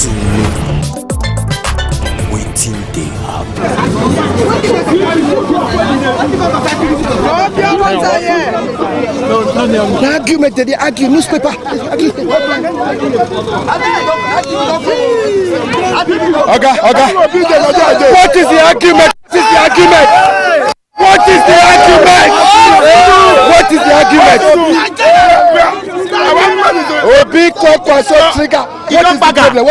Sulu, waiting they happen. The argument, they argue newspaper. Okay. What is the argument? What is the argument? Obi Kwakwaso trigger. What is the problem?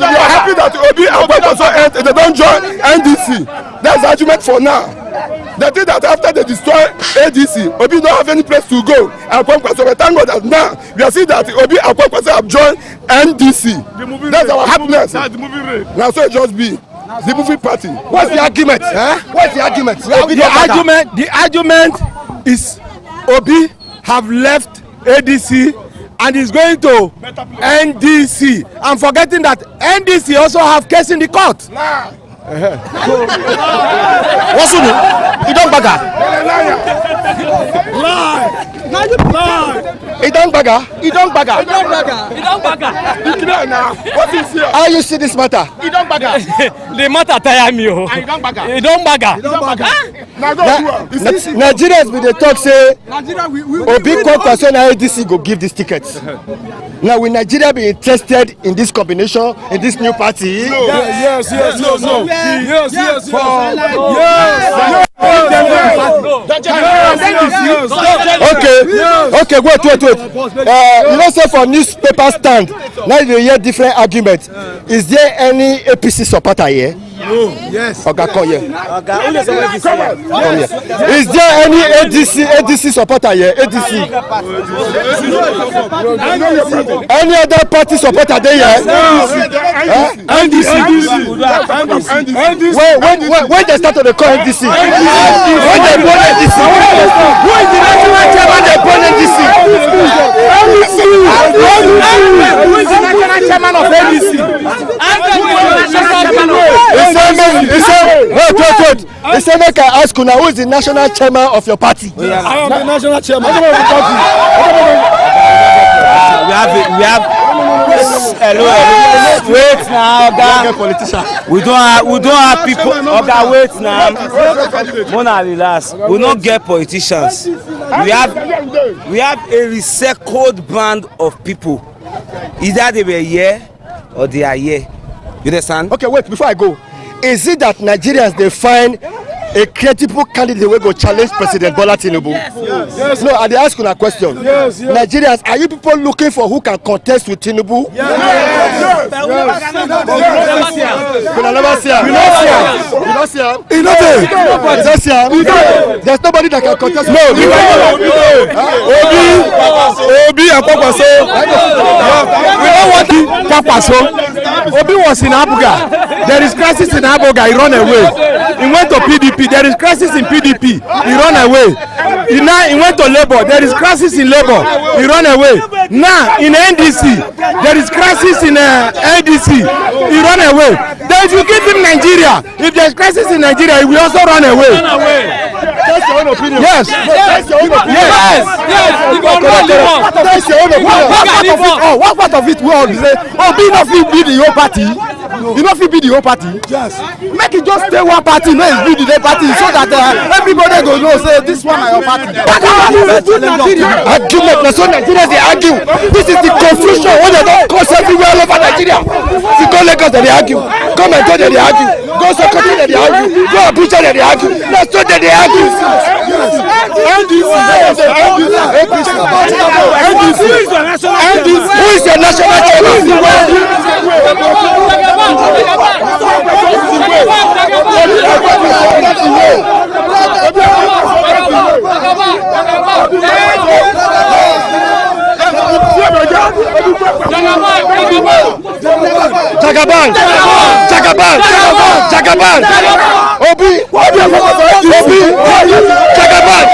You are happy that Obi and Kwakwaso they don't join NDC. That's the argument for now. They think that after they destroy ADC, Obi don't have any place to go. And Kwakwaso, but thank God that now we are seeing that Obi and Kwakwaso have joined NDC. That's our happiness. That's the moving rate. Now so it just be the moving party. What's the argument? What's the argument? The argument is Obi have left ADC and is going to NDC and forgetting that NDC also have case in the court. What's up? You don't bugger. You don't bugger. What is here? How you see this matter? You don't bugger. The matter tire me. You don't bugger. Nigerians with the talk say Obi Kwakwaso and ADC go give these tickets. Now will Nigeria be interested in this combination, in this new party? Yes. Okay, wait. You know, say for newspaper stand, now you hear different arguments. Is there any APC supporter here? No. Yes. Okay, come here. Is there any ADC supporter here? ADC. Any other party supporter there here? NDC. When they start to call NDC? When they born NDC? Who is the national chairman they born NDC? Who is the national chairman of NDC? Wait. He said, make I ask you now, who is the national chairman of your party? I am the national chairman of the party. We have. Hello. Wait now, Oga. We don't have people. Oga, wait now. Mona, relax. We don't get politicians. We have a recycled band of people. Either they were here or they are here. You understand? Okay, wait, before I go. Is it that Nigerians they find a credible candidate will go challenge President Bola Tinubu? Yes. No, I ask you a question. Yes. Nigerians, are you people looking for who can contest with Tinubu? Yes. There's nobody that can contest. No. Obi and Kwakwaso. We don't want Kwakwaso. Obi was in Abuja. There is crisis in Abuja. He run away. He went to PDP. There is crisis in PDP. He run away. He went to Labour. There is crisis in Labour. He run away. Now in NDC, there is crisis in NDC. He run away. Then if you give him Nigeria, if there is crisis in Nigeria, he will also run away. That's your own opinion. Yes. That's your own opinion. Yes. That's your own opinion. What part of it will say? Obi no fit be the whole party. You no fit be the whole party. Yes. Make it just stay one party, no be the party, so that everybody go know say this one na your party. Argument. That's what Nigerians they argue. This is the confusion when they don't cause everywhere all over Nigeria. If you go Lagos, they argue. Come and go, they argue. Go Sokoto, they argue. Go Abuja, they argue. That's what they argue. Who is the national chairman? Jagaban. Obi. Jagaban.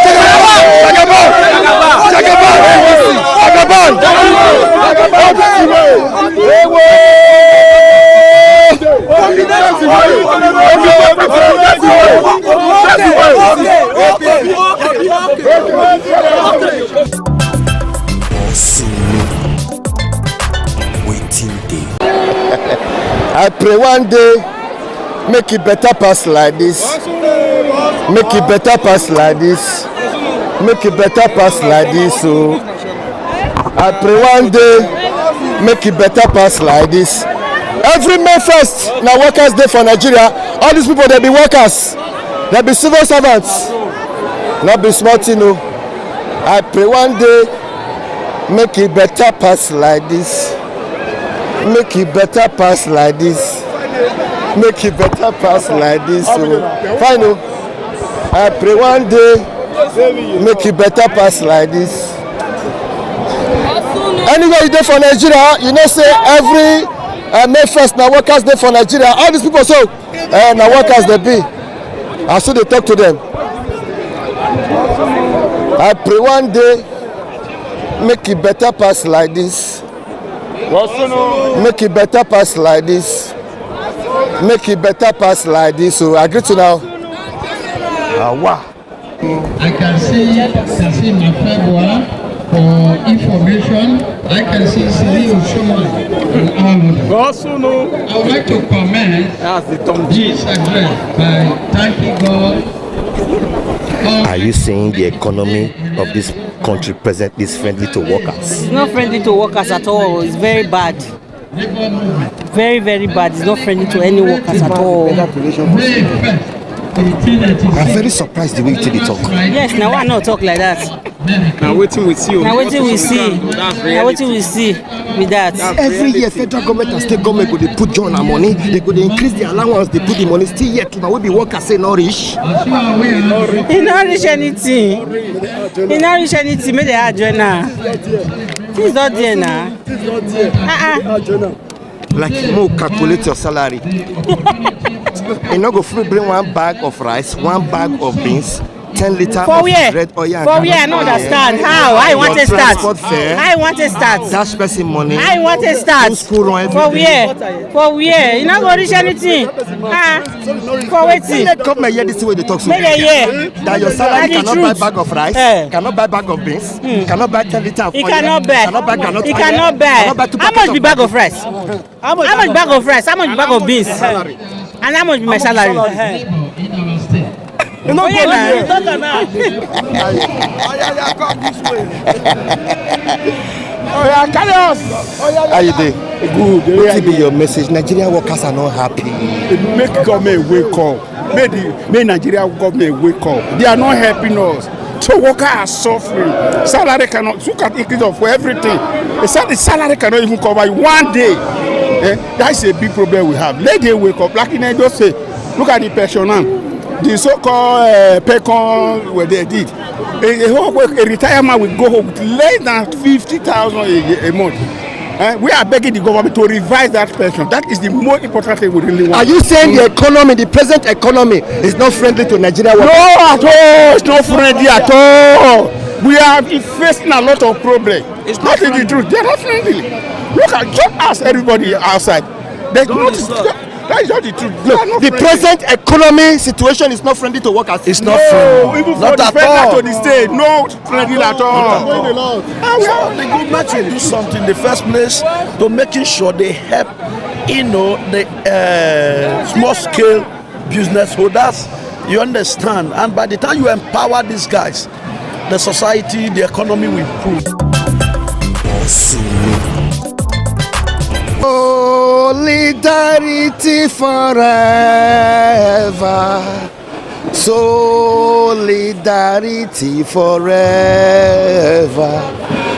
Sulu, waiting day. I pray one day make it better pass like this. Make it better pass like this. Make it better pass like this. So I pray one day make it better pass like this. Every May 1st, now workers day for Nigeria. All these people, they be workers. They be civil servants. Not be smart, you know. I pray one day make it better pass like this. Make it better pass like this. Make it better pass like this. So, final. I pray one day make it better pass like this. Anywhere you dey for Nigeria, you know say every May 1st now workers day for Nigeria. All these people so now workers they be. I should they talk to them. I pray one day make it better pass like this. Make it better pass like this. Make it better pass like this. So I agree to now. Wow. I can see my friend for information. I can see Cyril Shoma. I would like to comment this address by thanking God. Are you saying the economy of this country presently is friendly to workers? It's not friendly to workers at all. It's very bad. Very, very bad. It's not friendly to any workers at all. I'm very surprised the way you talk. Yes, now why not talk like that? Now waiting we see. Now waiting we see. Now waiting we see with that. Every year, federal government and state government go they put join our money. They go they increase the allowance. They put the money still yet. Now we be workers say not rich. He not reach anything. He not reach anything. Make they add join now. Things not there now. Like more calculate your salary. You know go free bring one bag of rice, one bag of beans, 10 liters of red oil. For where? I don't understand. How? I want to start. I want to start. Dash person money. I want to start. School run every For where? For where? You not go reach anything. For waiting. Let government hear this way they talk so. That your salary cannot buy bag of rice, cannot buy bag of beans, cannot buy 10 liters of oil. He cannot buy. He cannot buy. How much be bag of rice? How much bag of rice? How much bag of beans? And how much be my salary? You know, how you doing? Good. What will be your message? Nigerian workers are not happy. Make government wake up. Make Nigerian government wake up. They are not helping us. So workers are suffering. Salary cannot. Look at increase of everything. They said the salary cannot even cover one day. That's a big problem we have. Let them wake up. Like in Edo say, look at the pensioner. The so-called PECON where they did. A retirement will go home with less than 50,000 a month. We are begging the government to revise that pension. That is the most important thing we really want. Are you saying the economy, the present economy, is not friendly to Nigeria workers? No, at all. It's not friendly at all. We are facing a lot of problems. It's not the truth. They are not friendly. Look at, just ask everybody outside. There's not. That is not the truth. Look, the present economy situation is not friendly to workers. It's not friendly. Even for the federal to the state, no friendly at all. The government should do something in the first place to making sure they help, the small scale business holders. You understand? And by the time you empower these guys, the society, the economy will improve. Solidarity forever. Solidarity forever.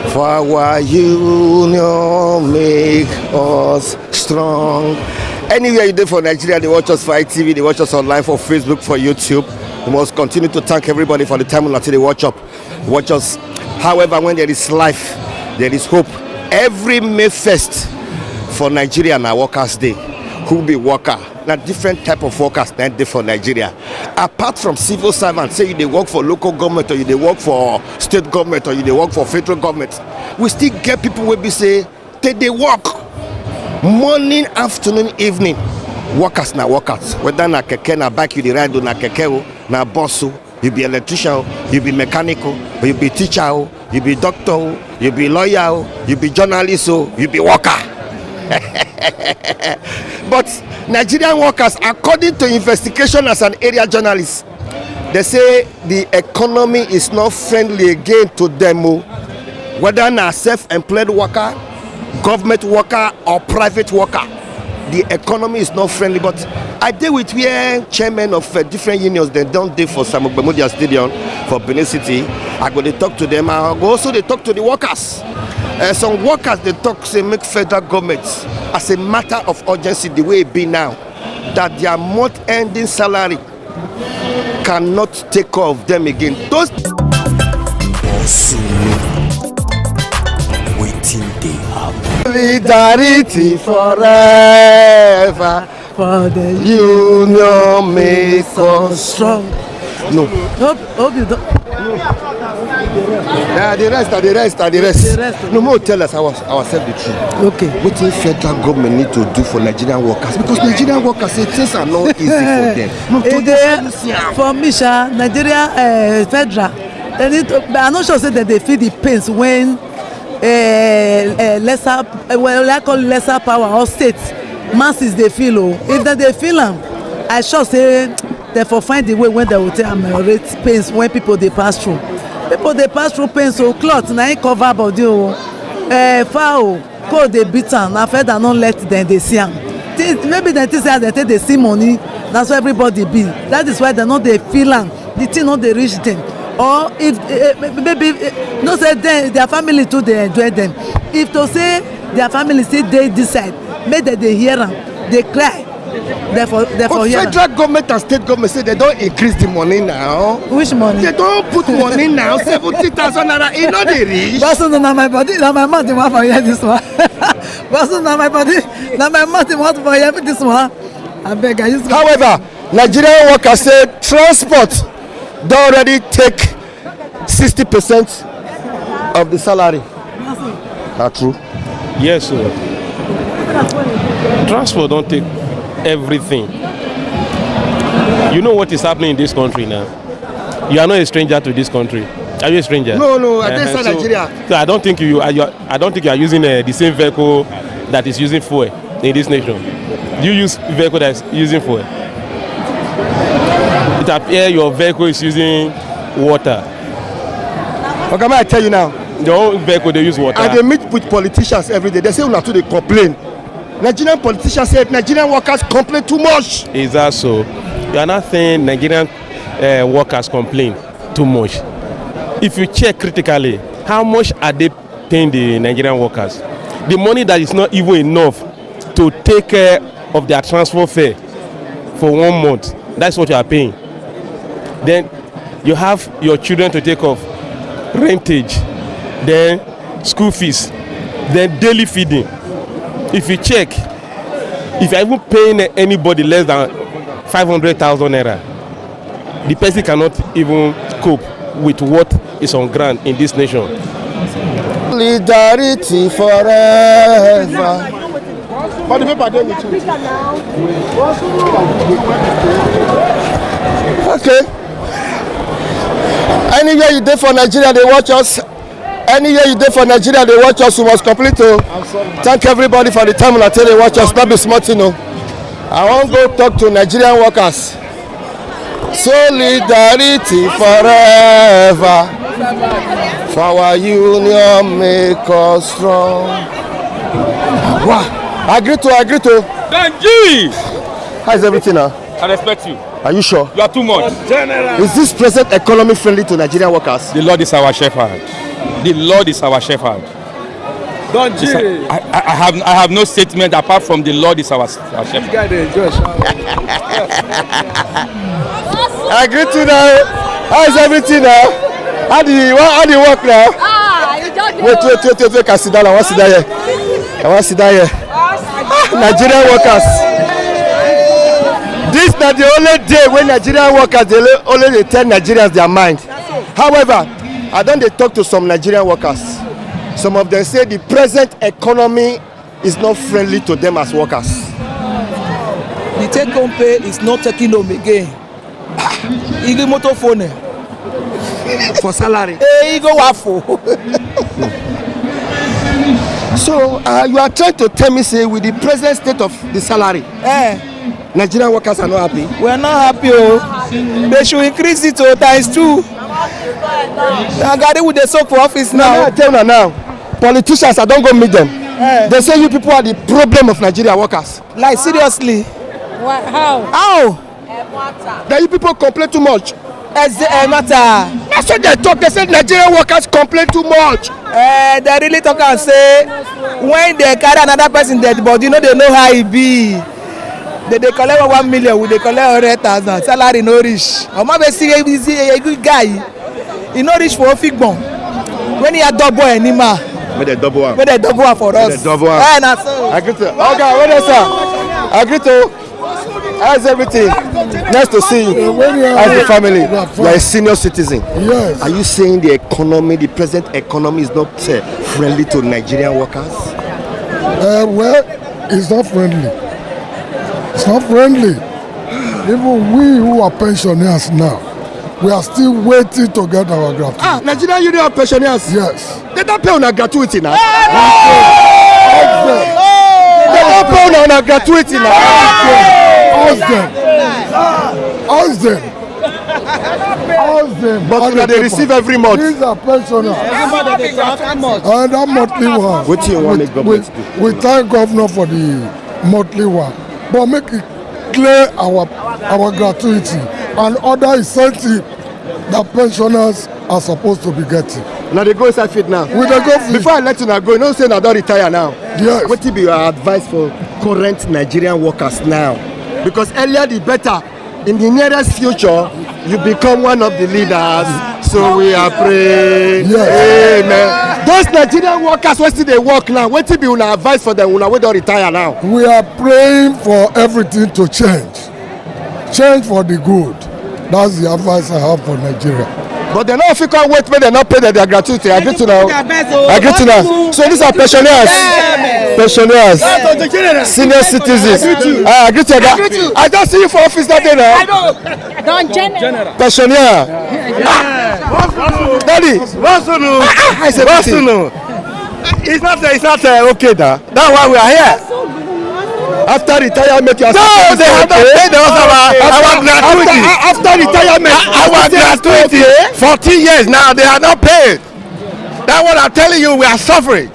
For our union make us strong. Anywhere you do for Nigeria, they watch us for ITV, they watch us online for Facebook, for YouTube. We must continue to thank everybody for the time until they watch us. However, when there is life, there is hope. Every May 1st for Nigeria na Workers' Day. Who be worker? Now different type of workers that day for Nigeria. Apart from civil servants, say you they work for local government or you they work for state government or you they work for federal government, we still get people where we say they work morning, afternoon, evening. Workers na workers. Whether na keke na bike you dey ride na keke na bus, you be electrician, you be mechanical, you be teacher, you be doctor, you be lawyer, you be journalist, you be worker. But Nigerian workers, according to investigation as an area journalist, they say the economy is not friendly again to them, whether na self-employed worker, government worker or private worker. The economy is not friendly. But I deal with where chairmen of different unions, they don't deal for Samuel Gbemudia Stadium for Benin City. I go to talk to them. I go also they talk to the workers. Some workers they talk say make federal government as a matter of urgency the way it be now, that their month-ending salary cannot take care of them again. Those solidarity forever, for the union make us strong. No. Hope you don't. The rest. No more tell us ourselves the truth. Okay. What the federal government need to do for Nigerian workers? Because Nigerian workers say things are not easy for them. No, for me, Nigeria federal, they need to, but I'm not sure say that they feel the pains when lesser, well, I call lesser power or states masses they feel. If they feel them, I sure say therefore find the way when they will take ameliorate pains when people they pass through. People they pass through pains, so cloth na it cover body fowl cold they beat am na fed and not let them they see am. Maybe they think say they take they see money, that's why everybody be. That is why they know they feel am, the thing not they reach them. Or if maybe no say their family too they enjoy them. If to say their family still dey this side, make them they hear am, they cry. Therefore federal government and state government say they don't increase the money now. Which money? They don't put money now. 70,000 naira. It not they reach. Person na my body, na my mouth want for hear this one. Person na my body, na my mouth want for hear this one. I beg I use. However, Nigerian workers say transport don't already take 60% of the salary. That's true. Yes, sir. Transport don't take everything. You know what is happening in this country now. You are not a stranger to this country. Are you a stranger? No, I didn't say Nigeria. So I don't think you are using the same vehicle that is using fuel in this nation. Do you use vehicle that is using fuel? It appears your vehicle is using water. Okay, I tell you now. Your own vehicle they use water. And they meet with politicians every day. They say una too they complain. Nigerian politicians say Nigerian workers complain too much. Is that so? You are not saying Nigerian workers complain too much. If you check critically, how much are they paying the Nigerian workers? The money that is not even enough to take care of their transport fare for 1 month. That's what you are paying. Then you have your children to take off, rentage, then school fees, then daily feeding. If you check, if you're even paying anybody less than 500,000 naira, the person cannot even cope with what is on ground in this nation. Solidarity forever. But the paper with you. Okay. Anywhere you dey for Nigeria, they watch us. Anywhere you dey for Nigeria, they watch us. We must complete to thank everybody for the time until they watch us. Not be smart, you know. I want to go talk to Nigerian workers. Solidarity forever. For our union make us strong. Wow. Agree to. Ganji! How is everything now? I respect you. Are you sure? You are too much. Is this present economy friendly to Nigerian workers? The Lord is our shepherd. The Lord is our shepherd. Ganji! I have no statement apart from the Lord is our shepherd. Agree to now. How is everything now? How do you work now? Wait, can sit down. I want to sit down here. Nigerian workers. This is not the only day when Nigerian workers only tell Nigerians their mind. However, I don't talk to some Nigerian workers. Some of them say the present economy is not friendly to them as workers. The take-home pay is not taking home again. Igi motor phone. For salary. Ego wafo. So you are trying to tell me, say, with the present state of the salary, Nigerian workers are not happy? We are not happy. They should increase it to ×2. Agade with the soap for office now. I tell you now, politicians, I don't go meet them. They say you people are the problem of Nigerian workers. Like seriously? What? How? That you people complain too much. Matter. That's what they talk. They say Nigerian workers complain too much. They really talk and say when they carry another person dead body, they know how it be. They collect 1 million, we they collect 100,000. Salary no reach. Omabe see a good guy. He no reach for a fig bomb. When he a double anima. With the double one. With the double one for us. The double one. I agree to. Okay, what is that? I agree to. How's everything? Nice to see you. As a family, you are a senior citizen. Yes. Are you saying the economy, the present economy, is not friendly to Nigerian workers? Well, it's not friendly. It's not friendly. Even we who are pensioners now, we are still waiting to get our gratuity. Nigerian Union of Pensioners? Yes. They don't pay on a gratuity now. They don't pay on a gratuity now. Ask them. But they receive every month. These are pensioners. And that monthly one. What do you want to make government do? We thank governor for the monthly one. But make it clear our gratuity and other incentive that pensioners are supposed to be getting. Now they go inside fit now. We go fit. Before I let you now go, you know say I don't retire now. Yes. What will be your advice for current Nigerian workers now? Because earlier the better. In the nearest future, you become one of the leaders. So we are praying. Yes. Amen. Those Nigerian workers, what still they work now? What will be your advice for them when we don't retire now? We are praying for everything to change. Change for the good. That's the advice I have for Nigeria. But they know if you can't wait, but they not pay their gratuity. I get to now. I get to now. So these are pensioners. Pensioners. Senior citizens. I agree to that. I don't see you for office that day now. Don't general. Pensioner. Daddy. I said, it's not okay now. That's why we are here. After retirement, you are no, they have not paid us our gratuity. After retirement, our gratuity 14 years now, they are not paid. That's what I'm telling you, we are suffering.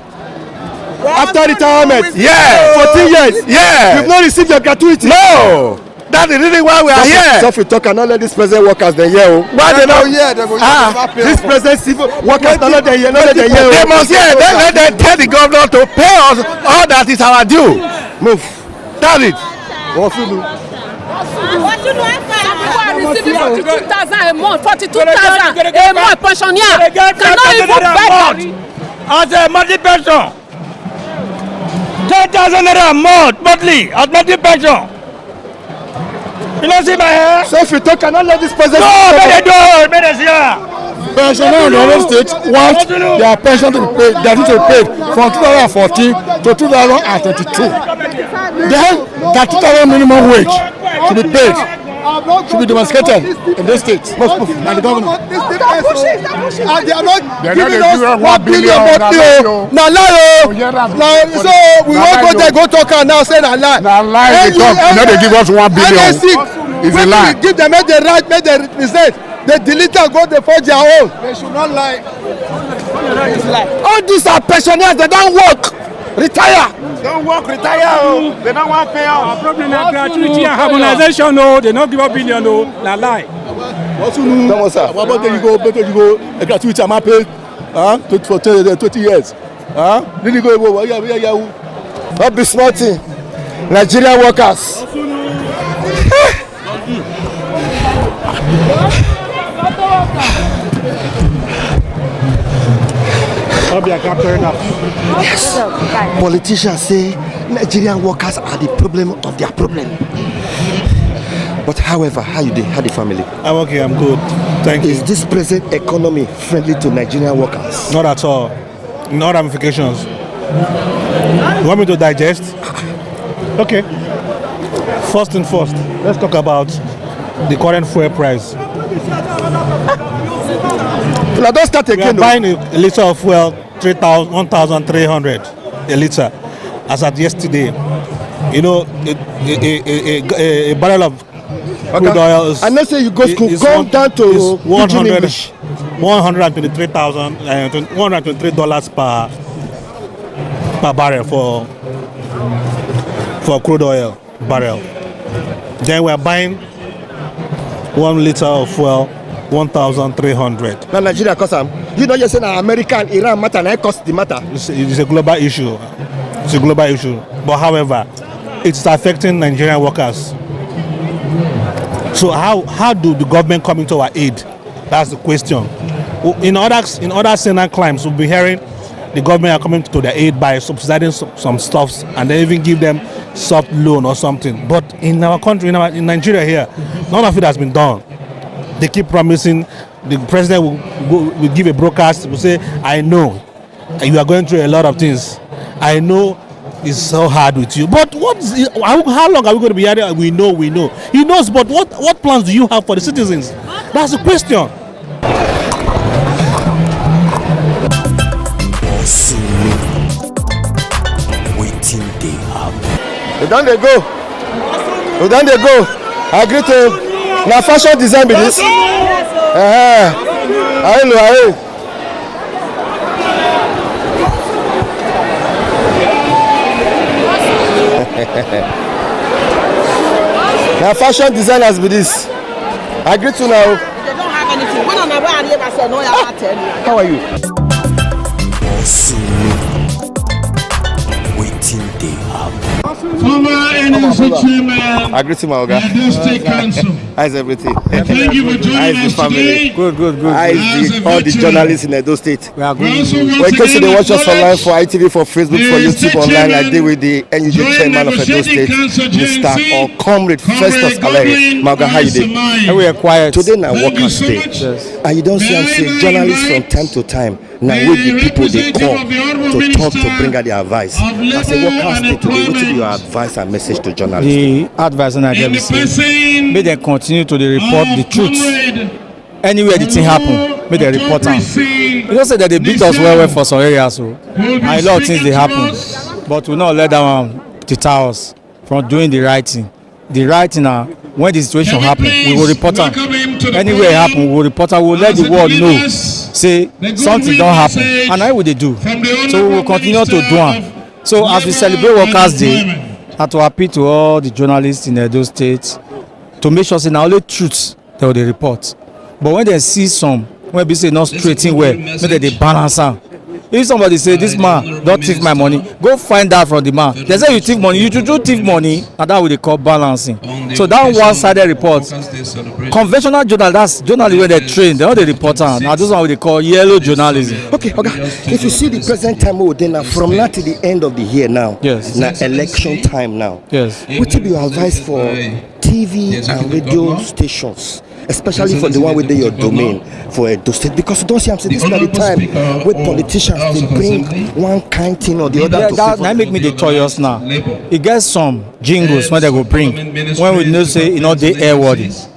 After retirement, yeah, 14 years, yeah, you've not received your gratuity. No, that's the reason why we are here. So if you talk and not let these present workers they hear. Why they not? This present civil workers not they hear. They must hear. Then let them tell the governor to pay us all that is our due. Move. That's it. Receiving 42,000 a month, 42,000 a month, pensioner cannot even buy as a monthly pension. 10,000 a month, monthly, as monthly pension. You don't see my hair? So if you talk, cannot let this president. No, they don't. They see. Pensioners in the Oyo State want their pension to be paid, their due to be paid from 2014 to 2022. Then that 2,000 minimum wage should be paid, should be demonstrated in this state by the government. And they are not giving us 1 billion monthly. Now lie. So we won't go there, go talk and now say na lie. Na lie they talk. You know they give us 1 billion. It's a lie. Give them, make they right, make they represent. They delete and go they forge their own. They should not lie. All these are pensioners, they don't work. Retire. Don't work, retire. They don't want to pay out. Our problem is gratuity and harmonization. No, they don't give a billion. No, na lie. What about you go gratuity and pay for 20 years? Then you go, Not be smarting. Nigerian workers. Yes. Politicians say Nigerian workers are the problem of their problem. But however, how the family? I'm okay, I'm good. Thank you. Is this present economy friendly to Nigerian workers? Not at all. No ramifications. You want me to digest? Okay. First and first, let's talk about the current fuel price. Now don't start again. We are buying a liter of fuel 1,300. a litre. As at yesterday, you know, a barrel of crude oil is, I know say you go school, come down to $123 per barrel for crude oil barrel. Then we are buying 1 litre of fuel, 1,300. Now Nigeria cost them. You know, you're saying America and Iran matter, and it cost the matter. It's a global issue. It's a global issue. But however, it's affecting Nigerian workers. So how do the government come into our aid? That's the question. In other Senate climes, we'll be hearing the government are coming to their aid by subsidizing some stuffs, and they even give them soft loan or something. But in our country, in Nigeria here, none of it has been done. They keep promising. The president will give a broadcast, will say, I know you are going through a lot of things. I know it's so hard with you. But how long are we going to be here? We know. He knows, but what plans do you have for the citizens? That's the question. We done they go. I agree to now fashion design be this. Now fashion designers be this. I agree to now. They don't have anything. When I'm aware, I say no, I tell you. How are you? Former NLC chairman. I agree to my Oga. State Council. How's everything? Thank you for joining us today. Good. All the journalists in Edo State. We are good. When it comes to the watch us online for ITV, for Facebook, for YouTube online, I deal with the NUJ chairman of Edo State, Mr. or Comrade Festus Aleri. Maga, how you doing? We are quiet. Today now workers' day. And you don't see I'm saying journalists from time to time. Now with the people they call to talk to bring out their advice. I say workers' day today, what is your advice and message to journalists? The advice I give say, may they continue to report the truth. Anywhere the thing happen, may they report them. You don't say that they beat us well for some areas, so and a lot of things they happen, but we not let them deter us from doing the right thing. The right thing now, when the situation happen, we will report them. Anywhere it happen, we will report them. We will let the world know. Say something don't happen, and how will they do? So we will continue to do it. So as we celebrate Workers' Day, I have to appeal to all the journalists in Edo State to make sure say na only truth they will report. But when they see some, when they say not straight in well, maybe they balance am. If somebody say this man don thief my money, go find out from the man. They say you thief money, you do thief money, and that what they call balancing. So that one-sided report, conventional journal, that's journalists when they train, they know they report am. Now this one what they call yellow journalism. Okay. If you see the present time now, from now to the end of the year now, yes, now election time now, yes, what will be your advice for TV and radio stations? Especially for the one with your domain for Edo State, because you don't see I'm saying this is not the time with politicians they bring one kind thing or the other. That make me joyous now. It gets some jingles when they go bring when we know say they airworthy.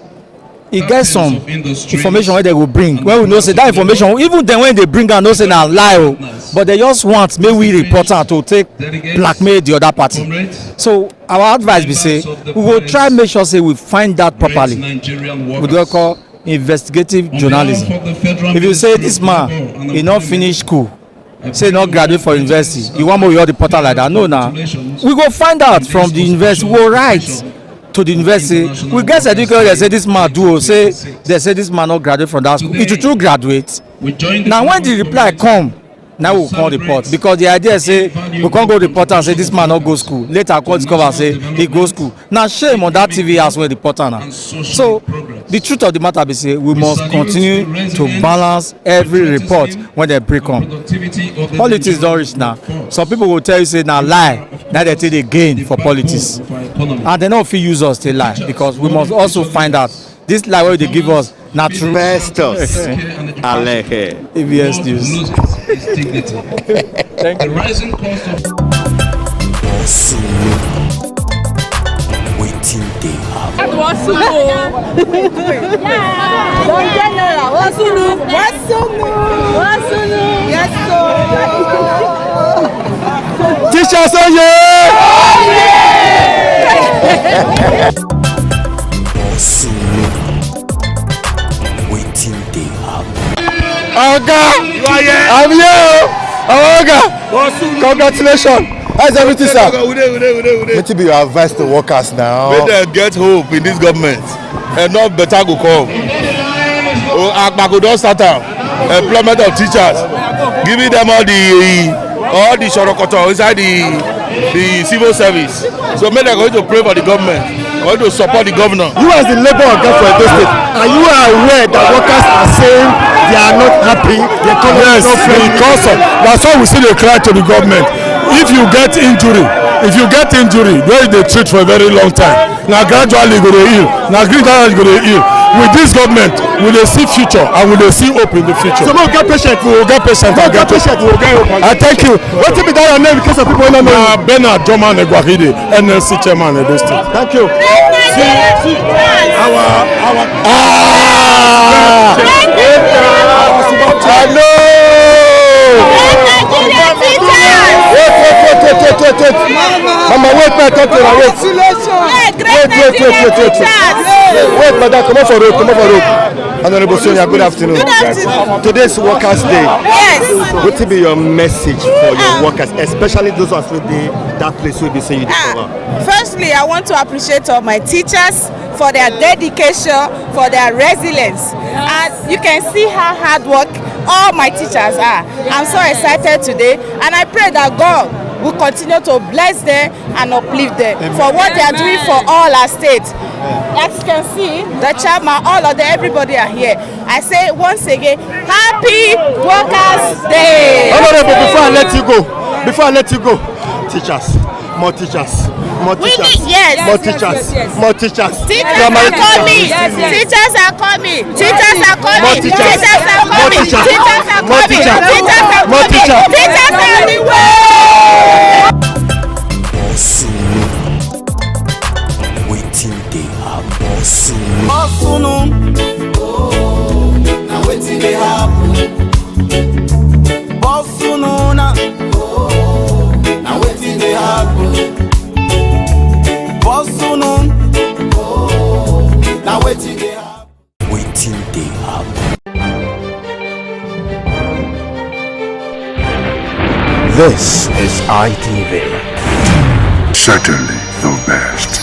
It gets some information when they go bring when we know say that information even then when they bring and know say na lie but they just want make we report am to take blackmail the other party. So our advice be say we will try make sure say we find that properly. We do call investigative journalism. If you say this man he not finish school, say not graduate for university, you want more your reporter like that? No, now we go find out from the university. We go write to the university. We get certificate. They say this man do. Say they say this man not graduate from that school. It true graduate. Now when the reply come, now we call report because the idea say we can't go report and say this man not go school. Later I call discover say he go school. Now shame on that TV as well reporter now. So the truth of the matter be say we must continue to balance every report when they break on. Politics don't reach now. Some people will tell you say now lie. Now they take the gain for politics, and they don't feel use us to lie because we must also find out this lie where they give us not true. Festus Aleri, ABS News. The rising cost of waiting day happen. Yes, sir. Teachers, oh Oga, I'm here. Oga, congratulations. How's everything, sir? What will be your advice to workers now? Make them get hope in this government. Enough better go come. Agbago don start am. Employment of teachers. Giving them all the shorokoto inside the civil service. So make them going to pray for the government. Going to support the governor. You as the labor of God for Edo State, are you aware that workers are saying they are not happy? Yes, because that's why we still dey cry to the government. If you get injury, where they treat for a very long time. Now gradually go to heal. With this government, we will see future and we will see hope in the future. So we will get patient. I thank you. What will be that your name in case of people don't know? Bernard Joman Egwahide, NLC chairman Edo State. Thank you. Wait. Mama, wait, man, talk to her. Wait, madam, come on for road. Honorable Sonia, good afternoon. Today's Workers' Day. Yes. What will be your message for your workers, especially those who are that place will be saying you discover? Firstly, I want to appreciate all my teachers for their dedication, for their resilience. And you can see how hard work all my teachers are. I'm so excited today, and I pray that God will continue to bless them and uplift them for what they are doing for all our states. As you can see, the chairman, all of them, everybody are here. I say once again, Happy Workers' Day! Honorable, before I let you go, teachers, more teachers. Yes. More teachers. Teachers are coming. Teachers are coming. Waiting they happen. Now waiting they happen. Now waiting they happen. Now waiting they happen. Waiting they happen. This is ITV. Certainly the best.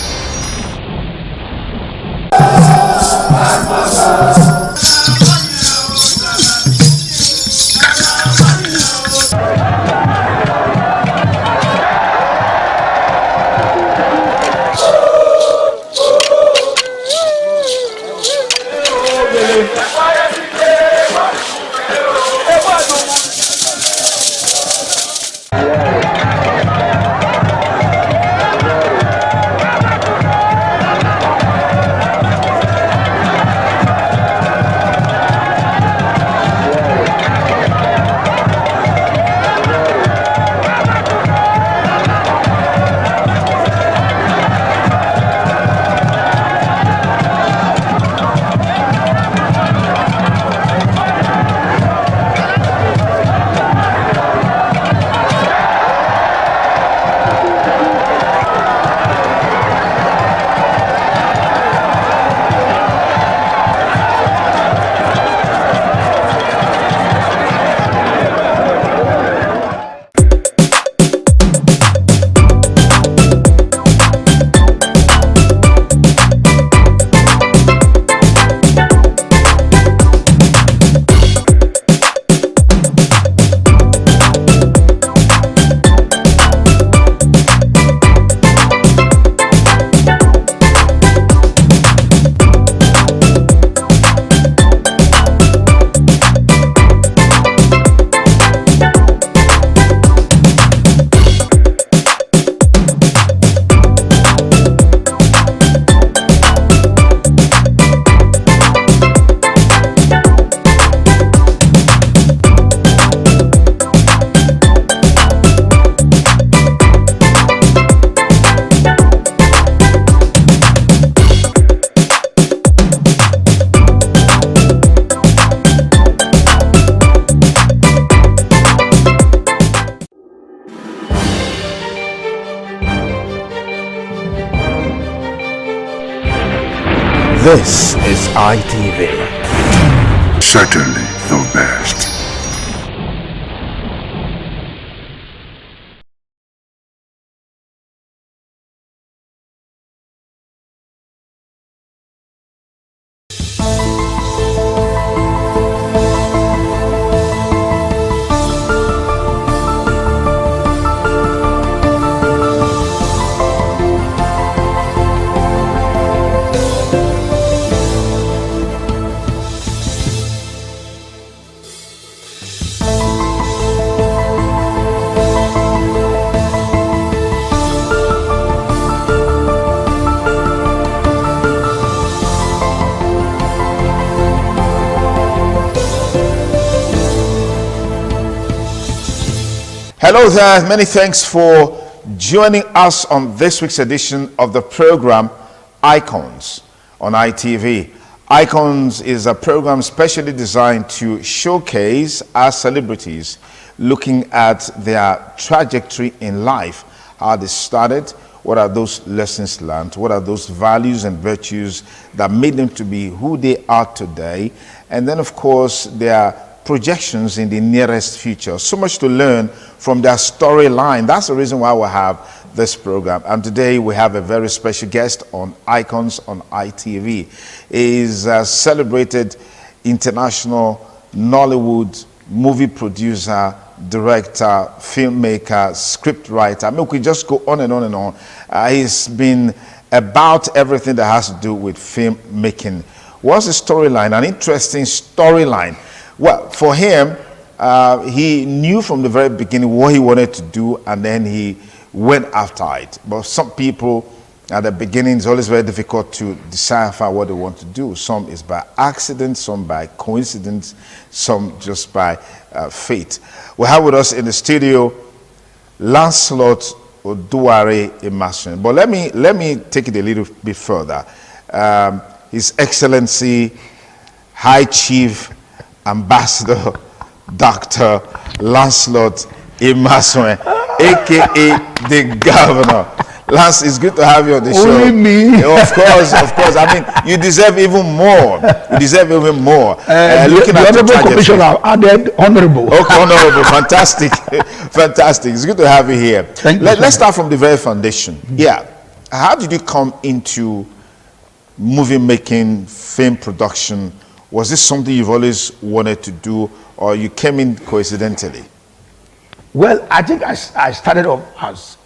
This is ITV. Certainly the best. Hello there, many thanks for joining us on this week's edition of the program Icons on ITV. Icons is a program specially designed to showcase our celebrities looking at their trajectory in life, how they started, what are those lessons learned, what are those values and virtues that made them to be who they are today, and then of course their projections in the nearest future. So much to learn from their storyline. That's the reason why we have this program. And today we have a very special guest on Icons on ITV. He is a celebrated international Nollywood movie producer, director, filmmaker, scriptwriter. I mean, we could just go on and on and on. He's been about everything that has to do with filmmaking. What's the storyline? An interesting storyline. Well, for him, he knew from the very beginning what he wanted to do, and then he went after it. But some people, at the beginning, it's always very difficult to decipher what they want to do. Some is by accident, some by coincidence, some just by fate. We have with us in the studio Lancelot Oduare Emerson. But let me take it a little bit further. His Excellency High Chief Ambassador Dr. Lancelot Emerson, aka the Governor. Lance, it's good to have you on the show. Only me. Of course. I mean, you deserve even more. You deserve even more. Looking at the Honorable Commissioner added honorable. Okay, honorable. Fantastic. Fantastic. It's good to have you here. Let's start from the very foundation. Yeah. How did you come into movie making, film production? Was this something you've always wanted to do, or you came in coincidentally? Well, I think I started off as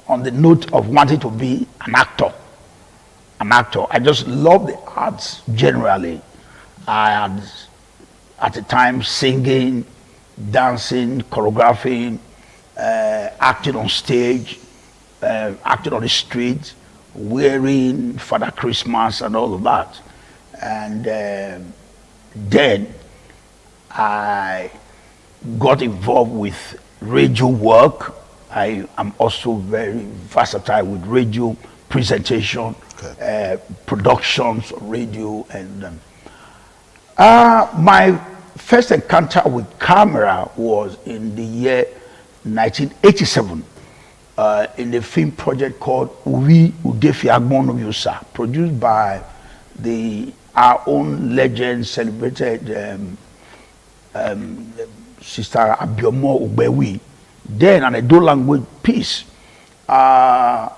on the note of wanting to be an actor. I just love the arts generally. I had, at the time, singing, dancing, choreographing, acting on stage, acting on the street, wearing Father Christmas and all of that. And then I got involved with radio work. I am also very versatile with radio presentation, productions, radio, and my first encounter with camera was in the year 1987 in a film project called Uwi Udefi Agbonoyosa, produced by our own legend, celebrated Sister Abiomo Ubewi, then an Edo language piece. Then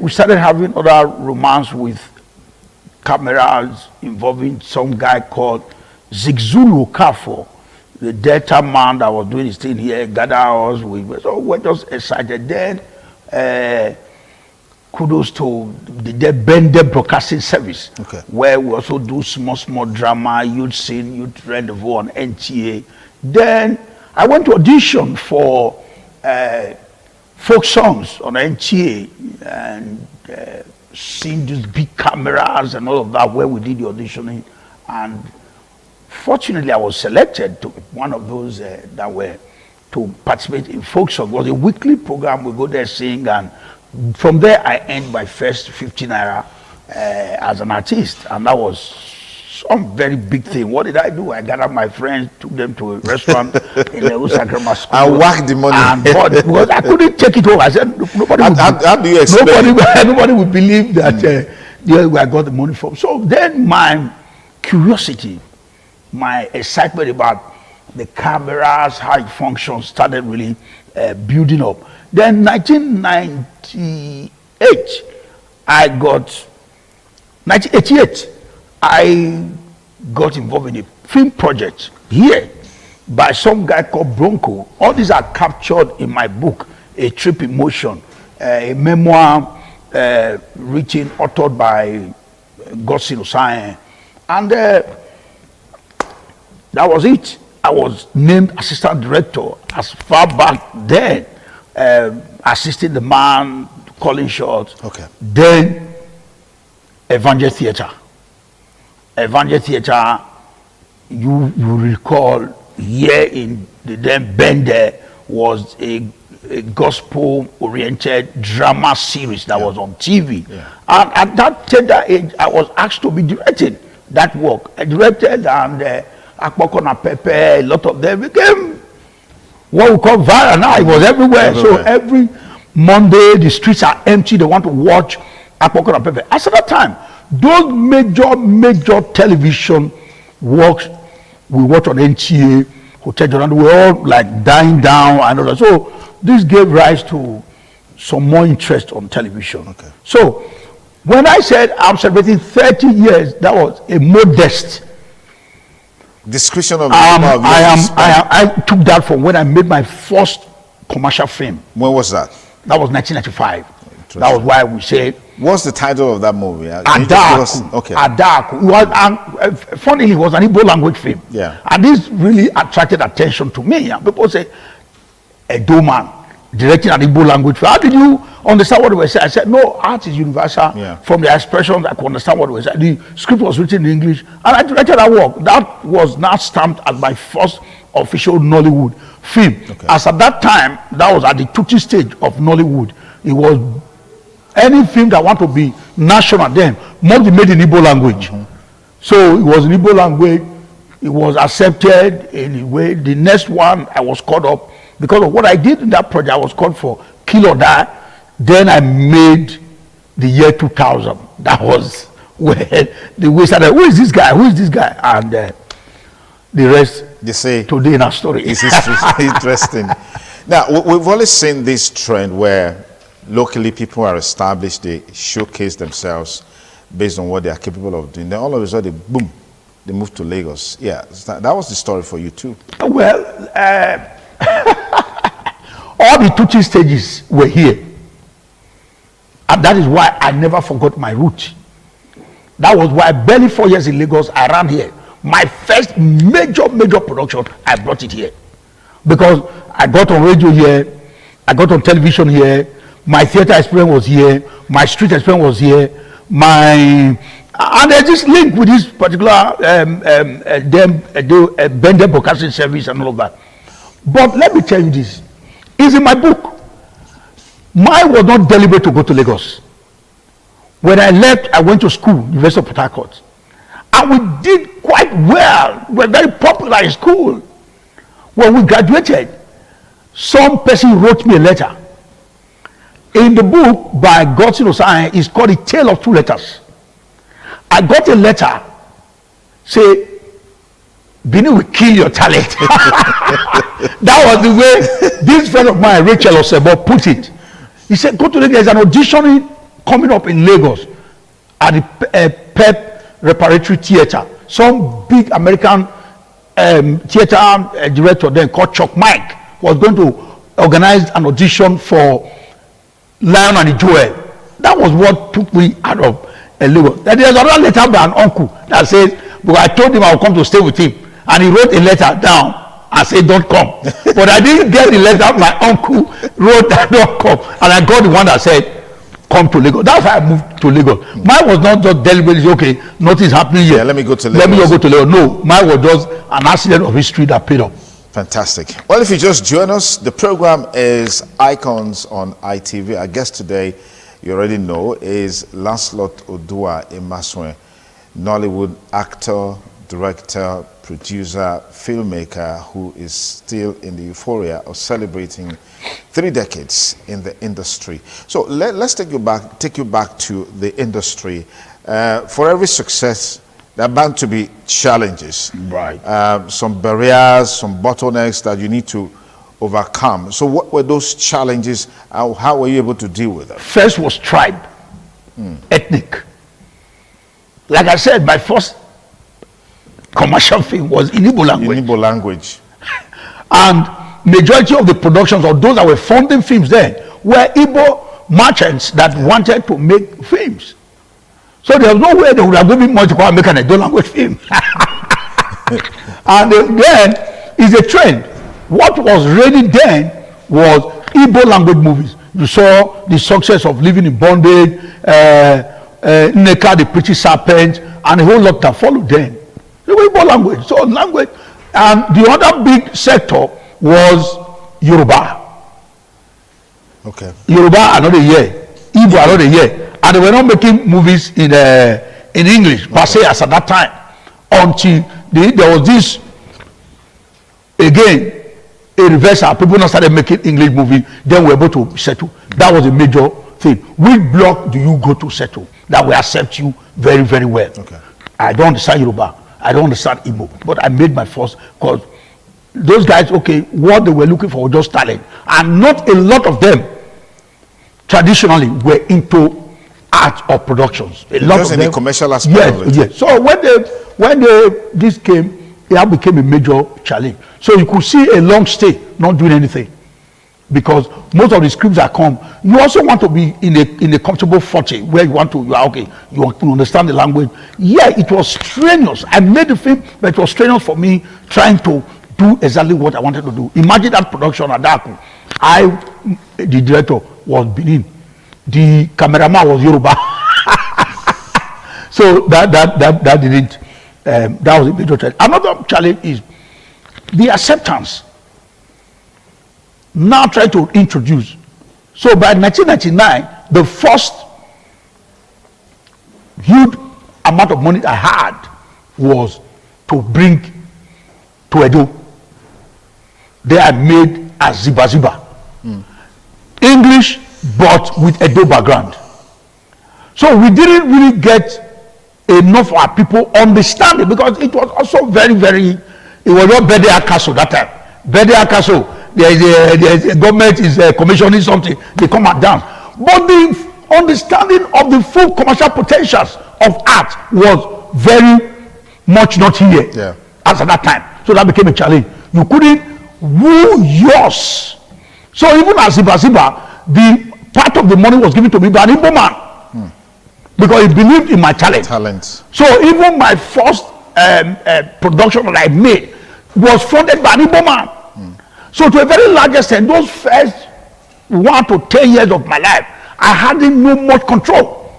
we started having other romance with cameras involving some guy called Zigzulu Kafo, the Delta man that was doing his thing here, gather us. So we're just excited. Then kudos to the Bende Broadcasting Service, where we also do small drama, youth scene, youth rendezvous on NTA. Then I went to audition for folk songs on NTA and seeing these big cameras and all of that, where we did the auditioning. And fortunately, I was selected to one of those that were to participate in folk song. It was a weekly program. We go there, sing, and from there I earned my first 50 naira as an artist, and that was some very big thing. What did I do? I gathered my friends, took them to a restaurant in the Usa Grammar School. I whacked the money. And bought, because I couldn't take it home. I said, how do you explain? Nobody would believe that I got the money from. So then my curiosity, my excitement about the cameras, how it functions, started really building up. Then 1998, 1988, I got involved in a film project here by some guy called Bronco. All these are captured in my book, A Trip in Motion, a memoir written, authored by Godson Osai. And that was it. I was named assistant director as far back then, assisting the man, calling shots. Okay. Then Evangel Theatre. Evangel Theatre, you recall, here in the then Bende was a gospel-oriented drama series that was on TV. Yeah. And at that tender age, I was asked to be directing that work. I directed, and Akpoko na Pepe, a lot of them became what we call viral now. It was everywhere. So every Monday, the streets are empty. They want to watch Akpoko na Pepe. As at that time, those major television works we watch on NTA, Hotel Jordan, we were all like dying down and all that. So this gave rise to some more interest on television. Okay. So when I said I'm celebrating 30 years, that was a modest description of I took that from when I made my first commercial film. When was that? That was 1995. That was why we say. What's the title of that movie? Adaku. Okay. Adaku. Funnily, it was an Igbo language film. Yeah. And this really attracted attention to me. And people say, a Doman directing an Igbo language film. How did you understand what they were saying? I said, no, art is universal. Yeah. From the expressions, I could understand what they were saying. The script was written in English. And I directed that work. That was now stamped as my first official Nollywood film. Okay. As at that time, that was at the tutti stage of Nollywood. It was any film that want to be national then must be made in Igbo language. So it was in Igbo language. It was accepted in a way. The next one, I was called up because of what I did in that project. I was called for Kill or Die. Then I made the year 2000. That was where we started. Who is this guy? Who is this guy? And the rest, they say, today in our story. It's interesting. Now, we've always seen this trend where locally people are established, they showcase themselves based on what they are capable of doing. Then all of a sudden, boom, they move to Lagos. Yeah, that was the story for you too. Well, all the teaching stages were here. And that is why I never forgot my root. That was why barely 4 years in Lagos, I ran here. My first major production, I brought it here. Because I got on radio here, I got on television here, my theater experience was here, my street experience was here, and there's this link with this particular Bende broadcasting service and all of that. But let me tell you this, it's in my book. Mine was not deliberate to go to Lagos. When I left, I went to school, University of Port Harcourt. And we did quite well. We were very popular in school. When we graduated, some person wrote me a letter. In the book by Godson Osai, it's called A Tale of Two Letters. I got a letter, say, Bini will kill your talent. That was the way this friend of mine, Rachel Osebo, put it. He said, go to Lagos, there's an auditioning coming up in Lagos at the PEP Reparatory Theatre. Some big American theatre director then called Chuck Mike was going to organize an audition for Lion and the Jewel. That was what took me out of Lagos. Then there's another letter by an uncle that says, but I told him I would come to stay with him. And he wrote a letter down and said, don't come. But I didn't get the letter my uncle wrote that don't come. And I got the one that said, come to Lagos. That's why I moved to Lagos. Mine was not just deliberately, okay, nothing's happening here. Yeah, let me go to Lagos. Let me go to Lagos. No, mine was just an accident of history that paid off. Fantastic. Well, if you just join us, the program is Icons on ITV. Our guest today, you already know, is Lancelot Odua Emaswe, Nollywood actor, director, producer, filmmaker who is still in the euphoria of celebrating 3 decades in the industry. So let's take you back to the industry. For every success, there are bound to be challenges. Right. Some barriers, some bottlenecks that you need to overcome. So what were those challenges? How were you able to deal with them? First was tribe, ethnic. Like I said, my first commercial film was in Igbo language. In Igbo language. And majority of the productions of those that were funding films then were Igbo merchants that wanted to make films. So there was no way they would have given money to go and make an Edo language film. And then is a trend. What was really then was Igbo language movies. You saw the success of Living in Bondage, Nneka the Pretty Serpent, and a whole lot that followed then. The Igbo language. So language. And the other big sector was Yoruba. Okay. Yoruba another year, Igbo another year. And they were not making movies in English, per se, as at that time. Until there was this, again, a reversal. People now started making English movies, then we were able to settle. That was a major thing. Which block do you go to settle that will accept you very, very well? Okay. I don't understand Yoruba. I don't understand Igbo. But I made my first, because those guys, okay, what they were looking for was just talent. And not a lot of them, traditionally, were into art or productions. A lot just of in them, the commercial aspect of it. yes. So when this came, it became a major challenge. So you could see a long stay not doing anything, because most of the scripts that come, you also want to be in a comfortable footing where you are okay, you understand the language. Yeah, it was strenuous. I made the film, but it was strenuous for me trying to do exactly what I wanted to do. Imagine that production at Daku. The director was Benin. The cameraman was Yoruba. So that didn't, that was a major challenge. Another challenge is the acceptance. Now try to introduce. So by 1999, the first huge amount of money I had was to bring to Edo. They had made a Ziba Ziba. English, but with Edo background. So we didn't really get enough of our people understanding, because it was also very, very, it was not Bede Akaso that time. Bede Akaso, the government is commissioning something, they come and dance. But the understanding of the full commercial potentials of art was very much not here as at that time. So that became a challenge. You couldn't woo yours. So even as Ziba Ziba, the part of the money was given to me by an Igbo man, because he believed in my talent. So even my first production that I made was funded by an Igbo man. So to a very large extent, those first 1 to 10 years of my life, I hadn't no much control,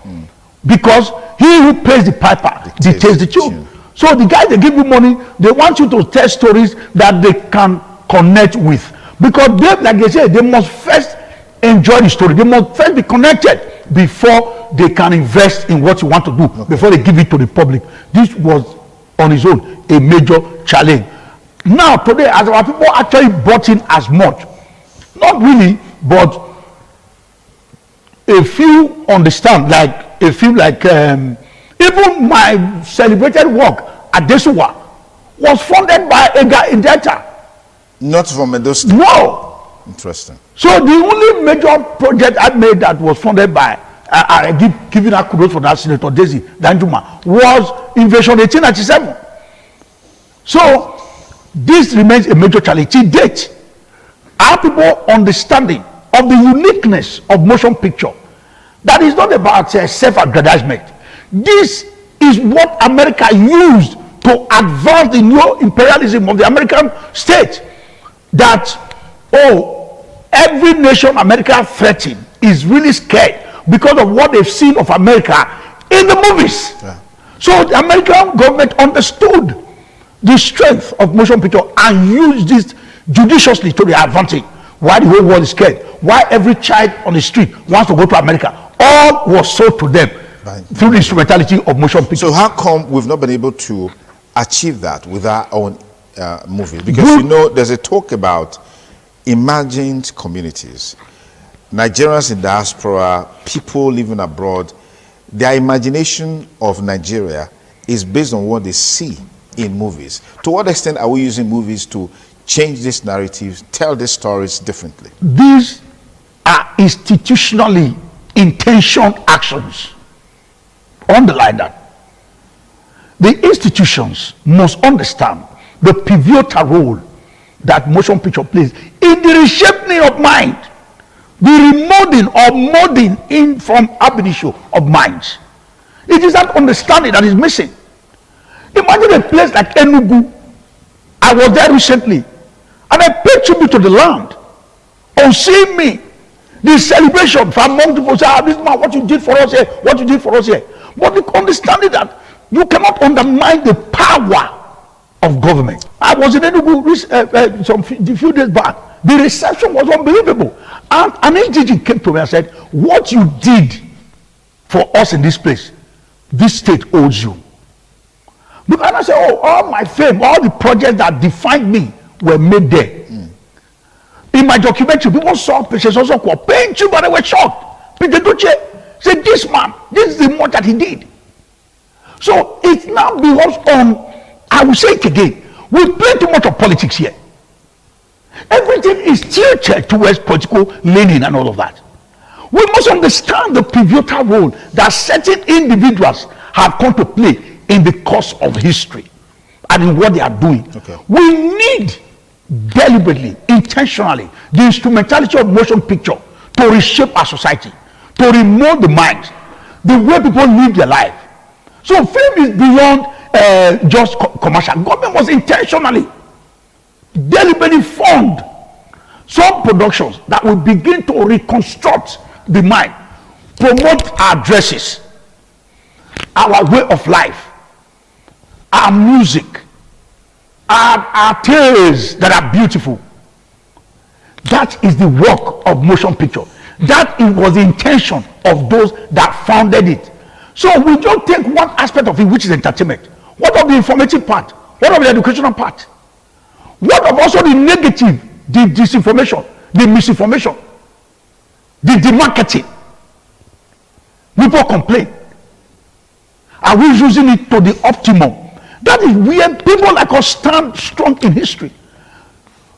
because he who pays the piper dictates the tune. So the guys, they give you money, they want you to tell stories that they can connect with, because they, like they say, they must first enjoy the story. They must first be connected before they can invest in what you want to do, before they give it to the public. This was on its own a major challenge. Now today, as our people actually bought in as much, not really, but a few understand, like a few, like even my celebrated work at Desuwa was funded by Ega Indeta. Not from Edo State. No. Interesting. So the only major project I made that was funded by, I giving her kudos for that, Senator Daisy Danjuma, was Invasion 1897. So this remains a major challenge. To date, our people understanding of the uniqueness of motion picture, that is not about self-aggrandizement. This is what America used to advance the neo-imperialism of the American state. That, every nation America threatened is really scared because of what they've seen of America in the movies. So the American government understood the strength of motion picture and used this judiciously to their advantage. Why the whole world is scared, why every child on the street wants to go to America, all was sold to them. through the instrumentality of motion pictures. So how come we've not been able to achieve that with our own movies? Because you know there's a talk about imagined communities. Nigerians in diaspora, people living abroad, their imagination of Nigeria is based on what they see in movies. To what extent are we using movies to change these narratives, tell these stories differently? These are institutionally intentioned actions. Underline that. The institutions must understand the pivotal role that motion picture plays in the reshaping of mind, the remolding or molding in from ab initio of minds. It is that understanding that is missing. Imagine a place like Enugu. I was there recently, and I paid tribute to the land. On seeing me, the celebration from among people say, this man, what you did for us here, what you did for us here. But the understanding that you cannot undermine the power of government. I was in Enugu a few days back. The reception was unbelievable. And an HDG came to me and said, what you did for us in this place, this state owes you. Because I said, all my fame, all the projects that defined me were made there. In my documentary, people saw pictures also called Paint You, but they were shocked. Peter Duce said, this man, this is the more that he did. So it now becomes I will say it again, we play too much of politics here. Everything is tilted towards political leaning and all of that. We must understand the pivotal role that certain individuals have come to play in the course of history and in what they are doing. Okay. We need deliberately, intentionally, the instrumentality of motion picture to reshape our society, to remold the minds, the way people live their life. So film is beyond just commercial. Government must intentionally, deliberately fund some productions that will begin to reconstruct the mind, promote our dresses, our way of life, our music, our tales that are beautiful. That is the work of motion picture. That was the intention of those that founded it. So we don't take one aspect of it, which is entertainment. What of the informative part? What of the educational part? What of also the negative, the disinformation, the misinformation, the demarketing? People complain. Are we using it to the optimum? That is where people like us stand strong in history.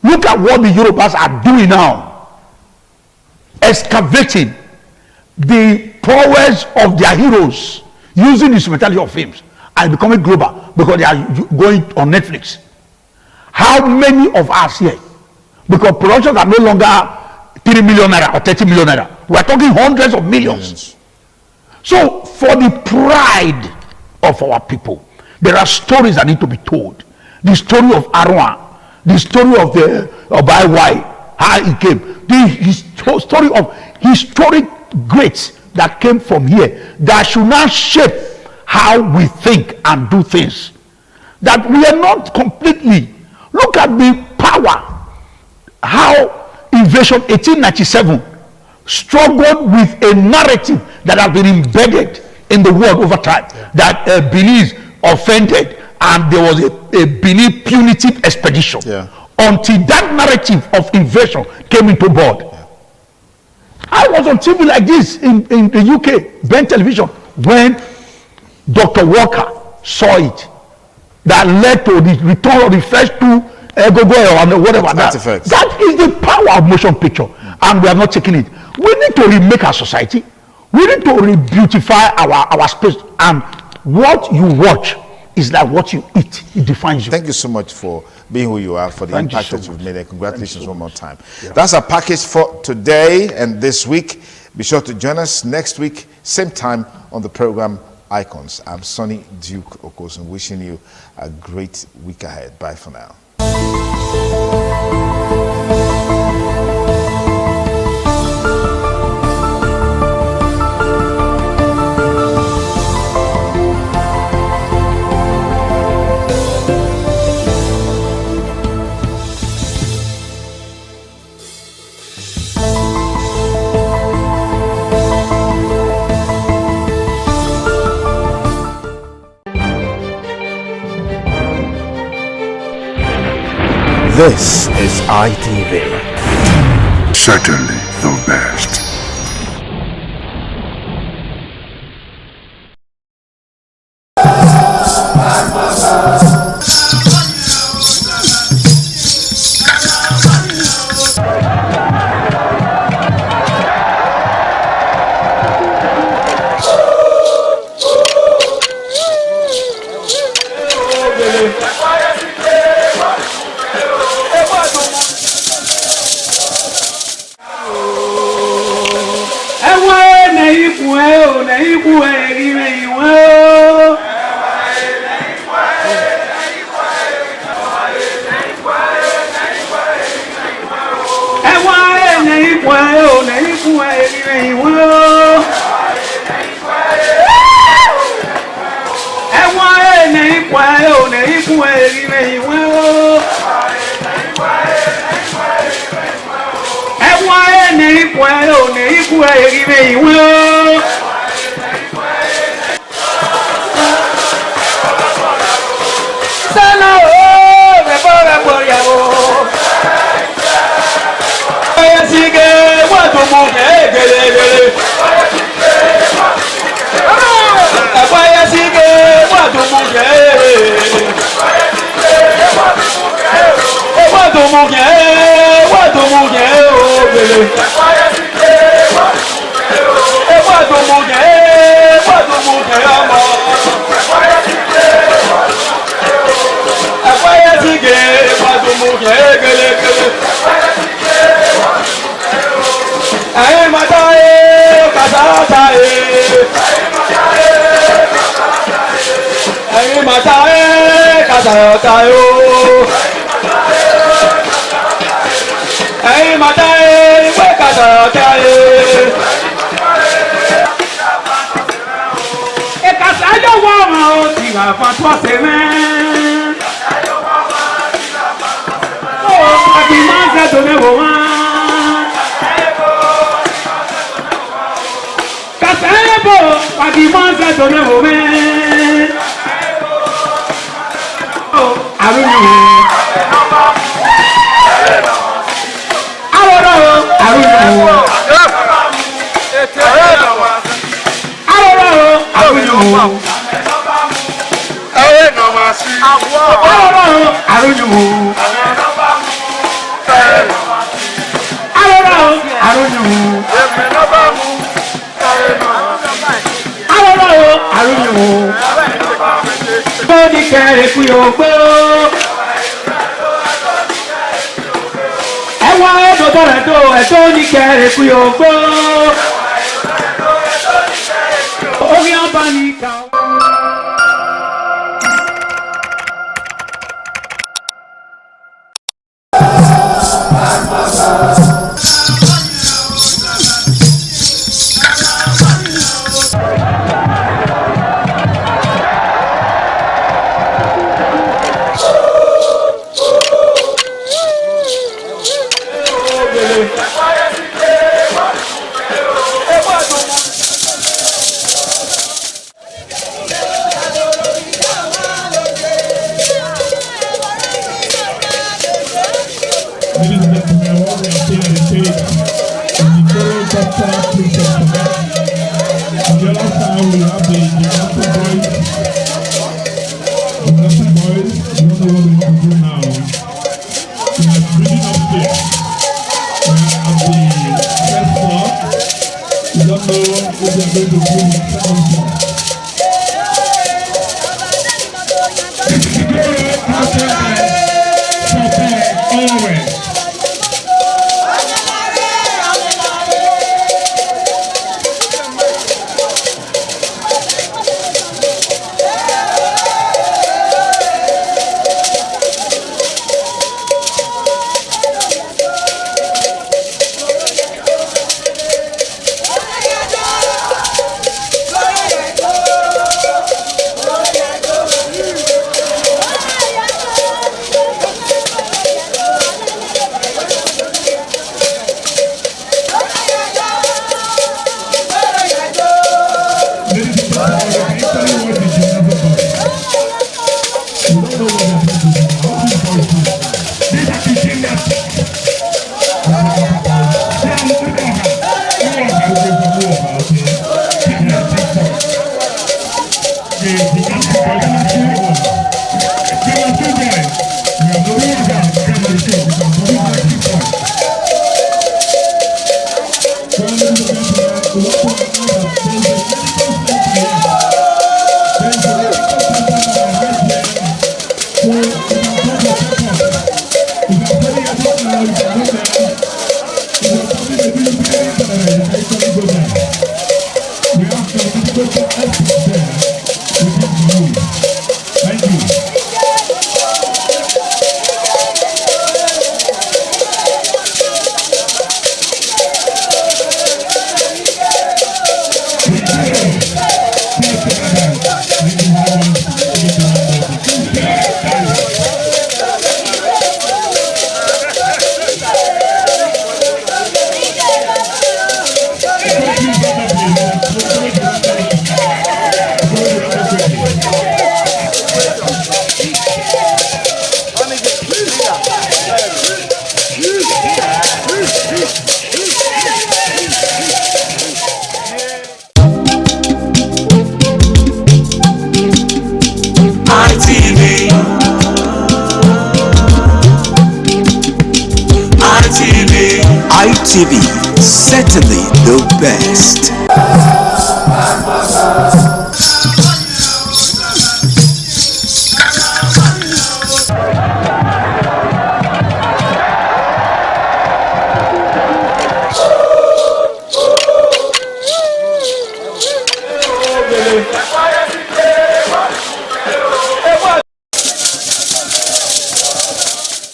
Look at what the Yorubas are doing now. Excavating the prowess of their heroes, using the instrumentality of films and becoming global because they are going on Netflix. How many of us here, because productions are no longer 3 million naira or 30 million naira, we are talking hundreds of millions. So for the pride of our people, there are stories that need to be told. The story of Arwan, the story of the Obaiwai, how he came, the story of historic greats that came from here that should now shape how we think and do things. That we are not completely, look at the power, how Invasion 1897 struggled with a narrative that has been embedded in the world over time, that Benin offended and there was a Benin punitive expedition until that narrative of invasion came into board. I was on TV like this in the UK, Ben Television, when Dr. Walker saw it, that led to the return of the first two Gogo and whatever. That is the power of motion picture, and we are not taking it. We need to remake our society. We need to re-beautify our space, and what you watch is like what you eat. It defines you. Thank you so much for being who you are, for the impact that you've made, and congratulations one more time. That's our package for today and this week. Be sure to join us next week, same time on the program Icons. I'm Sonny Duke Okosun, wishing you a great week ahead. Bye for now. This is ITV. Certainly the best. Gloria, ITV, certainly the best.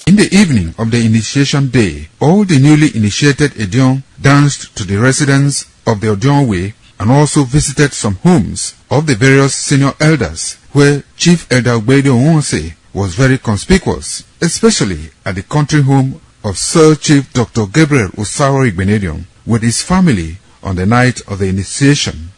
In the evening of the initiation day, all the newly initiated Edion danced to the residents of the Odion Way and also visited some homes of the various senior elders, where Chief Elder Ogbeide Onwonse was very conspicuous, especially at the country home of Sir Chief Dr. Gabriel Osawo Igbenedion with his family on the night of the initiation.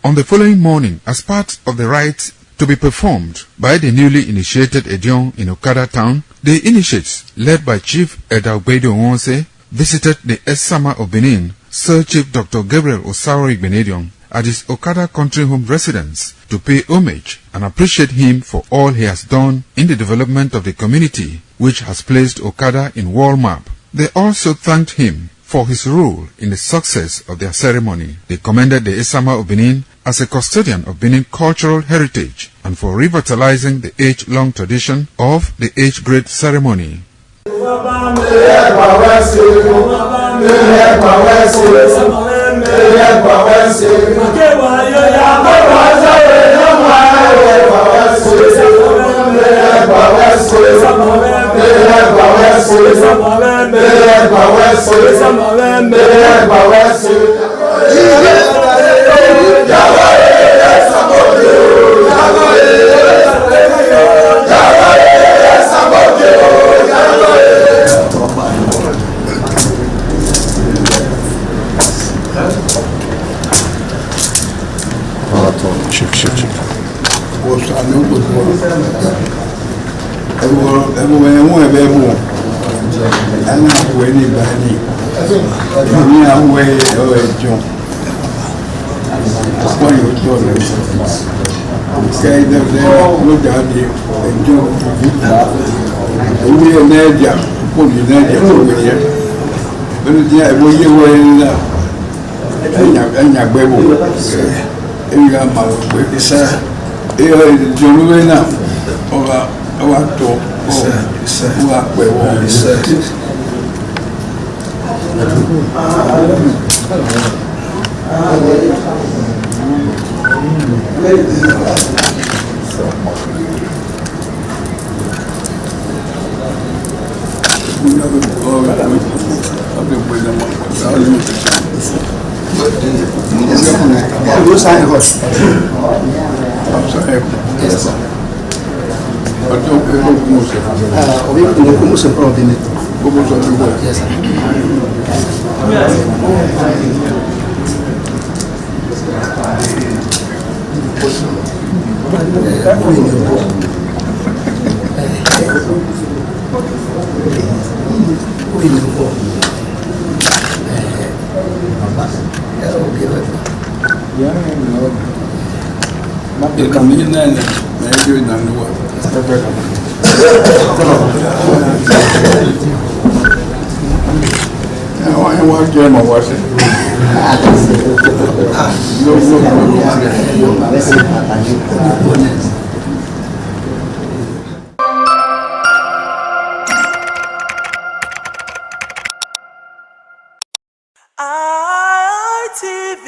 On the following morning, as part of the rite to be performed by the newly initiated Edion in Okada town, the initiates, led by Chief Elder Ogbeide Onwonse, visited the Esama of Benin, Sir Chief Dr. Gabriel Osawo Igbenedion, at his Okada country home residence to pay homage and appreciate him for all he has done in the development of the community, which has placed Okada in world map. They also thanked him for his role in the success of their ceremony. They commended the Esama of Benin as a custodian of Benin cultural heritage and for revitalizing the age-long tradition of the age-grade ceremony. ITV,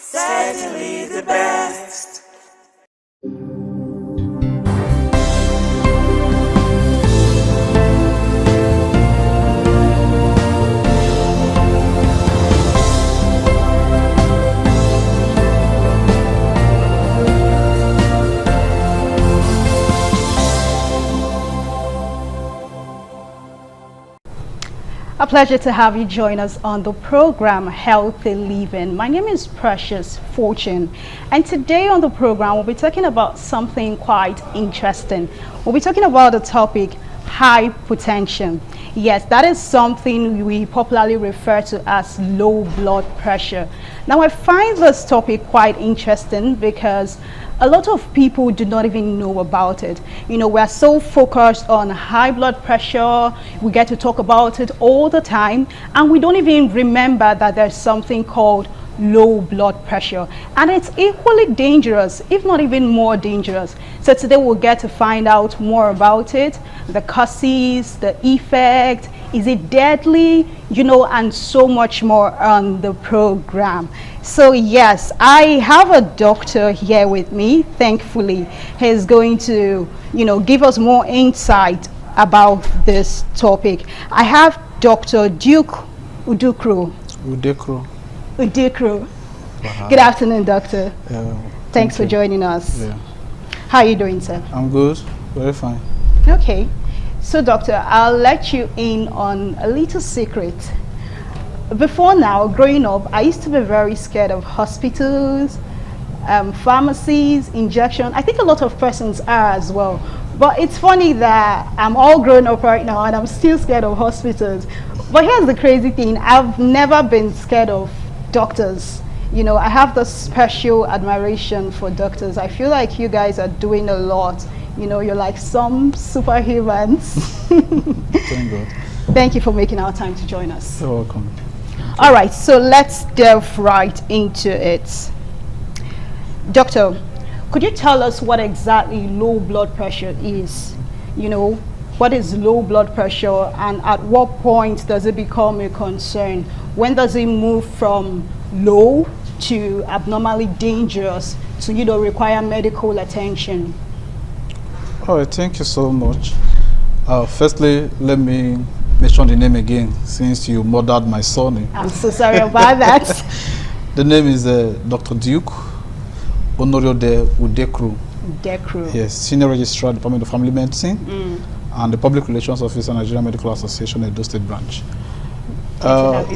certainly the best. A pleasure to have you join us on the program Healthy Living. My name is Precious Fortune, and today on the program we'll be talking about something quite interesting. We'll be talking about the topic hypertension. Yes, that is something we popularly refer to as low blood pressure. Now, I find this topic quite interesting because a lot of people do not even know about it. You know, we're so focused on high blood pressure, we get to talk about it all the time, and we don't even remember that there's something called low blood pressure, and it's equally dangerous, if not even more dangerous. So today we'll get to find out more about it, the causes, the effect, is it deadly, you know, and so much more on the program. So yes, I have a doctor here with me. Thankfully, he's going to, you know, give us more insight about this topic. I have Dr. Duke Udukru. Udukru. Wow. Good afternoon, doctor. Thanks for joining us. Yeah. How are you doing, sir? I'm good. Very fine. Okay. So, doctor, I'll let you in on a little secret. Before now, growing up, I used to be very scared of hospitals, pharmacies, injection. I think a lot of persons are as well. But it's funny that I'm all grown up right now and I'm still scared of hospitals. But here's the crazy thing. I've never been scared of doctors. You know, I have this special admiration for doctors. I feel like you guys are doing a lot. You know, you're like some superhumans. Thank God. Thank you for making our time to join us. You're welcome. All right, so let's delve right into it. Doctor, could you tell us what exactly low blood pressure is? You know, what is low blood pressure and at what point does it become a concern? When does it move from low to abnormally dangerous to, you know, require medical attention? All right, thank you so much. Firstly, let me mention the name again since you murdered my surname. I'm so sorry about that. The name is Dr. Duke Onoriode Udekru. Udekru. Yes, Senior Registrar, Department of Family Medicine, and the Public Relations Officer, Nigerian Medical Association, Edo State Branch.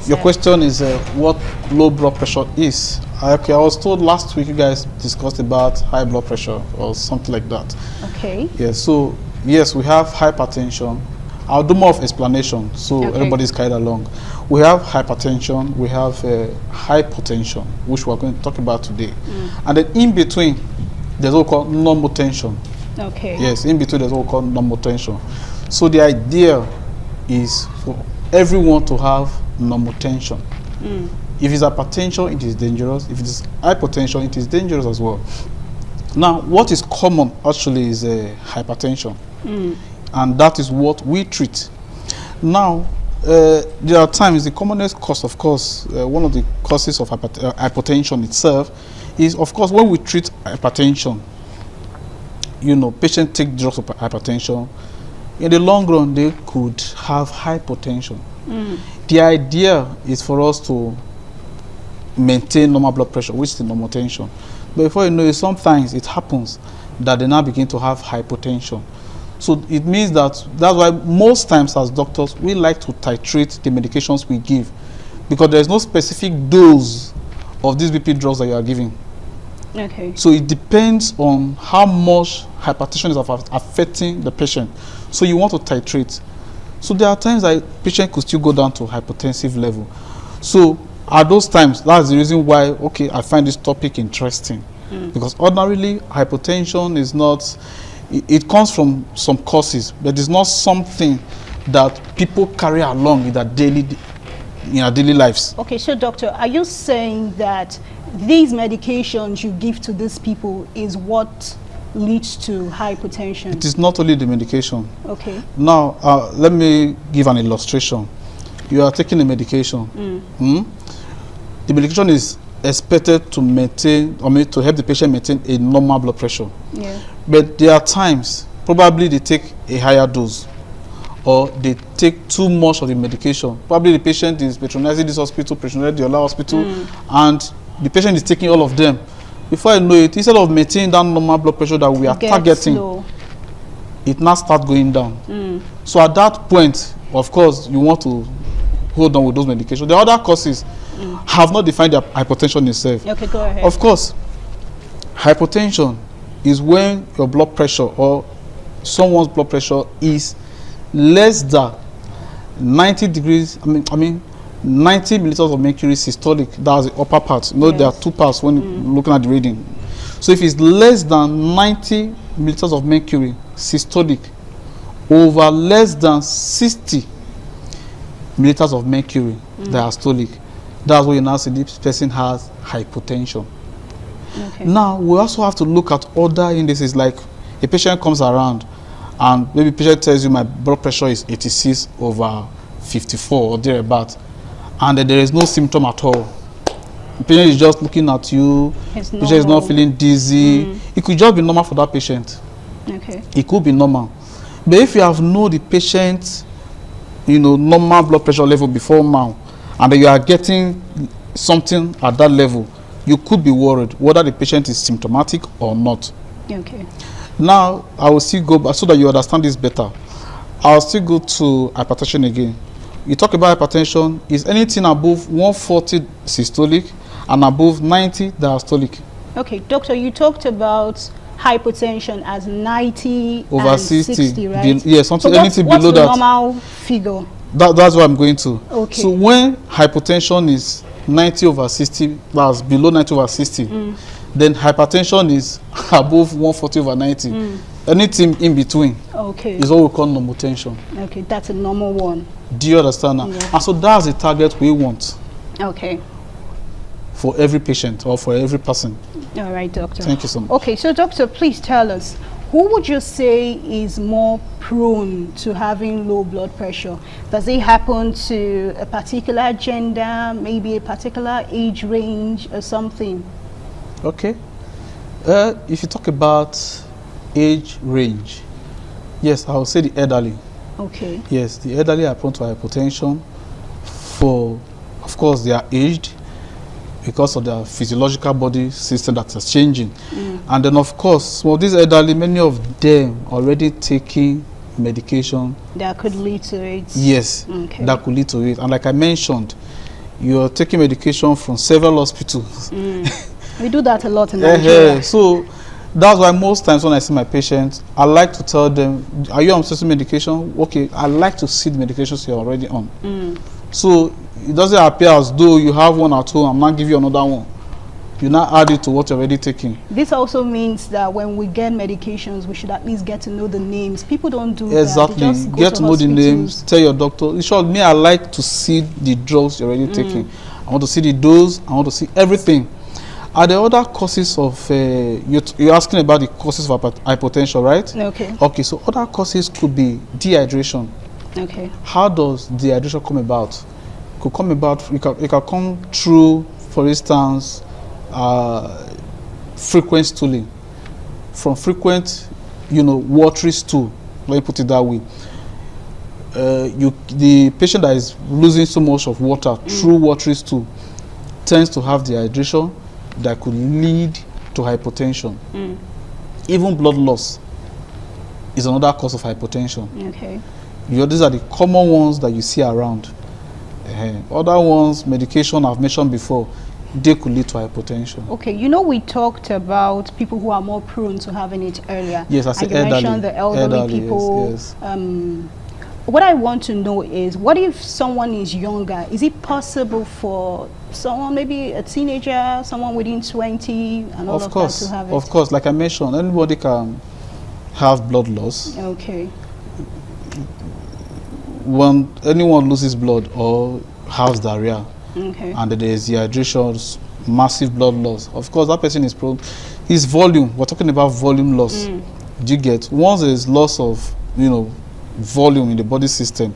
Your question is what low blood pressure is. Okay, I was told last week you guys discussed about high blood pressure or something like that. Okay. Yeah, so yes, we have hypertension. I'll do more of explanation so everybody's carried along. We have hypertension, we have hypotension, which we're going to talk about today. And then in between, there's what we call normotension. Okay. Yes, in between there's what we call normotension. So the idea is for everyone to have normotension. If it's hypertension, it is dangerous. If it is hypotension, it is dangerous as well. Now, what is common actually is hypertension. And that is what we treat. Now, there are times the commonest cause, of course, one of the causes of hypertension itself is, of course, when we treat hypertension, you know, patients take drugs for hypertension. In the long run, they could have hypotension. The idea is for us to maintain normal blood pressure, which is the normotension. But before you know it, sometimes it happens that they now begin to have hypotension. So it means that's why most times as doctors, we like to titrate the medications we give, because there's no specific dose of these BP drugs that you are giving. Okay. So it depends on how much hypertension is affecting the patient. So you want to titrate. So there are times that patient could still go down to hypertensive level. So at those times, that's the reason why, okay, I find this topic interesting. Because ordinarily, hypertension is not, it comes from some causes, but it's not something that people carry along in their daily lives. Okay, so doctor, are you saying that these medications you give to these people is what leads to hypertension? It is not only the medication. Okay. Now, let me give an illustration. You are taking a medication. The medication is expected to maintain, to help the patient maintain a normal blood pressure. Yeah. But there are times, probably they take a higher dose, or they take too much of the medication. Probably the patient is patronizing this hospital, patronizing the other hospital, and the patient is taking all of them. Before I know it, instead of maintaining that normal blood pressure that we are targeting, it now starts going down. So at that point, of course, you want to hold on with those medications. The other causes have not defined the hypertension itself. Okay, go ahead. Of course, hypertension is when your blood pressure or someone's blood pressure is less than 90 degrees, 90 milliliters of mercury systolic. That's the upper part. You know, there are two parts when looking at the reading. So if it's less than 90 milliliters of mercury systolic over less than 60 milliliters of mercury diastolic, that's what you now see this person has hypertension. Okay. Now, we also have to look at other indices, like a patient comes around and maybe patient tells you my blood pressure is 86 over 54 or thereabout, and there is no symptom at all. The patient is just looking at you, patient is not feeling dizzy. It could just be normal for that patient. Okay. It could be normal. But if you have known the patient, normal blood pressure level before now, and you are getting something at that level, you could be worried whether the patient is symptomatic or not. Okay. Now, I will still go back so that you understand this better. I'll still go to hypertension again. You talk about hypertension, is anything above 140 systolic and above 90 diastolic. Okay, doctor, you talked about hypertension as 90 over and 60, right? Yes, something, so anything what's below the that. normal figure? That's what I'm going to. Okay. So when hypertension is 90 over 60, that's below 90 over 60, then hypertension is above 140 over 90. Anything in between is what we call normal tension. Okay, that's a normal one. Do you understand now? Yeah. And so that's the target we want. Okay. For every patient or for every person. All right, doctor. Thank you so much. Okay, so doctor, please tell us, who would you say is more prone to having low blood pressure? Does it happen to a particular gender, maybe a particular age range or something? Okay. If you talk about age range, yes, I would say the elderly. Okay. Yes, the elderly are prone to hypertension for, of course, they are aged because of their physiological body system that is changing. And then, of course, some of these elderly, many of them already taking medication. That could lead to it? Yes, okay. That could lead to it. And like I mentioned, you're taking medication from several hospitals. We do that a lot in Nigeria. So that's why most times when I see my patients, I like to tell them, are you on certain medication? Okay, I like to see the medications you're already on. So it doesn't appear as though you have one at home, I'm not giving you another one. You now add it to what you're already taking. This also means that when we get medications, we should at least get to know the names. People don't do exactly. that. Exactly. Get to know the names, tell your doctor. In short, me, I like to see the drugs you're already taking. I want to see the dose, I want to see everything. Are there other causes of, you're asking about the causes of hypertension, right? Okay. Okay, so other causes could be dehydration. Okay. How does dehydration come about? It could come about, it can come through, for instance, frequent stooling. From frequent, watery stool, let me put it that way. The patient that is losing so much of water through watery stool tends to have dehydration that could lead to hypotension. Even blood loss is another cause of hypertension. Okay. These are the common ones that you see around. Other ones, medication I've mentioned before, they could lead to hypertension. Okay, you know, we talked about people who are more prone to having it earlier. Yes, I said and you elderly. mentioned the elderly people. Yes. What I want to know is, what if someone is younger? Is it possible for someone, maybe a teenager, someone within 20, and all of that to have it? Of course, like I mentioned, anybody can have blood loss. Okay. When anyone loses blood or has diarrhea, Okay. and there is dehydration, massive blood loss, of course that person is prone. His volume, we're talking about volume loss. Do you get? Once there is loss of, volume in the body system,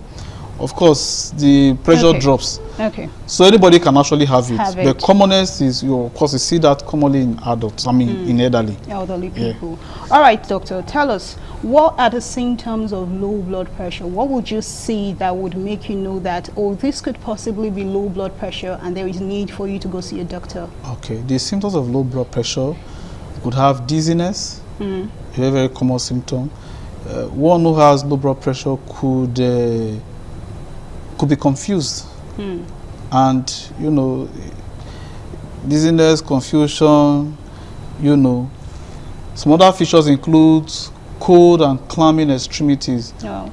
of course the pressure drops. Okay. So anybody can actually have it. Have The it. commonest is, of course, you see that commonly in adults, in elderly. Elderly Yeah. people. All right, doctor, tell us, what are the symptoms of low blood pressure? What would you see that would make you know that, oh, this could possibly be low blood pressure and there is need for you to go see a doctor? Okay, the symptoms of low blood pressure could have dizziness, a very, very common symptom. One who has low blood pressure could be confused. And, dizziness, confusion, some other features include cold and clamming extremities. Oh.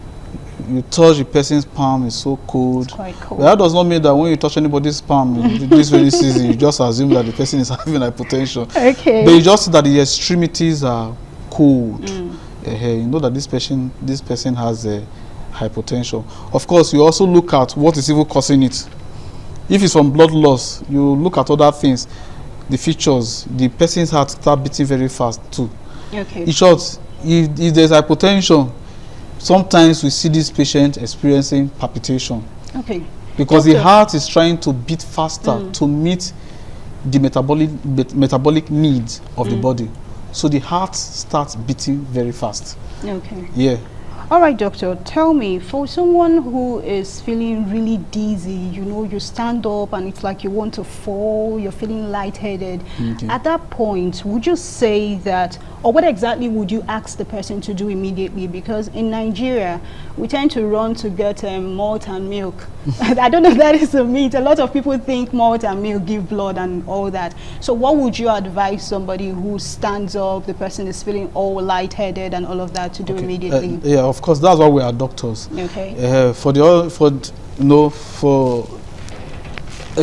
You touch the person's palm, it's so cold. It's quite cold. But that does not mean that when you touch anybody's palm this rainy season, you just assume that the person is having hypertension. Okay. But you just see that the extremities are cold. You know that this person has a hypertension. Of course, you also look at what is even causing it. If it's from blood loss, you look at other things, the features. The person's heart start beating very fast too. Okay. In short, if there's hypertension, sometimes we see this patient experiencing palpitation. Okay. Because the heart is trying to beat faster to meet the metabolic needs of the body. So the heart starts beating very fast. Okay. Yeah. All right, doctor, tell me, for someone who is feeling really dizzy, you stand up and it's like you want to fall, you're feeling lightheaded. Okay. At that point, would you say that, or what exactly would you ask the person to do immediately? Because in Nigeria, we tend to run to get malt and milk. I don't know if that is a myth. A lot of people think malt and milk give blood and all that. So what would you advise somebody who stands up, the person is feeling all lightheaded and all of that to do immediately? Yeah, of course, that's why we are doctors. Okay. For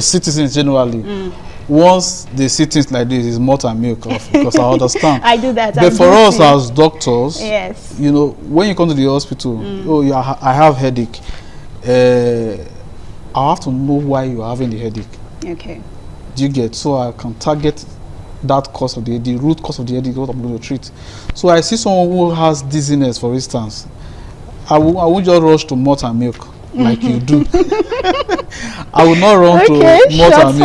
citizens generally, once they see things like this, it's malt and milk, because I understand. I do that. But for us as doctors, yes, when you come to the hospital, oh yeah, I have headache. I have to know why you are having the headache. Okay. Do you get? So I can target that cause of the root cause of the headache, what I'm going to treat. So I see someone who has dizziness, for instance, I won't just rush to malt and milk like you do. I will not run to malt and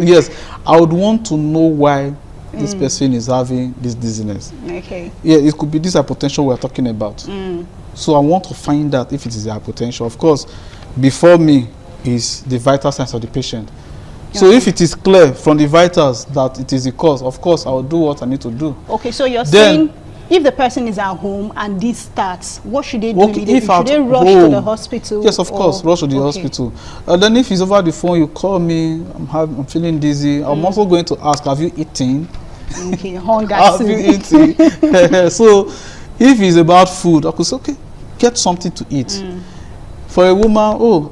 milk. I would want to know why this person is having this dizziness. Okay. Yeah, it could be this hypertension we are talking about. So I want to find out if it is the hypertension. Of course, before me is the vital signs of the patient. So if it is clear from the vitals that it is the cause, of course I will do what I need to do. Okay, so you're saying if the person is at home and this starts, what should they do immediately? Should they rush to the hospital? Yes, of course, rush to the hospital. And then if it's over the phone, you call me, I'm feeling dizzy. I'm also going to ask, have you eaten? Okay, hunger. Have you eaten? So if it's about food, I could say, okay, get something to eat. For a woman,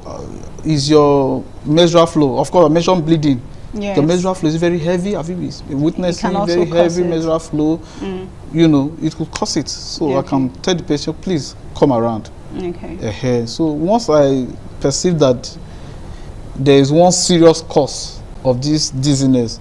is your menstrual flow? Of course, I mentioned bleeding. Yes. The menstrual flow is very heavy. Have you been witnessing very heavy menstrual flow? It could cause it. So I can tell the patient, please come around. Okay. So once I perceive that there is one serious cause of this dizziness,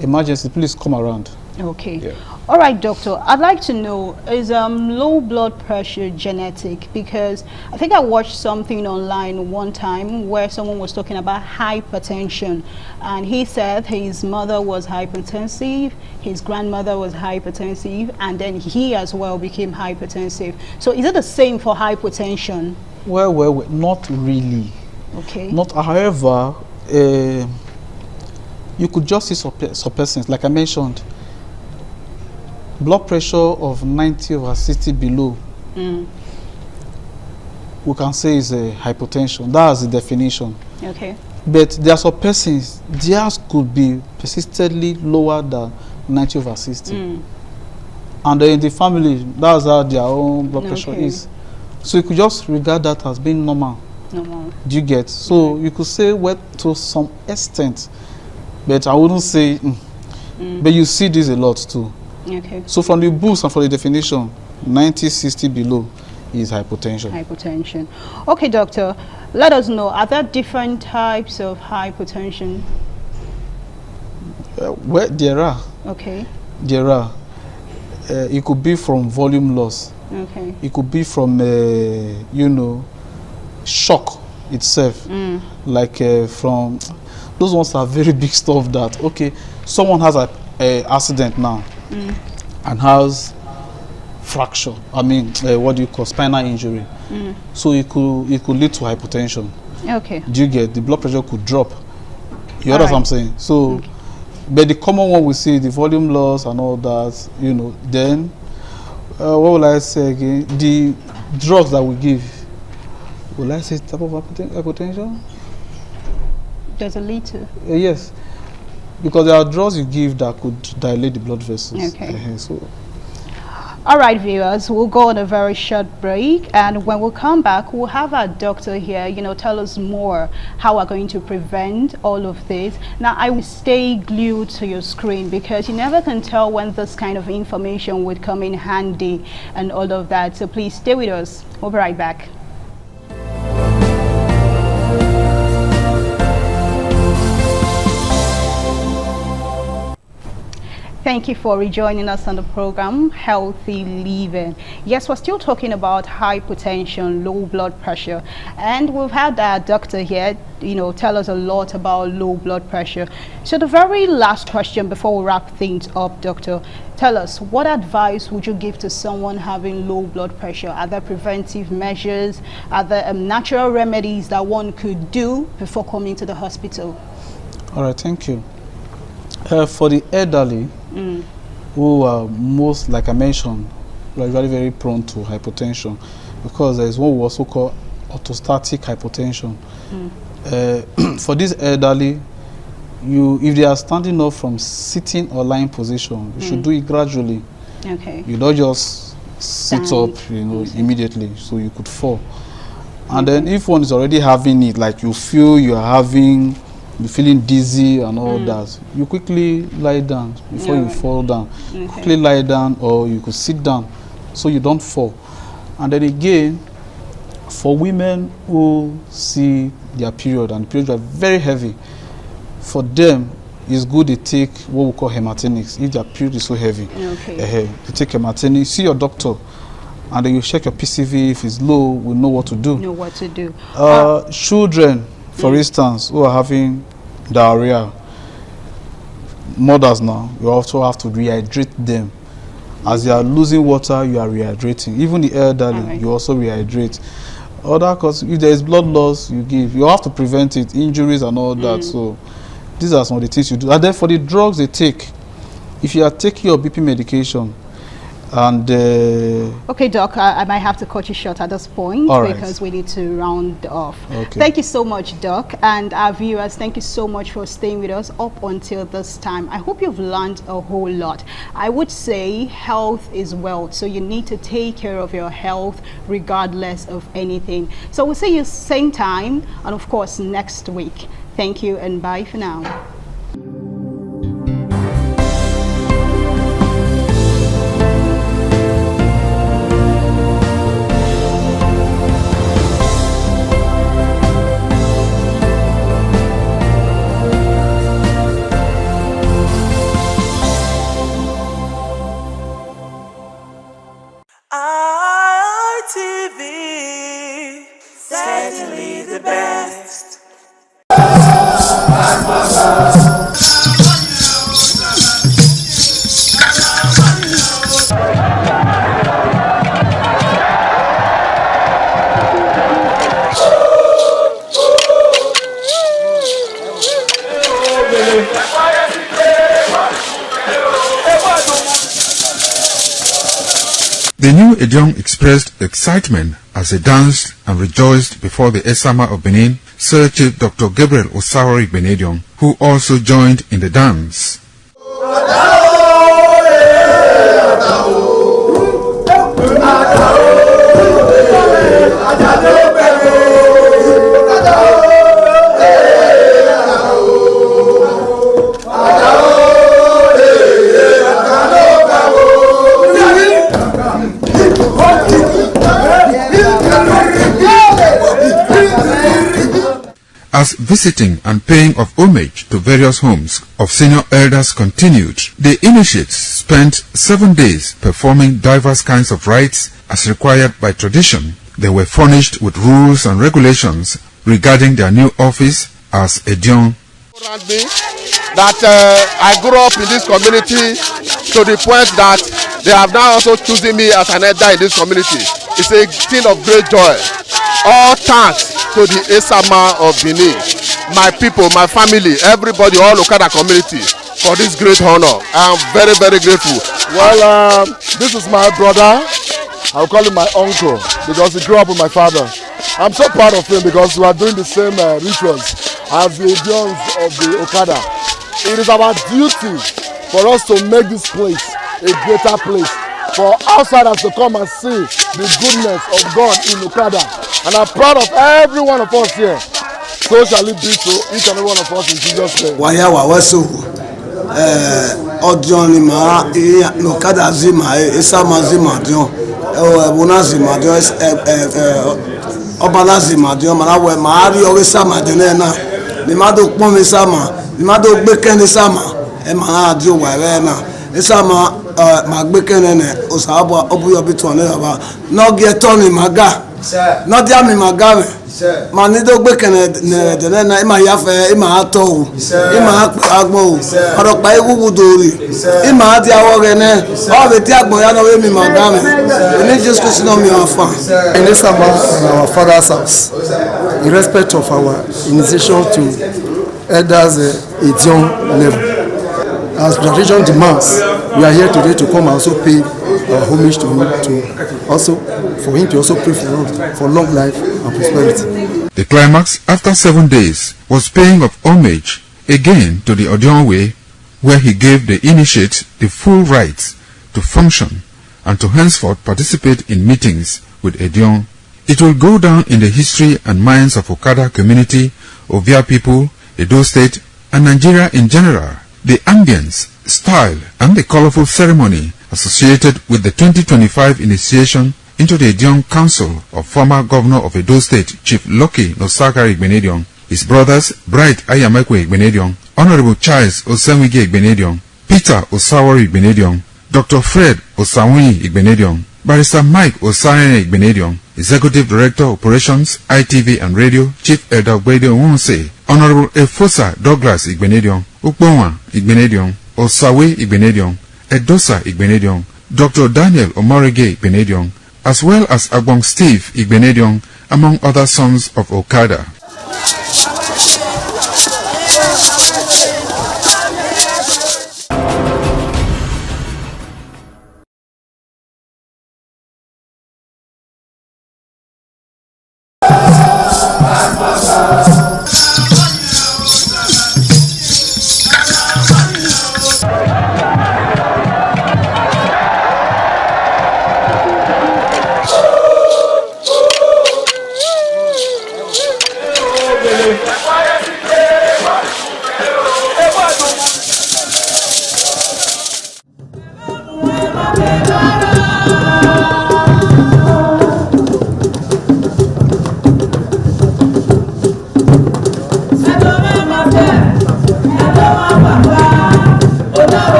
emergency, please come around. Okay. Yeah. All right, doctor. I'd like to know, is low blood pressure genetic? Because I think I watched something online one time where someone was talking about hypertension, and he said his mother was hypertensive, his grandmother was hypertensive, and then he as well became hypertensive. So is it the same for hypertension? Well, not really. Okay. Not, however, you could just see some persons, like I mentioned, blood pressure of 90/60 below, we can say is a hypertension. That's the definition. Okay. But there are some persons, theirs could be persistently lower than 90/60. And in the family, that's how their own blood pressure is. So you could just regard that as being normal. Normal. Do you get? So you could say well to some extent, but I wouldn't say. But you see this a lot too. Okay. So from the books and from the definition, 90/60 below is hypertension. Hypertension. Okay, doctor, let us know, are there different types of hypertension? Well, there are. Okay. There are. It could be from volume loss. Okay. It could be from, you know, shock itself. Like from, those ones are very big stuff that, okay, someone has a accident now and has fracture. I mean, what do you call spinal injury? So it could lead to hypertension. Okay. Do you get? The blood pressure could drop. You know what I'm saying? So, but the common one we see, the volume loss and all that, you know, then, what will I say again? The drugs that we give, will I say type of hypertension? Does it lead to? Yes. Because there are drugs you give that could dilate the blood vessels. Okay. So. All right, viewers, we'll go on a very short break, and when we come back, we'll have our doctor here, you know, tell us more how we're going to prevent all of this. Now, I will stay glued to your screen because you never can tell when this kind of information would come in handy and all of that. So please stay with us. We'll be right back. Thank you for rejoining us on the program, Healthy Living. Yes, we're still talking about hypertension, low blood pressure, and we've had our doctor here, you know, tell us a lot about low blood pressure. So the very last question before we wrap things up, doctor, tell us, what advice would you give to someone having low blood pressure? Are there preventive measures? Are there natural remedies that one could do before coming to the hospital? All right, thank you. For the elderly, who are most, like I mentioned, are very, very prone to hypertension, because there is what we also call orthostatic hypertension. For this elderly, if they are standing up from sitting or lying position, you should do it gradually. Okay. You don't just sit up, you know, immediately, so you could fall. And then if one is already having it, like you feel you are having, you're feeling dizzy and all that, you quickly lie down before you fall down. Okay. Quickly lie down, or you could sit down so you don't fall. And then again, for women who see their period and periods are very heavy, for them it's good they take what we call hematinics if their period is so heavy. Okay. You take hematinics, see your doctor, and then you check your PCV. If it's low, we know what to do. Know what to do. Children, for instance, who are having diarrhea, mothers now, you also have to rehydrate them. As you are losing water, you are rehydrating. Even the elderly, you also rehydrate. Other cause, if there is blood loss, you give. You have to prevent it, injuries and all that. So these are some of the things you do. And then for the drugs they take, if you are taking your BP medication, and okay, Doc, I might have to cut you short at this point because we need to round off. Okay. Thank you so much, Doc, and our viewers, thank you so much for staying with us up until this time. I hope you've learned a whole lot. I would say health is wealth, so you need to take care of your health regardless of anything. So we'll see you same time and of course next week. Thank you and bye for now. ITV, certainly the best. The new Edion expressed excitement as they danced and rejoiced before the Esama of Benin, Sir Chief Dr. Gabriel Osawori Benedion, who also joined in the dance. As visiting and paying of homage to various homes of senior elders continued, the initiates spent 7 days performing diverse kinds of rites as required by tradition. They were furnished with rules and regulations regarding their new office as Edion. That I grew up in this community to the point that they have now also chosen me as an elder in this community. It's a thing of great joy. All thanks to the Esama of Benin, my people, my family, everybody, all Okada community for this great honor. I am very, very grateful. Well, this is my brother. I'll call him my uncle because he grew up with my father. I'm so proud of him because we are doing the same rituals as the Edions of the Okada. It is our duty for us to make this place a greater place, for outsiders to come and see the goodness of God in Okada. And I'm proud of every one of us here. So shall it be so, each and every one of us in Jesus' name. Waya waweso Odion ma Okada zima Esama zima Dion Bona zima Dion Obala zima Dion Manawe Mari Esama Dion na Nimado pon Esama Nimado gbeken Esama e ma Dion wa na Esama magbekenene osabo obuyo bitone aba no get on maga no dia mi magame manido gbekene ne na ima yafe ima ato ima agbo oropa egugu dori ima dia wogene o be ti agbon ya no we mi magame ni just to know me afa in this summer in our father's house in respect of our initiation to elders Edion level. As tradition demands, we are here today to come and also pay homage to him, for him to also pray for us for long life and prosperity. The climax after 7 days was paying of homage again to the Edion way, where he gave the initiate the full rights to function and to henceforth participate in meetings with Edion. It will go down in the history and minds of Okada community, Ovia people, Edo State, and Nigeria in general. The ambience, style, and the colorful ceremony associated with the 2025 initiation into the Edion Council of former Governor of Edo State, Chief Lucky Nosakari Benedion, his brothers Bright Ayamekwe Benedion, Honorable Charles Osenwige Benedion, Peter Osawori Benedion, Dr. Fred Osawuni Benedion, Barrister Mike Osarene Benedion, Executive Director Operations, ITV and Radio, Chief Elder Gbedo Wonse, Honorable Efosa Douglas Benedion, Ukbonwa Benedion, Osawe Benedion, Edosa Benedion, Dr. Daniel Omorige Benedion, as well as Agbong Steve Benedion, among other sons of Okada.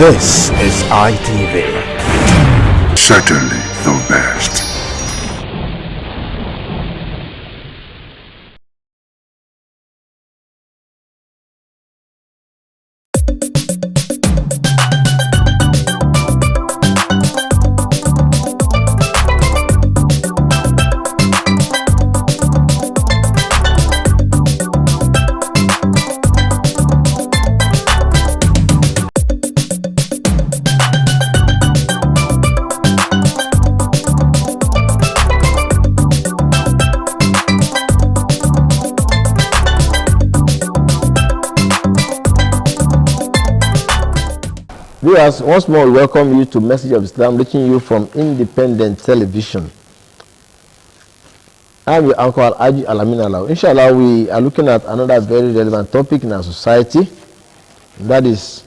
This is ITV. Certainly the best. Viewers, once more we welcome you to Message of Islam, reaching you from Independent Television. I'm your uncle Aji Alamin Alao. Inshallah, we are looking at another very relevant topic in our society. That has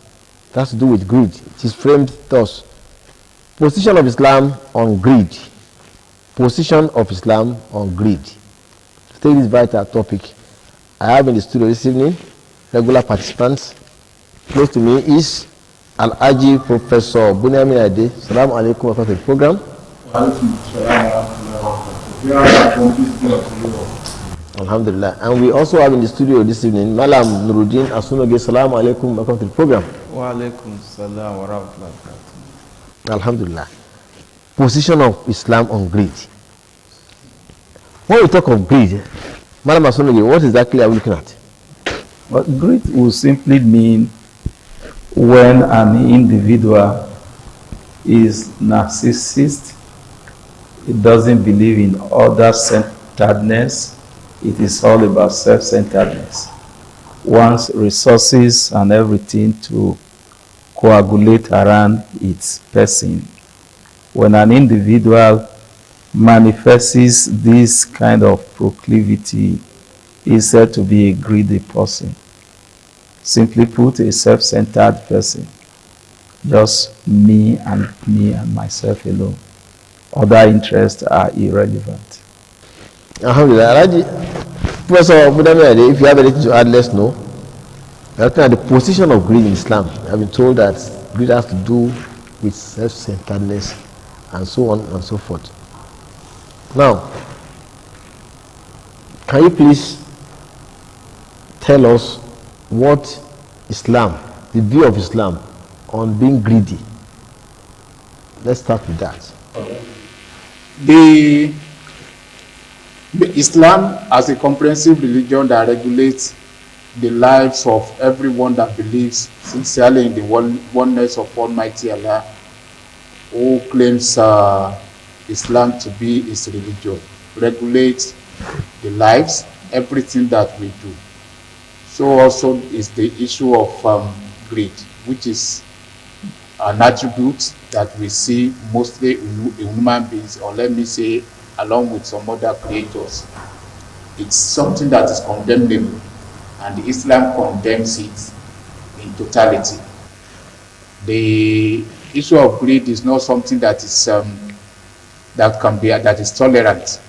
to do with greed. It is framed thus: position of Islam on greed. Position of Islam on greed. To take this vital topic, I have in the studio this evening regular participants. Close to me is Al-Aji Professor Bunyamin Ade. Assalamu alaikum, welcome to the program. Alhamdulillah. And we also have in the studio this evening Malam Nuruddin Asunoge. Assalamu alaikum, welcome to the program. Wa alaikum salam wa rahmatullahi wa barakatuh. Alhamdulillah. Position of Islam on greed. When we talk of greed, Malam Asunoge, what exactly are we looking at? But greed will simply mean when an individual is narcissist, it doesn't believe in other-centeredness, it is all about self-centeredness. Wants resources and everything to coagulate around its person. When an individual manifests this kind of proclivity is said to be a greedy person. Simply put, a self-centered person. Just me and myself alone. Other interests are irrelevant. Alhamdulillah. Professor Budami, if you have anything to add, let's know. The position of greed in Islam. I've been told that greed has to do with self-centeredness and so on and so forth. Now, can you please tell us what Islam, the view of Islam on being greedy? Let's start with that. The Islam as a comprehensive religion that regulates the lives of everyone that believes sincerely in the oneness of Almighty Allah, who claims Islam to be his religion, regulates the lives, everything that we do. So also is the issue of greed, which is an attribute that we see mostly in human beings, or let me say, along with some other creators. It's something that is condemnable, and Islam condemns it in totality. The issue of greed is not something that is that is tolerant,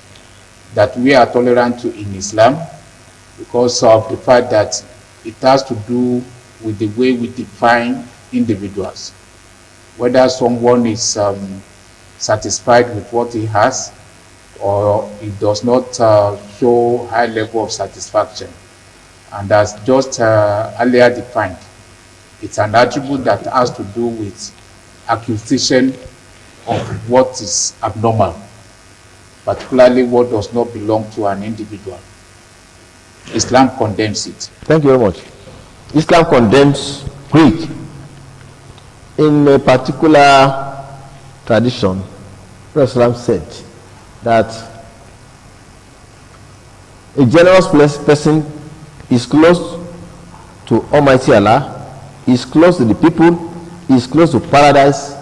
that we are tolerant to in Islam, because of the fact that it has to do with the way we define individuals. Whether someone is satisfied with what he has, or it does not show high level of satisfaction. And as just earlier defined, it's an attribute that has to do with accusation of what is abnormal, particularly what does not belong to an individual. Islam condemns it. Thank you very much. Islam condemns greed. In a particular tradition, Islam said that a generous person is close to Almighty Allah, is close to the people, is close to paradise,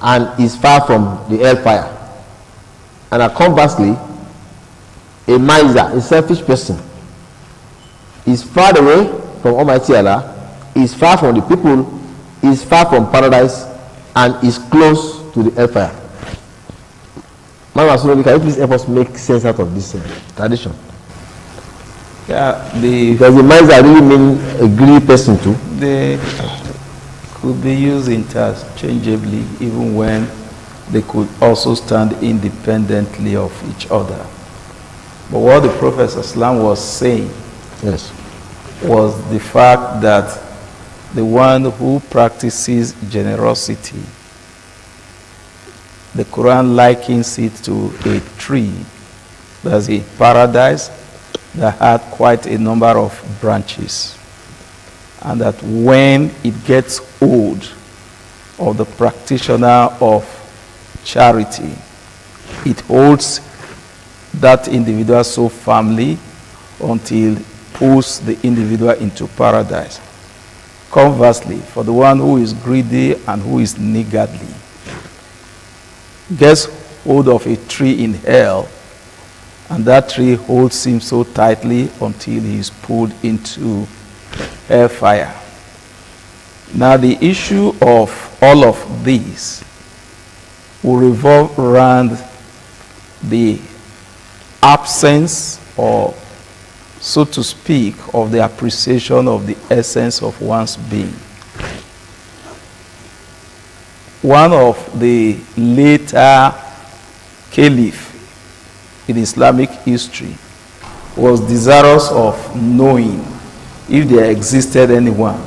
and is far from the hellfire. And conversely, a miser, a selfish person, is far away from Almighty Allah, is far from the people, is far from paradise, and is close to the hellfire. Mama Sunobi, can you please help us make sense out of this tradition? Yeah, because the miser really mean a greedy person too. They could be used interchangeably, even when they could also stand independently of each other. But what the Prophet ﷺ was saying was the fact that the one who practices generosity, the Quran likens it to a tree. There's a paradise that had quite a number of branches, and that when it gets old, of the practitioner of charity, it holds that individual so firmly until it pulls the individual into paradise. Conversely, for the one who is greedy and who is niggardly, gets hold of a tree in hell, and that tree holds him so tightly until he is pulled into hellfire. Now, the issue of all of these will revolve around the absence, or so to speak, of the appreciation of the essence of one's being. One of the later caliph in Islamic history was desirous of knowing if there existed anyone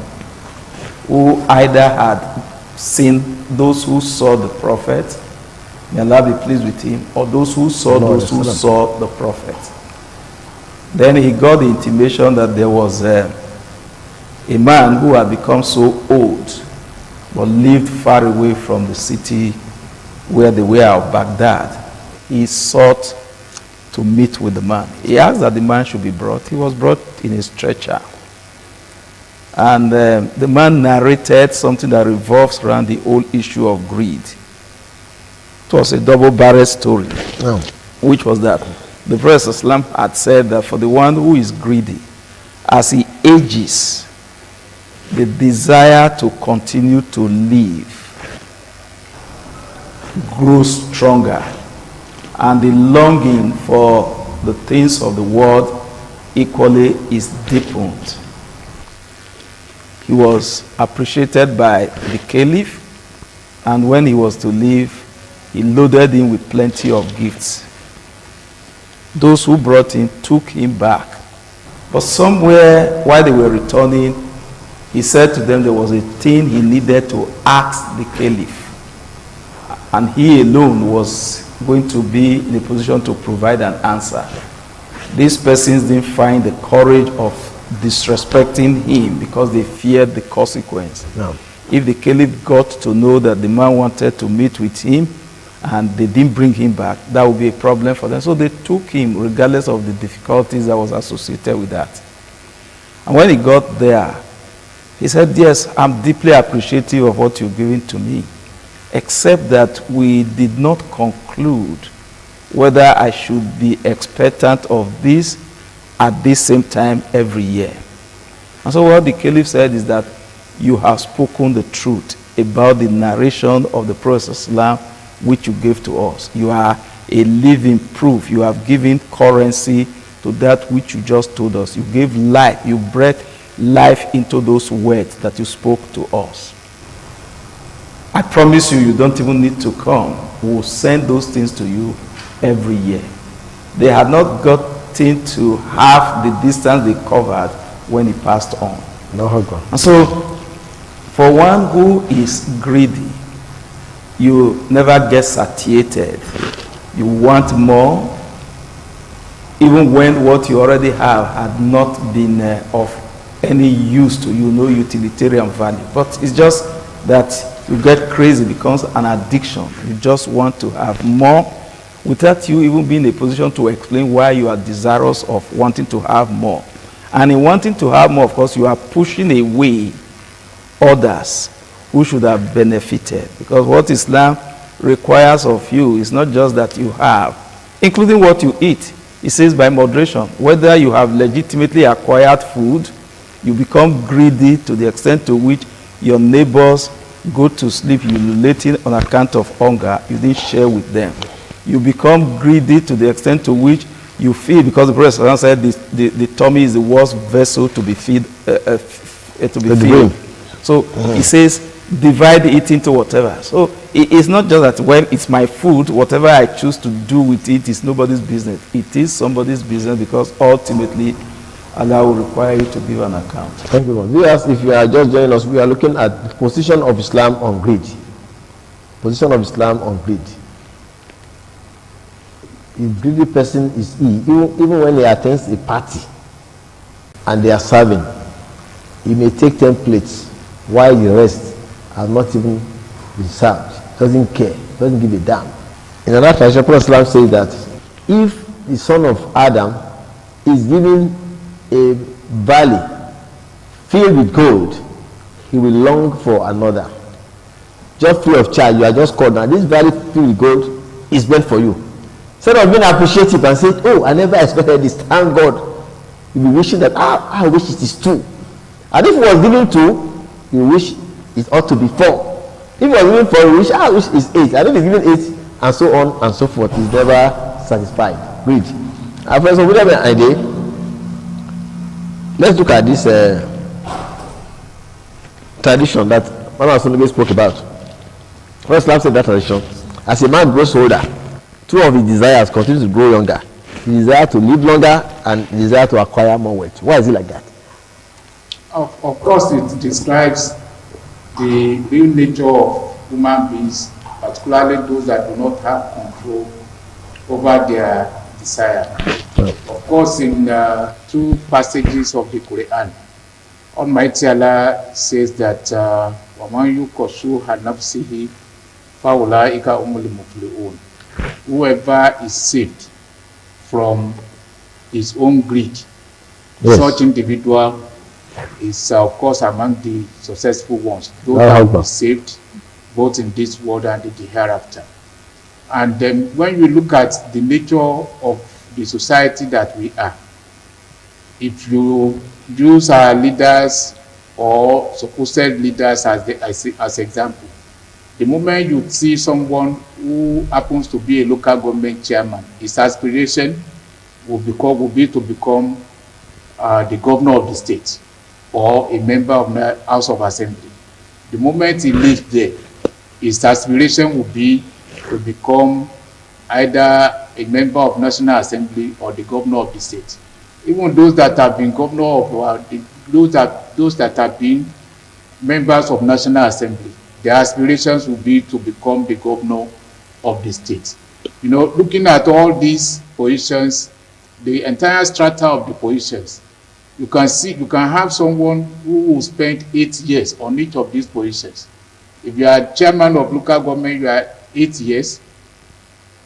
who either had seen those who saw the prophet, may Allah be pleased with him, or those who saw those who saw the prophet. Then he got the intimation that there was a man who had become so old but lived far away from the city where they were of Baghdad. He sought to meet with the man. He asked that the man should be brought. He was brought in a stretcher. And the man narrated something that revolves around the whole issue of greed. It was a double-barrel story. which was that the Prophet ﷺ had said that for the one who is greedy, as he ages, the desire to continue to live grows stronger, and the longing for the things of the world equally is deepened. He was appreciated by the caliph, and when he was to leave, he loaded him with plenty of gifts. Those who brought him took him back. But somewhere while they were returning, he said to them there was a thing he needed to ask the caliph. And he alone was going to be in a position to provide an answer. These persons didn't find the courage of disrespecting him because they feared the consequence. No. If the caliph got to know that the man wanted to meet with him and they didn't bring him back, that would be a problem for them. So they took him regardless of the difficulties that was associated with that. And when he got there, he said, yes, I'm deeply appreciative of what you've given to me, except that we did not conclude whether I should be expectant of this at this same time every year. And so what the caliph said is that you have spoken the truth about the narration of the Prophet ﷺ which you gave to us. You are a living proof. You have given currency to that which you just told us. You gave life. You breathed life into those words that you spoke to us. I promise you, you don't even need to come. We will send those things to you every year. They had not gotten to half the distance they covered when he passed on. And so, for one who is greedy, you never get satiated. You want more, even when what you already have had not been of any use to you, no utilitarian value. But it's just that you get crazy, it becomes an addiction. You just want to have more without you even being in a position to explain why you are desirous of wanting to have more. And in wanting to have more, of course, you are pushing away others who should have benefited. Because what Islam requires of you is not just that you have, including what you eat. It says by moderation. Whether you have legitimately acquired food, you become greedy to the extent to which your neighbors go to sleep ululating on account of hunger, you didn't share with them. You become greedy to the extent to which you feed, because the Prophet said the tummy is the worst vessel to be filled. So he says, divide it into whatever. So it's not just that when it's my food, whatever I choose to do with it is nobody's business. It is somebody's business, because ultimately Allah will require you to give an account. Thank you. Viewers, if you are just joining us, we are looking at the position of Islam on greed. Position of Islam on greed. A greedy person is even when he attends a party and they are serving, he may take 10 plates while the rest are not even served. Doesn't care, doesn't give a damn. In another tradition, Prophet says that if the son of Adam is given a valley filled with gold, he will long for another. Just free of charge, you are just called now. This valley filled with gold is meant for you. Instead of being appreciative and saying, oh, I never expected this, thank God, you'll be wishing that, I wish it is 2. And if it was given 2, you wish it ought to be 4. If it was given 4, you wish, I wish it's 8. And if it's given 8, and so on and so forth, is never satisfied. Greed. Professor William Aide, let's look at this tradition that Mama Sonobe spoke about. First, Islam said that tradition, as a man grows older, 2 of his desires continue to grow younger. The desire to live longer and the desire to acquire more wealth. Why is it like that? Of course, it describes the real nature of human beings, particularly those that do not have control over their desire. Of course, in 2 passages of the Quran, Almighty Allah says that وَمَنْ يُقَصُّهَ نَفْسِهِ فَأُولَٰئِكَ هُمُ الْمُفْلِحُونَ. Whoever is saved from his own greed, such individual is of course among the successful ones. Those that will be saved both in this world and in the hereafter. And then when you look at the nature of the society that we are, if you use our leaders or supposed leaders as example, the moment you see someone who happens to be a local government chairman, his aspiration will be to become the governor of the state or a member of the House of Assembly. The moment he leaves there, his aspiration will be to become either a member of National Assembly or the governor of the state. Even those that have been governor of those that have been members of National Assembly, their aspirations will be to become the governor of the state. You know, looking at all these positions, the entire strata of the positions, you can have someone who will spend 8 years on each of these positions. If you are chairman of local government, you are 8 years.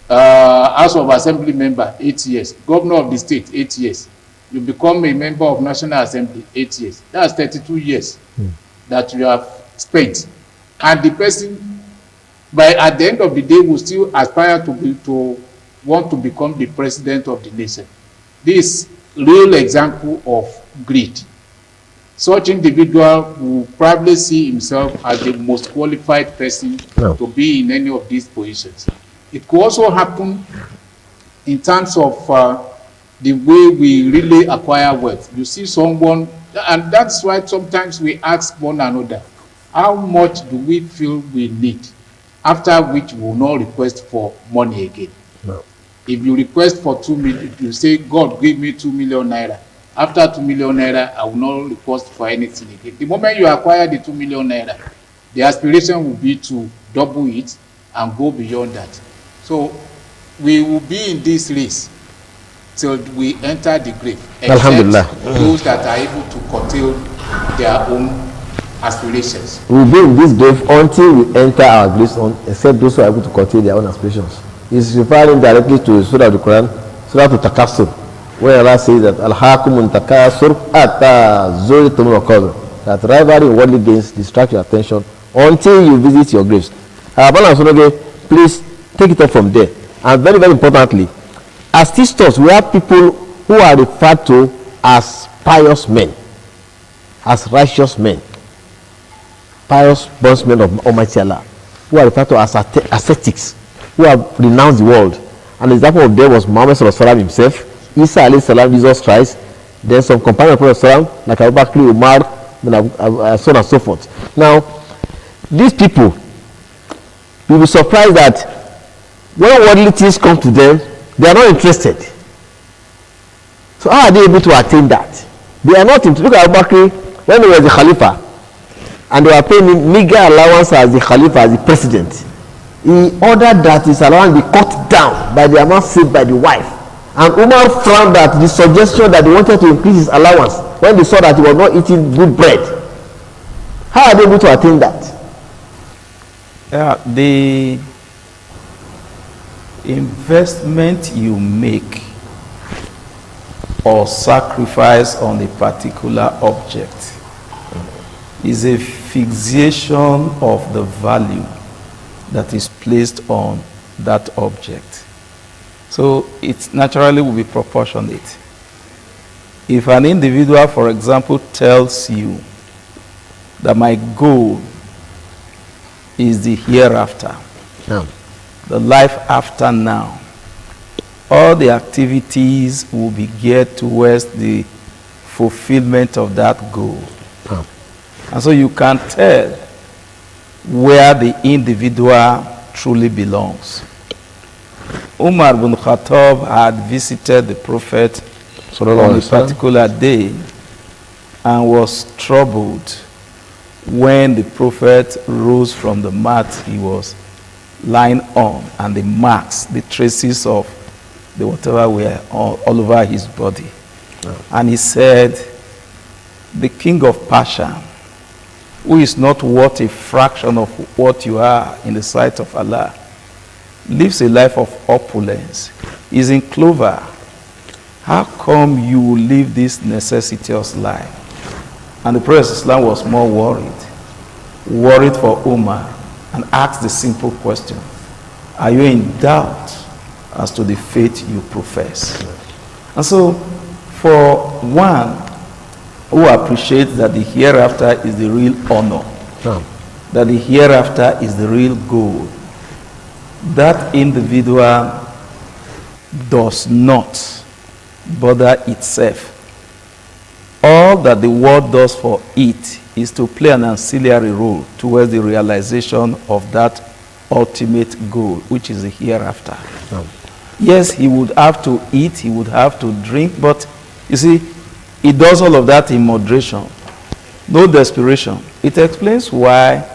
House of Assembly member, 8 years. Governor of the state, 8 years. You become a member of National Assembly, 8 years. That's 32 years that you have spent. And the person, at the end of the day, will still aspire to want to become the president of the nation. This real example of greed. Such individual will probably see himself as the most qualified person to be in any of these positions. It could also happen in terms of the way we really acquire wealth. You see someone, and that's why sometimes we ask one another, how much do we feel we need? After which we will not request for money again. No. If you request for 2 million, you say, God, give me 2 million naira. After 2 million naira, I will not request for anything again. The moment you acquire the 2 million naira, the aspiration will be to double it and go beyond that. So we will be in this race till we enter the grave. Alhamdulillah. Those that are able to curtail their own aspirations. We will be in this grave until we enter our grace, except those who are able to curtail their own aspirations. It's referring directly to Surah of the Quran, Surah Al-Takasur, where Allah says that Al-Hakum Takasur Atta Zuritum Waqadr, that rivalry in worldly gains distract your attention until you visit your graves. Please take it up from there. And very, very importantly, as teachers, we have people who are referred to as pious men, as righteous men, pious bondsmen of Almighty Allah, who are referred to as ascetics, who have renounced the world. And the example of them was Muhammad Sallallahu himself, Isa alayhi salam, Jesus Christ, then some companions of Prophet Sallallahu, like Abu Bakr, Umar, so on and so forth. Now, these people, you'll be surprised that when worldly things come to them, they are not interested. So how are they able to attain that? They are not interested. Look at Abu Bakr, when he was the Khalifa, and they were paying him meager allowance as the Khalifa, as the president. He ordered that his allowance be cut down by the amount saved by the wife. And Umar frowned at the suggestion that they wanted to increase his allowance when they saw that he was not eating good bread. How are they able to attain that? Yeah, the investment you make or sacrifice on a particular object is a fixation of the value that is placed on that object. So it naturally will be proportionate. If an individual, for example, tells you that my goal is the hereafter, the life after now, all the activities will be geared towards the fulfillment of that goal. And so you can tell where the individual truly belongs. Umar bin Khattab had visited the Prophet on a particular day and was troubled when the Prophet rose from the mat he was lying on, and the marks, the traces of the whatever were all over his body. And he said, the king of Persia, who is not worth a fraction of what you are in the sight of Allah, lives a life of opulence, is in clover. How come you will live this necessitous life? And the Prophet Islam was more worried for Umar, and asked the simple question, Are you in doubt as to the faith you profess? And so, for one who appreciates that the hereafter is the real honor, that the hereafter is the real goal, that individual does not bother itself. All that the world does for it is to play an ancillary role towards the realization of that ultimate goal, which is the hereafter. Yes, he would have to eat, he would have to drink, but you see, he does all of that in moderation, no desperation. It explains why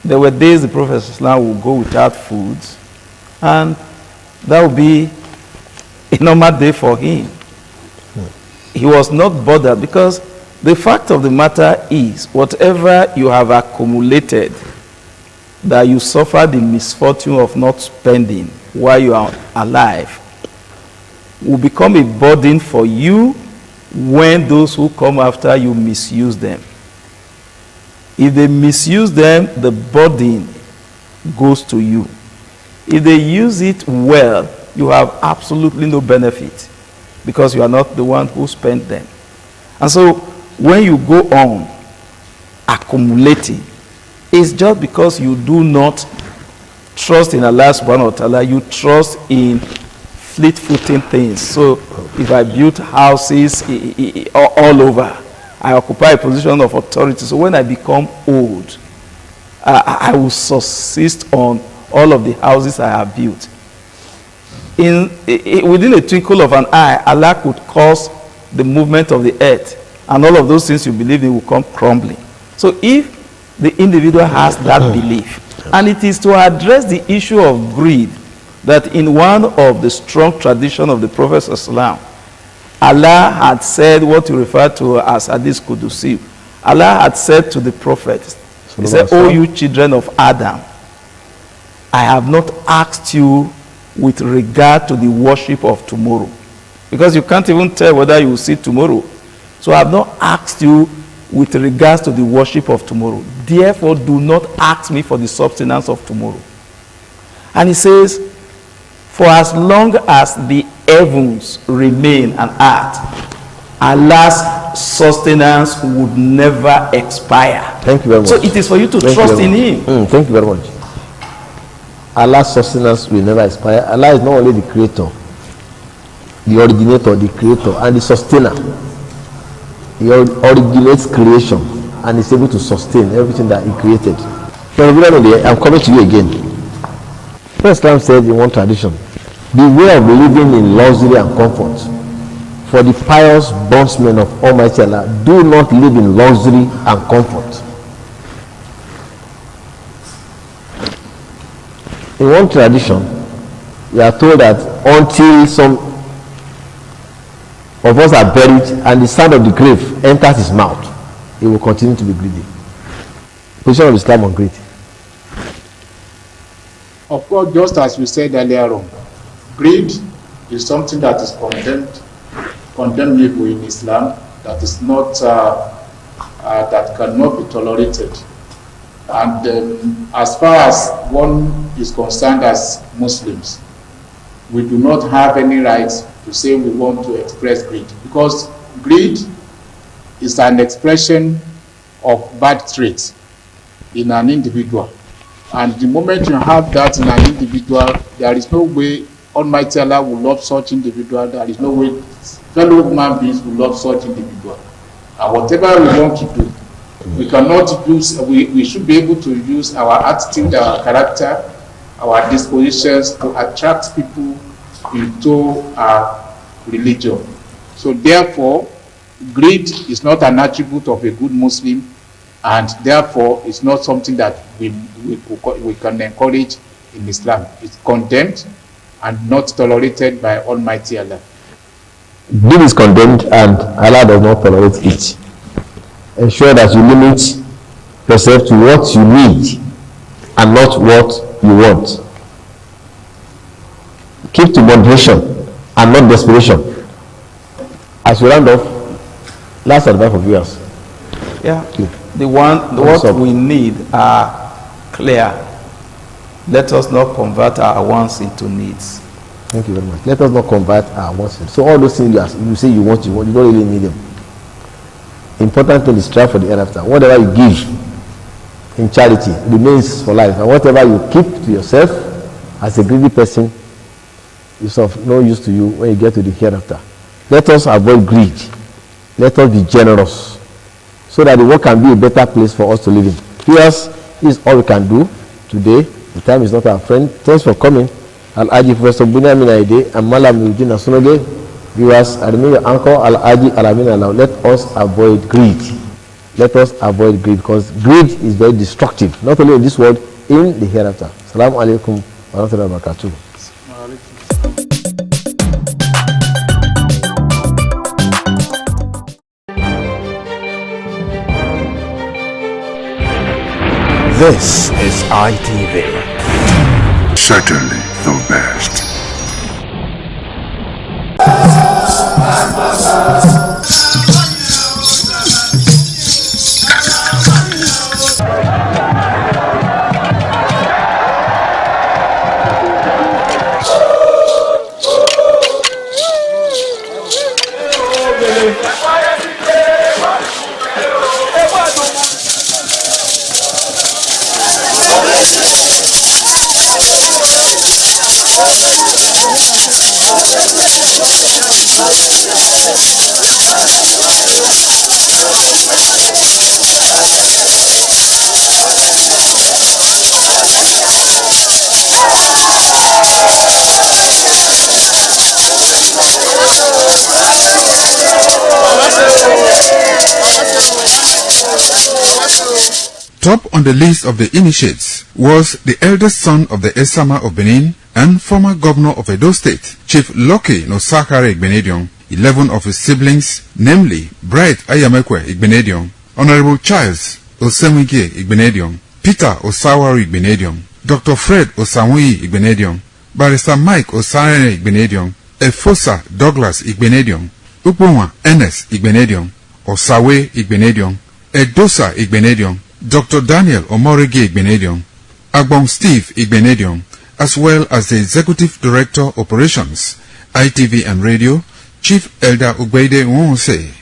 there were days the Prophet Islam would go without food, and that would be a normal day for him. He was not bothered, because the fact of the matter is, whatever you have accumulated that you suffer the misfortune of not spending while you are alive will become a burden for you when those who come after you misuse them. If they misuse them, the burden goes to you. If they use it well, you have absolutely no benefit, because you are not the one who spent them. And so when you go on accumulating, it's just because you do not trust in Allah subhanahu wa ta'ala, you trust in fleet-footing things. So if I build houses all over, I occupy a position of authority. So when I become old, I will subsist on all of the houses I have built. Within a twinkle of an eye, Allah could cause the movement of the earth, and all of those things you believe in will come crumbling. So if the individual has that belief, and it is to address the issue of greed that in one of the strong tradition of the Prophet ﷺ, Allah had said what you refer to as Hadith Qudusi. Allah had said to the Prophet, he said, "O you children of Adam, I have not asked you with regard to the worship of tomorrow." Because you can't even tell whether you will see tomorrow. So I have not asked you with regards to the worship of tomorrow. Therefore, do not ask me for the substance of tomorrow. And he says, for as long as the heavens remain and earth, Allah's sustenance would never expire. Thank you very much. So it is for you to trust in him. Thank you very much. Allah's sustenance will never expire. Allah is not only the creator, the originator, the creator, and the sustainer. He originates creation and is able to sustain everything that he created. I'm coming to you again. First Islam said in one tradition, beware of living in luxury and comfort. For the pious bondsmen of Almighty Allah do not live in luxury and comfort. In one tradition, we are told that until some of us are buried and the sand of the grave enters his mouth, he will continue to be greedy. Position of Islam on greed. Of course, just as we said earlier on, greed is something that is condemnable in Islam, that is not that cannot be tolerated. And as far as one is concerned as Muslims, we do not have any rights to say we want to express greed, because greed is an expression of bad traits in an individual. And the moment you have that in an individual, there is no way Almighty Allah will love such individual. There is no way fellow human beings will love such individual. And whatever we want to do, we cannot use, we should be able to use our attitude, our character, our dispositions to attract people into our religion. So therefore, greed is not an attribute of a good Muslim, and therefore it's not something that we can encourage in Islam. It's condemned and not tolerated by Almighty Allah. Greed is condemned and Allah does not tolerate it. Ensure that you limit yourself to what you need and not what you want. Keep to moderation and not desperation. As we round off, last advice for viewers. Yeah. What we need are clear. let us not convert our wants into needs. Thank you very much. Let us not convert our wants. So all those things you say you want, you don't really need them. Important thing is strive for the hereafter. Whatever you give in charity remains for life, and whatever you keep to yourself as a greedy person is of no use to you when you get to the hereafter. Let us avoid greed. Let us be generous, so that the world can be a better place for us to live in. Here's is all we can do today. The time is not our friend. Thanks for coming. Al-Aji Professor Bunyamin Aide and Malam Nujin Asunoge. Viewers, I remain your uncle Al-Aji Alamin Alau. Let us avoid greed. Let us avoid greed, because greed is very destructive, not only in this world, in the hereafter. Assalamu alaikum wa rahmatullahi wa barakatuh. This is ITV. Certainly the best. Top on the list of the initiates was the eldest son of the Esama of Benin and former governor of Edo State, Chief Loki Nosakare Igbenedion. 11 of his siblings, namely Bright Ayamekwe Igbenedion, Honorable Charles Osemwige Igbenedion, Peter Osawari Igbenedion, Dr. Fred Osanwi Igbenedion, Barrister Mike Osarene Igbenedion, Efosa Douglas Igbenedion, Ukbonwa Ernest Igbenedion, Osawe Igbenedion, Edosa Igbenedion, Dr. Daniel Omorige Igbenedion, Agbon Steve Igbenedion, as well as the Executive Director Operations, ITV and Radio, Chief Elder Ugbeide Nwonse.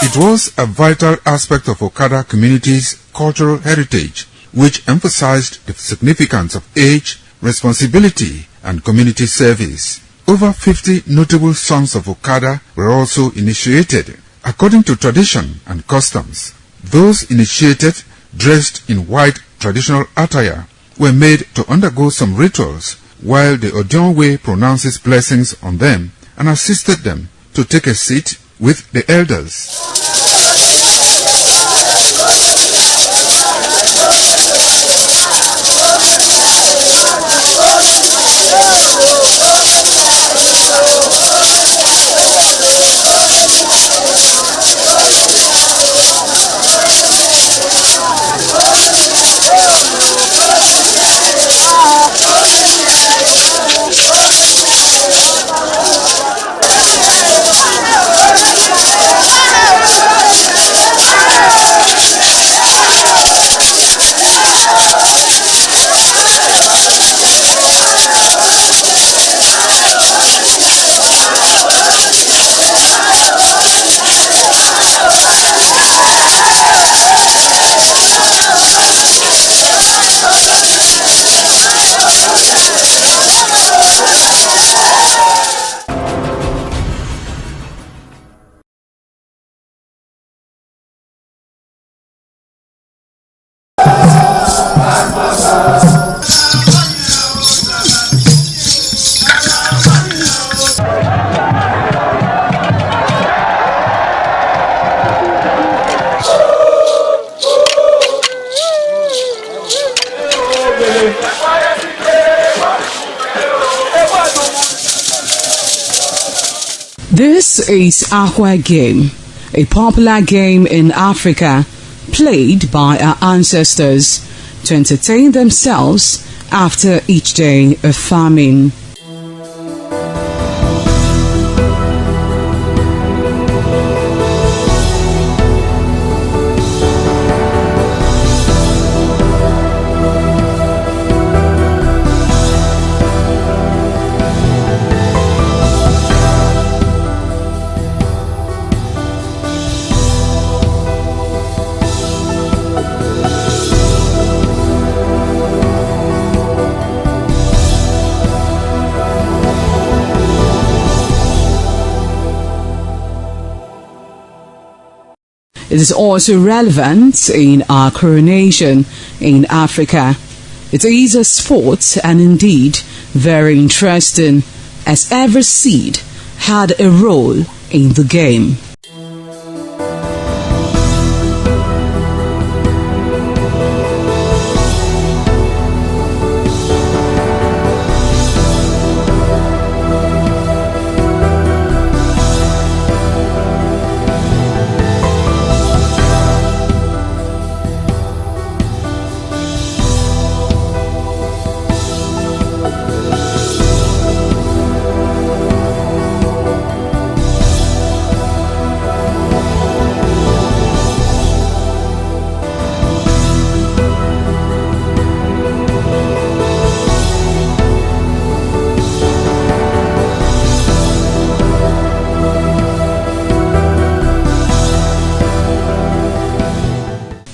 It was a vital aspect of Okada community's cultural heritage, which emphasized the significance of age, responsibility, and community service. Over 50 notable sons of Okada were also initiated. According to tradition and customs, those initiated, dressed in white traditional attire, were made to undergo some rituals, while the Odionwe pronounces blessings on them and assisted them to take a seat with the elders. This is Aqua Game, a popular game in Africa played by our ancestors to entertain themselves after each day of farming. It is also relevant in our coronation in Africa. It is a sport and indeed very interesting, as every seed had a role in the game.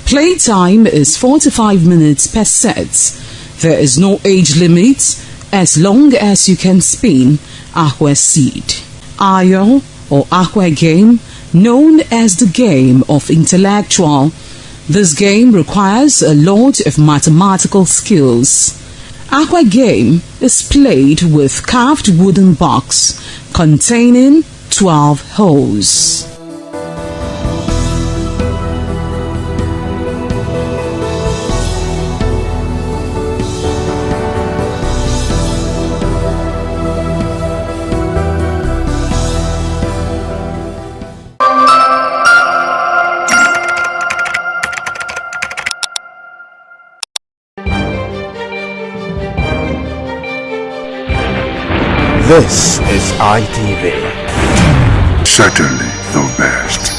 Playtime is 45 minutes per set. There is no age limit as long as you can spin Aqua seed. Ayo or Aqua Game, known as the game of intellectual. This game requires a lot of mathematical skills. Aqua Game is played with carved wooden box containing 12 holes. This is ITV. Certainly the best.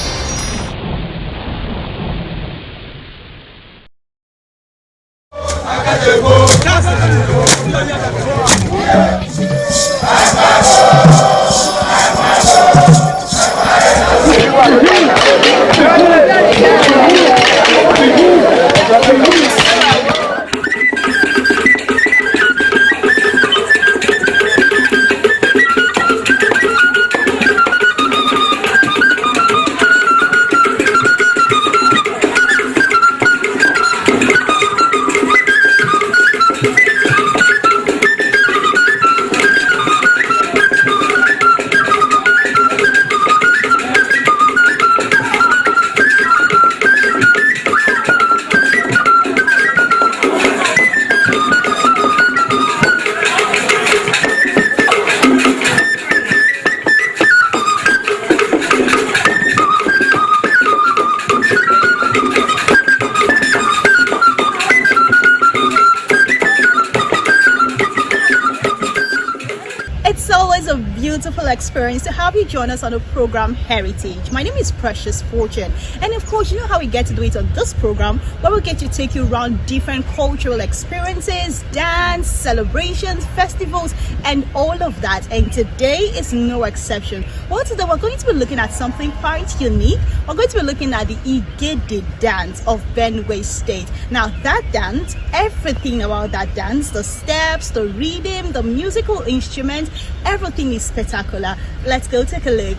Experience to have you join us on the program Heritage. My name is Precious Fortune, and of course you know how we get to do it on this program, where we get to take you around different cultural experiences, dance, celebrations, festivals, and all of that. And today is no exception. Well, today we're going to be looking at something quite unique. We're going to be looking at the Igede dance of Benue State. Now that dance, everything about that dance, the steps, the rhythm, the musical instruments, everything is spectacular. Let's go take a look.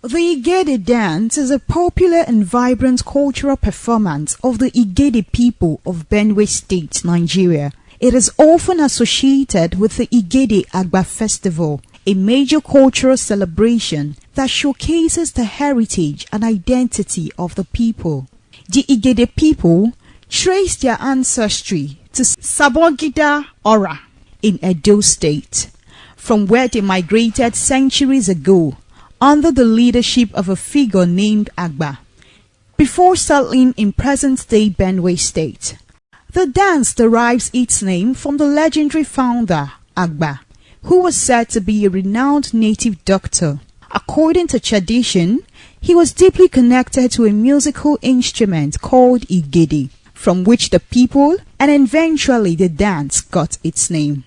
The Igede dance is a popular and vibrant cultural performance of the Igede people of Benue State, Nigeria. It is often associated with the Igede Agba festival. a major cultural celebration that showcases the heritage and identity of the people. The Igede people trace their ancestry to Sabogida Ora in Edo State, from where they migrated centuries ago under the leadership of a figure named Agba, before settling in present-day Benue State. The dance derives its name from the legendary founder, Agba, who was said to be a renowned native doctor. According to tradition, he was deeply connected to a musical instrument called Igede, from which the people and eventually the dance got its name.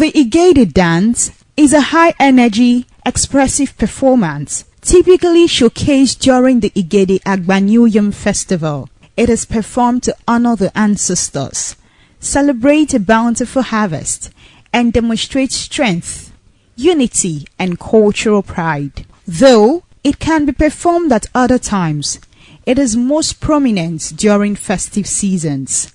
The Igede dance is a high-energy, expressive performance typically showcased during the Igede Agba New Yam Festival. It is performed to honor the ancestors, celebrate a bountiful harvest, and demonstrate strength, unity, and cultural pride. Though it can be performed at other times, it is most prominent during festive seasons.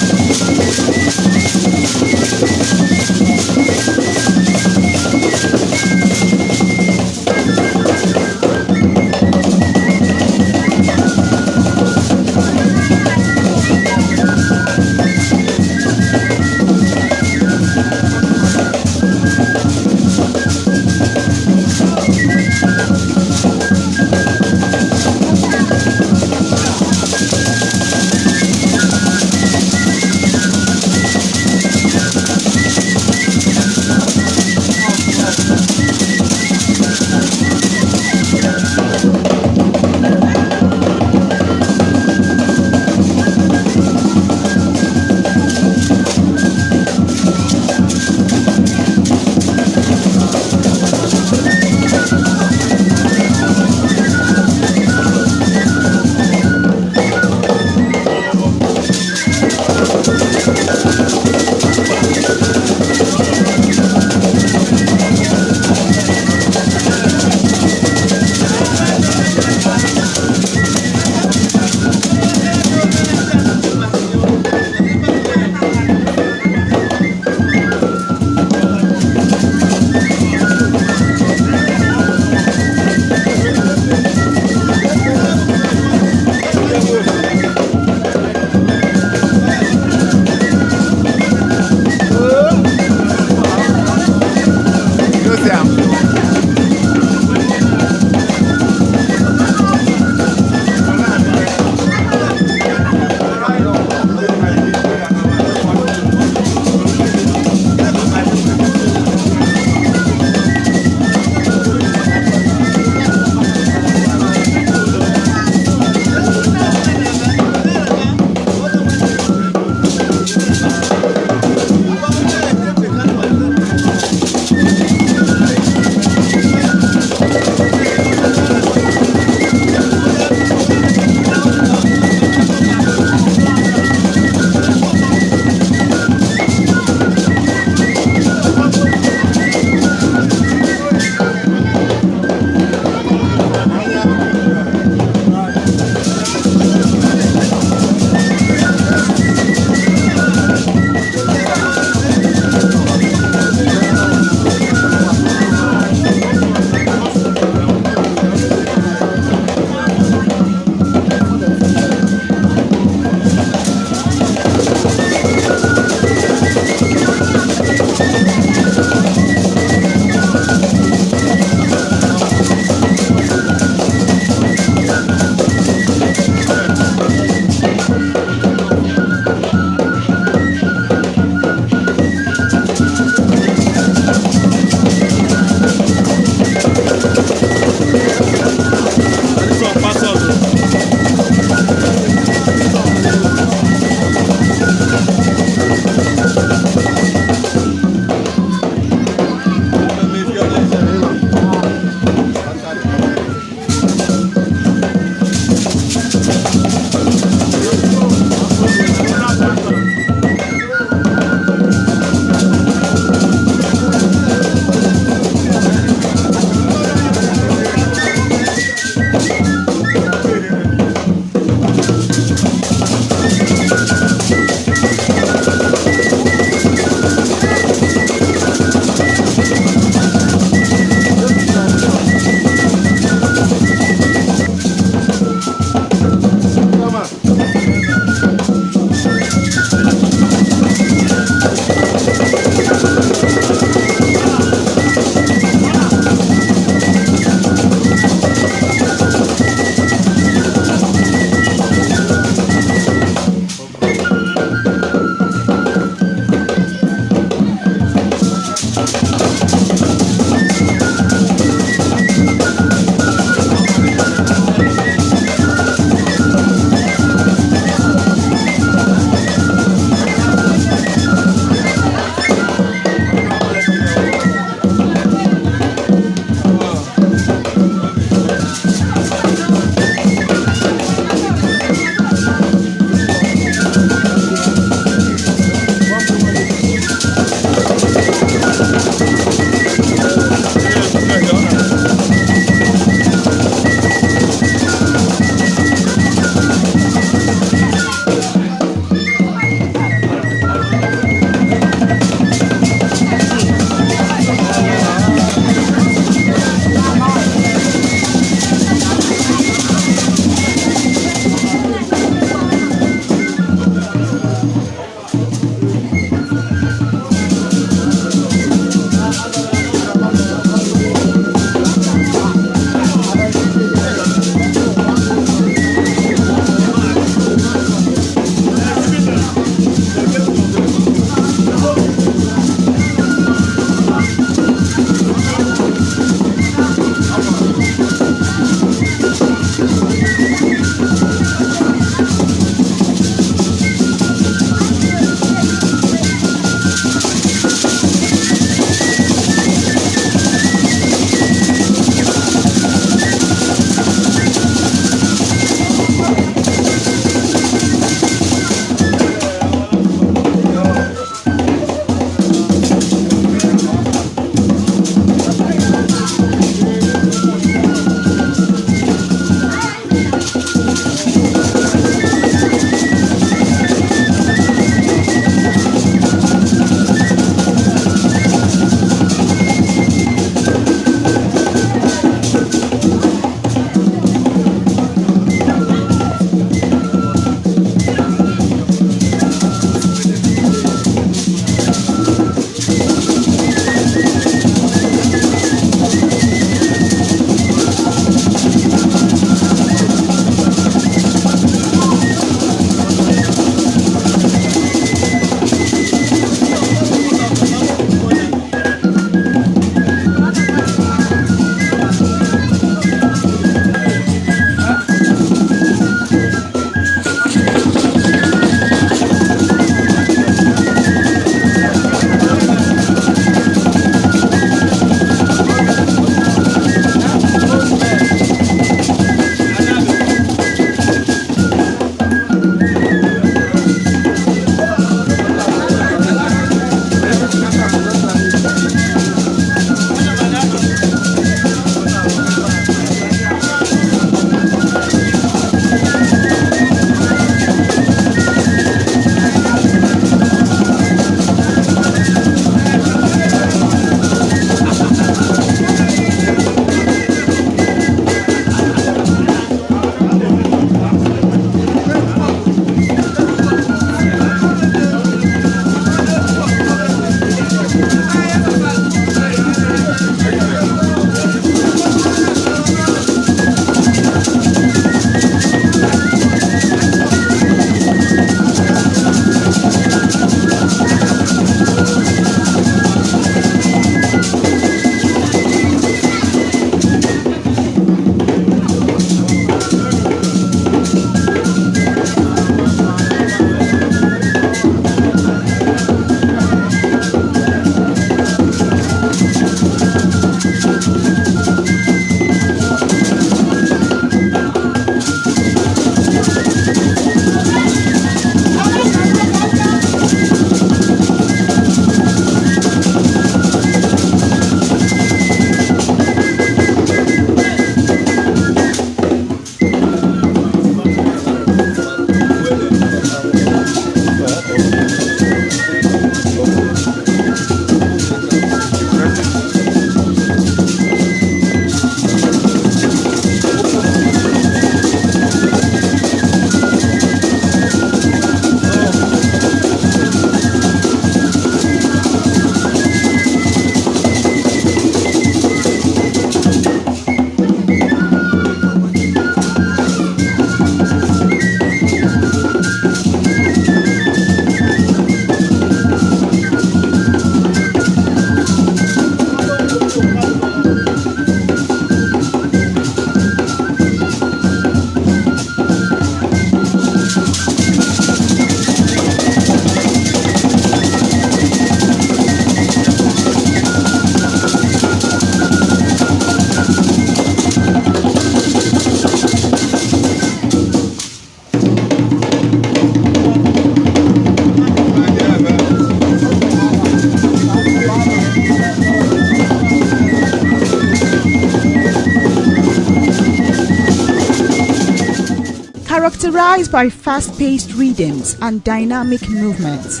Characterized by fast-paced rhythms and dynamic movements,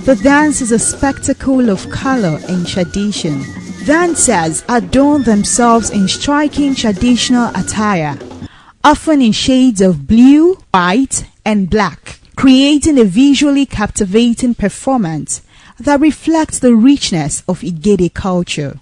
the dance is a spectacle of color and tradition. Dancers adorn themselves in striking traditional attire, often in shades of blue, white, and black, creating a visually captivating performance that reflects the richness of Igede culture.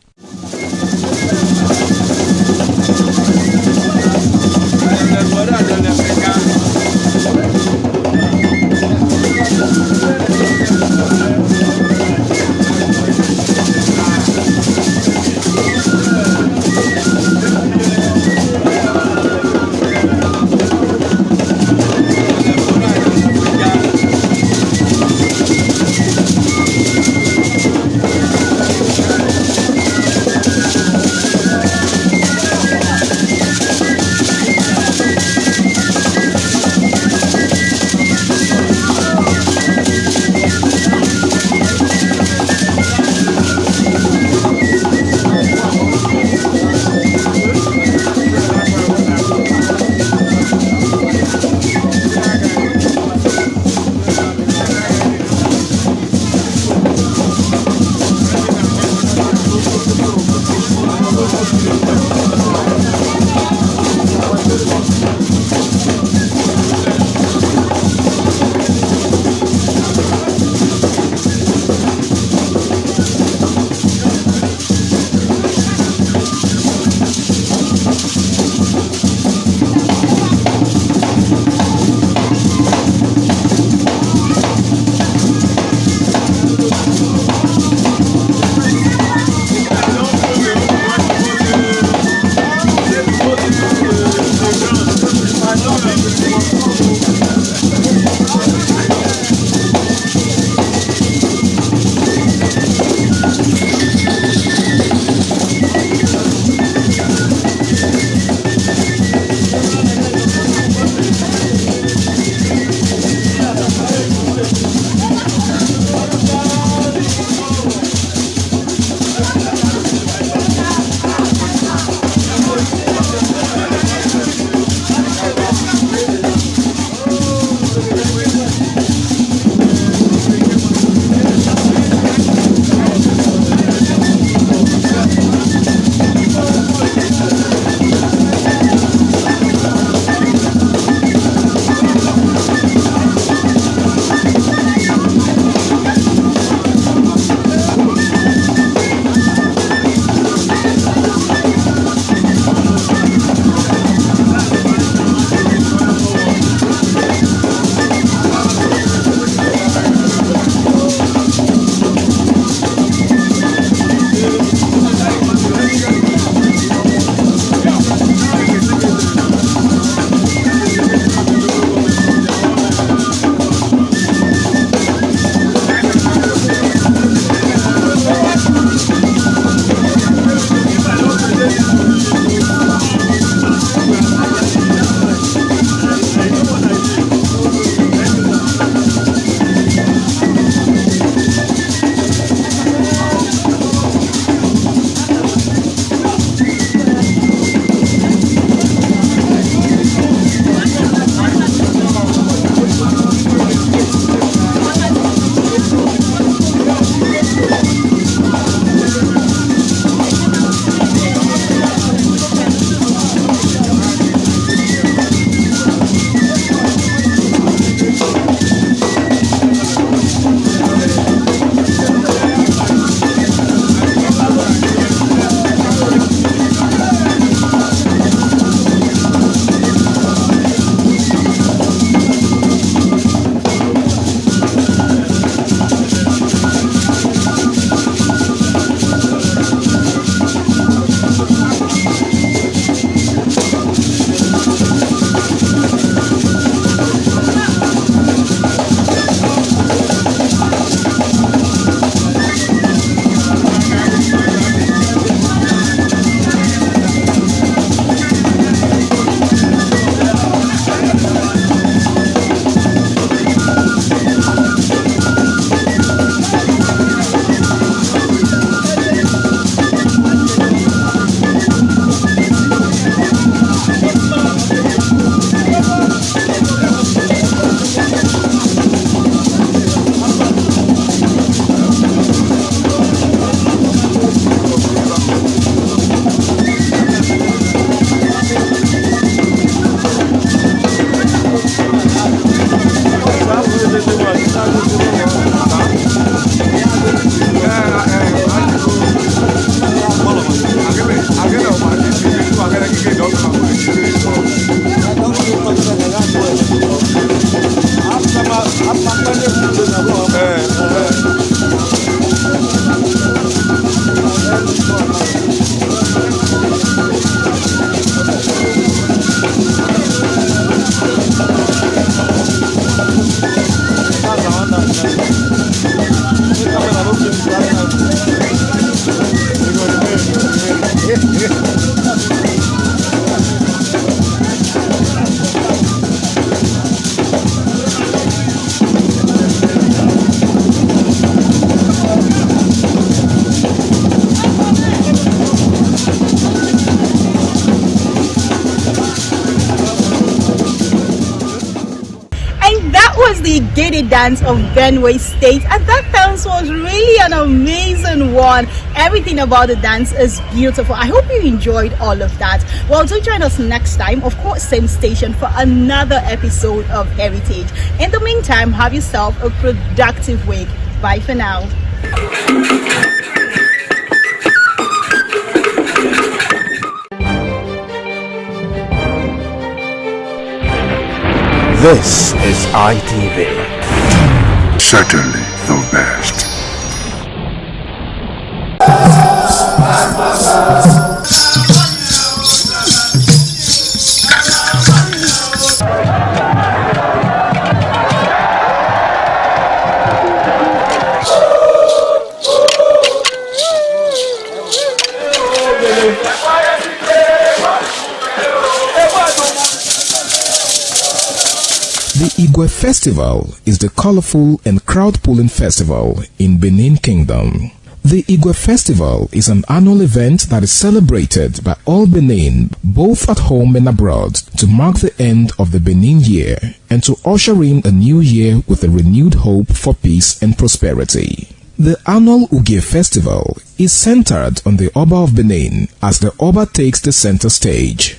The Igede dance of Benue State, and that dance was really an amazing one. Everything about the dance is beautiful. I hope you enjoyed all of that. Well, do join us next time, of course, same station, for another episode of Heritage. In the meantime, have yourself a productive week. Bye for now. This is ITV. Certainly the best. The Igwe Festival is the colorful and crowd-pulling festival in Benin Kingdom. The Igwe Festival is an annual event that is celebrated by all Benin, both at home and abroad, to mark the end of the Benin year and to usher in a new year with a renewed hope for peace and prosperity. The annual Ugie Festival is centered on the Oba of Benin as the Oba takes the center stage.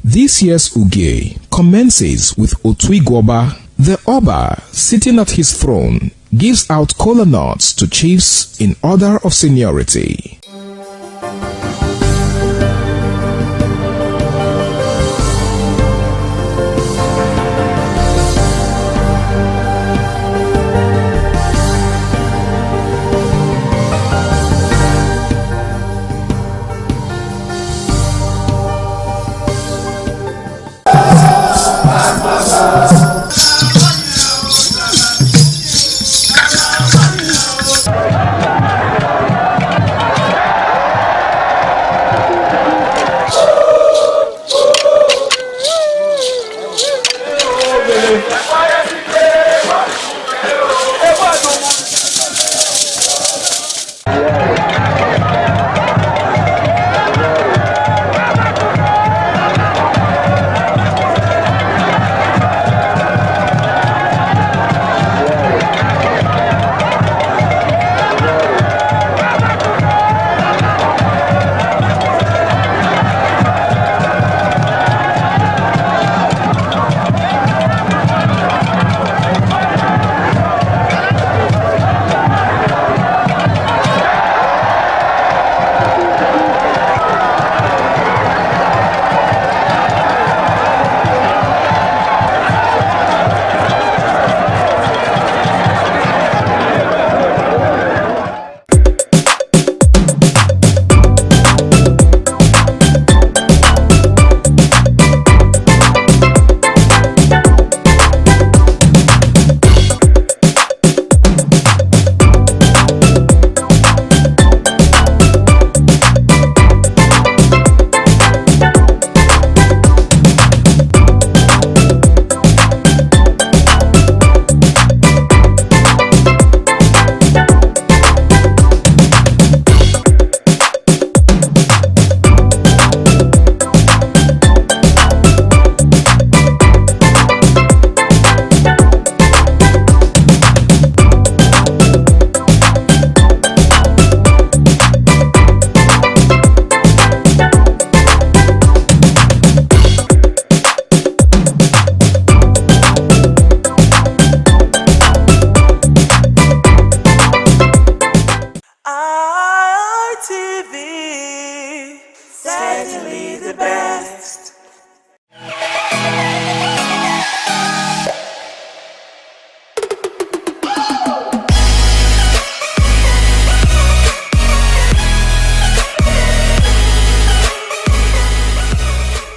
This year's Ugie commences with Otuigwoba. The Oba, sitting at his throne, gives out kola nuts to chiefs in order of seniority. certainly the best.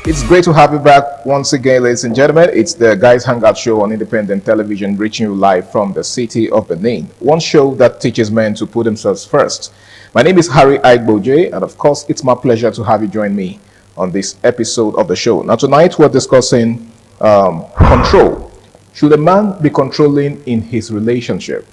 It's great to have you back once again, ladies and gentlemen. It's the Guys Hangout Show on independent television, reaching you live from the city of Benin. One show that teaches men to put themselves first. My name is Harry Aigboje, and of course, it's my pleasure to have you join me on this episode of the show. Now, tonight we're discussing control. Should a man be controlling in his relationship?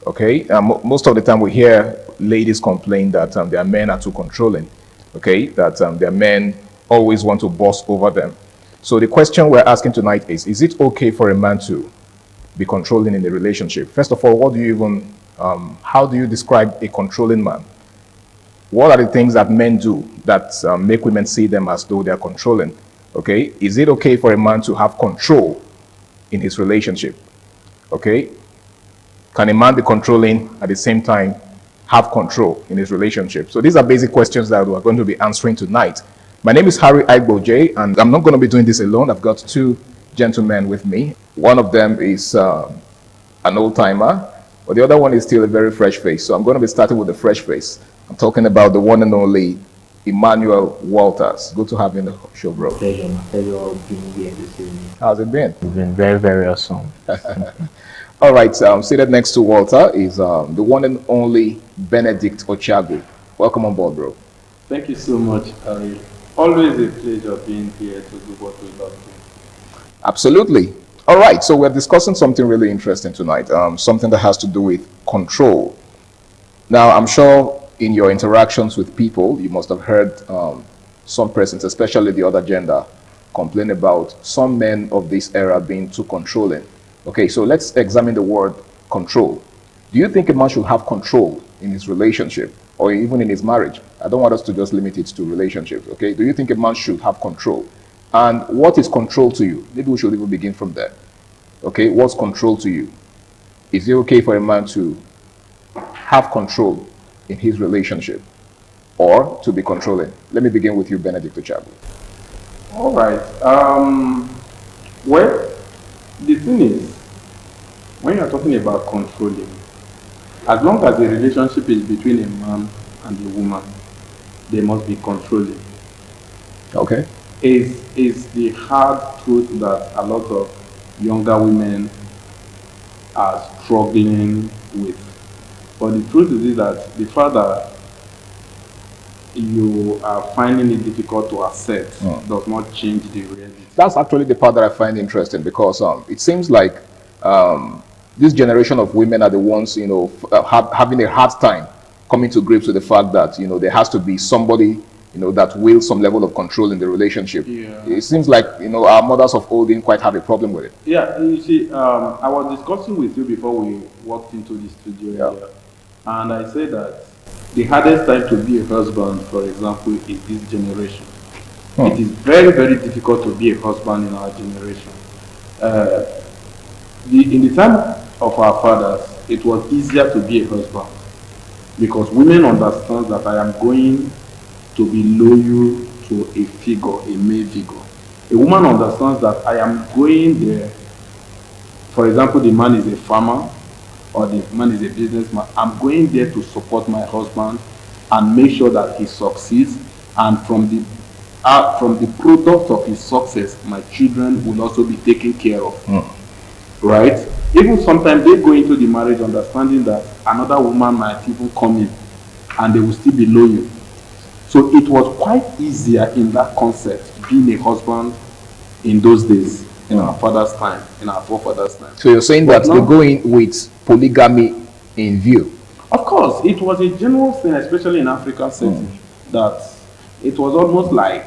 Okay, most of the time we hear ladies complain that their men are too controlling. Okay, that their men always want to boss over them. So the question we're asking tonight is it okay for a man to be controlling in a relationship? First of all, what do you even, how do you describe a controlling man? What are the things that men do that make women see them as though they're controlling? Okay, is it okay for a man to have control in his relationship? Okay, can a man be controlling at the same time have control in his relationship? So these are basic questions that we're going to be answering tonight. My name is Harry Aigboje, and I'm not going to be doing this alone. I've got two gentlemen with me. One of them is an old-timer, but the other one is still a very fresh face. So I'm going to be starting with the fresh face. I'm talking about the one and only Emmanuel Walters. Good to have you in the show, bro. Pleasure being here this evening. How's it been? It's been very, very awesome. All right, seated next to Walter is the one and only Benedict Ochagu. Welcome on board, bro. Thank you so much, Harry. Always a pleasure being here to do what we love doing. Absolutely. All right, so we're discussing something really interesting tonight, something that has to do with control. Now, I'm sure in your interactions with people, you must have heard some persons, especially the other gender, complain about some men of this era being too controlling. Okay, so let's examine the word control. Do you think a man should have control in his relationship or even in his marriage? I don't want us to just limit it to relationships, okay? Do you think a man should have control? And what is control to you? Maybe we should even begin from there. Okay, what's control to you? Is it okay for a man to have control in his relationship or to be controlling? Let me begin with you, Benedict Ochagu. All right. Well, the thing is, when you're talking about controlling, as long as the relationship is between a man and a woman, they must be controlling. Okay. It's the hard truth that a lot of younger women are struggling with. But the truth is that the fact that you are finding it difficult to accept does not change the reality. That's actually the part that I find interesting, because it seems like this generation of women are the ones, you know, having a hard time coming to grips with the fact that, you know, there has to be somebody, you know, that wields some level of control in the relationship. Yeah. It seems like, you know, our mothers of old didn't quite have a problem with it. Yeah, you see, I was discussing with you before we walked into the studio here, and I said that the hardest time to be a husband, for example, is this generation. It is very, very difficult to be a husband in our generation. In the time of our fathers, it was easier to be a husband because women understand that I am going to be loyal to a figure, a male figure. A woman understands that I am going there. For example, the man is a farmer or the man is a businessman. I'm going there to support my husband and make sure that he succeeds, and from the product of his success, my children will also be taken care of. Right? Even sometimes they go into the marriage understanding that another woman might even come in and they will still be loyal. So it was quite easier in that concept being a husband in those days, in our father's time, in our forefathers' time. So you're saying that they go in with polygamy in view? Of course, it was a general thing, especially in African setting, that it was almost like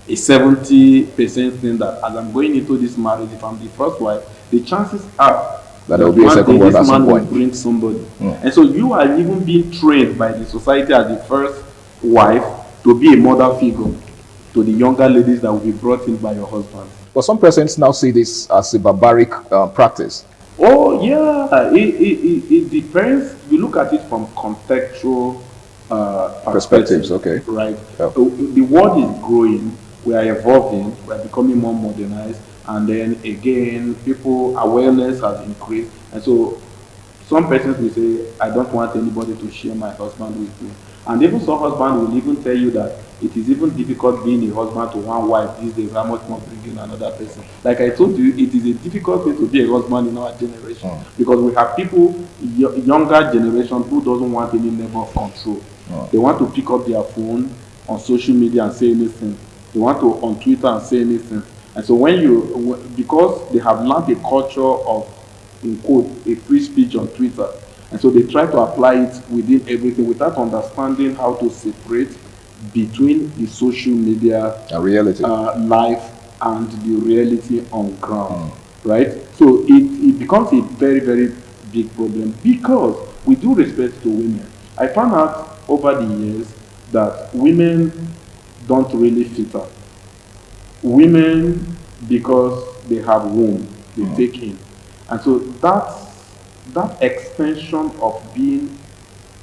a 70% thing that as I'm going into this marriage, if I'm the first wife, the chances are that there will be a second wife at some point. Will bring somebody. And so you are even being trained by the society as the first wife to be a mother figure to the younger ladies that will be brought in by your husband. But some persons now see this as a barbaric practice. Oh yeah, it depends. You look at it from contextual perspectives. Okay. Right. Yep. The world is growing. We are evolving. We are becoming more modernized. And then again, people awareness has increased. And so some persons will say, I don't want anybody to share my husband with me. And even some husband will even tell you that it is even difficult being a husband to one wife these days. How much more bringing another person? Like I told you, it is a difficult way to be a husband in our generation because we have people, younger generation, who doesn't want any level of control. They want to pick up their phone on social media and say anything. They want to on Twitter and say anything. And so because they have learned a culture of, in quote, a free speech on Twitter, and so they try to apply it within everything without understanding how to separate between the social media reality life and the reality on ground, right? So it becomes a very, very big problem because we do respect to women. I found out over the years that women don't really filter. Women, because they have womb, they take in. And so that extension of being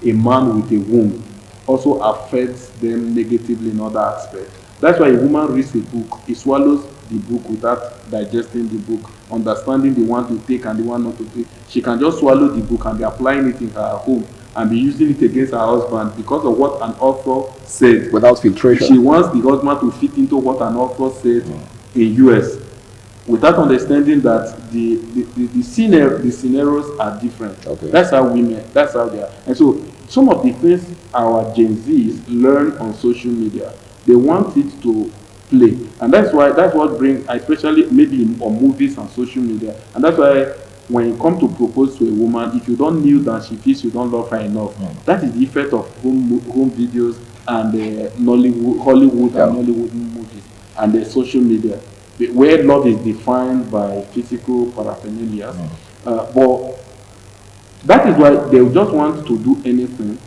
a man with a womb also affects them negatively in other aspects. That's why a woman reads a book, he swallows the book without digesting the book, understanding the one to take and the one not to take. She can just swallow the book and be applying it in her home and be using it against her husband because of what an author said. Without filtration. She wants the husband to fit into what an author said in US, without understanding that the scenarios are different. Okay. That's how that's how they are. And so some of the things our Gen Zs learn on social media, they want it to play. And that's what brings, especially maybe on movies and social media. And that's why when you come to propose to a woman, if you don't kneel down, she feels you don't love her enough. That is the effect of home videos and Hollywood and Nollywood movies and the social media, where love is defined by physical paraphernalia. But that is why they just want to do anything.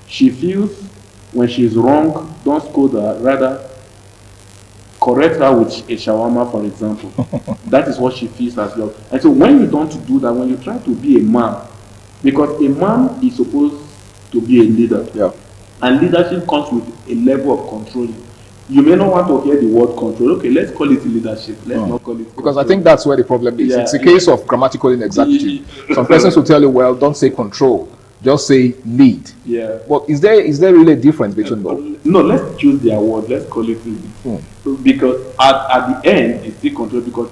She feels when she's wrong, don't scold her, rather correct her with a shawarma, for example. That is what she feels as well. And so when you don't do that, when you try to be a man, because a man is supposed to be a leader, and leadership comes with a level of control. You may not want to hear the word control. Okay, let's call it leadership. Let's not call it control. Because I think that's where the problem is. It's a case of grammatical inexactitude. Some persons will tell you, well, don't say control, just say lead. Yeah. But is there really a difference between both? No, let's choose their word. Let's call it lead. Because at the end, it's still control. Because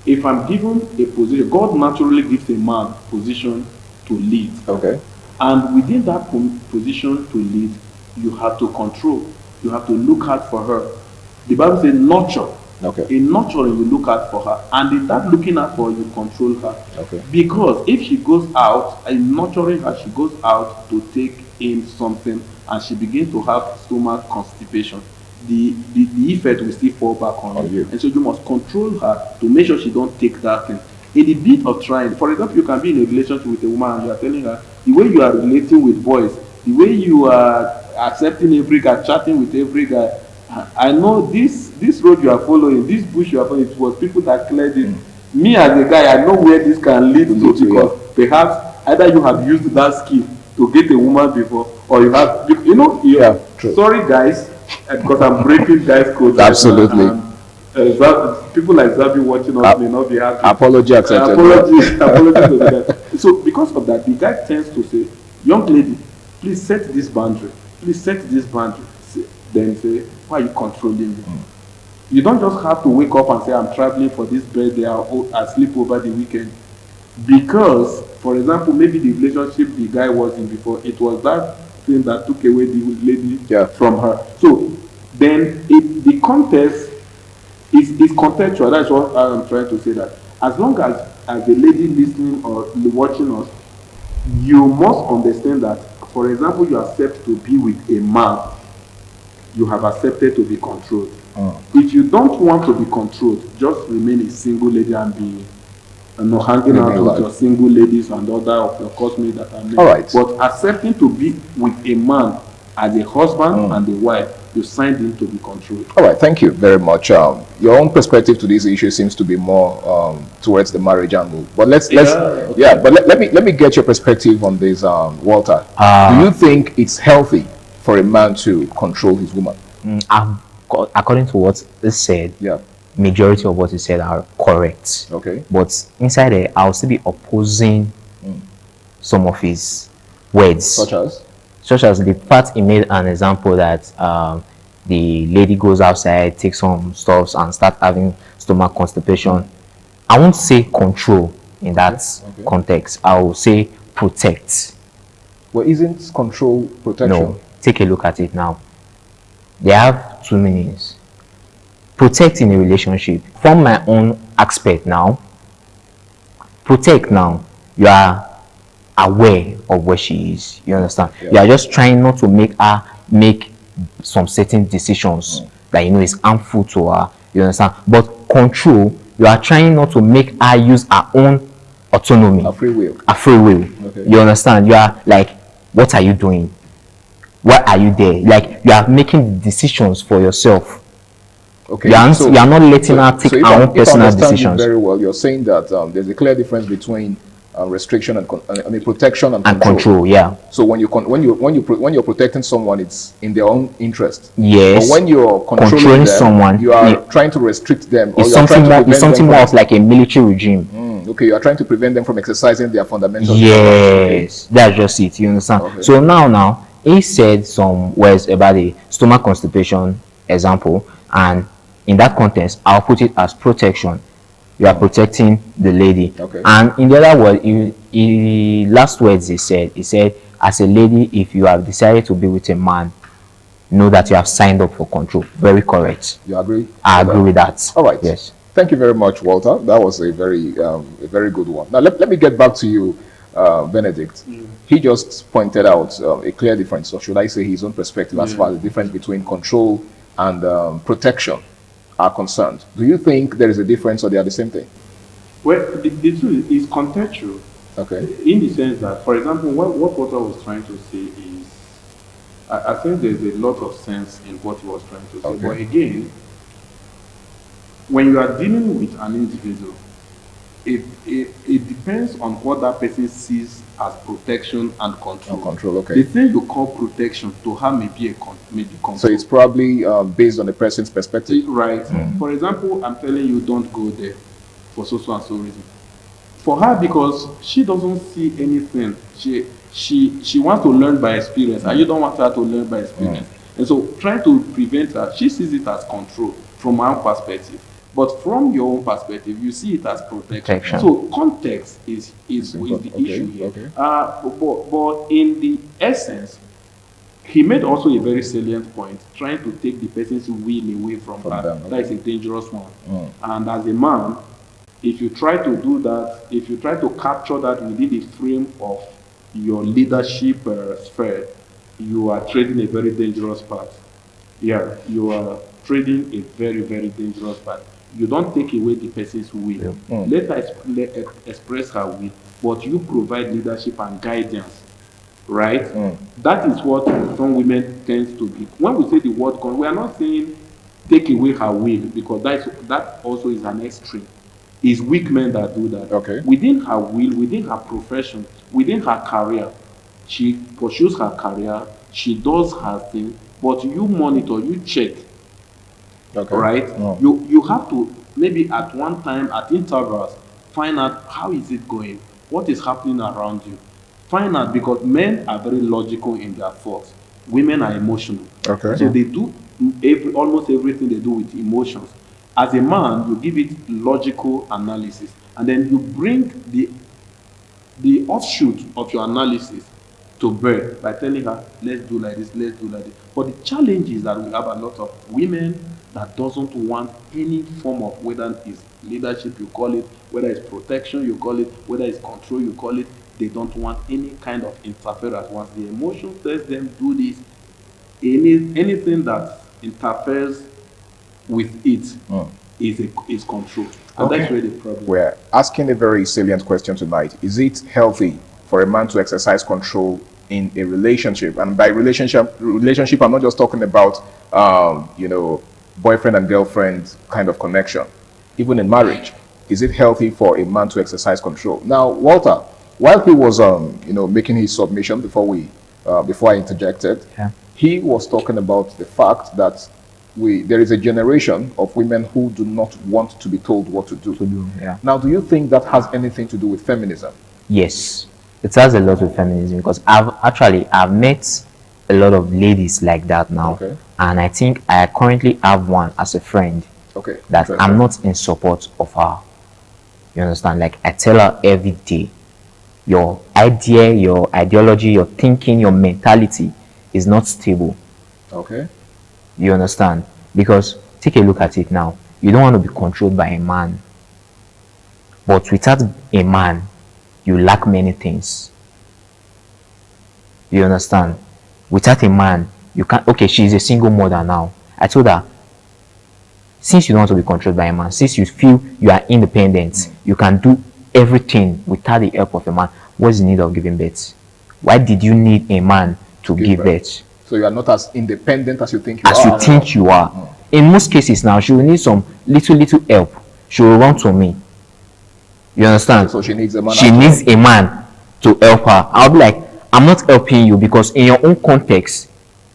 if I'm given a position, God naturally gives a man position to lead. Okay. And within that position to lead, you have to control. You have to look out for her. The Bible says nurture. Okay. In nurturing, you look out for her. And in that looking out for her, you control her. Okay. Because if she goes out, in nurturing her, she goes out to take in something and she begins to have stomach constipation, the effect will still fall back on you. And so you must control her to make sure she don't take that thing. In the bit of trying, for example, you can be in a relationship with a woman and you are telling her, the way you are relating with boys, the way you are accepting every guy, chatting with every guy, I know this road you are following, this bush you are following, it was people that cleared it. Me as a guy, I know where this can lead to, because perhaps either you have used that skill to get a woman before, or you have, sorry guys, because I'm breaking guys' codes. Absolutely. People like Zabi watching us may not be happy. Apology accepted. Apology to the guy. So because of that, the guy tends to say, young lady, please set this boundary. Please set this boundary. Then say, why are you controlling me? You don't just have to wake up and say, I'm traveling for this birthday, I'll sleep over the weekend. Because, for example, maybe the relationship the guy was in before, it was that thing that took away the lady from her. So then the context is contextual. That's what I'm trying to say, that as long as the lady listening or watching us, you must understand that, for example, you accept to be with a man, you have accepted to be controlled. If you don't want to be controlled, just remain a single lady and be hanging out with your single ladies and other of your classmates that are married. All right. But accepting to be with a man as a husband and a wife, you signed in to be controlled. All right, thank you very much. Your own perspective to this issue seems to be more towards the marriage angle. But let me get your perspective on this, Walter. Do you think it's healthy for a man to control his woman? According to what is said, majority of what is said are correct. Okay. But inside there, I'll still be opposing some of his words. Such as the part he made an example that the lady goes outside, takes some stuffs and start having stomach constipation. I won't say control in that context. I will say protect. Well, isn't control protection? No. Take a look at it now. They have two meanings. Protect in a relationship. From my own aspect now, protect now, you are aware of where she is. You understand? You are just trying not to make her make some certain decisions that you know is harmful to her. You understand? But control, you are trying not to make her use her own autonomy. A free will. A free will. Okay. You understand? You are like, what are you doing? Why are you there? Like, you are making decisions for yourself. Okay. You are not letting her take her own personal decisions. Very well. You're saying that there's a clear difference between restriction and protection and control. Yeah. So when you're protecting someone, it's in their own interest. Yes. But when you're controlling them, someone, you are trying to restrict them. It's something more of like a military regime. Okay, you are trying to prevent them from exercising their fundamental. Yes, that's just it. You understand? Okay. So now he said some words about the stomach constipation example, and in that context, I'll put it as protection. You are protecting the lady. Okay. And in the other word, last words he said, as a lady, if you have decided to be with a man, know that you have signed up for control. Very correct. You agree? I agree with that. All right. Yes. Thank you very much, Walter. That was a very good one. Now let me get back to you, Benedict. He just pointed out a clear difference, or should I say his own perspective, as far as the difference between control and protection are concerned. Do you think there is a difference, or they are the same thing? Well, the truth is contextual. Okay. In the sense that, for example, what Walter was trying to say is, I think there's a lot of sense in what he was trying to say. Okay. But again, when you are dealing with an individual, it depends on what that person sees as protection and control. Okay. The thing you call protection to her may be control. So it's probably based on the person's perspective. Right. For example, I'm telling you, don't go there for so and so reason. For her, because she doesn't see anything, she wants to learn by experience, and you don't want her to learn by experience. And so trying to prevent her, she sees it as control from her perspective. But from your own perspective, you see it as protection. So context is the issue here. Okay. But in the essence, he made also a very salient point, trying to take the person's will away from her. Them, that is a dangerous one. And as a man, if you try to do that, if you try to capture that within the frame of your leadership sphere, you are trading a very dangerous path. Yeah, you are trading a very, very dangerous path. You don't take away the person's will. Let her express her will, but you provide leadership and guidance, right? That is what some women tend to be. When we say the word control, we are not saying take away her will, because that also is an extreme. It's weak men that do that. Okay. Within her will, within her profession, within her career, she pursues her career, she does her thing, but you monitor, you check. Okay. Right? You have to, maybe at one time, at intervals, find out how is it going, what is happening around you. Find out, because men are very logical in their thoughts. Women are emotional. Okay. So they do almost everything they do with emotions. As a man, you give it logical analysis, and then you bring the offshoot of your analysis to bear by telling her, let's do like this, let's do like this. But the challenge is that we have a lot of women that doesn't want any form of, whether it's leadership you call it, whether it's protection you call it, whether it's control you call it. They don't want any kind of interference. Once the emotion tells them do this, anything that interferes with it is control. And that's really the problem. We're asking a very salient question tonight. Is it healthy for a man to exercise control in a relationship? And by relationship, I'm not just talking about boyfriend and girlfriend kind of connection, even in marriage? Is it healthy for a man to exercise control? Now, Walter, while he was, making his submission before I interjected, he was talking about the fact that there is a generation of women who do not want to be told what to do. Now, do you think that has anything to do with feminism? Yes, it has a lot with feminism, because I've met a lot of ladies like that now, and I think I currently have one as a friend that I'm not in support of her. You understand? Like, I tell her every day, your idea, your ideology, your thinking, your mentality is not stable. You understand? Because take a look at it now. You don't want to be controlled by a man, but without a man, you lack many things. You understand? Without a man, you can't. Okay, she's a single mother now. I told her, since you don't want to be controlled by a man, since you feel you are independent, you can do everything without the help of a man, what's the need of giving birth? Why did you need a man to give birth? So you are not as independent as you think you are. As you think you are. In most cases now, she will need some little help. She will run to me. You understand? So she needs a man. She needs a man to help her. I'll be like, I'm not helping you, because in your own context,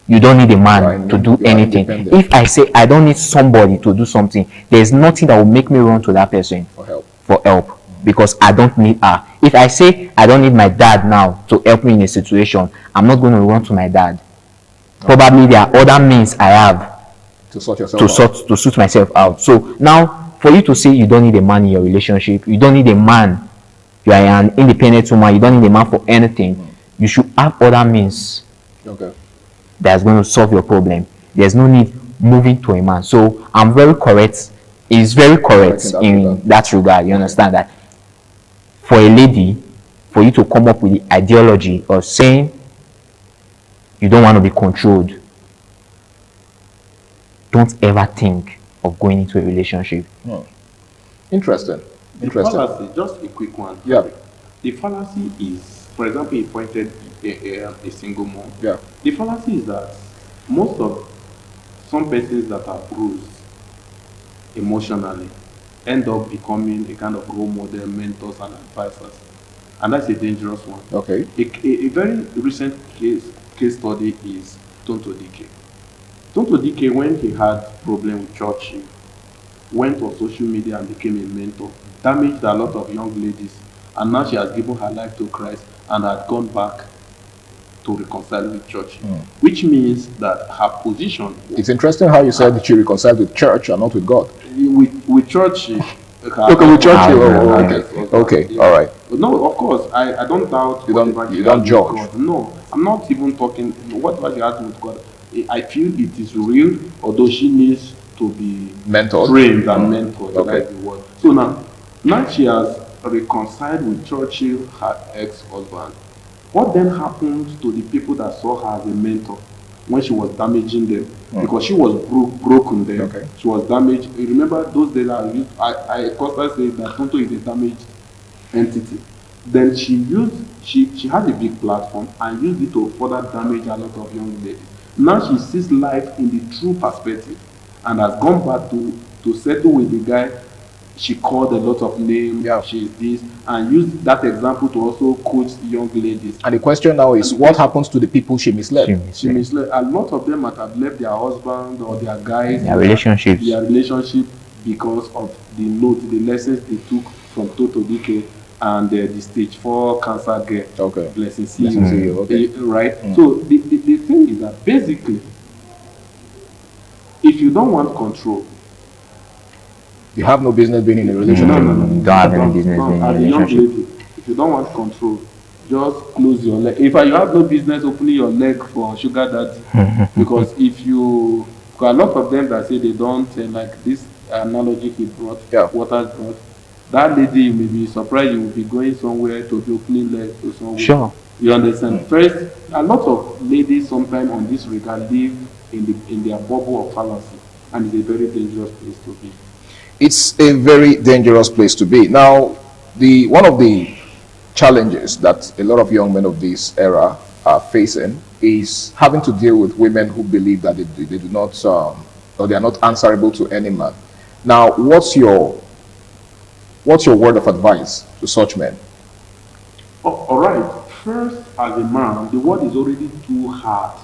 you don't need a man to do anything. If I say I don't need somebody to do something, there's nothing that will make me run to that person for help, because I don't need her. If I say I don't need my dad now to help me in a situation, I'm not going to run to my dad. Probably there are other means I have to sort yourself to suit myself out. So now, for you to say you don't need a man in your relationship, you don't need a man, you are an independent woman, you don't need a man for anything, you should have other means that's going to solve your problem. There's no need moving to a man. So I'm very correct. It's very correct in that regard. You understand that for a lady, for you to come up with the ideology of saying you don't want to be controlled, don't ever think of going into a relationship. Interesting. The fallacy, just a quick one. The fallacy is, for example, he pointed a single mom. The fallacy is that some persons that are bruised emotionally end up becoming a kind of role model, mentors, and advisors, and that's a dangerous one. A very recent case study is Tonto Dike. Tonto Dike, when he had problem with church, went on social media and became a mentor, damaged a lot of young ladies, and now she has given her life to Christ and had gone back to reconcile with church, which means that her position... It's interesting how you said that she reconciled with church and not with God. With church... with church, okay, all right. No, of course, I don't doubt... You don't judge? God. No, I'm not even talking... What she has with God, I feel it is real, although she needs to be mentored, trained and mentored. That's the word. So now she has reconciled with Churchill, her ex-husband. What then happened to the people that saw her as a mentor when she was damaging them? Because she was broken there. She was damaged. You remember those days I constantly say that Tonto is a damaged entity. Then she had a big platform and used it to further damage a lot of young ladies. Now she sees life in the true perspective and has gone back to settle with the guy. She called a lot of names, she's this, and used that example to also coach young ladies. And the question now is, what happens to the people she misled? She misled. A lot of them might have left their husband or their guys, their relationship because of the lessons they took from Tonto Dike and the stage 4 cancer girl. Blessing see you. Right? So the thing is that basically, if you don't want control, you have no business being in a relationship. No. You don't have any business being in a relationship. If you don't want control, just close your leg. In fact, you have no business opening your leg for sugar daddy. Because a lot of them that say they don't, like this analogy he brought, Waters brought, that lady may be surprised you will be going somewhere to be opening leg to somewhere. Sure. You understand? First, a lot of ladies sometimes on this regard live in their bubble of fallacy, and it's a very dangerous place to be. It's a very dangerous place to be. Now, one of the challenges that a lot of young men of this era are facing is having to deal with women who believe that they do not, or they are not answerable to any man. Now, what's your word of advice to such men? All right. First, as a man, the world is already too hard.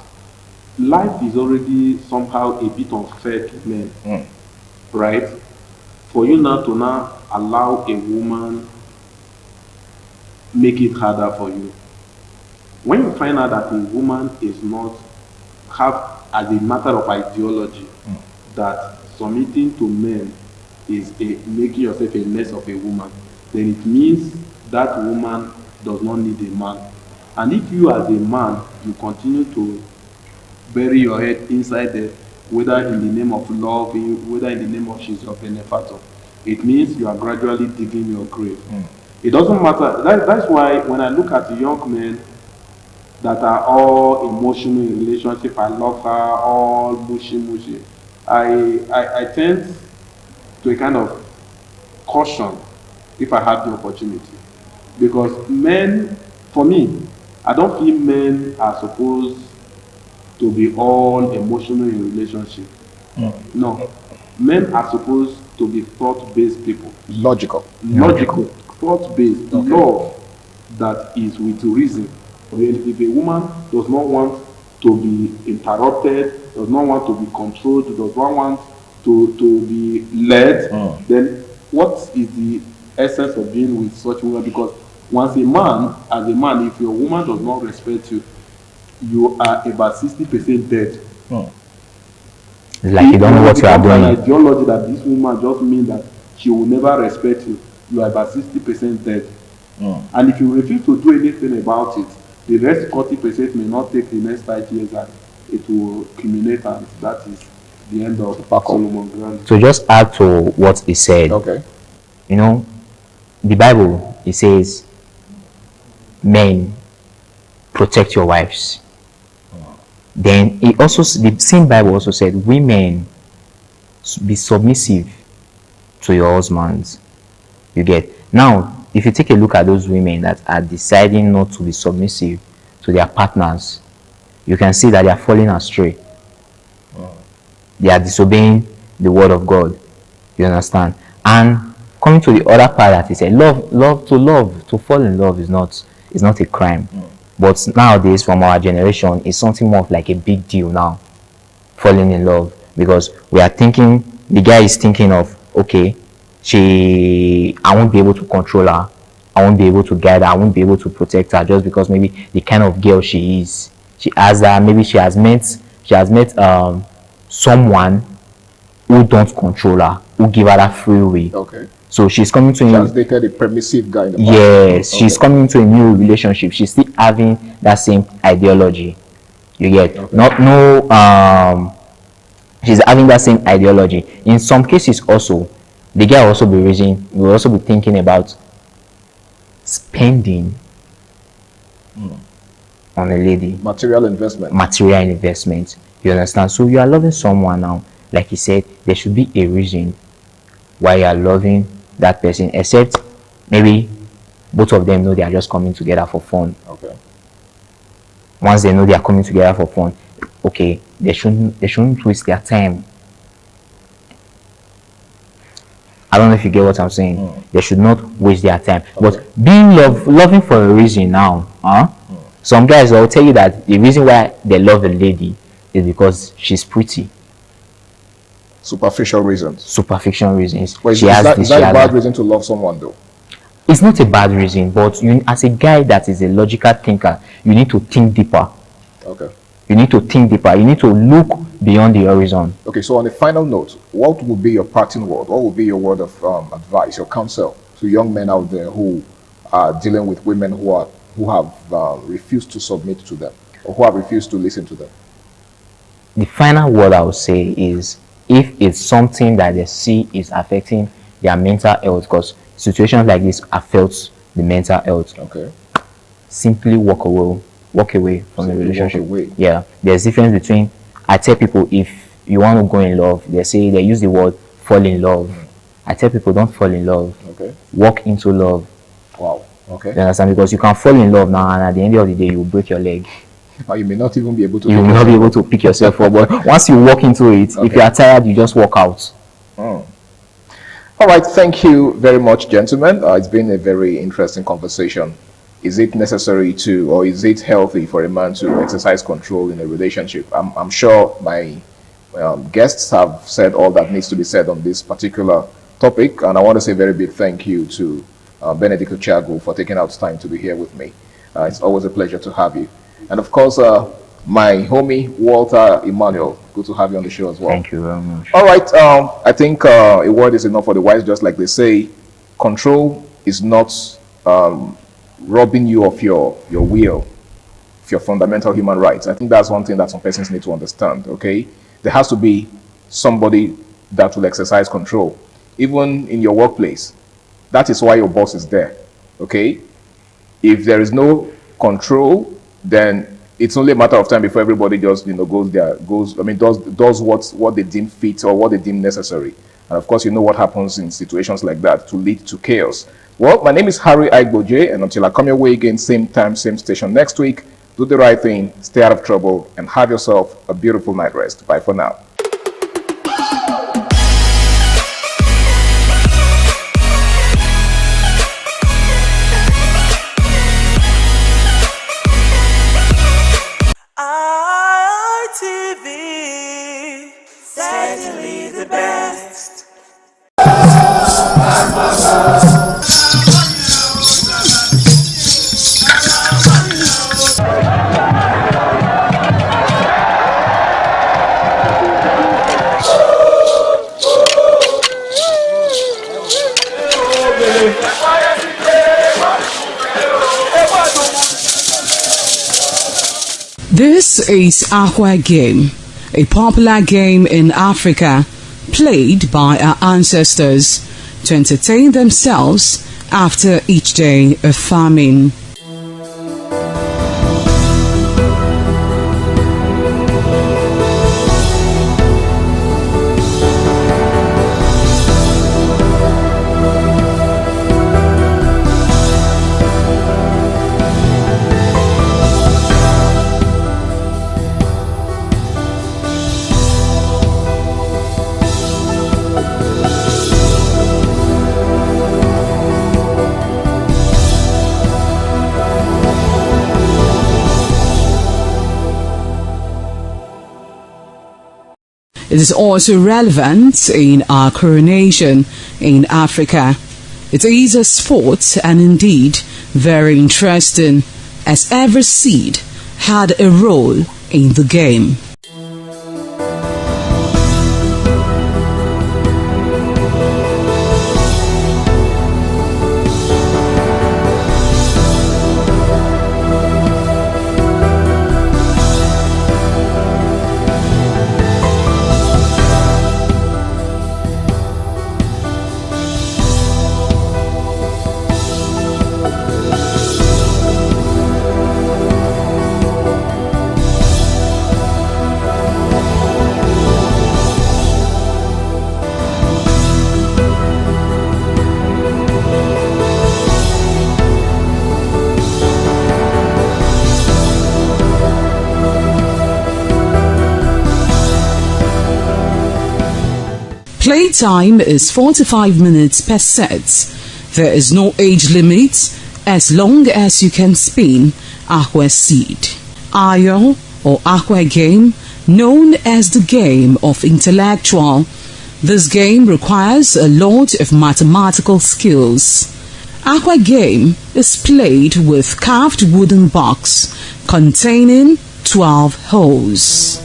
Life is already somehow a bit unfair to men, right? For you now to allow a woman make it harder for you. When you find out that a woman is not have as a matter of ideology that submitting to men is making yourself a less of a woman, then it means that woman does not need a man. And if you as a man, you continue to bury your head inside there, whether in the name of love, whether in the name of she's your benefactor, it means you are gradually digging your grave. It doesn't matter. That's why when I look at the young men that are all emotional in relationship, I love her, all mushy, I tend to a kind of caution if I have the opportunity. Because men, for me, I don't feel men are supposed to be all emotional in relationship. No. Men are supposed to be thought-based people. Logical, thought-based, love that is with reason. If a woman does not want to be interrupted, does not want to be controlled, does not want to be led, then what is the essence of being with such a woman? Because once as a man, if your woman does not respect you, you are about 60% dead. It's like you don't know what you are doing. An ideology that this woman just means that she will never respect you, you are about 60% dead. And if you refuse to do anything about it, the rest 40% may not take the next 5 years and it will accumulate, and that is the end of Solomon Grant. So just add to what he said. Okay. You know, the Bible, it says, men, protect your wives. Then it also, the same Bible also said, women, be submissive to your husbands. You get? Now, if you take a look at those women that are deciding not to be submissive to their partners, you can see that they are falling astray. They are disobeying the word of God. You understand? And coming to the other part that he said, to fall in love is not a crime. But nowadays, from our generation, it's something more of like a big deal now, falling in love. Because we are thinking, the guy is thinking of, okay, I won't be able to control her, I won't be able to guide her, I won't be able to protect her, just because maybe the kind of girl she is. She has that, maybe she has met someone who don't control her, who give her that free will. Okay. So she's coming to she has dated a permissive guy in the past. Yes, she's coming into a new relationship. She's still having that same ideology. You get? Okay. She's having that same ideology. In some cases also, the guy will also be thinking about spending on a lady. Material investment. You understand? So you are loving someone now. Like he said, there should be a reason why you are loving that person, except maybe both of them know they are just coming together for fun. Okay. Once they know they are coming together for fun, okay, they shouldn't waste their time. I don't know if you get what I'm saying. They should not waste their time. Okay. But being loving for a reason now, some guys will tell you that the reason why they love a lady is because she's pretty. Superficial reasons. Well, is that a bad reason to love someone, though? It's not a bad reason, but you, as a guy that is a logical thinker, you need to think deeper. Okay. You need to think deeper. You need to look beyond the horizon. Okay, so on a final note, what would be your parting word? What would be your word of advice, your counsel to young men out there who are dealing with women who have refused to submit to them, or who have refused to listen to them? The final word I would say is, if it's something that they see is affecting their mental health, because situations like this affect the mental health, okay, simply walk away from the relationship. Yeah, there's difference between, I tell people, if you want to go in love, they use the word fall in love. I tell people, don't fall in love. Okay. Walk into love. Wow. Okay. You understand? Because you can fall in love now, and at the end of the day, you will break your leg. Or you may not even be able to. You will not be able to pick yourself up. But once you walk into it, if you are tired, you just walk out. All right, thank you very much, gentlemen. It's been a very interesting conversation. Is it necessary to, or is it healthy for a man to exercise control in a relationship? I'm sure my guests have said all that needs to be said on this particular topic, and I want to say a very big thank you to Benedict Ochagu for taking out time to be here with me. It's always a pleasure to have you. And of course, my homie, Walter Emmanuel, good to have you on the show as well. Thank you very much. All right, I think a word is enough for the wise, just like they say. Control is not robbing you of your will, of your fundamental human rights. I think that's one thing that some persons need to understand, okay? There has to be somebody that will exercise control, even in your workplace. That is why your boss is there, okay? If there is no control, then it's only a matter of time before everybody just, does what they deem fit or what they deem necessary. And of course, you know what happens in situations like that to lead to chaos. Well, my name is Harry Aigboje, and until I come your way again, same time, same station next week, do the right thing, stay out of trouble, and have yourself a beautiful night rest. Bye for now. ITV, certainly the best. This is Ahwa Game, a popular game in Africa played by our ancestors to entertain themselves after each day of famine. It is also relevant in our coronation in Africa. It is a sport and indeed very interesting, as every seed had a role in the game. Playtime is 45 minutes per set. There is no age limit as long as you can spin Ahwa seed. Ayo or Ahwa game, known as the game of intellectual. This game requires a lot of mathematical skills. Ahwa game is played with carved wooden box containing 12 holes.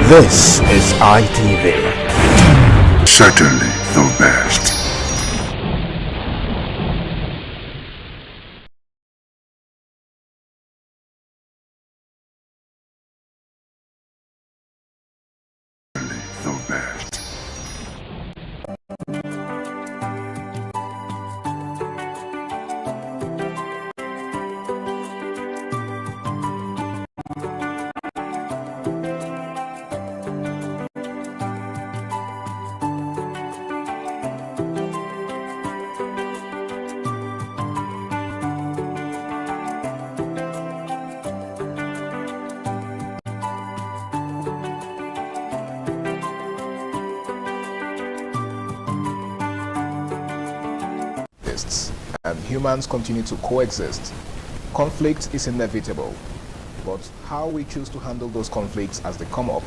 This is ITV. Certainly the best. exists and humans continue to coexist, conflict is inevitable. But how we choose to handle those conflicts as they come up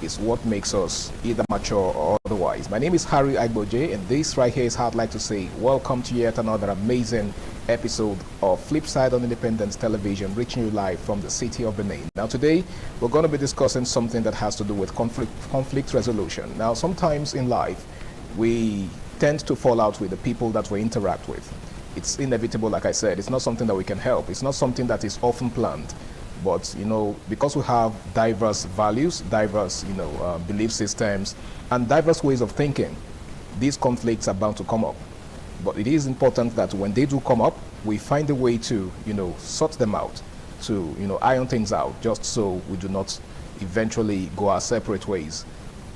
is what makes us either mature or otherwise. My name is Harry Agboje, and this right here is how I'd like to say welcome to yet another amazing episode of Flipside on Independence Television, reaching you live from the city of Benin. Now today we're going to be discussing something that has to do with conflict resolution. Now sometimes in life we tend to fall out with the people that we interact with. It's inevitable, like I said. It's not something that we can help. It's not something that is often planned. But, you know, because we have diverse values, diverse, belief systems, and diverse ways of thinking, these conflicts are bound to come up. But it is important that when they do come up, we find a way to, sort them out, to, iron things out, just so we do not eventually go our separate ways.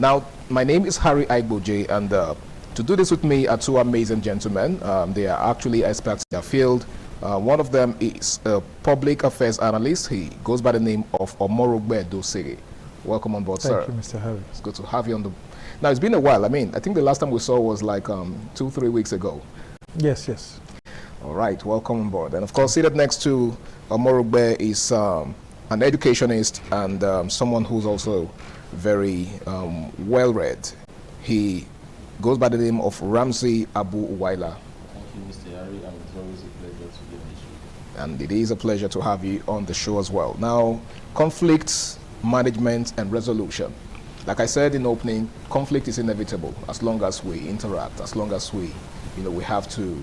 Now, my name is Harry Agboje, and to do this with me are two amazing gentlemen. They are actually experts in their field. One of them is a public affairs analyst. He goes by the name of Omorogbe Dosere. Welcome on board, sir. Thank you, Mr. Harry. It's good to have you on the... Now, it's been a while. I think the last time we saw was like 2-3 weeks ago. Yes. All right, welcome on board. And of course, seated next to Omorogbe is an educationist and someone who's also very well-read. He goes by the name of Ramsey Abu Uwaila. Thank you, Mr. Harry, and it's always a pleasure to be on the show. And it is a pleasure to have you on the show as well. Now, conflict management and resolution. Like I said in opening, conflict is inevitable as long as we interact, as long as we have to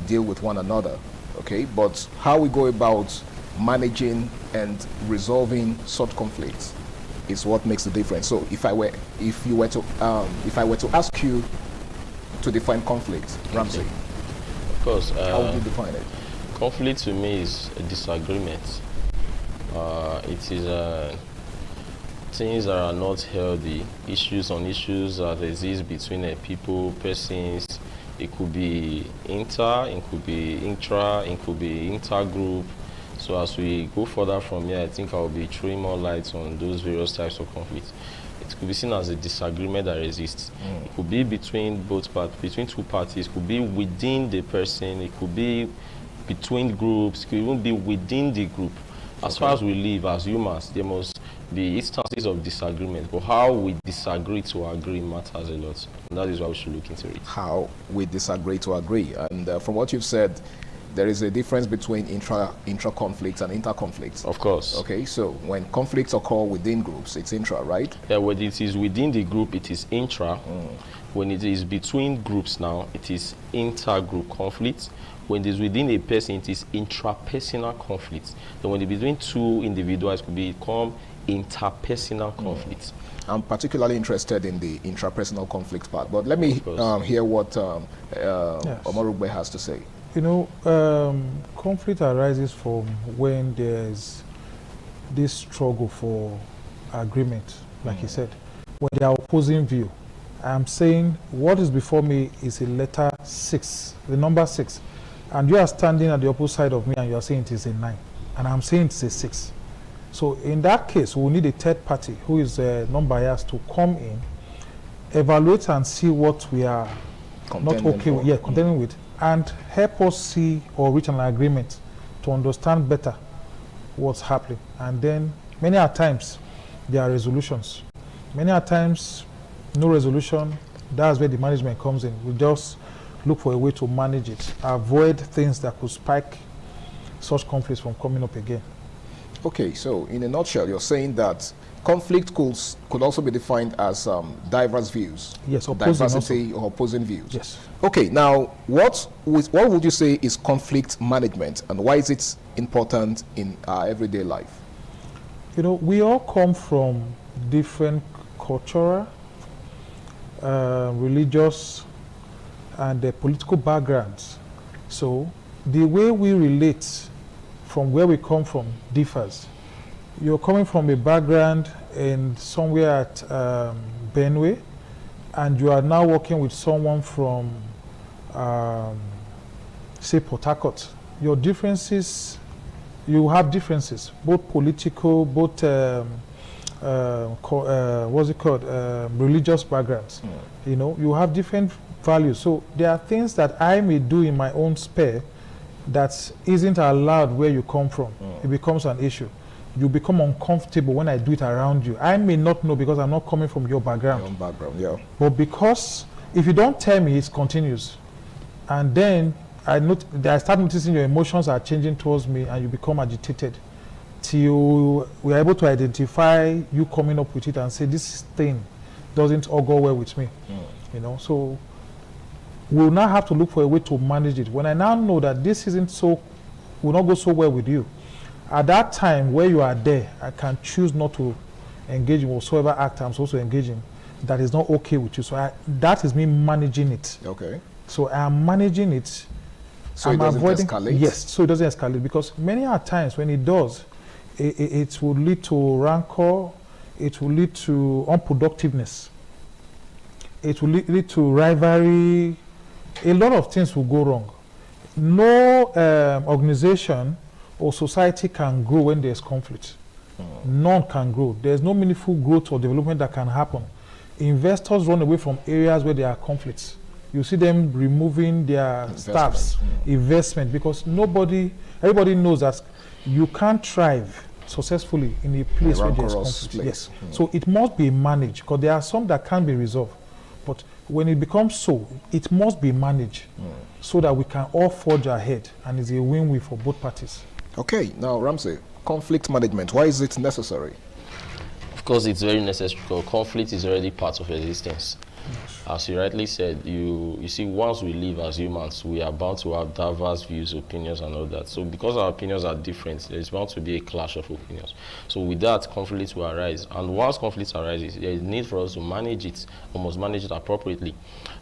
deal with one another. Okay, but how we go about managing and resolving such conflicts is what makes the difference. So if I were to ask you to define conflict, Ramsey, of course, how would you define it? Conflict to me is a disagreement. It is things that are not healthy, issues that exist between people, persons. It could be inter, it could be intra, it could be intergroup. So as we go further from here, I think I'll be throwing more light on those various types of conflicts. It could be seen as a disagreement that exists. It could be between between two parties. It could be within the person. It could be between groups. It could even be within the group. As far as we live as humans, there must be instances of disagreement. But how we disagree to agree matters a lot. And that is why we should look into it. How we disagree to agree. And from what you've said, there is a difference between intra-conflicts and inter-conflicts. Of course. Okay, so when conflicts occur within groups, it's intra, right? Yeah, when it is within the group, it is intra. When it is between groups now, it is inter-group conflict. When it is within a person, it is intrapersonal conflict. Then when it is between two individuals, it could become interpersonal conflict. I'm particularly interested in the intrapersonal conflict part, but let me hear what Omorogbe has to say. Conflict arises from when there's this struggle for agreement, like you said, when they are opposing view. I'm saying what is before me is a letter 6, the number 6, and you are standing at the opposite side of me and you are saying it is a 9, and I'm saying it's a 6. So in that case, we need a third party who is non-biased to come in, evaluate and see what we are not okay with, contending with, and help us see or reach an agreement to understand better what's happening. And then many a times there are resolutions. Many a times no resolution. That's where the management comes in. We just look for a way to manage it, avoid things that could spike such conflicts from coming up again. Okay, so in a nutshell, you're saying that conflict could also be defined as diverse views. Yes, diversity or opposing views. Yes. Okay, now what would you say is conflict management, and why is it important in our everyday life? We all come from different cultural, religious, and political backgrounds. So the way we relate from where we come from differs. You're coming from a background in somewhere at Benue, and you are now working with someone from, say, Port Harcourt. Your differences, you have differences, both political, both what's it called, religious backgrounds. You have different value. So there are things that I may do in my own spare that isn't allowed where you come from. It becomes an issue. You become uncomfortable when I do it around you. I may not know because I'm not coming from your background. Your own background, yeah. But because if you don't tell me, it continues. And then I start noticing your emotions are changing towards me and you become agitated till we are able to identify you coming up with it and say this thing doesn't all go well with me. You know, so we'll now have to look for a way to manage it. When I now know that this will not go so well with you, at that time where you are there, I can choose not to engage in whatsoever act I'm supposed to engage in that is not okay with you. So that is me managing it. Okay. So I am managing it. So I'm it doesn't avoiding, escalate? Yes, so it doesn't escalate, because many are times when it does, it will lead to rancor, it will lead to unproductiveness, it will lead to rivalry. A lot of things will go wrong. No organization or society can grow when there's conflict. None can grow. There's no meaningful growth or development that can happen. Investors run away from areas where there are conflicts. You see them removing their staffs, investment, because everybody knows that you can't thrive successfully in a place where there's conflict. Yes. So it must be managed, because there are some that can be resolved. But when it becomes so, it must be managed so that we can all forge ahead and it's a win-win for both parties. Okay, now Ramsey, conflict management, why is it necessary? Of course, it's very necessary because conflict is already part of existence. As you rightly said, you see, once we live as humans, we are bound to have diverse views, opinions, and all that. So because our opinions are different, there's bound to be a clash of opinions. So with that, conflict will arise. And once conflict arises, there is need for us to manage it, or must manage it appropriately.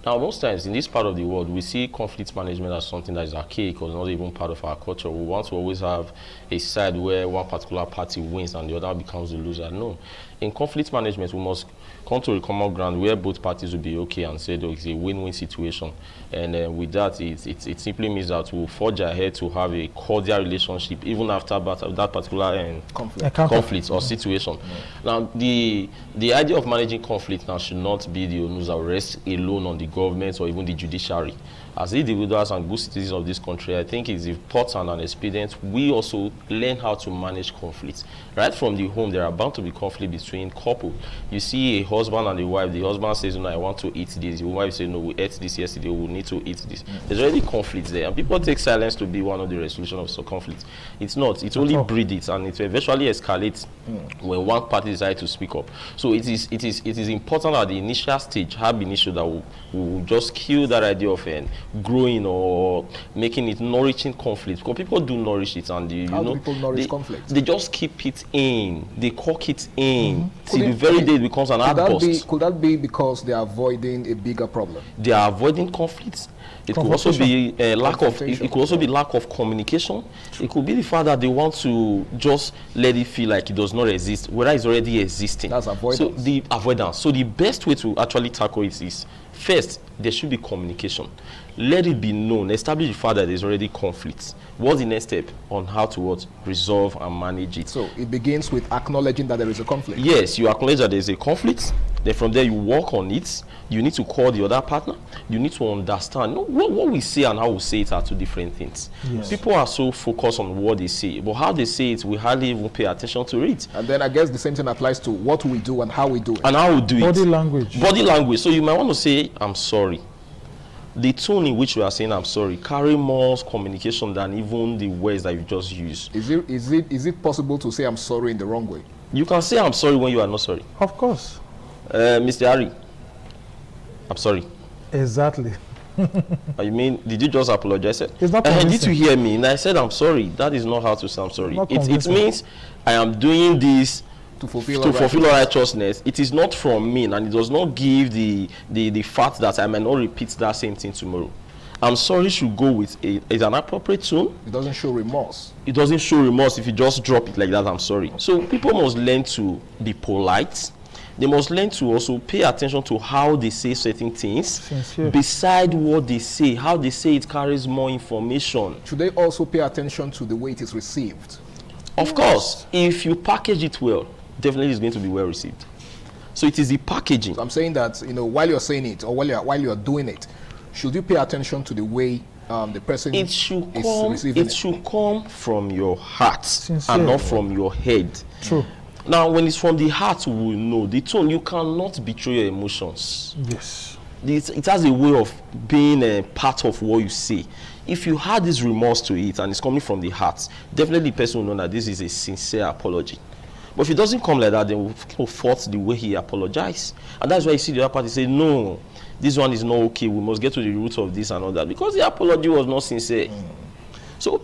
Now, most times in this part of the world, we see conflict management as something that is archaic or not even part of our culture. We want to always have a side where one particular party wins and the other becomes the loser. No. In conflict management, we must come to a common ground where both parties will be okay and say it's a win-win situation. And with that, it simply means that we'll forge ahead to have a cordial relationship even after that particular conflict or situation. Now, the idea of managing conflict now should not be the onus that rests alone on the government or even the judiciary. As individuals and good citizens of this country, I think it's important and expedient we also learn how to manage conflicts. Right from the home, there are bound to be conflict between couples. You see a husband and a wife, the husband says, no, I want to eat this. The wife says, no, we ate this yesterday, we need to eat this. There's already conflict there, and people take silence to be one of the resolution of some conflict. It's not. It only breeds it, and it eventually escalates when one party decides to speak up. So it is important at the initial stage, have an issue that will just kill that idea of growing or making it nourishing conflict, because people do nourish it, and How do people nourish conflict? They just keep it in, they cork it in till the very day it becomes an outburst. Could that be because they are avoiding a bigger problem? They are avoiding conflicts. It could also be lack of communication. It could be the fact that they want to just let it feel like it does not exist, whether it's already existing. That's avoidance. So the avoidance. So the best way to actually tackle it is, first, there should be communication. Let it be known. Establish the fact that there's already conflict. What's the next step on how to resolve and manage it? So it begins with acknowledging that there is a conflict. Yes, you acknowledge that there's a conflict. Then from there you work on it. You need to call the other partner. You need to understand. What we say and how we say it are two different things. Yes. People are so focused on what they say, but how they say it, we hardly even pay attention to it. And then I guess the same thing applies to what we do and how we do it. And how we do Body it. language. Body language. So you might want to say, I'm sorry. The tone in which you are saying I'm sorry carry more communication than even the words that you just use. Is it possible to say I'm sorry in the wrong way? You can say I'm sorry when you are not sorry. Of course. Mr. Harry, I'm sorry. Exactly. You mean, did you just apologize? It's not did you hear me? And I said I'm sorry. That is not how to say I'm sorry. It means I am doing this to fulfill righteousness. It is not from me, and it does not give the fact that I may not repeat that same thing tomorrow. I'm sorry should go with an appropriate tone. It doesn't show remorse. It doesn't show remorse if you just drop it like that, I'm sorry. So people must learn to be polite. They must learn to also pay attention to how they say certain things. Sincere. Beside what they say, how they say it carries more information. Should they also pay attention to the way it is received? Of course, if you package it well, definitely it's going to be well received. So it is the packaging. So I'm saying that, while you're saying it or while you're doing it, should you pay attention to the way the person it should is come receiving it should come from your heart Sincere. and not from your head. True. Now when it's from the heart, we will know the tone. You cannot betray your emotions. Yes. It has a way of being a part of what you say. If you had this remorse to it and it's coming from the heart, definitely the person will know that this is a sincere apology. But if it doesn't come like that, then we'll fault the way he apologized. And that's why you see the other party say, no, this one is not okay, we must get to the root of this and all that, because the apology was not sincere. So,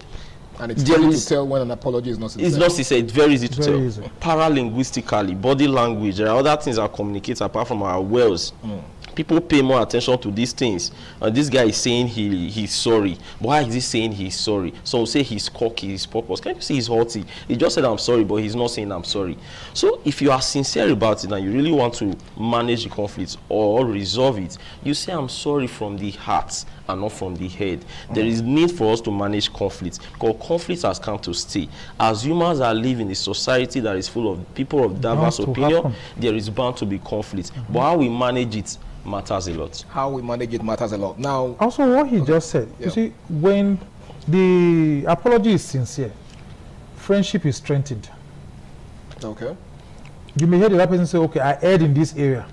and it's easy to tell when an apology is not sincere. It's not sincere. It's very easy to tell. Easy. Paralinguistically, body language, there are other things that communicate apart from our words. People pay more attention to these things. And this guy is saying he's sorry. But why is he saying he's sorry? Some will say he's cocky, he's purpose. Can't you see he's haughty? He just said I'm sorry, but he's not saying I'm sorry. So if you are sincere about it and you really want to manage the conflict or resolve it, you say I'm sorry from the heart and not from the head. There is need for us to manage conflict, because conflict has come to stay. As humans are living in a society that is full of people of diverse opinion, there is bound to be conflict. But how we manage it matters a lot. How we manage it matters a lot. Now, also what he just said, you see, when the apology is sincere, friendship is strengthened. Okay. You may hear the other person say, okay, I erred in this area.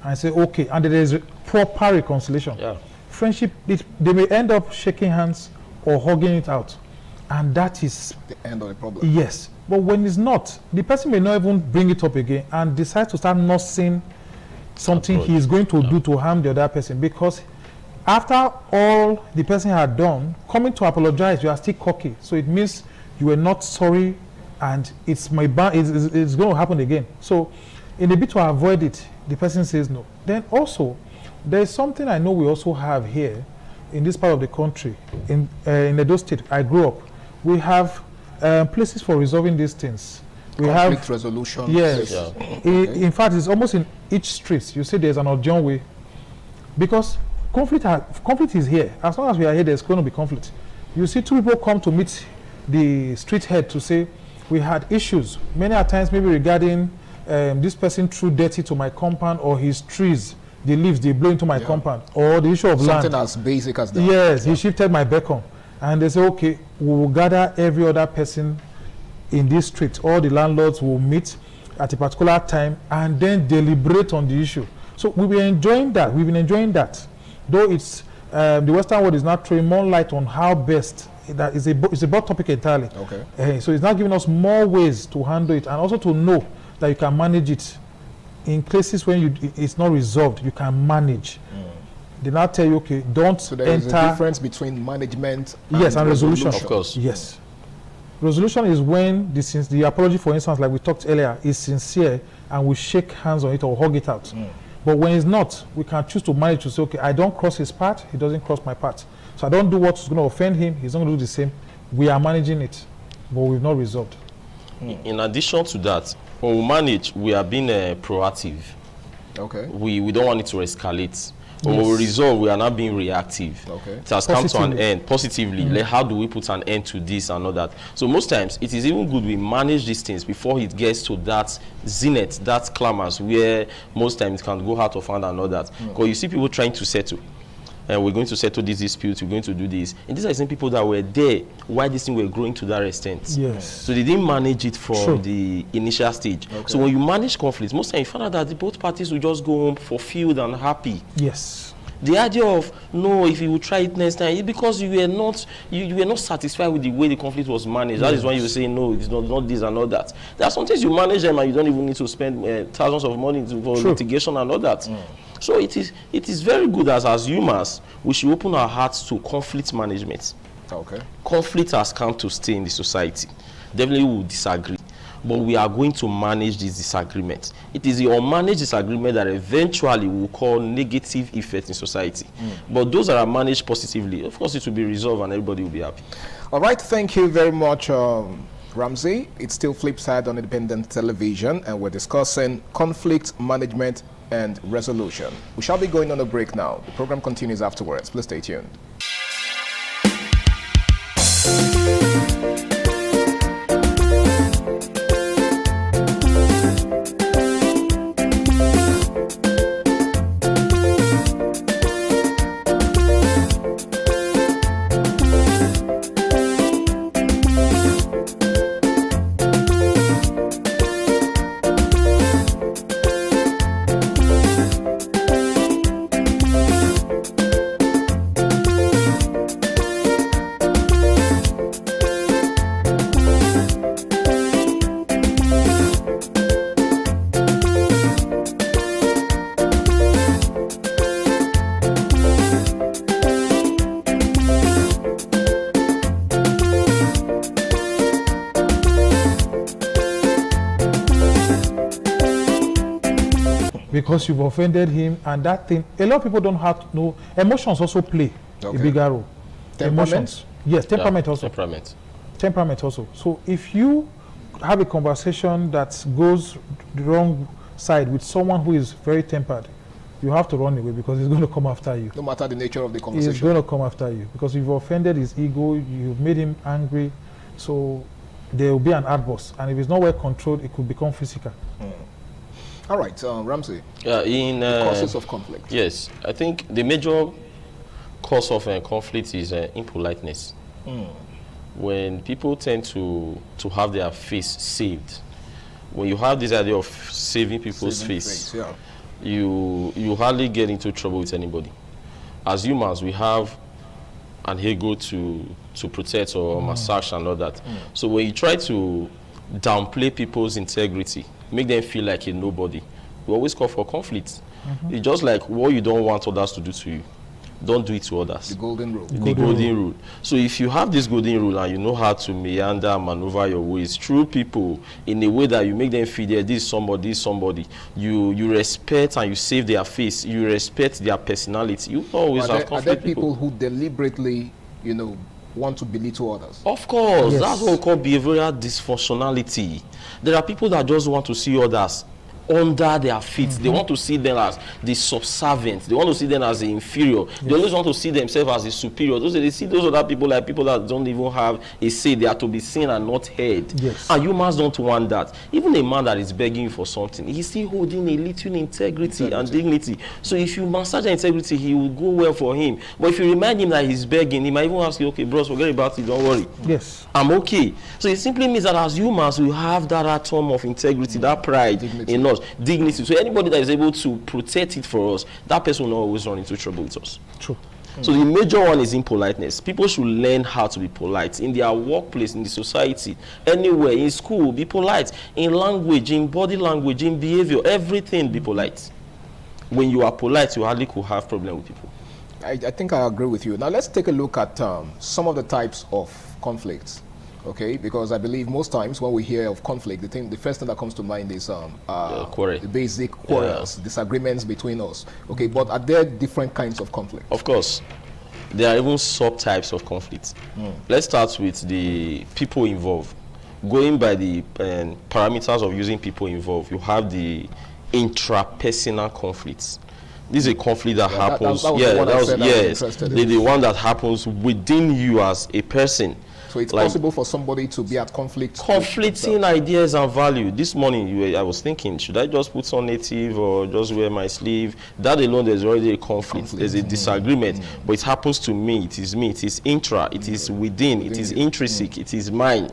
And say, okay, and there is proper reconciliation. Yeah. Friendship, they may end up shaking hands or hugging it out. And that is the end of the problem. Yes. But when it's not, the person may not even bring it up again and decide to start nursing something he is going to do to harm the other person, because after all the person had done, coming to apologize, you are still cocky. So it means you were not sorry, and it's going to happen again. So in a bit to avoid it, the person says no. Then also, there is something I know we also have here in this part of the country, in Edo State. I grew up. We have places for resolving these things. We conflict have resolution. Yes. Yeah. Okay. In fact, it's almost in each street. You see, there's an Ojon way, because conflict is here. As long as we are here, there's going to be conflict. You see, two people come to meet the street head to say, we had issues many a times, maybe regarding this person threw dirty to my compound, or his trees, the leaves they blow into my compound, or the issue of something land. as basic as that. Yes, he shifted my beacon, and they say, okay, we will gather every other person in this street. All the landlords will meet at a particular time and then deliberate on the issue. So we've been enjoying that. Though it's the Western world is not throwing more light on how best. That is it's a broad topic entirely. Okay. So it's not giving us more ways to handle it, and also to know that you can manage it in cases when it's not resolved. You can manage. They now tell you, okay, don't so there enter. is a difference between management and resolution. Of course. Yes. Resolution is when the apology, for instance, like we talked earlier, is sincere and we shake hands on it or hug it out. But when it's not, we can choose to manage to say, okay, I don't cross his path, he doesn't cross my path. So I don't do what's going to offend him, he's not going to do the same. We are managing it, but we've not resolved. In addition to that, when we manage, we are being proactive. Okay. We don't want it to escalate. When we resolve, we are not being reactive. Okay. It has come to an end positively. Like, how do we put an end to this and all that? So most times, it is even good we manage these things before it gets to that zenith, that climax, where most times it can go out of hand and all that. Because you see people trying to settle. And we're going to settle this dispute, we're going to do this. And these are the same people that were there while this thing were growing to that extent. Yes. So they didn't manage it from the initial stage. Okay. So when you manage conflicts, most times you find out that both parties will just go home fulfilled and happy. Yes. The idea of no, if you will try it next time, it's because you were not satisfied with the way the conflict was managed. That is why you say no, it's not this and all that. There are some things you manage them and you don't even need to spend thousands of money for litigation and all that. So it is very good as humans, we should open our hearts to conflict management. Okay. Conflict has come to stay in the society. Definitely we will disagree, but we are going to manage this disagreement. It is the unmanaged disagreement that eventually we will call negative effects in society. But those that are managed positively, of course it will be resolved and everybody will be happy. All right, thank you very much, Ramsey. It's still Flipside on Independent Television, and we're discussing conflict management and resolution. We shall be going on a break now. The program continues afterwards. Please stay tuned. because you've offended him, and that thing. A lot of people don't have to know. Emotions also play a bigger role. Temperament? Emotions, yes, temperament also. Temperament also. So if you have a conversation that goes the wrong side with someone who is very tempered, you have to run away because he's going to come after you. No matter the nature of the conversation. He's going to come after you because you've offended his ego, you've made him angry, so there will be an outburst, and if it's not well controlled, it could become physical. All right, Ramsey. In the causes of conflict. Yes, I think the major cause of conflict is impoliteness. When people tend to have their face saved, when you have this idea of saving people's face, you hardly get into trouble with anybody. As humans, we have an ego to protect or massage and all that. So when you try to downplay people's integrity, make them feel like a nobody, we always call for conflict. It's just like what you don't want others to do to you, don't do it to others. The golden rule. The golden rule. So if you have this golden rule and you know how to meander, maneuver your ways through people in a way that you make them feel that this is somebody, you respect and you save their face, you respect their personality, you always have conflict. Are there people who deliberately, want to belittle others? Of course, that's what we call behavioral dysfunctionality. There are people that just want to see others under their feet. They want to see them as the subservient. They want to see them as the inferior. They always want to see themselves as the superior. They see those other people like people that don't even have a say. They are to be seen and not heard. And humans don't want that. Even a man that is begging you for something, he's still holding a little integrity and dignity. So if you massage that integrity, he will go well for him. But if you remind him that he's begging, he might even ask you, okay, bros, forget about it, don't worry. Yes. I'm okay. So it simply means that as humans, we have that atom of integrity, that pride in us. Dignity. So anybody that is able to protect it for us, that person will not always run into trouble with us. True. So the major one is impoliteness. People should learn how to be polite in their workplace, in the society, anywhere, in school, be polite. In language, in body language, in behavior, everything, be polite. When you are polite, you hardly could have problem with people. I think I agree with you. Now let's take a look at some of the types of conflicts. Okay, because I believe most times when we hear of conflict, the first thing that comes to mind is the basic quarrels, disagreements between us. Okay, but are there different kinds of conflict? Of course, there are even subtypes of conflict. Let's start with the people involved. Going by the parameters of using people involved, you have the intrapersonal conflicts. This is a conflict that happens. The one that happens within you as a person. So it's possible for somebody to be at conflicting ideas and value. This morning I was thinking, should I just put on native or just wear my sleeve? That alone, there's already a conflict. There's a disagreement. But it happens to me. It is intra. It is within. It is intrinsic. It is mine.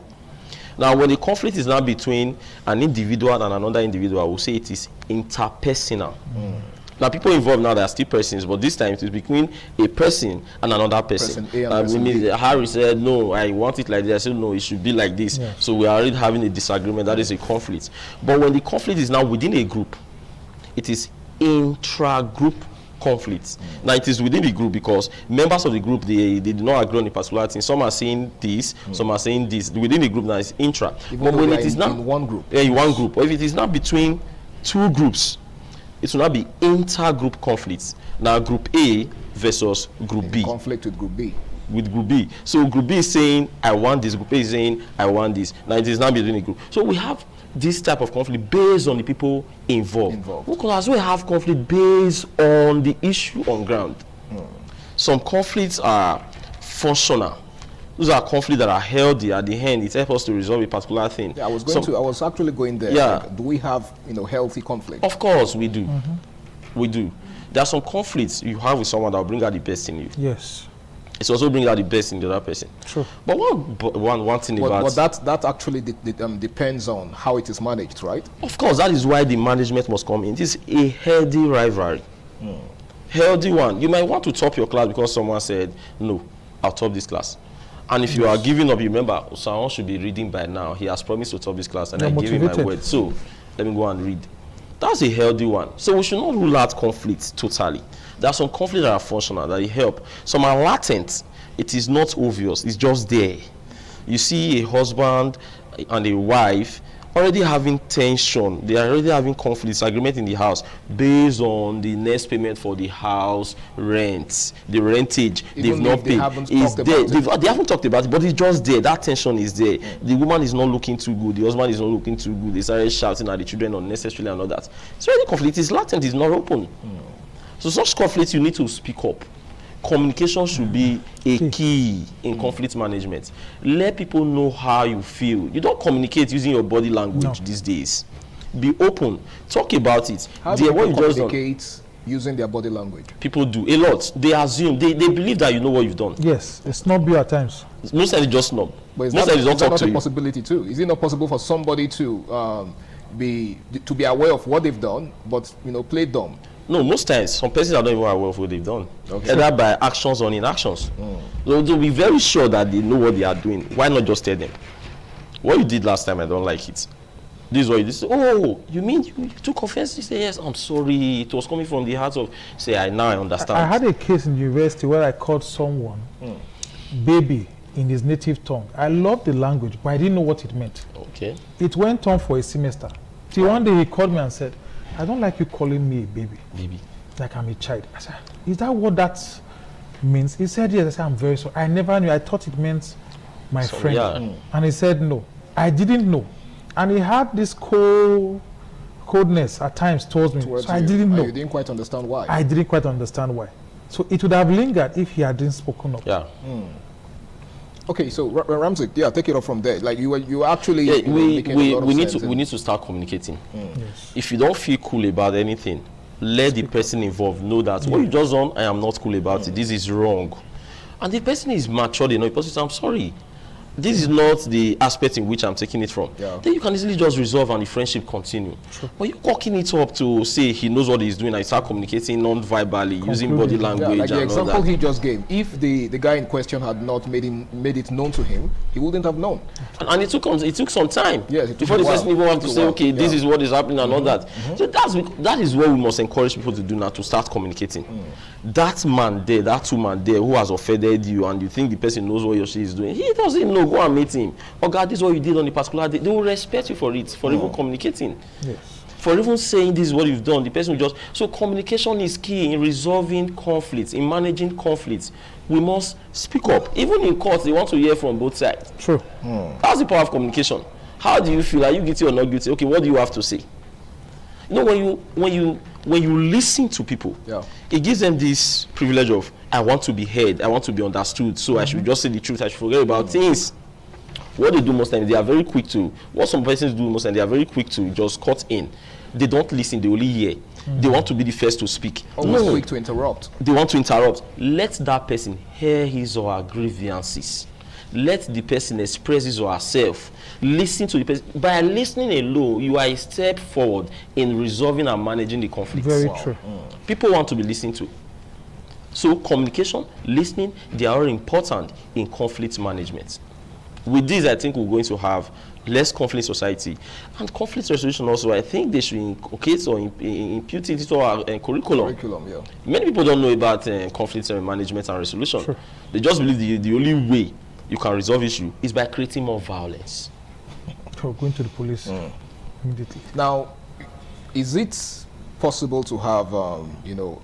Now, when the conflict is now between an individual and another individual, we'll say it is interpersonal. Now, people involved now, they are still persons, but this time it is between a person and another person. Harry said, no, I want it like this. I said, no, it should be like this. Yes. So we are already having a disagreement. That is a conflict. But when the conflict is now within a group, it is intra-group conflict. Now, it is within the group because members of the group, they do not agree on a particular thing. Some are saying this, some are saying this. Within the group now, it's intra. But when it is not in one group. In one group. Or if it is not between two groups, it will not be inter-group conflicts. Now, Group A versus Group B. Conflict with Group B. With Group B. So Group B is saying, I want this. Group A is saying, I want this. Now, it is not between a group. So we have this type of conflict based on the people involved. We can as well have conflict based on the issue on ground. Some conflicts are functional. Those are conflicts that are healthy. At the end, it helps us to resolve a particular thing. Yeah, I was actually going there. Yeah. Like, do we have healthy conflict? Of course we do. We do. There are some conflicts you have with someone that will bring out the best in you. Yes. It's also bring out the best in the other person. True. But one thing about that actually depends on how it is managed, right? Of course, that is why the management must come in. This is a healthy rivalry. Healthy one. You might want to top your class because someone said, no, I'll top this class. And if you are giving up, you remember, someone should be reading by now. He has promised to top this class, and I gave him my word. So let me go and read. That's a healthy one. So we should not rule out conflicts totally. There are some conflicts that are functional, that help. Some are latent. It is not obvious. It's just there. You see a husband and a wife, already having tension, they are already having conflict, disagreement in the house based on the next payment for the house rent, the rentage they've not paid. Is there. They haven't talked about it, but it's just there. That tension is there. The woman is not looking too good, the husband is not looking too good, they started shouting at the children unnecessarily and all that. It's already conflict, it's latent, it's not open. So such conflicts, you need to speak up. Communication should be a key in conflict management. Let people know how you feel. You don't communicate using your body language these days. Be open. Talk about it. How do people communicate using their body language? People do a lot. They assume, they believe that you know what you've done. Yes, it's not you at times. Most times it's just snob. But is Most that, times it's is that not not to a you. possibility too? Is it not possible for somebody to be aware of what they've done, but play dumb? No, most times some persons are not even aware of what they've done. Okay. Either by actions or inactions. They'll be very sure that they know what they are doing. Why not just tell them? What you did last time, I don't like it. This is what you did. Oh, you mean you took offense? You say, yes, I'm sorry. It was coming from the heart of, say, now I understand. I had a case in university where I called someone baby in his native tongue. I loved the language, but I didn't know what it meant. Okay. It went on for a semester. Till one day he called me and said, I don't like you calling me a baby. Baby. Like I'm a child. I said, is that what that means? He said, yes. I said, I'm very sorry. I never knew. I thought it meant my friend. Yeah. And he said, no. I didn't know. And he had this coldness at times towards me. So I didn't know. You didn't quite understand why. I didn't quite understand why. So it would have lingered if he hadn't spoken up. Yeah. Okay, so Ramsey, take it off from there. Like you actually we need to start communicating. Yes. If you don't feel cool about anything, let the person involved know that what you just done, I am not cool about it. This is wrong. And the person is mature enough. The person says, I'm sorry. This is not the aspect in which I'm taking it from. Yeah. Then you can easily just resolve and the friendship continue. But you're walking it up to say he knows what he's doing and you start communicating non-verbally, using body language. Like the and example all that. he just gave, if the guy in question had not made it known to him, he wouldn't have known. And it took some time before the person even want to say, okay, this is what is happening and all that. So that is what we must encourage people to do now, to start communicating. That man there, that woman there who has offended you and you think the person knows what he or she is doing, he doesn't know. Go and meet him. Oh God, this is what you did on a particular day. They will respect you for it, for even communicating. Yes. For even saying this is what you've done. The person will just... So communication is key in resolving conflicts, in managing conflicts. We must speak up. Even in court, they want to hear from both sides. True. That's the power of communication. How do you feel? Are you guilty or not guilty? Okay, what do you have to say? You know, when you listen to people, it gives them this privilege of, I want to be heard, I want to be understood, so I should just say the truth, I should forget about things. What they do most times, they are very quick to, what some persons do most times, they are very quick to just cut in. They don't listen, they only hear. They want to be the first to speak. Almost quick to interrupt. They want to interrupt. Let that person hear his or her grievances. Let the person express his or herself. Listen to the person. By listening alone, you are a step forward in resolving and managing the conflict. Very true. People want to be listened to. So communication, listening, they are all important in conflict management. With this, I think we're going to have less conflict society. And conflict resolution also, I think they should inculcate or impute it into our curriculum. Many people don't know about conflict management and resolution. Sure. They just believe the only way you can resolve issue is by creating more violence. Or going to the police immediately. Now, is it possible to have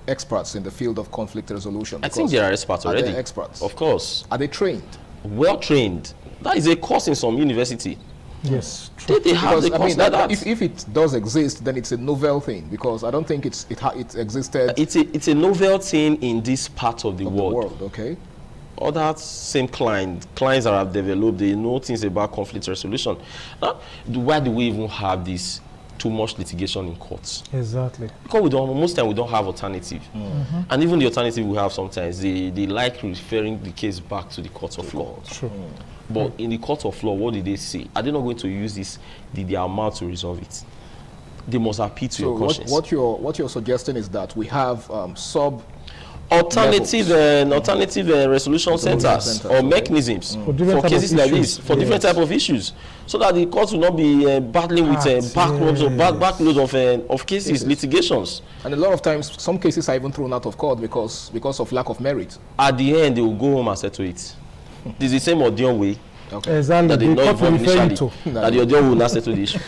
experts in the field of conflict resolution? I think there are experts already. Are there experts? Of course. Are they trained? Well trained. That is a course in some university. Yes. They have the course like that. If it does exist, then it's a novel thing, because I don't think it existed. It's a novel thing in this part of the world. Okay. Other same clients that have developed, they know things about conflict resolution. Why do we even have this too much litigation in courts? Exactly. Because most time we don't have alternative. And even the alternative we have sometimes, they like referring the case back to the court of law. True. But in the court of law, what did they say? Are they not going to use this, the amount to resolve it? They must appeal to your conscience. What you're suggesting is that we have alternative resolution centers or mechanisms for cases like this, for different type of issues, so that the court will not be battling with backloads of cases, litigations. And a lot of times, some cases are even thrown out of court because of lack of merit. At the end, they will go home and settle it. This is the same Odion way. Okay. Exactly. That they The not court will involved refer you initially. That the audio will not settle the issue.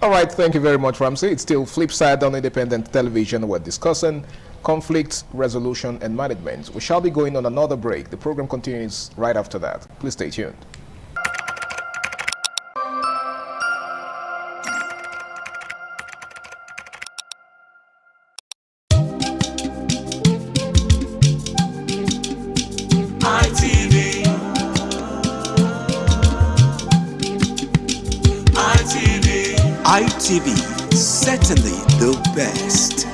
All right, thank you very much, Ramsey. It's still Flipside on Independent Television. We're discussing conflict resolution and management. We shall be going on another break. The program continues right after that. Please stay tuned. ITV, certainly the best.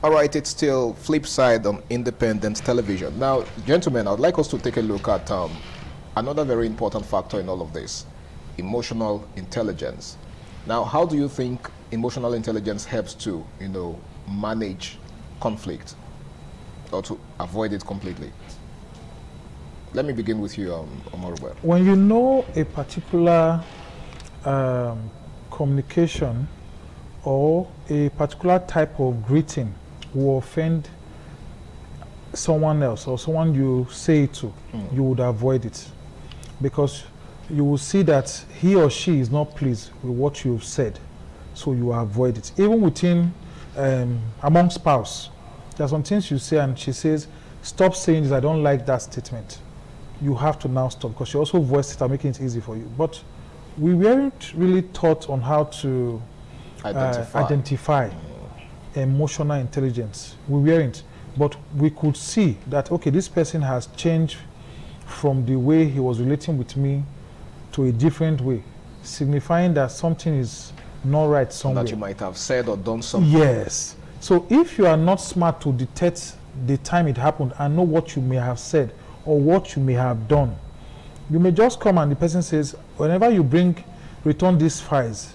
Right, it's still Flipside on Independent Television. Now, gentlemen, I'd like us to take a look at another very important factor in all of this, emotional intelligence. Now, how do you think emotional intelligence helps to, manage conflict or to avoid it completely? Let me begin with you, Omorube. When you know a particular communication or a particular type of greeting will offend someone else or someone you say it to, you would avoid it, because you will see that he or she is not pleased with what you've said, so you avoid it. Even within among spouse, there are some things you say and she says, stop saying this, I don't like that statement. You have to now stop, because she also voiced it and making it easy for you. But we weren't really taught on how to identify emotional intelligence. We weren't, but we could see that, okay, this person has changed from the way he was relating with me to a different way, signifying that something is not right somewhere. That you might have said or done something. Yes. So if you are not smart to detect the time it happened and know what you may have said or what you may have done, you may just come and the person says, whenever you return these files,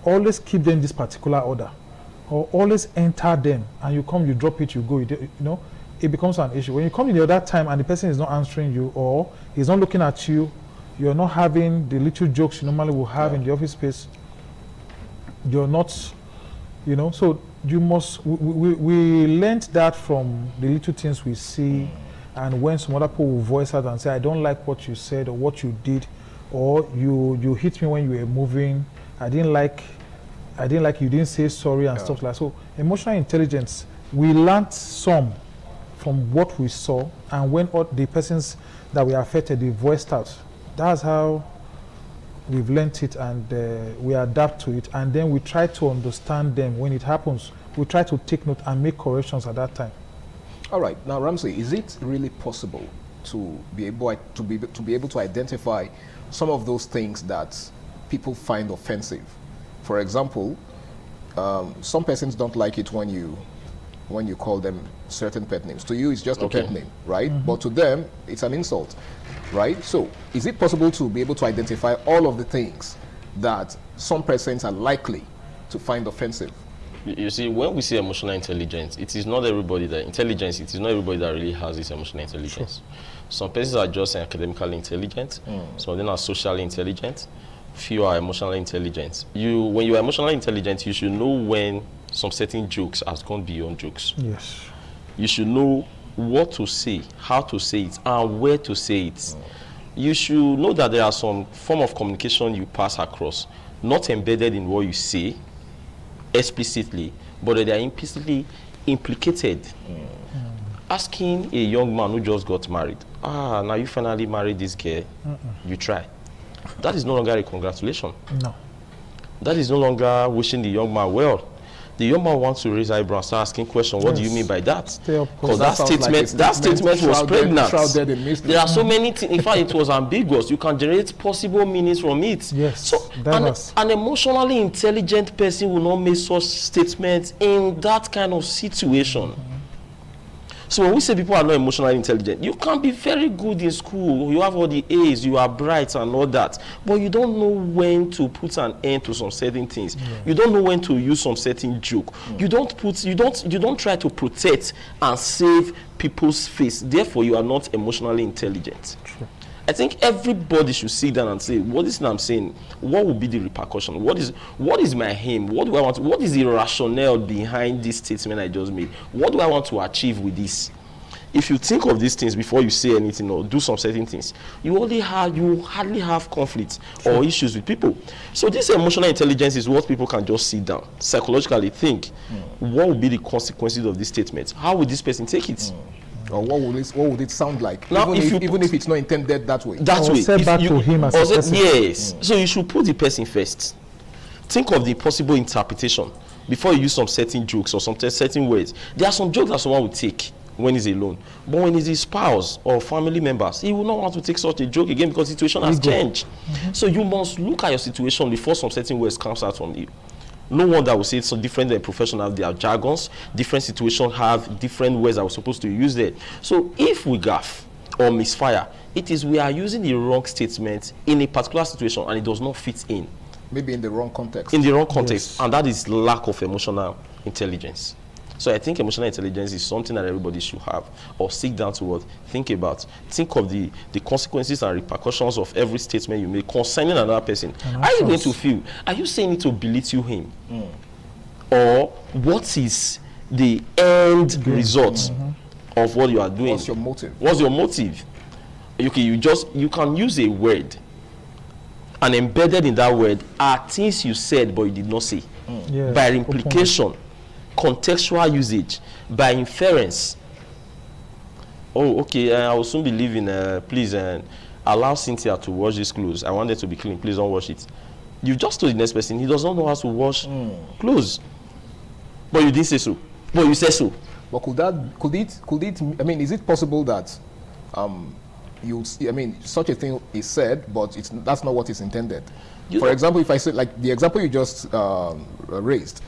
always keep them in this particular order, or always enter them, and you come, you drop it, you go, it becomes an issue. When you come in the other time and the person is not answering you or he's not looking at you, you're not having the little jokes you normally will have in the office space, you're not, so you must, we learned that from the little things we see, and when some other people will voice out and say, I don't like what you said or what you did, or you hit me when you were moving, I didn't like you didn't say sorry and stuff like that. So emotional intelligence, we learned some from what we saw, and when all the persons that were affected, they voiced out. That's how we've learned it, and we adapt to it, and then we try to understand them when it happens. We try to take note and make corrections at that time. All right, now Ramsey, is it really possible to be able to identify some of those things that people find offensive? For example, some persons don't like it when you call them certain pet names. To you, it's just a pet name, right? But to them, it's an insult, right? So, is it possible to be able to identify all of the things that some persons are likely to find offensive? You see, when we say emotional intelligence, it is not everybody that it is not everybody that really has this emotional intelligence. Sure. Some persons are just academically intelligent, some of them are socially intelligent, few are emotionally intelligent. When you are emotionally intelligent, you should know when some certain jokes has gone beyond jokes. Yes. You should know what to say, how to say it, and where to say it. You should know that there are some form of communication you pass across, not embedded in what you say explicitly, but they are implicitly implicated. Asking a young man who just got married, now you finally married this girl, you try. that is no longer a congratulation. No. That is no longer wishing the young man well. The young man wants to raise eyebrows and start asking questions. What do you mean by that? Because that statement was pregnant. There are so many things. In fact, it was ambiguous. You can generate possible meanings from it. Yes. So an emotionally intelligent person will not make such statements in that kind of situation. So when we say people are not emotionally intelligent, you can be very good in school, you have all the A's, you are bright and all that, but you don't know when to put an end to some certain things. You don't know when to use some certain joke. You don't try to protect and save people's face. Therefore, you are not emotionally intelligent. True. I think everybody should sit down and say, what is it I'm saying? What will be the repercussion? What is my aim? What do I want? What is the rationale behind this statement I just made? What do I want to achieve with this? If you think of these things before you say anything or do some certain things, you hardly have conflicts or issues with people. So this emotional intelligence is what people can just sit down, psychologically think, what will be the consequences of this statement? How will this person take it? Or what would it sound like? Now, even if it's not intended that way. Yes. So you should put the person first. Think of the possible interpretation before you use some certain jokes or some certain words. There are some jokes that someone will take when he's alone, but when he's his spouse or family members, he will not want to take such a joke again because the situation has changed. So you must look at your situation before some certain words comes out from you. No one that will say it's so different than professional have their jargons. Different situations have different words that we're supposed to use there. So if we gaffe or misfire, it is we are using the wrong statement in a particular situation and it does not fit in. Maybe in the wrong context. In the wrong context. Yes. And that is lack of emotional intelligence. So I think emotional intelligence is something that everybody should have or sit down to think about. Think of the consequences and repercussions of every statement you make concerning another person. How are you going to feel? Are you saying it to belittle him? Or what is the end result of what you are doing? What's your motive? What's your motive? Okay, you can use a word, and embedded in that word are things you said but you did not say. Yes. By implication, contextual usage, by inference. Oh, okay, I will soon be leaving. Please allow Cynthia to wash these clothes. I want them to be clean. Please don't wash it. You just told the next person he does not know how to wash clothes, but you didn't say so. But you said so. But could it? I mean, is it possible that such a thing is said, but that's not what is intended? For example, if I say, like the example you just raised,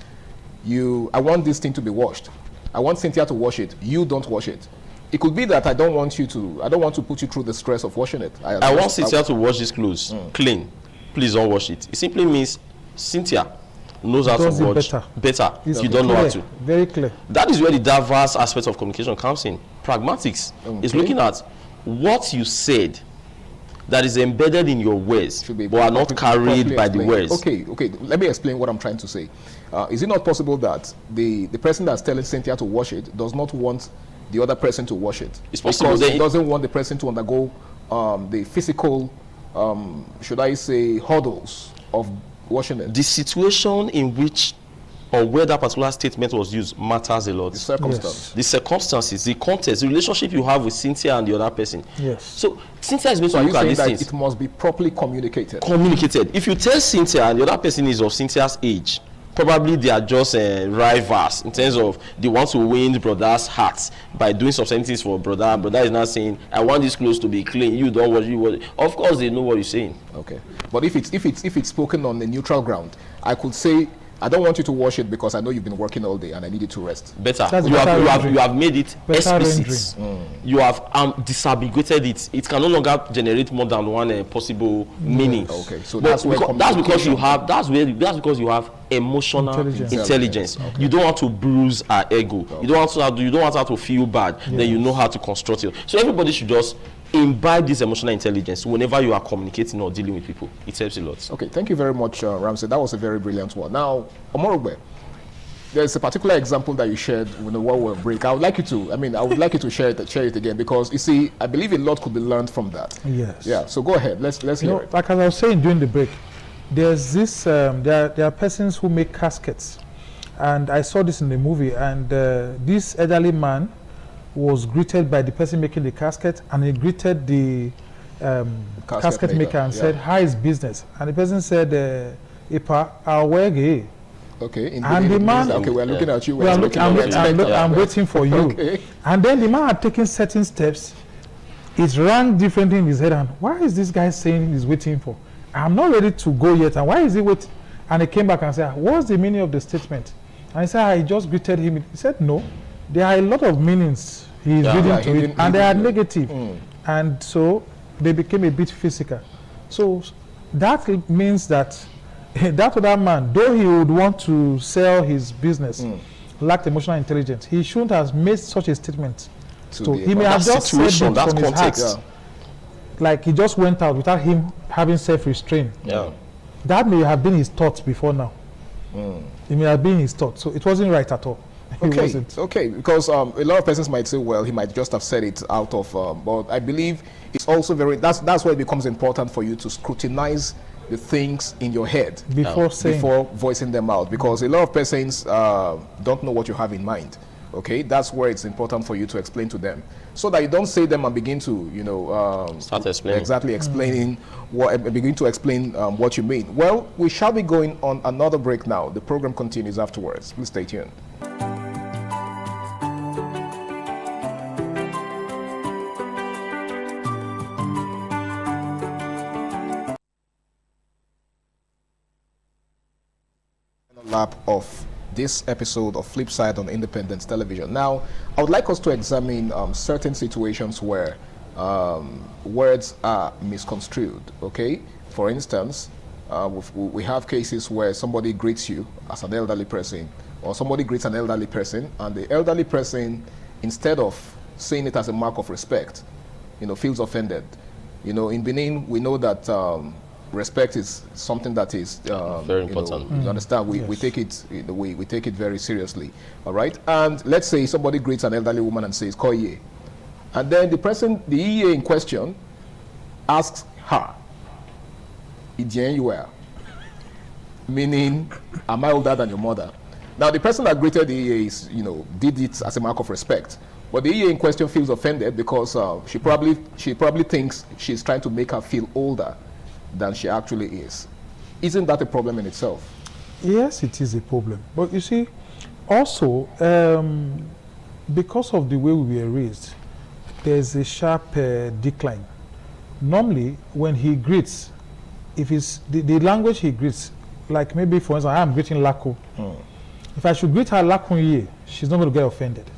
I want this thing to be washed. I want Cynthia to wash it. You don't wash it. It could be that I don't want to put you through the stress of washing it. I want Cynthia to wash these clothes clean. Please don't wash it. It simply means Cynthia knows how to wash better. You don't know how to. Very clear. That is where the diverse aspect of communication comes in. Pragmatics is looking at what you said that is embedded in your words but are not carried by the words. Okay. Let me explain what I'm trying to say. Is it not possible that the person that's telling Cynthia to wash it does not want the other person to wash it? It's possible. Because he doesn't want the person to undergo the physical, should I say, hurdles of washing it. The situation in which or where that particular statement was used matters a lot. The circumstance. Yes. The circumstances, the context, the relationship you have with Cynthia and the other person. Yes. So Cynthia is going to look at these things. It must be properly communicated. If you tell Cynthia and the other person is of Cynthia's age, probably they are just rivals in terms of they want to win brother's hearts by doing some certain things for brother. Brother is not saying, I want these clothes to be clean. You don't watch. You watch. Of course, they know what you're saying. Okay, but if it's spoken on a neutral ground, I could say, I don't want you to wash it because I know you've been working all day and I need you to rest. Better. You have made it explicit. You have disambiguated it. It can no longer generate more than one possible meaning. Okay, so that's because you have emotional intelligence. Okay. You don't want to bruise our ego. Okay. You don't want her to feel bad. Yes. Then you know how to construct it. So everybody should just imbibe this emotional intelligence whenever you are communicating or dealing with people. It helps a lot. Okay, thank you very much, Ramsey. That was a very brilliant one. Now, Omorogbe, there's a particular example that you shared when the war will break. I would like you to share it again, because you see, I believe a lot could be learned from that. Yes. Yeah. So go ahead. Let's hear it. Like as I was saying during the break, there's this. There are persons who make caskets, and I saw this in the movie. And this elderly man was greeted by the person making the casket, and he greeted the casket maker and said, "How is business?" And the person said, "Ipa, I'll work here." Okay. And the man, okay, we're looking at you. I'm waiting for you. Okay. And then the man had taken certain steps. It rang differently in his head. And why is this guy saying he's waiting for? I'm not ready to go yet. And why is he waiting? And he came back and said, "What's the meaning of the statement?" And he said, "I just greeted him." He said, "No, there are a lot of meanings he's reading to it, and they are negative." And so they became a bit physical. So that means that that other man, though he would want to sell his business, lacked emotional intelligence. He shouldn't have made such a statement. So he may have just said it from his heart. Like he just went out without him having self-restraint. Yeah. That may have been his thoughts before now. It may have been his thoughts. So it wasn't right at all. Okay, because a lot of persons might say, well, he might just have said it out of, but I believe it's also that's why it becomes important for you to scrutinize the things in your head before voicing them out, because a lot of persons don't know what you have in mind. Okay, that's where it's important for you to explain to them, so that you don't say them and begin to, start explaining. Exactly, explaining begin to explain what you mean. Well, we shall be going on another break now. The program continues afterwards. Please stay tuned. Lap of this episode of Flipside on Independence Television. Now, I would like us to examine certain situations where words are misconstrued. Okay, for instance, we have cases where somebody greets you as an elderly person, or somebody greets an elderly person, and the elderly person, instead of seeing it as a mark of respect, feels offended. In Benin, we know that respect is something that is very important. You understand? We take it we take it very seriously. All right. And let's say somebody greets an elderly woman and says "Koye," and then the EA in question asks her, "Idien you are," meaning, "Am I older than your mother?" Now the person that greeted the EA is, did it as a mark of respect, but the EA in question feels offended because she probably thinks she's trying to make her feel older than she actually is. Isn't that a problem in itself? Yes, it is a problem. But you see, also, because of the way we were raised, there's a sharp decline. Normally, when he greets, if it's the language he greets, like maybe, for instance, I'm greeting Lako. If I should greet her Lakunye, she's not going to get offended.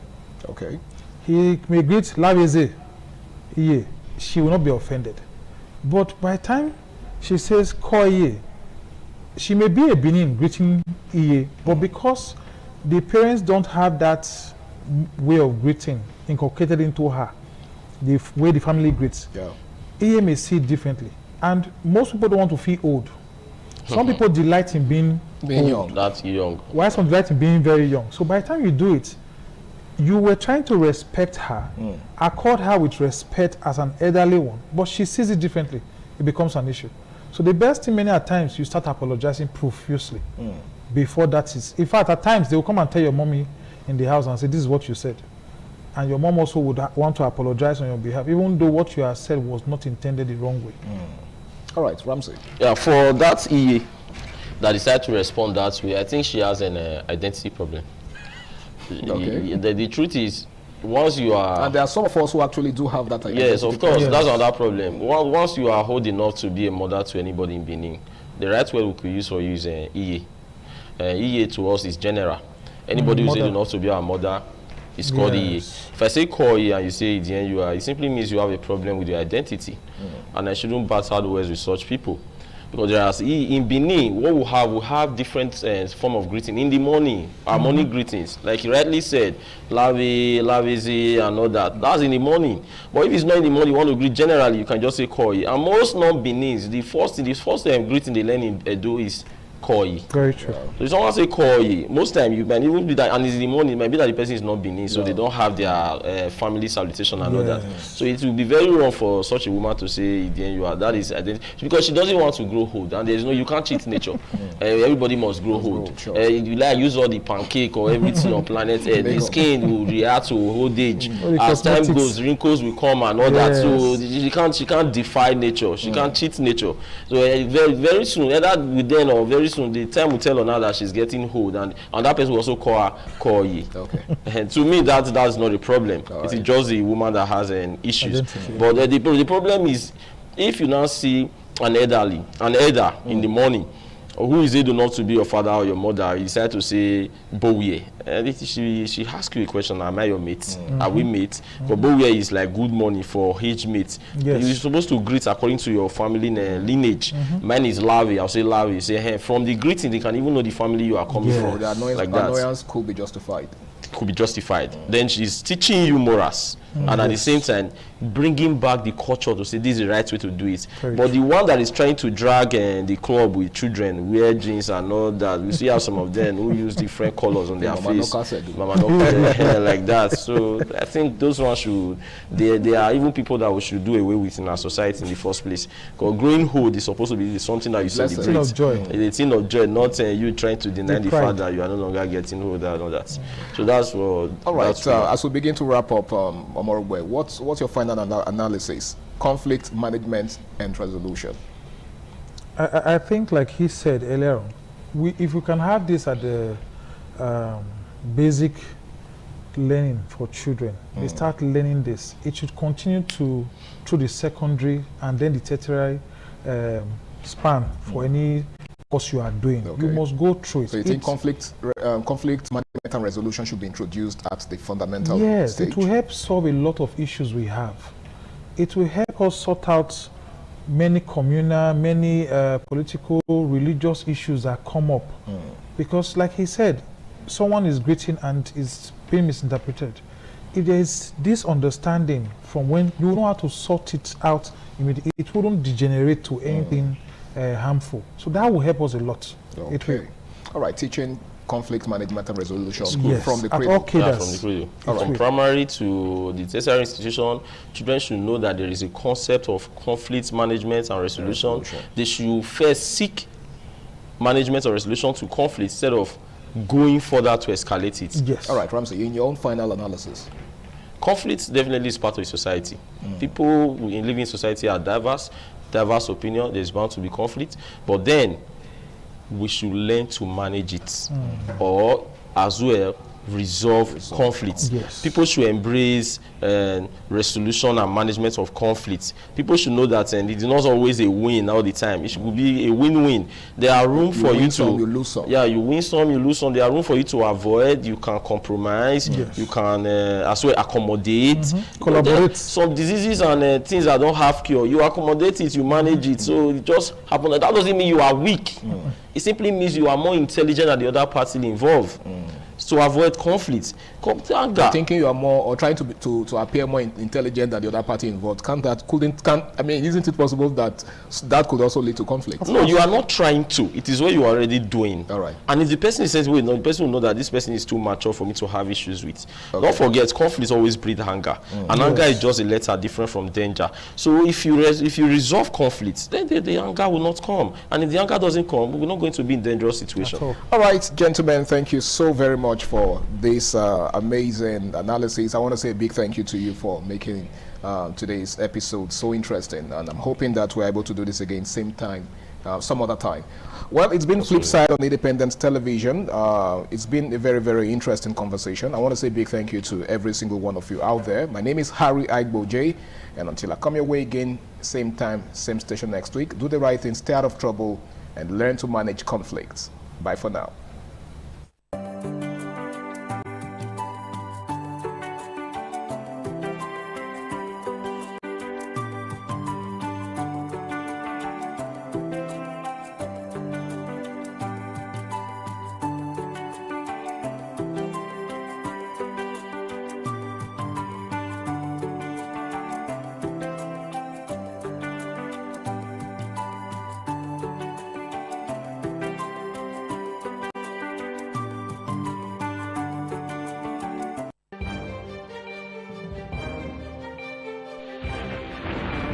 Okay. He may greet Laveze, she will not be offended. But by the time she says Koye, she may be a Benin greeting Iye, but because the parents don't have that way of greeting inculcated into her, the way the family greets, Iye may see it differently. And most people don't want to feel old. Some people delight in being young. That's young. While some delight in being very young. So by the time you do it, you were trying to respect her, accord her with respect as an elderly one, but she sees it differently. It becomes an issue. So the best thing, many at times, you start apologizing profusely before that is. In fact, at times they will come and tell your mommy in the house and say, "This is what you said," and your mom also would want to apologize on your behalf, even though what you have said was not intended the wrong way. All right, Ramsey. Yeah, for that EA that decided to respond that way, I think she has an identity problem. Okay. The truth is, once you are, and there are some of us who actually do have that identity. Yes, of course, that's another problem. Once you are old enough to be a mother to anybody in Benin, the right word we could use for you is EA. EA to us is general. Anybody who's old enough to be our mother is called EA. If I say Koye and you say Idien you are, it simply means you have a problem with your identity, and I shouldn't batter the words with such people. Because there are, in Benin, what we have different form of greeting. In the morning, our morning greetings, like you rightly said, Lave, Laveze, and all that. That's in the morning. But if it's not in the morning, you want to greet generally, you can just say Koye. And most non-Benins, the first greeting they learn in Edo is call you. Very true. So if someone say call you, most time you might even be that, and it's in the morning, it might be that the person is not Benin, so they don't have their family salutation and all that. So it will be very wrong for such a woman to say, then you are, that is identity, because she doesn't want to grow old, and there is no, you can't cheat nature. Everybody must grow old. You like use all the pancake or everything on planet Earth, the skin will react to old age. As time goes, wrinkles will come and all that. So she can't defy nature. She can't cheat nature. So very soon, either within or very soon, the time will tell on her that she's getting old, and that person will also call you. Okay. And to me, that's not a problem. It's just the woman that has an issues. But the problem is, if you now see an elder in the morning, who is it not to be your father or your mother, you decide to say Bowie. She asks you a question, am I your mate? Are we mates? But Bowie is like good morning for age mates. You're supposed to greet according to your family lineage. Mine is Lavi, I'll say Lavi. Say, hey, from the greeting, they can even know the family you are coming from. The annoyance could be justified. Then she's teaching you morals, and at the same time bringing back the culture to say this is the right way to do it. But the one that is trying to drag the club with children, wear jeans and all that, we see how some of them who use different colors on their face, Mama like that. So I think those ones should, they are even people that we should do away with in our society in the first place. Because growing old is supposed to be something that you celebrate. It's a thing of joy, not you trying to deny the fact that you are no longer getting older and all that. So that's what. All right. As we begin to wrap up, Omorogbe, what's your final analysis? Conflict management and resolution. I think, like he said earlier on, if we can have this at the basic learning for children, they start learning this. It should continue through the secondary and then the tertiary span for any course you are doing. You must go through it. So you think conflict management and resolution should be introduced at the fundamental stage? Yes, it will help solve a lot of issues we have. It will help us sort out many communal, many political, religious issues that come up. Because like he said, someone is greeting and is being misinterpreted. If there is this understanding from when you know how to sort it out, it wouldn't degenerate to anything harmful. So that will help us a lot. It will. All right, teaching conflict management and resolution from the cradle. From primary to the tertiary institution, children should know that there is a concept of conflict management and resolution. They should first seek management or resolution to conflict instead of going further to escalate it. Yes. All right, Ramsey, in your own final analysis. Conflict definitely is part of society. People in living society are diverse opinion. There's bound to be conflict, but then we should learn to manage it, or as well resolve conflicts. People should embrace resolution and management of conflicts. People should know that it is not always a win all the time. It should be a win-win. There are room for you to you lose some. Yeah, you win some, you lose some. There are room for you to avoid. You can compromise. You can as well accommodate, collaborate. Some diseases and things that don't have cure, you accommodate it, you manage it. So it just happens. That doesn't mean you are weak. It simply means you are more intelligent than the other party involved. To avoid conflict. Thinking you are more, or trying to appear more intelligent than the other party involved, isn't it possible that could also lead to conflict? No, you are not trying to. It is what you are already doing. All right. And if the person says, wait, no, the person will know that this person is too mature for me to have issues with. Don't forget, conflicts always breed anger. And anger is just a letter different from danger. So if you resolve conflicts, then the anger will not come. And if the anger doesn't come, we're not going to be in a dangerous situation. All right, gentlemen, thank you so very much for this amazing analysis. I want to say a big thank you to you for making today's episode so interesting, and I'm hoping that we're able to do this again same time, some other time. Well, it's been Flipside on Independent Television. It's been a very, very interesting conversation. I want to say a big thank you to every single one of you out there. My name is Harry Aigbo J, and until I come your way again, same time, same station next week, do the right thing, stay out of trouble, and learn to manage conflicts. Bye for now.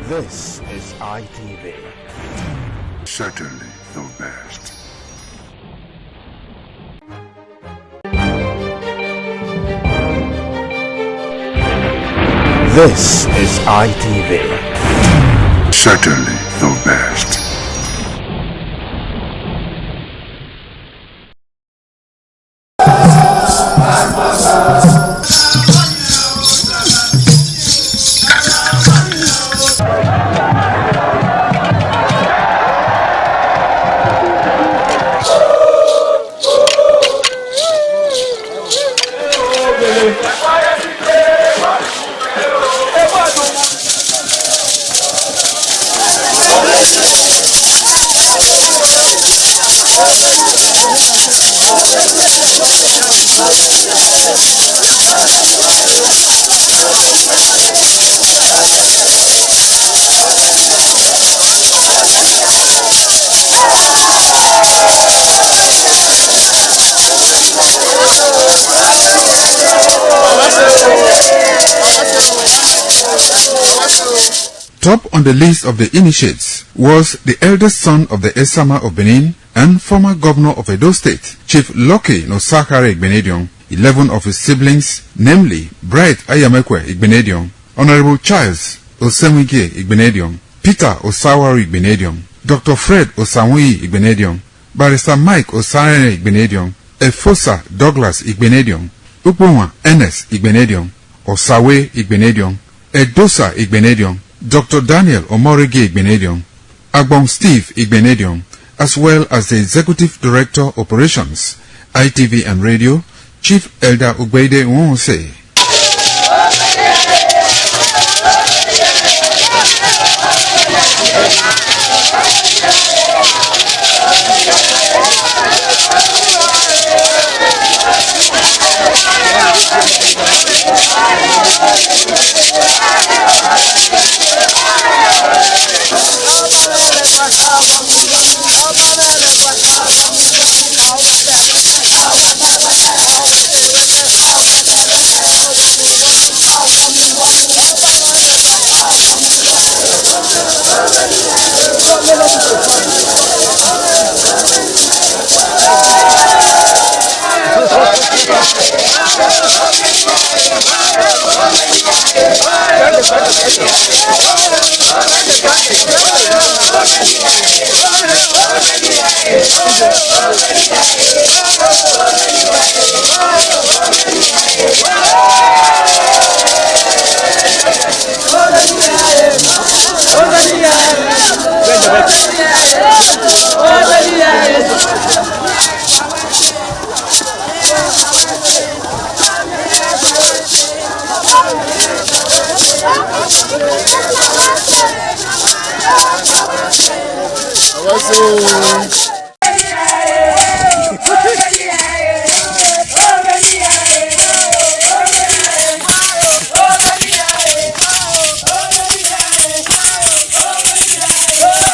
This is ITV. Certainly the best. This is ITV. Certainly the best. Top on the list of the initiates was the eldest son of the Esama of Benin and former governor of Edo State, Chief Lucky Nosakare Igbenedion. 11 of his siblings, namely Bright Ayamekwe Igbenedion, Honorable Charles Osemwige Igbenedion, Peter Osawari Igbenedion, Dr. Fred Osanwi Igbenedion, Barrister Mike Osarene Igbenedion, Efosa Douglas Igbenedion, Ukponwa Ernest Igbenedion, Osawe Igbenedion, Edosa Igbenedion, Dr. Daniel Omorige Igbenedion, Agbon Steve Igbenedion, as well as the Executive Director Operations, ITV and Radio, Chief Elder Ugbeide Nwonse.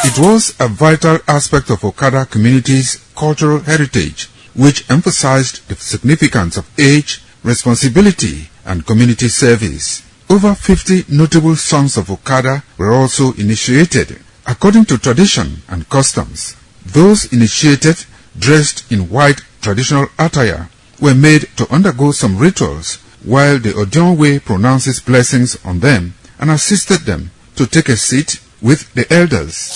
It was a vital aspect of Okada community's cultural heritage, which emphasized the significance of age, responsibility, and community service. Over 50 notable sons of Okada were also initiated. According to tradition and customs, those initiated, dressed in white traditional attire, were made to undergo some rituals, while the Odionwe pronounces blessings on them and assisted them to take a seat with the elders.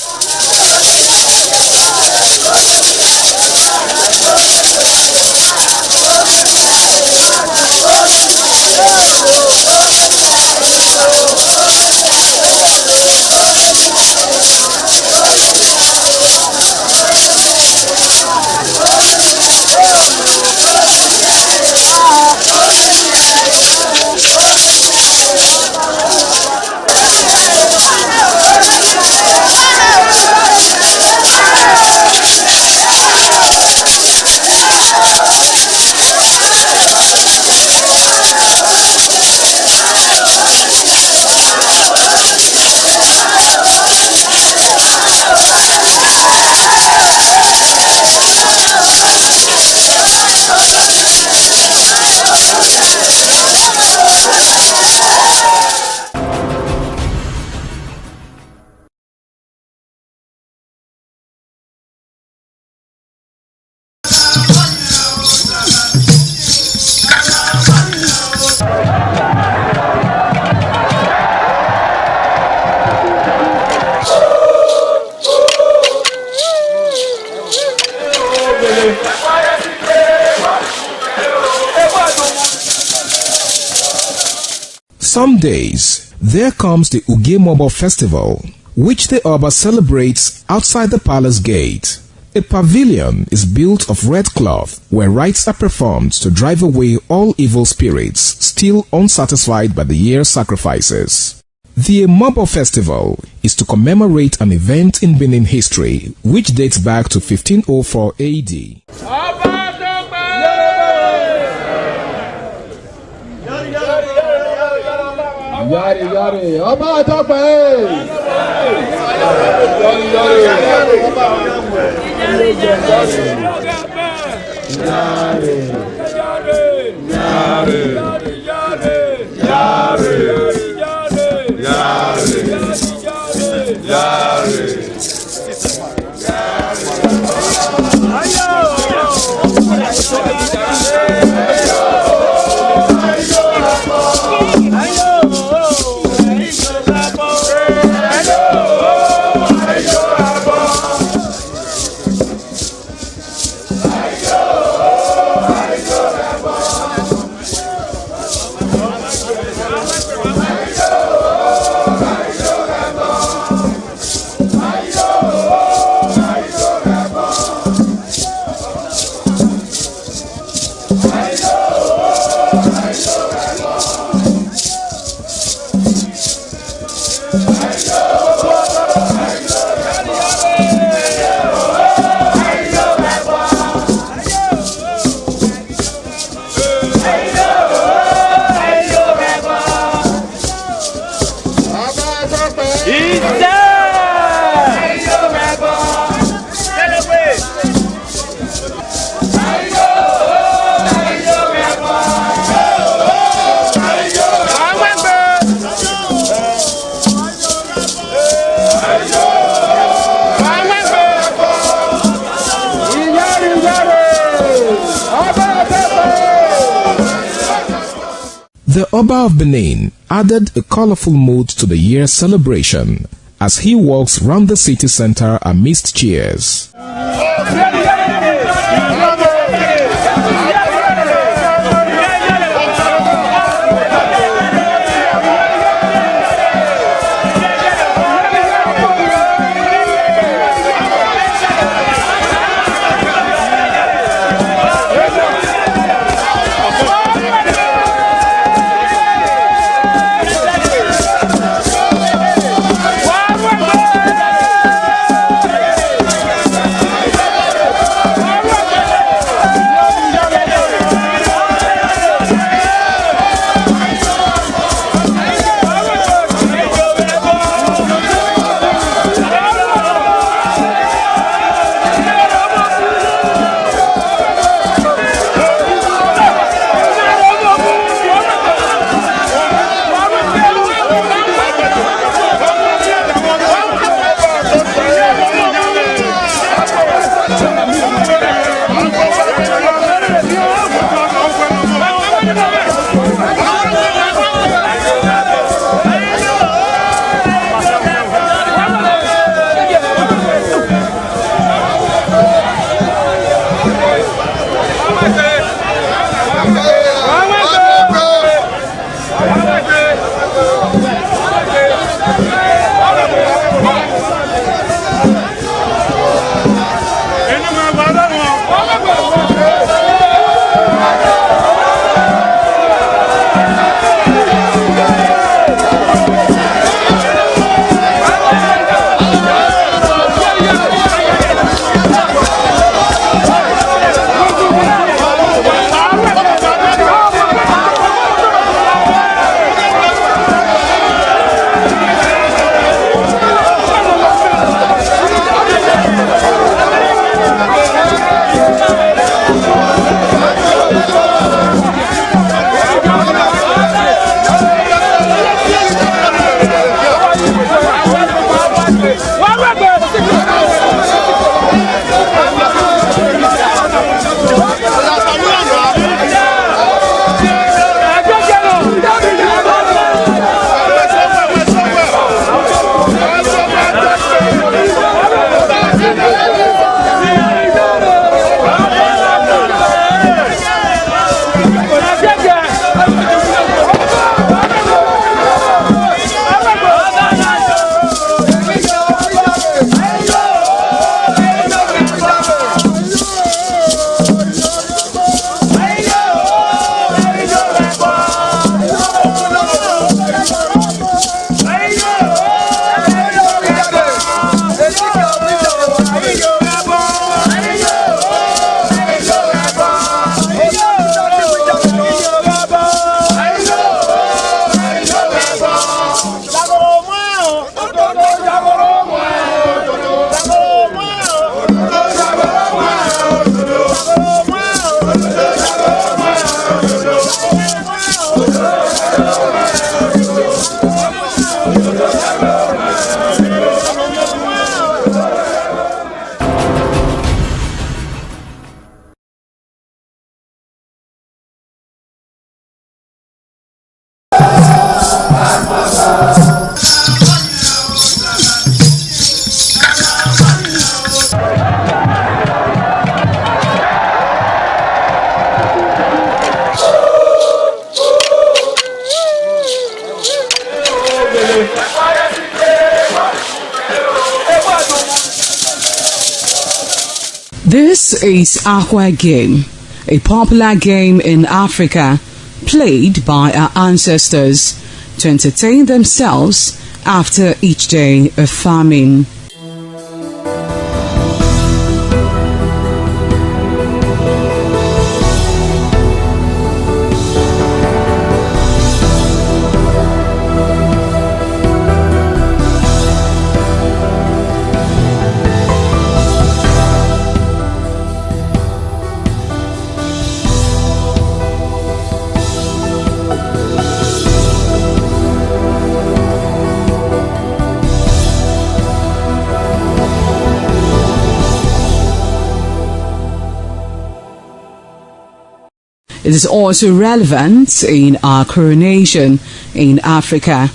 some days, there comes the Ugemobo Festival, which the Oba celebrates outside the palace gate. A pavilion is built of red cloth where rites are performed to drive away all evil spirits still unsatisfied by the year's sacrifices. The Emobo Festival is to commemorate an event in Benin history which dates back to 1504 AD. Yari yari, Ọba Tope. The Oba of Benin added a colorful mood to the year's celebration as he walks round the city center amidst cheers. This is Akwa Game, a popular game in Africa played by our ancestors to entertain themselves after each day of farming. It is also relevant in our coronation in Africa.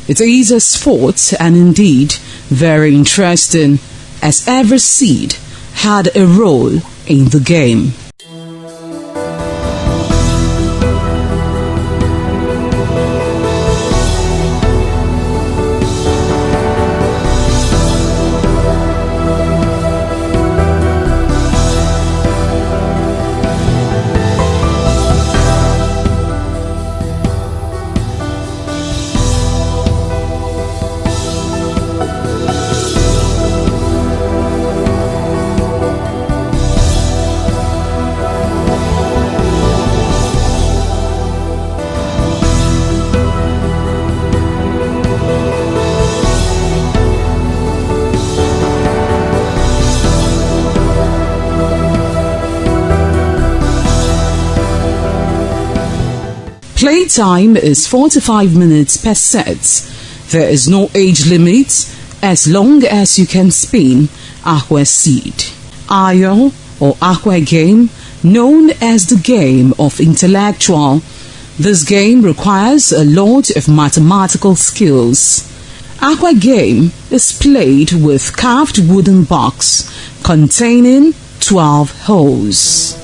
It is a sport and indeed very interesting, as every seed had a role in the game. Playtime is 45 minutes per set. There is no age limit as long as you can spin Akwa seed. Ayo or Akwa game, known as the game of intellectual. This game requires a lot of mathematical skills. Akwa game is played with carved wooden box containing 12 holes.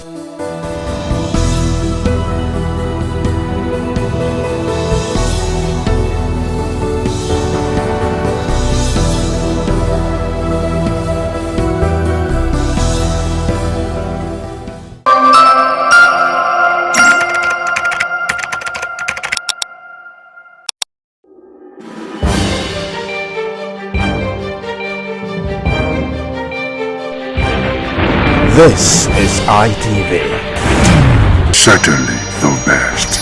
This is ITV. Certainly the best.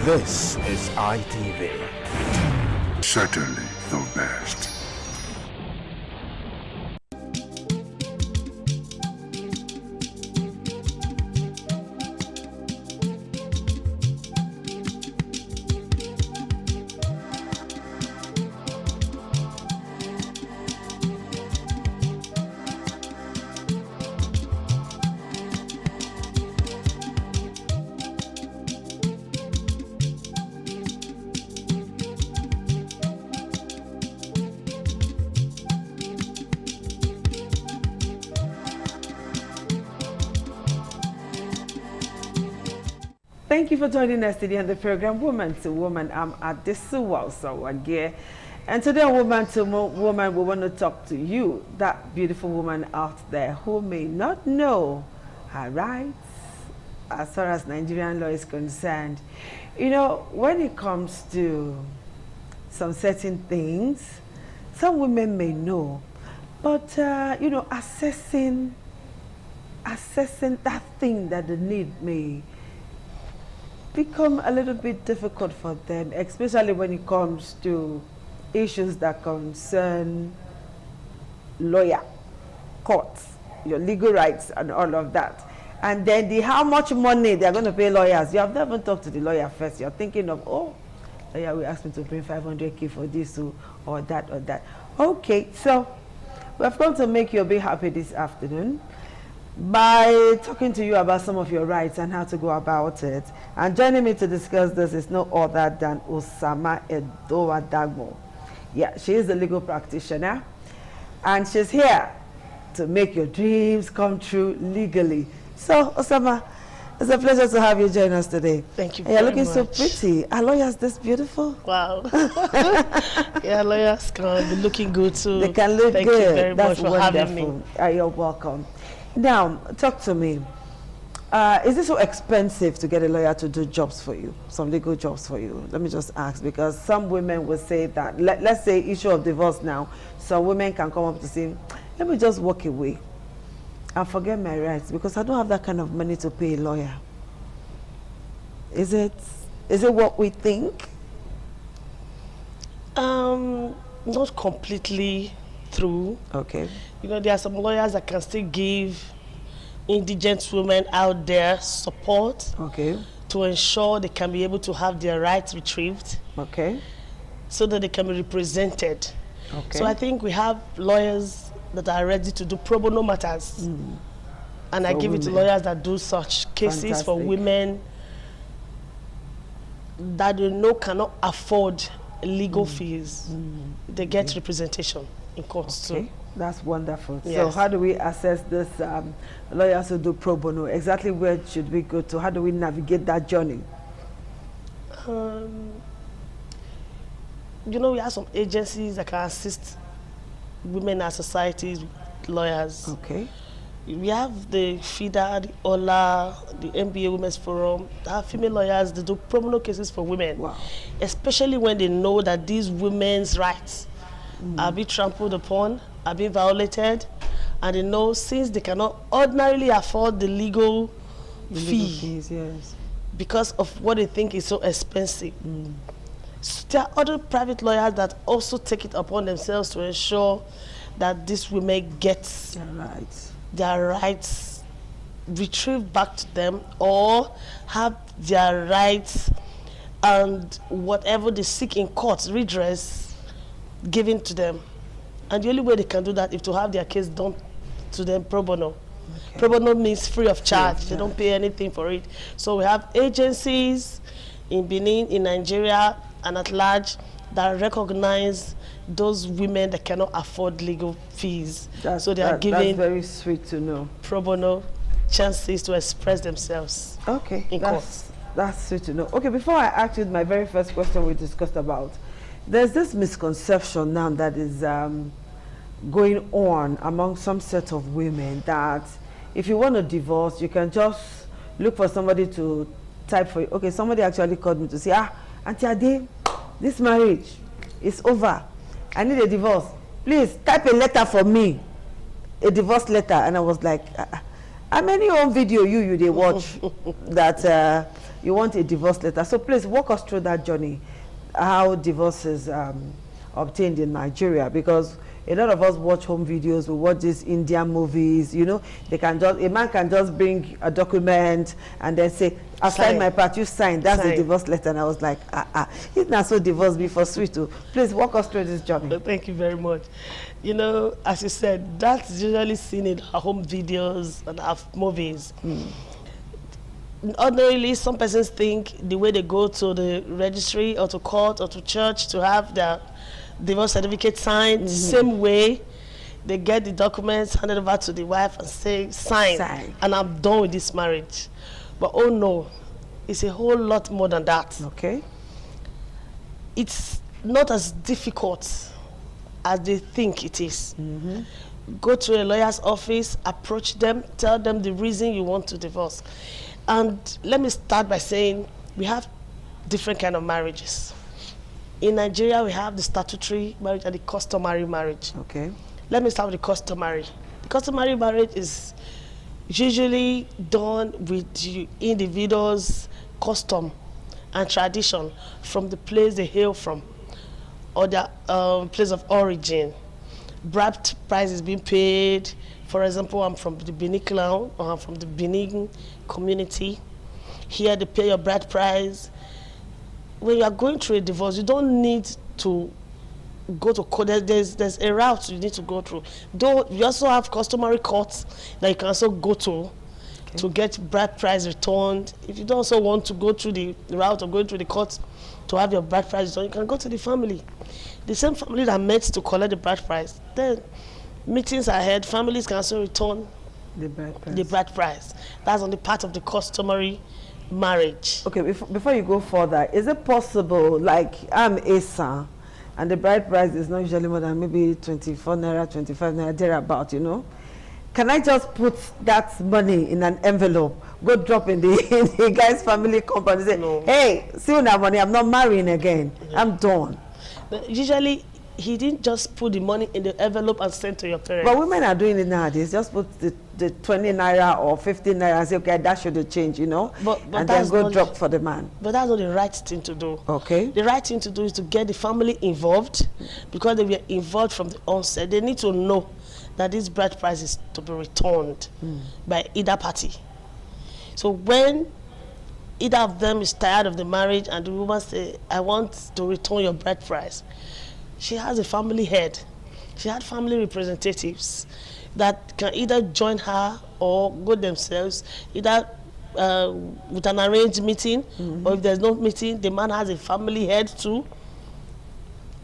This is ITV. Certainly the best. Thank you for joining us today on the program Woman to Woman. I'm Adisu Walsawagie. And today on Woman to Woman, we want to talk to you, that beautiful woman out there who may not know her rights as far as Nigerian law is concerned. You know, when it comes to some certain things, some women may know, but, you know, assessing that thing that they need may become a little bit difficult for them, especially when it comes to issues that concern lawyer, courts, your legal rights and all of that. And then how much money they're going to pay lawyers. You have never talked to the lawyer first. You're thinking of, oh, lawyer will ask me to bring 500K for this or that or that. Okay, so we've come to make you a bit happy this afternoon by talking to you about some of your rights and how to go about it. And joining me to discuss this is no other than Osama Edowa Dagmo. Yeah, she is a legal practitioner and she's here to make your dreams come true legally. So, Osama, It's a pleasure to have you join us today. Thank you. You're looking much. so pretty. Are lawyers this beautiful? Wow. Yeah, lawyers can be looking good too. They can look Thank good. you very That's much for wonderful. having me. You're welcome. Now, talk to me. Is it so expensive to get a lawyer to do jobs for you, some legal jobs for you? Let me just ask, because some women will say that, let's say issue of divorce now, some women can come up to say, let me just walk away and forget my rights because I don't have that kind of money to pay a lawyer. Is it what we think? Not completely true. Okay. You know, there are some lawyers that can still give indigent women out there support. Okay. To ensure they can be able to have their rights retrieved. Okay. So that they can be represented. Okay. So I think we have lawyers that are ready to do pro bono matters. And I give it to lawyers that do such cases for women that they know cannot afford legal fees. They get representation in courts too. That's wonderful. Yes. So how do we assess this lawyers who do pro bono? Exactly where should we go to? How do we navigate that journey? You know, we have some agencies that can assist women in our societies, lawyers. Okay. We have the FIDA, the OLA, the NBA Women's Forum. Our female lawyers, they do pro bono cases for women. Wow. Especially when they know that these women's rights are being trampled upon, are being violated, and they know since they cannot ordinarily afford the legal fee fees, yes, because of what they think is so expensive. So there are other private lawyers that also take it upon themselves to ensure that these women get their rights retrieved back to them, or have their rights and whatever they seek in court, redress, given to them. And the only way they can do that is to have their case done to them pro bono. Okay. Pro bono means free of charge. They don't pay anything for it. So we have agencies in Benin, in Nigeria, and at large that recognize those women that cannot afford legal fees. So they are given that's very sweet to know. Pro bono chances to express themselves. Okay, in that's sweet to know. Okay, before I ask you my very first question we discussed about, there's this misconception now that is going on among some set of women that if you want a divorce, you can just look for somebody to type for you. Okay, somebody actually called me to say, Auntie Ade, this marriage is over. I need a divorce. Please type a letter for me, a divorce letter. And I was like, how many home video you they watch that you want a divorce letter? So please walk us through that journey, how divorce is obtained in Nigeria, because a lot of us watch home videos, we watch these Indian movies, you know, they can just, a man can just bring a document and then say, I've signed my part, you signed, that's the divorce letter. And I was like, it's not so divorce before sweet too. Please walk us through this journey. Thank you very much. You know, as you said, that's usually seen in our home videos and our movies. Ordinarily, some persons think the way they go to the registry or to court or to church to have their divorce certificate signed, same way they get the documents handed over to the wife and say, sign, and I'm done with this marriage. But oh no, it's a whole lot more than that. Okay. It's not as difficult as they think it is. Go to a lawyer's office, approach them, tell them the reason you want to divorce. And let me start by saying we have different kind of marriages. In Nigeria, we have the statutory marriage and the customary marriage. Okay. Let me start with the customary. The customary marriage is usually done with the individual's custom and tradition from the place they hail from or their place of origin. Bride price is being paid. For example, I'm from the Benin clan, or I'm from the Benin community. Here they pay your bride price. When you are going through a divorce, you don't need to go to court. There's a route you need to go through. Though you also have customary courts that you can also go to get bride price returned. If you don't also want to go through the route of going through the courts to have your bride price returned, you can go to the family. The same family that met to collect the bride price. Then meetings are held, families can also return The bride price. The bride price. That's on the part of the customary marriage. Okay, before you go further, is it possible, like I'm Asa, and the bride price is not usually more than maybe 24 naira, 25 naira, thereabout, you know? Can I just put that money in an envelope, go drop in the guy's family compound and say, no. Hey, see that money, I'm not marrying again. Yeah. I'm done. But usually, he didn't just put the money in the envelope and send to your parents. But women are doing it nowadays. Just put the 20 naira or 15 naira and say, okay, that should change, you know? But and then go drop for the man. But that's not the right thing to do. Okay. The right thing to do is to get the family involved, because they were involved from the onset. They need to know that this bride price is to be returned by either party. So when either of them is tired of the marriage and the woman say, I want to return your bride price, she has a family head. She had family representatives that can either join her or go themselves, either with an arranged meeting, or if there's no meeting, the man has a family head too,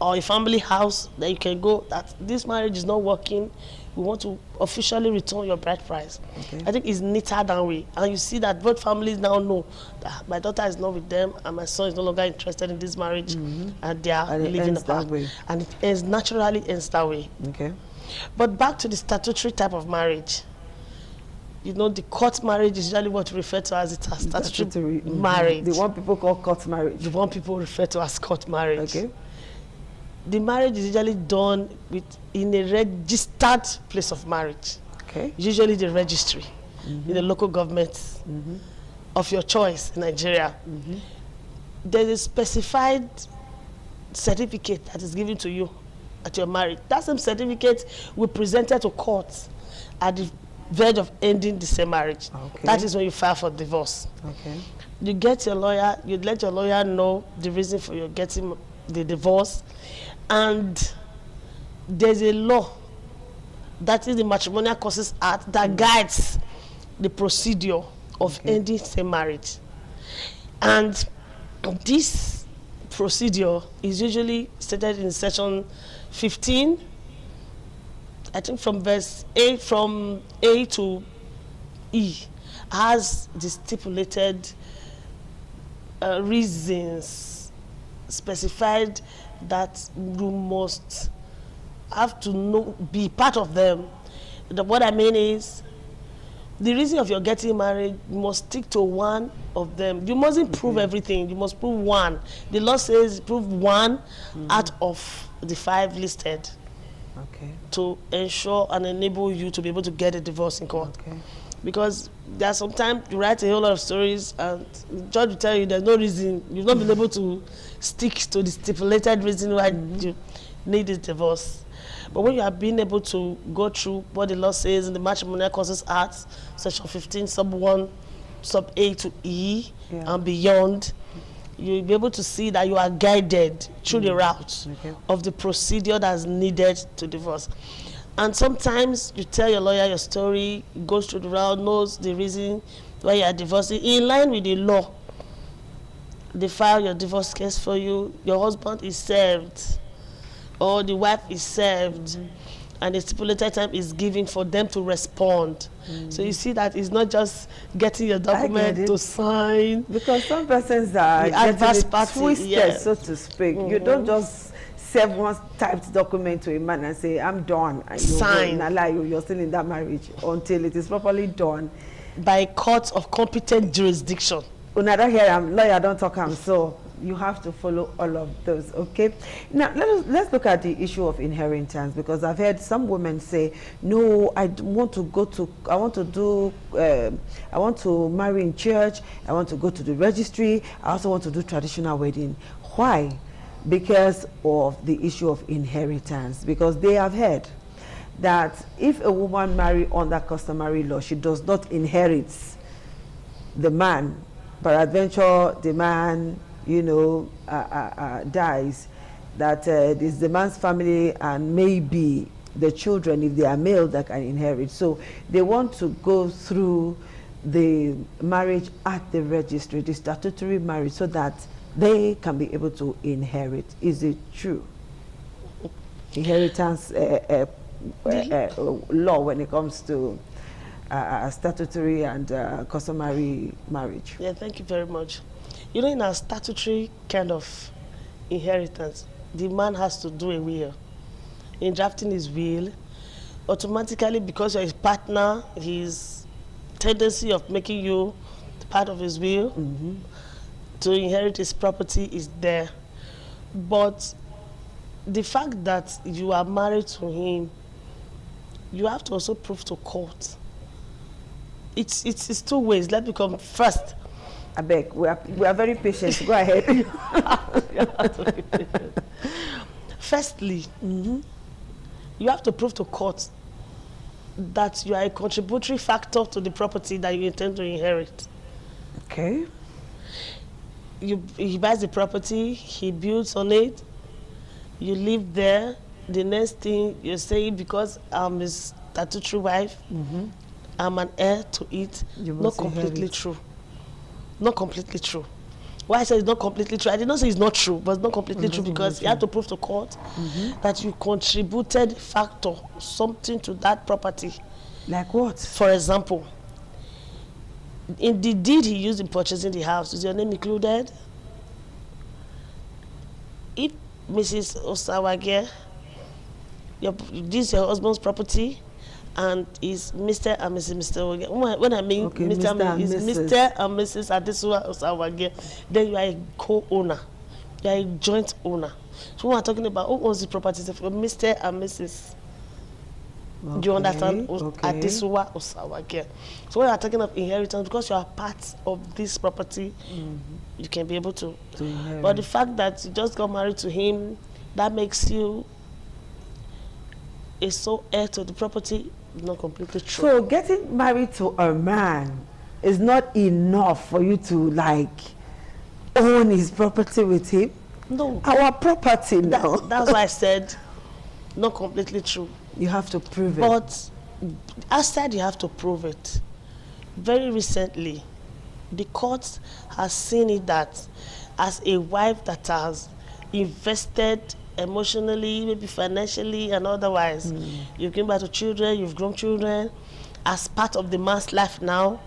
or a family house that you can go, that this marriage is not working, we want to officially return your bride price. Okay. I think it's neater that way. And you see that both families now know that my daughter is not with them and my son is no longer interested in this marriage, and they are living apart. And it ends, naturally ends that way. Okay. But back to the statutory type of marriage. You know, the court marriage is usually what we refer to as it as statutory marriage. The one people call court marriage. The one people refer to as court marriage. Okay. The marriage is usually done in a registered place of marriage. Okay. Usually the registry in the local government of your choice in Nigeria. There is a specified certificate that is given to you at your marriage. That same certificate will present to court at the verge of ending the same marriage. Okay. That is when you file for divorce. Okay. You get your lawyer, you let your lawyer know the reason for your getting the divorce, and there's a law, that is the Matrimonial Causes Act, that guides the procedure of ending same marriage. And this procedure is usually stated in section 15, I think from verse A, from A to E, has the stipulated reasons specified that you must have to know, be part of them. What I mean is, the reason of your getting married, you must stick to one of them. You mustn't prove everything. You must prove one. The law says prove one out of the 5 listed. Okay. To ensure and enable you to be able to get a divorce in court. Okay. Because there are sometimes you write a whole lot of stories and the judge will tell you there's no reason, you've not been able to stick to the stipulated reason why you need this divorce. But when you have been able to go through what the law says in the Matrimonial Causes Act, section 15, sub 1, sub A to E, and beyond, you'll be able to see that you are guided through the route of the procedure that's needed to divorce. And sometimes you tell your lawyer your story, goes through the route, knows the reason why you are divorcing. In line with the law, they file your divorce case for you, your husband is served, or the wife is served, and the stipulated time is given for them to respond. So you see that it's not just getting your document to sign. Because some persons are adverse party, twisted, so to speak. You don't just serve one typed document to a man and say, I'm done. And sign. You're still in that marriage until it is properly done. By court of competent jurisdiction. Another here, I'm lawyer, don't talk, I'm so. You have to follow all of those, okay? Now, let's look at the issue of inheritance, because I've heard some women say, no, I want to marry in church, I want to go to the registry, I also want to do traditional wedding. Why? Because of the issue of inheritance, because they have heard that if a woman marries under customary law, she does not inherit the man. Peradventure, the man, dies, that it is the man's family and maybe the children, if they are male, that can inherit. So they want to go through the marriage at the registry, the statutory marriage, so that they can be able to inherit. Is it true? Inheritance law when it comes to statutory and customary marriage? Yeah, thank you very much. You know, in a statutory kind of inheritance, the man has to do a will. In drafting his will, automatically, because you're his partner, his tendency of making you part of his will to inherit his property is there. But the fact that you are married to him, you have to also prove to court. It's two ways. Let me come first. I beg, we are very patient. Go ahead. Firstly, you have to prove to court that you are a contributory factor to the property that you intend to inherit. Okay. He buys the property, he builds on it, you live there. The next thing you say, because I'm his statutory wife, I'm an heir to it. Not completely true. Not completely true. Why I say it's not completely true? I did not say it's not true, but it's not completely true because you have to prove to court that you contributed factor something to that property. Like what? For example, in the deed he used in purchasing the house, is your name included? If Mrs. Osawage, this is your husband's property, and is Mr. and Mrs. Mr. When I mean okay, Mr. is Mr. and Mrs. Adesuwa Osawage, then you are a co-owner. You are a joint owner. So when we're talking about who owns the property, Mr. and Mrs. Okay, do you understand? okay. Adesuwa Osawage. So when we're talking of inheritance, because you are part of this property, you can be able to inherit. But the fact that you just got married to him, that makes you a sole heir to the property, not completely true. So getting married to a man is not enough for you to like own his property with him? No. Our property now. That's why I said not completely true. You have to prove it. But outside you have to prove it. Very recently, the court has seen it that as a wife that has invested emotionally, maybe financially and otherwise, you've given birth to children, you've grown children, as part of the man's life now,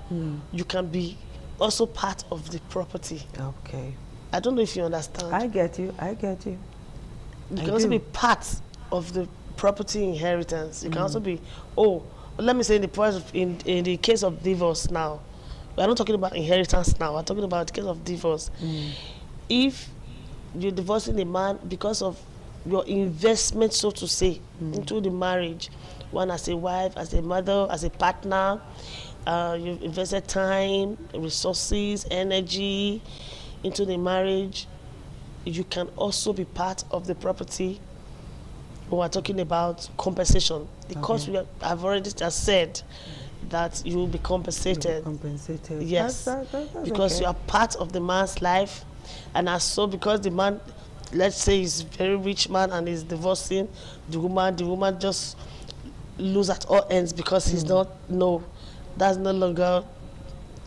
you can be also part of the property. Okay. I don't know if you understand. I get you. I get you. You can also be part of the property inheritance. You can also be, let me say in the case of divorce now, we're not talking about inheritance now, we're talking about the case of divorce. If you're divorcing a man because of your investment, so to say, into the marriage, one as a wife, as a mother, as a partner, you've invested time, resources, energy into the marriage, you can also be part of the property. When we're talking about compensation, because we have already just said that you will be compensated. Compensated. Yes, that's because okay. you are part of the man's life, and as so, because the man, let's say, is a very rich man and is divorcing the woman just lose at all ends because he's not. No, that's no longer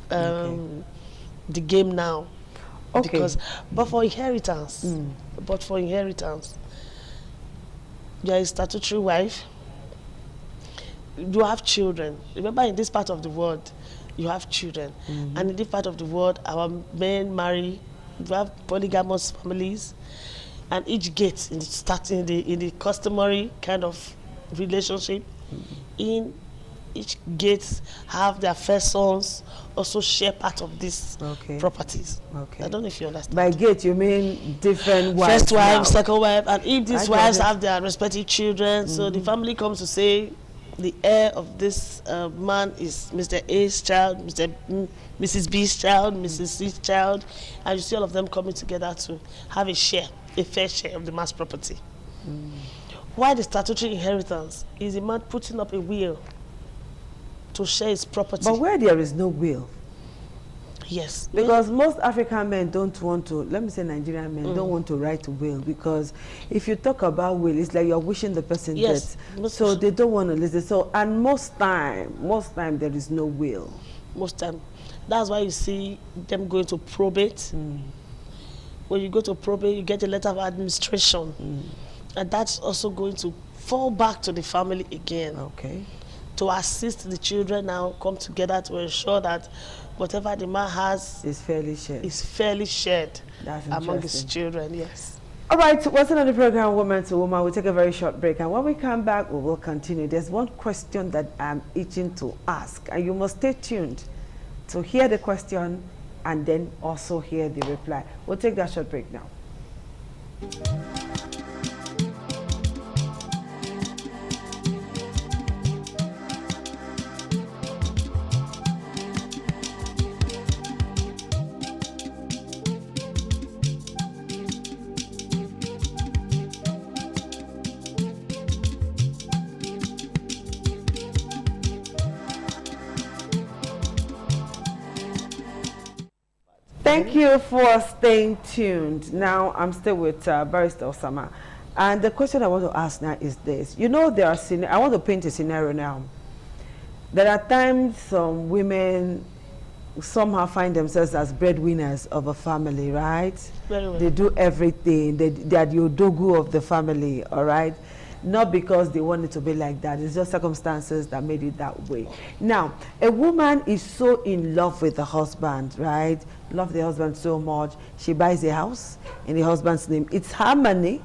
the game now. Okay. Because, but for inheritance, you are a statutory wife. You have children. Remember, in this part of the world, you have children, and in this part of the world, our men marry. We have polygamous families, and each gate in the customary kind of relationship, in each gate have their first sons also share part of these properties. Okay. I don't know if you understand. By gate you mean different wives? First wife, now. second wife, and if these wives have their respective children, so the family comes to say the heir of this man is Mr. A's child, Mrs. B's child, Mrs. C's child, and you see all of them coming together to have a fair share of the man's property. Why the statutory inheritance is a man putting up a will to share his property. But where there is no will? Yes. Because most African men don't want to, let me say Nigerian men, don't want to write a will, because if you talk about will, it's like you're wishing the person dead. So they don't want to listen. So, and most time there is no will. Most time. That's why you see them going to probate. When you go to probate, you get a letter of administration. And that's also going to fall back to the family again. Okay. to assist the children now come together to ensure that whatever the man has is fairly shared. That's among his children. Yes. All right, what's another program, Woman to Woman? We'll take a very short break, and when we come back, we will continue. There's one question that I'm itching to ask, and you must stay tuned to hear the question and then also hear the reply. We'll take that short break now. Thank you for staying tuned. Now I'm still with Barrister Osama, and the question I want to ask now is this. You know, there are I want to paint a scenario now. There are times some women somehow find themselves as breadwinners of a family, right? Very well. They do everything. They are the odogu of the family, all right? Not because they want it to be like that. It's just circumstances that made it that way. Now, a woman is so in love with the husband, right? Love the husband so much. She buys a house in the husband's name. It's her money.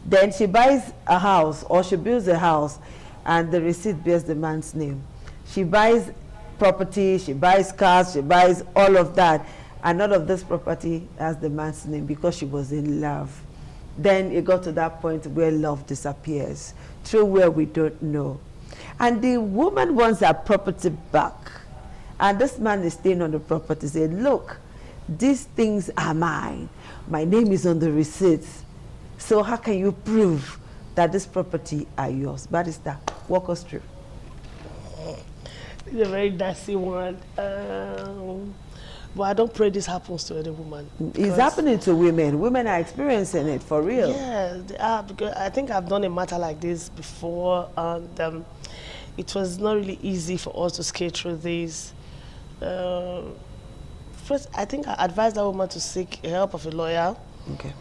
Then she buys a house or she builds a house and the receipt bears the man's name. She buys property, she buys cars, she buys all of that. And none of this property has the man's name because she was in love. Then it got to that point where love disappears, through where we don't know. And the woman wants her property back. And this man is staying on the property, saying, look, these things are mine. My name is on the receipts. So how can you prove that this property are yours? Barrister, walk us through. It's a very dicey one. But I don't pray this happens to any woman. It's happening to women. Women are experiencing it for real. Yeah, they are, because I think I've done a matter like this before, and it was not really easy for us to skate through this. First, I think I advised that woman to seek help of a lawyer. Okay.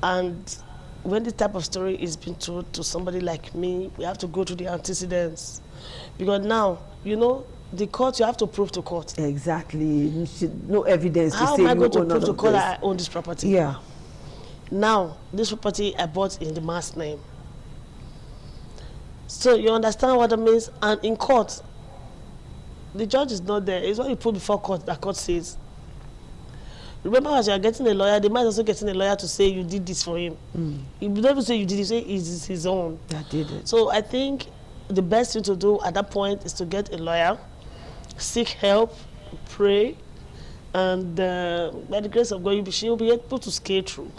And when this type of story is being told to somebody like me, we have to go through the antecedents. Because now, you know, the court, you have to prove to court. Exactly. No evidence to say How am I going to own prove to all of court this? that I own this property? Yeah. Now, this property I bought in the man's name. So you understand what that means? And in court, the judge is not there. It's what you put before court that court says. Remember, as you are getting a lawyer, the man is also getting a lawyer to say you did this for him. You don't say you did it, say it's his own. That did it. So I think the best thing to do at that point is to get a lawyer, seek help, pray, and by the grace of God, she'll be able to skate through.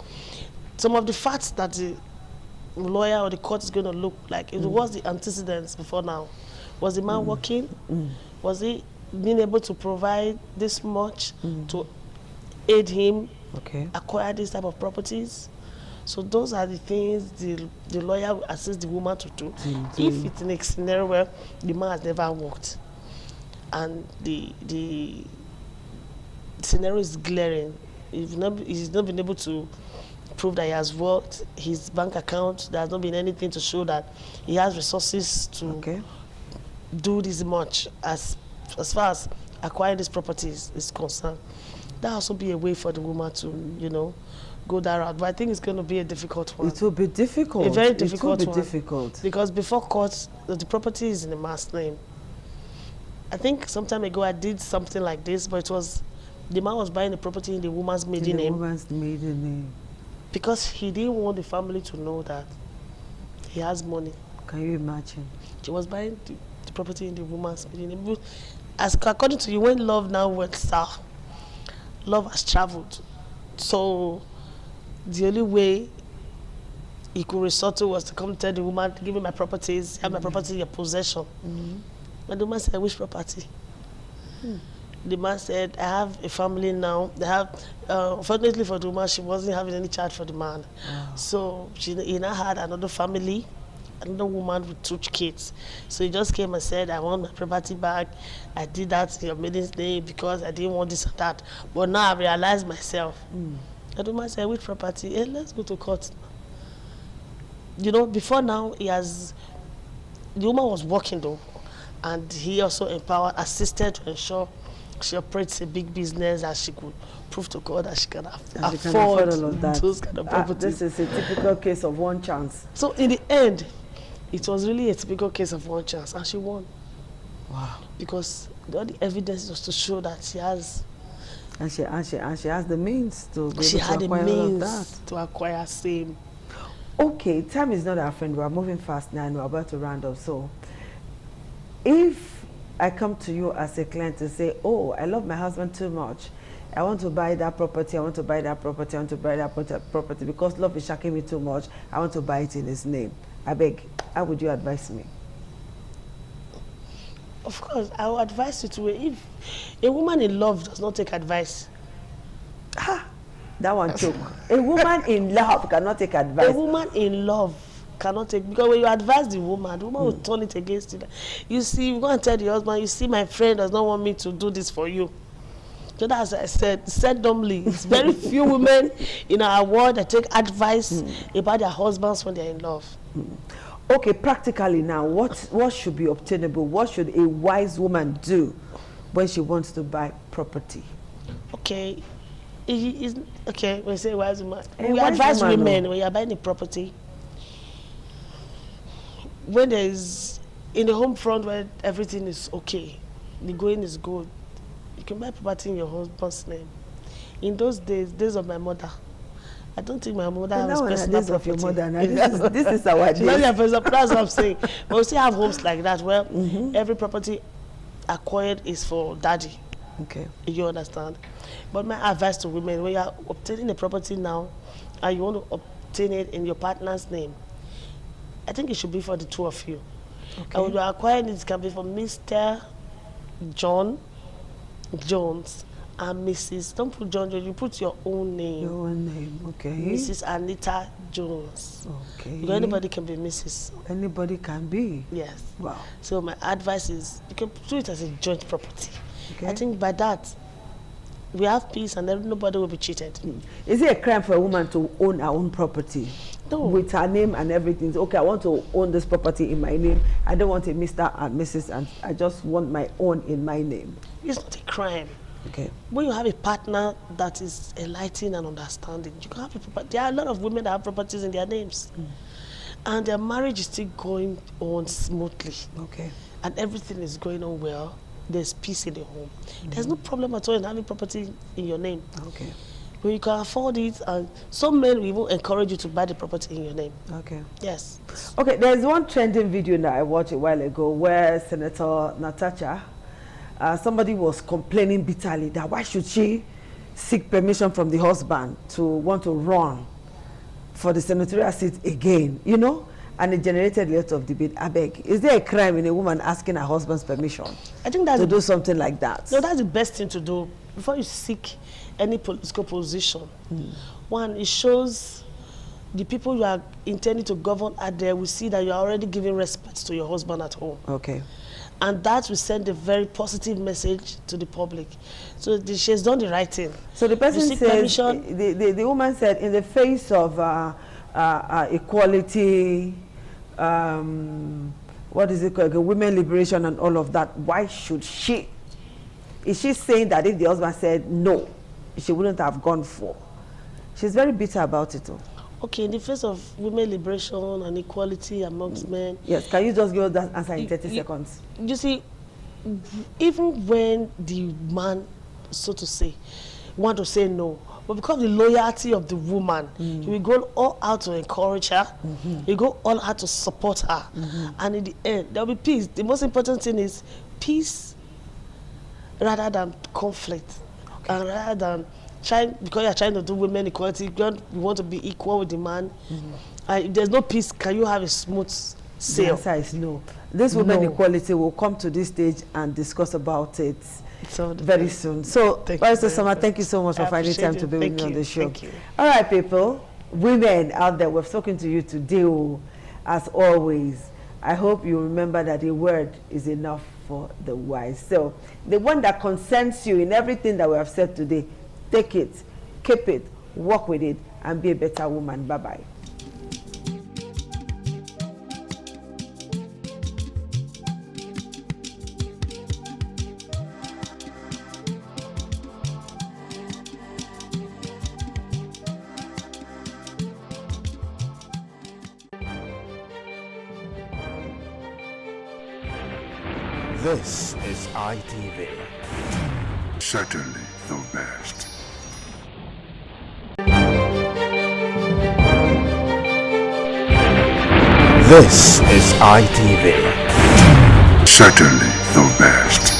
Some of the facts that the lawyer or the court is going to look like, it was the antecedents before now. Was the man working? Was he being able to provide this much to aid him acquire this type of properties? So those are the things the lawyer will assist the woman to do. If it's in a scenario where the man has never worked and the scenario is glaring, he's not been able to prove that he has worked, his bank account, there has not been anything to show that he has resources to do this much as far as acquiring these properties is concerned. That also be a way for the woman to, you know, go that route. But I think it's going to be a difficult one. It will be difficult. A very difficult one. It will be one. difficult. Because before court, the property is in the man's name. I think some time ago I did something like this, but it was, the man was buying the property in the woman's maiden name. The woman's maiden name. Because he didn't want the family to know that he has money. Can you imagine? She was buying the property in the woman's maiden name. As according to you, when love now went south, love has traveled. So the only way he could resort to was to come tell the woman, give me my properties, have my property in your possession. And the woman said, which property? The man said, I have a family now. They have, fortunately for the woman, she wasn't having any child for the man. So he now had another family, another woman with 2 kids. So he just came and said, I want my property back. I did that in your maiden's name because I didn't want this and that. But now I realized myself. And the woman said, which property? Hey, let's go to court. You know, before now, the woman was working though. and he also empowered, assisted to ensure she operates a big business, and she could prove to God that she can afford all of that. those kind of properties. This is a typical case of one chance. So in the end, it was really a typical case of one chance, and she won. Wow! Because all the evidence was to show that she has, and she has the means to be she able had to the acquire all of means that. to acquire same. Okay, time is not our friend. We are moving fast now, and we're about to round up. So, if I come to you as a client to say, "Oh, I love my husband too much. I want to buy that property. I want to buy that property. I want to buy that property because love is shaking me too much. I want to buy it in his name." I beg, how would you advise me? Of course, I would advise you to, if a woman in love does not take advice. That one choke. A woman in love cannot take advice. A woman in love cannot take, because when you advise the woman will turn it against you. You see, you go and tell the husband, you see, my friend does not want me to do this for you. So that's, as I said dumbly, it's very few women in our world that take advice about their husbands when they're in love. Okay, practically now, what should be obtainable? What should a wise woman do when she wants to buy property? Okay, okay, when you say wise woman, A we wise advise woman, women when you're buying a property, when there is, in the home front where everything is okay, the going is good, you can buy property in your husband's name. In those days of my mother, I don't think my mother has personal property. Of your mother, now. This is our day. That's what I'm saying. But we still have homes like that where every property acquired is for daddy. Okay. You understand? But my advice to women, when you are obtaining a property now and you want to obtain it in your partner's name, I think it should be for the two of you. Okay. And when you are acquiring it, can be for Mr. John Jones and Mrs. Don't put John Jones, you put your own name. Your own name, okay. Mrs. Anita Jones. Okay. Because anybody can be Mrs. Anybody can be? Yes. Wow. So my advice is, you can do it as a joint property. Okay. I think by that, we have peace and then nobody will be cheated. Is it a crime for a woman to own her own property? No. With her name and everything? Okay, I want to own this property in my name. I don't want a Mr. and Mrs. and I just want my own in my name. It's not a crime. Okay. When you have a partner that is enlightened and understanding, you can have a property. There are a lot of women that have properties in their names. And their marriage is still going on smoothly. Okay. And everything is going on well. There's peace in the home. There's no problem at all in having property in your name. Okay. When you can afford it, and some men will even encourage you to buy the property in your name. Okay. Yes. Okay, there's one trending video that I watched a while ago where Senator Natasha, somebody was complaining bitterly that why should she seek permission from the husband to want to run for the senatorial seat again, you know? And it generated a lot of debate. I beg, is there a crime in a woman asking her husband's permission? I think that's to do something like that. No, that's the best thing to do before you seek any political position. One, it shows the people you are intending to govern out there will see that you are already giving respect to your husband at home. Okay. And that will send a very positive message to the public. So she has done the right thing. So the person says, the woman said, in the face of equality, what is it called, women liberation and all of that, why should she? Is she saying that if the husband said no, she wouldn't have gone for? She's very bitter about it though. Okay, in the face of women liberation and equality amongst men. Yes, can you just give us that answer in 30 seconds? You see, even when the man, so to say, want to say no, but because the loyalty of the woman, he will go all out to encourage her, he will go all out to support her, and in the end, there will be peace. The most important thing is peace rather than conflict, and rather than because you are trying to do women equality, you want to be equal with the man. If there's no peace, can you have a smooth sail? The answer is no. This women equality will come to this stage and discuss about it very soon. So, Barrister Summer, thank you so much for finding time to be with me on the show. Thank you. All right, people, women out there, we're talking to you today, as always. I hope you remember that a word is enough for the wise. So, the one that concerns you in everything that we have said today, take it, keep it, work with it, and be a better woman. Bye-bye. This is ITV. Certainly the best. This is ITV. Certainly the best.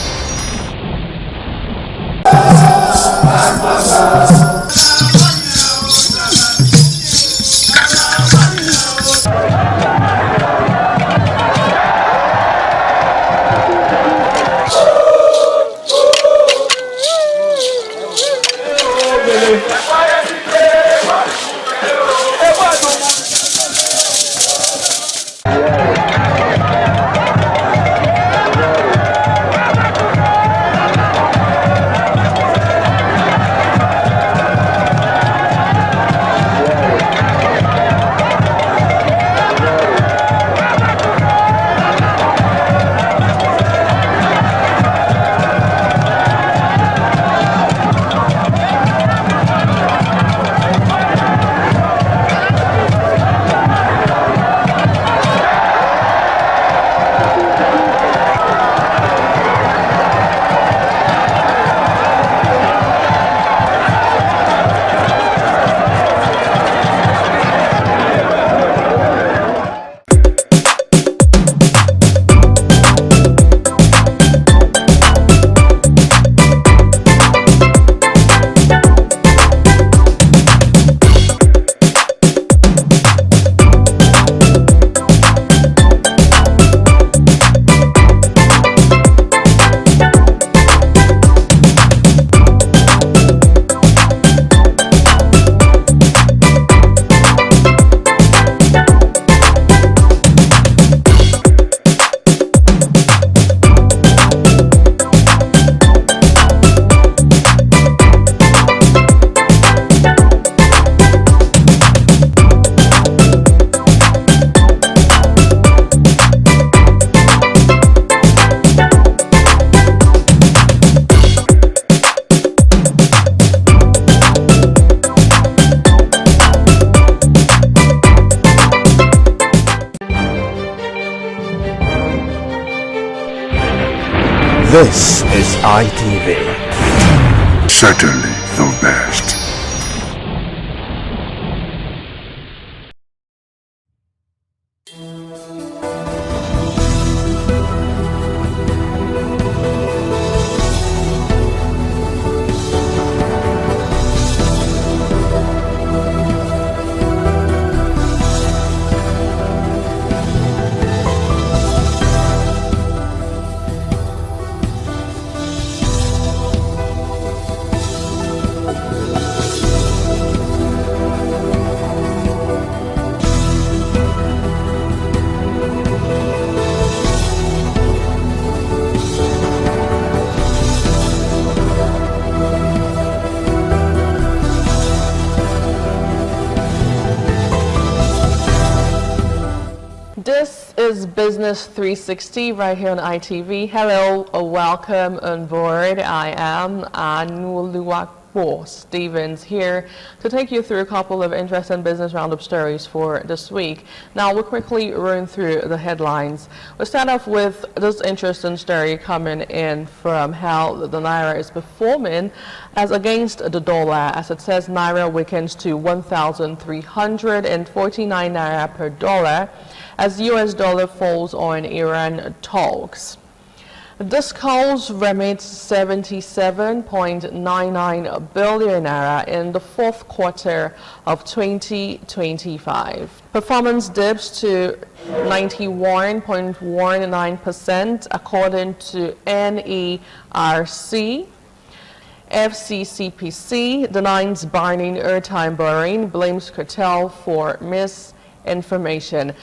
This is ITV. Certainly the best. This is Business 360 right here on ITV. Hello, welcome on board. I am Anuluwakbo Stevens here to take you through a couple of interesting business roundup stories for this week. Now we'll quickly run through the headlines. We'll start off with this interesting story coming in from how the Naira is performing as against the dollar. As it says, Naira weakens to 1,349 Naira per dollar as US dollar falls on Iran talks. This calls remits 77.99 billion Naira in the fourth quarter of 2025. Performance dips to 91.19% according to NERC. FCCPC denies banning airtime borrowing, blames cartel for misinformation.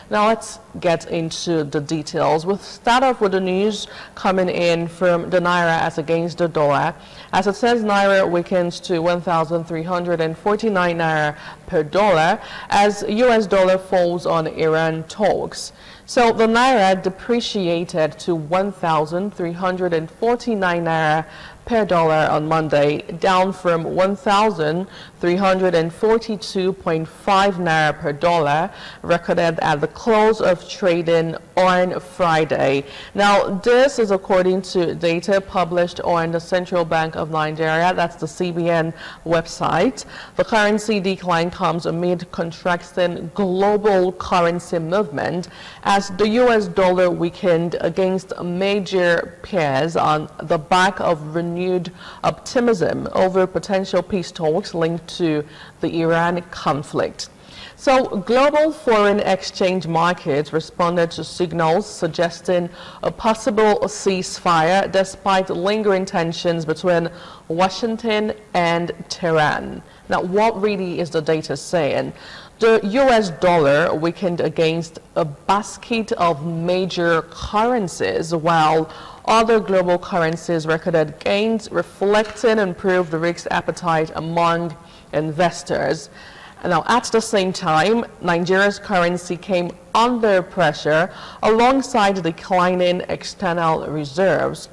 Now let's get into the details. We'll start off with the news coming in from the Naira as against the dollar. As it says, Naira weakens to 1,349 Naira per dollar as US dollar falls on Iran talks. So the Naira depreciated to 1,349 Naira per dollar on Monday, down from 1,342.5 naira per dollar recorded at the close of trading on Friday. Now, this is according to data published on the Central Bank of Nigeria, that's the CBN website. The currency decline comes amid contracting global currency movement as the US dollar weakened against major peers on the back of renewed optimism over potential peace talks linked to the Iran conflict. So global foreign exchange markets responded to signals suggesting a possible ceasefire despite lingering tensions between Washington and Tehran. Now, what really is the data saying? The US dollar weakened against a basket of major currencies, while other global currencies recorded gains, reflecting improved risk appetite among investors. Now, at the same time, Nigeria's currency came under pressure alongside declining external reserves.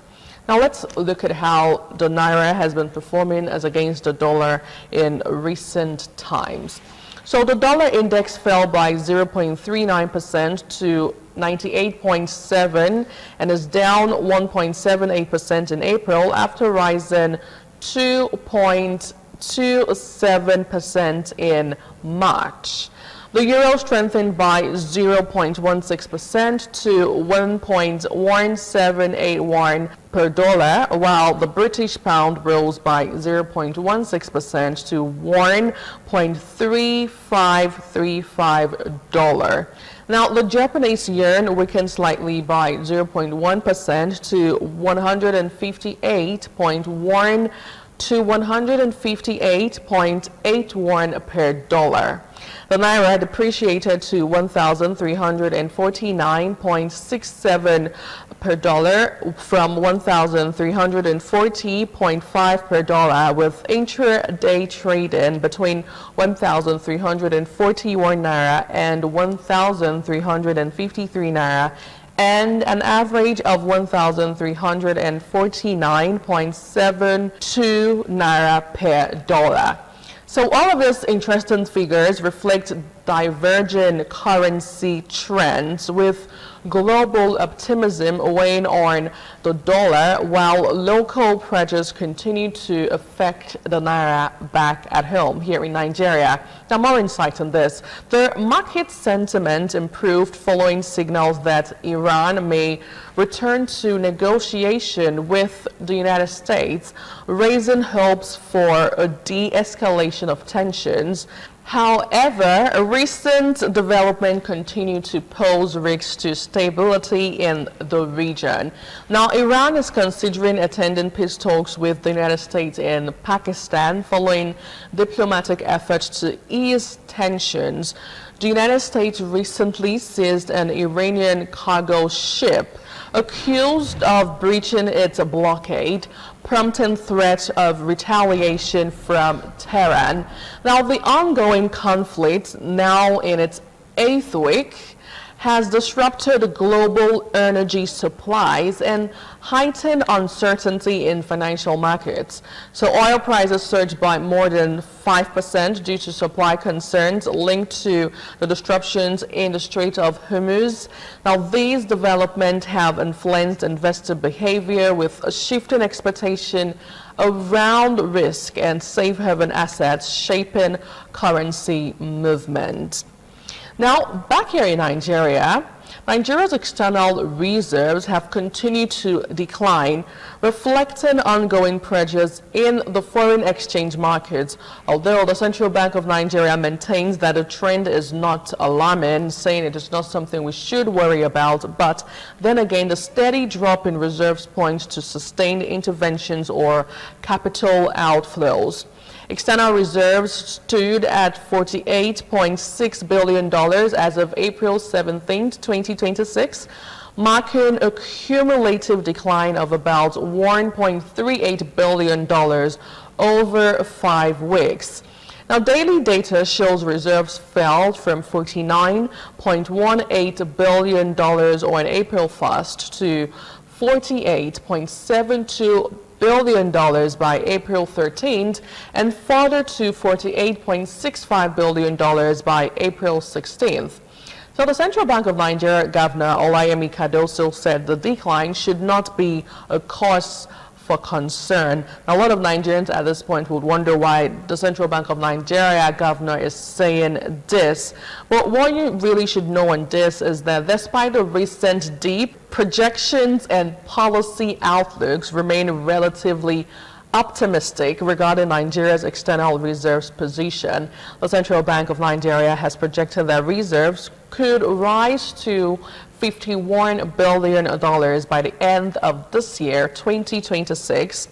Now, let's look at how the Naira has been performing as against the dollar in recent times. So the dollar index fell by 0.39% to 98.7 and is down 1.78% in April after rising 2.27% in March. The euro strengthened by 0.16% to 1.1781 per dollar, while the British pound rose by 0.16% to $1.3535. Now, the Japanese yen weakened slightly by 0.1% to 158.81 per dollar. The Naira depreciated to 1,349.67 per dollar from 1,340.5 per dollar, with intraday trading between 1,341 Naira and 1,353 Naira, and an average of 1,349.72 Naira per dollar. So all of these interesting figures reflect divergent currency trends, with global optimism weighing on the dollar while local pressures continue to affect the Naira back at home here in Nigeria. Now, more insight on this. The market sentiment improved following signals that Iran may return to negotiation with the United States, raising hopes for a de-escalation of tensions. However, a recent development continued to pose risks to stability in the region. Now, Iran is considering attending peace talks with the United States and Pakistan following diplomatic efforts to ease tensions. The United States recently seized an Iranian cargo ship accused of breaching its blockade, prompting threats of retaliation from Tehran. Now, the ongoing conflict, now in its 8th week, has disrupted global energy supplies and heightened uncertainty in financial markets. So oil prices surged by more than 5% due to supply concerns linked to the disruptions in the Strait of Hormuz. Now, these developments have influenced investor behavior, with a shifting expectation around risk and safe haven assets shaping currency movement. Now, back here in Nigeria, Nigeria's external reserves have continued to decline, reflecting ongoing pressures in the foreign exchange markets, although the Central Bank of Nigeria maintains that the trend is not alarming, saying it is not something we should worry about. But then again, the steady drop in reserves points to sustained interventions or capital outflows. External reserves stood at $48.6 billion as of April 17, 2026, marking a cumulative decline of about $1.38 billion over 5 weeks. Now, daily data shows reserves fell from $49.18 billion on April 1st to $48.72 billion by April 13th and further to $48.65 billion by April 16th. So the Central Bank of Nigeria Governor Olayemi Cardoso said the decline should not be a cause for concern. Now, a lot of Nigerians at this point would wonder why the Central Bank of Nigeria governor is saying this. But what you really should know on this is that despite the recent dip, projections and policy outlooks remain relatively optimistic regarding Nigeria's external reserves position. The Central Bank of Nigeria has projected that reserves could rise to $51 billion by the end of this year, 2026.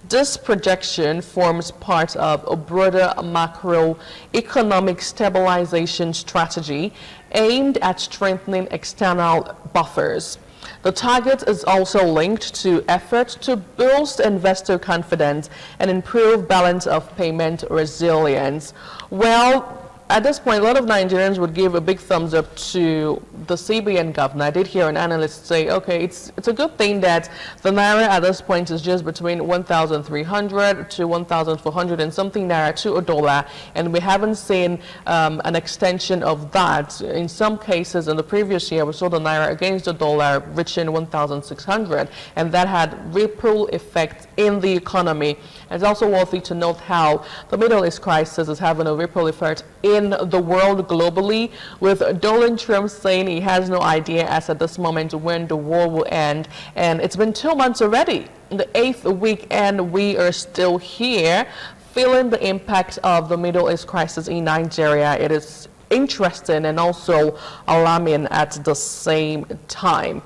This projection forms part of a broader macroeconomic stabilization strategy aimed at strengthening external buffers. The target is also linked to efforts to boost investor confidence and improve balance of payment resilience. Well, at this point, a lot of Nigerians would give a big thumbs up to the CBN governor. I did hear an analyst say, okay, it's a good thing that the naira at this point is just between 1,300 to 1,400 and something naira to a dollar, and we haven't seen an extension of that. In some cases, in the previous year, we saw the naira against the dollar reaching 1,600, and that had ripple effect in the economy. It's also worthy to note how the Middle East crisis is having a ripple effect in the world globally, with Donald Trump saying he has no idea as at this moment when the war will end. And it's been 2 months already, the 8th week, and we are still here feeling the impact of the Middle East crisis in Nigeria. It is interesting and also alarming at the same time.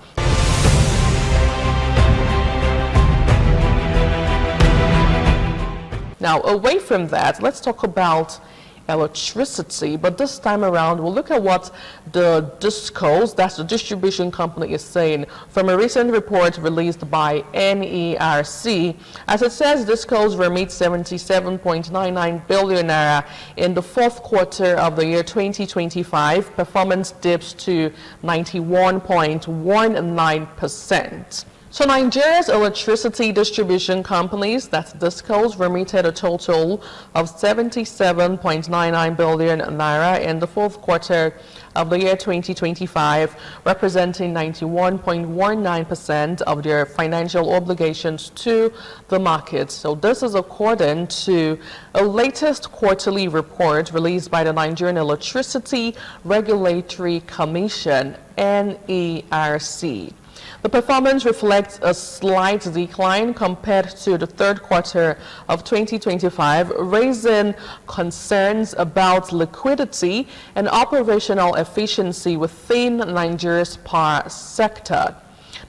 Now, away from that, let's talk about electricity, but this time around we'll look at what the DISCOs, that's the distribution company, is saying from a recent report released by NERC. As it says, DISCOs remit 77.99 billion naira in the fourth quarter of the year 2025. Performance dips to 91.19%. So Nigeria's electricity distribution companies, that's DISCOs, remitted a total of 77.99 billion naira in the fourth quarter of the year 2025, representing 91.19% of their financial obligations to the market. So this is according to a latest quarterly report released by the Nigerian Electricity Regulatory Commission, NERC. The performance reflects a slight decline compared to the third quarter of 2025, raising concerns about liquidity and operational efficiency within Nigeria's power sector.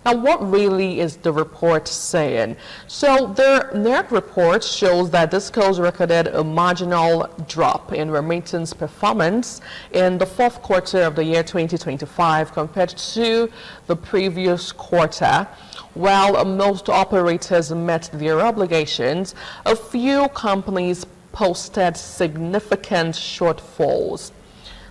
Now, what really is the report saying? So the NERC report shows that DISCOs recorded a marginal drop in remittance performance in the fourth quarter of the year 2025 compared to the previous quarter. While most operators met their obligations, a few companies posted significant shortfalls.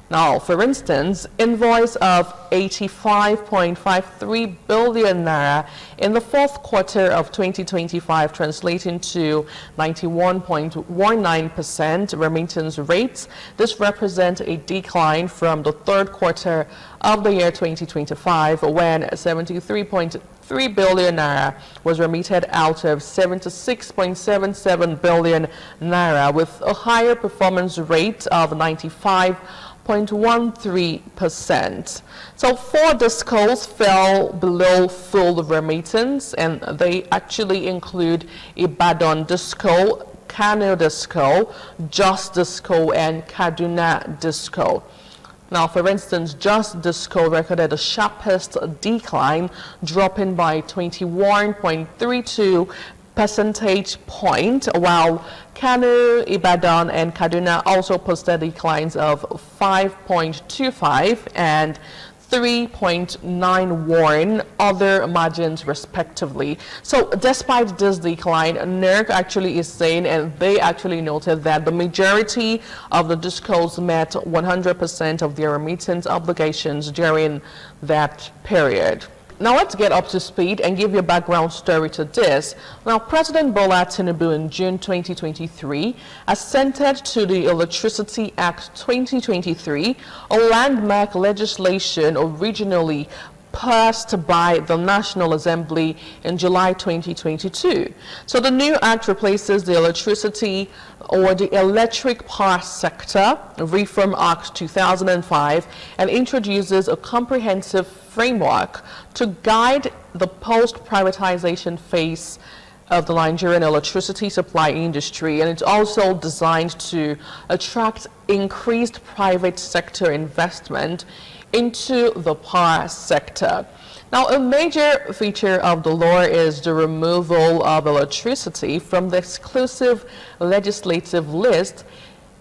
Now, for instance, invoice of 85.53 billion naira in the fourth quarter of 2025, translating to 91.19% remittance rates. This represents a decline from the third quarter of the year 2025, when 73.3 billion naira was remitted out of 76.77 billion naira, with a higher performance rate of 95.13%. So 4 DISCOs fell below full remittance, and they actually include Ibadan DISCO, Kano DISCO, Jos DISCO, and Kaduna DISCO. Now, for instance, Jos DISCO recorded the sharpest decline, dropping by 21.32 percentage point, while Kano, Ibadan, and Kaduna also posted declines of 5.25 and 3.91 other margins respectively. So despite this decline, NERC actually is saying, and they actually noted, that the majority of the DISCOs met 100% of their remittance obligations during that period. Now let's get up to speed and give you a background story to this. Now, President Bola Tinubu in June 2023 assented to the Electricity Act 2023, a landmark legislation originally passed by the National Assembly in July 2022. So the new act replaces the electricity or the electric power sector Reform Act 2005 and introduces a comprehensive framework to guide the post-privatization phase of the Nigerian electricity supply industry, and it's also designed to attract increased private sector investment into the power sector. Now, a major feature of the law is the removal of electricity from the exclusive legislative list,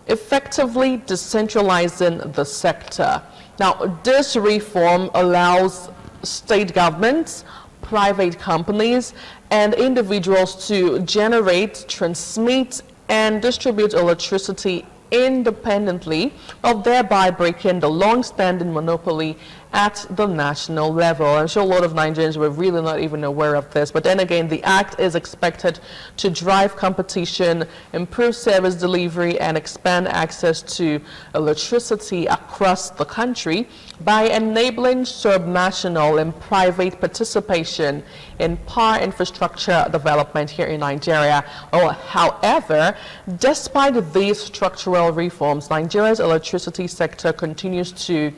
effectively decentralizing the sector. Now, this reform allows state governments, private companies, and individuals to generate, transmit, and distribute electricity independently, of thereby breaking the long-standing monopoly at the national level. I'm sure a lot of Nigerians were really not even aware of this, but then again, the act is expected to drive competition, improve service delivery, and expand access to electricity across the country by enabling subnational and private participation in power infrastructure development here in Nigeria. However, despite these structural reforms, Nigeria's electricity sector continues to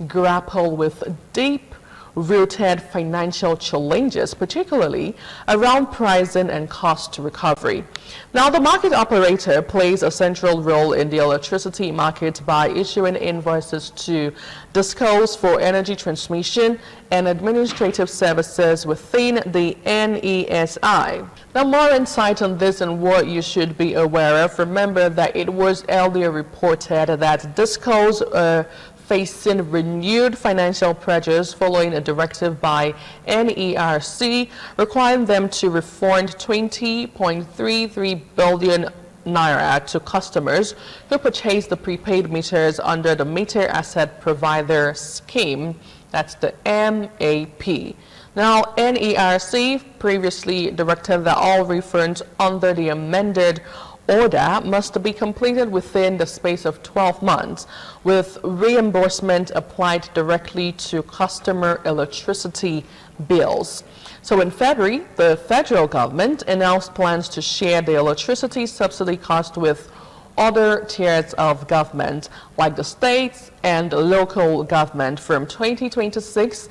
grapple with deep-rooted financial challenges, particularly around pricing and cost recovery. Now, the market operator plays a central role in the electricity market by issuing invoices to DISCOs for energy transmission and administrative services within the NESI. Now, more insight on this and what you should be aware of. Remember that it was earlier reported that DISCOs are facing renewed financial pressures following a directive by NERC requiring them to refund 20.33 billion naira to customers who purchased the prepaid meters under the Meter Asset Provider Scheme. That's the MAP. Now, NERC previously directed that all refunds under the amended order must be completed within the space of 12 months, with reimbursement applied directly to customer electricity bills. So in February, the federal government announced plans to share the electricity subsidy cost with other tiers of government, like the states and local government, from 2026,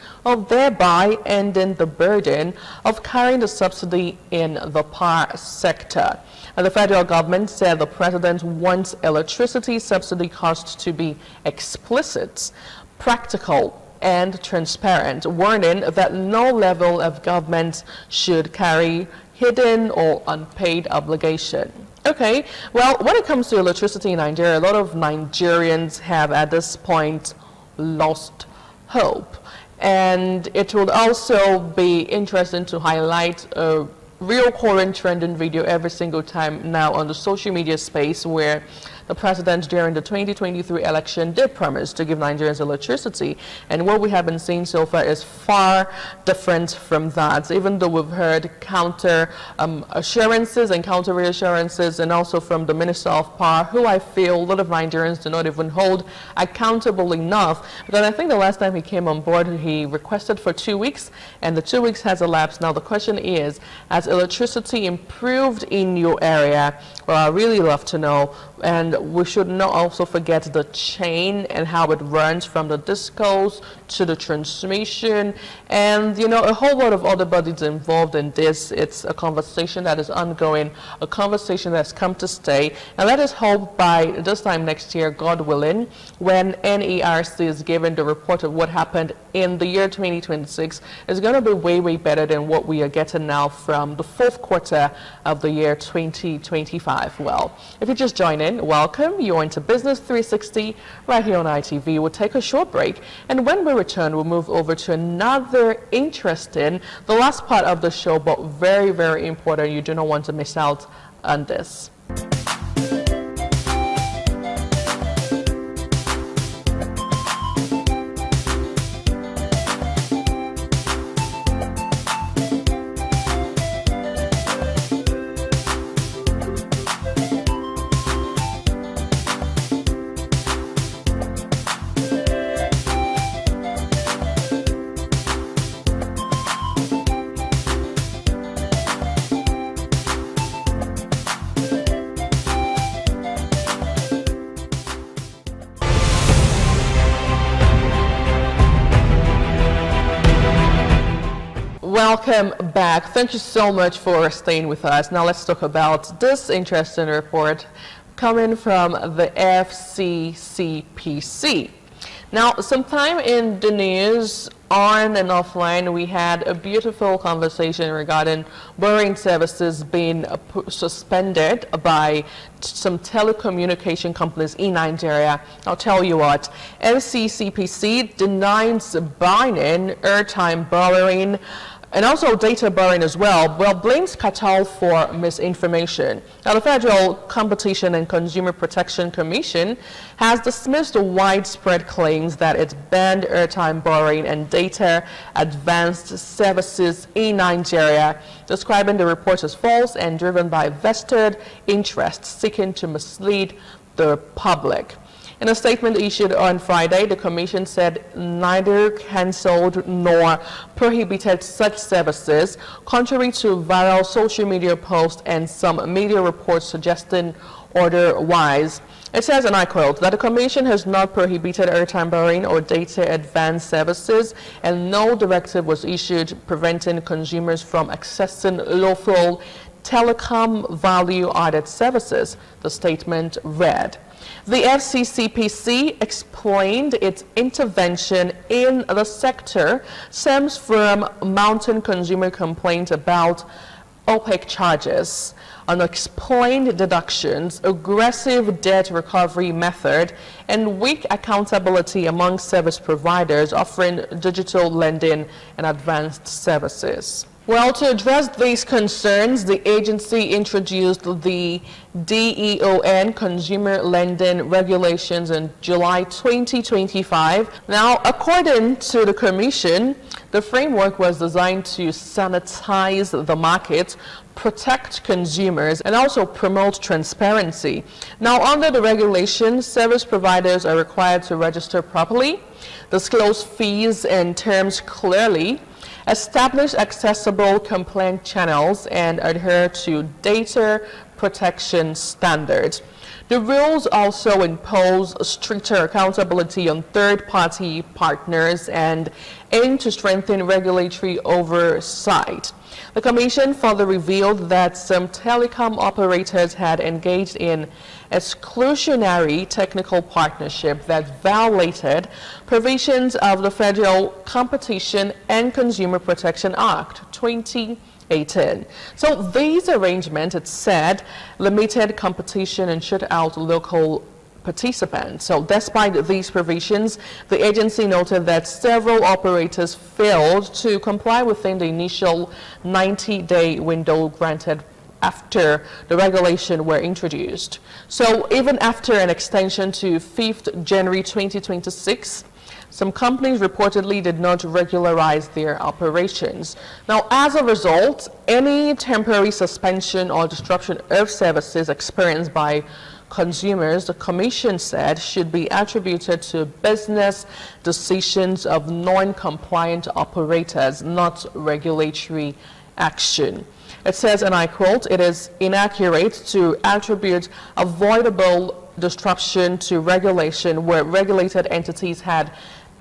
thereby ending the burden of carrying the subsidy in the power sector. And the federal government said the president wants electricity subsidy costs to be explicit, practical, and transparent, warning that no level of government should carry hidden or unpaid obligation. Okay, well, when it comes to electricity in Nigeria, a lot of Nigerians have at this point lost hope. And it would also be interesting to highlight a real current trending video every single time now on the social media space, where the president during the 2023 election did promise to give Nigerians electricity, and what we have been seeing so far is far different from that. Even though we've heard counter assurances and counter reassurances, and also from the Minister of Power, who I feel a lot of Nigerians do not even hold accountable enough. But I think the last time he came on board, he requested for 2 weeks, and the 2 weeks has elapsed. Now the question is, has electricity improved in your area? Well, I really love to know. And we should not also forget the chain and how it runs from the DISCOs to the transmission, and you know, a whole lot of other bodies involved in this. It's a conversation that is ongoing, a conversation that's come to stay, and let us hope by this time next year, God willing, when NERC is given the report of what happened in the year 2026, is going to be way, way better than what we are getting now from the fourth quarter of the year 2025. Well, if you just join in, welcome. You're into Business 360 right here on ITV. We'll take a short break, and when we return, we'll move over to another interesting, the last part of the show, but very, very important. You do not want to miss out on this. Welcome back. Thank you so much for staying with us. Now let's talk about this interesting report coming from the FCCPC. Now, sometime in the news, on and offline, we had a beautiful conversation regarding borrowing services being suspended by some telecommunication companies in Nigeria. I'll tell you what, FCCPC denies banning airtime borrowing and also data borrowing as well, blames Qatar for misinformation. Now, the Federal Competition and Consumer Protection Commission has dismissed the widespread claims that it banned airtime borrowing and data advanced services in Nigeria, describing the report as false and driven by vested interests seeking to mislead the public. In a statement issued on Friday, the Commission said neither cancelled nor prohibited such services, contrary to viral social media posts and some media reports suggesting otherwise. It says, and I quote, that the Commission has not prohibited airtime borrowing or data advanced services, and no directive was issued preventing consumers from accessing lawful telecom value-added services, the statement read. The FCCPC explained its intervention in the sector stems from mounting consumer complaints about opaque charges, unexplained deductions, aggressive debt recovery method, and weak accountability among service providers offering digital lending and advanced services. Well, to address these concerns, the agency introduced the DEON Consumer Lending Regulations in July 2025. Now, according to the Commission, the framework was designed to sanitize the market, protect consumers, and also promote transparency. Now, under the regulation, service providers are required to register properly, disclose fees and terms clearly, establish accessible complaint channels, and adhere to data protection standards. The rules also impose stricter accountability on third-party partners and aim to strengthen regulatory oversight. The Commission further revealed that some telecom operators had engaged in exclusionary technical partnership that violated provisions of the Federal Competition and Consumer Protection Act 2018. So these arrangements, it said, limited competition and shut out local participants. So despite these provisions, the agency noted that several operators failed to comply within the initial 90-day window granted after the regulation were introduced. So even after an extension to 5th January 2026, some companies reportedly did not regularize their operations. Now, as a result, any temporary suspension or disruption of services experienced by consumers, the Commission said, should be attributed to business decisions of non-compliant operators, not regulatory action. It says, and I quote, "It is inaccurate to attribute avoidable disruption to regulation where regulated entities had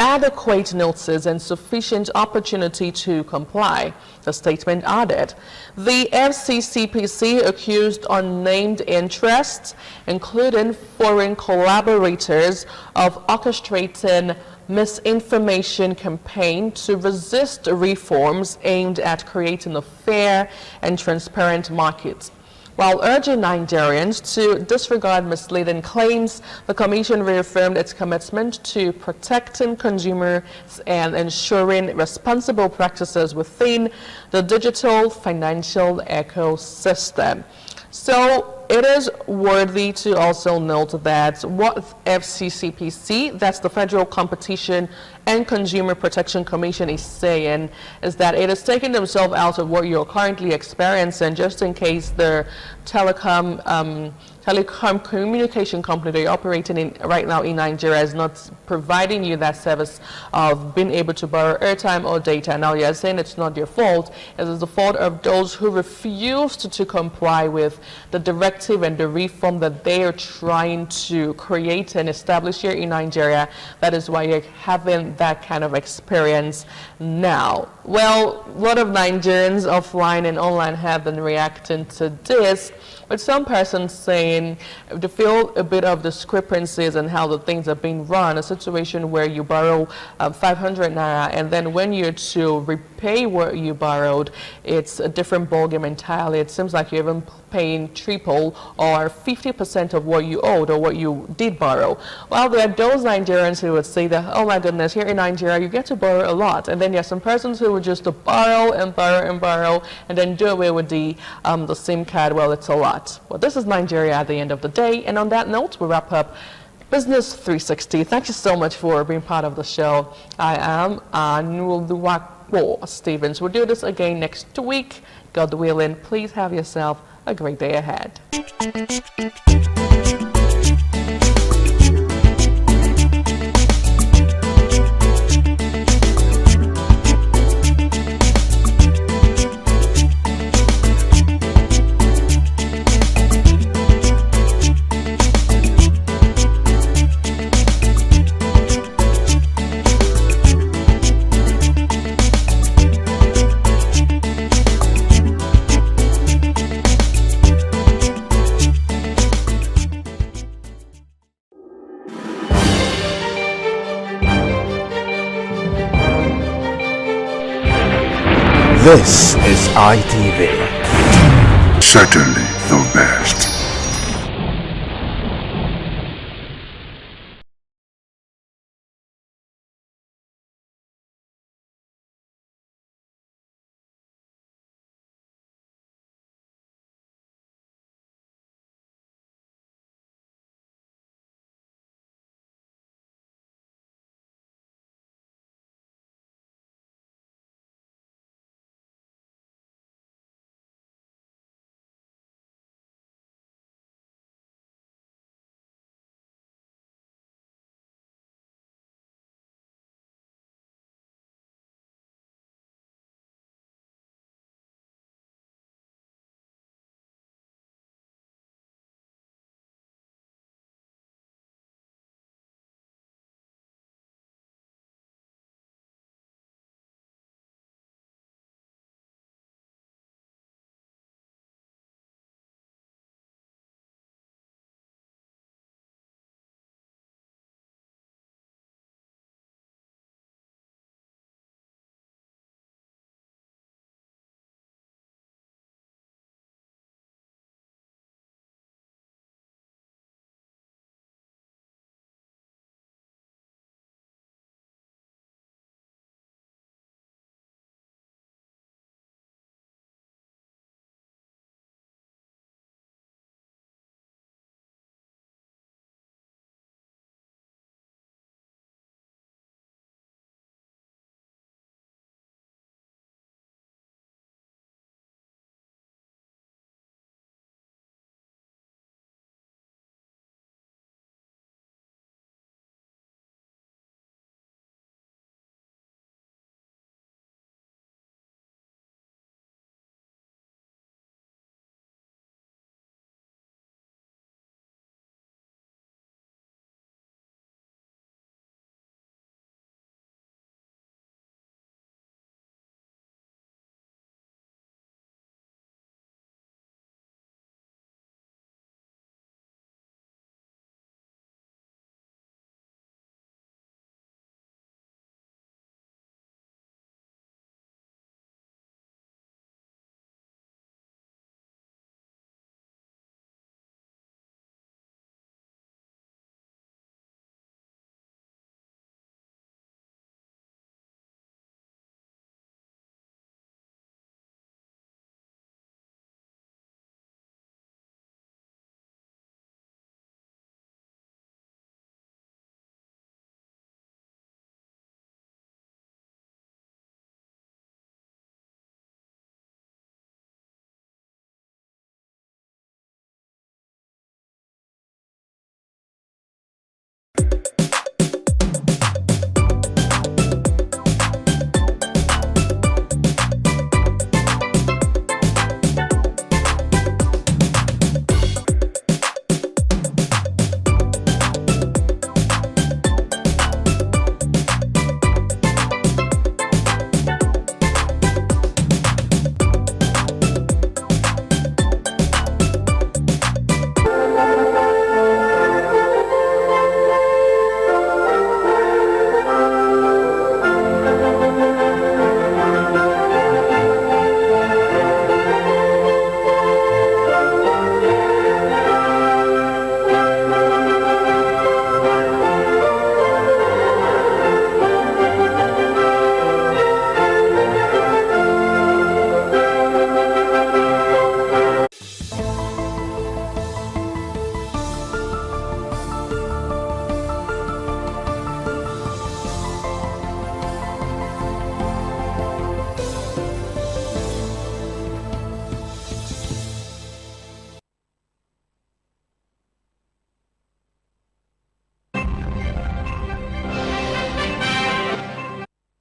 adequate notices and sufficient opportunity to comply," the statement added. The FCCPC accused unnamed interests, including foreign collaborators, of orchestrating misinformation campaign to resist reforms aimed at creating a fair and transparent market. While urging Nigerians to disregard misleading claims, the Commission reaffirmed its commitment to protecting consumers and ensuring responsible practices within the digital financial ecosystem. So it is worthy to also note that what FCCPC, that's the Federal Competition and Consumer Protection Commission, is saying is that it is taking themselves out of what you're currently experiencing, just in case the telecom communication company that you're operating in right now in Nigeria is not providing you that service of being able to borrow airtime or data. Now you're saying it's not your fault. It is the fault of those who refused to comply with the directive and the reform that they are trying to create and establish here in Nigeria. That is why you're having that kind of experience now. Well, a lot of Nigerians offline and online have been reacting to this, with some persons saying they feel a bit of discrepancies in how the things are being run. A situation where you borrow 500 naira, and then when you're to repay what you borrowed, it's a different ballgame entirely. It seems like you're even paying triple or 50% of what you owed or what you did borrow. Well, there are those Nigerians who would say that, oh my goodness, here in Nigeria you get to borrow a lot, and then there are some persons who would just borrow and borrow and borrow and then do away with the SIM card. Well, it's a lot. Well, this is Nigeria at the end of the day, and on that note, we wrap up Business 360. Thank you so much for being part of the show. I am Anuluwakwo Stevens. We'll do this again next week, God willing. Please have yourself a great day ahead. This is ITV. Certainly the best.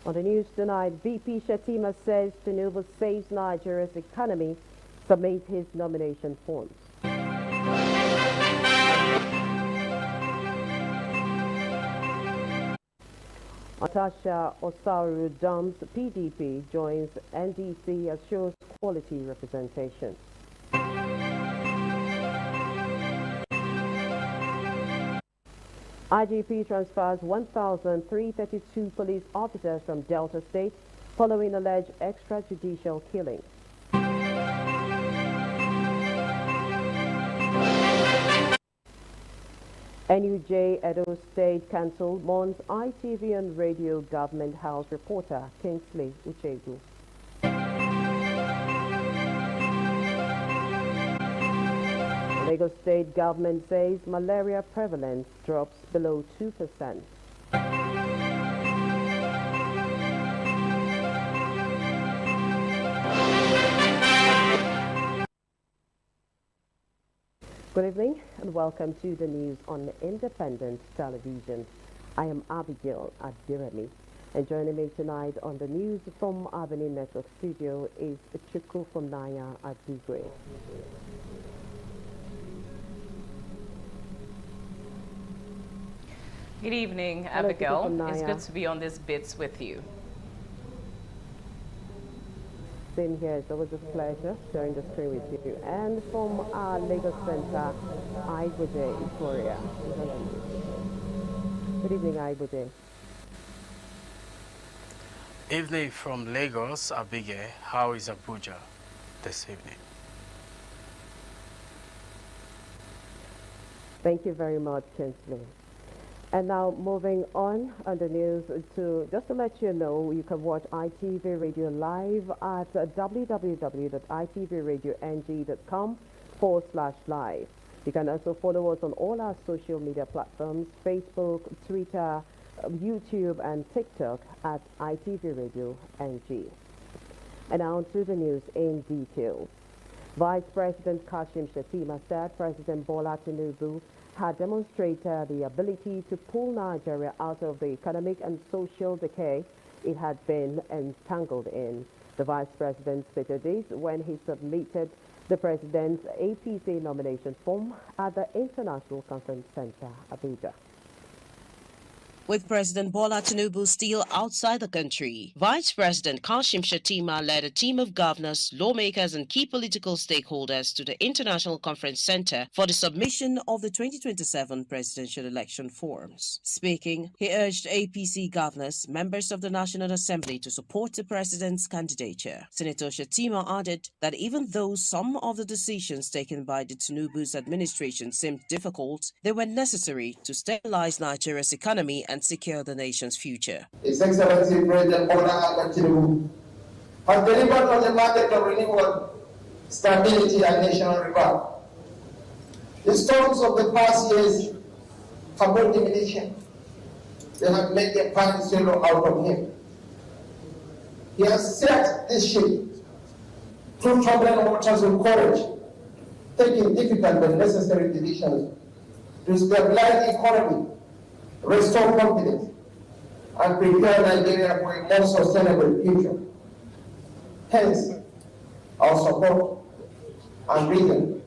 On the news tonight, VP Shettima says Tinubu saves Nigeria's economy, submit his nomination forms. Natasha Osaru dumps PDP, joins NDC as shows quality representation. IGP transfers 1,332 police officers from Delta State following alleged extrajudicial killing. NUJ Edo State cancelled Mons ITV and Radio Government House reporter Kingsley Uchegu. Lagos State government says malaria prevalence drops below 2%. Good evening and welcome to the news on Independent Television. I am Abigail Adiremi, and joining me tonight on the news from Albany Network Studio is Chuku from Naya Adigwe. Good evening, Abigail. It's good to be on this bits with you. Same here. It's always a pleasure sharing the screen with you. And from our Lagos Center, Ibude Ikoria. Good evening, Ibude. Evening from Lagos, Abigail. How is Abuja this evening? Thank you very much, Kinsley. And now moving on the news to just to let you know, you can watch ITV Radio live at www.itvradioNG.com/live. You can also follow us on all our social media platforms, Facebook, Twitter, YouTube and TikTok at ITV Radio NG. And now to the news in detail. Vice President Kashim Shettima said President Bola Tinubu had demonstrated the ability to pull Nigeria out of the economic and social decay it had been entangled in. The Vice President stated this when he submitted the President's APC nomination form at the International Conference Center, Abuja. With President Bola Tinubu still outside the country, Vice President Kashim Shettima led a team of governors, lawmakers and key political stakeholders to the International Conference Center for the submission of the 2027 presidential election forms. Speaking, he urged APC governors, members of the National Assembly to support the president's candidature. Senator Shettima added that even though some of the decisions taken by the Tinubu's administration seemed difficult, they were necessary to stabilize Nigeria's economy and secure the nation's future. His Excellency President Bola Ahmed Tinubu has delivered on the market of renewal, stability and national rebirth. The storms of the past years have brought diminishing. They have made a fine sailor out of him. He has set this ship through turbulent waters with courage, taking difficult but necessary decisions to stabilize the economy, restore confidence, and prepare Nigeria for a more sustainable future. Hence, our support and reason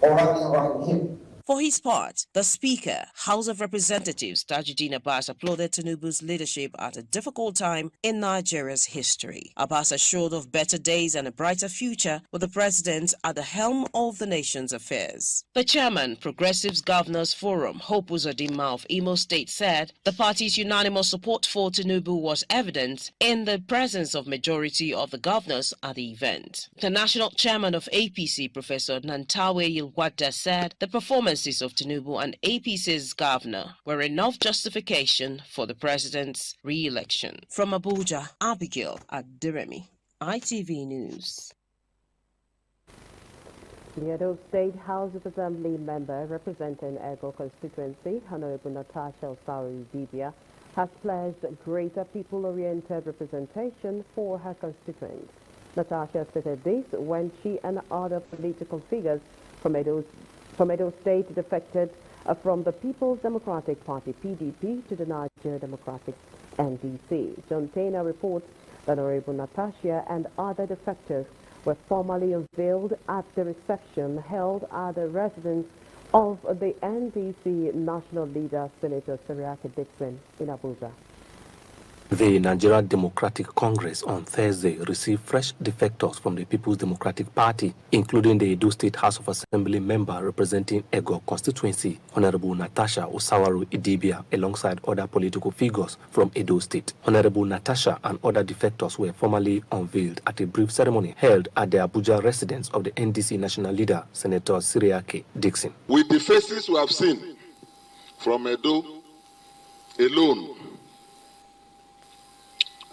for rallying around him. For his part, the Speaker, House of Representatives Tajuddin Abbas applauded Tinubu's leadership at a difficult time in Nigeria's history. Abbas assured of better days and a brighter future with the president at the helm of the nation's affairs. The chairman, Progressives Governors Forum, Hope Uzodinma of Imo State, said the party's unanimous support for Tinubu was evident in the presence of majority of the governors at the event. The national chairman of APC, Professor Nantawe Yilwada, said the performance of Tinubu and APC's governor were enough justification for the president's re-election. From Abuja, Abigail Adiremi, ITV News. The Edo State House of Assembly member representing Ego constituency, Honorable Natasha Osaru Dibia, has pledged greater people-oriented representation for her constituents. Natasha stated this when she and other political figures from Edo State defected from the People's Democratic Party, PDP, to the Nigeria Democratic NDC. John Taylor reports that Honorable Natasha and other defectors were formally unveiled at the reception held at the residence of the NDC national leader, Senator Seriake Dickson, in Abuja. The Nigerian Democratic Congress on Thursday received fresh defectors from the People's Democratic Party, including the Edo State House of Assembly member representing Ego constituency, Honorable Natasha Osawaru Idibia, alongside other political figures from Edo State. Honorable Natasha and other defectors were formally unveiled at a brief ceremony held at the Abuja residence of the NDC national leader, Senator Seriake Dickson. With the faces we have seen from Edo alone,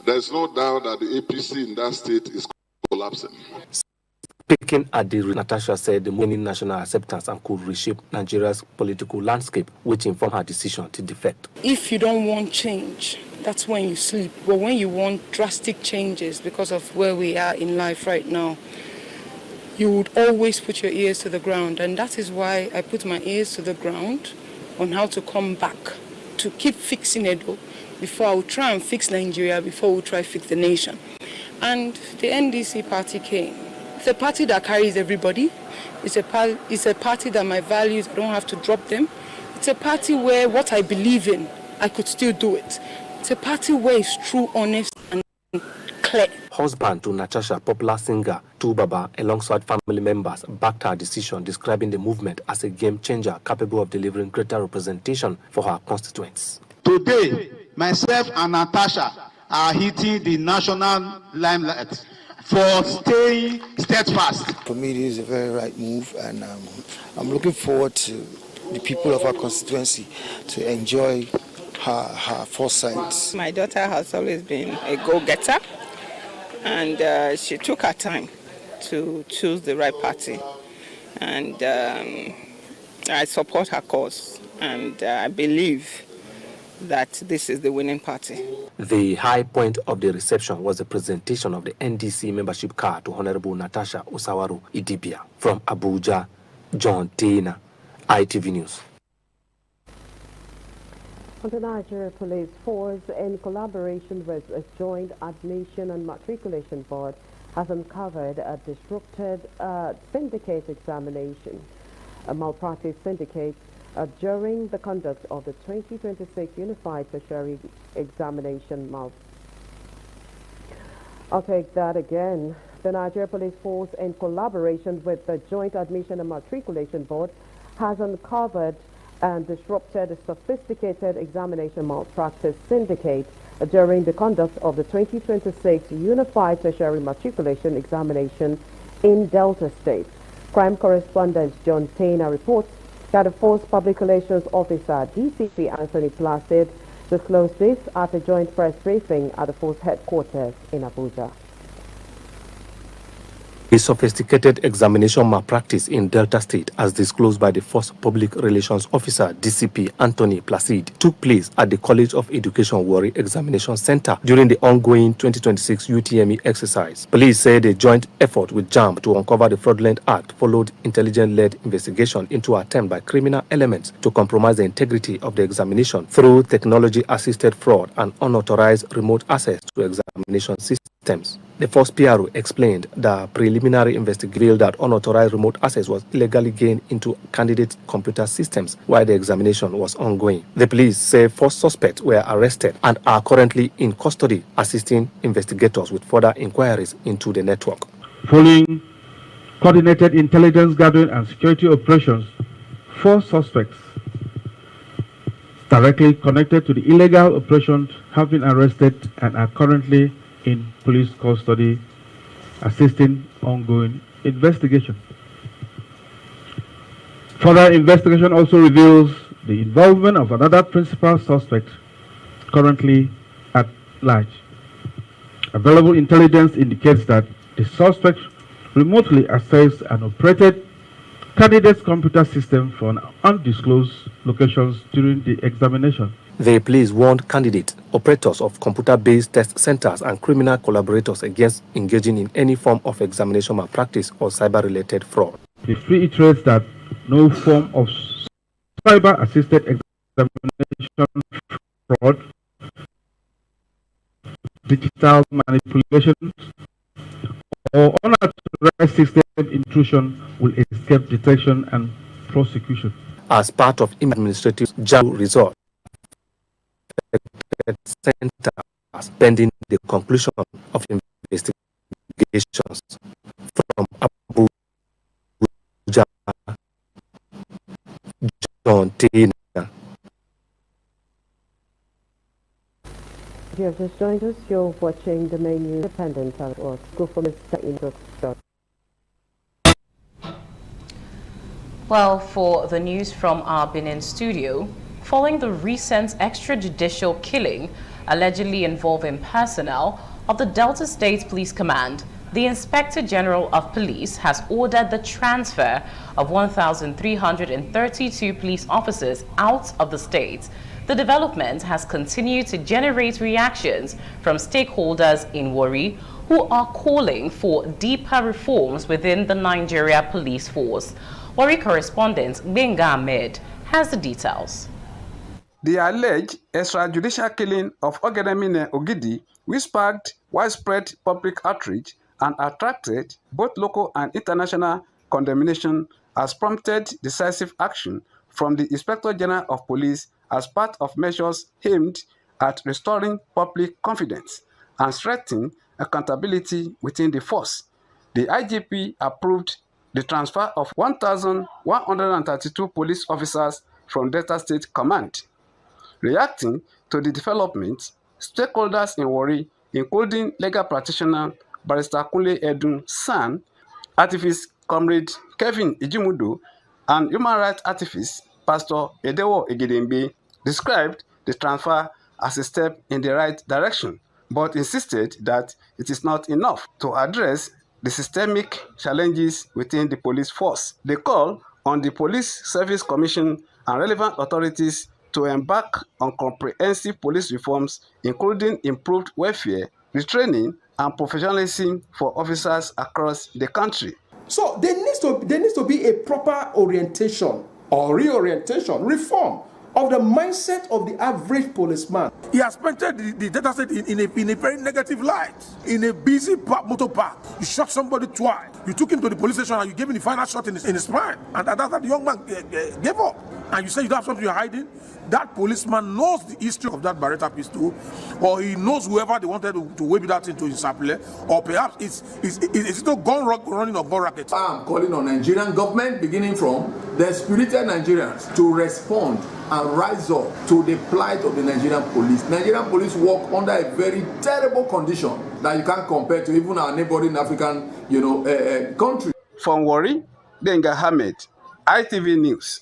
there's no doubt that the APC in that state is collapsing. Speaking at the Natasha said the winning national acceptance and could reshape Nigeria's political landscape, which informed her decision to defect. If you don't want change, that's when you sleep. But when you want drastic changes because of where we are in life right now, you would always put your ears to the ground. And that is why I put my ears to the ground on how to come back, to keep fixing Edo, before I would try and fix Nigeria, before we try to fix the nation. And the NDC party came. It's a party that carries everybody. It's a party that my values, I don't have to drop them. It's a party where what I believe in, I could still do it. It's a party where it's true, honest, and clear. Husband to Natasha, popular singer Tubaba, alongside family members, backed her decision, describing the movement as a game changer capable of delivering greater representation for her constituents. Today, myself and Natasha are hitting the national limelight for staying steadfast. For me, this is a very right move, and I'm looking forward to the people of our constituency to enjoy her foresight. My daughter has always been a go-getter, and she took her time to choose the right party. And I support her cause, and I believe that this is the winning party. The high point of the reception was the presentation of the NDC membership card to Honorable Natasha Osawaru Idibia. From Abuja, John Taylor, ITV News. The Nigeria Police Force, in collaboration with a Joint Admission and Matriculation Board, has uncovered a disrupted syndicate examination, a malpractice syndicate during the conduct of the 2026 Unified Tertiary Examination month. I'll take that again. The Nigeria Police Force, in collaboration with the Joint Admission and Matriculation Board, has uncovered and disrupted a sophisticated examination malpractice syndicate during the conduct of the 2026 Unified Tertiary Matriculation Examination in Delta State. Crime correspondent John Taylor reports that the Force Public Relations Officer, DCP Anthony Placid, disclosed this at a joint press briefing at the Force headquarters in Abuja. A sophisticated examination malpractice in Delta State, as disclosed by the Force Public Relations Officer, DCP Anthony Placid, took place at the College of Education Warri Examination Center during the ongoing 2026 UTME exercise. Police said a joint effort with JAMB to uncover the fraudulent act followed intelligence-led investigation into an attempt by criminal elements to compromise the integrity of the examination through technology-assisted fraud and unauthorized remote access to examination systems. The Force PRO explained the preliminary investigation revealed that unauthorized remote access was illegally gained into candidate computer systems while the examination was ongoing. The police say 4 suspects were arrested and are currently in custody, assisting investigators with further inquiries into the network. Following coordinated intelligence gathering and security operations, 4 suspects directly connected to the illegal operations have been arrested and are currently in police custody, assisting ongoing investigation. Further investigation also reveals the involvement of another principal suspect currently at large. Available intelligence indicates that the suspect remotely accessed and operated candidates' computer system from undisclosed locations during the examination. The police warned candidates, operators of computer-based test centers and criminal collaborators against engaging in any form of examination malpractice or cyber-related fraud. It reiterates that no form of cyber-assisted examination fraud digital manipulations, or unauthorized system intrusion will escape detection and prosecution. As part of administrative jail resort centers pending the conclusion of investigations from Abuja, John Taylor. If you have just joined us, you're watching the main news independent outward. Go for Mr. Indra. Well, for the news from our Benin studio, following the recent extrajudicial killing allegedly involving personnel of the Delta State Police Command, the Inspector General of Police has ordered the transfer of 1,332 police officers out of the state. The development has continued to generate reactions from stakeholders in Warri, who are calling for deeper reforms within the Nigeria police force. Warri correspondent Benga Ahmed has the details. The alleged extrajudicial killing of Ogedemine Ogidi, which sparked widespread public outrage and attracted both local and international condemnation, has prompted decisive action from the Inspector General of Police as part of measures aimed at restoring public confidence and strengthening accountability within the force. The IGP approved the transfer of 1,132 police officers from Delta State Command. Reacting to the development, stakeholders in Warri, including legal practitioner Barrister Kunle Edun San, activist Comrade Kevin Ijimudu, and human rights activist Pastor Edewo Egedembe, described the transfer as a step in the right direction, but insisted that it is not enough to address the systemic challenges within the police force. They call on the Police Service Commission and relevant authorities to embark on comprehensive police reforms, including improved welfare, retraining, and professionalism for officers across the country. So there needs to be a proper orientation or reorientation, reform of the mindset of the average policeman. He has painted the Delta State in a very negative light. In a busy motor park, you shot somebody twice. You took him to the police station and you gave him the final shot in his spine. And that's that the young man gave up. And you say you don't have something you're hiding? That policeman knows the history of that Beretta pistol, or he knows whoever they wanted to wave that into his supply, or perhaps it's still gun running or gun racket. I'm calling on Nigerian government, beginning from the spirited Nigerians, to respond and rise up to the plight of the Nigerian police. Nigerian police work under a very terrible condition that you can't compare to even our neighboring African, country. From Warri, Benga Ahmed, ITV News.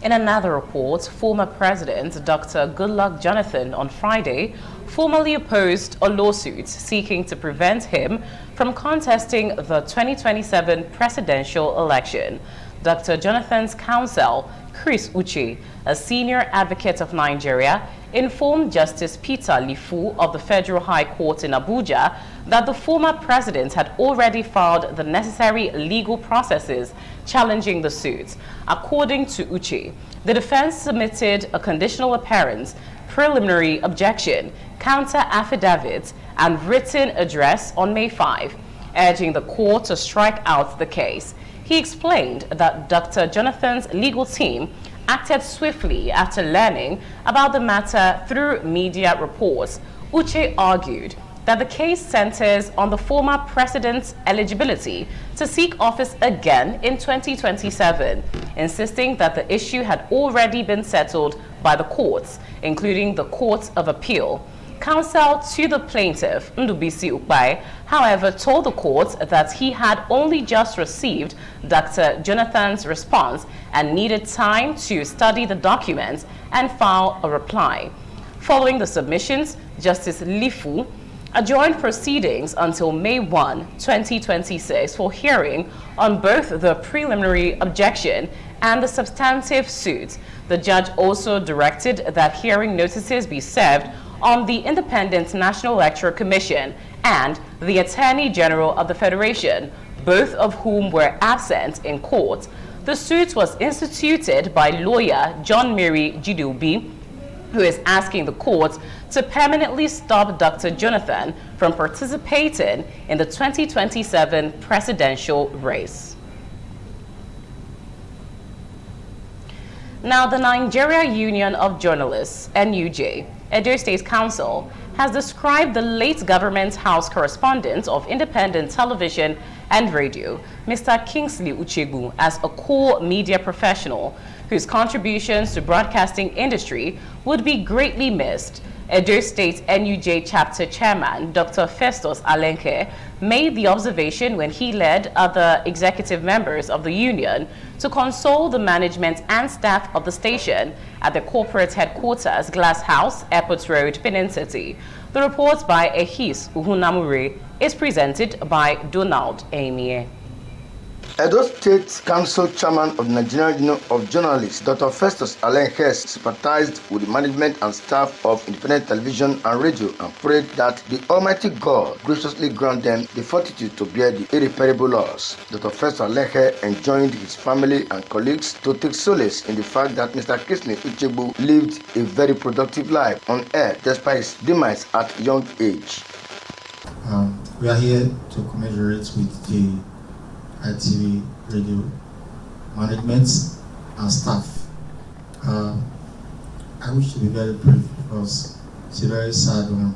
In another report, former President Dr. Goodluck Jonathan on Friday formally opposed a lawsuit seeking to prevent him from contesting the 2027 presidential election. Dr. Jonathan's counsel, Chris Uche, a senior advocate of Nigeria, informed Justice Peter Lifu of the Federal High Court in Abuja that the former president had already filed the necessary legal processes challenging the suit. According to Uche, the defense submitted a conditional appearance, preliminary objection, counter affidavit, and written address on May 5, urging the court to strike out the case. He explained that Dr. Jonathan's legal team acted swiftly after learning about the matter through media reports. Uche argued that the case centers on the former president's eligibility to seek office again in 2027, insisting that the issue had already been settled by the courts, including the Court of Appeal. Counsel to the plaintiff, Ndubisi Ukpai, however, told the court that he had only just received Dr. Jonathan's response and needed time to study the documents and file a reply. Following the submissions, Justice Lifu adjourned proceedings until May 1, 2026 for hearing on both the preliminary objection and the substantive suit. The judge also directed that hearing notices be served on the Independent National Electoral Commission and the Attorney General of the Federation, both of whom were absent in court. The suit was instituted by lawyer John Mary Jidubi who is asking the court to permanently stop Dr. Jonathan from participating in the 2027 presidential race. Now, the Nigeria Union of Journalists, NUJ, Edo State Council, has described the late government house correspondent of independent television and radio, Mr. Kingsley Uchegbu, as a core media professional whose contributions to broadcasting industry would be greatly missed. Edo State NUJ Chapter Chairman Dr. Festus Alenke made the observation when he led other executive members of the union to console the management and staff of the station at the corporate headquarters, Glass House, Airport Road, Benin City. The report by Ehis Uhunamure is presented by Donald Amie. Edo State Council Chairman of the Nigerian Union of Journalists, Dr. Festus Alenke, sympathized with the management and staff of independent television and radio and prayed that the Almighty God graciously grant them the fortitude to bear the irreparable loss. Dr. Festus Alenke enjoined his family and colleagues to take solace in the fact that Mr. Kingsley Uchegbu lived a very productive life on air despite his demise at young age. We are here to commiserate with the ITV radio management and staff. I wish to be very brief because it's a very sad one.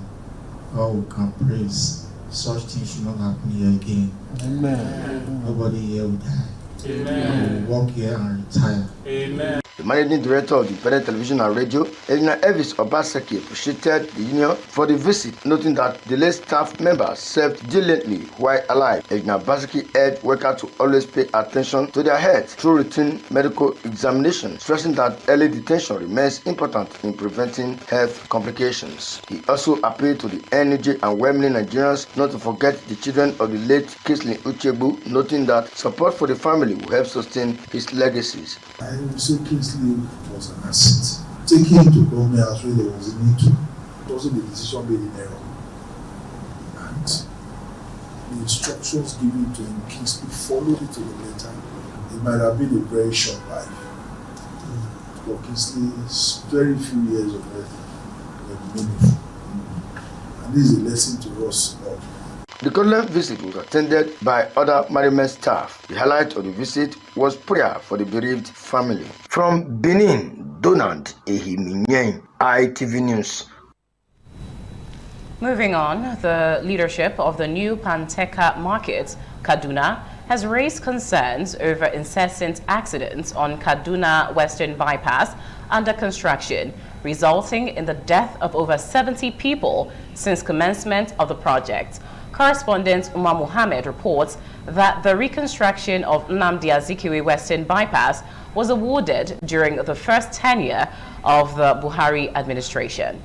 All we can praise such things should not happen here again. Amen. Nobody here will die. Amen. We will walk here and retire. Amen. The managing director of the independent television and radio, Elina Elvis Obaseki, appreciated the union for the visit, noting that the late staff members served diligently while alive. Elina Obaseki urged workers to always pay attention to their health through routine medical examination, stressing that early detection remains important in preventing health complications. He also appealed to the NUJ and well-meaning Nigerians not to forget the children of the late Kingsley Uchegbu, noting that support for the family will help sustain his legacies. I would say Kingsley was an asset. Taking him to government as well, there was a need to. It wasn't the decision made in error. And the instructions given to him, Kingsley followed it to the letter. It might have been a very short life. For Kingsley's very few years of life were meaningful. And this is a lesson to us all. The condolence visit was attended by other management staff. The highlight of the visit was prayer for the bereaved family. From Benin, Donald Ehiminyen, ITV News. Moving on, the leadership of the new Panteka market, Kaduna, has raised concerns over incessant accidents on Kaduna Western Bypass under construction, resulting in the death of over 70 people since commencement of the project. Correspondent Umar Mohammed reports that the reconstruction of Nnamdi Azikiwe Western Bypass was awarded during the first tenure of the Buhari administration.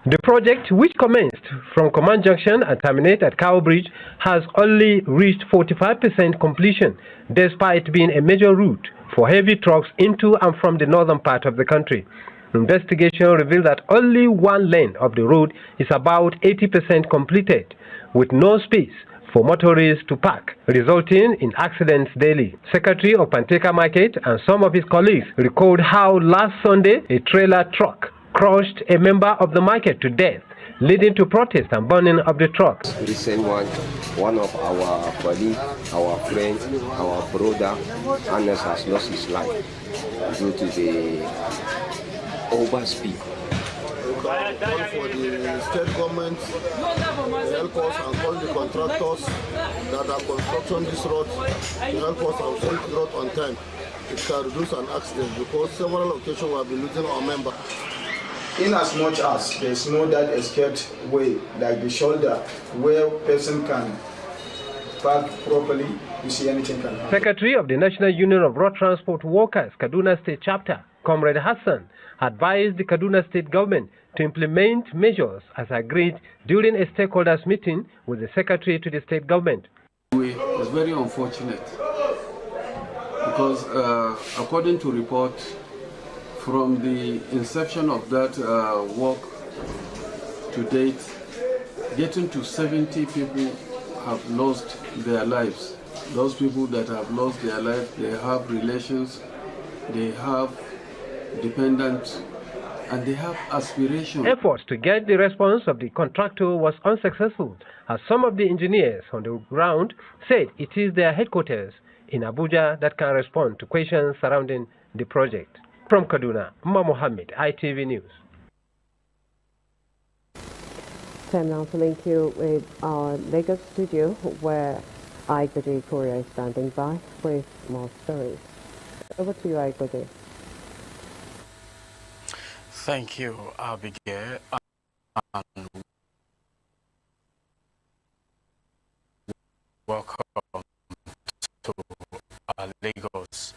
The project, which commenced from Command Junction and terminated at Cow Bridge, has only reached 45% completion, despite being a major route for heavy trucks into and from the northern part of the country. Investigation revealed that only one lane of the road is about 80% completed, with no space for motorists to park, resulting in accidents daily. Secretary of Panteka Market and some of his colleagues recalled how last Sunday a trailer truck crushed a member of the market to death, leading to protest and burning of the trucks. Recent one of our colleagues, our friend, our brother, Anas has lost his life due to the overspeed. Call for the state government to help us and call the contractors that are constructing this road to help us and finish the road on time. It can reduce an accident because several occasions we have been losing our member. In as much as there's no that escaped way, like the shoulder, where person can park properly, you see anything can happen. Secretary of the National Union of Road Transport Workers, Kaduna State Chapter, Comrade Hassan, advised the Kaduna State government to implement measures as agreed during a stakeholders meeting with the Secretary to the state government. It's very unfortunate because according to reports from the inception of that work to date, getting to 70 people have lost their lives. Those people that have lost their lives, they have relations, they have dependents and they have aspirations. Efforts to get the response of the contractor was unsuccessful, as some of the engineers on the ground said it is their headquarters in Abuja that can respond to questions surrounding the project. From Kaduna, Umar Mohammed, ITV News. Time now to link you with our Lagos studio, where Aigode Korea is standing by with more stories. Over to you, Aigode. Thank you, Abigail. And welcome to Lagos.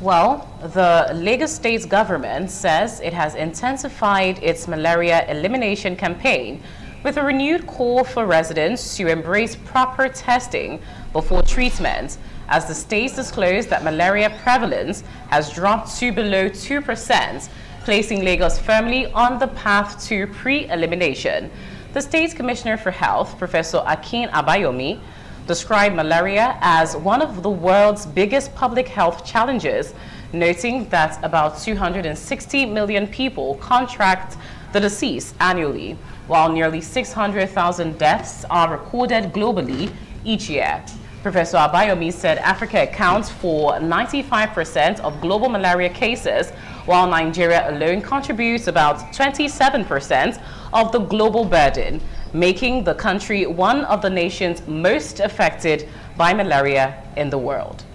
Well, the Lagos State government says it has intensified its malaria elimination campaign with a renewed call for residents to embrace proper testing before treatment, as the state disclosed that malaria prevalence has dropped to below 2%, placing Lagos firmly on the path to pre-elimination. The State Commissioner for Health, Professor Akin Abayomi, described malaria as one of the world's biggest public health challenges, noting that about 260 million people contract the disease annually, while nearly 600,000 deaths are recorded globally each year. Professor Abayomi said Africa accounts for 95% of global malaria cases, while Nigeria alone contributes about 27% of the global burden, making the country one of the nations most affected by malaria in the world.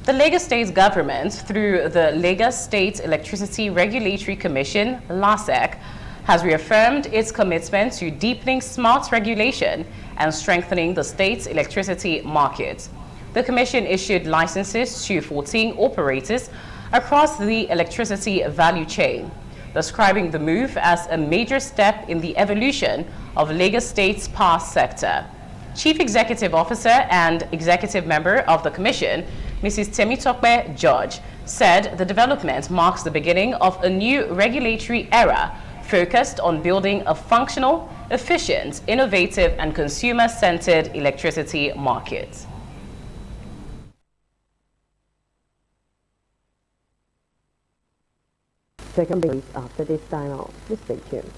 The Lagos State government, through the Lagos State Electricity Regulatory Commission, LASEC, has reaffirmed its commitment to deepening smart regulation and strengthening the state's electricity market. The commission issued licenses to 14 operators across the electricity value chain, describing the move as a major step in the evolution of Lagos State's power sector. Chief Executive Officer and Executive Member of the Commission, Mrs. Temitope George, said the development marks the beginning of a new regulatory era focused on building a functional, efficient, innovative, and consumer-centered electricity market. Second base after this time out. Please stay tuned.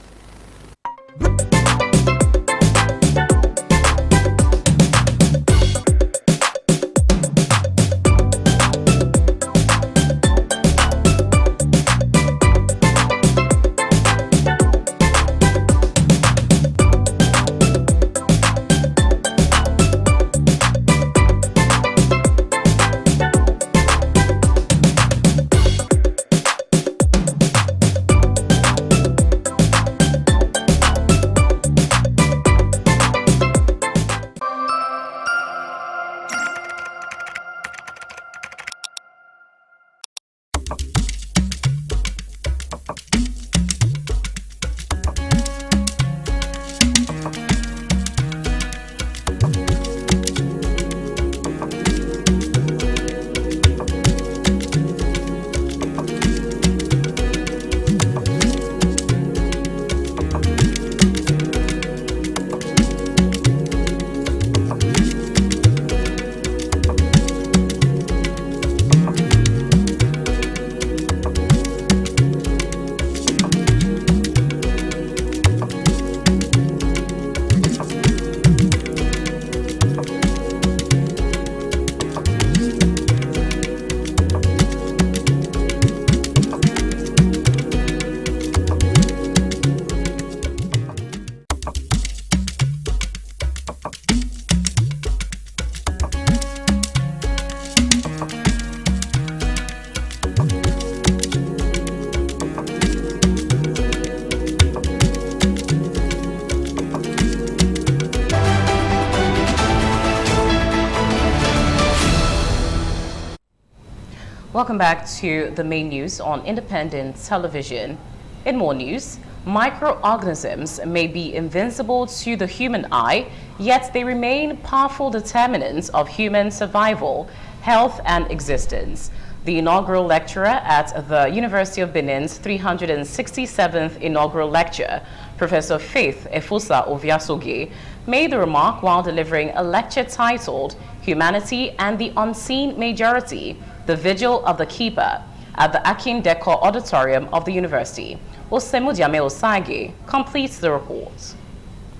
Welcome back to the main news on Independent Television. In more news, microorganisms may be invincible to the human eye, yet they remain powerful determinants of human survival, health, and existence. The inaugural lecturer at the University of Benin's 367th inaugural lecture, Professor Faith Efusa Oviasoge, made the remark while delivering a lecture titled Humanity and the Unseen Majority, the Vigil of the Keeper, at the Akin Deko Auditorium of the university. Osemudiame Osage completes the report.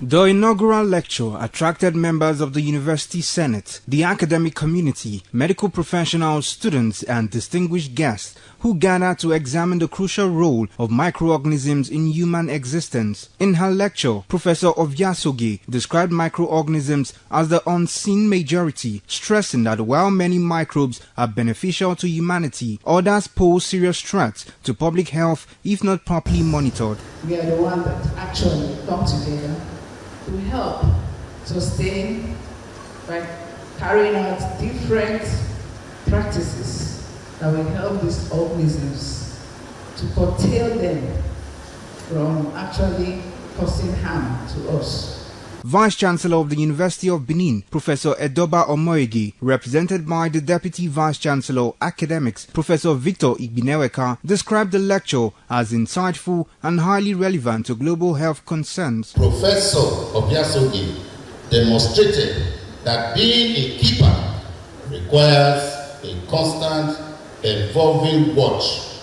The inaugural lecture attracted members of the University Senate, the academic community, medical professionals, students, and distinguished guests who gathered to examine the crucial role of microorganisms in human existence. In her lecture, Professor Oviasoge described microorganisms as the unseen majority, stressing that while many microbes are beneficial to humanity, others pose serious threats to public health if not properly monitored. We are the ones that actually come together to help sustain by carrying out different practices that will help these organisms to curtail them from actually causing harm to us. Vice-Chancellor of the University of Benin, Professor Edoba Omoyegi, represented by the Deputy Vice-Chancellor Academics, Professor Victor Igbineweka, described the lecture as insightful and highly relevant to global health concerns. Professor Oviasoge demonstrated that being a keeper requires a constant, evolving watch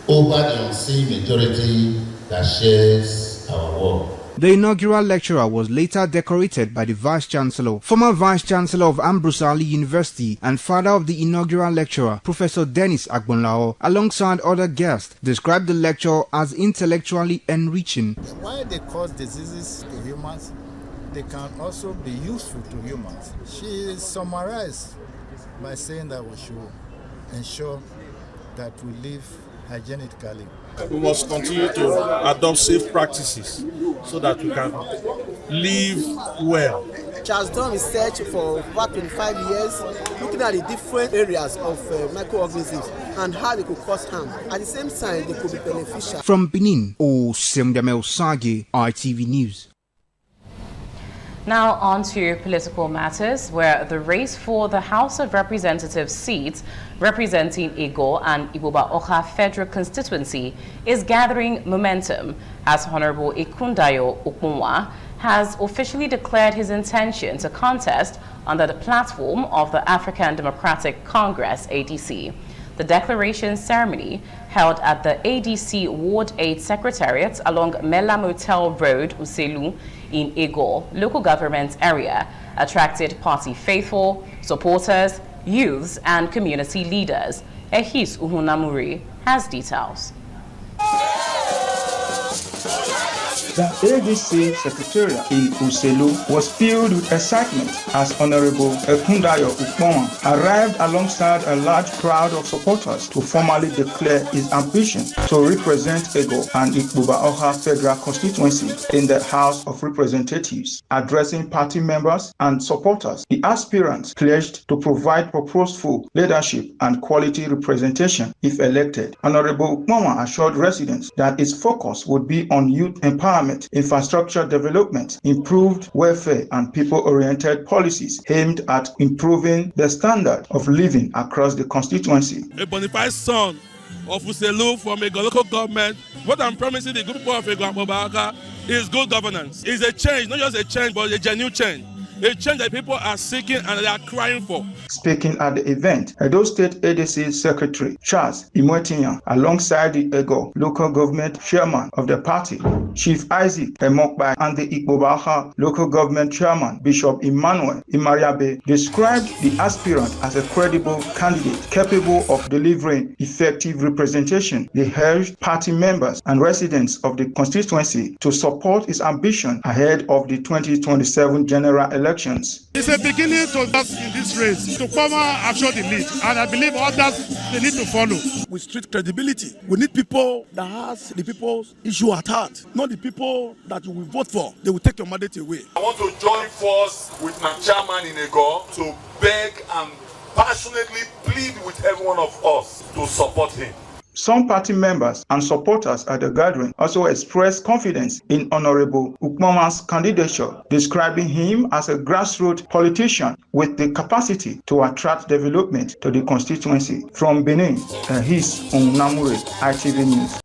over the unseen majority that shares our world. The inaugural lecturer was later decorated by the Vice-Chancellor. Former Vice-Chancellor of Ambrose Ali University and father of the inaugural lecturer, Professor Dennis Agbonlao, alongside other guests, described the lecture as intellectually enriching. While they cause diseases to humans, they can also be useful to humans. She summarized by saying that we should ensure that we live hygienically. We must continue to adopt safe practices so that we can live well. She has done research for about 25 years, looking at the different areas of microorganisms and how they could cause harm. At the same time, they could be beneficial. From Benin, Osemdiame Osage, ITV News. Now on to political matters, where the race for the House of Representatives seats representing Ego and Igboba-Oka Federal Constituency is gathering momentum as Honorable Ikundayo Okunwa has officially declared his intention to contest under the platform of the African Democratic Congress, ADC. The declaration ceremony held at the ADC Ward 8 Secretariat along Mela Motel Road, Uselu, in Ego local government area attracted party faithful, supporters, youths, and community leaders. Ehis Uhunamuri has details. The ADC Secretariat in Uselu was filled with excitement as Honorable Ikundayo Okunwa arrived alongside a large crowd of supporters to formally declare his ambition to represent Ego and Igboba-Oka Federal Constituency in the House of Representatives. Addressing party members and supporters, the aspirant pledged to provide purposeful leadership and quality representation if elected. Honorable Okunwa assured residents that his focus would be on youth empowerment, infrastructure development, improved welfare, and people-oriented policies aimed at improving the standard of living across the constituency. A bona fide son of Uselu from a local government, what I'm promising the good people of Igboba-Oka is good governance. It's a change, not just a change, but a genuine change. A change that people are seeking and they are crying for. Speaking at the event, Edo State ADC Secretary Charles Imwetinya, alongside the Ego local government chairman of the party, Chief Isaac Emokbai, and the Igboba-Oka local government chairman, Bishop Emmanuel Imariabe, described the aspirant as a credible candidate capable of delivering effective representation. They urged party members and residents of the constituency to support his ambition ahead of the 2027 general election. It's a beginning to us in this race to come and show the lead, and I believe others they need to follow. With street credibility, we need people that has the people's issue at heart, not the people that you will vote for. They will take your mandate away. I want to join force with my chairman in Ego to beg and passionately plead with every one of us to support him. Some party members and supporters at the gathering also expressed confidence in Honorable Ukpoma's candidature, describing him as a grassroots politician with the capacity to attract development to the constituency. From Benin, he's Namure, ITV News.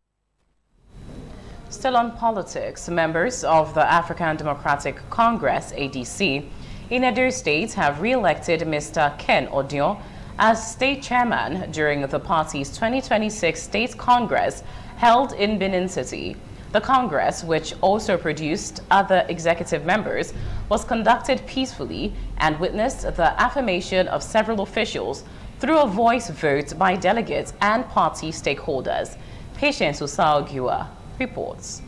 Still on politics, members of the African Democratic Congress, ADC, in Edo State have re-elected Mr. Ken Odion as state chairman during the party's 2026 State Congress held in Benin City. The Congress, which also produced other executive members, was conducted peacefully and witnessed the affirmation of several officials through a voice vote by delegates and party stakeholders. Patience Usao-Giwa reports.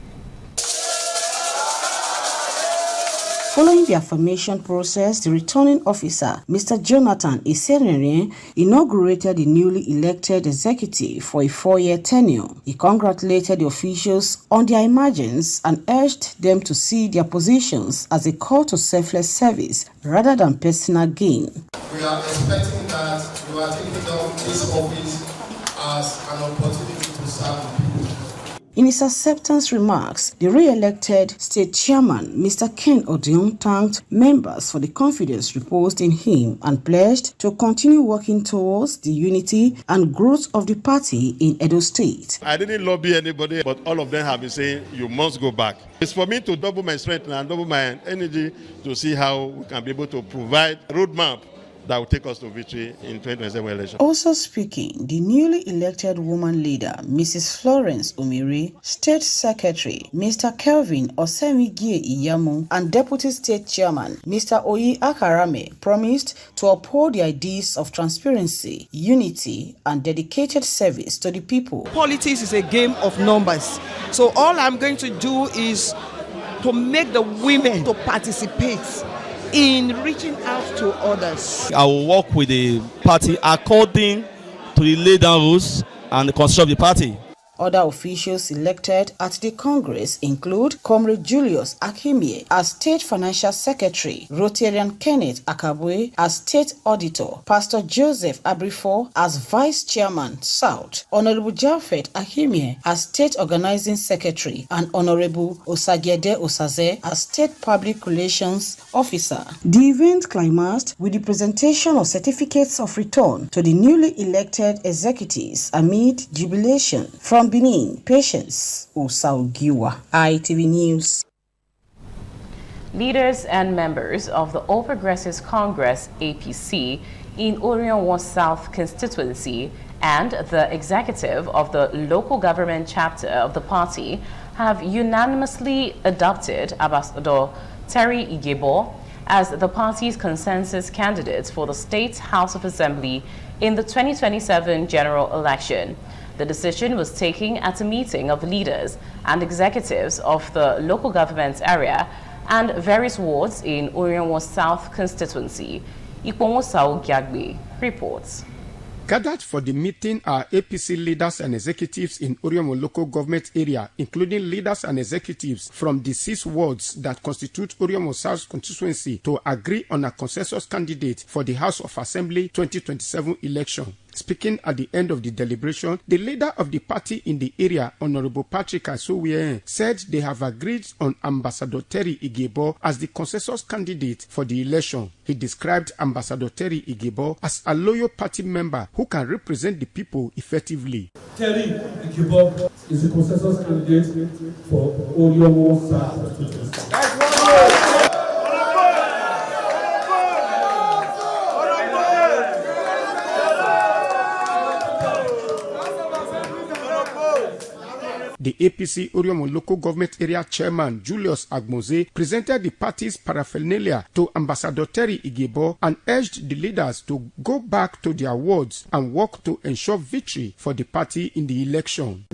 Following the affirmation process, the returning officer, Mr. Jonathan Isenere, inaugurated the newly elected executive for a 4-year tenure. He congratulated the officials on their emergence and urged them to see their positions as a call to selfless service rather than personal gain. We are expecting that you are taking up this office as an opportunity to serve the people. In his acceptance remarks, the re-elected state chairman, Mr. Ken Odion, thanked members for the confidence reposed in him and pledged to continue working towards the unity and growth of the party in Edo State. I didn't lobby anybody, but all of them have been saying, you must go back. It's for me to double my strength and double my energy to see how we can be able to provide a roadmap that will take us to victory in 2027 election. Also speaking, the newly elected woman leader, Mrs. Florence Umiri, State Secretary, Mr. Kelvin Osemigie Iyamu, and Deputy State Chairman, Mr. Oyi Akarame, promised to uphold the ideas of transparency, unity, and dedicated service to the people. Politics is a game of numbers. So all I'm going to do is to make the women to participate in reaching out to others. I will work with the party according to the laid down rules and the constitution of the party. Other officials elected at the Congress include Comrade Julius Akimie as State Financial Secretary, Rotarian Kenneth Akabwe as State Auditor, Pastor Joseph Abrifo as Vice Chairman South, Honorable Jafet Akimie as State Organizing Secretary, and Honorable Osagede Osaze as State Public Relations Officer. The event climaxed with the presentation of certificates of return to the newly elected executives amid jubilation. From Benin, Patience Usao-Giwa, ITV News. Leaders and members of the All Progressives Congress, APC, in Orion South constituency and the executive of the local government chapter of the party have unanimously adopted Ambassador Terry Igebo as the party's consensus candidate for the State House of Assembly in the 2027 general election. The decision was taken at a meeting of leaders and executives of the local government area and various wards in Orion South constituency. Ikponwo Sao-Gyagbe reports. Gathered for the meeting are APC leaders and executives in Orion local government area, including leaders and executives from the 6 wards that constitute Orion South constituency, to agree on a consensus candidate for the House of Assembly 2027 election. Speaking at the end of the deliberation, the leader of the party in the area, Honorable Patrick Asowie, said they have agreed on Ambassador Terry Igebo as the consensus candidate for the election. He described Ambassador Terry Igebo as a loyal party member who can represent the people effectively. Terry Igebo is the consensus candidate for Orion South. The APC Orion local government area chairman Julius Agmoze presented the party's paraphernalia to Ambassador Terry Igebo and urged the leaders to go back to their wards and work to ensure victory for the party in the election.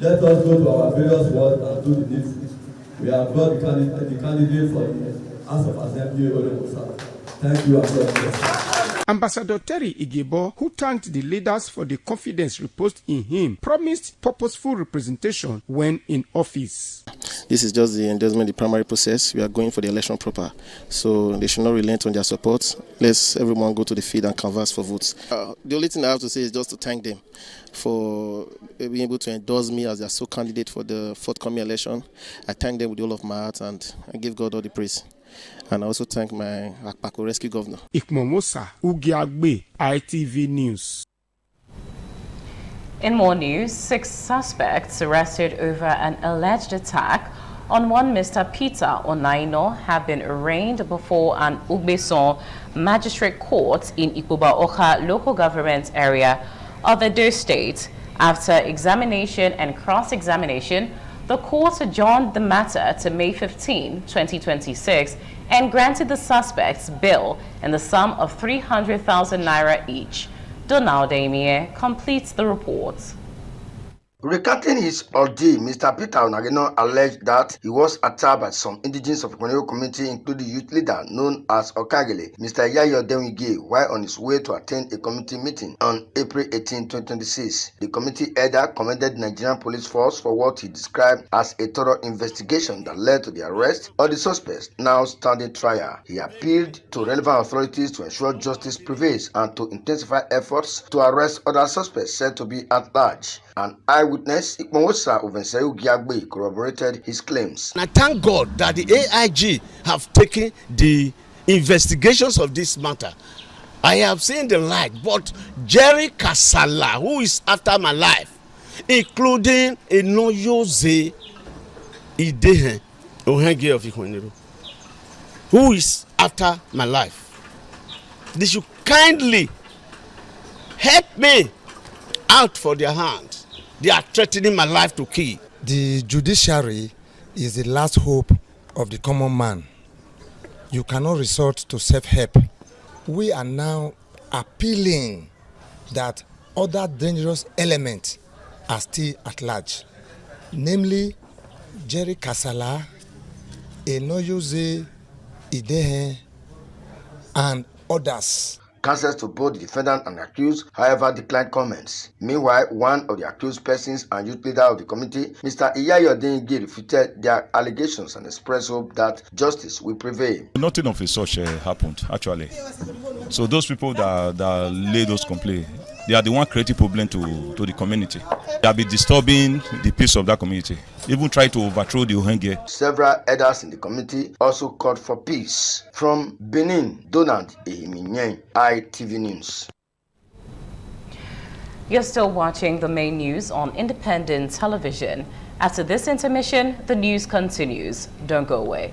Let us go to our various wards and do the needful. We have got the candidate for the House of Assembly Orion South. Thank you and God bless. Ambassador Terry Igebo, who thanked the leaders for the confidence reposed in him, promised purposeful representation when in office. This is just the endorsement, the primary process. We are going for the election proper. So they should not relent on their support. Let's everyone go to the field and canvass for votes. The only thing I have to say is just to thank them for being able to endorse me as their sole candidate for the forthcoming election. I thank them with all of my heart and I give God all the praise. And I also thank my Akpako Rescue Governor. Ikmomosa Ugiagbe, ITV News. In more news, 6 suspects arrested over an alleged attack on one Mr. Peter Onaino have been arraigned before an Ugbeson magistrate court in Ikuba-Oka local government area of Edo State. After examination and cross-examination, the court adjourned the matter to May 15, 2026 and granted the suspects bail in the sum of 300,000 naira each. Donald Damie completes the report. Recounting his ordeal, Mr. Peter Onagino alleged that he was attacked by some indigenes of the Konyo community, including youth leader known as Okagele, Mr. Yayo Denwige, while on his way to attend a committee meeting on April 18, 2026. The committee elder commended the Nigerian police force for what he described as a thorough investigation that led to the arrest of the suspects now standing trial. He appealed to relevant authorities to ensure justice prevails and to intensify efforts to arrest other suspects said to be at large. An eyewitness, Ikmowosa Ovenseu Giagbe, corroborated his claims. And I thank God that the AIG have taken the investigations of this matter. I have seen the light, but Jerry Kasala, who is after my life, including Enoyoze Idehe Ohenge of Ikwenero, who is after my life, they should kindly help me out for their hand. They are threatening my life to kill. The judiciary is the last hope of the common man. You cannot resort to self-help. We are now appealing that other dangerous elements are still at large, namely Jerry Kasala, Enoyoze Idehe, and others. Counsels to both the defendant and accused, however, declined comments. Meanwhile, one of the accused persons and youth leader of the committee, Mr. Iyayo Denigi, refuted their allegations and expressed hope that justice will prevail. Nothing of a such happened, actually. So those people that lay those complaints, they are the one creating problem to the community. They have been disturbing the peace of that community, even try to overthrow the Ohenge. Several elders in the committee also called for peace. From Benin, Donald Ehiminyen, ITV News. You're still watching the main news on Independent Television. After this intermission, the news continues. Don't go away.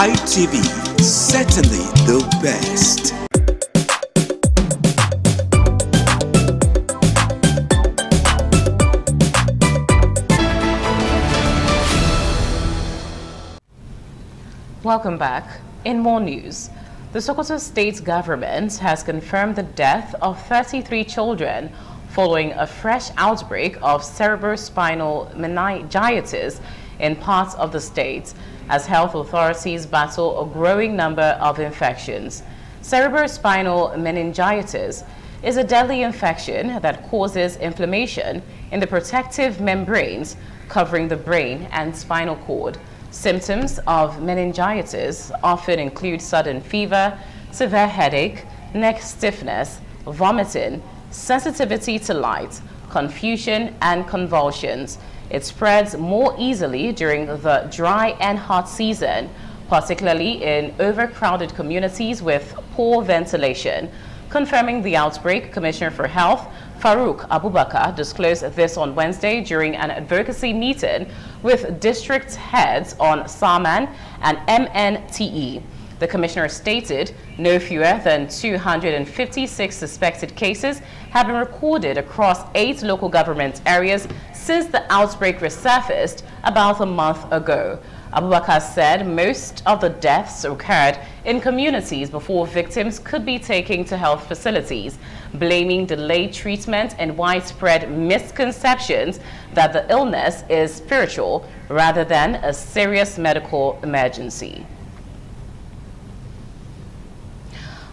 ITV, certainly the best. Welcome back. In more news, the Sokoto state government has confirmed the death of 33 children following a fresh outbreak of cerebrospinal meningitis in parts of the state, as health authorities battle a growing number of infections. Cerebrospinal meningitis is a deadly infection that causes inflammation in the protective membranes covering the brain and spinal cord. Symptoms of meningitis often include sudden fever, severe headache, neck stiffness, vomiting, sensitivity to light, confusion, and convulsions. It spreads more easily during the dry and hot season, particularly in overcrowded communities with poor ventilation. Confirming the outbreak, Commissioner for Health Farouk Abubakar disclosed this on Wednesday during an advocacy meeting with district heads on SARMAN and MNTE. The commissioner stated no fewer than 256 suspected cases have been recorded across 8 local government areas since the outbreak resurfaced about a month ago. Abubakar said most of the deaths occurred in communities before victims could be taken to health facilities, blaming delayed treatment and widespread misconceptions that the illness is spiritual rather than a serious medical emergency.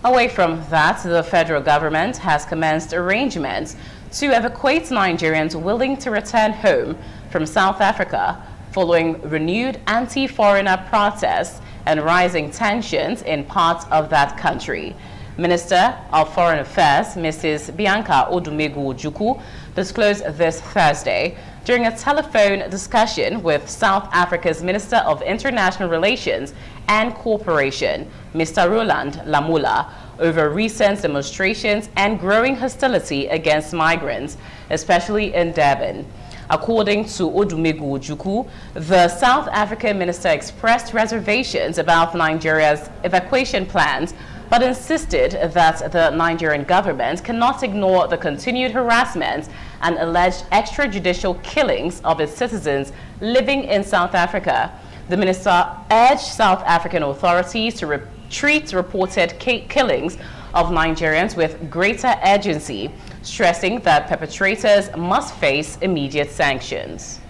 Away from that, the federal government has commenced arrangements to evacuate Nigerians willing to return home from South Africa following renewed anti-foreigner protests and rising tensions in parts of that country. Minister of Foreign Affairs, Mrs. Bianca Odumegu Ojukwu, disclosed this Thursday during a telephone discussion with South Africa's Minister of International Relations and Cooperation, Mr. Roland Lamula, over recent demonstrations and growing hostility against migrants, especially in Durban. According to Odumegu Ojukwu, the South African minister expressed reservations about Nigeria's evacuation plans, but insisted that the Nigerian government cannot ignore the continued harassment and alleged extrajudicial killings of its citizens living in South Africa. The minister urged South African authorities to treat reported killings of Nigerians with greater urgency, stressing that perpetrators must face immediate sanctions.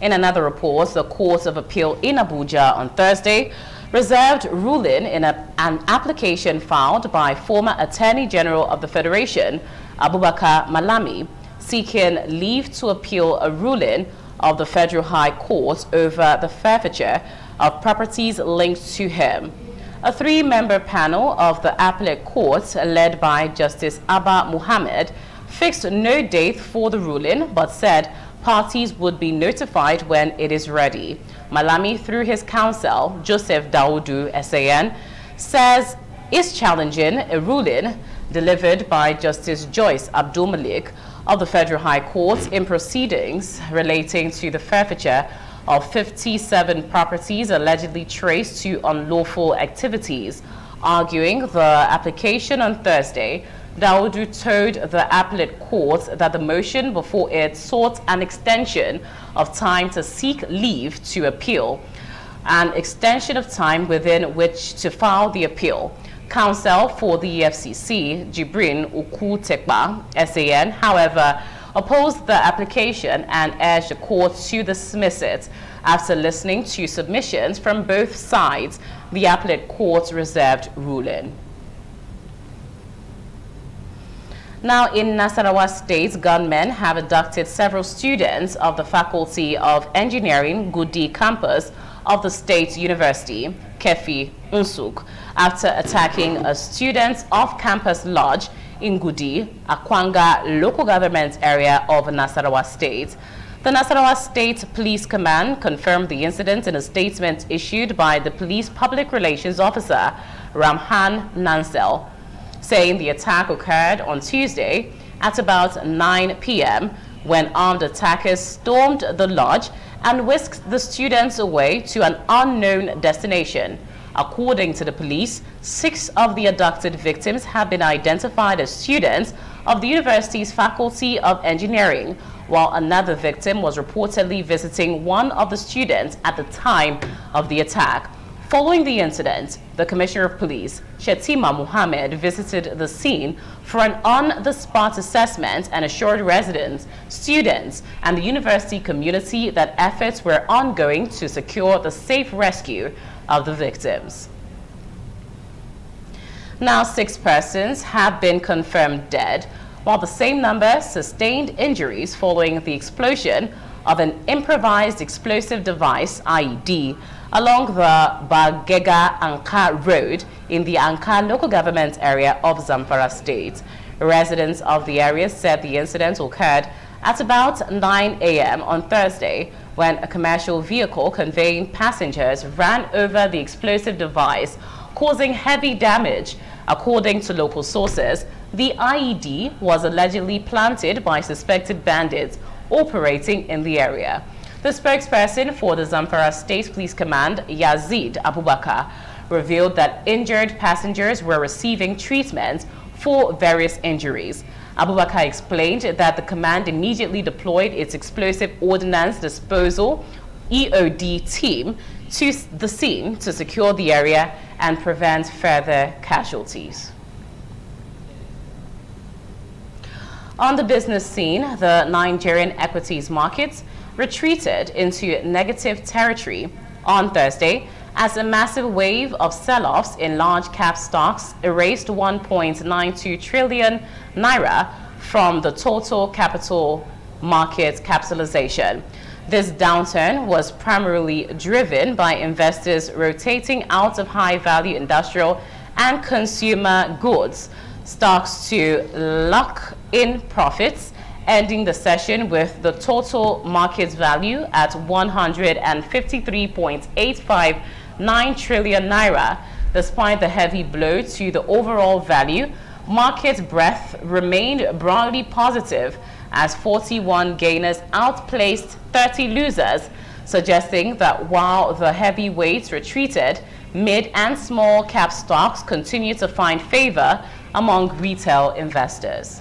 In another report, the Court of Appeal in Abuja on Thursday reserved ruling in an application filed by former Attorney General of the Federation, Abubakar Malami, seeking leave to appeal a ruling of the Federal High Court over the forfeiture of properties linked to him. A three-member panel of the appellate court, led by Justice Abba Muhammad, fixed no date for the ruling, but said parties would be notified when it is ready. Malami, through his counsel, Joseph Daudu SAN, says is challenging a ruling delivered by Justice Joyce Abdul Malik of the Federal High Court in proceedings relating to the forfeiture of 57 properties allegedly traced to unlawful activities. Arguing the application on Thursday, Daudu told the appellate court that the motion before it sought an extension of time to seek leave to appeal, an extension of time within which to file the appeal. Counsel for the EFCC, Jibrin Okutekba, SAN, however, opposed the application and urged the court to dismiss it. After listening to submissions from both sides, the appellate court reserved ruling. Now, in Nasarawa State, gunmen have abducted several students of the Faculty of Engineering Gudi campus of the State University, Kefi Unsuk, after attacking a student's off-campus lodge in Gudi, Akwanga local government area of Nasarawa State. The Nasarawa State Police Command confirmed the incident in a statement issued by the police public relations officer, Ramhan Nansel, saying the attack occurred on Tuesday at about 9 p.m. when armed attackers stormed the lodge and whisked the students away to an unknown destination. According to the police, 6 of the abducted victims have been identified as students of the university's Faculty of Engineering, while another victim was reportedly visiting one of the students at the time of the attack. Following the incident, the Commissioner of Police, Shetima Muhammad, visited the scene for an on-the-spot assessment and assured residents, students, and the university community that efforts were ongoing to secure the safe rescue of the victims. Now, 6 persons have been confirmed dead, while the same number sustained injuries following the explosion of an improvised explosive device, IED, along the Bagega-Anka Road in the Anka local government area of Zamfara State. Residents of the area said the incident occurred at about 9 a.m. on Thursday when a commercial vehicle conveying passengers ran over the explosive device, causing heavy damage. According to local sources, the IED was allegedly planted by suspected bandits operating in the area. The spokesperson for the Zamfara State Police Command, Yazid Abubakar, revealed that injured passengers were receiving treatment for various injuries. Abubakar explained that the command immediately deployed its explosive ordnance disposal EOD team to the scene to secure the area and prevent further casualties. On the business scene, the Nigerian equities markets retreated into negative territory on Thursday as a massive wave of sell-offs in large cap stocks erased 1.92 trillion naira from the total capital market capitalization. This downturn was primarily driven by investors rotating out of high-value industrial and consumer goods stocks to lock in profits ending the session with the total market value at 153.859 trillion naira. Despite the heavy blow to the overall value, market breadth remained broadly positive as 41 gainers outplaced 30 losers, suggesting that while the heavyweights retreated, mid and small cap stocks continue to find favor among retail investors.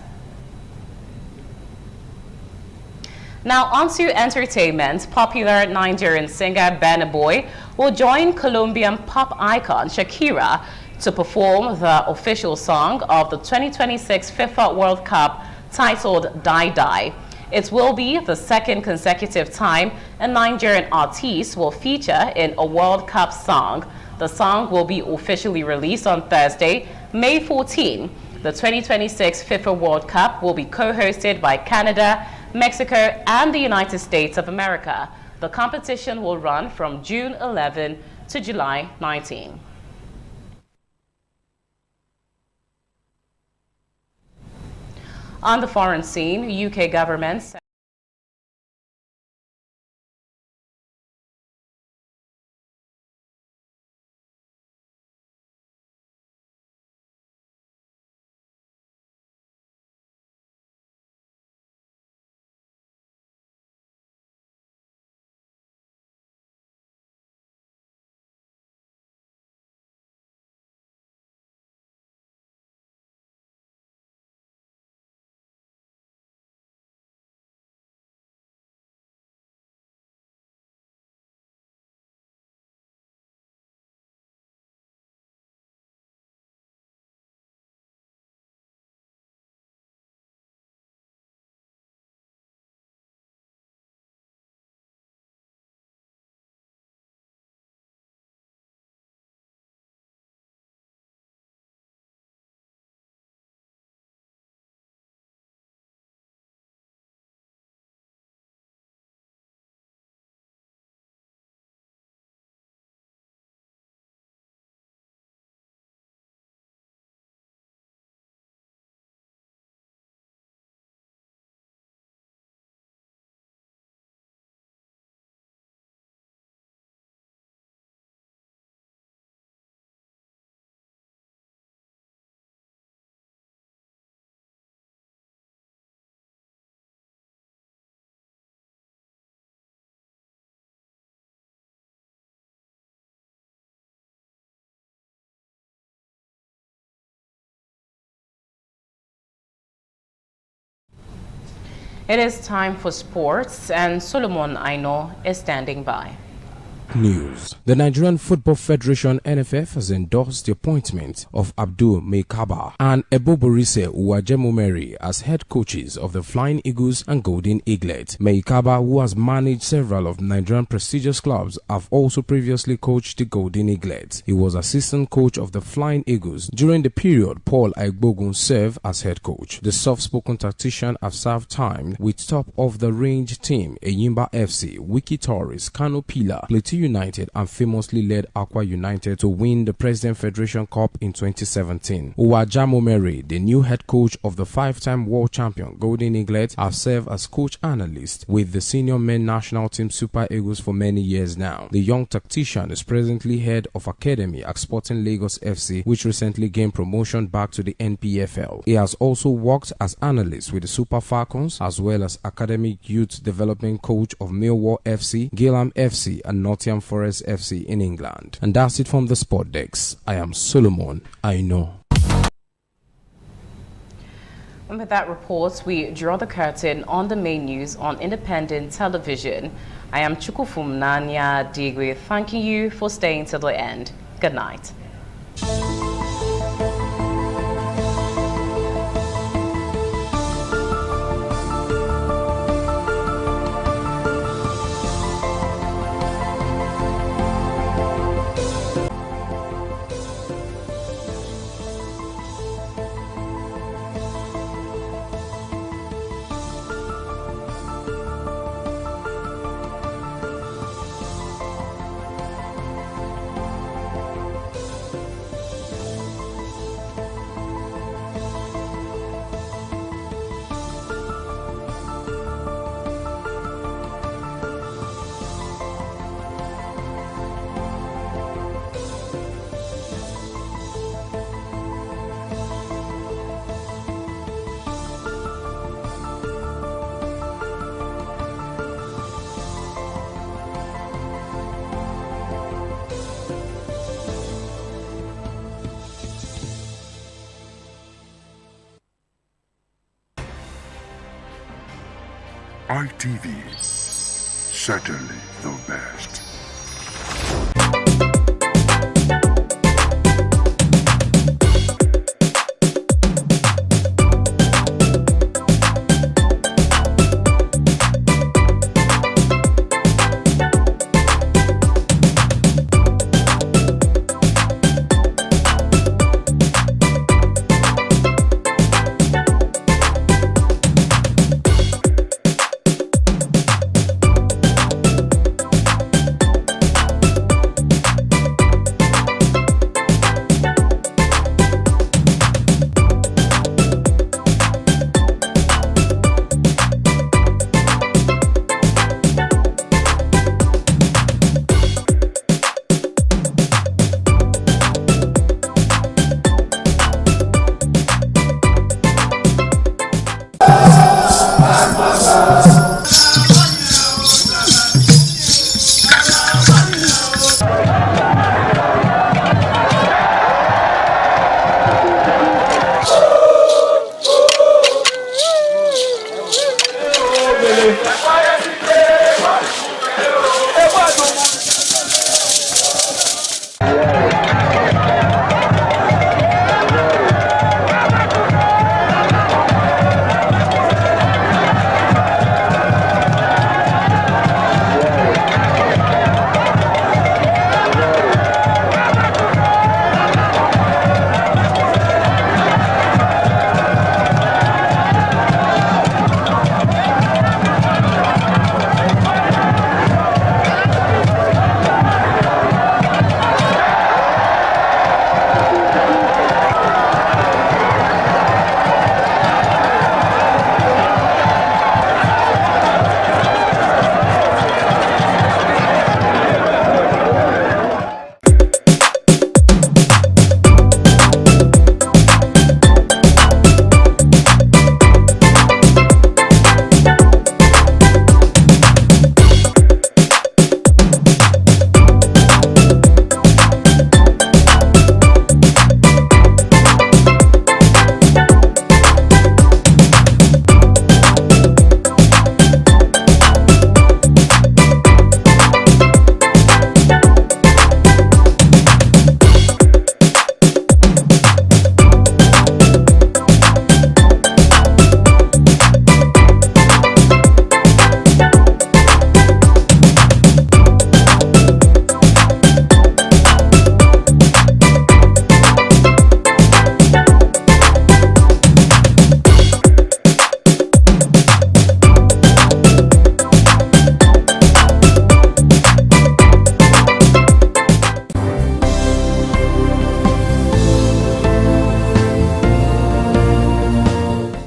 Now onto entertainment. Popular Nigerian singer Burna Boy will join Colombian pop icon Shakira to perform the official song of the 2026 FIFA World Cup titled Die Die. It will be the second consecutive time a Nigerian artist will feature in a World Cup song. The song will be officially released on Thursday, May 14. The 2026 FIFA World Cup will be co-hosted by Canada, Mexico, and the United States of America. The competition will run from June 11 to July 19. On the foreign scene, UK government It is time for sports, and Solomon Aino is standing by. News. The Nigerian Football Federation NFF has endorsed the appointment of Abdul Meikaba and Eboborise Uwajemomeri as head coaches of the Flying Eagles and Golden Eaglet. Meikaba, who has managed several of Nigerian prestigious clubs, have also previously coached the Golden Eaglet. He was assistant coach of the Flying Eagles during the period Paul Aigbogun served as head coach. The soft-spoken tactician has served time with top-of-the-range team Eyimba FC, Wiki Torres, Kano Pillar, Plateau United, and famously led Aqua United to win the President Federation Cup in 2017. Uwajemomeri, the new head coach of the five-time world champion Golden Eaglet, has served as coach analyst with the senior men national team Super Eagles for many years now. The young tactician is presently head of academy at Sporting Lagos FC, which recently gained promotion back to the NPFL. He has also worked as analyst with the Super Falcons, as well as academic youth development coach of Millwall FC, Gillingham FC, and Nottingham Forest FC in England. And that's it from the Sport Desk. I am Solomon Aino. And with that report, we draw the curtain on the main news on independent television. I am Chukufum Nanya Digwe, thanking you for staying till the end. Good night. ITV, certainly the best.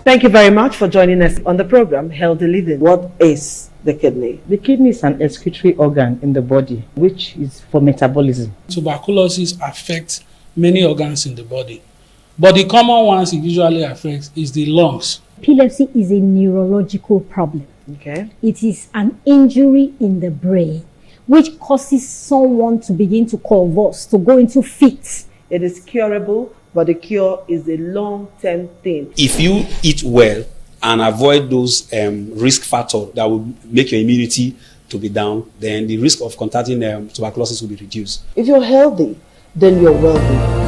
Thank you very much for joining us on the program Healthy Living. What is the kidney? The kidney is an excretory organ in the body, which is for metabolism. Tuberculosis affects many organs in the body, but the common ones it usually affects is the lungs. Epilepsy is a neurological problem. Okay. It is an injury in the brain which causes someone to begin to convulse, to go into fits. It is curable, but the cure is a long-term thing. If you eat well and avoid those risk factors that will make your immunity to be down, then the risk of contracting tuberculosis will be reduced. If you're healthy, then you're wealthy.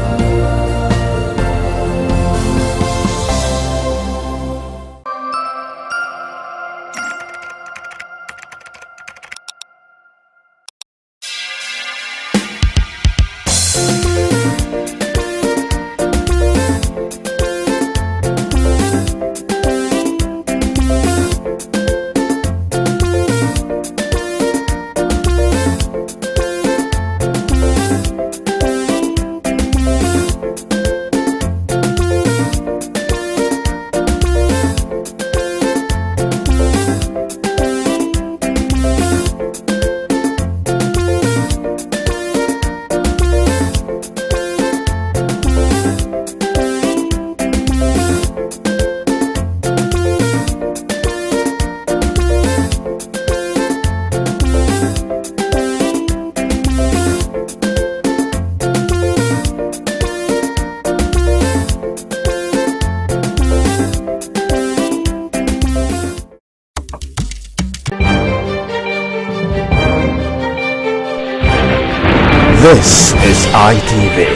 This is ITV.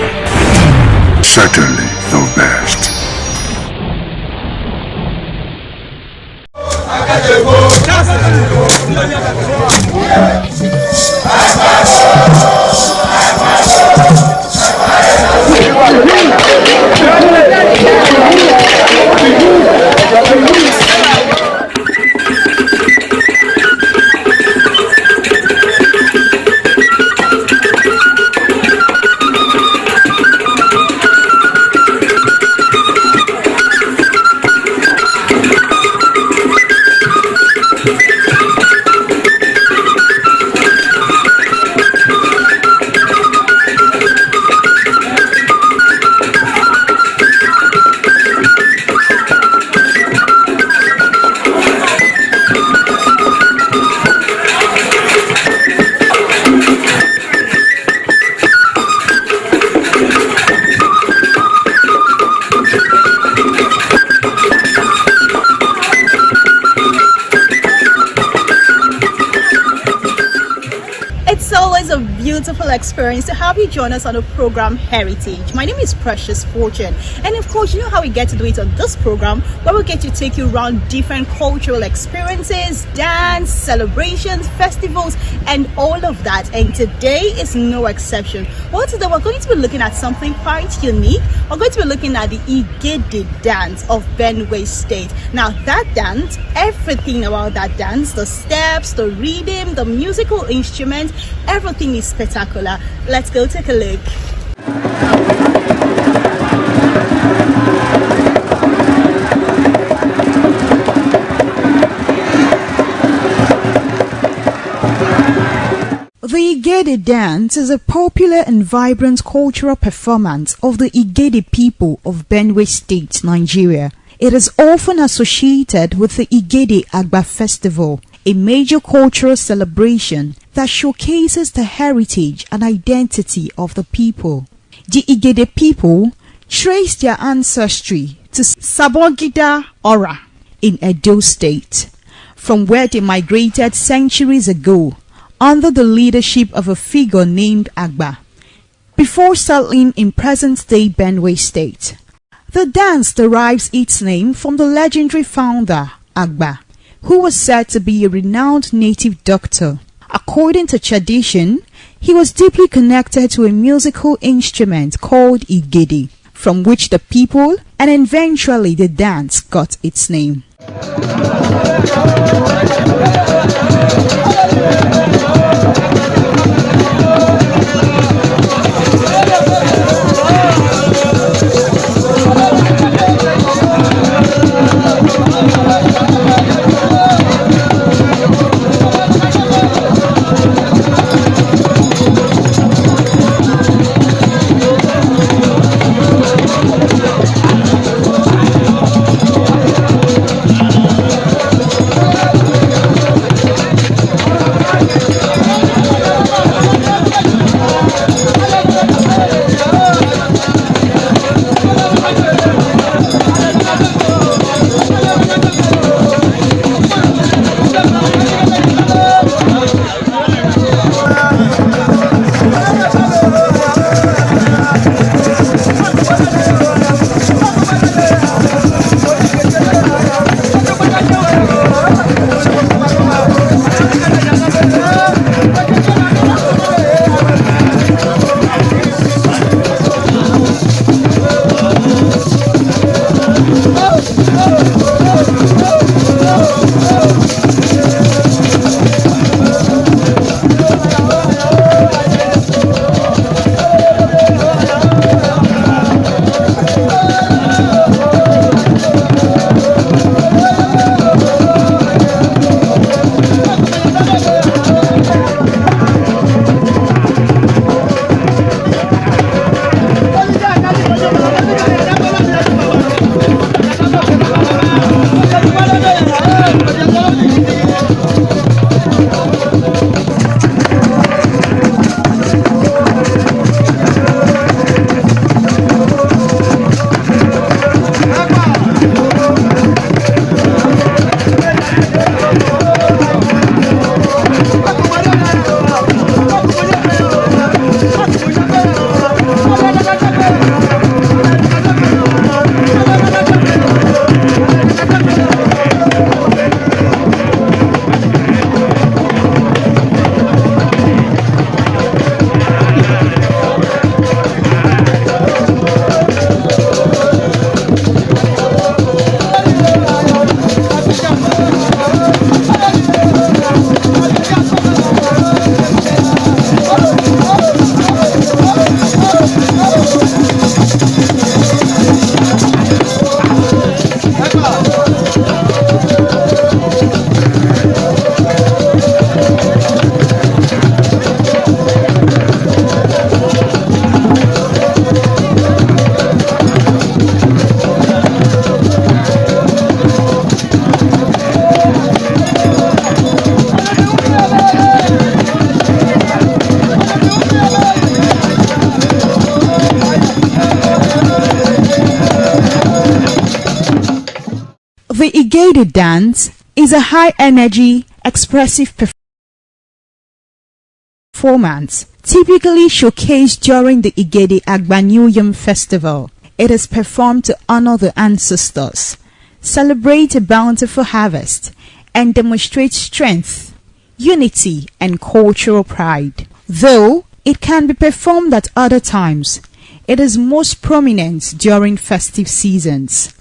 Certainly the best. Experience to have you join us on the program Heritage. My name is Precious Fortune, and of course, you know how we get to do it on this program, where we get to take you around different cultural experiences, dance, celebrations, festivals, and all of that. And today is no exception. Well, today we're going to be looking at something quite unique. We're going to be looking at the Igede dance of Benue State. Now, that dance, everything about that dance, the steps, the rhythm, the musical instruments, everything is spectacular. Let's go take a look. The Igede dance is a popular and vibrant cultural performance of the Igede people of Benue State, Nigeria. It is often associated with the Igede Agba Festival, a major cultural celebration that showcases the heritage and identity of the people. The Igede people trace their ancestry to Sabongida Ora in Edo State, from where they migrated centuries ago under the leadership of a figure named Agba, before settling in present-day Benue State. The dance derives its name from the legendary founder, Agba, who was said to be a renowned native doctor. According to tradition, he was deeply connected to a musical instrument called Igede, from which the people and eventually the dance got its name. The Igede dance is a high-energy, expressive performance typically showcased during the Igede Agbanyuyum festival. It is performed to honor the ancestors, celebrate a bountiful harvest, and demonstrate strength, unity, and cultural pride. Though it can be performed at other times, it is most prominent during festive seasons.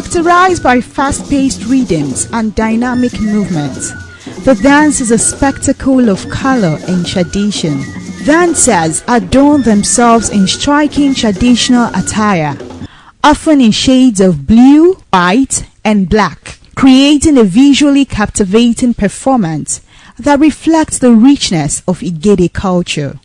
Characterized by fast-paced rhythms and dynamic movements, the dance is a spectacle of color and tradition. Dancers adorn themselves in striking traditional attire, often in shades of blue, white, and black, creating a visually captivating performance that reflects the richness of Igede culture.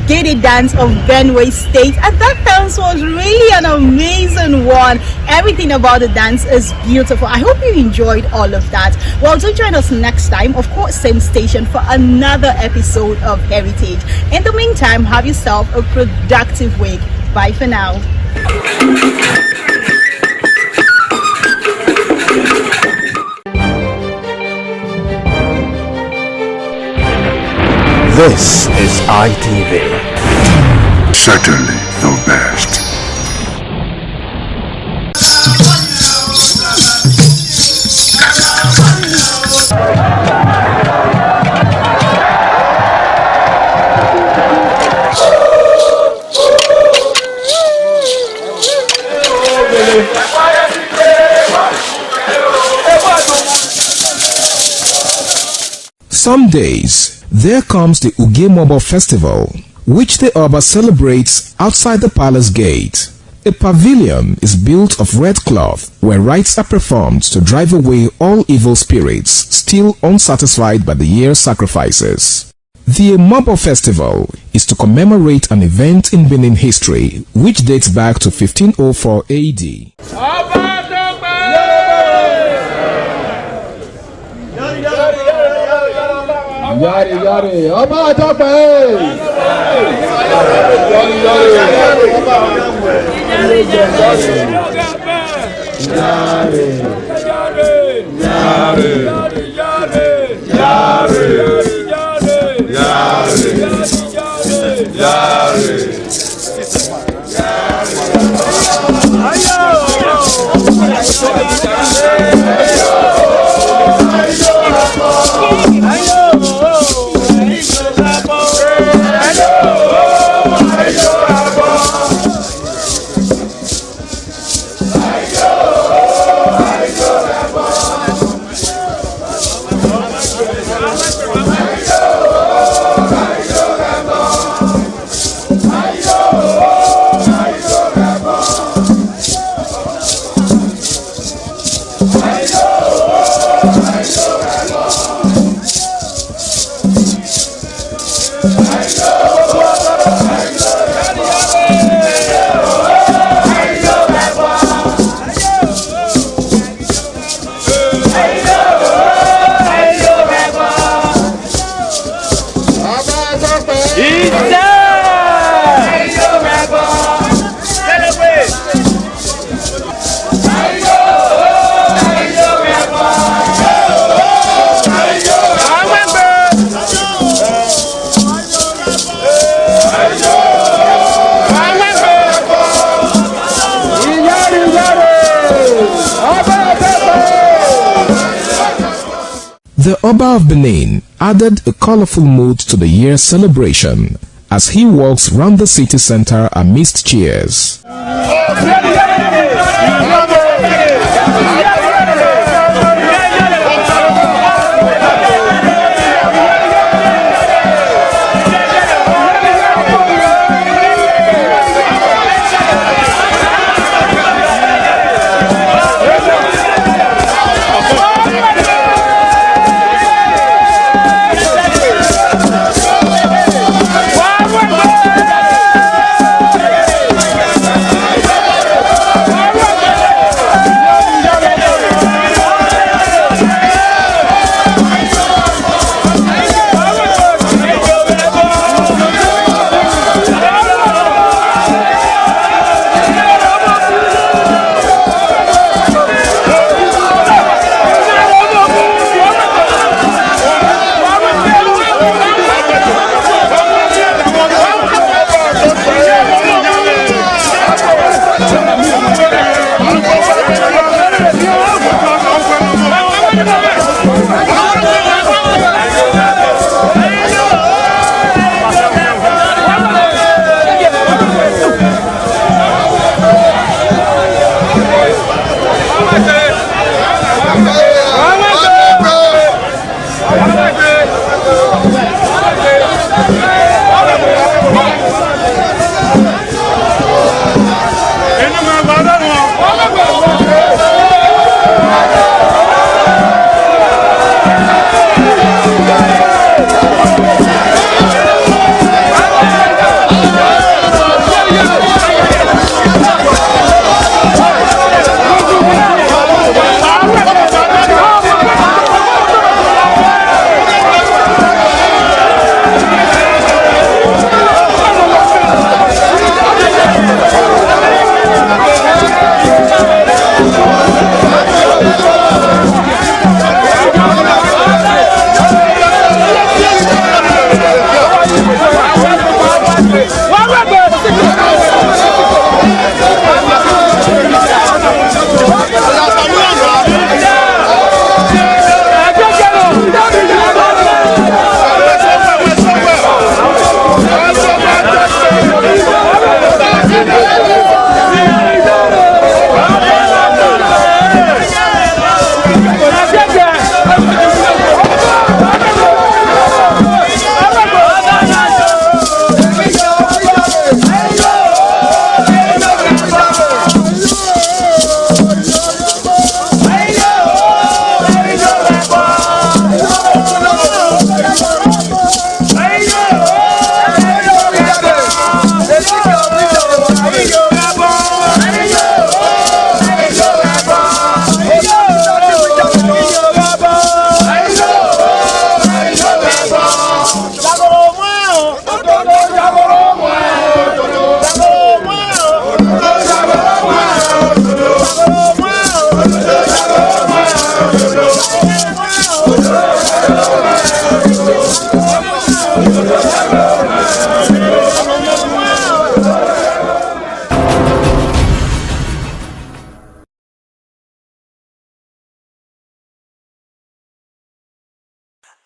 Igede dance of Benue State, and that dance was really an amazing one. Everything about the dance is beautiful. I hope you enjoyed all of that. Well, do join us next time, of course, same station, for another episode of Heritage. In the meantime, have yourself a productive week. Bye for now. This is ITV. Certainly the best. Some days, there comes the Ugemobo Festival, which the Oba celebrates outside the palace gate. A pavilion is built of red cloth where rites are performed to drive away all evil spirits still unsatisfied by the year's sacrifices. The Ugemobo Festival is to commemorate an event in Benin history which dates back to 1504 AD. Yari yari, Ọba Tope. The Oba of Benin added a colorful mood to the year's celebration as he walks round the city center amidst cheers.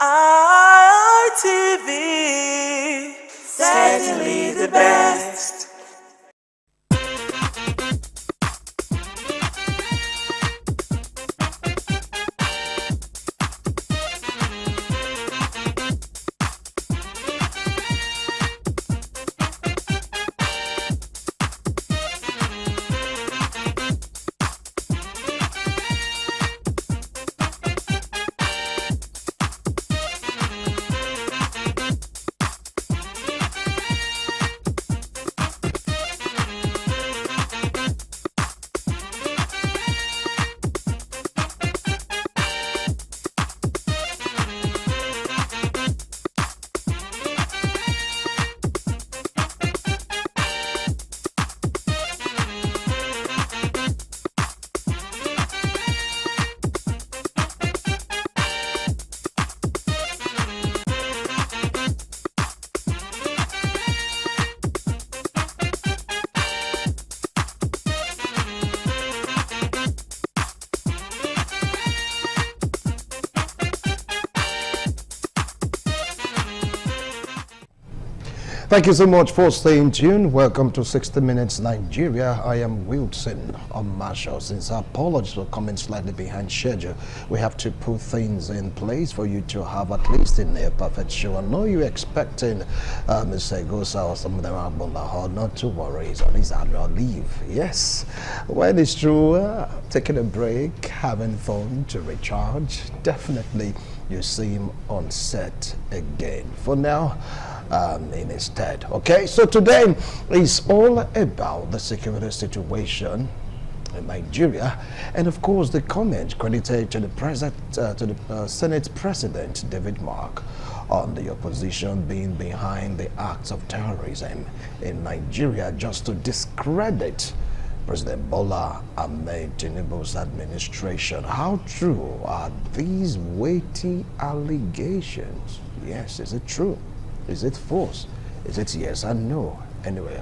ITV, certainly the best. Thank you so much for staying tuned. Welcome to 60 Minutes Nigeria. I am Wilson Marshall. Since our apologies for coming slightly behind schedule, we have to put things in place for you to have at least in a perfect show. I know you're expecting Mr. Egosa or some of them are not to worry. It's on his annual leave. Yes, when it's true, taking a break, having fun to recharge, definitely you see him on set again. For now, in his stead. Okay, so today is all about the security situation in Nigeria, and of course the comment credited to the Senate President David Mark on the opposition being behind the acts of terrorism in Nigeria just to discredit President Bola Ahmed Tinubu's administration. How true are these weighty allegations? Yes, is it true? Is it false? Is it yes and no? Anyway,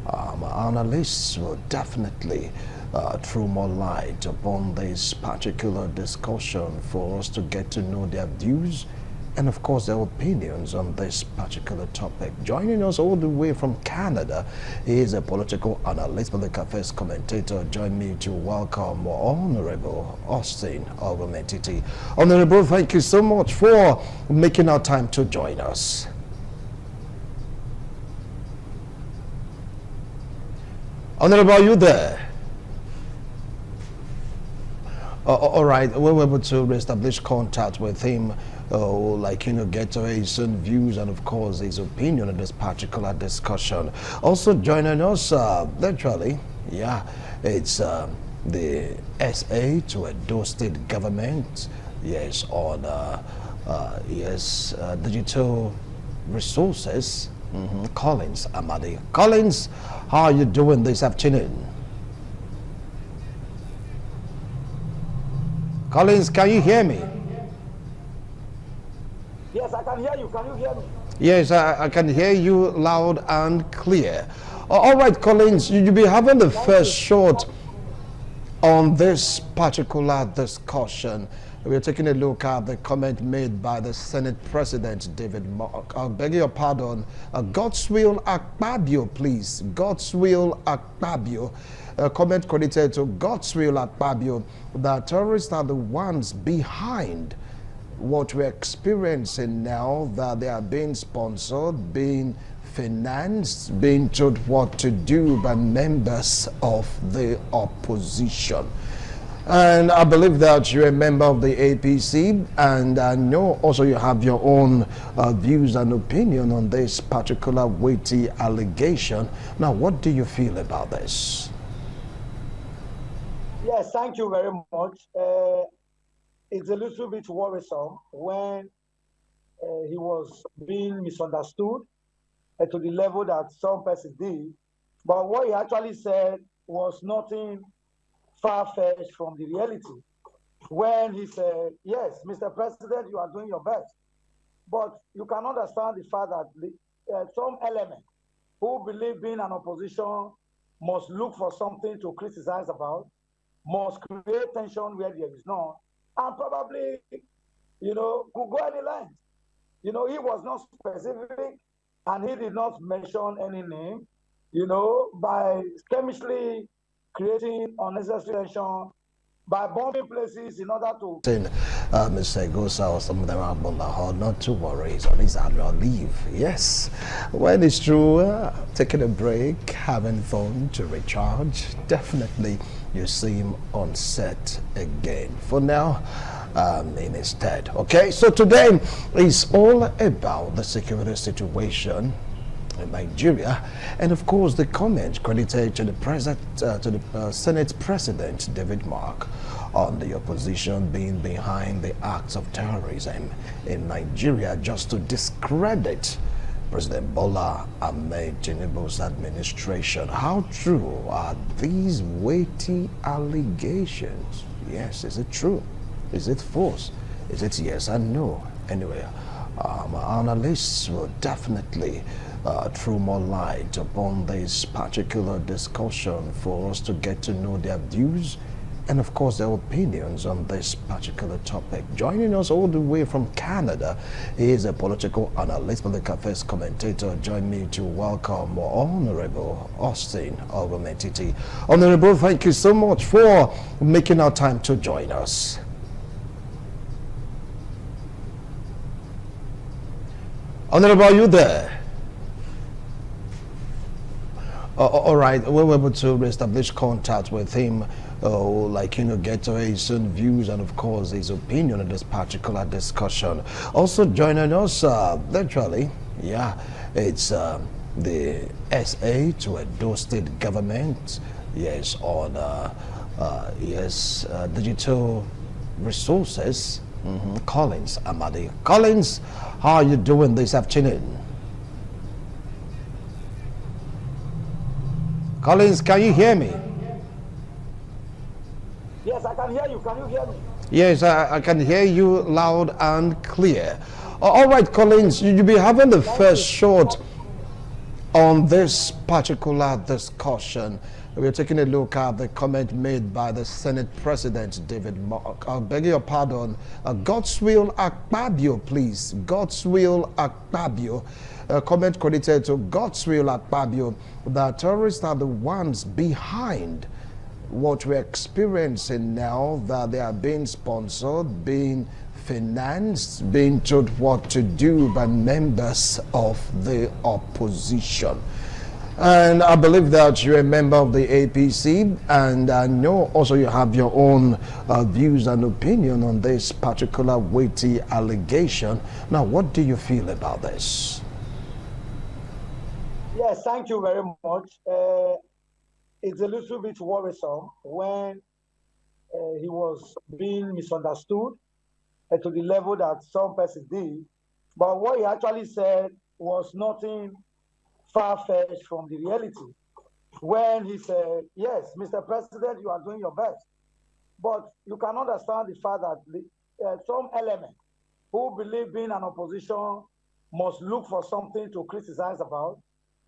our analysts will definitely throw more light upon this particular discussion for us to get to know their views and of course their opinions on this particular topic. Joining us all the way from Canada is a political analyst, political affairs commentator. Join me to welcome Honorable Austin Ogometiti. Honorable, thank you so much for making our time to join us. Honorable, are you there? All right, we were able to establish contact with him, get his own views and of course his opinion on this particular discussion. Also joining us virtually, it's the SA to Edo State Government, yes, on digital resources. Collins Amadi. Collins, how are you doing this afternoon? Collins, can you hear me? Yes, I can hear you. Can you hear me? Yes, I can hear you loud and clear. All right, Collins, you'll be having the first shot on this particular discussion. We're taking a look at the comment made by the Senate President David Mark. I beg your pardon, Godswill Akpabio, please. Godswill Akpabio. A comment credited to Godswill Akpabio that terrorists are the ones behind what we're experiencing now, that they are being sponsored, being financed, being told what to do by members of the opposition. And I believe that you're a member of the APC, and I know also you have your own views and opinion on this particular weighty allegation. Now, what do you feel about this? Yes, thank you very much. It's a little bit worrisome when he was being misunderstood to the level that some persons did. But what he actually said was nothing far-fetched from the reality. When he said, yes, Mr. President, you are doing your best. But you can understand the fact that some element who believe being an opposition must look for something to criticize about, must create tension where there is none, and probably, could go any length He was not specific and he did not mention any name, by chemically creating unnecessary tension, by bombing places in order to... Mr. Gosa, or some of them are on the hall, not to worry, it's on his annual leave. Yes, when it's true, taking a break, having fun to recharge, definitely you see him on set again. For now, in his stead. Okay, so today is all about the security situation in Nigeria, and of course the comment credited to the Senate President David Mark on the opposition being behind the acts of terrorism in Nigeria just to discredit President Bola Ahmed Tinubu's administration. How true are these weighty allegations? Yes, is it true? Is it false? Is it yes and no? Anyway, our analysts will definitely throw more light upon this particular discussion for us to get to know their views and of course their opinions on this particular topic. Joining us all the way from Canada is a political analyst, political affairs commentator. Join me to welcome Honorable Austin Ogometiti. Honorable, thank you so much for making our time to join us. Honorable, are you there? All right, we were able to establish contact with him, get his own views and of course his opinion on this particular discussion. Also joining us virtually, it's the SA to Edo State government, yes, on digital resources. Collins Amadi. Collins, how are you doing this afternoon? Collins, can you hear me? Yes, I can hear you. Can you hear me? Yes, I can hear you loud and clear. All right, Collins, you'll be having the first shot on this particular discussion. We're taking a look at the comment made by the Senate President David Mark. I beg your pardon, Godswill Akpabio, please. Godswill Akpabio. Comment credited to Godswill Akpabio that terrorists are the ones behind what we're experiencing now, that they are being sponsored, being financed, being told what to do by members of the opposition. And I believe that you're a member of the APC, and I know also you have your own views and opinion on this particular weighty allegation. Now, what do you feel about this? Yes, thank you very much. It's a little bit worrisome when he was being misunderstood to the level that some persons did. But what he actually said was nothing far-fetched from the reality. When he said, yes, Mr. President, you are doing your best. But you can understand the fact that some element who believe being an opposition must look for something to criticize about,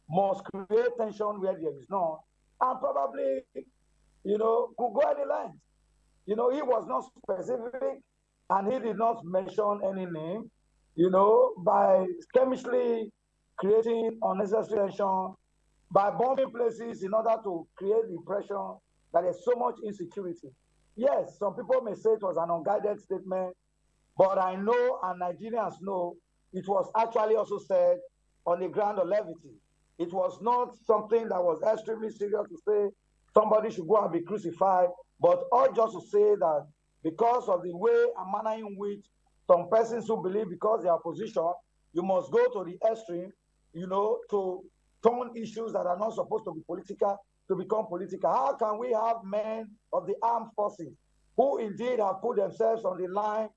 must create tension where there is none, and probably, could go any length. He was not specific and he did not mention any name, by chemically creating unnecessary tension, by bombing places in order to create the impression that there's so much insecurity. Yes, some people may say it was an unguided statement, but I know and Nigerians know it was actually also said on the ground of levity. It was not something that was extremely serious to say somebody should go and be crucified, but all just to say that because of the way and manner in which some persons who believe because they are opposition, you must go to the extreme, to turn issues that are not supposed to be political to become political. How can we have men of the armed forces who indeed have put themselves on the line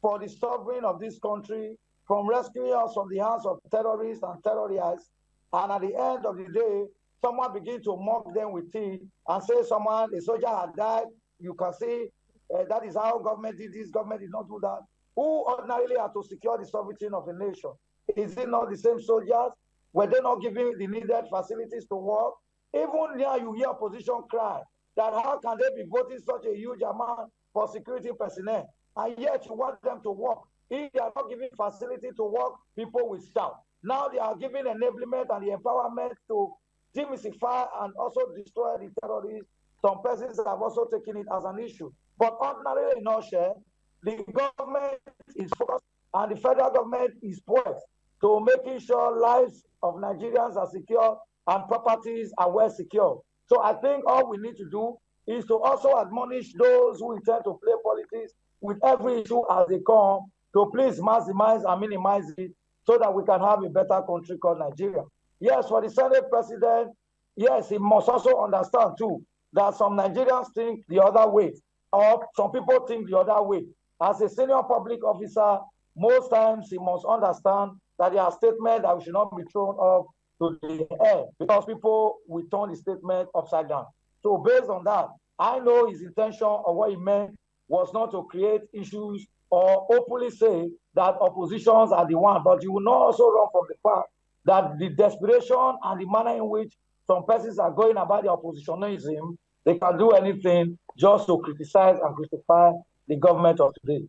for the sovereignty of this country, from rescuing us from the hands of terrorists and terrorists, and at the end of the day, someone begin to mock them with teeth and say a soldier had died. You can see that is how government did this, government did not do that. Who ordinarily are to secure the sovereignty of a nation? Is it not the same soldiers? Were they not given the needed facilities to work? Even now you hear opposition cry that how can they be voting such a huge amount for security personnel, and yet you want them to work if they are not giving facility to work people with staff. Now they are giving enablement and the empowerment to demystify and also destroy the terrorists. Some persons have also taken it as an issue. But ordinarily in Oshe, the government is focused and the federal government is poised to making sure lives of Nigerians are secure and properties are well secure. So I think all we need to do is to also admonish those who intend to play politics with every issue as they come to please maximize and minimize it so that we can have a better country called Nigeria. Yes, for the Senate president, yes, he must also understand too that some Nigerians think the other way, or some people think the other way. As a senior public officer, most times he must understand that there are statements that should not be thrown off to the air because people will turn the statement upside down. So based on that, I know his intention or what he meant was not to create issues or openly say that oppositions are the one, but you will not also run from the fact that the desperation and the manner in which some persons are going about the oppositionism, they can do anything just to criticize and crucify the government of today.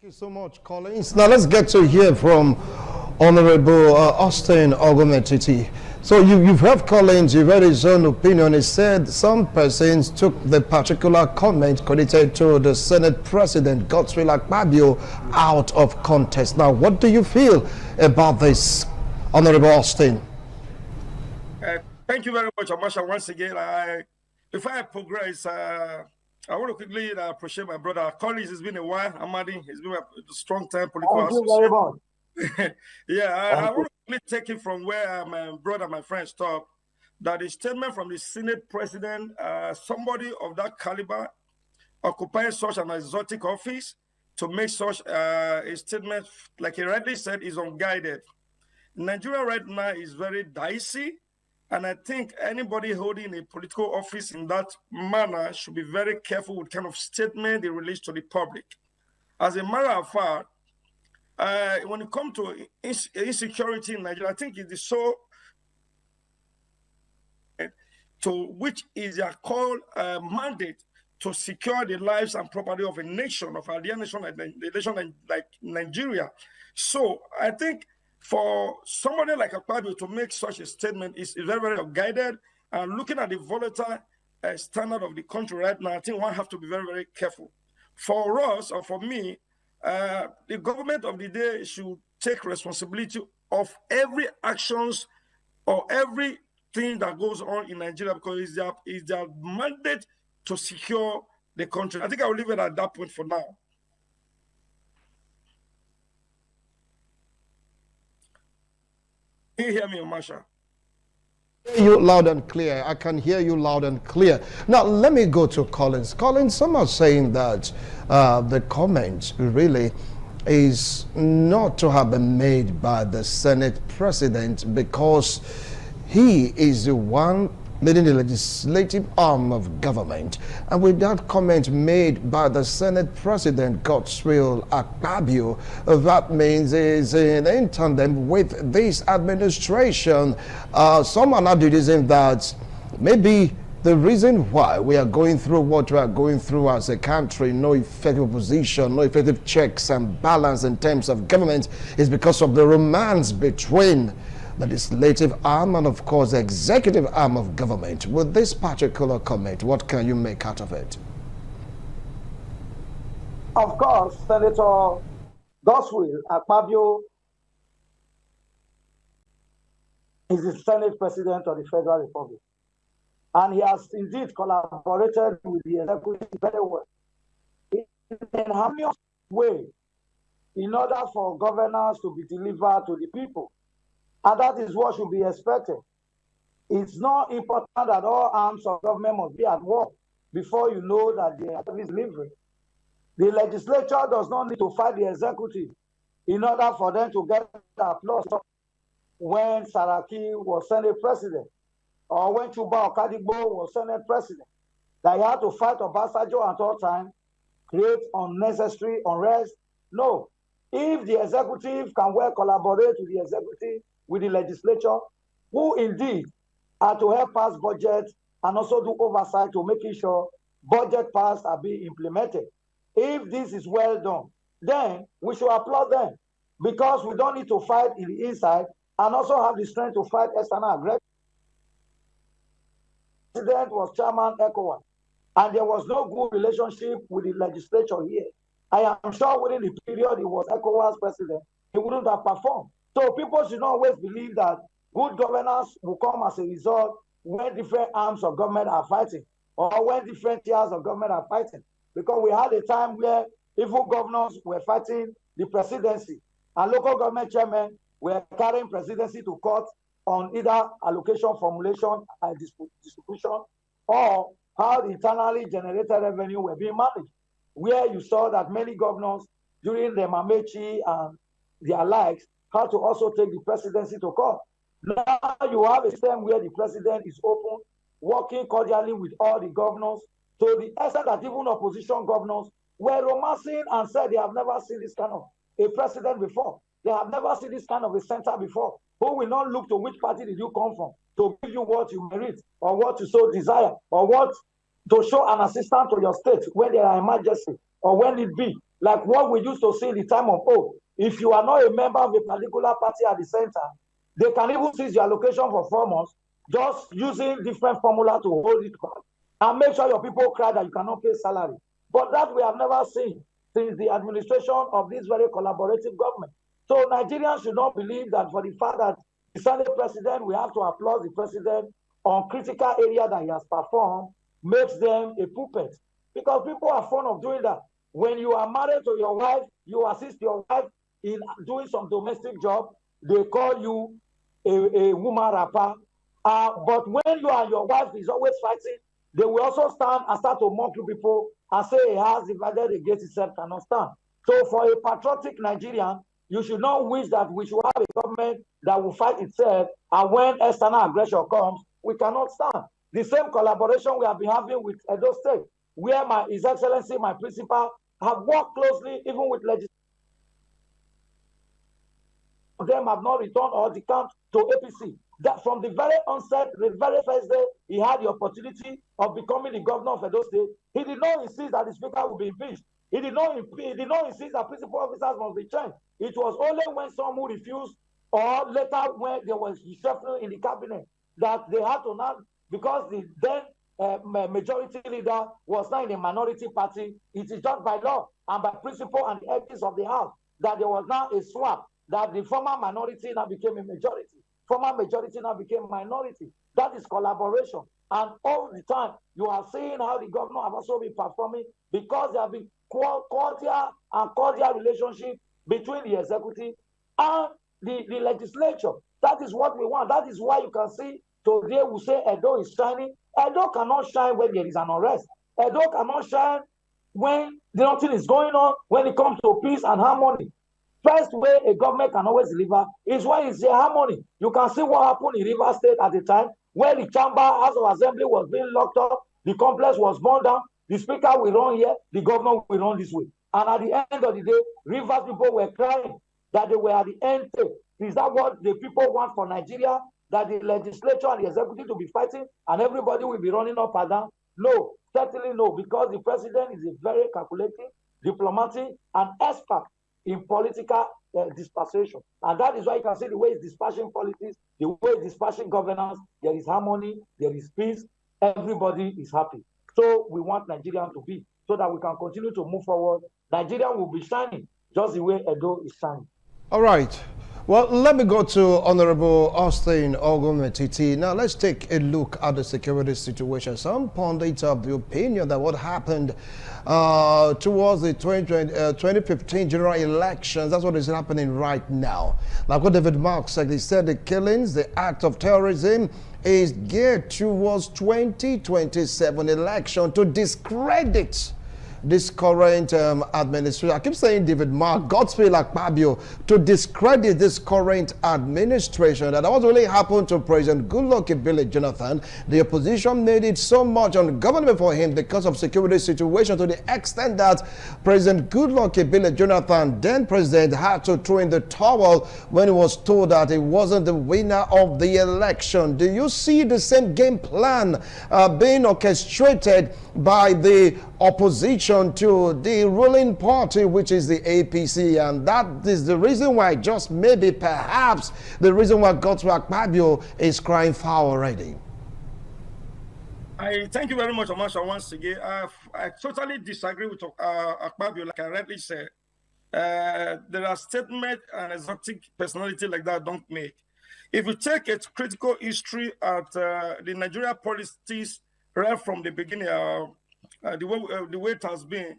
Thank you so much, Collins. Now let's get to hear from Honorable Austin Ogometiti. So you've heard Collins, you've heard his own opinion. He said some persons took the particular comment credited to the Senate President, Godswill Akpabio, out of context. Now, what do you feel about this, Honorable Austin? Thank you very much, Amasha. Once again, before I progress, I want to quickly appreciate my brother. Collins has been a while. Amadi, he's been a strong time political. Thank you very much. I want to take it from where my brother, my friend stopped, that the statement from the Senate President, somebody of that caliber, occupying such an exotic office, to make such a statement, like he rightly said, is unguided. Nigeria right now is very dicey, and I think anybody holding a political office in that manner should be very careful with kind of statement they release to the public. As a matter of fact, when it comes to insecurity in Nigeria, I think it is so to which is their call mandate to secure the lives and property of a nation, of our dear nation, a nation like Nigeria. So I think for somebody like Akpabio to make such a statement is very, very guided. And looking at the volatile standard of the country right now, I think one have to be very, very careful. For us, or for me, the government of the day should take responsibility of every actions or everything that goes on in Nigeria, because it's their mandate to secure the country. I think I will leave it at that point for now. Can you hear me, Masha? You loud and clear. I can hear you loud and clear. Now, let me go to Collins. Collins, some are saying that the comment really is not to have been made by the Senate President because he is the one leading the legislative arm of government. And with that comment made by the Senate President, Godswill Akpabio, that means is in tandem with this administration. Some are now deducing that maybe the reason why we are going through what we are going through as a country, no effective opposition, no effective checks and balance in terms of government, is because of the romance between the legislative arm and, of course, the executive arm of government. With this particular comment, what can you make out of it? Of course, Senator Godswill Akpabio is the Senate President of the Federal Republic. And he has indeed collaborated with the executive very well in a harmonious way in order for governance to be delivered to the people. And that is what should be expected. It's not important that all arms of government must be at work before you know that the service delivery. The legislature does not need to fight the executive in order for them to get applause when Saraki was Senate President or when Chuba Okadigbo was Senate President. That he had to fight Obasanjo at all times, create unnecessary unrest. No. If the executive can well collaborate with the executive, with the legislature, who indeed are to help pass budget and also do oversight to making sure budget pass are being implemented. If this is well done, then we should applaud them, because we don't need to fight in the inside and also have the strength to fight external aggression. The president was chairman ECOWAS, and there was no good relationship with the legislature here. I am sure within the period he was ECOWAS president, he wouldn't have performed. So people should not always believe that good governance will come as a result when different arms of government are fighting, or when different tiers of government are fighting. Because we had a time where evil governors were fighting the presidency, and local government chairmen were carrying presidency to court on either allocation, formulation, and distribution, or how the internally generated revenue were being managed, where you saw that many governors during the Mamechi and their likes had to also take the presidency to court. Now you have a system where the president is open, working cordially with all the governors, to the extent that even opposition governors were romancing and said they have never seen this kind of a president before. They have never seen this kind of a center before, who will not look to which party did you come from to give you what you merit, or what you so desire, or what to show an assistance to your state when there are emergency, or when it be. Like what we used to see in the time of old. If you are not a member of a particular party at the center, they can even seize your allocation for 4 months, just using different formula to hold it back, and make sure your people cry that you cannot pay salary. But that we have never seen since the administration of this very collaborative government. So Nigerians should not believe that for the fact that the Senate president, we have to applaud the president on critical area that he has performed, makes them a puppet. Because people are fond of doing that. When you are married to your wife, you assist your wife in doing some domestic job, they call you a woman rapper. But when you and your wife is always fighting, they will also stand and start to mock you people and say a house divided against itself cannot stand. So for a patriotic Nigerian, you should not wish that we should have a government that will fight itself, and when external aggression comes, we cannot stand. The same collaboration we have been having with Edo State, where His Excellency, my principal, have worked closely even with legislators. Them have not returned or decamped to APC. That from the very onset, the very first day he had the opportunity of becoming the governor of Edo State, he did not insist that the speaker would be impeached. He did not insist that principal officers must be changed. It was only when some who refused, or later when there was reshuffling in the cabinet, that they had to now, because the then majority leader was now in a minority party. It is just by law and by principle and the ethics of the House that there was now a swap, that the former minority now became a majority. Former majority now became minority. That is collaboration. And all the time, you are seeing how the governor have also been performing, because there have been cordial relationship between the executive and the legislature. That is what we want. That is why you can see today we say Edo is shining. Edo cannot shine when there is an unrest. Edo cannot shine when nothing is going on, when it comes to peace and harmony. First way a government can always deliver is when it's a harmony. You can see what happened in Rivers State at the time, when the chamber House of Assembly was being locked up, the complex was burned down, the speaker will run here, the governor will run this way. And at the end of the day, Rivers people were crying that they were at the end state. Is that what the people want for Nigeria? That the legislature and the executive to be fighting and everybody will be running up and down? No, certainly no, because the president is a very calculating, diplomatic, and expert in political dispensation. And that is why you can see the way he's dispatching politics, the way he's dispatching governance. There is harmony, there is peace, everybody is happy. So we want Nigeria to be, so that we can continue to move forward. Nigeria will be shining just the way Edo is shining. All right. Well, let me go to Honorable Austin Ogunmetiti. Now, let's take a look at the security situation. Some pundits of the opinion that what happened towards the 2015 general elections, that's what is happening right now. Like what David Mark said, he said the killings, the act of terrorism is geared towards 2027 election to discredit this current administration. I keep saying David Mark, Godswill Akpabio, to discredit this current administration. That was really happened to President Goodluck Ebele Jonathan. The opposition made it so much on government for him because of security situation, to the extent that President Goodluck Ebele Jonathan, then president, had to throw in the towel when he was told that he wasn't the winner of the election. Do you see the same game plan being orchestrated by the opposition to the ruling party, which is the APC, and that is the reason why, just maybe perhaps the reason why Godswill Akpabio is crying foul already. I thank you very much, Amasha, once again. I totally disagree with Akpabio, like I rightly said. There are statements and exotic personality like that don't make. If you take a critical history at the Nigeria politics right from the beginning, the way it has been,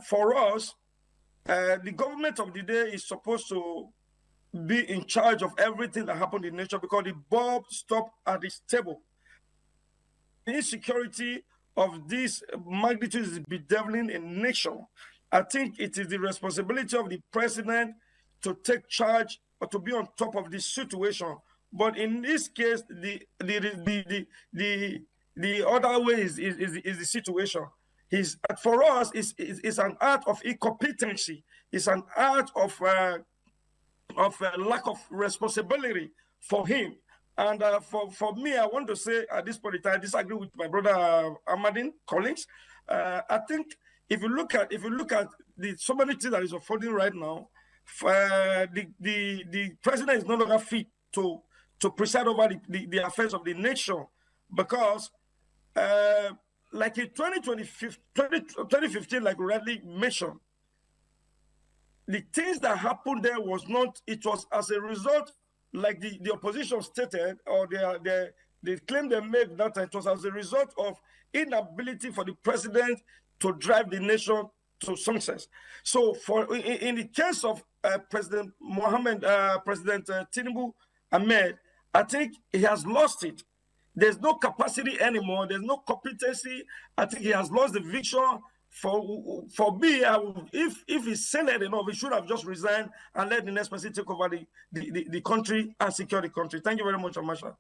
for us, the government of the day is supposed to be in charge of everything that happened in nature because the bulb stopped at its table. The insecurity of this magnitude is bedeviling a nation. I think it is the responsibility of the president to take charge or to be on top of this situation. But in this case, the other way is the situation. For us, it's an art of incompetency. It's an art of lack of responsibility for him. And for me, I want to say at this point, I disagree with my brother Ahmadin Collins. I think if you look at the so many things that is unfolding right now, the president is no longer fit to preside over the affairs of the nation, because like in 2015, like Radley mentioned, the things that happened there was as a result, like the opposition stated, or they claim they made that it was as a result of inability for the president to drive the nation to success. So in the case of President Tinubu Ahmed, I think he has lost it. There's no capacity anymore. There's no competency. I think he has lost the vision. For me, if he's silent enough, he should have just resigned and let the next person take over the country and secure the country. Thank you very much, Amasha.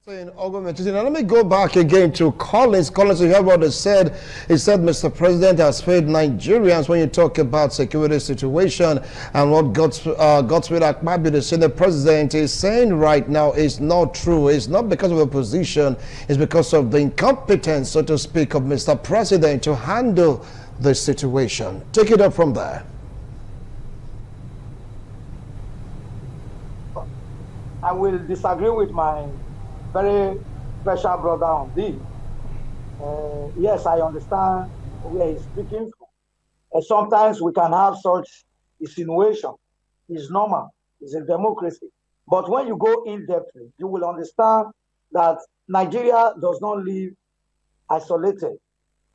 Now let me go back again to Collins. Collins, you heard what he said. He said Mr. President has failed Nigerians when you talk about security situation, and what Godswill Akpabio, the Senate President, is saying right now is not true. It's not because of opposition. It's because of the incompetence, so to speak, of Mr. President to handle the situation. Take it up from there. I will disagree with my very special brother on this. Yes, I understand where he's speaking from. Sometimes we can have such insinuation. It's normal. It's a democracy. But when you go in depthly, you will understand that Nigeria does not live isolated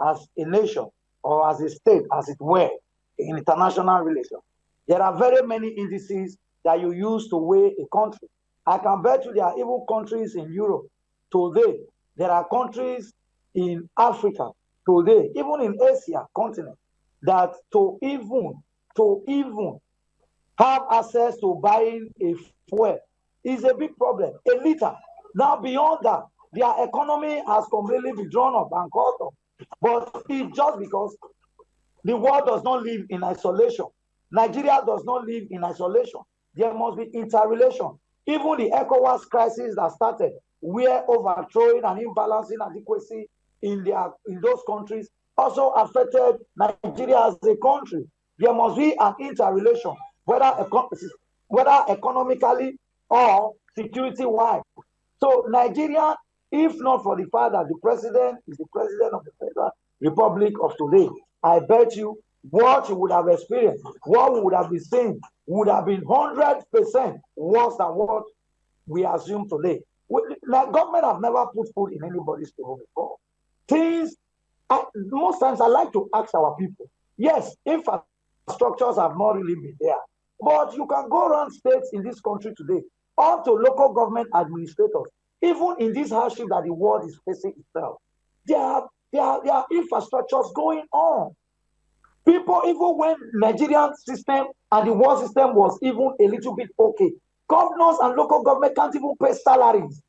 as a nation or as a state, as it were, in international relations. There are very many indices that you use to weigh a country. I can bet you there are even countries in Europe today. There are countries in Africa today, even in Asia continent, that to even have access to buying a fuel is a big problem. A liter. Now beyond that, their economy has completely been drawn up and caught up. But it's just because the world does not live in isolation. Nigeria does not live in isolation. There must be interrelation. Even the ECOWAS crisis that started, where overthrowing and imbalancing adequacy in those countries also affected Nigeria as a country. There must be an interrelation, whether economically or security-wise. So Nigeria, if not for the fact that the president is the president of the Federal Republic of today, I bet you what you would have experienced, what we would have been seeing, would have been 100% worse than what we assume today. Like government have never put food in anybody's table before. Most times I like to ask our people, yes, infrastructures have not really been there, but you can go around states in this country today, up to local government administrators, even in this hardship that the world is facing itself, there are infrastructures going on. People, even when Nigerian system and the world system was even a little bit okay, governors and local government can't even pay salaries.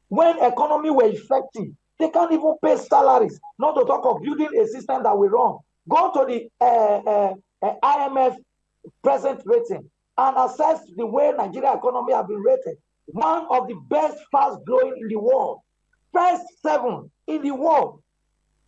When economy were effective, they can't even pay salaries, not to talk of building a system that will run. Go to the IMF present rating and assess the way Nigeria economy has been rated. One of the best fast growing in the world. First 7 in the world.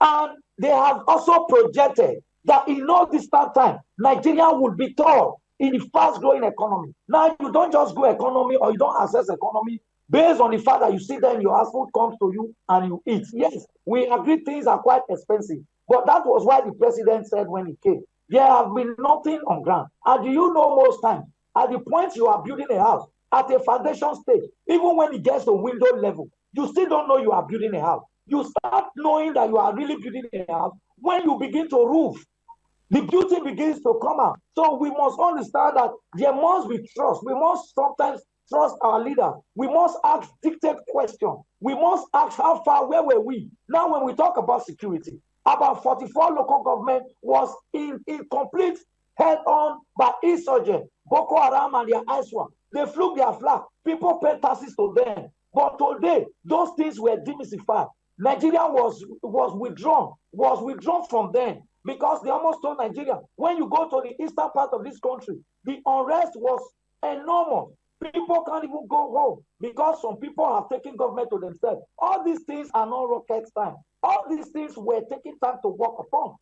And they have also projected that in no distant time, Nigeria would be tall in the fast-growing economy. Now, you don't just grow economy or you don't access economy based on the fact that you sit there and your house food comes to you and you eat. Yes, we agree things are quite expensive, but that was why the president said when he came, there have been nothing on ground. And do you know most times, at the point you are building a house, at a foundation stage, even when it gets to window level, you still don't know you are building a house. You start knowing that you are really building a house when you begin to roof. The beauty begins to come out. So we must understand that there must be trust. We must sometimes trust our leader. We must ask dictate questions. We must ask how far, where were we? Now, when we talk about security, about 44 local government was in complete head-on by insurgents, Boko Haram and their ISWAP. They flew their flag. People paid taxes to them. But today, those things were demystified. Nigeria was withdrawn from them because they almost told Nigeria, when you go to the eastern part of this country, the unrest was enormous. People can't even go home because some people have taken government to themselves. All these things are not rocket science. All these things were taking time to work upon.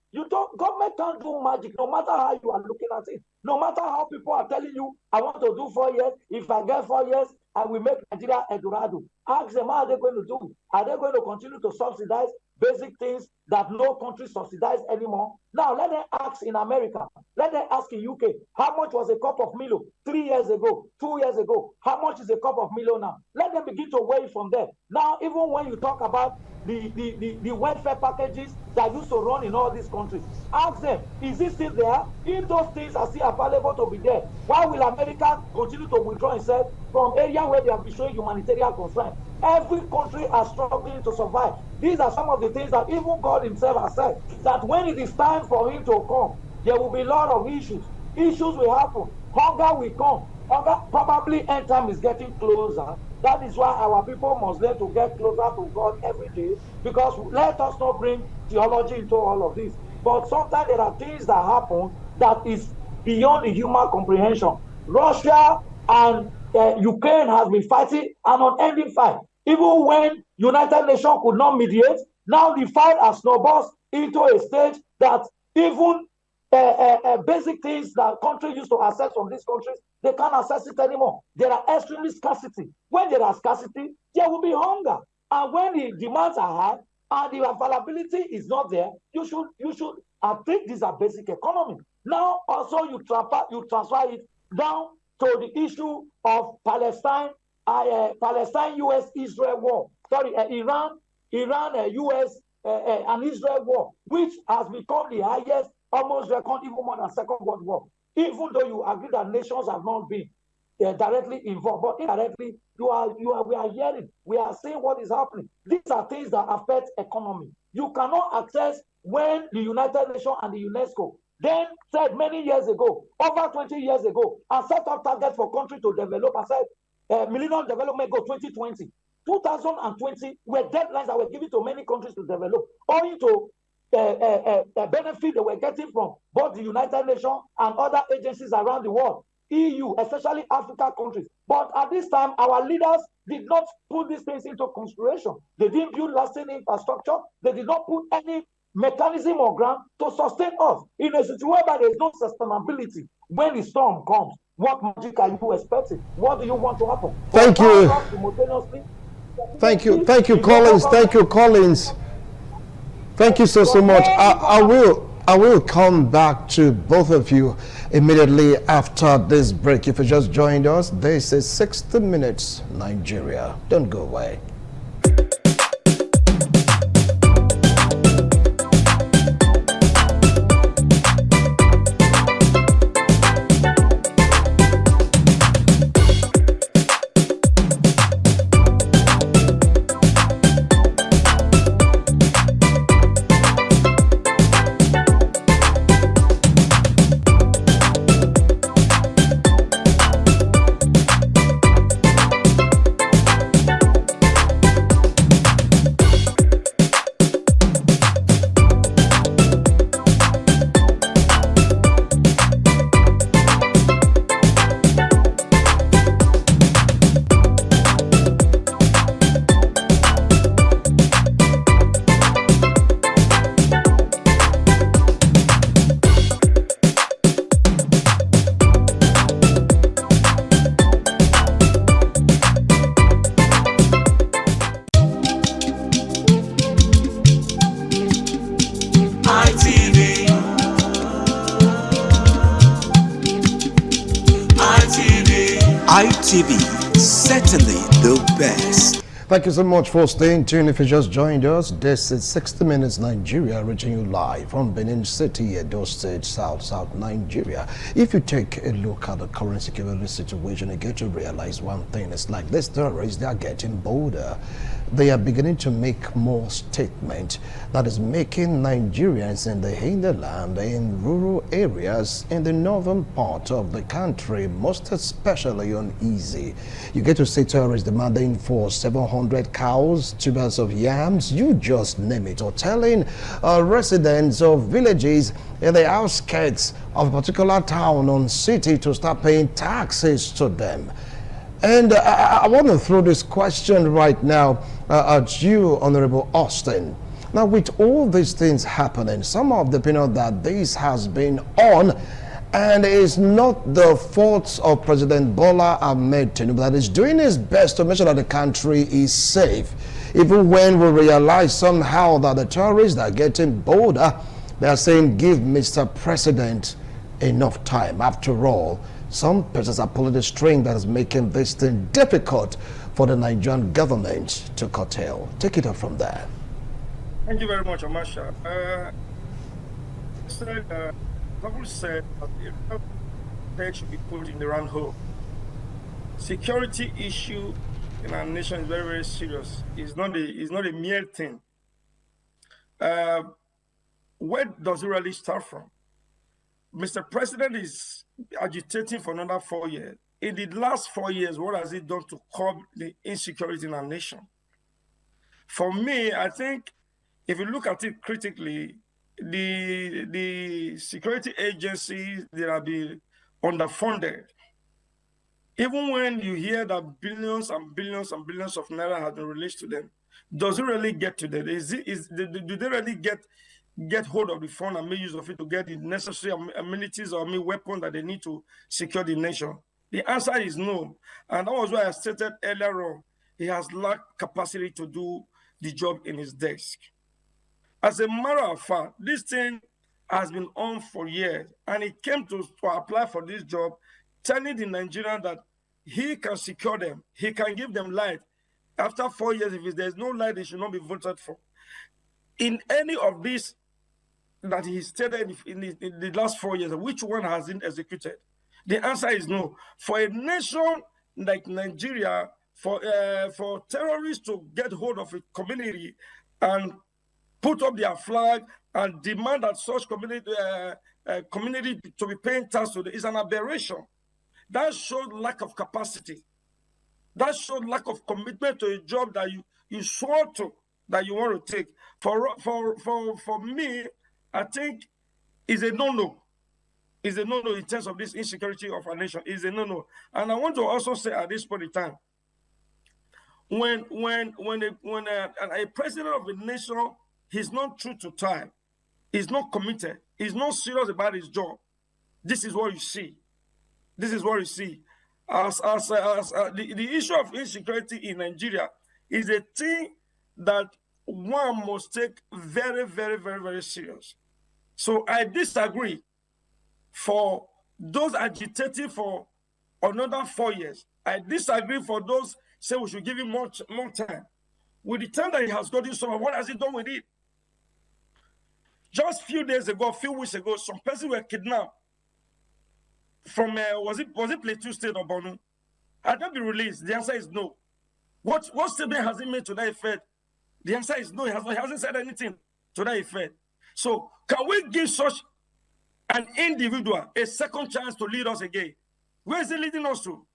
Government can't do magic, no matter how you are looking at it. No matter how people are telling you, I want to do 4 years. If I get 4 years, I will make Nigeria Eldorado. Ask them, how are they going to do? Are they going to continue to subsidize basic things that no country subsidize anymore? Now, let them ask in America. Let them ask in UK. How much was a cup of Milo 3 years ago, 2 years ago? How much is a cup of Milo now? Let them begin to weigh from there. Now, even when you talk about the welfare packages that used to run in all these countries, ask them, is it still there? If those things are still available to be there, why will America continue to withdraw itself from areas where they have been showing humanitarian concern? Every country is struggling to survive. These are some of the things that even God himself has said, that when it is time for him to come, there will be a lot of issues. Issues will happen. Hunger will come. Hunger, probably end time is getting closer. That is why our people must learn to get closer to God every day, because let us not bring theology into all of this. But sometimes there are things that happen that is beyond the human comprehension. Russia and Ukraine has been fighting an unending fight. Even when United Nations could not mediate, now the fight has snowballed into a stage that even basic things that countries used to access from these countries, they can't access it anymore. There are extremely scarcity. When there are scarcity, there will be hunger. And when the demands are high and the availability is not there, you should. I think these are basic economy. Now also you transfer it down to the issue of Palestine, U.S. Israel war. Iran, U.S. and Israel war, which has become the highest, almost reckoned even more than Second World War. Even though you agree that nations have not been directly involved, but indirectly, we are hearing, we are seeing what is happening. These are things that affect economy. You cannot access when the United Nations and the UNESCO then said many years ago, over 20 years ago, and set up targets for countries to develop and said Millennium Development Goal 2020. 2020 were deadlines that were given to many countries to develop, owing to benefit they were getting from both the United Nations and other agencies around the world, EU, especially African countries. But at this time, our leaders did not put these things into consideration. They didn't build lasting infrastructure. They did not put any mechanism on ground to sustain us in a situation where there is no sustainability. When the storm comes, what magic are you expecting? What do you want to happen? Thank you. Thank you, Collins. Thank you, Collins. Thank you so much. I will come back to both of you immediately after this break. If you just joined us, this is 60 Minutes Nigeria. Don't go away. ITV, certainly the best. Thank you so much for staying tuned. If you just joined us, this is 60 Minutes Nigeria, reaching you live from Benin City, Edo State, South Nigeria. If you take a look at the current security situation, you get to realize one thing. It's like these terrorists, they are getting bolder. They are beginning to make more statements that is making Nigerians in the hinterland, in rural areas, in the northern part of the country, most especially uneasy. You get to see terrorists demanding for 700 cows, tubers of yams, you just name it, or telling residents of villages in the outskirts of a particular town or city to start paying taxes to them. And I want to throw this question right now at you, Honorable Austin. Now, with all these things happening, some of the opinion that this has been on and is not the fault of President Bola Ahmed Tinubu, that is doing his best to make sure that the country is safe. Even when we realize somehow that the terrorists are getting bolder, they are saying, give Mr. President enough time. After all, some persons are pulling the string that is making this thing difficult for the Nigerian government to curtail. Take it up from there. Thank you very much, Amasha. People said that the should be put in the round hole. Security issue in our nation is very, very serious. It's not a mere thing. Where does it really start from? Mr. President is agitating for another 4 years. In the last 4 years, what has he done to curb the insecurity in our nation? For me, I think if you look at it critically, the security agencies, they have been underfunded. Even when you hear that billions and billions and billions of naira have been released to them, does it really get to them? Do they really get hold of the fund and make use of it to get the necessary amenities or weapons that they need to secure the nation? The answer is no. And that was why I stated earlier on, he has lacked capacity to do the job in his desk. As a matter of fact, this thing has been on for years, and he came to apply for this job, telling the Nigerians that he can secure them, he can give them light. After 4 years, if there's no light, they should not be voted for. In any of these that he stated in the last 4 years, which one has been executed? The answer is no. For a nation like Nigeria, for terrorists to get hold of a community and put up their flag and demand that such community to be paying tax to them is an aberration. That showed lack of capacity. That showed lack of commitment to a job that you swore to, that you want to take. For me, I think is a no-no. Is a no-no in terms of this insecurity of our nation. Is a no-no. And I want to also say at this point in time, when a president of a nation, he's not true to time, he's not committed, he's not serious about his job, this is what you see. This is what you see. The issue of insecurity in Nigeria is a thing that one must take very, very, very, very serious. So I disagree for those agitating for another 4 years. I disagree for those say we should give him more time. With the time that he has gotten so, what has he done with it? Just a few days ago, a few weeks ago, some persons were kidnapped from, was it Plateau State or Borno? Had that been released? The answer is no. What statement has he made to that effect? The answer is no. He hasn't said anything to that effect. So can we give such an individual a second chance to lead us again? Where is he leading us to?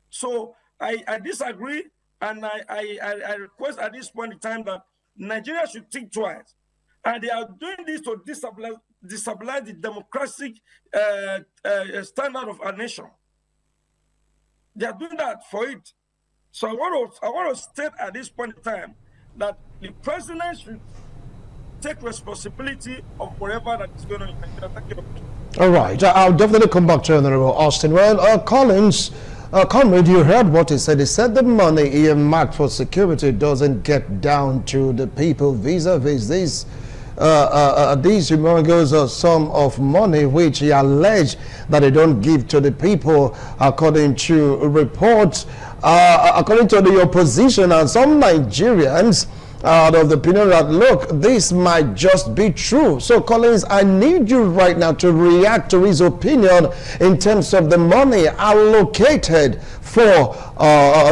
So I disagree, and I request at this point in time that Nigeria should think twice. And they are doing this to destabilize the democratic standard of our nation. They are doing that for it. So I want to state at this point in time that the president should take responsibility of whatever that is going on in Nigeria. Thank you. All right, I'll definitely come back to Honorable Austin. Well, Collins, Conrad, you heard what he said. He said the money earmarked for security doesn't get down to the people vis-a-vis these these humongous sum of money which he alleged that they don't give to the people, according to reports, according to the opposition and some Nigerians out of the opinion that, look, this might just be true. So Collins, I need you right now to react to his opinion in terms of the money allocated for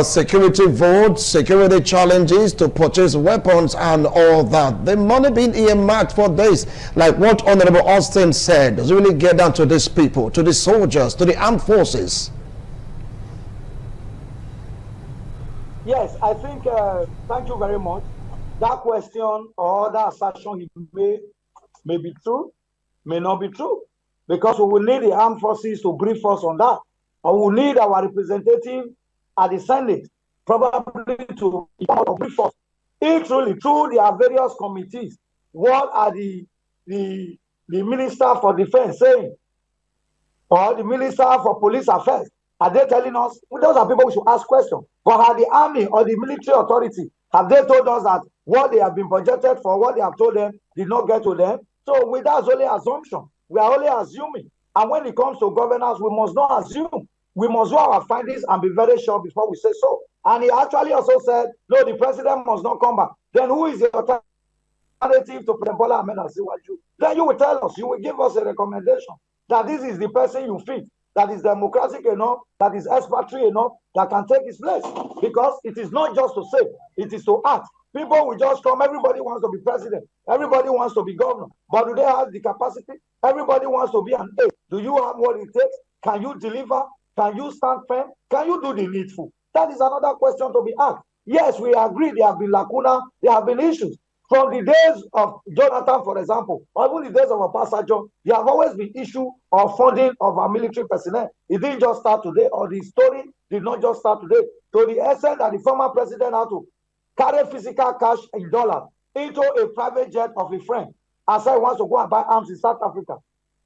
security votes, security challenges, to purchase weapons and all that. The money being earmarked for this, like what Honorable Austin said, does it really get down to these people, to the soldiers, to the armed forces? Yes, I think, thank you very much. That question or that assertion he made may be true, may not be true, because we will need the armed forces to brief us on that. Or we will need our representative at the Senate probably to brief us. If truly through their various committees, what are the Minister for Defense saying? Or the Minister for Police Affairs? Are they telling us? Those are people we should ask questions. But are the army or the military authority, have they told us that what they have been budgeted for, what they have told them, did not get to them? So with that's only assumption. We are only assuming. And when it comes to governance, we must not assume. We must do our findings and be very sure before we say so. And he actually also said, no, the president must not come back. Then who is the alternative to President Bola Ahmed Asiwaju? Then you will tell us, you will give us a recommendation that this is the person you fit, that is democratic enough, that is expatriate enough, that can take his place. Because it is not just to say, it is to act. People will just come, everybody wants to be president, everybody wants to be governor, but do they have the capacity? Everybody wants to be an aide. Do you have what it takes? Can you deliver? Can you stand firm? Can you do the needful? That is another question to be asked. Yes, we agree there have been lacuna, there have been issues. From the days of Jonathan, for example, or even the days of Obasanjo, there have always been issue of funding of our military personnel. It didn't just start today, or the story did not just start today. To the extent that the former president had to carry physical cash in dollars into a private jet of a friend and said he wants to go and buy arms in South Africa.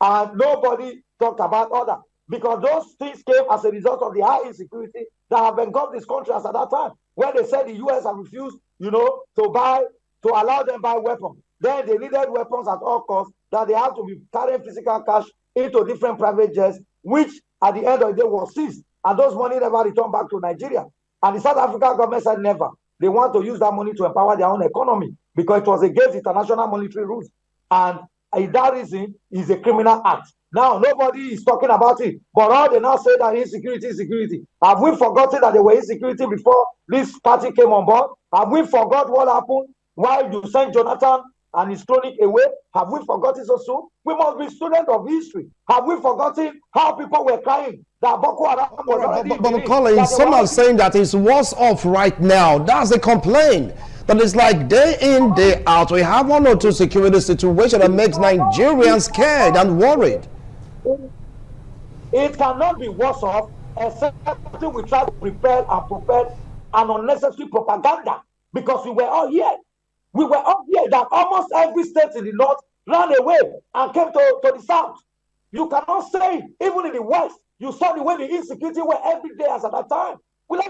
And nobody talked about other. Because those things came as a result of the high insecurity that have engulfed this country as at that time. When they said the US have refused, to allow them buy weapons. Then they needed weapons at all costs, that they have to be carrying physical cash into different private jets, which at the end of the day was seized. And those money never returned back to Nigeria. And the South African government said never. They want to use that money to empower their own economy because it was against international monetary rules. And that reason is a criminal act. Now, nobody is talking about it, but all they now say that insecurity is security. Have we forgotten that there were insecurity before this party came on board? Have we forgot what happened while you sent Jonathan and his cronies away? Have we forgotten so soon? We must be students of history. Have we forgotten how people were crying that Boko Haram was already But Collins, some are saying that it's worse off right now. That's a complaint. That it's like day in, day out. We have one or two security situations that makes Nigerians scared and worried. It cannot be worse off except we try to prepare and propel an unnecessary propaganda, because we were all here. We were all here that almost every state in the north ran away and came to the south. You cannot say, even in the west, you saw the way the insecurity were every day as at that time. Well,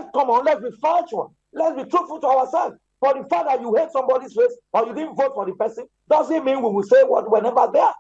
let's be factual. Let's be truthful to ourselves. For the fact that you hate somebody's face or you didn't vote for the person doesn't mean we will say what we're never there.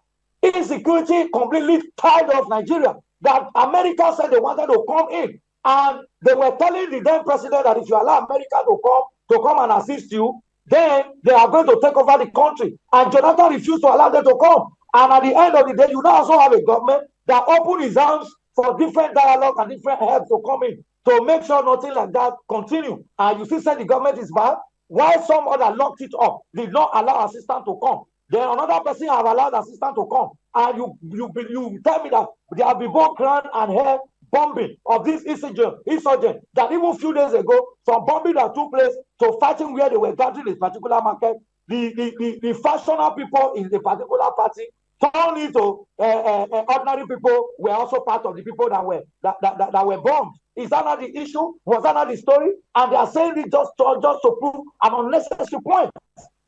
Insecurity completely tied off Nigeria. That America said they wanted to come in, and they were telling the then president that if you allow America to come and assist you, then they are going to take over the country. And Jonathan refused to allow them to come. And at the end of the day, you now also have a government that opened his arms for different dialogue and different help to come in to make sure nothing like that continue. And you still say the government is bad, while some other locked it up, did not allow assistance to come. Then another person have allowed assistance to come, and you tell me that there have been both ground and air bombing of this insurgent that even a few days ago, some bombing that took place to fighting where they were gathering in a particular market. The factional people in the particular party turned into ordinary people were also part of the people that were bombed. Is that not the issue? Was that not the story? And they are saying it just to prove an unnecessary point.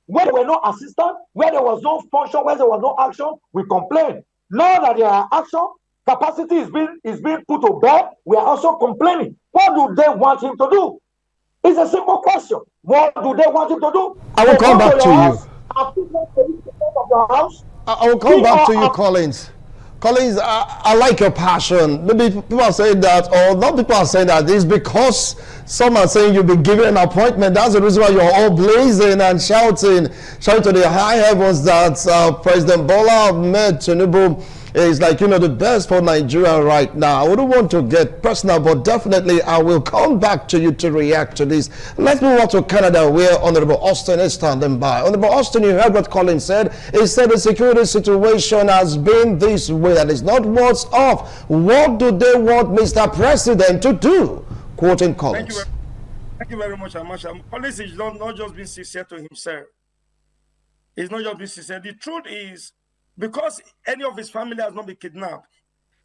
Where there were no assistance, where there was no function, where there was no action, we complain. Now that there are action, capacity is being put to bear, we are also complaining. What do they want him to do? It's a simple question. What do they want him to do? I will come back to you. of your house. I will come back to you, Collins. Collins, I like your passion. Maybe people are saying that, or not people are saying that. It's because some are saying you've been given an appointment. That's the reason why you're all blazing and shouting to the high heavens that President Bola Ahmed Tinubu is like, the best for Nigeria right now. I wouldn't want to get personal, but definitely I will come back to you to react to this. Let's move on to Canada, where Honorable Austin is standing by. Honorable Austin, you heard what Collins said. He said the security situation has been this way and it's not worse off. What do they want Mr. President to do? Quoting Collins. Thank you very much, Amasha. Collins is not just being sincere to himself. He's not just being sincere. The truth is, because any of his family has not been kidnapped,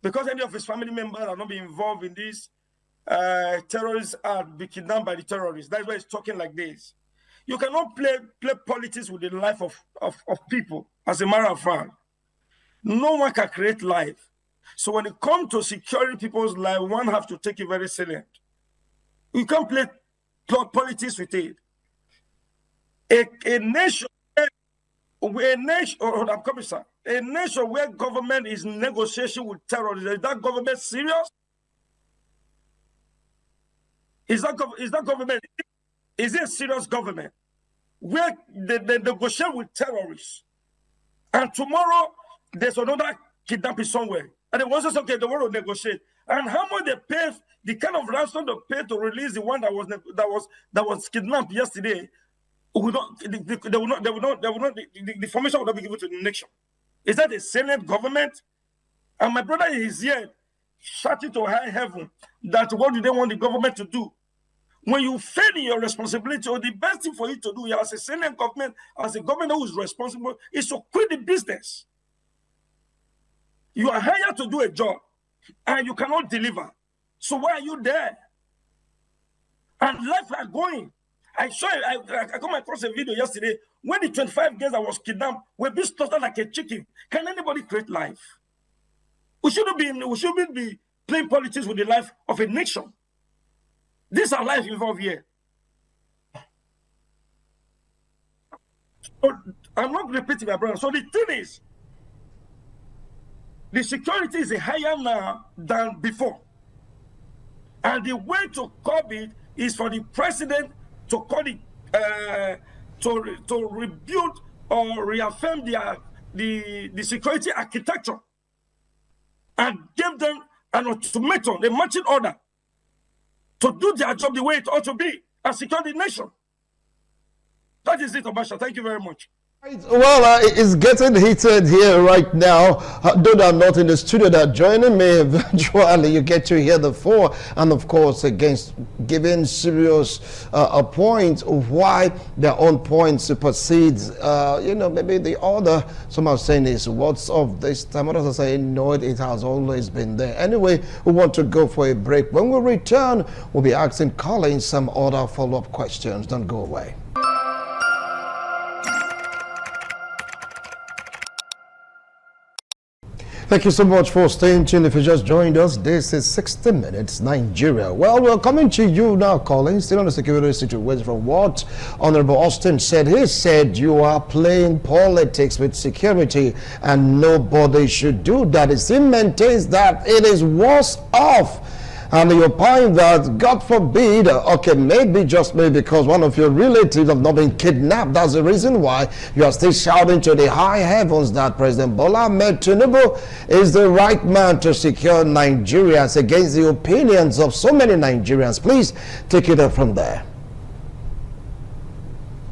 because any of his family members have not been involved in this, terrorists are be kidnapped by the terrorists. That's why he's talking like this. You cannot play politics with the life of people, as a matter of fact. No one can create life. So when it comes to securing people's life, one have to take it very serious. You can't play politics with it. A nation where government is negotiation with terrorists, is that government serious? Is that government? Is it a serious government where they negotiate with terrorists, and tomorrow there's another kidnapping somewhere, and they want to say, okay, they want to negotiate, and how much they pay, the kind of ransom they pay to release the one that was kidnapped yesterday? The information will not be given to the nation. Is that a Senate government? And my brother is here shouting to high heaven that what do they want the government to do? When you fail in your responsibility, or the best thing for you to do as a Senate government, as a government who is responsible, is to quit the business. You are hired to do a job and you cannot deliver. So why are you there? And life are going. I come across a video yesterday when the 25 girls that was kidnapped were being slaughtered like a chicken. Can anybody create life? We shouldn't be playing politics with the life of a nation. These are life involved here. So I'm not repeating my brother. So the thing is, the security is higher now than before. And the way to curb it is for the president to call it, to rebuild or reaffirm the security architecture and give them an ultimatum, a marching order to do their job the way it ought to be and secure the nation. That is it, Obasha. Thank you very much. Well, it's getting heated here right now. Though I'm not in the studio, that joining me eventually, you get to hear the four, and of course, against giving serious a point of why their own point supersedes. Maybe the other. Some are saying is what's of this time. Others are saying no, it has always been there. Anyway, we want to go for a break. When we return, we'll be asking Collins some other follow-up questions. Don't go away. Thank you so much for staying tuned. If you just joined us, this is 60 Minutes Nigeria. Well, we're coming to you now, Collins, still on the security situation from what Honorable Austin said. He said you are playing politics with security and nobody should do that. He maintains that it is worse off. And you opine that, God forbid, okay, maybe just maybe because one of your relatives have not been kidnapped, that's the reason why you are still shouting to the high heavens that President Bola Ahmed Tinubu is the right man to secure Nigerians against the opinions of so many Nigerians. Please take it up from there.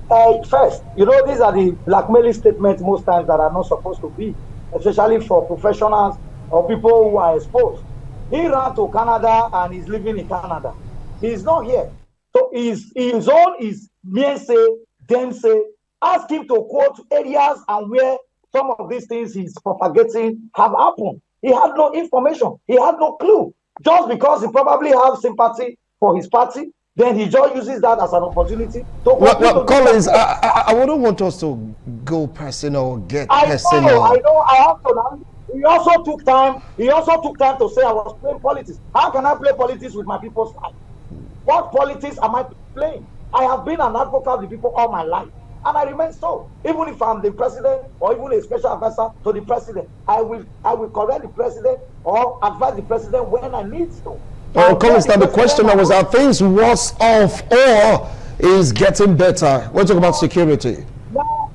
First, these are the blackmailing statements most times that are not supposed to be, especially for professionals or people who are exposed. He ran to Canada and he's living in Canada. He's not here. So his own is mere say, then say. Ask him to quote areas and where some of these things he's propagating have happened. He had no information. He had no clue. Just because he probably has sympathy for his party, then he just uses that as an opportunity to... Well, Collins, I wouldn't want us to go personal, personal. I know, I have to now. He also took time to say I was playing politics. How can I play politics with my people's life? What politics am I playing? I have been an advocate of the people all my life. And I remain so. Even if I'm the president or even a special advisor to the president, I will correct the president or advise the president when I need to. Collins, now the question was, are things worse off or is getting better? We're talking about security. Now,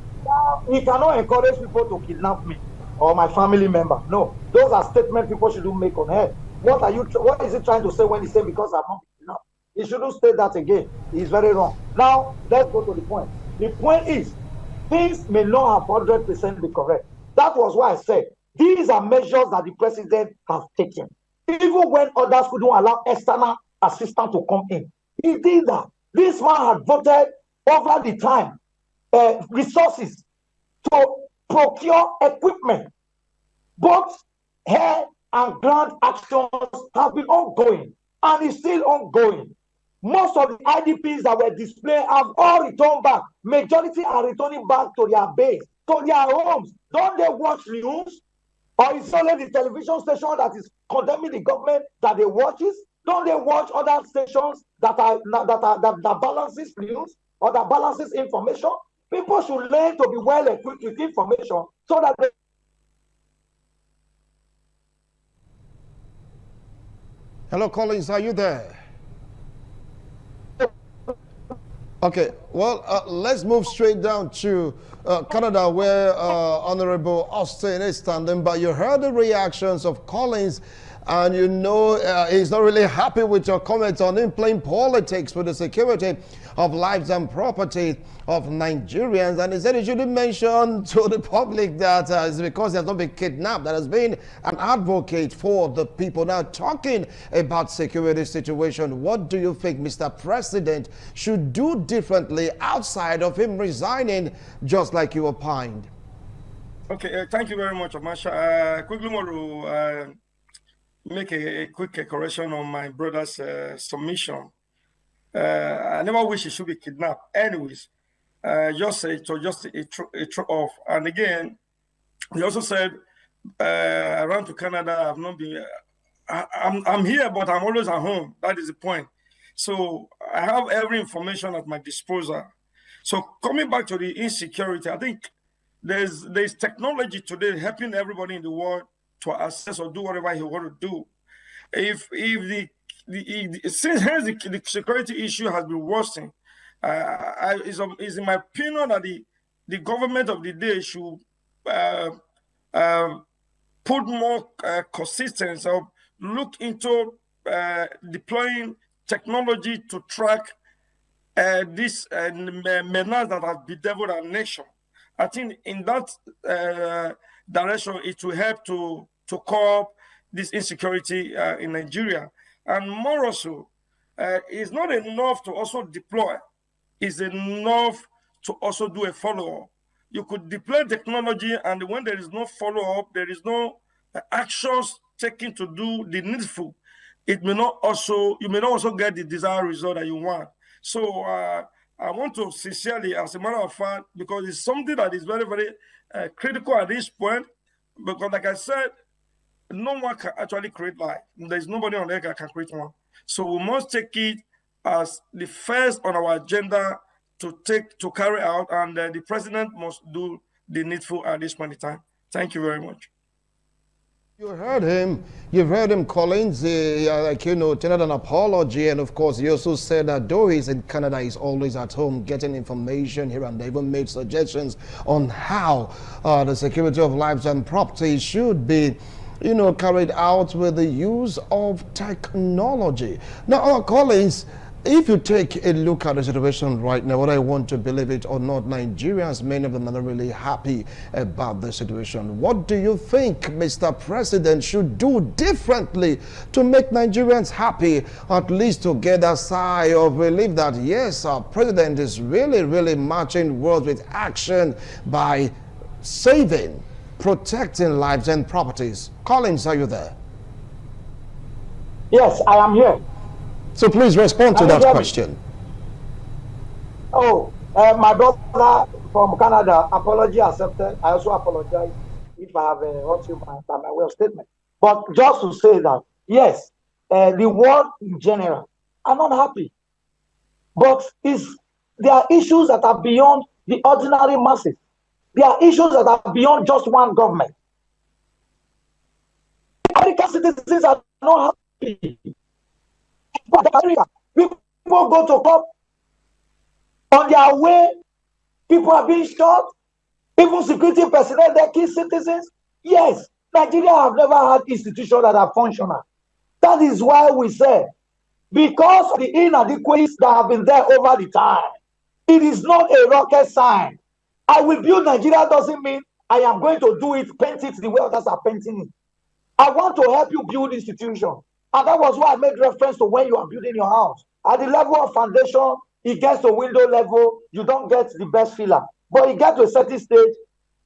we cannot encourage people to kidnap me or my family member. No, those are statements people shouldn't make on air. What is he trying to say when he said because I'm not kidnapped? He shouldn't state that again. He's very wrong. Now, let's go to the point. The point is, things may not have 100% be correct. That was why I said, these are measures that the president has taken. Even when others couldn't allow external assistance to come in. He did that. This man had voted over the time resources to procure equipment. Both air and ground actions have been ongoing and is still ongoing. Most of the IDPs that were displayed have all returned back. Majority are returning back to their base, to their homes. Don't they watch news? Or is only the television station that is condemning the government that they watches? Don't they watch other stations that balances news or that balances information? People should learn to be well equipped with information so that they... Hello, Collins, are you there? Okay, well, let's move straight down to Canada, where Honorable Austin is standing. But you heard the reactions of Collins, and you know he's not really happy with your comments on him playing politics with the security of lives and property of Nigerians. And he said he shouldn't mention to the public that it's because he has not been kidnapped, that has been an advocate for the people. Now, talking about security situation, what do you think Mr. President should do differently outside of him resigning, just like you opined? Okay, thank you very much, Amasha. Quickly want to make a quick correction on my brother's submission. I never wish he should be kidnapped. Anyways, just a true off. And again, he also said, around to Canada, I've not been. I'm here, but I'm always at home. That is the point. So I have every information at my disposal. So coming back to the insecurity, I think there's technology today helping everybody in the world to access or do whatever he want to do. If since the security issue has been worsening, is in my opinion that the government of the day should put more consistency or look into deploying technology to track this menace that has bedeviled our nation. I think in that direction, it will help to curb this insecurity in Nigeria. And more also, it's not enough to also deploy. It's enough to also do a follow-up. You could deploy technology, and when there is no follow-up, there is no actions taken to do the needful. You may not also get the desired result that you want. So I want to sincerely, as a matter of fact, because it's something that is very, very critical at this point, because like I said, no one can actually create life. There's nobody on earth that can create one. So we must take it as the first on our agenda to carry out, and the president must do the needful at this point in time. Thank you very much. You heard him. You've heard him, Collins. Tendered an apology, and of course, he also said that though he's in Canada, he's always at home getting information here and there. Even made suggestions on how the security of lives and property should be, carried out with the use of technology. Now, Collins, if you take a look at the situation right now, whether I want to believe it or not, Nigerians, many of them are not really happy about the situation. What do you think Mr. President should do differently to make Nigerians happy, at least to get a sigh of relief that, yes, our president is really, really marching words with action by saving, protecting lives and properties? Collins, are you there? Yes, I am here. So please respond to that question. Oh, my brother from Canada, apology accepted. I also apologize if I have hurt you by my way of statement. But just to say that, yes, the world in general are not happy. But there are issues that are beyond the ordinary masses. There are issues that are beyond just one government. American citizens are not happy. People go to court. On their way, people are being shot. Even security personnel, they kill citizens. Yes, Nigeria have never had institutions that are functional. That is why we say, because of the inadequacies that have been there over the time, it is not a rocket science. I will build Nigeria doesn't mean I am going to do it, paint it the way others are painting it. I want to help you build institutions. And that was why I made reference to when you are building your house. At the level of foundation, it gets to window level, you don't get the best filler. But it gets to a certain stage,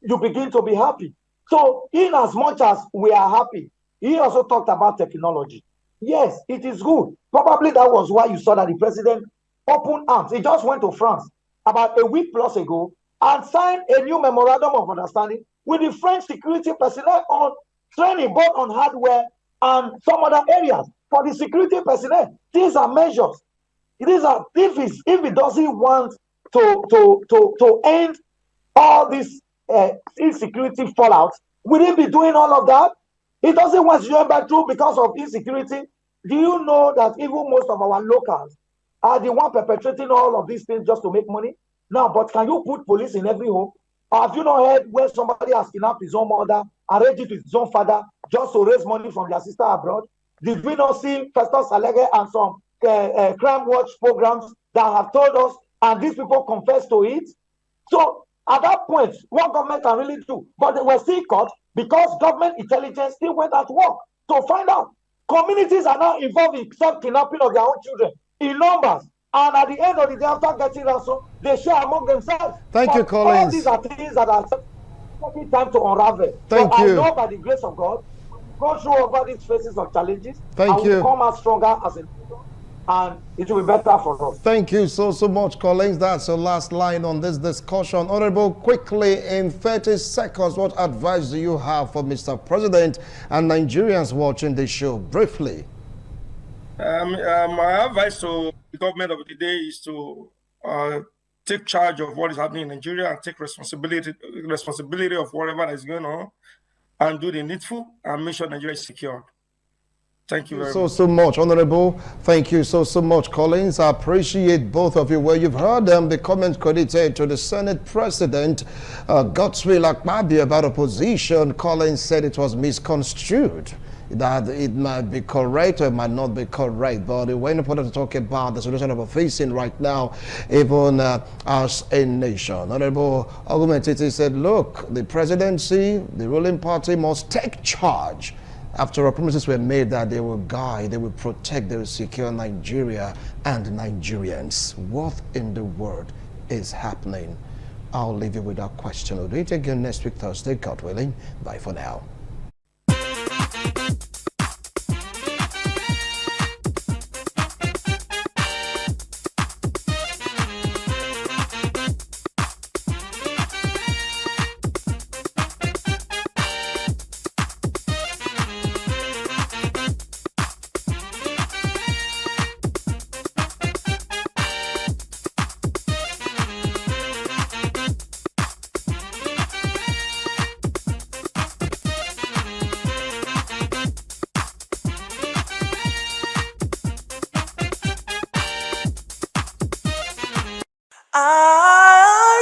you begin to be happy. So in as much as we are happy, he also talked about technology. Yes, it is good. Probably that was why you saw that the president opened arms. He just went to France about a week plus ago and signed a new memorandum of understanding with the French security personnel on training, both on hardware and some other areas for the security personnel. These are measures. These are, if it doesn't want to end all this insecurity fallout, will it be doing all of that? It doesn't want to go back through because of insecurity. Do you know that even most of our locals are the one perpetrating all of these things just to make money? Now, but can you put police in every home? Have you not heard where somebody has kidnapped his own mother, arranged it with his own father, just to raise money from their sister abroad? Did we not see Festus Alege and some crime watch programs that have told us, and these people confess to it? So at that point, what government can really do? But they were still caught because government intelligence still went at work to find out. Communities are now involved in self-kidnapping of their own children in numbers. And at the end of the day, after getting ransom, they share among themselves. Thank you, Collins. All these are things that are taking time to unravel. Thank you. I know by the grace of God, go through over these phases of challenges. Thank you. Will come out stronger as a nation, and it will be better for us. Thank you so much, Collins. That's the last line on this discussion. Honorable, quickly in 30 seconds, what advice do you have for Mr. President and Nigerians watching this show? Briefly. My advice to the government of the day is to take charge of what is happening in Nigeria and take responsibility of whatever is going on, and do the needful and make sure Nigeria is secured. Thank you very much. So much, Honorable. Thank you so much, Collins. I appreciate both of you. Well, you've heard the comment credited to the Senate President, Godswill Akpabio, about opposition. Collins said it was misconstrued, that it might be correct or it might not be correct. But when important to talk about the solution that we're facing right now, even as a nation. Honorable Ogumetiti said, look, the presidency, the ruling party must take charge. After all, promises were made that they will guide, they will protect, they will secure Nigeria and Nigerians. What in the world is happening? I'll leave you with that question. We'll do it again next week, Thursday, God willing. Bye for now.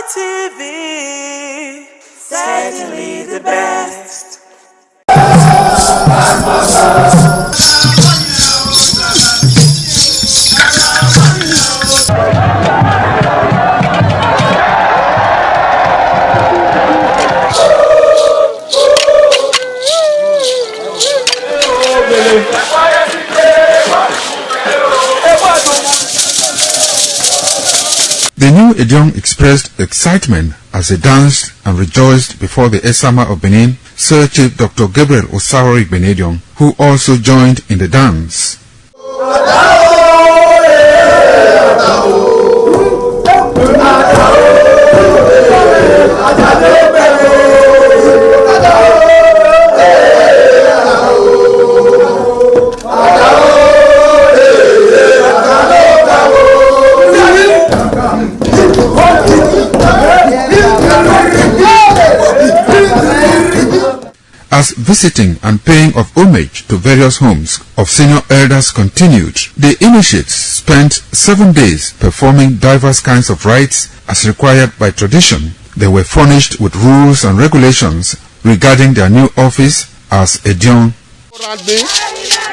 RTV, certainly the best. The new Idiom expressed excitement as they danced and rejoiced before the Esama of Benin, Sir Chief Dr. Gabriel Osawori Benedion, who also joined in the dance. visiting and paying of homage to various homes of senior elders continued. The initiates spent 7 days performing diverse kinds of rites as required by tradition. They were furnished with rules and regulations regarding their new office as Edion.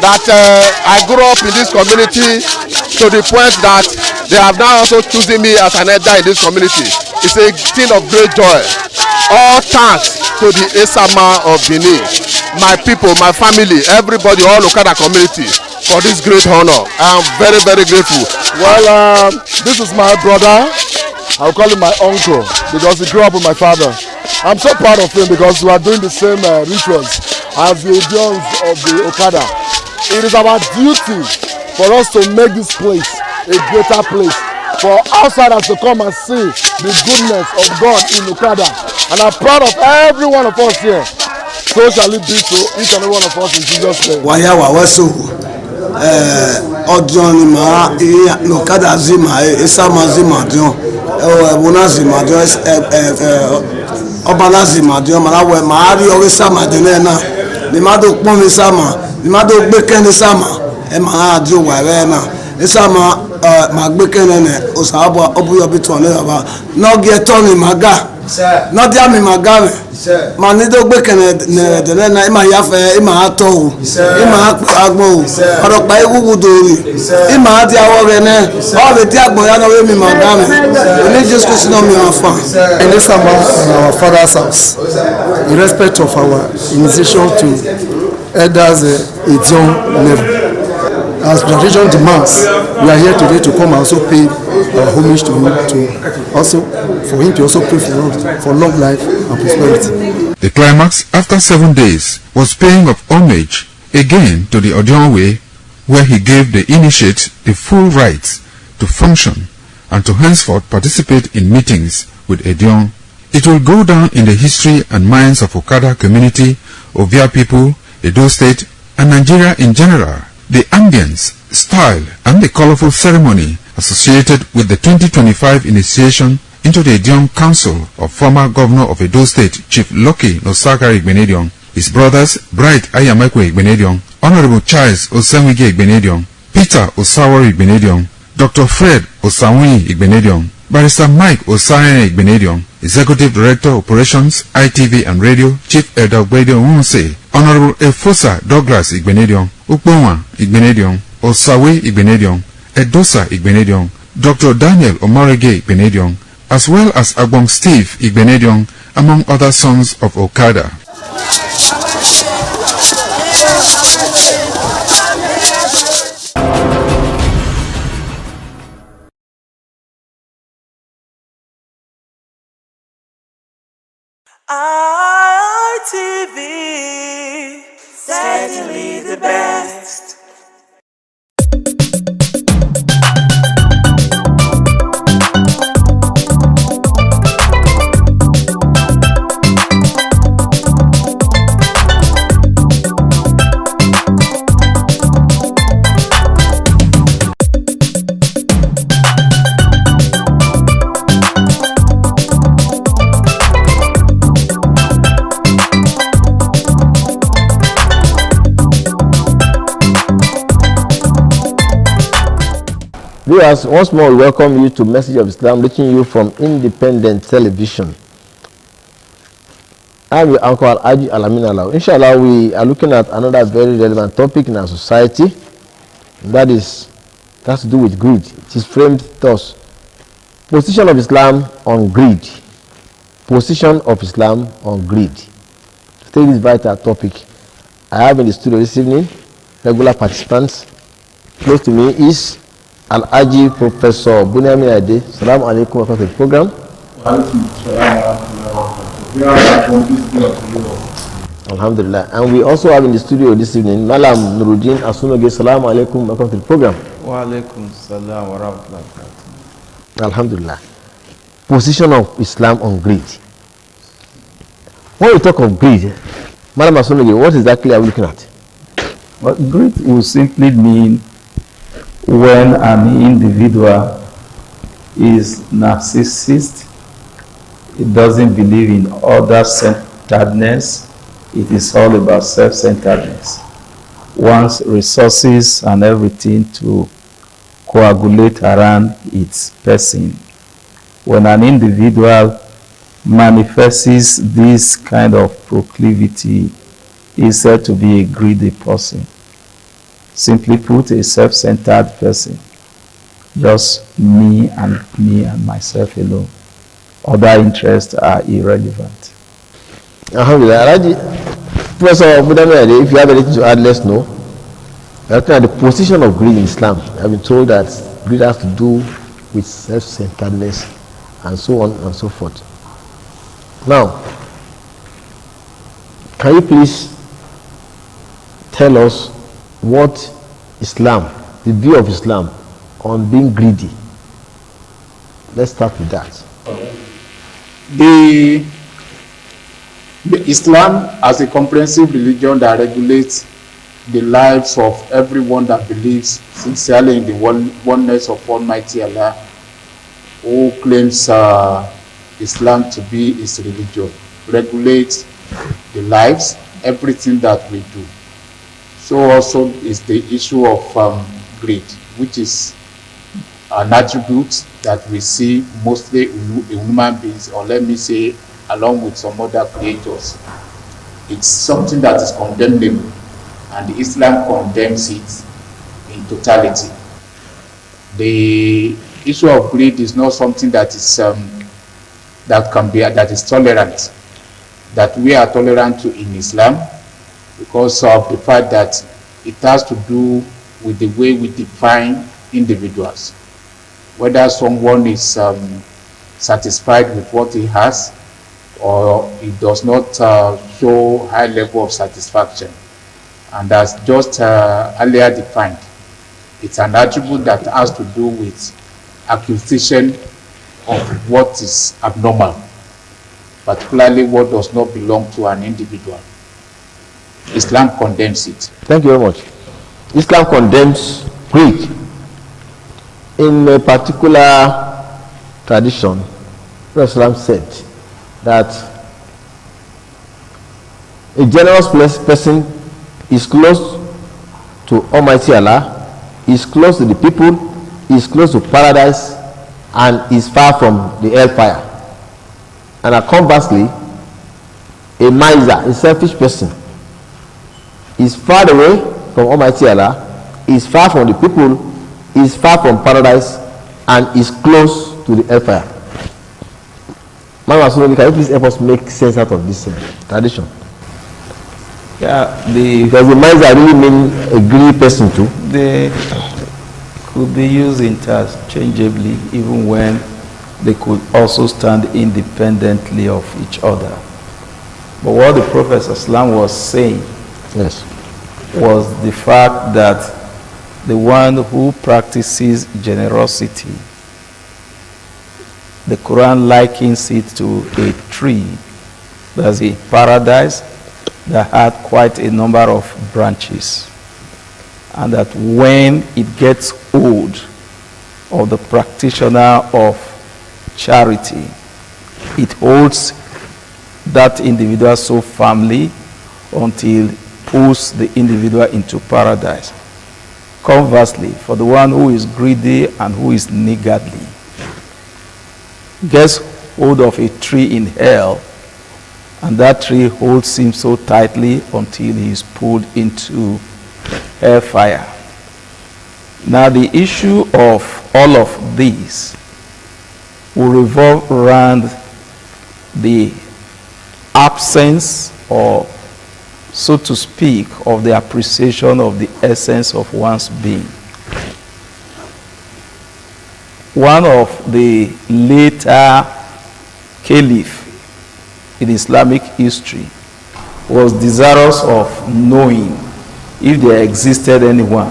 That I grew up in this community to the point that they have now also chosen me as an elder in this community. It's a thing of great joy. All thanks to the Esama of Benin, my people, my family, everybody, all Okada community for this great honor. I am very, very grateful. Well, this is my brother. I'll call him my uncle because he grew up with my father. I'm so proud of him because we are doing the same rituals as the Edions of the Okada. It is our duty for us to make this place a greater place, for outsiders to come and see the goodness of God in Okada. And I'm proud of every one of us here. So shall it be to each and every one of us in Jesus' name. Ọjọ́ ni màá Okada zima Esama zima dion Ebona zima dion Ọbala zima dion màá rí ọwọ́ Esama dion náà ni màá tó pọ́n mi Esama ni màá tó gbé kẹ́ni Esama màá di òwò ẹ̀rẹ́ náà Esama màá gbé kẹ́ni ẹ̀ ọ̀sàbọ̀ ọ̀bùyọ̀bí tó ní ọba n'ọ́gì ẹ̀tọ́ ni màá gà n'ọ́dí àmì màá gà rẹ̀ màá ní tó gbé kẹ́ni ẹ̀dẹ̀rẹ́ náà ìmà yáfẹ́ ìmà àtọ̀ o ìmà àgbọ̀n o ọ̀dọ̀pá ìwúwo dòrì ìmà àti àwọ̀ rẹ̀ náà ọ̀rẹ́ tí àgbọ̀n yá náà mi màá gà rẹ̀ òní Jésù Kristi náà mi wà fún. In Esama, in our father's house, in respect of our initiation to elders Edion level. As tradition demands, we are here today to come and also pay our homage to him, for him to also pray for long life and prosperity. The climax after 7 days was paying of homage again to the Edion way, where he gave the initiate the full rights to function and to henceforth participate in meetings with Edion. It will go down in the history and minds of Okada community, Ovia people, Edo State, and Nigeria in general. The ambience, style, and the colorful ceremony associated with the 2025 initiation into the Edion Council of former Governor of Edo State, Chief Lucky Nosagari Igbenedion, his brothers Bright Ayamakwe Igbenedion, Honorable Charles Osenwige Igbenedion, Peter Osawori Igbenedion, Dr. Fred Osanwi Igbenedion, Barrister Mike Osayene Igbenedion, Executive Director Operations, ITV and Radio, Chief Elder Ogbedio Unse, Honorable Efosa Douglas Igbenedion, Ukponwa Igbenedion, Osawe Igbenedion, Edosa Igbenedion, Dr. Daniel Omarege Igbenedion, as well as Agbong Steve Igbenedion, among other sons of Okada. ITV, certainly the best. Viewers, once more we welcome you to Message of Islam, reaching you from Independent Television. I'm your uncle Aji Alamin Alaw. Inshallah, we are looking at another very relevant topic in our society, and that has to do with greed. It is framed thus: position of Islam on greed. Position of Islam on greed. To take this vital topic, I have in the studio this evening regular participants. Close to me is Al-Aji Professor Bunyamin Ade. Assalamu alaikum, welcome to the program. Alhamdulillah. And we also have in the studio this evening Malam Nuruddin Asunoge. Assalamu alaikum, welcome to the program. Wa alaikum salam wa rahmatullahi wa barakatuh. Alhamdulillah. Position of Islam on greed. When we talk of greed, Malam Asunoge, what exactly are we looking at? Well, greed will simply mean when an individual is narcissist, he doesn't believe in other-centeredness, it is all about self-centeredness. Wants resources and everything to coagulate around its person. When an individual manifests this kind of proclivity, he is said to be a greedy person. Simply put, a self-centered person. Just me and myself alone. Other interests are irrelevant. Professor, if you have anything to add, let's know. Looking at the position of greed in Islam, I've been told that greed has to do with self-centeredness and so on and so forth. Now, can you please tell us what Islam, the view of Islam on being greedy? Let's start with that. The Islam as a comprehensive religion that regulates the lives of everyone that believes sincerely in the oneness of Almighty Allah, who claims Islam to be his religion, regulates the lives, everything that we do. So also is the issue of greed, which is an attribute that we see mostly in human beings, or let me say along with some other creators. It's something that is condemnable, and Islam condemns it in totality. The issue of greed is not something that is that is tolerant, that we are tolerant to in Islam, because of the fact that it has to do with the way we define individuals. Whether someone is satisfied with what he has, or it does not show high level of satisfaction. And as just earlier defined, it's an attribute that has to do with accusation of what is abnormal, particularly what does not belong to an individual. Islam condemns it. Thank you very much. Islam condemns greed. In a particular tradition, Islam said that a generous person is close to Almighty Allah, is close to the people, is close to paradise, and is far from the hellfire. And conversely, a miser, a selfish person, is far away from Almighty Allah, is far from the people, is far from paradise, and is close to the hellfire. Mama Sunoni, can you please help us make sense out of this tradition? Yeah, because the miser really mean a greedy person too. They could be used interchangeably, even when they could also stand independently of each other. But what the Prophet ﷺ was saying, yes, was the fact that the one who practices generosity, the Quran likens it to a tree, that's a paradise that had quite a number of branches, and that when it gets old, or the practitioner of charity, it holds that individual so firmly until it pulls the individual into paradise. Conversely, for the one who is greedy and who is niggardly, gets hold of a tree in hell, and that tree holds him so tightly until he is pulled into hellfire. Now the issue of all of these will revolve around the absence, or so to speak, of the appreciation of the essence of one's being. One of the later caliph in Islamic history was desirous of knowing if there existed anyone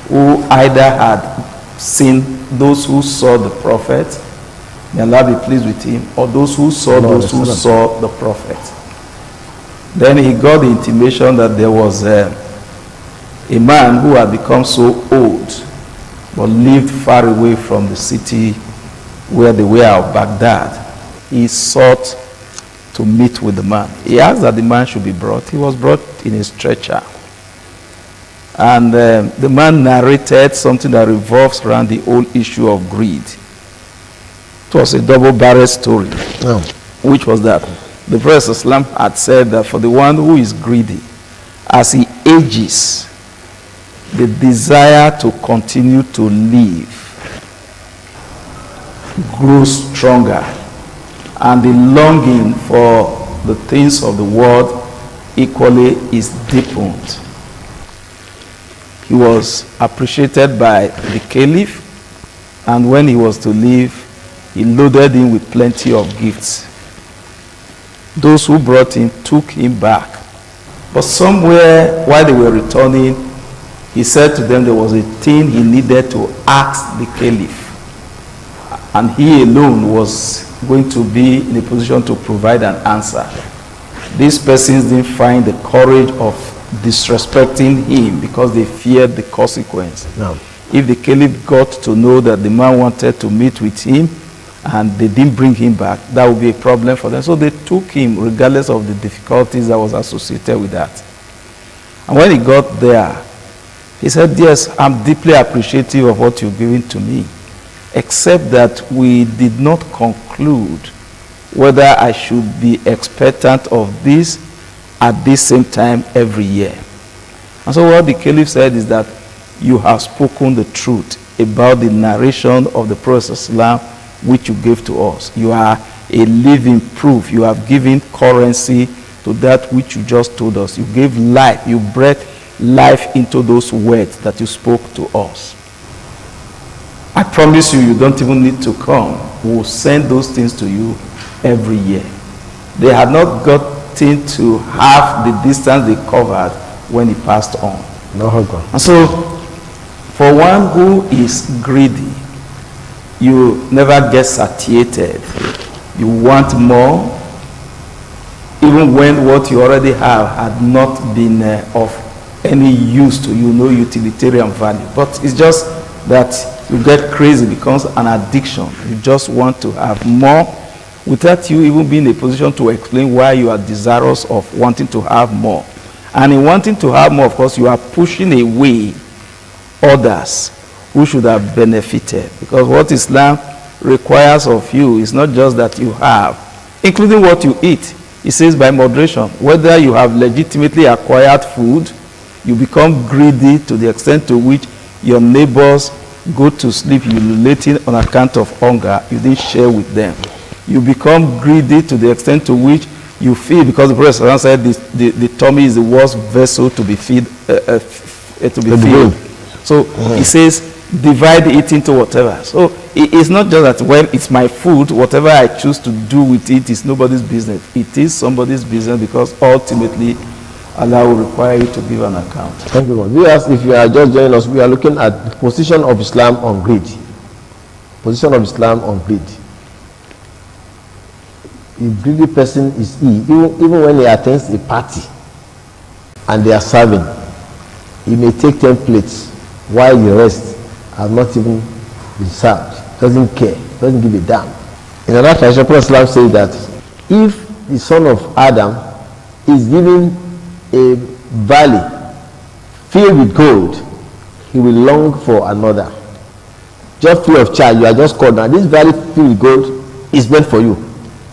who either had seen those who saw the prophet, may Allah be pleased with him, or those who saw those who saw the prophet. Then he got the intimation that there was a man who had become so old but lived far away from the city where they were of Baghdad. He sought to meet with the man. He asked that the man should be brought. He was brought in a stretcher. And the man narrated something that revolves around the whole issue of greed. It was a double-barrel story. Oh. Which was that the Prophet Islam had said that for the one who is greedy, as he ages, the desire to continue to live grows stronger, and the longing for the things of the world equally is deepened. He was appreciated by the caliph, and when he was to leave, he loaded him with plenty of gifts. Those who brought him took him back. But somewhere while they were returning, he said to them there was a thing he needed to ask the caliph. And he alone was going to be in a position to provide an answer. These persons didn't find the courage of disrespecting him because they feared the consequence. No. If the caliph got to know that the man wanted to meet with him and they didn't bring him back, that would be a problem for them. So they took him regardless of the difficulties that was associated with that. And when he got there, he said, yes, I'm deeply appreciative of what you've given to me, except that we did not conclude whether I should be expectant of this at this same time every year. And so what the caliph said is that you have spoken the truth about the narration of the Prophet Islam which you gave to us. You are a living proof. You have given currency to that which you just told us. You gave life. You breathed life into those words that you spoke to us. I promise you, you don't even need to come. We'll send those things to you every year. They had not gotten to half the distance they covered when he passed on. No, and so, for one who is greedy, you never get satiated. You want more, even when what you already have had not been of any use to you, no utilitarian value. But it's just that you get crazy, it becomes an addiction. You just want to have more without you even being in a position to explain why you are desirous of wanting to have more. And in wanting to have more, of course, you are pushing away others who should have benefited. Because what Islam requires of you is not just that you have, including what you eat. It says by moderation, whether you have legitimately acquired food, you become greedy to the extent to which your neighbors go to sleep ululating on account of hunger, you didn't share with them. You become greedy to the extent to which you feel, because the Prophet said the tummy is the worst vessel to be filled. So he says, divide it into whatever. So it's not just that, well, it's my food, whatever I choose to do with it is nobody's business. It is somebody's business, because ultimately Allah will require you to give an account. Thank you, God. Viewers, if you are just joining us, we are looking at the position of Islam on greed. Position of Islam on greed. A greedy person is even when he attends a party and they are serving, he may take 10 plates while the rest have not even been served. Doesn't care, doesn't give a damn. In another tradition, Prophet Islam says that if the son of Adam is given a valley filled with gold, he will long for another. Just free of charge, you are just called now. This valley filled with gold is meant for you.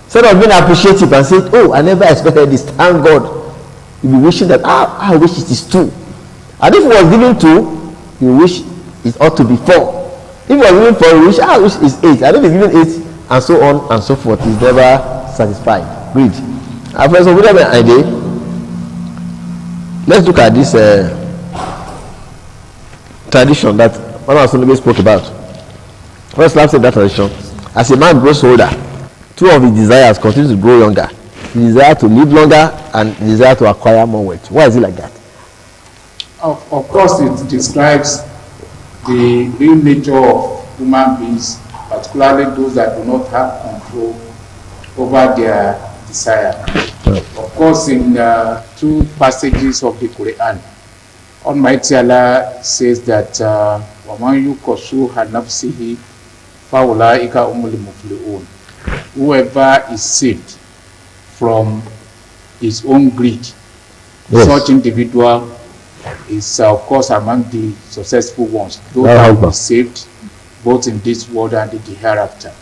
Instead of being appreciative and saying, oh, I never expected this, thank God, you'll be wishing that, I wish it is 2. And if it was given 2, you wish it ought to be 4. If it was given 4, you wish, I wish it's 8. And if it's given 8, and so on and so forth, is never satisfied. Greed. And for example, let's look at this tradition that one of our spoke about. First, Islam said that tradition, as a man grows older, 2 of his desires continue to grow younger: the desire to live longer and the desire to acquire more wealth. Why is it like that? Of course, it describes the real nature of human beings, particularly those that do not have control over their desire. Of course, in 2 passages of the Quran, Almighty Allah says that وَمَنْ يُقَصُّهَا نَفْسِهِ فَأُولَٰئِكَ هُمُ الْمُفْلِحُونَ. Whoever is saved from his own greed. Yes. Such individual is, of course, among the successful ones. Those that will be saved both in this world and in the hereafter.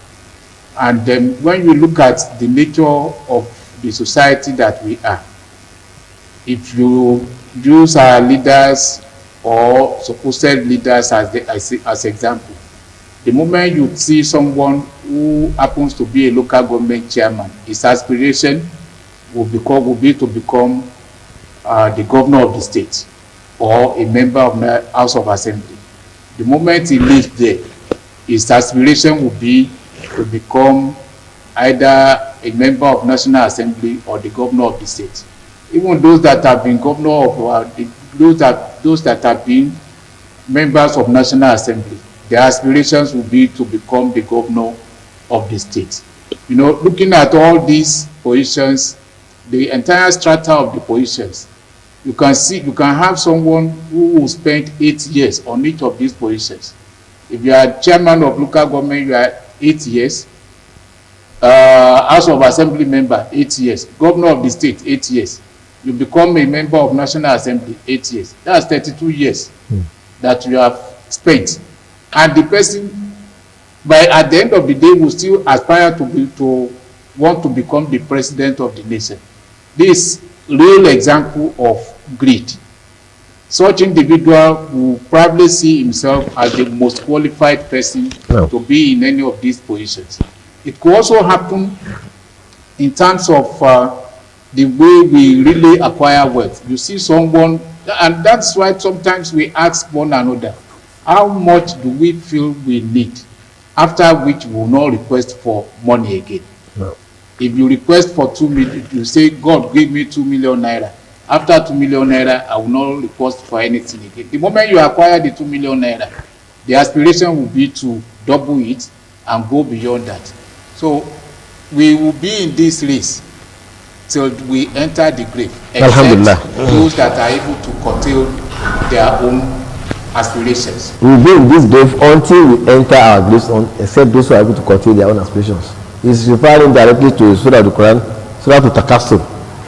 And then when you look at the nature of the society that we are, if you use our leaders or supposed leaders as example, the moment you see someone who happens to be a local government chairman, his aspiration will be to become the governor of the state or a member of the House of Assembly. The moment he leaves there, his aspiration will be to become either a member of National Assembly or the governor of the state. Even those that have been governor of those that have been members of National Assembly, their aspirations will be to become the governor of the state. You know, looking at all these positions, the entire strata of the positions, you can have someone who will spend 8 years on each of these positions. If you are chairman of local government, you are 8 years. House of Assembly member, 8 years. Governor of the state, 8 years. You become a member of National Assembly, 8 years. That's 32 years that you have spent. And the person, at the end of the day, will still aspire to want to become the president of the nation. This real example of greed. Such individual will probably see himself as the most qualified person to be in any of these positions. It could also happen in terms of the way we really acquire wealth. You see someone, and that's why sometimes we ask one another, how much do we feel we need? After which we will not request for money again. No. If you request for 2 million, you say, God, give me 2 million naira. After 2 million naira, I will not request for anything again. The moment you acquire the 2 million naira, the aspiration will be to double it and go beyond that. So we will be in this race till we enter the grave, except those that are able to curtail their own aspirations. We will be in this grave until we enter our graves, except those who are able to curtail their own aspirations. It's referring directly to Surah Al-Quran, Surah Al-Takasur,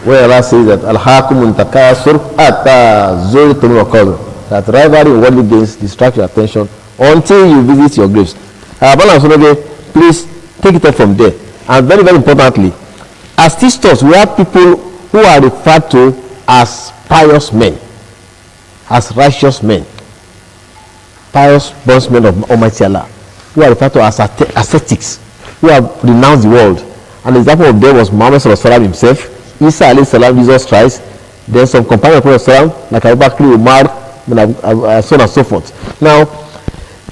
where Allah says that Al-Hakumun Takasur Atta Zuritum Waqad, that rivalry in worldly gains distract your attention until you visit your graves. Please take it up from there. And very, very importantly, as teachers, we have people who are referred to as pious men, as righteous men, pious bondsmen of Almighty Allah, who are referred to as ascetics, who have renounced the world. And the example of them was Muhammad himself, Isa alayhi salam, Jesus Christ, then some companions of Prophet like Abu Bakr, Umar, so on and so forth. Now,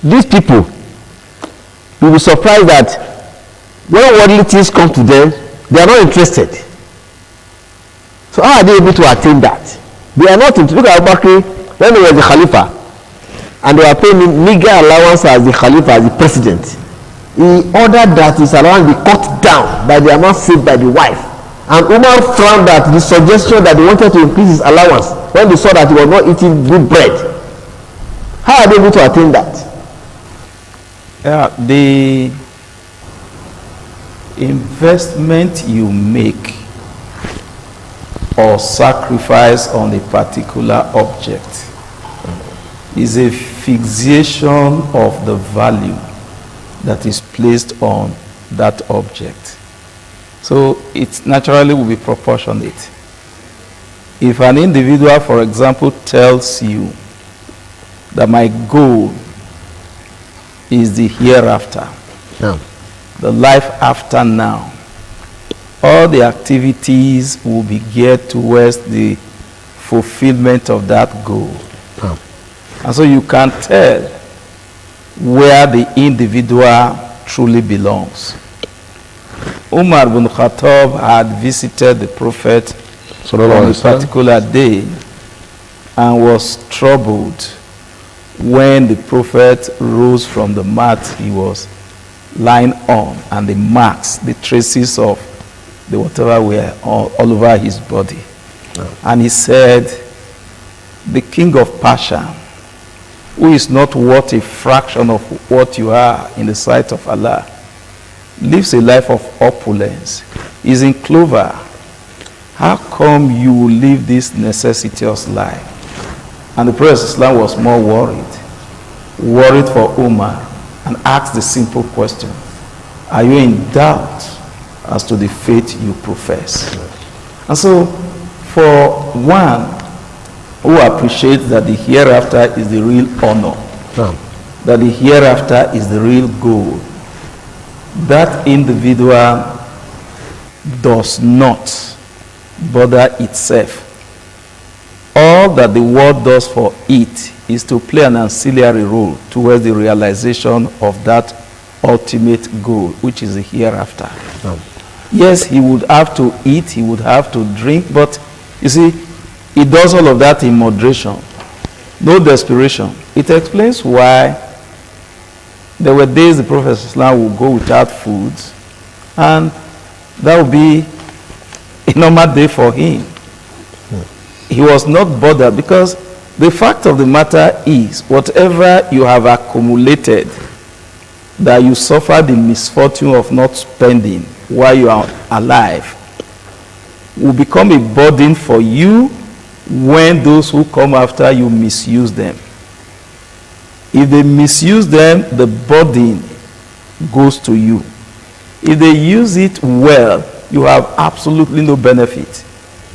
these people, you will be surprised that when worldly things come to them, they are not interested. So how are they able to attain that? They are not interested. Look at Abu Bakr, when he was the Khalifa, and they were paying him meager allowance as the Khalifa, as the president. He ordered that his allowance be cut down by the amount saved by the wife. And Umar found that the suggestion that they wanted to increase his allowance when they saw that he was not eating good bread. How are they able to attain that? The investment you make or sacrifice on a particular object is a fixation of the value that is placed on that object. So it naturally will be proportionate. If an individual, for example, tells you that my goal is the hereafter, the life after now, all the activities will be geared towards the fulfillment of that goal. And so you can tell where the individual truly belongs. Umar bin Khattab had visited the Prophet on a particular day and was troubled when the Prophet rose from the mat he was lying on, and the marks, the traces of the whatever were all over his body. And he said, the king of Persia, who is not worth a fraction of what you are in the sight of Allah, lives a life of opulence, is in clover, how come you live this necessitous life? And the Prophet Islam was more worried for Umar, and asked the simple question, are you in doubt as to the faith you profess? And so, for one who appreciates that the hereafter is the real honor, that the hereafter is the real goal, that individual does not bother itself. All that the world does for it is to play an ancillary role towards the realization of that ultimate goal, which is the hereafter. Yes, he would have to eat, he would have to drink, but you see, he does all of that in moderation, no desperation. It explains why there were days the Prophet Islam would go without food, and that would be a normal day for him. He was not bothered, because the fact of the matter is, whatever you have accumulated that you suffer the misfortune of not spending while you are alive will become a burden for you when those who come after you misuse them. If they misuse them, the burden goes to you. If they use it well, you have absolutely no benefit,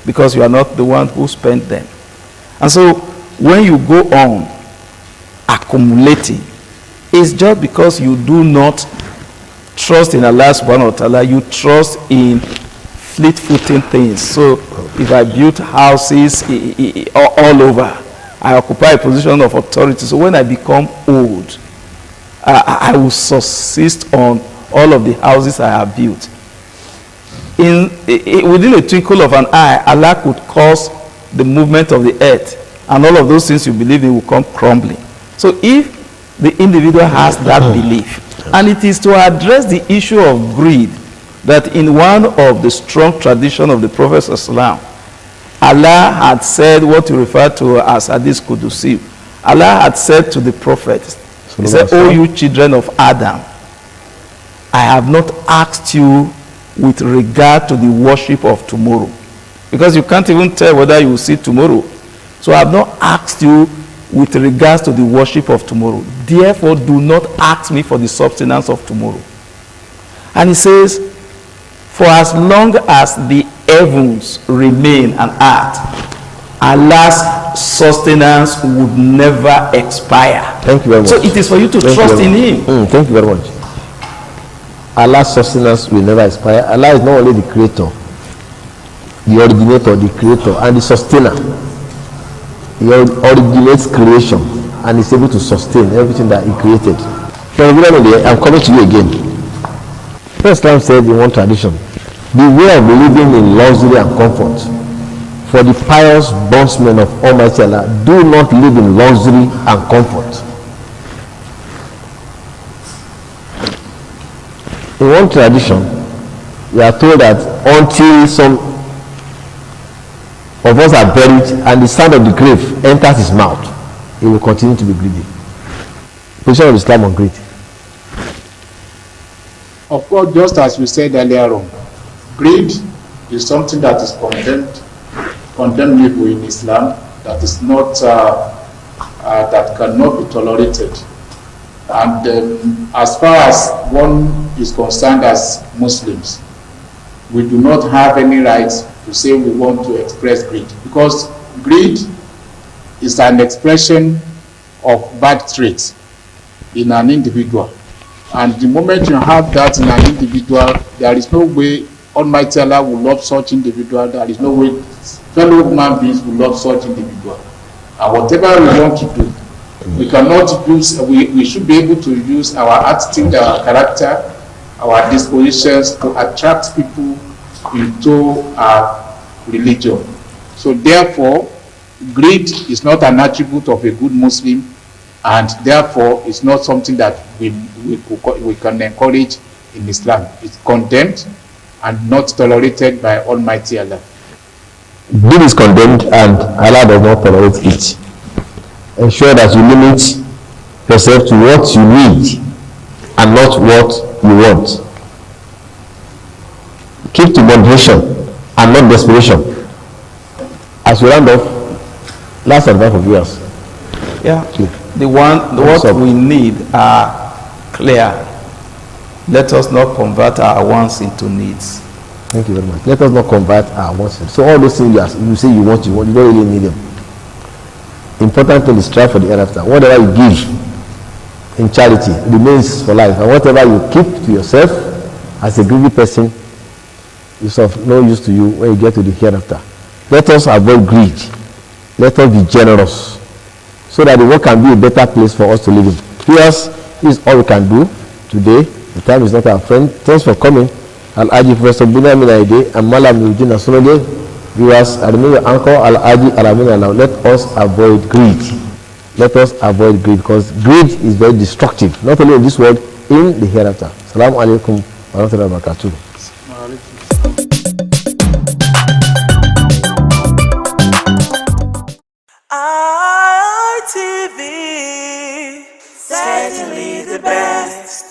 because you are not the one who spent them. And so when you go on accumulating, it's just because you do not trust in Allah subhanahu wa ta'ala, you trust in fleet-footing things. So if I build houses all over, I occupy a position of authority. So when I become old, I will subsist on all of the houses I have built. Within a twinkle of an eye, Allah could cause the movement of the earth, and all of those things you believe in will come crumbling. So if the individual has that belief, and it is to address the issue of greed that in one of the strong tradition of the Prophet Islam, Allah had said what you refer to as Hadith Qudusi. Allah had said to the Prophet, he said, "O you children of Adam, I have not asked you with regard to the worship of tomorrow." Because you can't even tell whether you will see tomorrow. So I have not asked you with regards to the worship of tomorrow. Therefore, do not ask me for the substance of tomorrow. And he says, for as long as the heavens remain and earth, Allah's sustenance would never expire. Thank you very much. So it is for you to trust in him. Thank you very much. Allah's sustenance will never expire. Allah is not only the creator, the originator, the creator, and the sustainer. He originates creation and is able to sustain everything that he created. I'm coming to you again. First time said in one tradition, beware of living in luxury and comfort. For the pious bondsmen of Almighty Allah, do not live in luxury and comfort. In one tradition, we are told that until some of us are buried and the sound of the grave enters his mouth, he will continue to be greedy. Position of Islam on greed. Of course, just as we said earlier on, greed is something that is condemnable in Islam, that is not that cannot be tolerated. And as far as one is concerned as Muslims, we do not have any rights to say we want to express greed, because greed is an expression of bad traits in an individual. And the moment you have that in an individual, there is no way Almighty Allah will love such individual. There is no way fellow human beings will love such individual. And whatever we want to do, we cannot use, we should be able to use our attitude, our character, our dispositions to attract people into our religion. So therefore, greed is not an attribute of a good Muslim, and therefore it's not something that we can encourage in Islam. It's condemned and not tolerated by Almighty Allah. Greed is condemned and Allah does not tolerate it. Ensure that you limit yourself to what you need and not what you want. Keep to moderation and not desperation. As we round off, last advice for viewers. Yeah. What we need are clear. Let us not convert our wants into needs. Thank you very much. Let us not convert our wants. So all those things you say you want, you don't really need them. Important thing is strive for the hereafter. Whatever you give in charity remains for life, and whatever you keep to yourself as a greedy person is of no use to you when you get to the hereafter. Let us avoid greed. Let us be generous, so that the world can be a better place for us to live in. Yes, this is all we can do today. The time is not our friend. Thanks for coming. Al-Aji Professor Bunyamin Aide and Malam Nuruddin Asolode. Viewers, I remain your uncle Al-Aji Alamin Alau. Let us avoid greed. Let us avoid greed, because greed is very destructive, not only in this world, in the hereafter. Assalamu alaikum wa rahmatullahi wa barakatuh. ITV, certainly the best.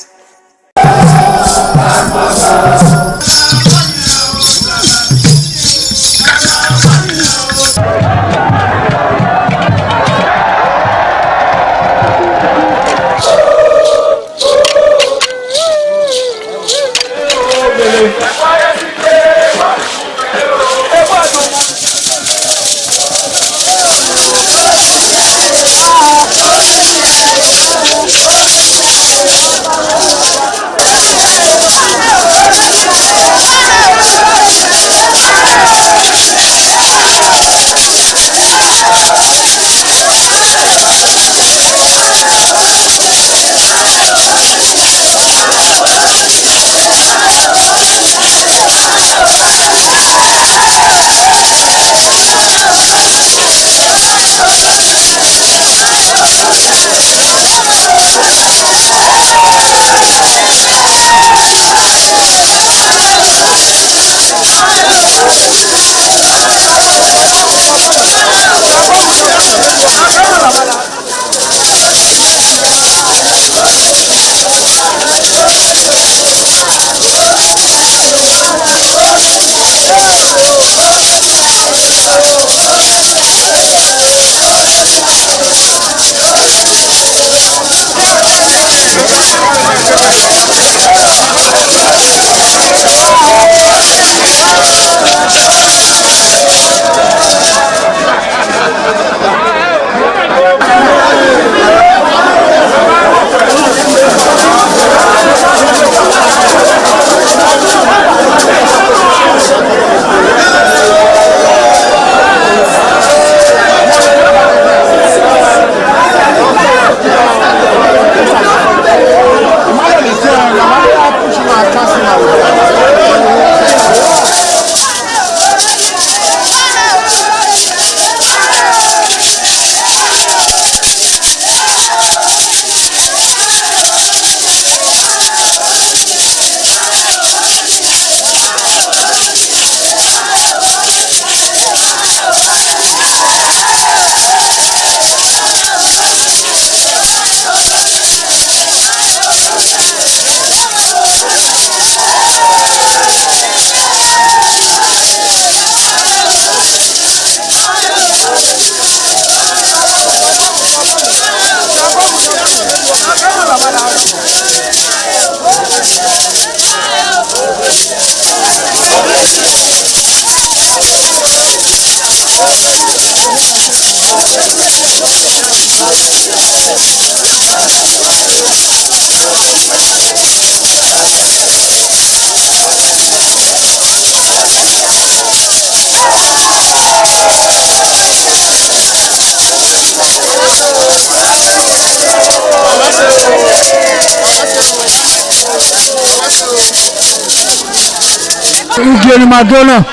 Madonna,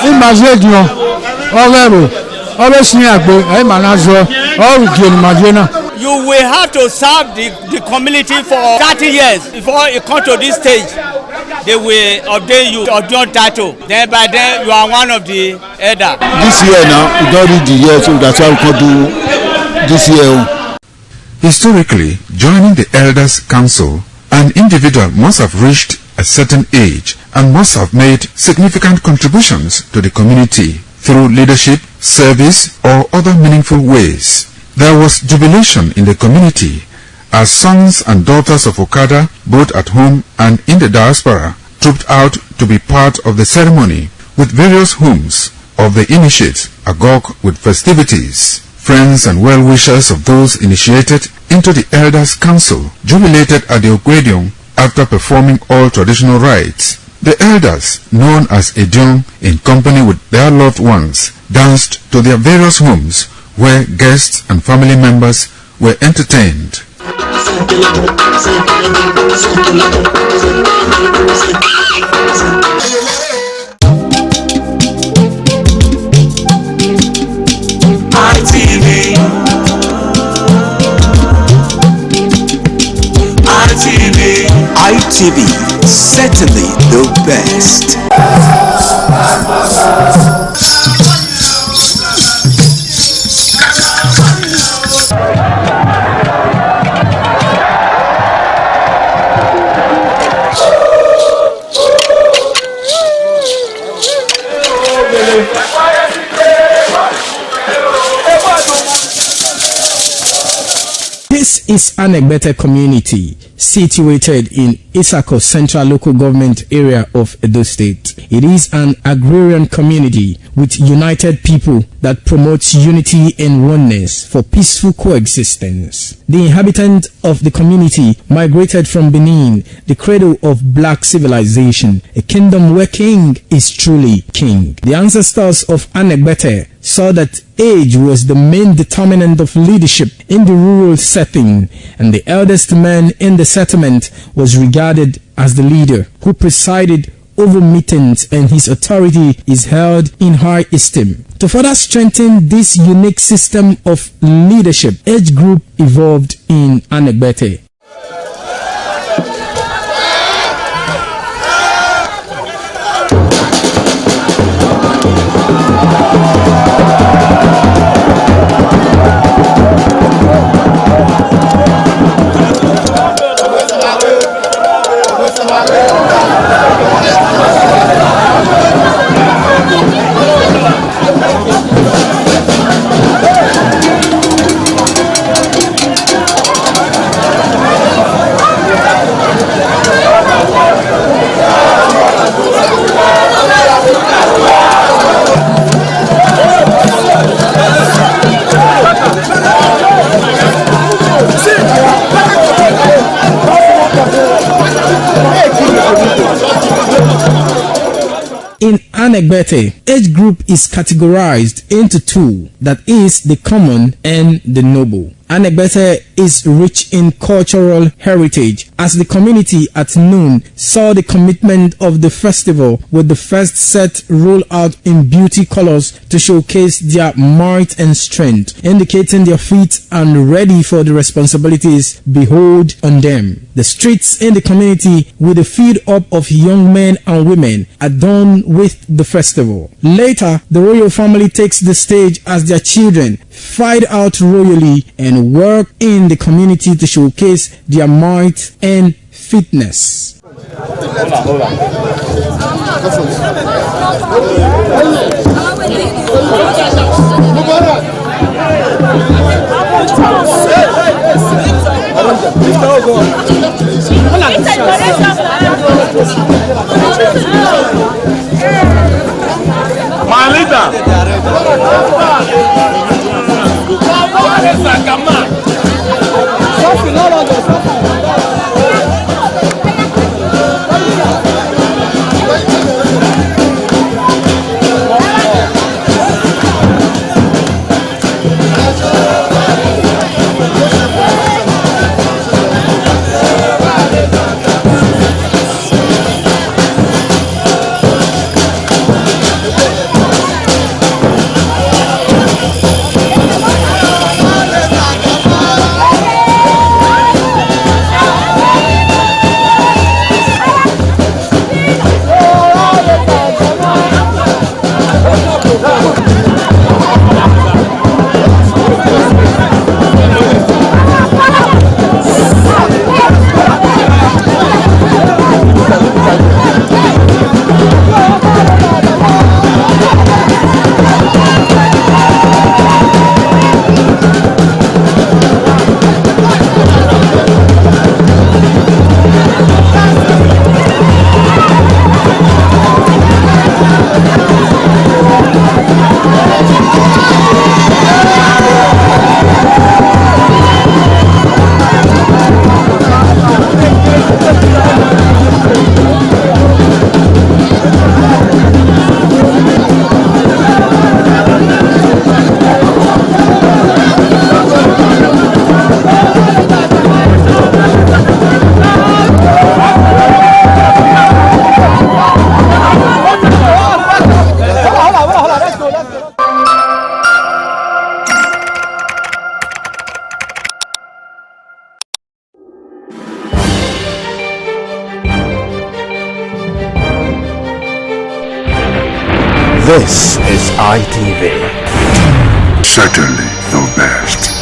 in Mazedino, Overo, always near Manazo, or Madonna. You will have to serve the community for 30 years before you come to this stage. They will ordain you to your title. Then by then you are one of the elder. This year now, we don't read the year, so that's why we can do this year. Historically, joining the Elders Council, an individual must have reached a certain age and must have made significant contributions to the community. through leadership, service, or other meaningful ways. There was jubilation in the community as sons and daughters of Okada, both at home and in the diaspora, trooped out to be part of the ceremony, with various homes of the initiates agog with festivities. Friends and well-wishers of those initiated into the Elders' Council jubilated at the Ogwedion after performing all traditional rites. The elders, known as Edion, in company with their loved ones, danced to their various homes where guests and family members were entertained. ITV, certainly the best. This is Anegbete community, situated in Isako Central Local Government Area of Edo State. It is an agrarian community with united people that promotes unity and oneness for peaceful coexistence. The inhabitants of the community migrated from Benin, the cradle of black civilization, a kingdom where king is truly king. The ancestors of Anegbete saw that age was the main determinant of leadership in the rural setting, and the eldest man in the settlement was regarded as the leader who presided over meetings, and his authority is held in high esteem. To further strengthen this unique system of leadership, age group evolved in Anegbete. In Anegbete, age group is categorized into two, that is, the common and the noble. Anegbete is rich in cultural heritage, as the community at noon saw the commitment of the festival with the first set roll out in beauty colors to showcase their might and strength, indicating their feet and ready for the responsibilities behold on them. The streets in the community with a feed up of young men and women adorned with the festival. Later, the royal family takes the stage as their children fight out royally and work in the community to showcase their might and fitness. My leader. This is ITV. Certainly the best.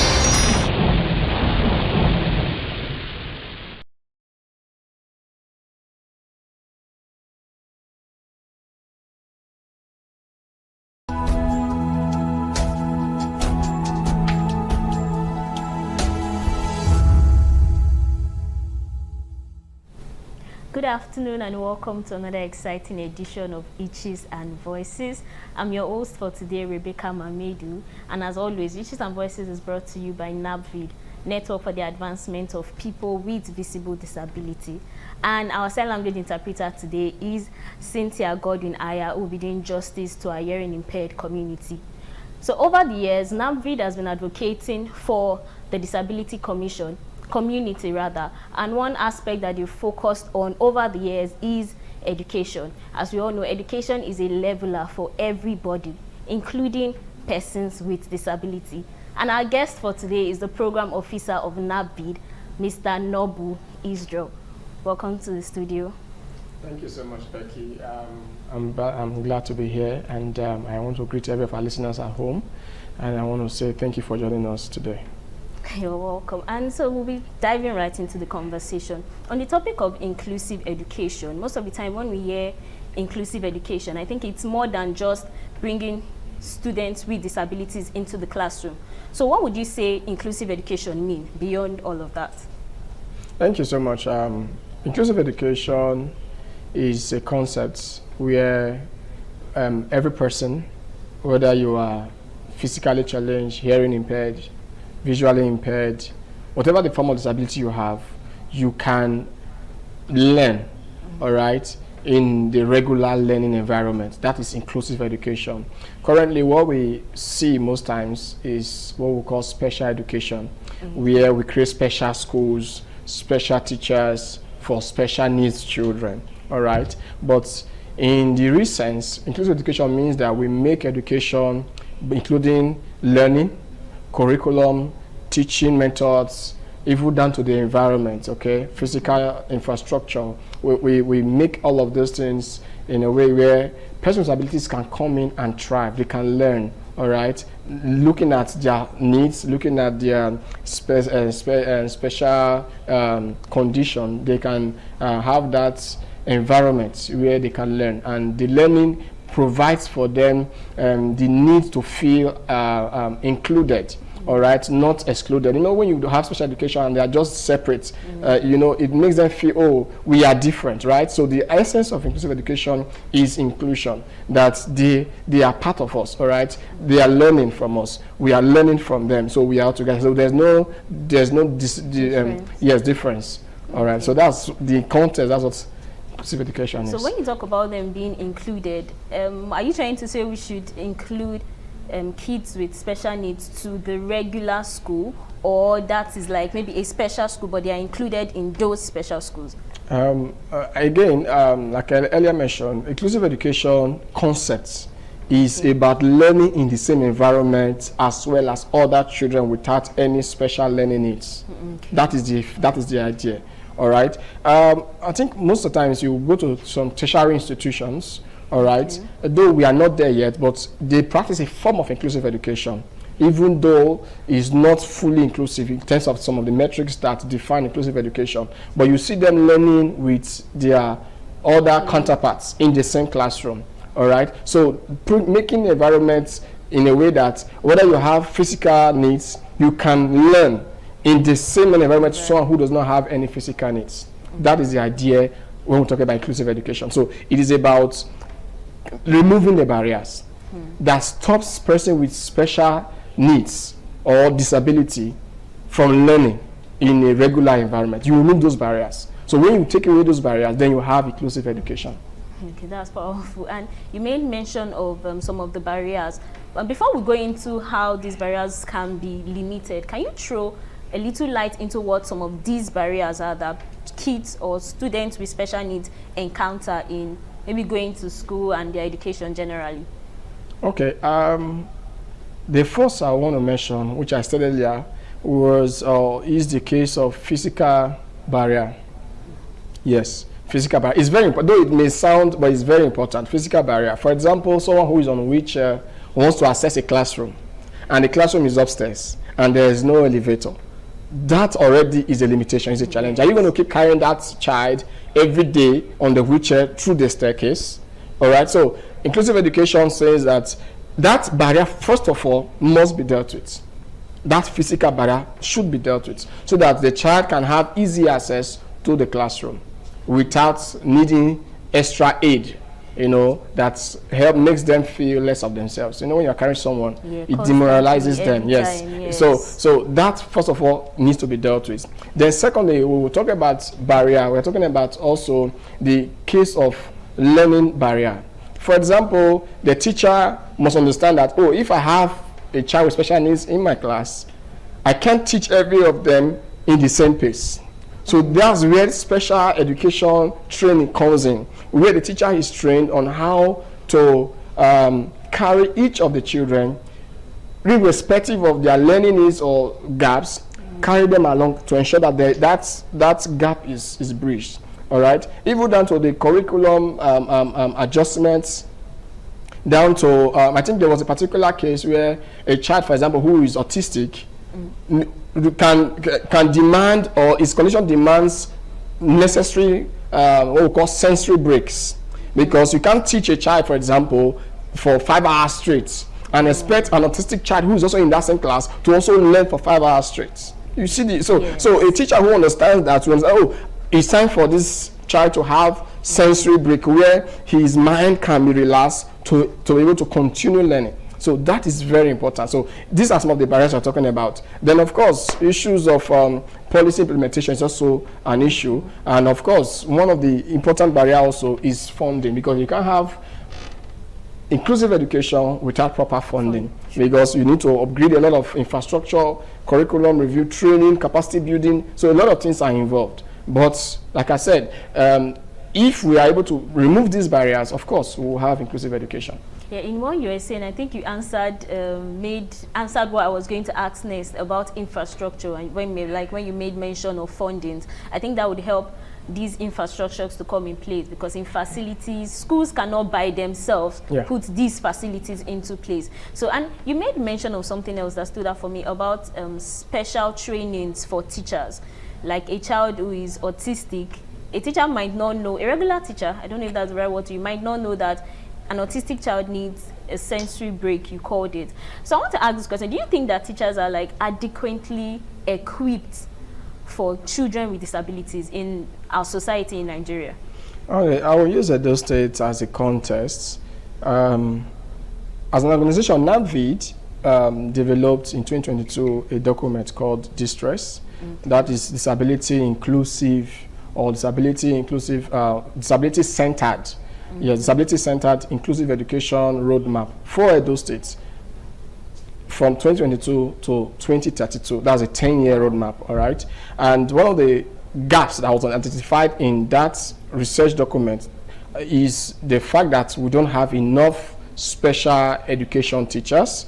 Good afternoon and welcome to another exciting edition of Itches and Voices. I'm your host for today, Rebecca Mamedu, and as always, Itches and Voices is brought to you by NABVID, Network for the Advancement of People with Visible Disability. And our sign language interpreter today is Cynthia Godwin-Aya, who will be doing justice to our hearing impaired community. So over the years, NABVID has been advocating for the Disability community, and one aspect that you focused on over the years is education. As we all know, education is a leveler for everybody, including persons with disability. And our guest for today is the program officer of NABVID, Mr. Nobu Israel. Welcome to the studio. Thank you so much, Becky. I'm glad to be here, and I want to greet every of our listeners at home, and I want to say thank you for joining us today. You're welcome. And so we'll be diving right into the conversation. On the topic of inclusive education, most of the time when we hear inclusive education, I think it's more than just bringing students with disabilities into the classroom. So what would you say inclusive education mean beyond all of that? Thank you so much. Inclusive education is a concept where every person, whether you are physically challenged, hearing impaired, visually impaired, whatever the form of disability you have, you can learn, all right, in the regular learning environment. That is inclusive education. Currently, what we see most times is what we call special education, where we create special schools, special teachers for special needs children, all right? But in the real sense, inclusive education means that we make education, including learning, curriculum, teaching methods, even down to the environment, okay, physical infrastructure. We make all of those things in a way where persons with disabilities can come in and thrive. They can learn, all right, looking at their needs, looking at their special condition. They can have that environment where they can learn, and the learning provides for them the need to feel included, all right, not excluded. You know, when you have special education and they are just separate, you know, it makes them feel, oh, we are different, right? So the essence of inclusive education is inclusion, that they are part of us, all right? They are learning from us, we are learning from them, so we are together. So there's no difference, all right? So that's the context, that's what inclusive education is. So when you talk about them being included, are you trying to say we should include kids with special needs to the regular school, or that is like maybe a special school but they are included in those special schools? Again, like I earlier mentioned, inclusive education concepts is about learning in the same environment as well as other children without any special learning needs. That is the idea, all right? I think most of the times you go to some tertiary institutions, all right, though we are not there yet, but they practice a form of inclusive education, even though it's not fully inclusive in terms of some of the metrics that define inclusive education. But you see them learning with their other counterparts in the same classroom, all right? So making environments in a way that whether you have physical needs, you can learn in the same environment as someone who does not have any physical needs. That is the idea when we talk about inclusive education. So it is about removing the barriers that stops person with special needs or disability from learning in a regular environment. You remove those barriers. So when you take away those barriers, then you have inclusive education. Okay, that's powerful. And you made mention of some of the barriers. But before we go into how these barriers can be limited, can you throw a little light into what some of these barriers are that kids or students with special needs encounter in maybe going to school and their education generally? Okay, the first I want to mention, which I said earlier, is the case of physical barrier. Yes, Physical barrier is very important, though it may sound, but it's very important. Physical barrier. For example, someone who is on a wheelchair wants to access a classroom, and the classroom is upstairs, and there is no elevator. That already is a limitation, is a challenge. Are you going to keep carrying that child every day on the wheelchair through the staircase? All right. So inclusive education says that that barrier, first of all, must be dealt with. That physical barrier should be dealt with, so that the child can have easy access to the classroom without needing extra aid, you know, that makes them feel less of themselves. You know, when you're carrying someone, it demoralizes them. Yes. So that, first of all, needs to be dealt with. Then secondly, we will talk about barrier. We're talking about also the case of learning barrier. For example, the teacher must understand that, oh, if I have a child with special needs in my class, I can't teach every of them in the same pace. So that's where special education training comes in, where the teacher is trained on how to carry each of the children, irrespective of their learning needs or gaps, carry them along to ensure that that gap is bridged. All right, even down to the curriculum adjustments, down to I think there was a particular case where a child, for example, who is autistic, can demand, or his condition demands necessary what we call sensory breaks, because you can't teach a child, for example, for 5 hours straight and expect an autistic child who is also in that same class to also learn for 5 hours straight. You see, so a teacher who understands that, it's time for this child to have sensory break where his mind can be relaxed to be able to continue learning. So that is very important. So these are some of the barriers we're talking about. Then, of course, issues of policy implementation is also an issue. And, of course, one of the important barriers also is funding, because you can't have inclusive education without proper funding, because you need to upgrade a lot of infrastructure, curriculum review, training, capacity building. So a lot of things are involved. But, like I said, if we are able to remove these barriers, of course, we will have inclusive education. Yeah, in what you were saying, I think you answered what I was going to ask next about infrastructure, and when you made mention of fundings. I think that would help these infrastructures to come in place, because in facilities, schools cannot by themselves put these facilities into place. So, and you made mention of something else that stood out for me about special trainings for teachers, like a child who is autistic. A teacher might not know, a regular teacher, I don't know if that's the right word, you might not know that an autistic child needs a sensory break, you called it. So I want to ask this question. Do you think that teachers are adequately equipped for children with disabilities in our society in Nigeria? Okay, I will use Edo State as a context. As an organization, NAVID developed in 2022 a document called Distress, that is disability inclusive, or disability centered. Yes, disability-centered inclusive education roadmap for Edo State from 2022 to 2032. That's a 10-year roadmap, all right? And one of the gaps that was identified in that research document is the fact that we don't have enough special education teachers,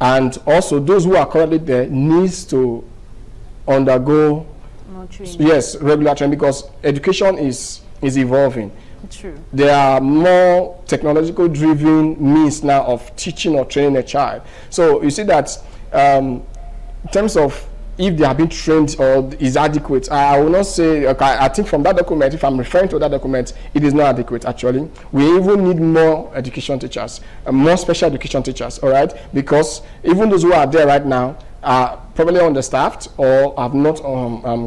and also those who are currently there needs to undergo regular training, because education is evolving. True. There are more technological driven means now of teaching or training a child. So you see that in terms of if they have been trained or is adequate, I will not say, okay, I think from that document, if I'm referring to that document, it is not adequate actually. We even need more education teachers, more special education teachers, all right? Because even those who are there right now are probably understaffed or have not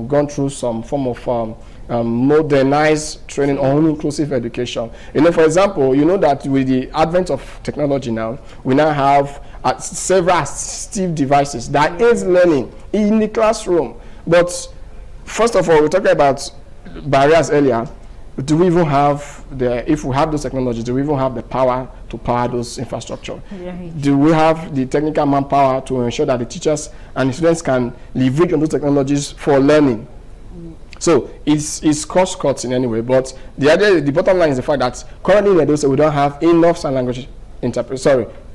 gone through some form of modernized training on inclusive education. You know, for example, you know that with the advent of technology now, we now have several assistive devices that aids learning in the classroom. But first of all, we're talking about barriers earlier. Do we even have if we have those technologies, do we even have the power to power those infrastructure? Do we have the technical manpower to ensure that the teachers and the students can leverage on those technologies for learning? So it's cost-cutting anyway, but the bottom line is the fact that currently in Edo State we don't have enough sign language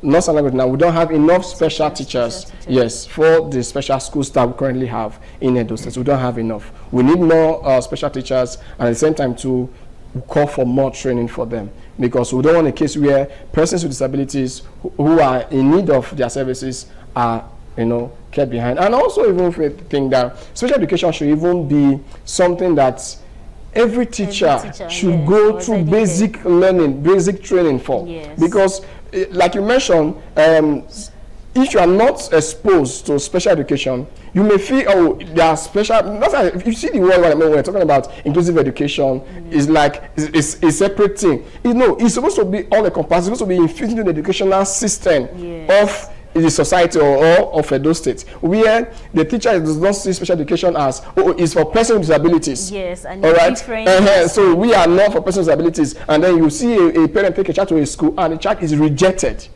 not sign language now, we don't have enough special teachers, yes, for the special schools that we currently have in Edo State. We don't have enough. We need more special teachers, and at the same time to we call for more training for them, because we don't want a case where persons with disabilities who are in need of their services are, kept behind. And also, even if we think that special education should even be something that every teacher should go through basic learning, basic training for. Yes. Because, like you mentioned, if you are not exposed to special education, you may feel, oh, they are special. That's why if you see the word when we're talking about inclusive education, it's like it's a separate thing. It's supposed to be all encompassing. It's supposed to be infused into the educational system of the society or of Edo State, where the teacher does not see special education as, it's for persons with disabilities. Yes, and all right. So we are not for persons with disabilities, and then you see a parent take a child to a school and the child is rejected.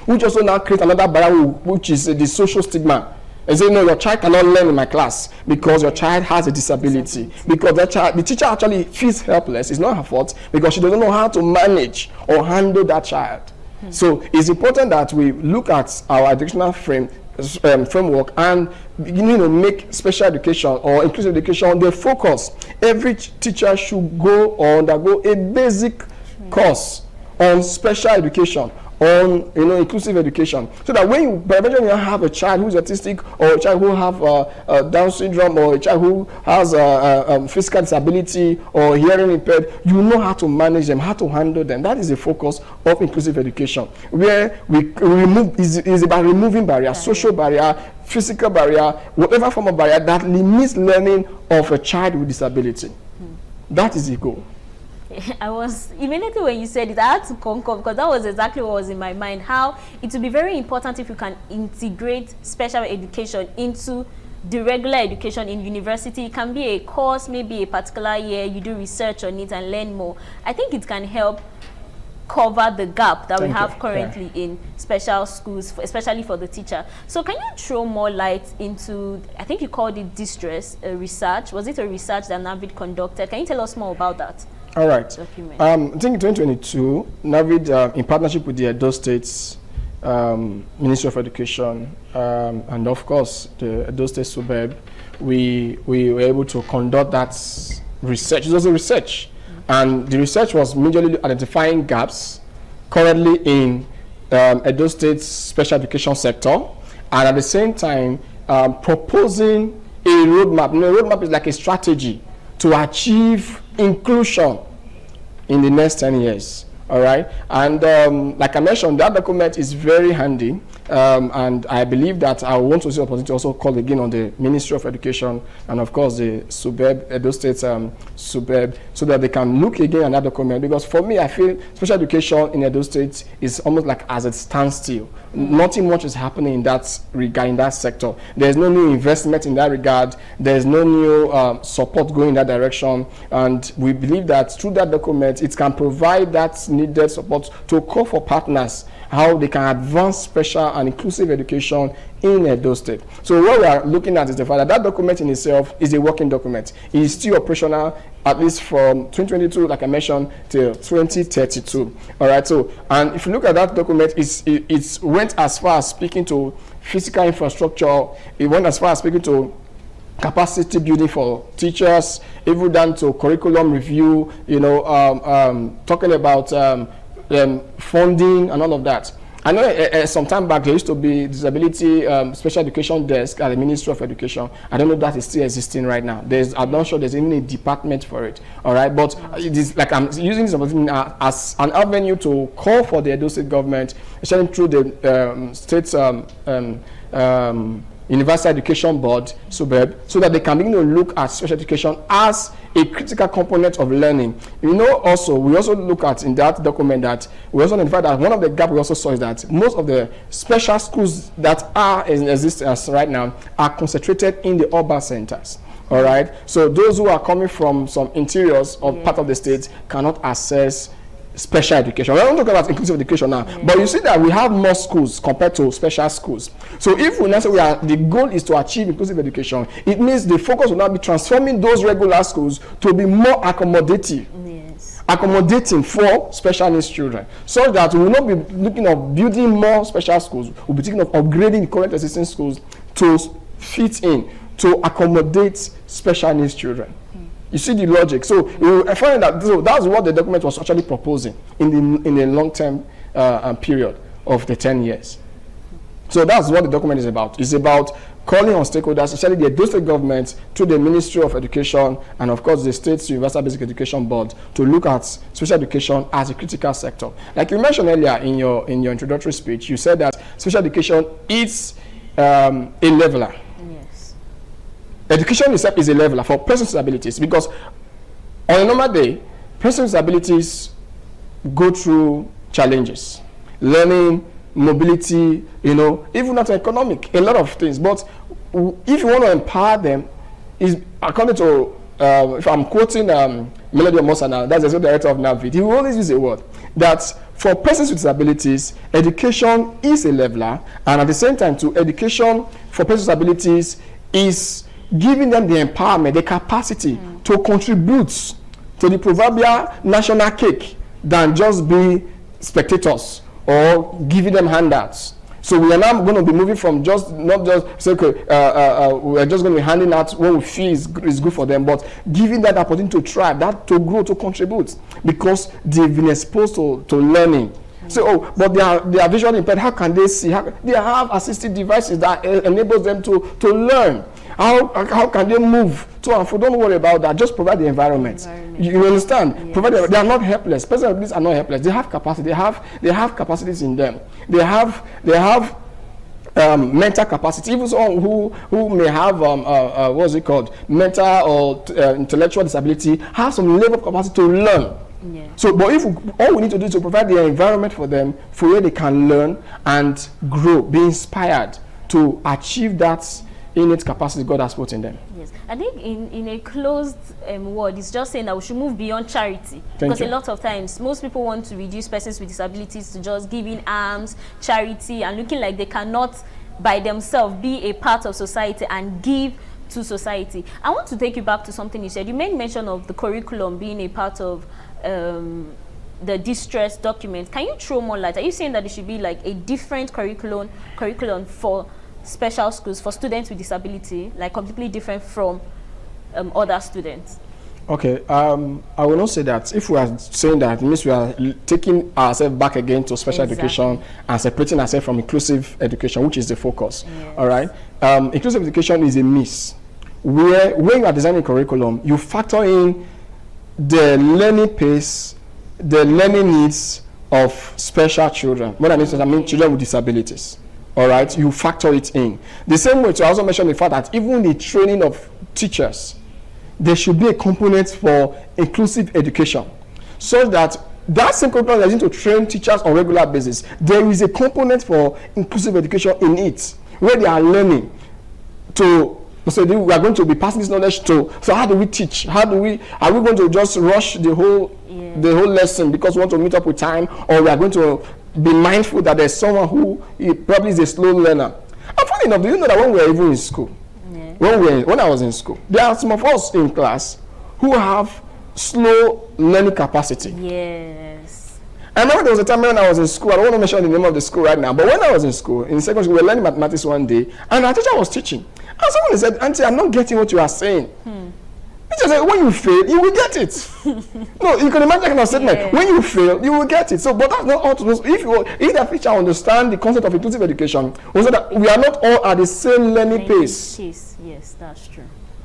Which also now creates another barrier, which is the social stigma. And say, no, your child cannot learn in my class because your child has a disability. Because the teacher actually feels helpless. It's not her fault, because she doesn't know how to manage or handle that child. So it's important that we look at our educational framework and beginning to make special education or inclusive education the focus. Every teacher should go or undergo a basic course on special education, on inclusive education, so that when you have a child who's autistic, or a child who have Down syndrome, or a child who has physical disability or hearing impaired, you know how to manage them, how to handle them. That is the focus of inclusive education, where we remove is about removing barriers, social barrier, physical barrier, whatever form of barrier that limits learning of a child with disability. That is the goal. I was immediately when you said it, I had to concur, because that was exactly what was in my mind. How it would be very important if you can integrate special education into the regular education in university. It can be a course, maybe a particular year, you do research on it and learn more. I think it can help cover the gap that we have currently in special schools, especially for the teacher. So can you throw more light into, I think you called it distress research. Was it a research that NAVID conducted? Can you tell us more about that? All right. I think in 2022, NAVID, in partnership with the Edo State's Ministry of Education, and of course the Edo State SUBEB, we were able to conduct that research. It was a research, and the research was majorly identifying gaps currently in Edo State's special education sector, and at the same time proposing a roadmap. A roadmap is like a strategy to achieve inclusion in the next 10 years. All right, and like I mentioned, that document is very handy, and I believe that I want to see the opportunity to also call again on the Ministry of Education and of course the SUBEB, Edo State SUBEB, so that they can look again at that document. Because for me, I feel special education in Edo State is almost like as a standstill. Nothing much is happening in that regard, in that sector. There's no new investment in that regard. There's no new support going in that direction, and we believe that through that document, it can provide that needed support to call for partners, how they can advance special and inclusive education in Edo State. So what we are looking at is the fact that that document in itself is a working document. It is still operational, at least from 2022, like I mentioned, till 2032. All right. So, and if you look at that document, it went as far as speaking to physical infrastructure. It went as far as speaking to capacity building for teachers, even down to curriculum review, talking about funding and all of that. I know some time back there used to be disability special education desk at the Ministry of Education. I don't know if that is still existing right now. I'm not sure there's even a department for it. All right, but it is like I'm using this opportunity as an avenue to call for the Edo State government, especially through the state's Universal Education Board, SUBEB, so that they can begin to look at special education as a critical component of learning. Also, we also look at in that document that we also identified that one of the gaps we also saw is that most of the special schools that are in existence right now are concentrated in the urban centers. All right, so those who are coming from some interiors of part of the state cannot access special education. We're not talking about inclusive education now, but you see that we have more schools compared to special schools. So if we now say the goal is to achieve inclusive education, it means the focus will now be transforming those regular schools to be more accommodating for special needs children, so that we will not be looking at building more special schools. We'll be thinking of upgrading the current existing schools to fit in, to accommodate special needs children. You see the logic. So I find that that's what the document was actually proposing in the long-term period of the 10 years. So that's what the document is about. It's about calling on stakeholders, especially the Edo State government, through the Ministry of Education and of course the State's Universal Basic Education Board, to look at special education as a critical sector. Like you mentioned earlier in your introductory speech, you said that special education is a leveler. Yes. Education itself is a leveler for persons with disabilities, because on a normal day, persons with disabilities go through challenges, learning, mobility, you know, even not economic, a lot of things. But if you want to empower them, is according to if I'm quoting Melody Omosana, that's the director of NAVID, he will always use a word that for persons with disabilities, education is a leveler, and at the same time, to education for persons with disabilities is giving them the empowerment, the capacity to contribute to the proverbial national cake than just be spectators or giving them handouts. So we are now going to be moving from not just say, we're just going to be handing out what we feel is good for them, but giving that opportunity to try, that to grow, to contribute, because they've been exposed to learning. So, but they are visually impaired. How can they see? They have assistive devices that enables them to learn. How can they move to and fro? Don't worry about that. Just provide the environment. You understand? Yes. Provide they are not helpless. Persons with disabilities are not helpless. They have capacity. They have capacities in them. They have mental capacity. Even someone who may have what's it called, mental or intellectual disability, have some level of capacity to learn. Yeah. So, but if all we need to do is to provide the environment for them, for where they can learn and grow, be inspired to achieve that innate capacity God has put in them. Yes, I think in a closed word, it's just saying that we should move beyond charity. Because a lot of times, most people want to reduce persons with disabilities to just giving alms, charity, and looking like they cannot by themselves be a part of society and give to society. I want to take you back to something you said. You made mention of the curriculum being a part of the distress document. Can you throw more light? Are you saying that it should be like a different curriculum for special schools for students with disability, like completely different from other students? Okay, I will not say that. If we are saying that, it means we are taking ourselves back again to special education and separating ourselves from inclusive education, which is the focus. Yes. All right. Inclusive education is a miss, where when you are designing curriculum, you factor in the learning pace, the learning needs of special children. What I mean children with disabilities. All right, you factor it in. The same way to also mention the fact that even the training of teachers, there should be a component for inclusive education, so that same curriculum that is to train teachers on a regular basis, there is a component for inclusive education in it, where they are learning to. So we are going to be passing this knowledge to. So how do we teach? Are we going to just rush the whole lesson because we want to meet up with time, or we are going to be mindful that there's someone who probably is a slow learner? And funny enough, do you know that when we were even in school, when I was in school, there are some of us in class who have slow learning capacity. Yes. I remember there was a time when I was in school, I don't want to mention the name of the school right now, but when I was in school, in secondary school, we were learning mathematics one day, and our teacher was teaching. And someone said, "Auntie, I'm not getting what you are saying." Teacher said, "When you fail, you will get it." No, you can imagine that kind of statement. Yeah. When you fail, you will get it. So, but that's not all to do. If the teacher understand the concept of inclusive education, we say that we are not all at the same learning pace. Yes, that's true.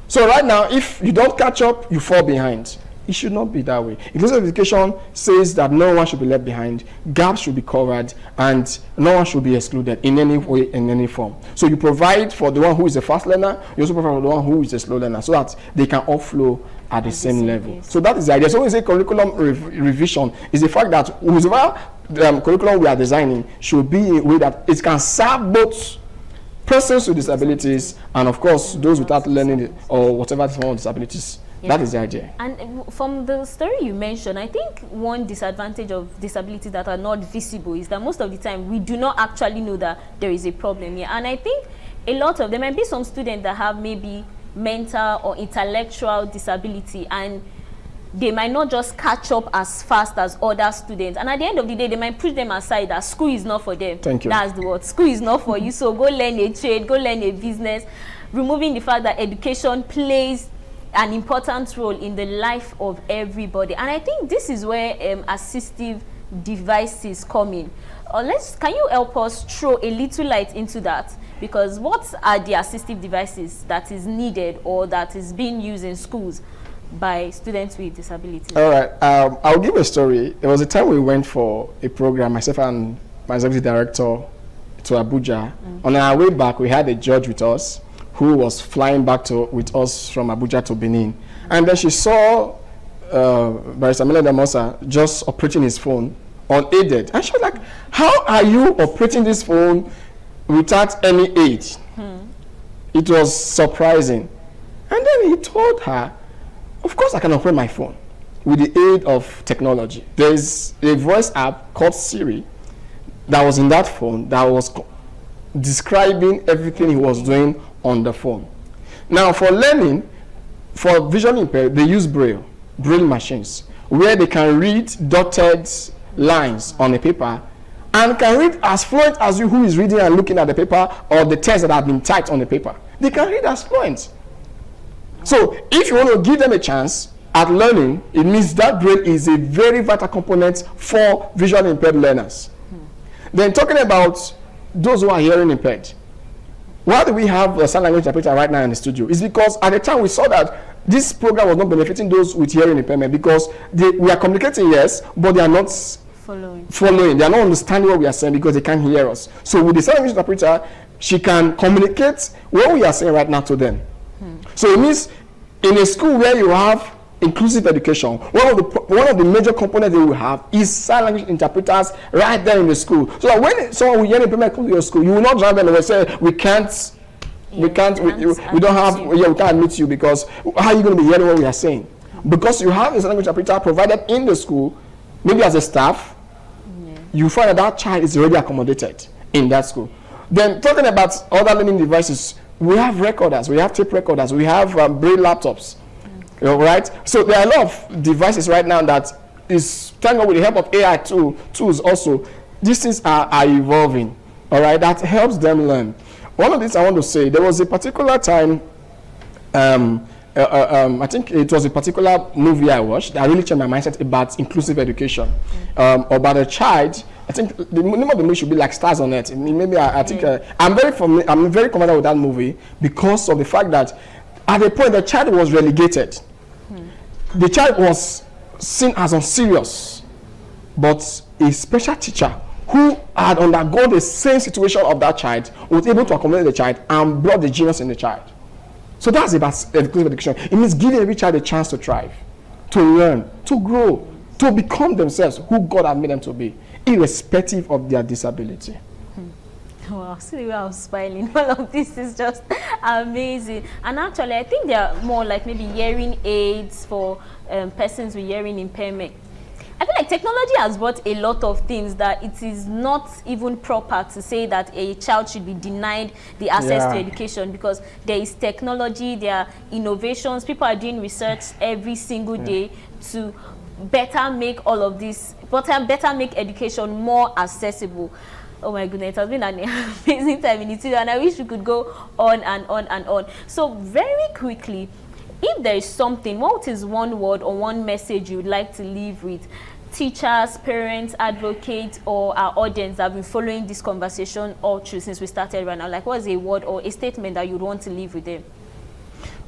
So right now, if you don't catch up, you fall behind. It should not be that way. Inclusive education says that no one should be left behind, gaps should be covered, and no one should be excluded in any way, in any form. So you provide for the one who is a fast learner, you also provide for the one who is a slow learner, so that they can all flow at the same level. So that is the idea. So when we say curriculum revision, is the fact that whatever curriculum we are designing should be in a way that it can serve both persons with disabilities and, of course, those without learning or whatever form of disabilities. Yeah. That is the idea. And from the story you mentioned, I think one disadvantage of disabilities that are not visible is that most of the time we do not actually know that there is a problem here. And I think a lot of there might be some students that have maybe mental or intellectual disability, and they might not just catch up as fast as other students. And at the end of the day, they might push them aside that school is not for them. Thank you. That's the word. School is not for you. So go learn a trade, go learn a business, removing the fact that education plays an important role in the life of everybody. And I think this is where assistive devices come in. Can you help us throw a little light into that? Because what are the assistive devices that is needed or that is being used in schools by students with disabilities? All right, I'll give a story. There was a time we went for a program, myself and my executive director, to Abuja. On our way back, we had a judge with us who was flying back with us from Abuja to Benin. And then she saw Barrister Melenda Mosa just operating his phone unaided. And she was like, how are you operating this phone without any aid? It was surprising. And then he told her, of course I can operate my phone with the aid of technology. There's a voice app called Siri that was in that phone that was describing everything he was doing on the phone. Now for learning, for visually impaired, they use braille machines, where they can read dotted lines on a paper and can read as fluent as you who is reading and looking at the paper or the text that have been typed on the paper. They can read as fluent. So if you want to give them a chance at learning, it means that braille is a very vital component for visually impaired learners. Then talking about those who are hearing impaired, why do we have a sign language interpreter right now in the studio? It's because at the time we saw that this program was not benefiting those with hearing impairment, because we are communicating, yes, but they are not following. They are not understanding what we are saying because they can't hear us. So with the sign language interpreter, she can communicate what we are saying right now to them. So it means in a school where you have inclusive education, one of the major components they will have is sign language interpreters right there in the school. So that when someone with hearing impairment comes to your school, you will not drive them and say, we can't admit you, because how are you going to be hearing what we are saying? Because you have a sign language interpreter provided in the school, maybe as a staff, you find that child is already accommodated in that school. Then talking about other learning devices, we have recorders, we have tape recorders, we have braille laptops. All right, so there are a lot of devices right now that is, thank God, with the help of AI tools also, these things are evolving. All right, that helps them learn. One of these I want to say, there was a particular time, I think it was a particular movie I watched that really changed my mindset about inclusive education, about a child. I think the name of the movie should be like Stars on Earth. Maybe I think I'm very familiar with that movie because of the fact that at a point the child was relegated. The child was seen as unserious, but a special teacher who had undergone the same situation of that child was able to accommodate the child and brought the genius in the child. So that's about inclusive education. It means giving every child a chance to thrive, to learn, to grow, to become themselves who God has made them to be, irrespective of their disability. Wow, see the way I'm smiling. All of this is just amazing. And actually, I think there are more like maybe hearing aids for persons with hearing impairment. I feel like technology has brought a lot of things that it is not even proper to say that a child should be denied the access to education, because there is technology, there are innovations, people are doing research every single day to better make all of this, better make education more accessible. Oh my goodness, it has been an amazing time in Italy, and I wish we could go on and on and on. So very quickly, if there is something, what is one word or one message you would like to leave with teachers, parents, advocates, or our audience that have been following this conversation all through since we started right now? Like, what is a word or a statement that you'd want to leave with them?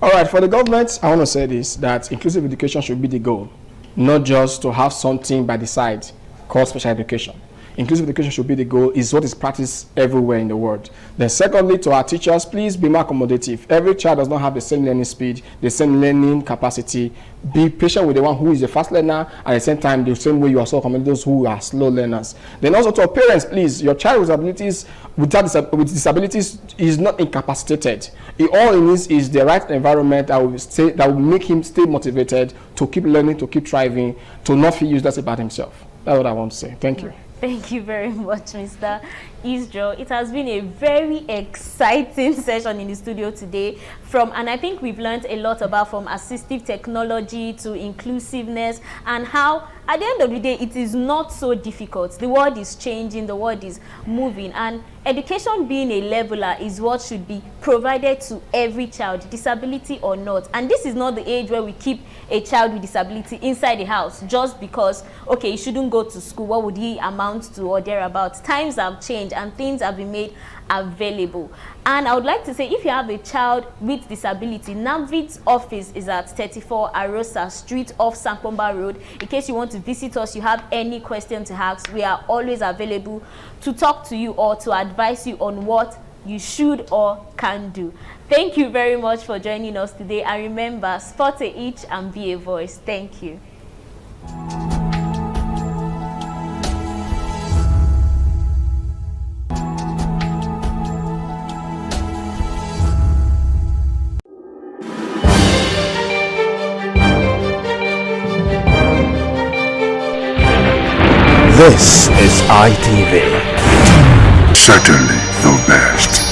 All right, for the government, I want to say this, that inclusive education should be the goal, not just to have something by the side called special education. Inclusive education should be the goal, is what is practiced everywhere in the world. Then secondly, to our teachers, please be more accommodative. Every child does not have the same learning speed, the same learning capacity. Be patient with the one who is a fast learner, at the same time, the same way you also accommodate those who are slow learners. Then also to our parents, please, your child with disabilities is not incapacitated. All it needs is the right environment that will make him stay motivated to keep learning, to keep thriving, to not feel useless about himself. That's what I want to say. Thank you. Thank you very much, Mr. Israel. It has been a very exciting session in the studio today, and I think we've learned a lot about from assistive technology to inclusiveness, and how at the end of the day it is not so difficult. The world is changing, the world is moving, and education being a leveler is what should be provided to every child, disability or not. And this is not the age where we keep a child with disability inside the house just because, okay, he shouldn't go to school, what would he amount to or thereabouts. Times have changed and things have been made available. And I would like to say, if you have a child with disability, NAVID's office is at 34 Arosa Street off Sampomba Road. In case you want to visit us, you have any question to ask, we are always available to talk to you or to advise you on what you should or can do. Thank you very much for joining us today, and remember, spot a itch and be a voice. Thank you. This is ITV. Certainly the best.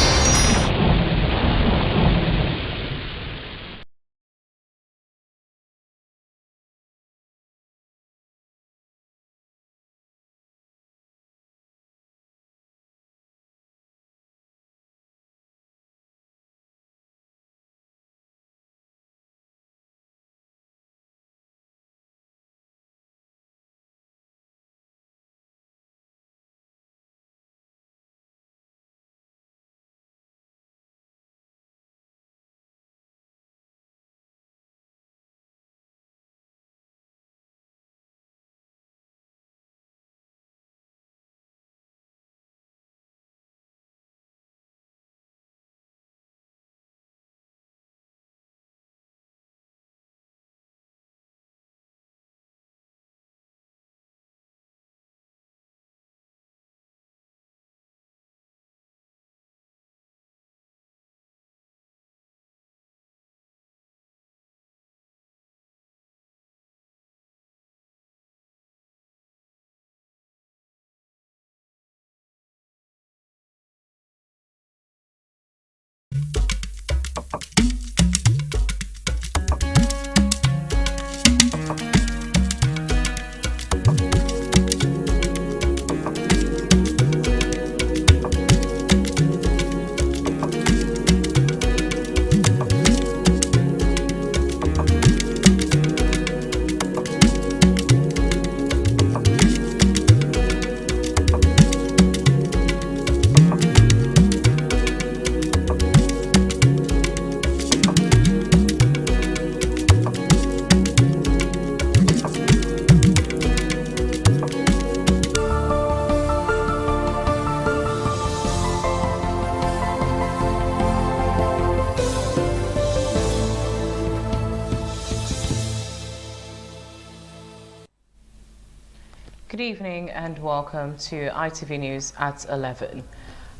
Good evening and welcome to ITV News at 11.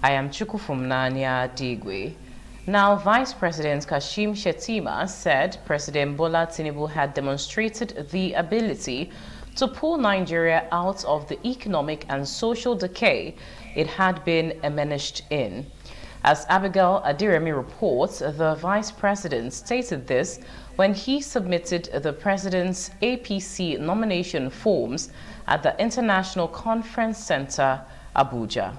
I am Chukufumnanya Digwe. Now, Vice President Kashim Shettima said President Bola Tinubu had demonstrated the ability to pull Nigeria out of the economic and social decay it had been immersed in. As Abigail Adiremi reports, the Vice President stated this when he submitted the President's APC nomination forms at the International Conference Center, Abuja.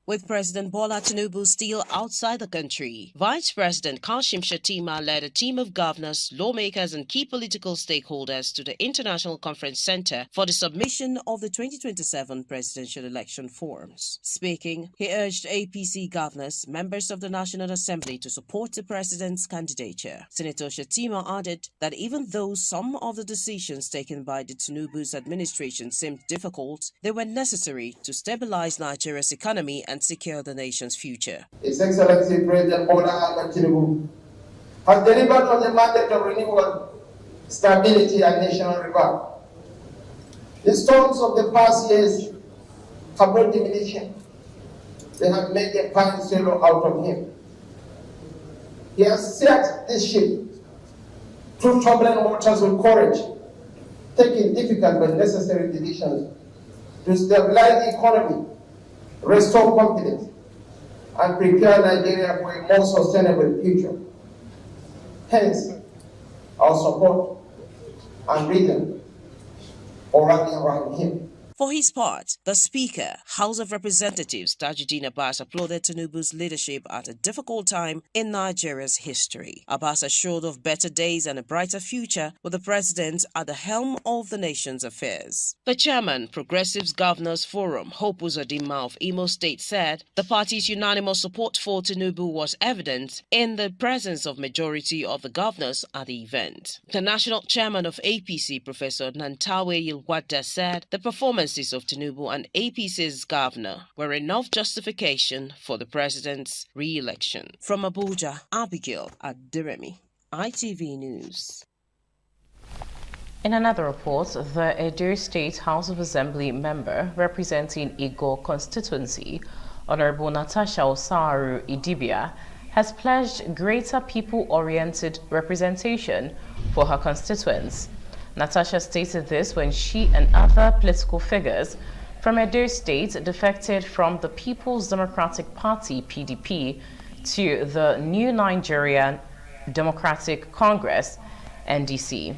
With President Bola Tinubu still outside the country, Vice President Kashim Shettima led a team of governors, lawmakers and key political stakeholders to the International Conference Center for the submission of the 2027 presidential election forms. Speaking, he urged APC governors, members of the National Assembly to support the president's candidature. Senator Shettima added that even though some of the decisions taken by the Tinubu's administration seemed difficult, they were necessary to stabilize Nigeria's economy and secure the nation's future. His Excellency President Bola Ahmed Tinubu has delivered on the mandate of renewal, stability and national revival. The storms of the past years have brought diminution. They have made a fine sailor out of him. He has steered this ship through turbulent waters with courage, taking difficult but necessary decisions to stabilize the economy restore confidence, and prepare Nigeria for a more sustainable future. Hence, our support and reason for rallying around him. For his part, the Speaker, House of Representatives Tajuddin Abbas applauded Tinubu's leadership at a difficult time in Nigeria's history. Abbas assured of better days and a brighter future with the president at the helm of the nation's affairs. The chairman, Progressives Governors Forum, Hope Uzodinma of Imo State, said the party's unanimous support for Tinubu was evident in the presence of majority of the governors at the event. The national chairman of APC, Professor Nantawe Yilwada, said the performance of Tinubu and APC's governor were enough justification for the president's re-election. From Abuja, Abigail Adiremi, ITV News. In another report, the Edo State House of Assembly member representing Igor constituency, Honorable Natasha Osaru Idibia, has pledged greater people-oriented representation for her constituents. Natasha stated this when she and other political figures from Edo State defected from the People's Democratic Party, PDP, to the New Nigerian Democratic Congress, NDC.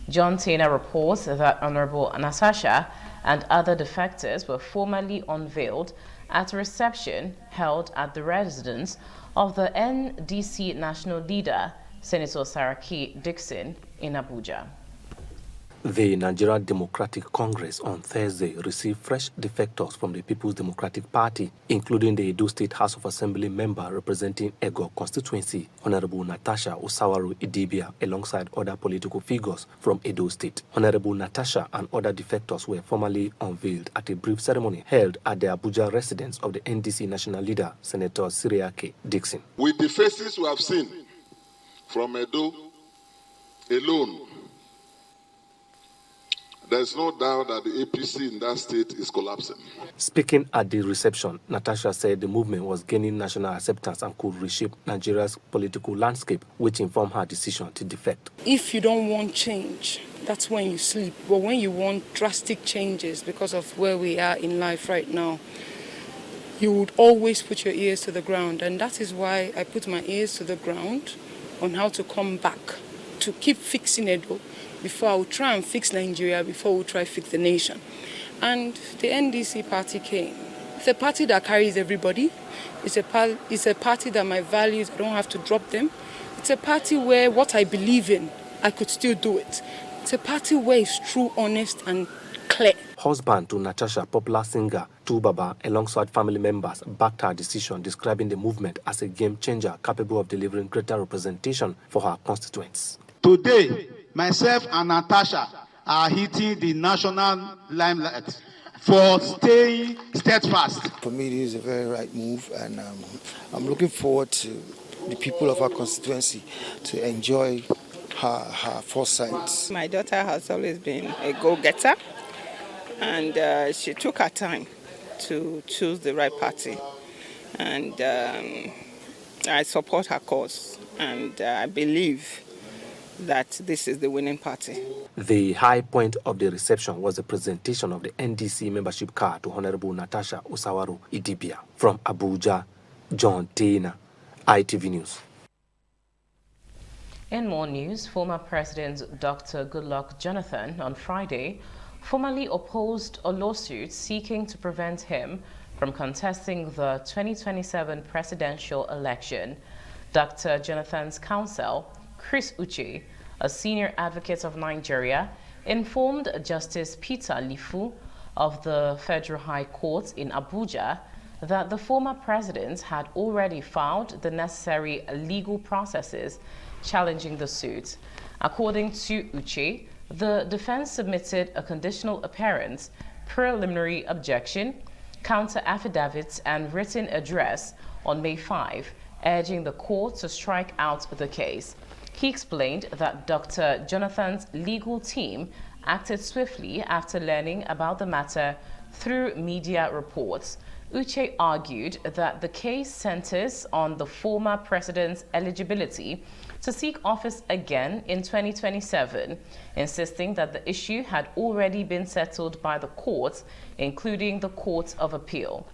John Taylor reports that Honorable Natasha and other defectors were formally unveiled at a reception held at the residence of the NDC national leader, Senator Saraki Dixon, in Abuja. The Nigerian Democratic Congress on Thursday received fresh defectors from the People's Democratic Party, including the Edo State House of Assembly member representing Ego constituency, Honorable Natasha Osawaru Idibia, alongside other political figures from Edo State. Honorable Natasha and other defectors were formally unveiled at a brief ceremony held at the Abuja residence of the NDC national leader, Senator Siriake Dixon. With the faces we have seen from Edo alone, there's no doubt that the APC in that state is collapsing. Speaking at the reception, Natasha said the movement was gaining national acceptance and could reshape Nigeria's political landscape, which informed her decision to defect. If you don't want change, that's when you sleep. But when you want drastic changes because of where we are in life right now, you would always put your ears to the ground. And that is why I put my ears to the ground on how to come back, to keep fixing Edo, before I would try and fix Nigeria, before we try to fix the nation. And the NDC party came. It's a party that carries everybody. It's a party that my values, I don't have to drop them. It's a party where what I believe in, I could still do it. It's a party where it's true, honest, and clear. Husband to Natasha, popular singer Tubaba, alongside family members, backed her decision, describing the movement as a game changer capable of delivering greater representation for her constituents. Today, myself and Natasha are hitting the national limelight for staying steadfast. For me, it is a very right move, and I'm looking forward to the people of our constituency to enjoy her foresight. My daughter has always been a go-getter, and she took her time to choose the right party. And I support her cause, and I believe that this is the winning party. The high point of the reception was the presentation of the NDC membership card to Honorable Natasha Osawaru Idibia. From Abuja, John Taylor, ITV News. In more news, former President Dr. Goodluck Jonathan on Friday formally opposed a lawsuit seeking to prevent him from contesting the 2027 presidential election. Dr. Jonathan's counsel, Chris Uche, a senior advocate of Nigeria, informed Justice Peter Lifu of the Federal High Court in Abuja that the former president had already filed the necessary legal processes challenging the suit. According to Uche, the defense submitted a conditional appearance, preliminary objection, counter affidavits, and written address on May 5, urging the court to strike out the case. He explained that Dr. Jonathan's legal team acted swiftly after learning about the matter through media reports. Uche argued that the case centers on the former president's eligibility to seek office again in 2027, insisting that the issue had already been settled by the courts, including the Court of Appeal.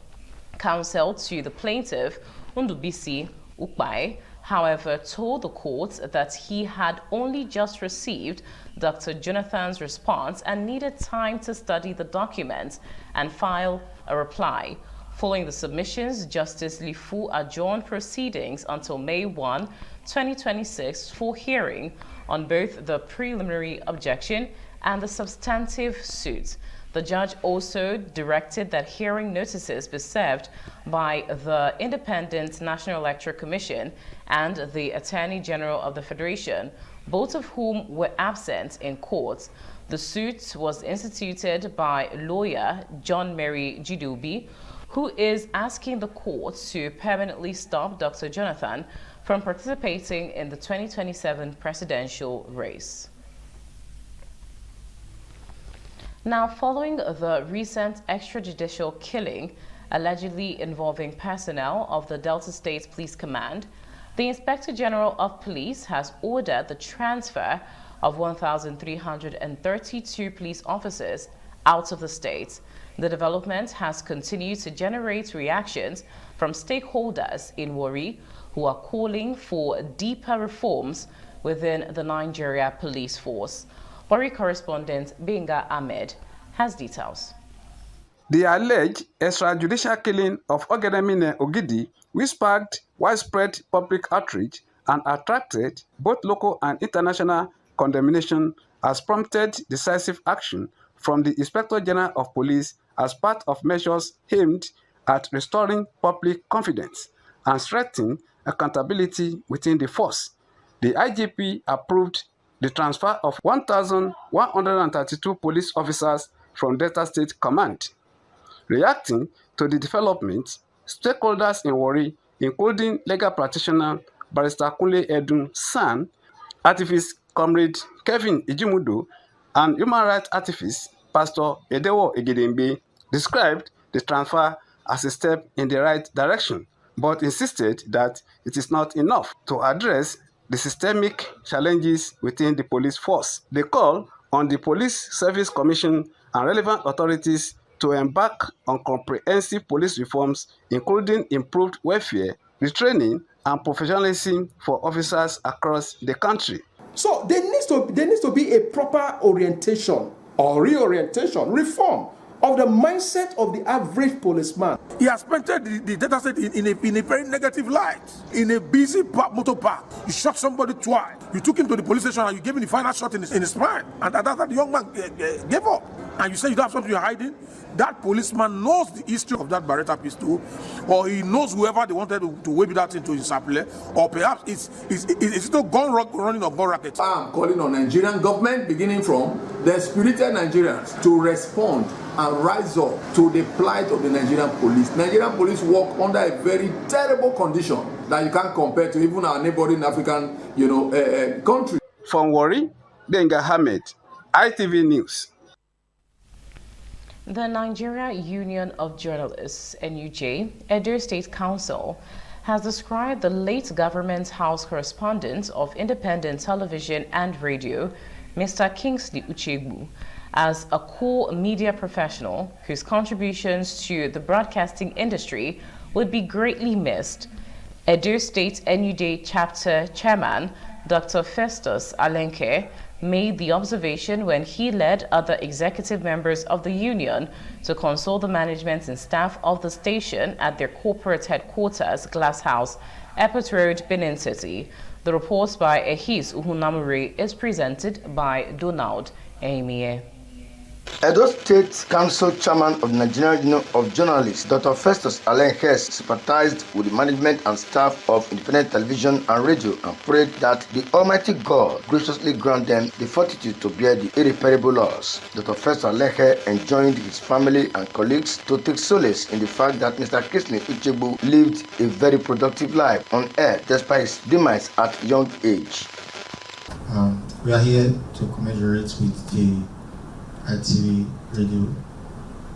Counsel to the plaintiff, Undubisi Ukpai, however, told the court that he had only just received Dr. Jonathan's response and needed time to study the documents and file a reply. Following the submissions, Justice Lifu adjourned proceedings until May 1, 2026 for hearing on both the preliminary objection and the substantive suit. The judge also directed that hearing notices be served by the Independent National Electoral Commission and the Attorney General of the Federation, both of whom were absent in court. The suit was instituted by lawyer John Mary Jidubi, who is asking the court to permanently stop Dr. Jonathan from participating in the 2027 presidential race. Now, following the recent extrajudicial killing allegedly involving personnel of the Delta State Police Command, the Inspector General of Police has ordered the transfer of 1,332 police officers out of the state. The development has continued to generate reactions from stakeholders in Warri who are calling for deeper reforms within the Nigeria police force. Warri correspondent Benga Ahmed has details. The alleged extrajudicial killing of Ogedemine Ogidi, which sparked widespread public outrage and attracted both local and international condemnation, has prompted decisive action from the Inspector General of Police as part of measures aimed at restoring public confidence and strengthening accountability within the force. The IGP approved the transfer of 1,132 police officers from Delta State Command. Reacting to the development, stakeholders in Warri, including legal practitioner Barrister Kunle Edun San, activist Comrade Kevin Ijimudu, and human rights activist Pastor Edewo Egedembe, described the transfer as a step in the right direction, but insisted that it is not enough to address the systemic challenges within the police force. They call on the Police Service Commission and relevant authorities to embark on comprehensive police reforms, including improved welfare, retraining, and professionalism for officers across the country. So there needs to be a proper orientation or reorientation, reform of the mindset of the average policeman. He has painted the Delta State in a very negative light. In a busy motor park, you shot somebody twice. You took him to the police station and you gave him the final shot in his spine. And that's that the young man gave up. And you say you don't have something you're hiding. That policeman knows the history of that Beretta pistol, or he knows whoever they wanted to wave that into his supply, or perhaps it's still gun running or gun racket. I'm calling on Nigerian government, beginning from the spirited Nigerians, to respond and rise up to the plight of the Nigerian police. Nigerian police work under a very terrible condition that you can't compare to even our neighboring African, country. From Warri, Benga Ahmed, ITV News. The Nigeria Union of Journalists, NUJ, Edo State Council, has described the late government house correspondent of independent television and radio, Mr. Kingsley Uchegbu, as a core media professional whose contributions to the broadcasting industry would be greatly missed. Edo State NUJ Chapter Chairman, Dr. Festus Alenke, made the observation when he led other executive members of the union to consult the management and staff of the station at their corporate headquarters, Glass House, Airport Road, Benin City. The report by Ehis Uhunamure is presented by Donald Emie. Edo State Council Chairman of the Nigerian Union of Journalists, Dr. Festus Alenke, sympathized with the management and staff of independent television and radio and prayed that the Almighty God graciously grant them the fortitude to bear the irreparable loss. Dr. Festus Alenke enjoined his family and colleagues to take solace in the fact that Mr. Kingsley Uchegbu lived a very productive life on air despite his demise at young age. We are here to commiserate with the ITV radio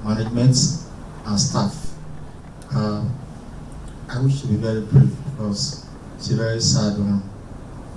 management and staff. I wish to be very brief because it's a very sad one.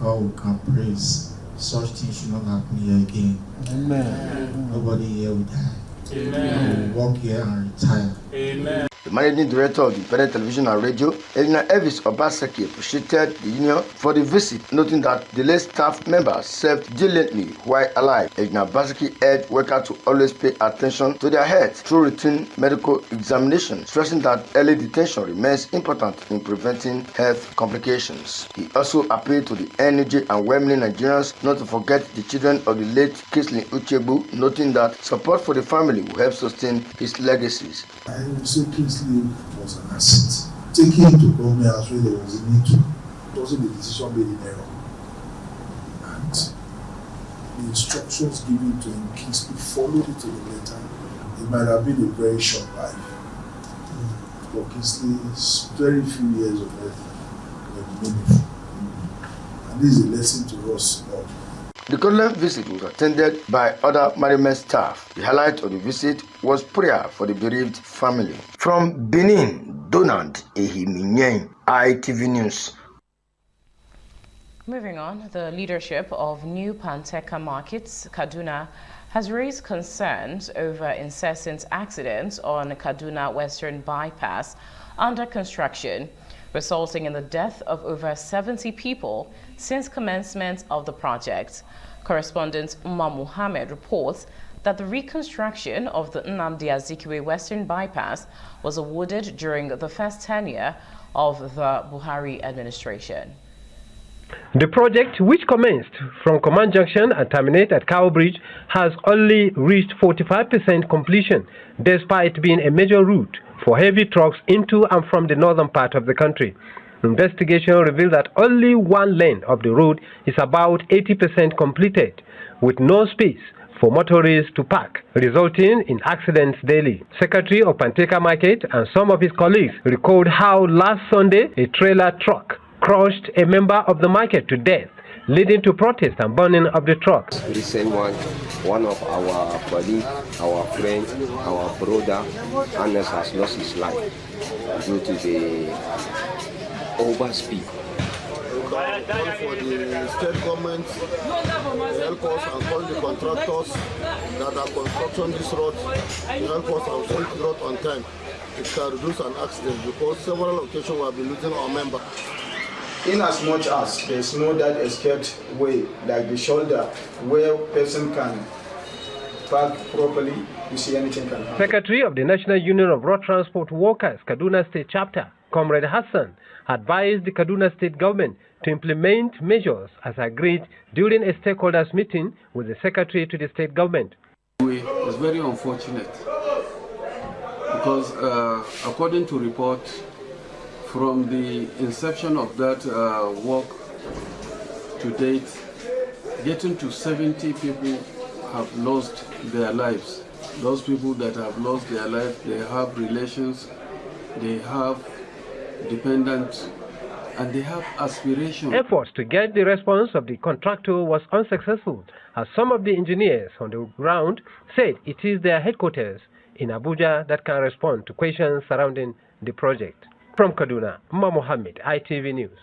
All we can praise. Such things should not happen here again. Amen. Nobody here will die. Amen. We will walk here and retire. Amen. The managing director of the Independent Television and Radio, Engineer Elvis Obaseki, appreciated the union for the visit, noting that the late staff members served diligently while alive. Engineer Obaseki urged workers to always pay attention to their health through routine medical examination, stressing that early detection remains important in preventing health complications. He also appealed to the energy and well-meaning Nigerians not to forget the children of the late Kislin Uchegbu, noting that support for the family will help sustain his legacies. I would say Kislin was an asset. Taking him to government as well, there was a need to. It wasn't the decision made in error. And the instructions given to him, Kislin followed it to the letter. It might have been a very short life. For Kisley's very few years of life were meaningful. And this is a lesson to us all. The condolence visit was attended by other management staff. The highlight of the visit was prayer for the bereaved family. From Benin, Donald Ehiminyen, ITV News. Moving on, the leadership of New Panteka Markets, Kaduna, has raised concerns over incessant accidents on Kaduna Western Bypass under construction, resulting in the death of over 70 people since commencement of the project. Correspondent Umar Muhammad reports that the reconstruction of the Nnamdi Azikiwe Western Bypass was awarded during the first tenure of the Buhari administration. The project, which commenced from Command Junction and terminated at Cow Bridge, has only reached 45% completion, despite being a major route for heavy trucks into and from the northern part of the country. Investigation revealed that only one lane of the road is about 80% completed, with no space for motorists to park, resulting in accidents daily. Secretary of Panteka Market and some of his colleagues recalled how last Sunday a trailer truck crushed a member of the market to death, leading to protest and burning of the truck. Recent one of our colleagues, our friend, our brother, Anas, has lost his life due to the overspeed. We can call for the state government to help us and call the contractors that are constructing this road to help us and finish the road on time. It can reduce an accident because several occasions we have been losing our member. In as much as there is no that escaped way, like the shoulder, where a person can park properly, you see anything can happen. Secretary of the National Union of Road Transport Workers, Kaduna State Chapter, Comrade Hassan, advised the Kaduna State government to implement measures as agreed during a stakeholders meeting with the Secretary to the state government. It's very unfortunate because according to reports, from the inception of that work to date, getting to 70 people have lost their lives. Those people that have lost their lives, they have relations, they have dependents, and they have aspirations. Efforts to get the response of the contractor was unsuccessful, as some of the engineers on the ground said it is their headquarters in Abuja that can respond to questions surrounding the project. From Kaduna, Umar Mohammed, ITV News.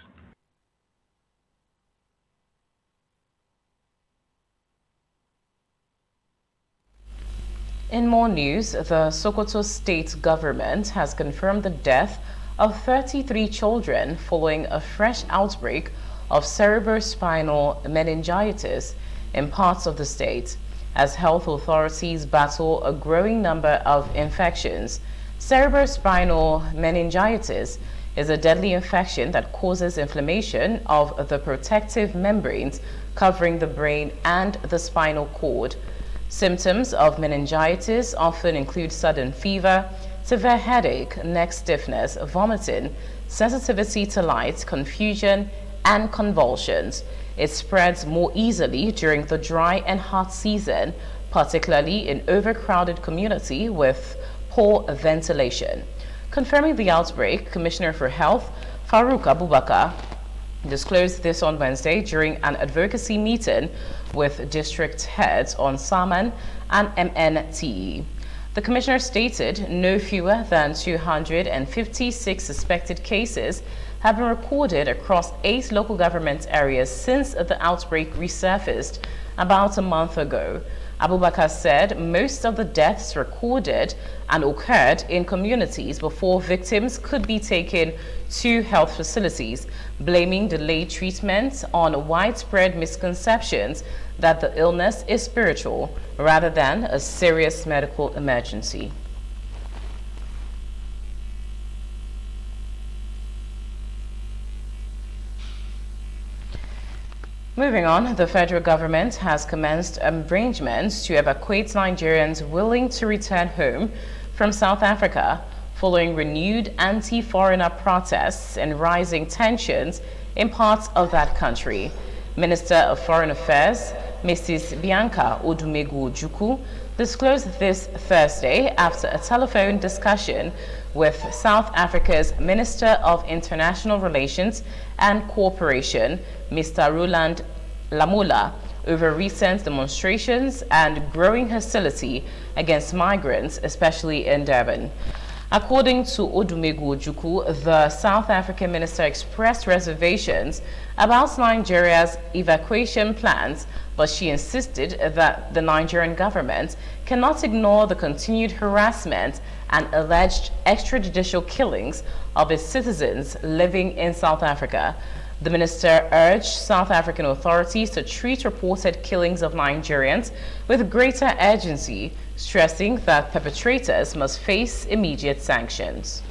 In more news, the Sokoto state government has confirmed the death of 33 children following a fresh outbreak of cerebrospinal meningitis in parts of the state, as health authorities battle a growing number of infections. Cerebrospinal meningitis is a deadly infection that causes inflammation of the protective membranes covering the brain and the spinal cord. Symptoms of meningitis often include sudden fever, severe headache, neck stiffness, vomiting, sensitivity to light, confusion, and convulsions. It spreads more easily during the dry and hot season, particularly in overcrowded communities with poor ventilation. Confirming the outbreak, Commissioner for Health Farouk Abubakar disclosed this on Wednesday during an advocacy meeting with district heads on SAMAN and MNTE. The commissioner stated no fewer than 256 suspected cases have been recorded across 8 local government areas since the outbreak resurfaced about a month ago. Abubakar said most of the deaths recorded and occurred in communities before victims could be taken to health facilities, blaming delayed treatment on widespread misconceptions that the illness is spiritual rather than a serious medical emergency. Moving on, the federal government has commenced arrangements to evacuate Nigerians willing to return home from South Africa following renewed anti-foreigner protests and rising tensions in parts of that country. Minister of Foreign Affairs, Mrs. Bianca Odumegwu-Ojukwu, disclosed this Thursday after a telephone discussion with South Africa's Minister of International Relations and Cooperation, Mr. Roland Lamola, over recent demonstrations and growing hostility against migrants, especially in Durban. According to Odumegwu-Ojukwu, the South African minister expressed reservations about Nigeria's evacuation plans, but she insisted that the Nigerian government cannot ignore the continued harassment and alleged extrajudicial killings of its citizens living in South Africa. The minister urged South African authorities to treat reported killings of Nigerians with greater urgency, stressing that perpetrators must face immediate sanctions.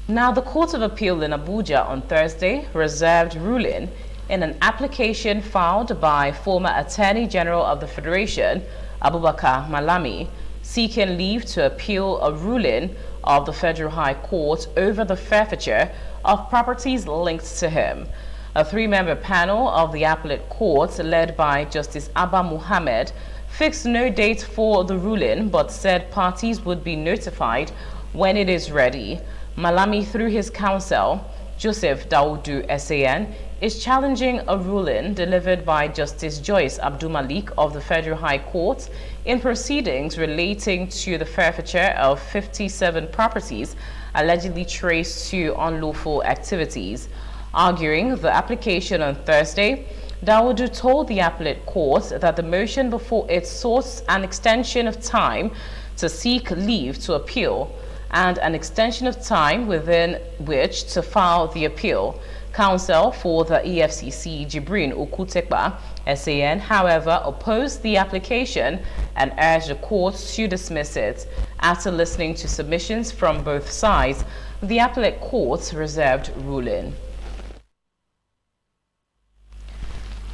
Now, the Court of Appeal in Abuja on Thursday reserved ruling in an application filed by former Attorney General of the Federation, Abubakar Malami, seeking leave to appeal a ruling of the Federal High Court over the forfeiture of properties linked to him. A 3-member panel of the appellate court, led by Justice Abba Muhammad, fixed no date for the ruling but said parties would be notified when it is ready. Malami, through his counsel, Joseph Daudu SAN, is challenging a ruling delivered by Justice Joyce Abdul-Malik of the Federal High Court in proceedings relating to the forfeiture of 57 properties allegedly traced to unlawful activities. Arguing the application on Thursday, Daudu told the appellate court that the motion before it sought an extension of time to seek leave to appeal and an extension of time within which to file the appeal. Counsel for the EFCC, Jibrin Okutekba, SAN, however, opposed the application and urged the court to dismiss it. After listening to submissions from both sides, the appellate court reserved ruling.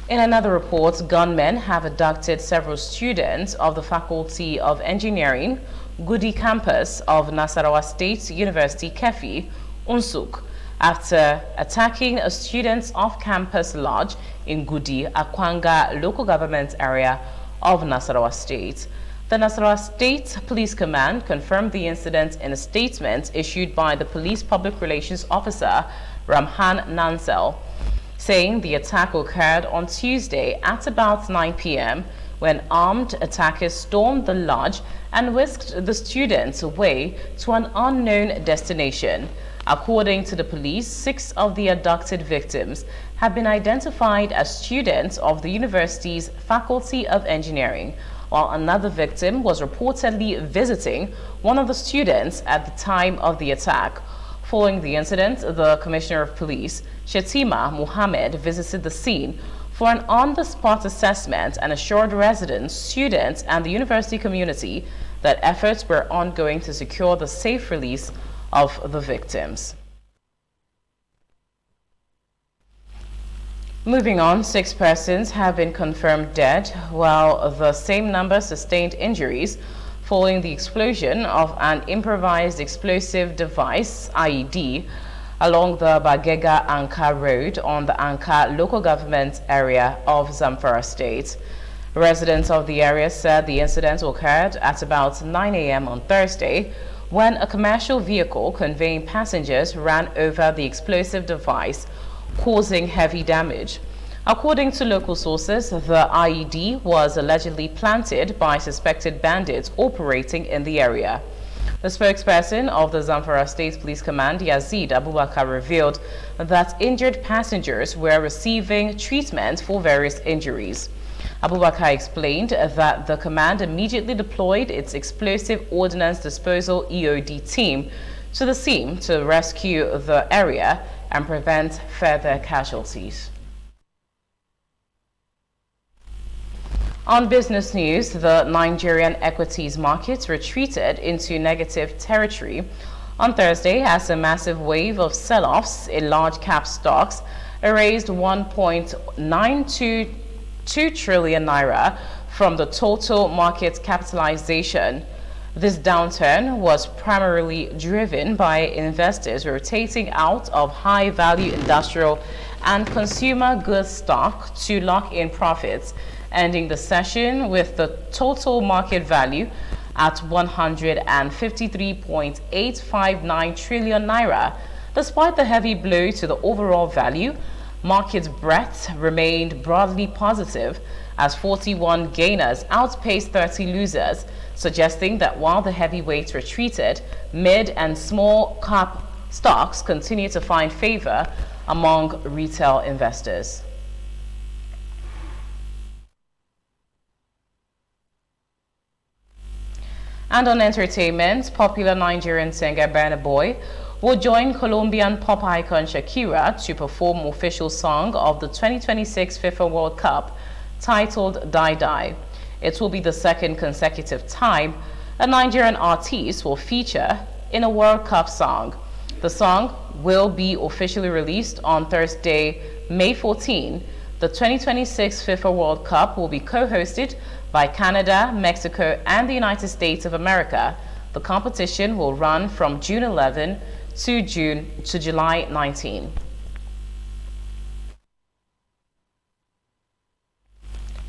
In another report, gunmen have abducted several students of the Faculty of Engineering, Gudi campus of Nasarawa State University, Kefi, Unsuk, after attacking a student's off-campus lodge in Gudi, Akwanga local government area of Nasarawa State. The Nasarawa State Police Command confirmed the incident in a statement issued by the police public relations officer, Ramhan Nansel, saying the attack occurred on Tuesday at about 9 p.m. when armed attackers stormed the lodge and whisked the students away to an unknown destination. According to the police, 6 of the abducted victims have been identified as students of the university's Faculty of Engineering, while another victim was reportedly visiting one of the students at the time of the attack. Following the incident, the Commissioner of Police, Shetima Mohammed, visited the scene for an on-the-spot assessment and assured residents, students, and the university community that efforts were ongoing to secure the safe release of the victims. Moving on, 6 persons have been confirmed dead, while the same number sustained injuries following the explosion of an improvised explosive device, IED, along the Bagega-Anka Road on the Anka local government area of Zamfara State. Residents of the area said the incident occurred at about 9 a.m. on Thursday when a commercial vehicle conveying passengers ran over the explosive device, causing heavy damage. According to local sources, the IED was allegedly planted by suspected bandits operating in the area. The spokesperson of the Zamfara State Police Command, Yazid Abubakar, revealed that injured passengers were receiving treatment for various injuries. Abubakar explained that the command immediately deployed its explosive ordnance disposal EOD team to the scene to rescue the area and prevent further casualties. On business news, the Nigerian equities markets retreated into negative territory on Thursday as a massive wave of sell-offs in large-cap stocks erased 1.922 trillion naira from the total market capitalization. This downturn was primarily driven by investors rotating out of high-value industrial and consumer goods stock to lock in profits, ending the session with the total market value at 153.859 trillion naira. Despite the heavy blow to the overall value, market breadth remained broadly positive as 41 gainers outpaced 30 losers, suggesting that while the heavyweights retreated, mid and small cap stocks continue to find favor among retail investors. And on entertainment, popular Nigerian singer Burna Boy will join Colombian pop icon Shakira to perform official song of the 2026 FIFA World Cup titled Die Die. It will be the second consecutive time a Nigerian artist will feature in a World Cup song. The song will be officially released on Thursday, May 14. The 2026 FIFA World Cup will be co-hosted by Canada, Mexico, and the United States of America. The competition will run from June 11 to July 19.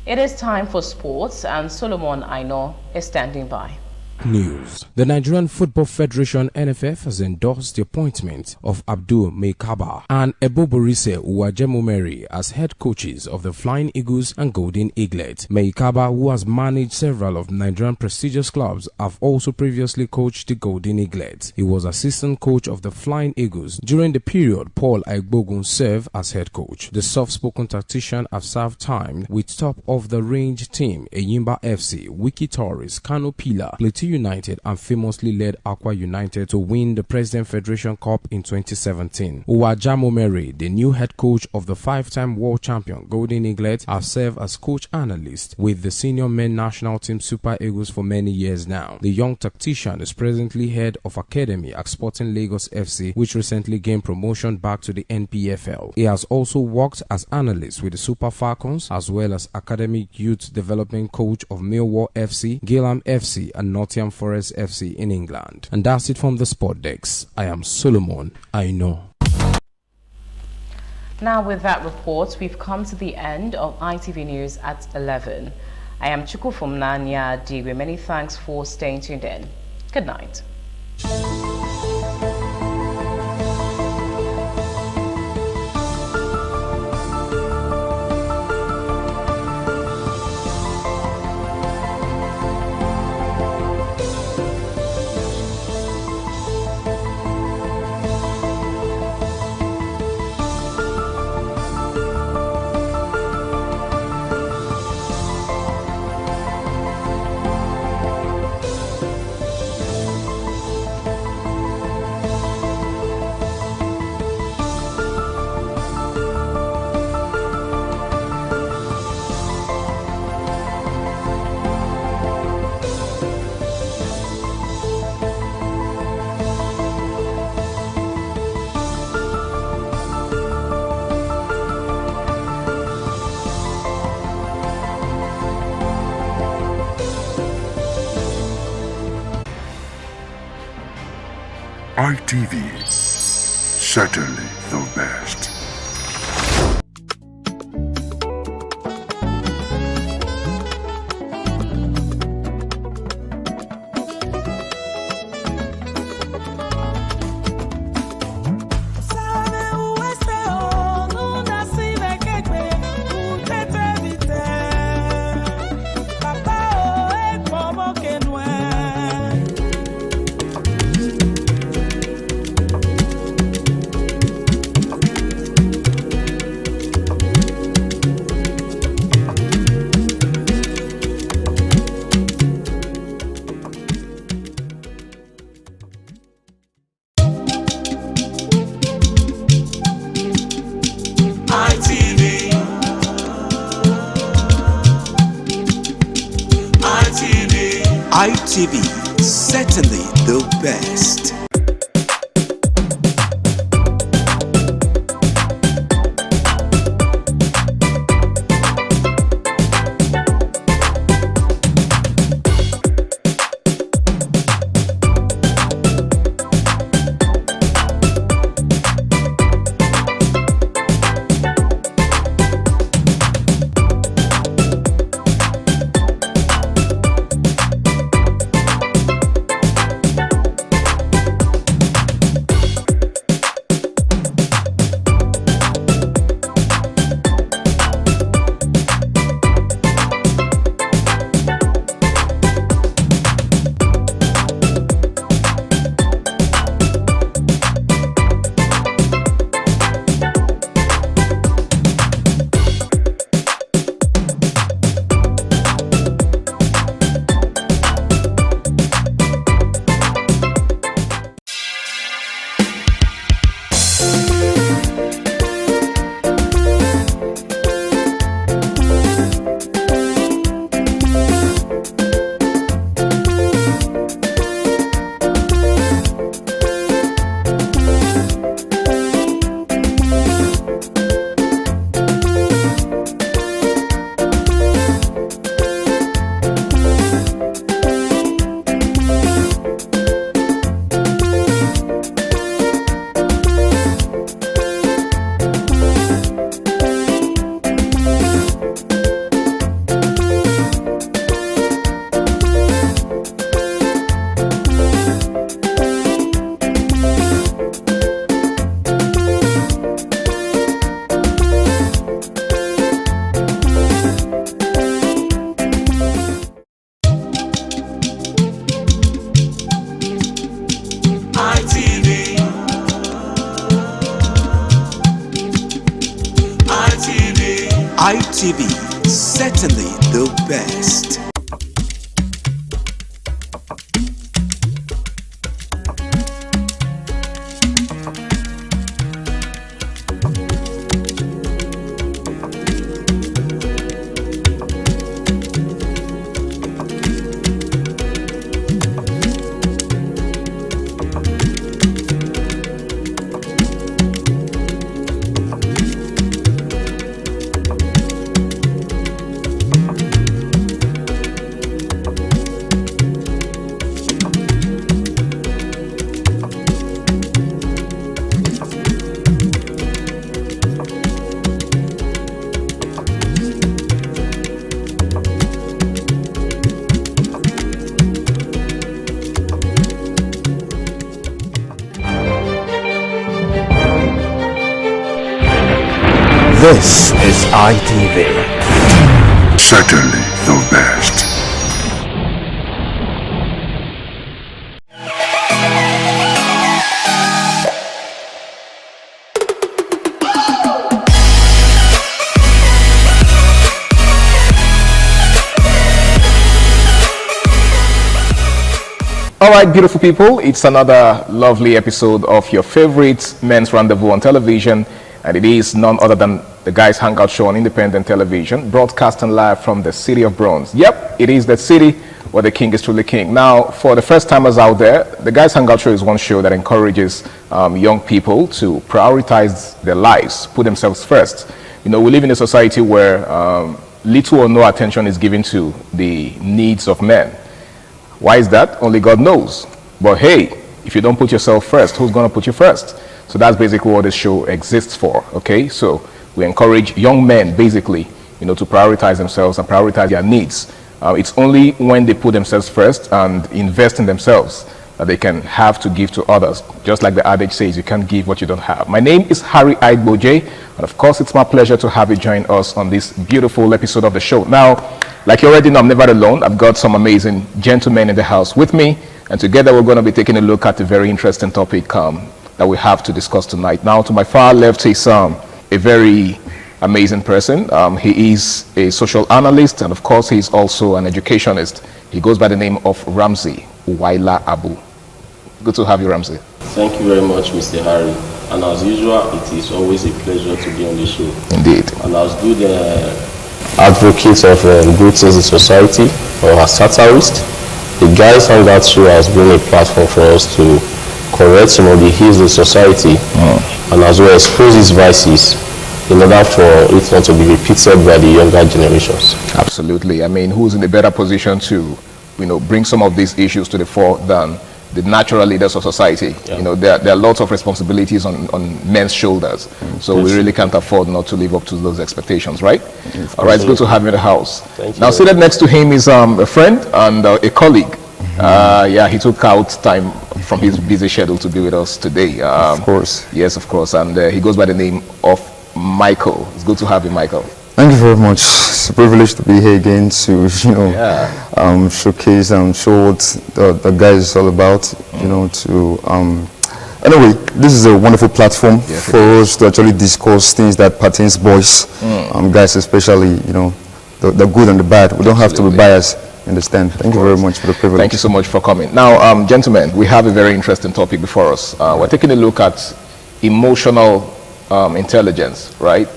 It is time for sports, and Solomon Aino is standing by. News. The Nigerian Football Federation NFF has endorsed the appointment of Abdul Meikaba and Eboborise Uwajemomeri as head coaches of the Flying Eagles and Golden Eaglet. Meikaba, who has managed several of Nigerian prestigious clubs, have also previously coached the Golden Eaglet. He was assistant coach of the Flying Eagles during the period Paul Aigbogun served as head coach. The soft-spoken tactician has served time with top-of-the-range team Eyimba FC, Wiki Tourist, Kano Pillar, Plateau United, and famously led Aqua United to win the President Federation Cup in 2017. Uwajemomeri, the new head coach of the five-time world champion Golden Eaglet, has served as coach analyst with the senior men national team Super Eagles for many years now. The young tactician is presently head of academy at Sporting Lagos FC, which recently gained promotion back to the NPFL. He has also worked as analyst with the Super Falcons, as well as academic youth development coach of Millwall FC, Gillingham FC, and Nottingham Forest FC in England. And that's it from the Sport Desk. I am Solomon Aino. Now with that report, we've come to the end of ITV News at 11. I am Chukufumna Digwe. Many thanks for staying tuned in. Good night. ITV, certainly the best. ITV, certainly the best. ITV, certainly the best. This is ITV. Certainly the best. Alright, beautiful people, it's another lovely episode of your favorite Men's Rendezvous on television, and it is none other than the Guys Hangout Show on independent television, broadcasting live from the city of Bronze. Yep, it is the city where the king is truly king. Now, for the first timers out there, the Guys Hangout Show is one show that encourages young people to prioritize their lives, put themselves first. You know, we live in a society where little or no attention is given to the needs of men. Why is that? Only God knows. But hey, if you don't put yourself first, who's going to put you first? So that's basically what this show exists for, okay? So we encourage young men, basically, you know, to prioritize themselves and prioritize their needs. It's only when they put themselves first and invest in themselves that they can have to give to others. Just like the adage says, you can't give what you don't have. My name is Harry Aigboje, and of course, it's my pleasure to have you join us on this beautiful episode of the show. Now, like you already know, I'm never alone. I've got some amazing gentlemen in the house with me, and together we're going to be taking a look at a very interesting topic that we have to discuss tonight. Now, to my far left is a very amazing person. He is a social analyst, and of course, he's also an educationist. He goes by the name of Ramsey Uwaila Abu. Good to have you, Ramsey. Thank you very much, Mr. Harry. And as usual, it is always a pleasure to be on the show. Indeed. And as good advocates of good things in society, or as satirists, the Guys Hangout Show has been a platform for us to correct some of the ills in society and as well expose its vices in order for it not to be repeated by the younger generations. Absolutely. I mean, who's in a better position to, bring some of these issues to the fore than the natural leaders of society? Yeah. There are lots of responsibilities on men's shoulders. So we really can't afford not to live up to those expectations, right? All right, it's good to have you in the house. Thank you. Now, seated next to him is a friend and a colleague. He took out time from his busy schedule to be with us today. Of course. Yes, of course. And he goes by the name of Michael. It's good to have you, Michael. Thank you very much. It's a privilege to be here again to, showcase and show what the guys is all about. Anyway, this is a wonderful platform for us to actually discuss things that pertains boys, guys especially. The good and the bad. We don't have to be biased. Understand. Thank you very much for the privilege. Thank you so much for coming. Now, gentlemen, we have a very interesting topic before us. We're taking a look at emotional intelligence, right?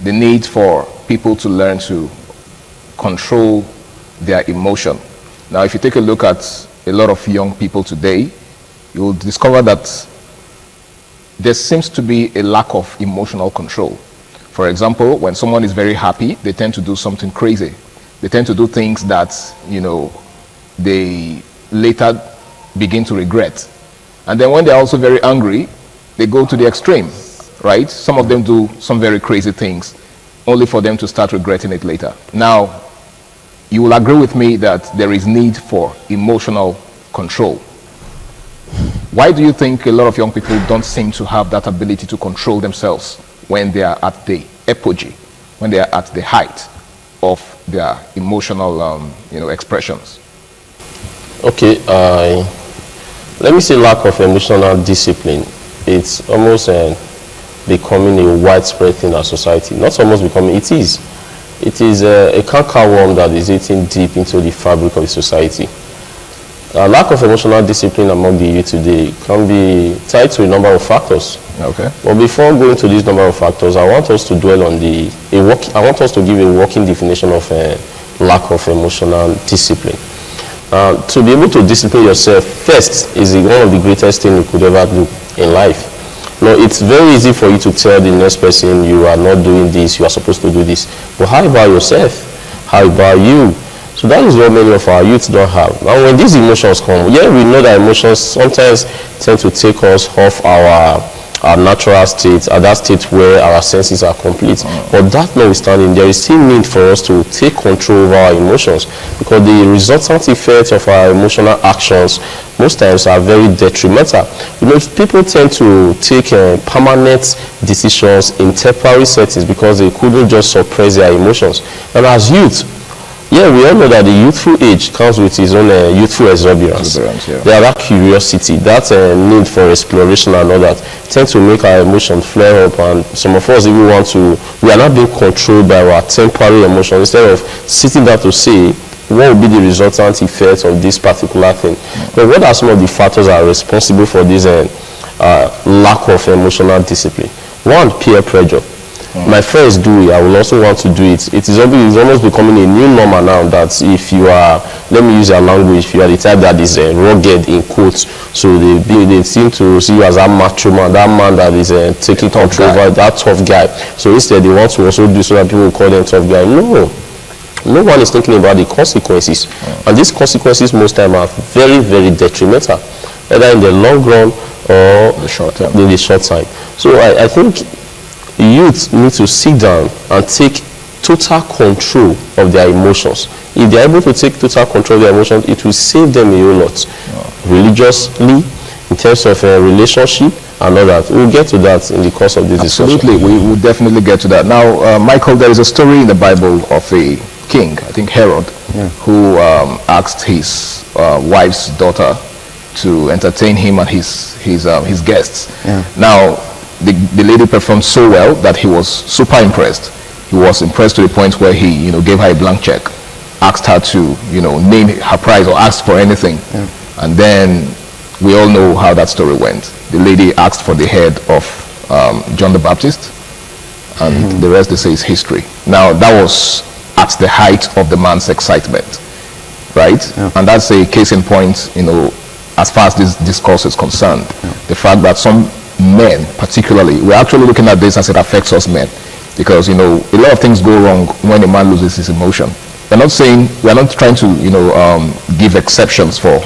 The need for people to learn to control their emotion. Now, if you take a look at a lot of young people today, you'll discover that there seems to be a lack of emotional control. For example, when someone is very happy, they tend to do something crazy. They tend to do things that, they later begin to regret. And then when they're also very angry, they go to the extreme, right? Some of them do some very crazy things, only for them to start regretting it later. Now, you will agree with me that there is need for emotional control. Why do you think a lot of young people don't seem to have that ability to control themselves when they are at the apogee, when they are at the height of their emotional expressions? Okay, let me say lack of emotional discipline. It's almost becoming a widespread thing in our society. Not almost becoming, it is. It is a cankerworm that is eating deep into the fabric of the society. Lack of emotional discipline among the youth today can be tied to a number of factors. Okay. But before going to this number of factors, I want us to dwell on I want us to give a working definition of lack of emotional discipline. To be able to discipline yourself first is one of the greatest things you could ever do in life. It's very easy for you to tell the next person you are not doing this, you are supposed to do this. But how about yourself? How about you? So that is what many of our youth don't have. Now when these emotions come, we know that emotions sometimes tend to take us off our natural state, at that state where our senses are complete. But that notwithstanding, there is still need for us to take control over our emotions, because the resultant effects of our emotional actions most times are very detrimental. People tend to take permanent decisions in temporary settings because they couldn't just suppress their emotions. And as youth, we all know that the youthful age comes with its own youthful exuberance. There are that curiosity, that need for exploration and all that tend to make our emotions flare up, and some of us even we are not being controlled by our temporary emotions instead of sitting down to say what will be the resultant effect of this particular thing. But what are some of the factors that are responsible for this lack of emotional discipline? One, peer pressure. My friends do it, I will also want to do it. It is almost becoming a new normal now that if you are, let me use your language, if you are the type that is rugged in quotes, so they seem to see you as a macho man, that man that is taking control over, that tough guy. So instead they want to also do so that people will call them tough guy. No one is thinking about the consequences. And these consequences most time are very, very detrimental, either in the long run or in the short time. So I think youth need to sit down and take total control of their emotions. If they are able to take total control of their emotions, it will save them a whole lot. Religiously, in terms of a relationship and all that. We'll get to that in the course of this discussion. Absolutely, we will definitely get to that. Now, Michael, there is a story in the Bible of a king, I think Herod, who asked his wife's daughter to entertain him and his guests. Now, the lady performed so well that he was super impressed. He was impressed to the point where he, gave her a blank check, asked her to, name her price or ask for anything. And then we all know how that story went. The lady asked for the head of John the Baptist, and the rest they say is history. Now, that was at the height of the man's excitement. right? And that's a case in point, as far as this discourse is concerned. The fact that some men, particularly, we're actually looking at this as it affects us men, because a lot of things go wrong when a man loses his emotion. We're not trying to give exceptions for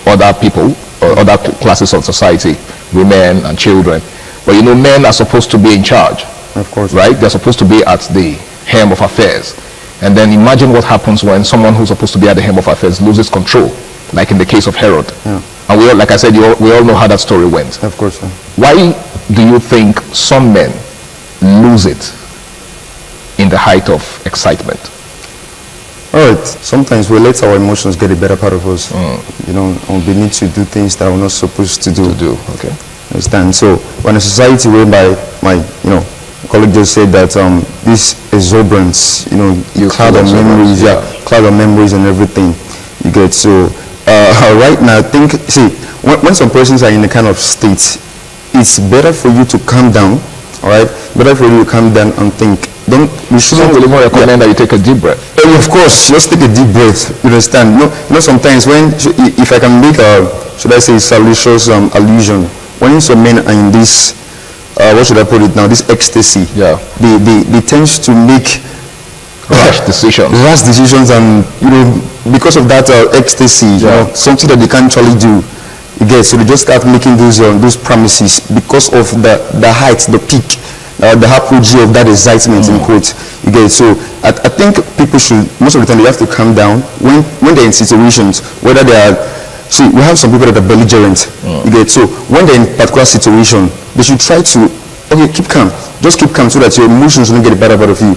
other people or other classes of society, women and children, but men are supposed to be in charge, of course, right? They're supposed to be at the helm of affairs. And then imagine what happens when someone who's supposed to be at the helm of affairs loses control, like in the case of Herod. And we all, like I said, we all know how that story went. Of course. Why do you think some men lose it in the height of excitement? All right. Sometimes we let our emotions get the better part of us. And we need to do things that we're not supposed to do. Okay. Understand? So, when a society whereby my colleague just said that this exuberance, cloud of memories, cloud of memories and everything, you get. So right now, I think, when some persons are in a kind of state, it's better for you to calm down, all right? Better for you to calm down and think. We shouldn't really more recommend that you take a deep breath. Of course, just take a deep breath. You understand? Sometimes if I can make should I say, salacious allusion, when some men are in this, what should I put it now? This ecstasy. They tend to make rash decisions, and because of that ecstasy, something that they can't actually do. So they just start making those promises because of the height, the peak, the apogee of that excitement in quotes. So I think people should, most of the time, they have to calm down when they're in situations, whether they are. We have some people that are belligerent. So when they're in a particular situation, they should try to keep calm. Just keep calm so that your emotions don't get the better part of you.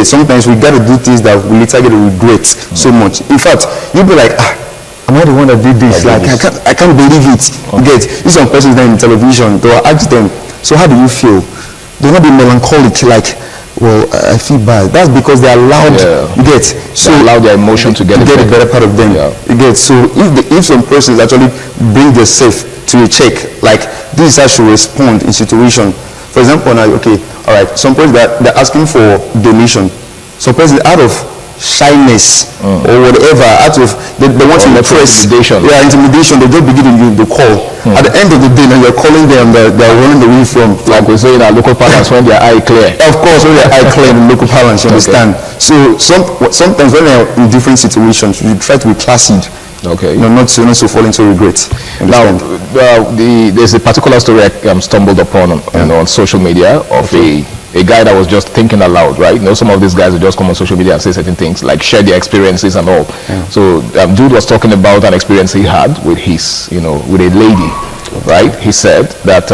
Sometimes we got to do things that we later get to regret so much. In fact, you'll be like, am I the one that did this? I can't believe it. These some persons there in television, they'll ask them, so how do you feel? They'll not be melancholic, like, well, I feel bad. That's because they allowed, so they allow their emotion to get the better part of them. So if some persons actually bring themselves to a check, like this is how should respond in situation. For example, now, all right, some persons they're asking for donation. Some persons out of shyness or whatever, out of they want to impress, intimidation, they just begin to call. At the end of the day, now you're calling them, they're running away from, like we say in our local parlance, when their eye clear. Of course, when their eye clear in local parlance, you understand. So sometimes when they're in different situations, you try to be placid. Not so fall into regret. Now, there's a particular story I stumbled upon on social media of a guy that was just thinking aloud, right? Some of these guys will just come on social media and say certain things, like share their experiences and all. So dude was talking about an experience he had with his, with a lady, right? He said that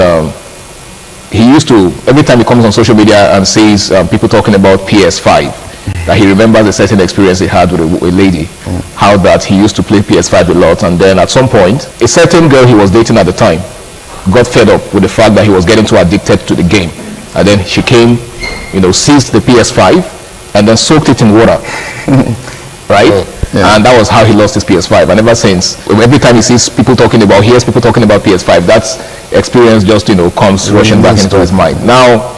he used to, every time he comes on social media and sees people talking about PS5, that he remembers a certain experience he had with a lady, how that he used to play PS5 a lot, and then at some point, a certain girl he was dating at the time got fed up with the fact that he was getting too addicted to the game. And then she came, seized the PS5 and then soaked it in water, right? And that was how he lost his PS5. And ever since, every time he hears people talking about PS5, that experience just, comes rushing back into his mind. Now,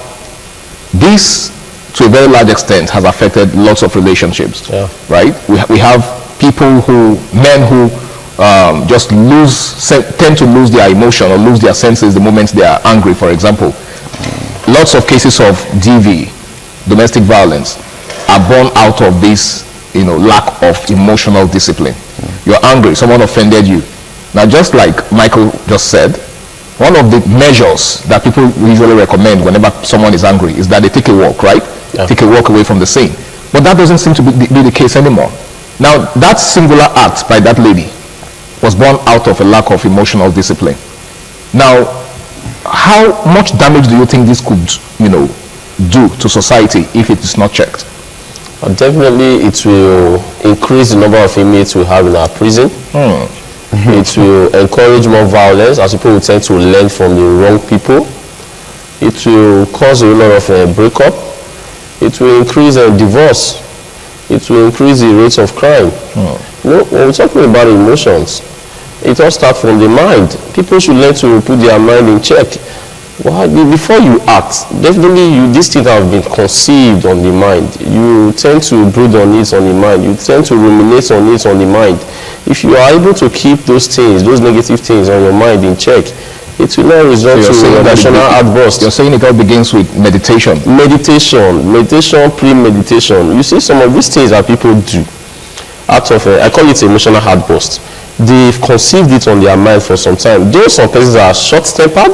this, to a very large extent, has affected lots of relationships, right? We have men who just tend to lose their emotion or lose their senses the moment they are angry, for example. Lots of cases of DV, domestic violence, are born out of this, lack of emotional discipline. You're angry, someone offended you. Now, just like Michael just said, one of the measures that people usually recommend whenever someone is angry is that they take a walk, right? Take a walk away from the scene. But that doesn't seem to be the case anymore. Now, that singular act by that lady was born out of a lack of emotional discipline. Now, how much damage do you think this could, do to society if it is not checked? Definitely, it will increase the number of inmates we have in our prison. It will encourage more violence, as people will tend to learn from the wrong people. It will cause a lot of breakup. It will increase divorce. It will increase the rates of crime. When we're talking about emotions, it all starts from the mind. People should learn to put their mind in check. Well, before you act, definitely these things have been conceived on the mind. You tend to brood on it on the mind. You tend to ruminate on it on the mind. If you are able to keep those things, those negative things on your mind in check, it will not result to a national outburst. You're saying it all begins with meditation. Meditation, premeditation. You see, some of these things that people do out of, I call it emotional outburst. They've conceived it on their mind for some time. Though some persons are short-tempered,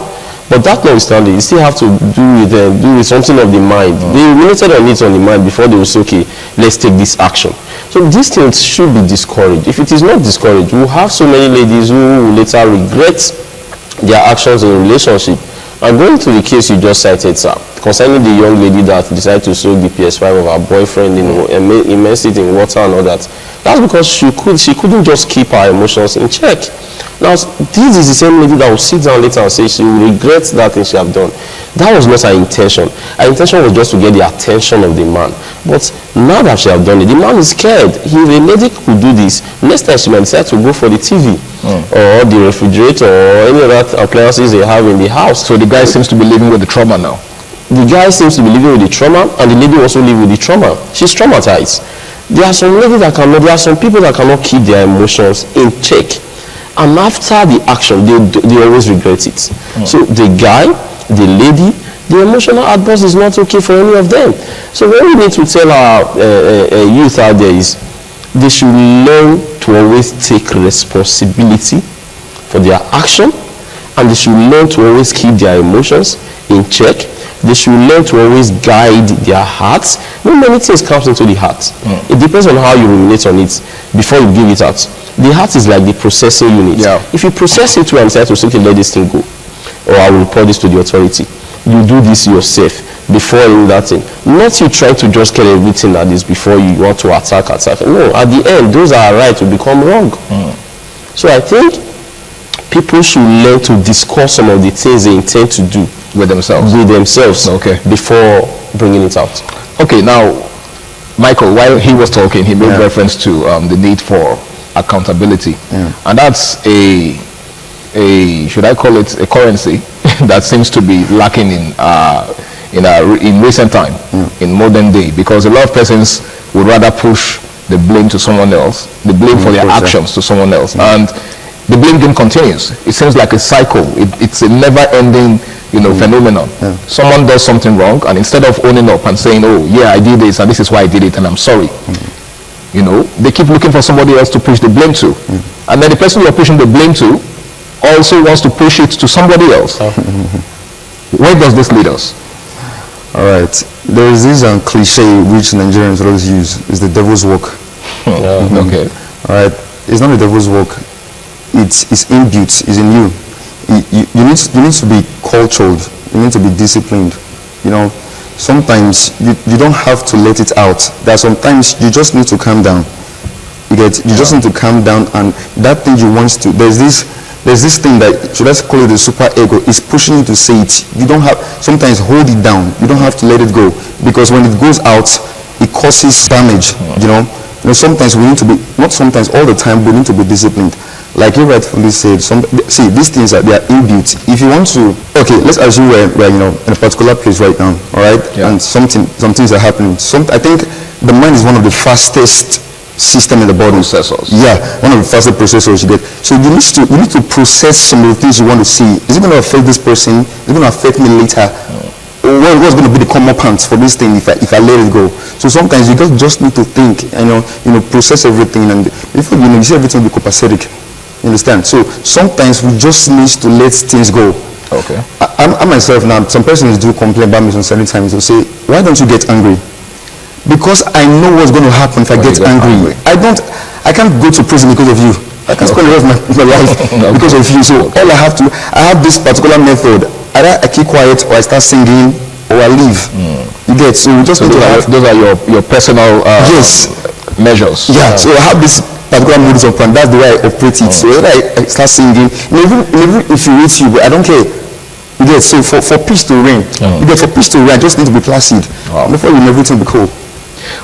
but that notwithstanding, you still have to do with something of the mind. They ruminated on it on the mind before they will say, okay, let's take this action. So these things should be discouraged. If it is not discouraged, we'll have so many ladies who will later regret their actions in a relationship. And going to the case you just cited, sir, concerning the young lady that decided to soak the PS5 of her boyfriend immerse it in water and all that, that's because she couldn't just keep her emotions in check. Now, this is the same lady that will sit down later and say she will regret that thing she have done. That was not her intention. Her intention was just to get the attention of the man. But now that she have done it, the man is scared. If a lady could do this, next time she might decide to go for the TV or the refrigerator or any other appliances they have in the house. So the guy seems to be living with the trauma now. The guy seems to be living with the trauma, and the lady also live with the trauma. She's traumatized. There are some ladies that cannot, there are some people that cannot keep their emotions in check. And after the action, they always regret it. So the guy, the lady, the emotional outburst is not okay for any of them. So what we need to tell our youth out there is they should learn to always take responsibility for their action, and they should learn to always keep their emotions in check. They should learn to always guide their hearts. Many things comes into the heart. It depends on how you ruminate on it before you give it out. The heart is like the processing unit. If you process it well and decide to say, okay, let this thing go, or I will report this to the authority, you do this yourself before doing that thing. Not you try to just get everything at this before you want to attack. No, at the end, those that are right will become wrong. So I think people should learn to discuss some of the things they intend to do with themselves before bringing it out. Okay, now, Michael, while he was talking, he made reference to the need for accountability, and that's a should I call it a currency that seems to be lacking in recent time, in modern day, because a lot of persons would rather push the blame to someone else, the blame for their actions to someone else, and the blame game continues. It seems like a cycle. It's a never-ending phenomenon. Someone does something wrong, and instead of owning up and saying, oh yeah, I did this and this is why I did it and I'm sorry, they keep looking for somebody else to push the blame to, and then the person you're pushing the blame to also wants to push it to somebody else. Where does this lead us? All right, there is this cliche which Nigerians always use, is the devil's work. Okay. All right, it's not the devil's work, it's inbuilt, it's in you. You need to be cultured, you need to be disciplined. Sometimes you don't have to let it out. There are sometimes you just need to calm down. You just need to calm down, and that thing you want to, there's this thing that, should I call it the super ego, is pushing you to say it. You don't have, sometimes hold it down. You don't have to let it go, because when it goes out, it causes damage. Sometimes we need to be, not sometimes, all the time, we need to be disciplined. Like you rightfully said, see, these things they are inbuilt. If you want to, okay, let's assume we're in a particular place right now, all right, and some things are happening. I think the mind is one of the fastest system in the body. Processors. Yeah, one of the fastest processors you get. So you need to process some of the things you want to see. Is it going to affect this person? Is it going to affect me later? What's going to be the common pants for this thing if I let it go? So sometimes you just need to think, process everything, and if you see everything will be copacetic. You understand? So sometimes we just need to let things go. Okay. I myself now, some persons do complain about me some certain times. They'll say, why don't you get angry? Because I know what's going to happen if I get angry. I can't go to prison because of you. I can't spend the rest of my life because of you. So I have this particular method. Either I keep quiet, or I start singing, or I leave. You get? So we just need to have, those are your personal measures. Yeah. So I have this particular modus operandi. That's the way I operate it. So whether I start singing, even if you reach you, but I don't care. You get? So for peace to reign, for peace to reign, I just need to be placid. Before you know, everything will be cool.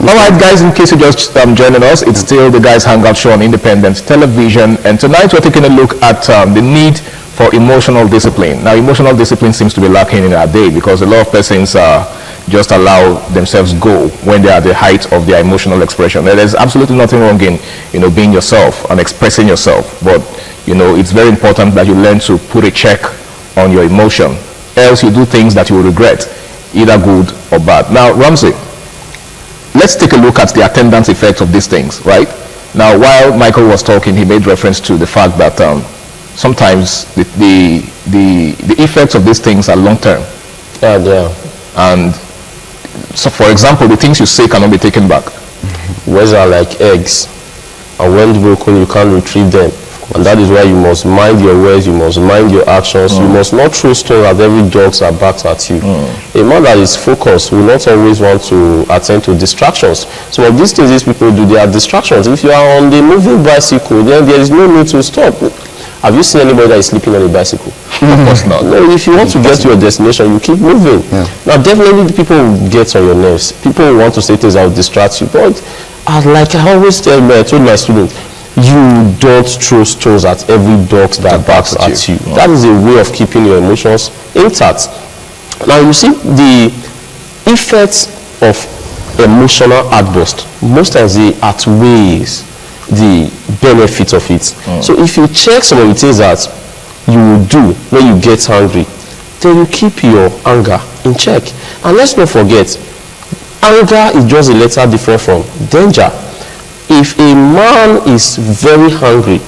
All right, guys, in case you're just joining us, it's still the Guys Hangout Show on Independent Television, and tonight we're taking a look at the need for emotional discipline. Now, emotional discipline seems to be lacking in our day because a lot of persons just allow themselves go when they are at the height of their emotional expression. There's absolutely nothing wrong in, being yourself and expressing yourself, but, it's very important that you learn to put a check on your emotion, else you do things that you will regret, either good or bad. Now, Ramsey, let's take a look at the attendance effect of these things, right? Now, while Michael was talking, he made reference to the fact that sometimes the effects of these things are long-term. Yeah, they are. And so, for example, the things you say cannot be taken back. Words are like eggs, and when broken, you can't retrieve them. And that is why you must mind your words, you must mind your actions. You must not throw stones at every dogs that barks at you. A man that is focused will not always want to attend to distractions. Some of these things these people do, they are distractions. If you are on the moving bicycle, then there is no need to stop. Have you seen anybody that is sleeping on a bicycle? Of course not. No, if you want to get to your destination, you keep moving. Now, definitely the people will get on your nerves. People will want to say things that will distract you. But like I always told my students, you don't throw stones at every dog that barks at you. That is a way of keeping your emotions intact. Now, you see the effects of emotional outburst. Most times they outweighs the benefit of it. So if you check some of the things that you will do when you get angry, then you keep your anger in check. And let's not forget, anger is just a letter different from danger. If a man is very hungry,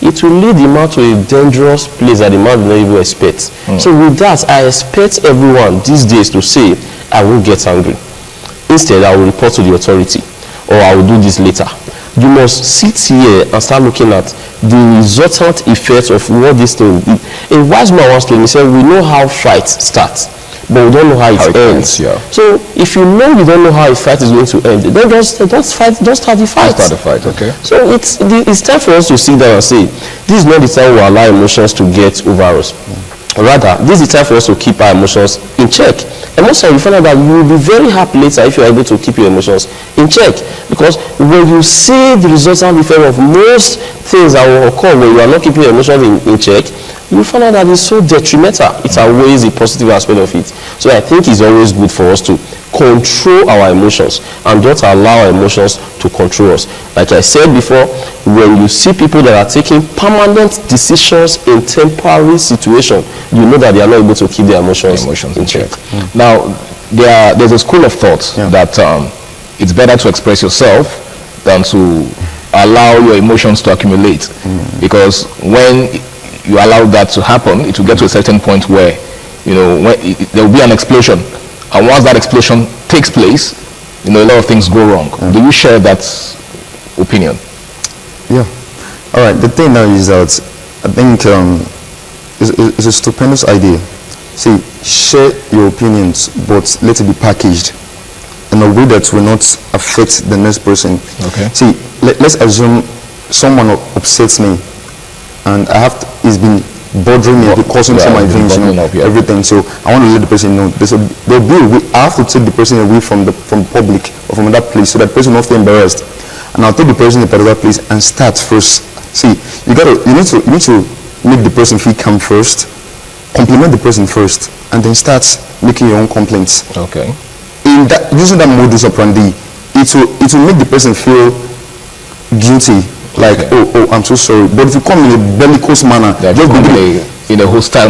it will lead the man to a dangerous place that the man will not even expect. So with that, I expect everyone these days to say, I won't get angry. Instead, I will report to the authority, or I will do this later. You must sit here and start looking at the resultant effects of what this thing did. A wise man once told me, he said, we know how fight starts, but we don't know how it ends. So if you know you don't know how a fight is going to end, then don't start the fight. Start the fight, okay. So it's time for us to sit down and say, this is not the time we allow emotions to get over us. Rather, this is the time for us to keep our emotions in check. And most times you find out that you will be very happy later if you are able to keep your emotions in check. Because when you see the resultant effect of most things that will occur when you are not keeping your emotions in check, you find out that it's so detrimental. It outweighs the positive aspect of it. So I think it's always good for us to control our emotions and don't allow our emotions to control us. Like I said before, when you see people that are taking permanent decisions in temporary situations, you know that they are not able to keep their emotions in check. Now, there's a school of thought that it's better to express yourself than to allow your emotions to accumulate. Because when you allow that to happen, it will get to a certain point where, there will be an explosion. And once that explosion takes place, a lot of things go wrong. Do you share that opinion? Yeah. All right. The thing now is that I think it's a stupendous idea. See, share your opinions, but let it be packaged in a way that will not affect the next person. Okay. See, let's assume someone upsets me, and it's been bothering me, causing some of my things, everything. So I want to let the person know. There'll be a way. I have to take the person away from public or from that place, so that person will not feel embarrassed. And I'll take the person in a particular place and start first. See, you need to make the person feel calm first, compliment the person first, and then start making your own complaints. Okay. In that, using that modus operandi, it will make the person feel guilty. Like, oh, I'm so sorry. But if you come in a bellicose manner, just be in a hostile,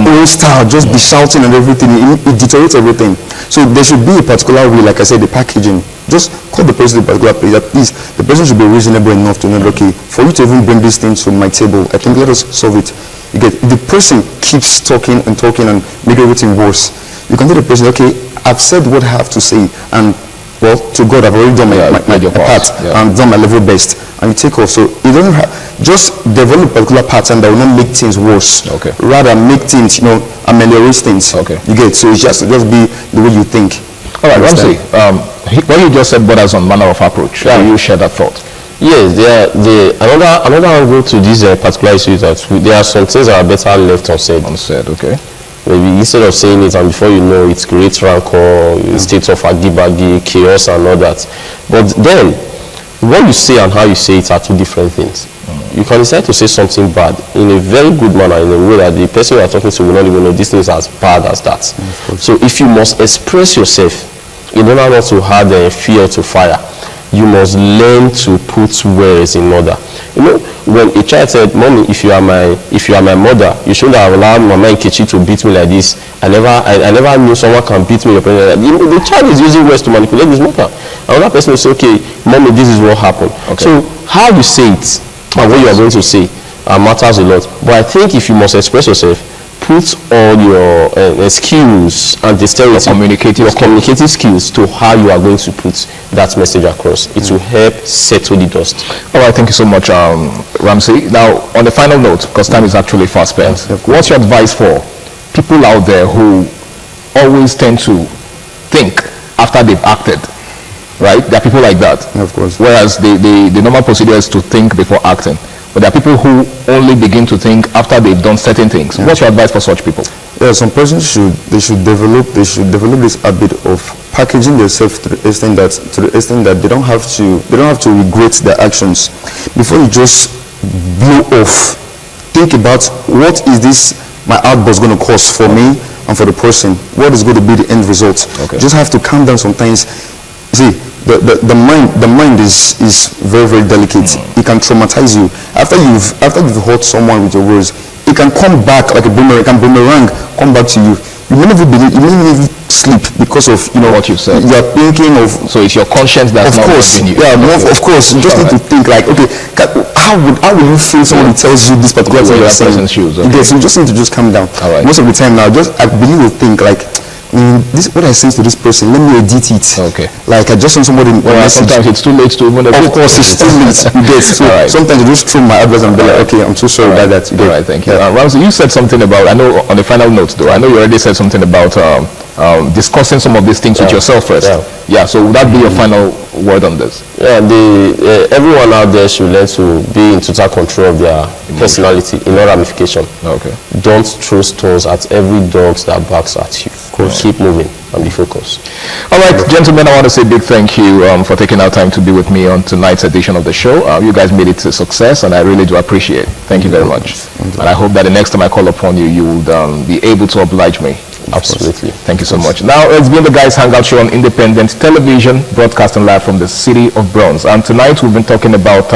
just be shouting and everything, it deteriorates everything. So there should be a particular way, like I said, the packaging. Just call the person to a particular place. At least the person should be reasonable enough to know, okay, for you to even bring this thing to my table, I think let us solve it. You get, if the person keeps talking and make everything worse, you can tell the person, okay, I've said what I have to say, and well, to God, I've already done my part. I've done my level best, and you take off. So you don't just develop a particular pattern that will not make things worse. Okay. Rather make things, ameliorate things. Okay. You get, so it's just be the way you think. All right, Ramsey, what you just said borders on manner of approach. Do you share that thought? Yes, another angle to this particular issue is that there are some things that are better left unsaid. Okay. Maybe instead of saying it and before you know it creates rancor, states of agibagi, chaos and all that. But then, what you say and how you say it are two different things. you can decide to say something bad in a very good manner, in a way that the person you are talking to will not even know this thing is as bad as that. So if you must express yourself in order not to add fuel to fire, you must learn to put words in order. You know, when a child said, "Mommy, if you are my mother, you shouldn't have allowed Mama Nkechi to beat me like this. I never knew someone can beat me." You know, the child is using words to manipulate his mother. Another person will say, "Okay, Mommy, this is what happened." Okay. So how you say it and what you are going to say matters a lot. But I think if you must express yourself, put all your skills and dexterity, communicative skills to how you are going to put that message across. It will help settle the dust. All right, thank you so much, Ramsey. Now, on the final note, because time is actually fast spent, what's your advice for people out there who always tend to think after they've acted? Right? There are people like that. Of course. Whereas the normal procedure is to think before acting. But there are people who only begin to think after they've done certain things. What's your advice for such people? Yeah, some persons should develop this habit of packaging themselves to the extent that they don't have to regret their actions. Before you just blow off, think about what is this my outburst going to cost for me and for the person. What is going to be the end result? Okay. Just have to calm down sometimes. See, the mind is very, very delicate. It can traumatize you. After you've hurt someone with your words, it can come back like a boomerang. It can boomerang, come back to you. You may never sleep because of what you said. You are thinking of. So it's your conscience that's not helping you. Yeah, of course. You just need to think like, okay, how will you feel someone who tells you this particular thing? Yes, you just need to calm down. All right. Most of the time now, I believe you think like, what I say to this person, let me edit it. Okay. Like I just send somebody. Well, sometimes it's too late to even edit. Of course, it's too late. So right. Sometimes I just throw my advice and be like, okay, I'm so sorry about that. All right, thank you. Ramsey, you said something about. I know on the final note, though. I know you already said something about discussing some of these things with yourself first. Yeah. So would that be your final word on this? Yeah. Everyone out there should learn to be in total control of their personality in all ramification. Okay. Don't throw stones at every dog that barks at you. Keep moving and be focused. All right, gentlemen, I want to say a big thank you for taking our time to be with me on tonight's edition of the show. You guys made it a success, and I really do appreciate it. Thank you very much. And I hope that the next time I call upon you, you will be able to oblige me. Absolutely. Thank you so much. Now, it's been the Guys Hangout Show on Independent Television, broadcasting live from the city of Bronx. And tonight we've been talking about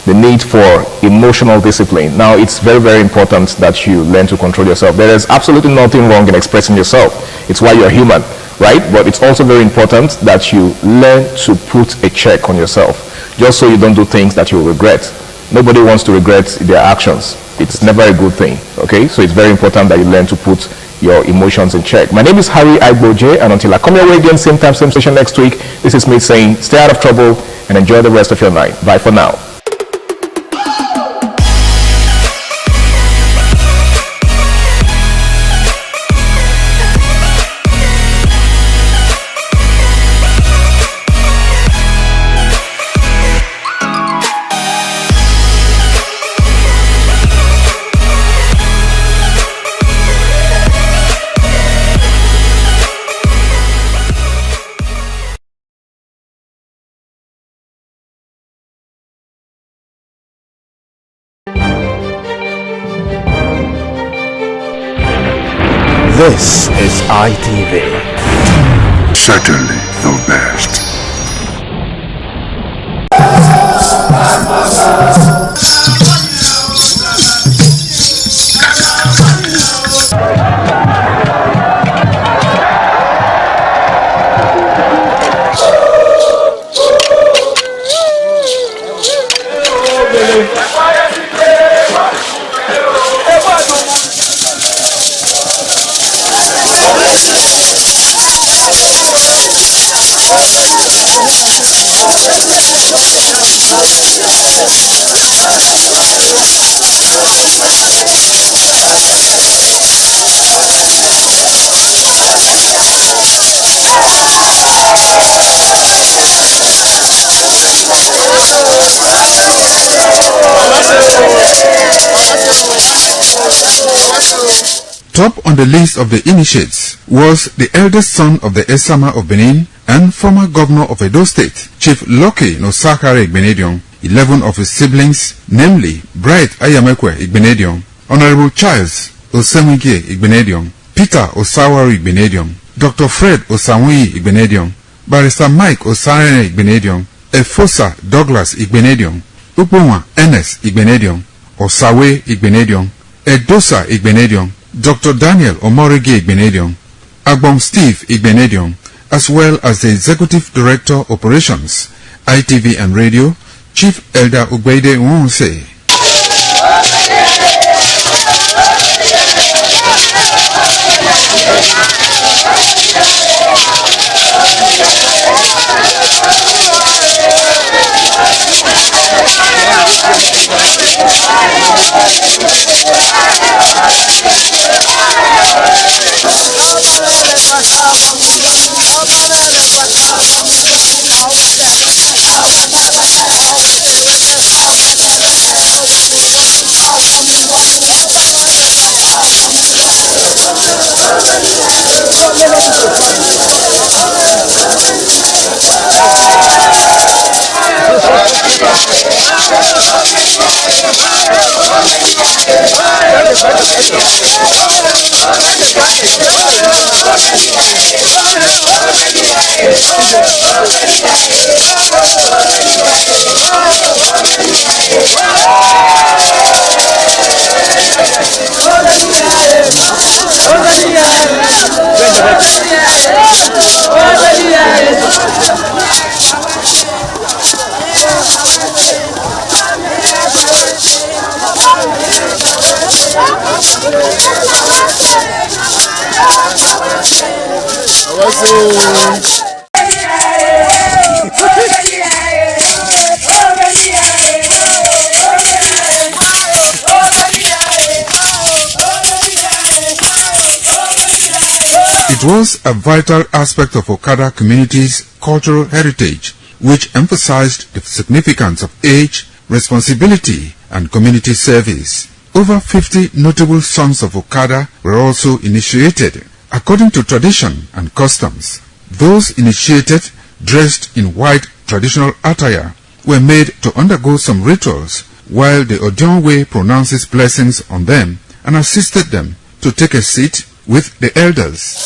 the need for emotional discipline. Now, it's very, very important that you learn to control yourself. There is absolutely nothing wrong in expressing yourself. It's why you're human, right? But it's also very important that you learn to put a check on yourself, just so you don't do things that you'll regret. Nobody wants to regret their actions. It's never a good thing, okay? So it's very important that you learn to put your emotions in check. My name is Harry Igboje, and until I come your way again, same time, same station next week, this is me saying, stay out of trouble and enjoy the rest of your night. Bye for now. This is ITV. Certainly the best. Top on the list of the initiates was the eldest son of the Esama of Benin and former governor of Edo State, Chief Lucky Nosakare Benedion. 11 of his siblings, namely Bright Ayamekwe Igbenedion, Honorable Charles Osemwike Igbenedion, Peter Osawari Igbenedion, Dr. Fred Osanwi Igbenedion, Barrister Mike Osarene Igbenedion, Efosa Douglas Igbenedion, Upuma Ernest Igbenedion, Osawe Igbenedion, Edosa Igbenedion, Dr. Daniel Omorige Igbenedion, Agbom Steve Igbenedion, as well as the Executive Director Operations, ITV and Radio, Chief Elder Ugbeide Nwonse. It was a vital aspect of Okada community's cultural heritage, which emphasized the significance of age, responsibility, and community service. Over 50 notable sons of Okada were also initiated. According to tradition and customs, those initiated, dressed in white traditional attire, were made to undergo some rituals, while the Odionwe pronounces blessings on them and assisted them to take a seat with the elders.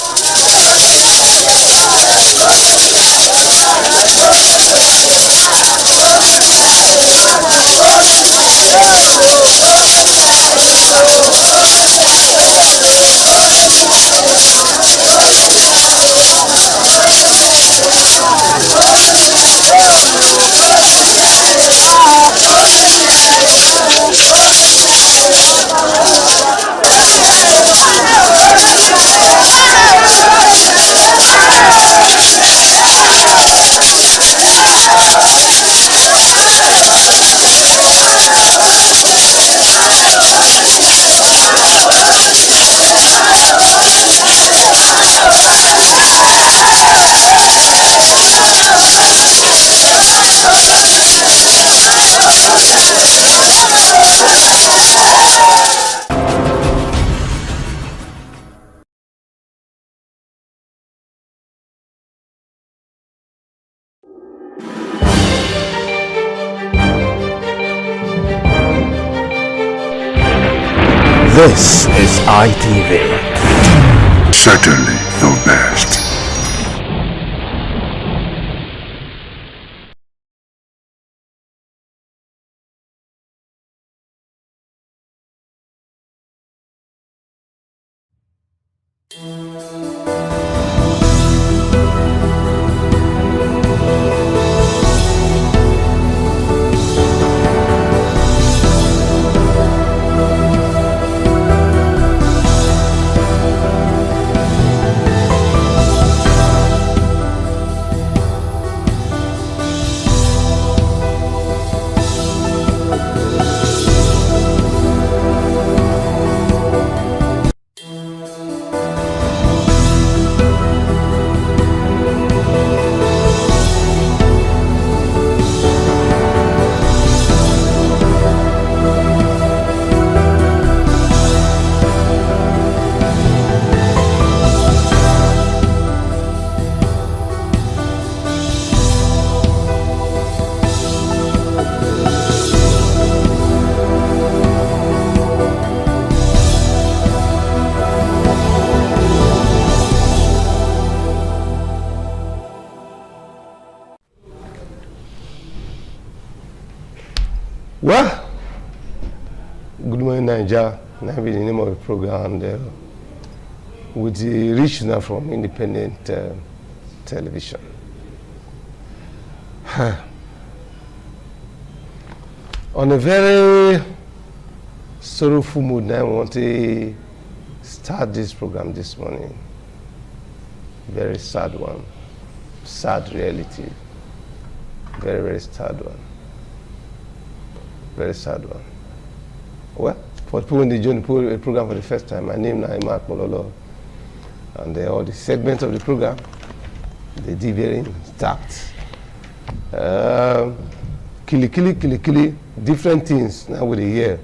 This is ITV. Certainly the best. Well, good morning, Nigeria. That be the name of the program, and with the reach now from independent television. On a very sorrowful mood, I want to start this program this morning. Very sad one, sad reality. Very, very sad one. Very sad one. Well, for people when they join the program for the first time, my name is Mark Mololo, and all the segments of the program, they did very intact. Kili, different things now with the year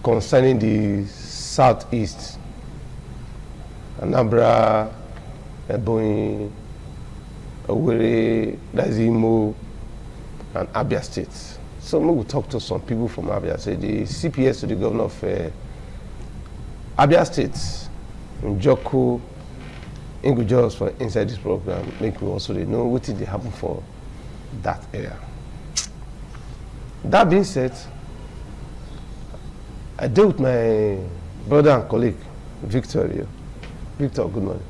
concerning the southeast, Anambra, Ebonyi, Owerri, Imo, and Abia State. So we will talk to some people from Abia State. The CPS to the governor of Abia State, Njoku, Ingujos for inside this program, make me also know what did happen for that area. That being said, I dealt with my brother and colleague, Victor here. Victor, good morning.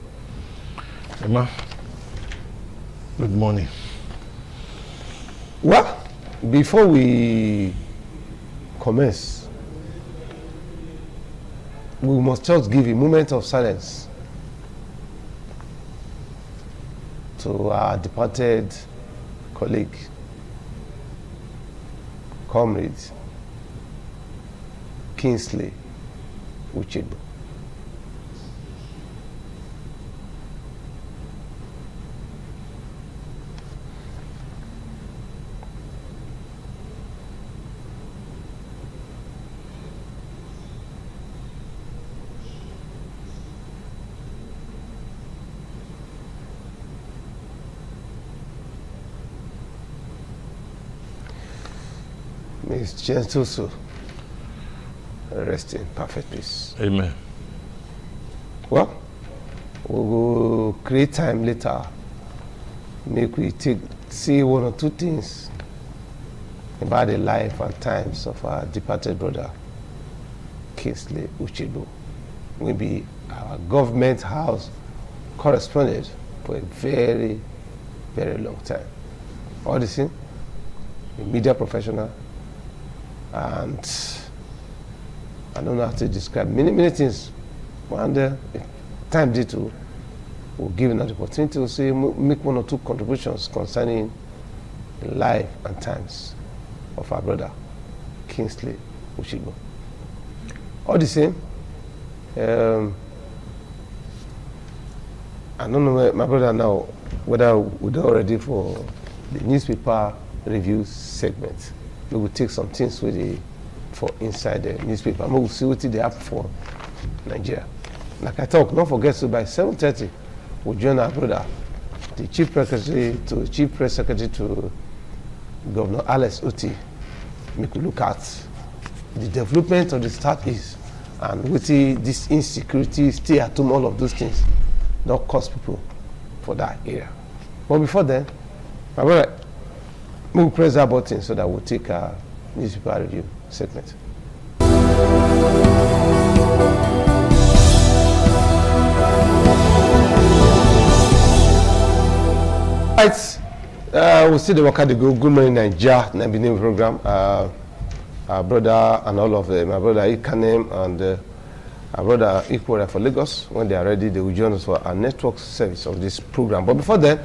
Emma, good morning. Well, before we commence, we must just give a moment of silence to our departed colleague, comrade, Kingsley Uchegbu. May his gentle soul rest in perfect peace. Amen. Well, we will create time later. Make we see one or two things about the life and times of our departed brother, Kingsley Uchegbu. Will be our government house correspondent for a very, very long time. All the same, a media professional, and I don't know how to describe many things. And if time did to, we'll give an opportunity to say, make one or two contributions concerning the life and times of our brother, Kingsley Uchegbu. All the same, I don't know my brother now whether we're all ready for the newspaper review segment. We will take some things with the for inside the newspaper. And we will see what they have for Nigeria. Like I talk, don't forget, so by 7:30, we'll join our brother, the Chief Press Secretary to Governor Alex Otti. We could look at the development of the Southeast and with this insecurity, stay at home, all of those things, not cost people for that area. But before then, my brother, we'll press that button so that we'll take a newspaper review segment. Right, we'll see the work at the Good Morning Nigeria Nabini program. Our brother and all of them, my brother Ikanem and our brother Ikwara for Lagos, when they are ready, they will join us for our network service of this program. But before then,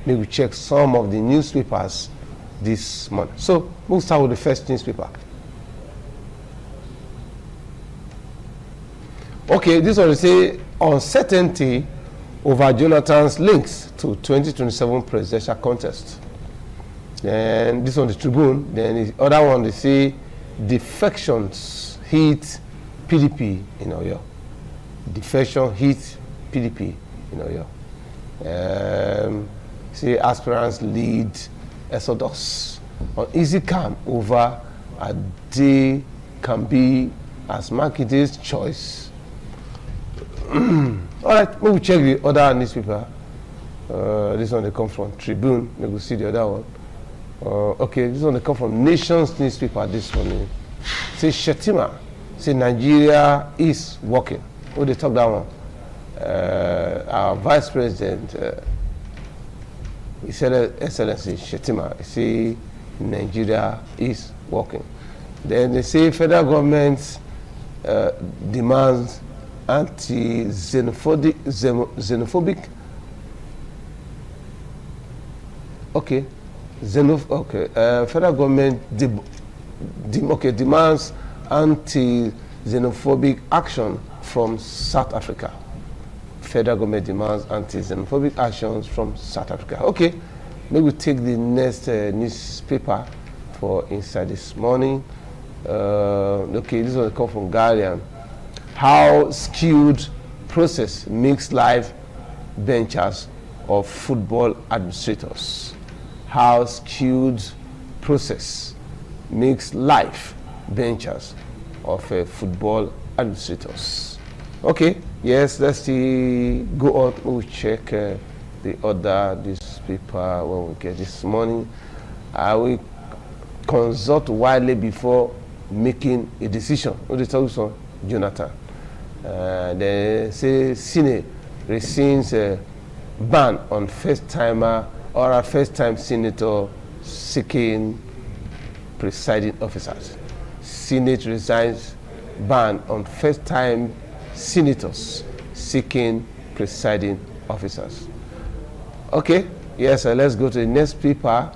we will check some of the newspapers this morning. So we'll start with the first newspaper. Okay, this one will say uncertainty over Jonathan's links to 2027 presidential contest. Then this one, the Tribune. Then the other one, they say defections hit PDP in Oyo. Defection hit PDP in Oyo. Say aspirants lead exodus. Uneasy calm over a day can be as Makide's choice. All right, we will check the other newspaper. This one they come from Tribune. We will see the other one. Okay, this one they come from Nations newspaper this morning. Say Shetima, say Nigeria is working. Oh, they talk that one. Our Vice President, His Excellency Shetima, say Nigeria is working. Then they say federal government demands anti-xenophobic. Okay, federal government demands anti-xenophobic action from South Africa. Federal government demands anti-xenophobic actions from South Africa. Okay, maybe we take the next newspaper for inside this morning. Okay, this one come from Guardian. How skilled process makes life benchers of football administrators. How skilled process makes life benchers of football administrators. Okay, yes, let's see. Go on. We'll check the other newspaper when we get this morning. I will consult widely before making a decision. What they tell you, Jonathan? They say Senate rescinds a ban on first-timer or a first-time senator seeking presiding officers. Senate resigns ban on first-time senators seeking presiding officers. Okay, yes, let's go to the next paper.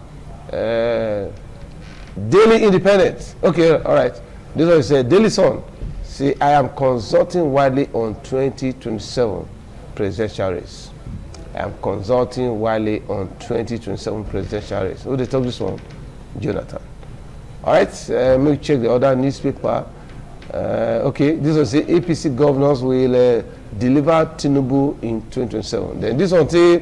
Daily Independent. Okay, all right. This one is Daily Sun. See, I am consulting widely on 2027 presidential race. I am consulting widely on 2027 presidential race. Who they talk this one? Jonathan. All right, let me check the other newspaper. Okay, this one say APC governors will deliver Tinubu in 2027. Then this one say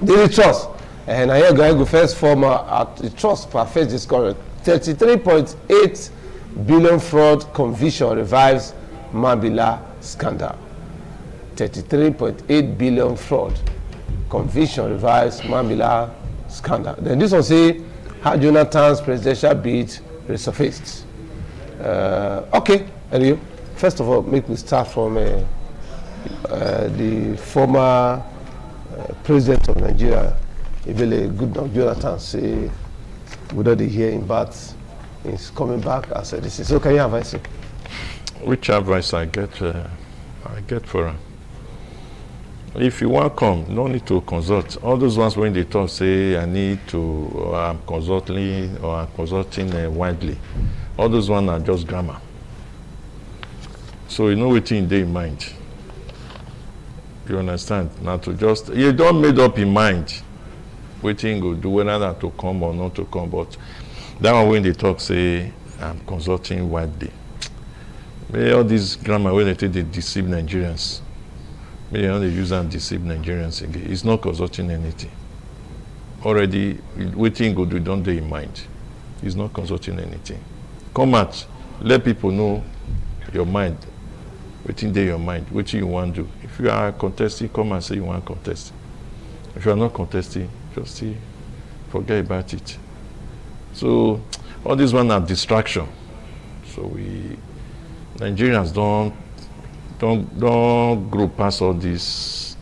Daily Trust. And I hear go first former at the trust per first discovered 33.8 billion fraud conviction revives Mambila scandal. 33.8 billion fraud conviction revives Mambila scandal. Then this one say how Jonathan's presidential bid resurfaced. Okay, anyway, first of all, make we start from the former president of Nigeria, Ebele Goodluck Jonathan, say whether they hear him, but he's coming back as a this. So can you advise him? Which advice I get for him? If you want to come, no need to consult. All those ones when they talk say I need to, or I'm consulting, or I'm consulting widely. All those ones are just grammar. So you know what in their mind. You understand? Now to just, you don't made up in mind waiting go do whether to come or not to come, but that one when they talk say I'm consulting widely. May all these grammar when they take they deceive Nigerians. May they only use and deceive Nigerians again. It's not consulting anything. Already waiting go do don't they in mind. It's not consulting anything. Come out, let people know your mind. Waiting there your mind, what you want to do. If you are contesting, come and say you want to contest. If you are not contesting, just see, forget about it. So all these ones are distraction. So we Nigerians don't grow past all these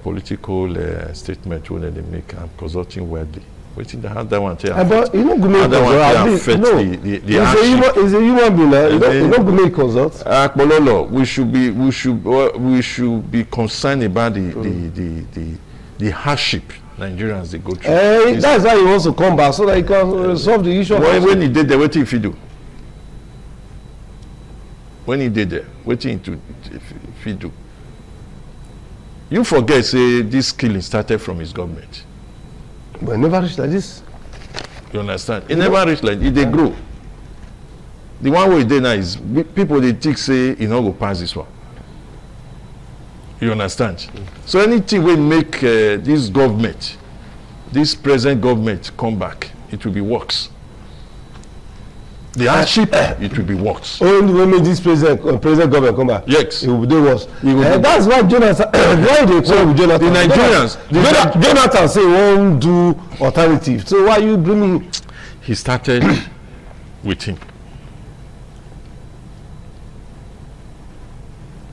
political statements when they make. I'm consulting widely. Waiting the how that one tell. But you know, the is a human being. You don't go make consult. Pololo, we should be concerned about the hardship Nigerians they go through. That's why he wants to come back so that he can resolve the issue. When he did there, what if he do? When he did there, what if he do? You forget, say this killing started from his government. But it never reached like this. You understand? It never reached like it. They grow. The one way they now is people they think say you know go pass this one. You understand? So anything will make this government, this present government come back, it will be works. The hardship, it will be worse. Only when made this president government come back. Yes. It will be worse. That's why Jonathan, why they call with Jonathan? The Nigerians. Jonathan say won't do alternative. So why you bringing? He started with him.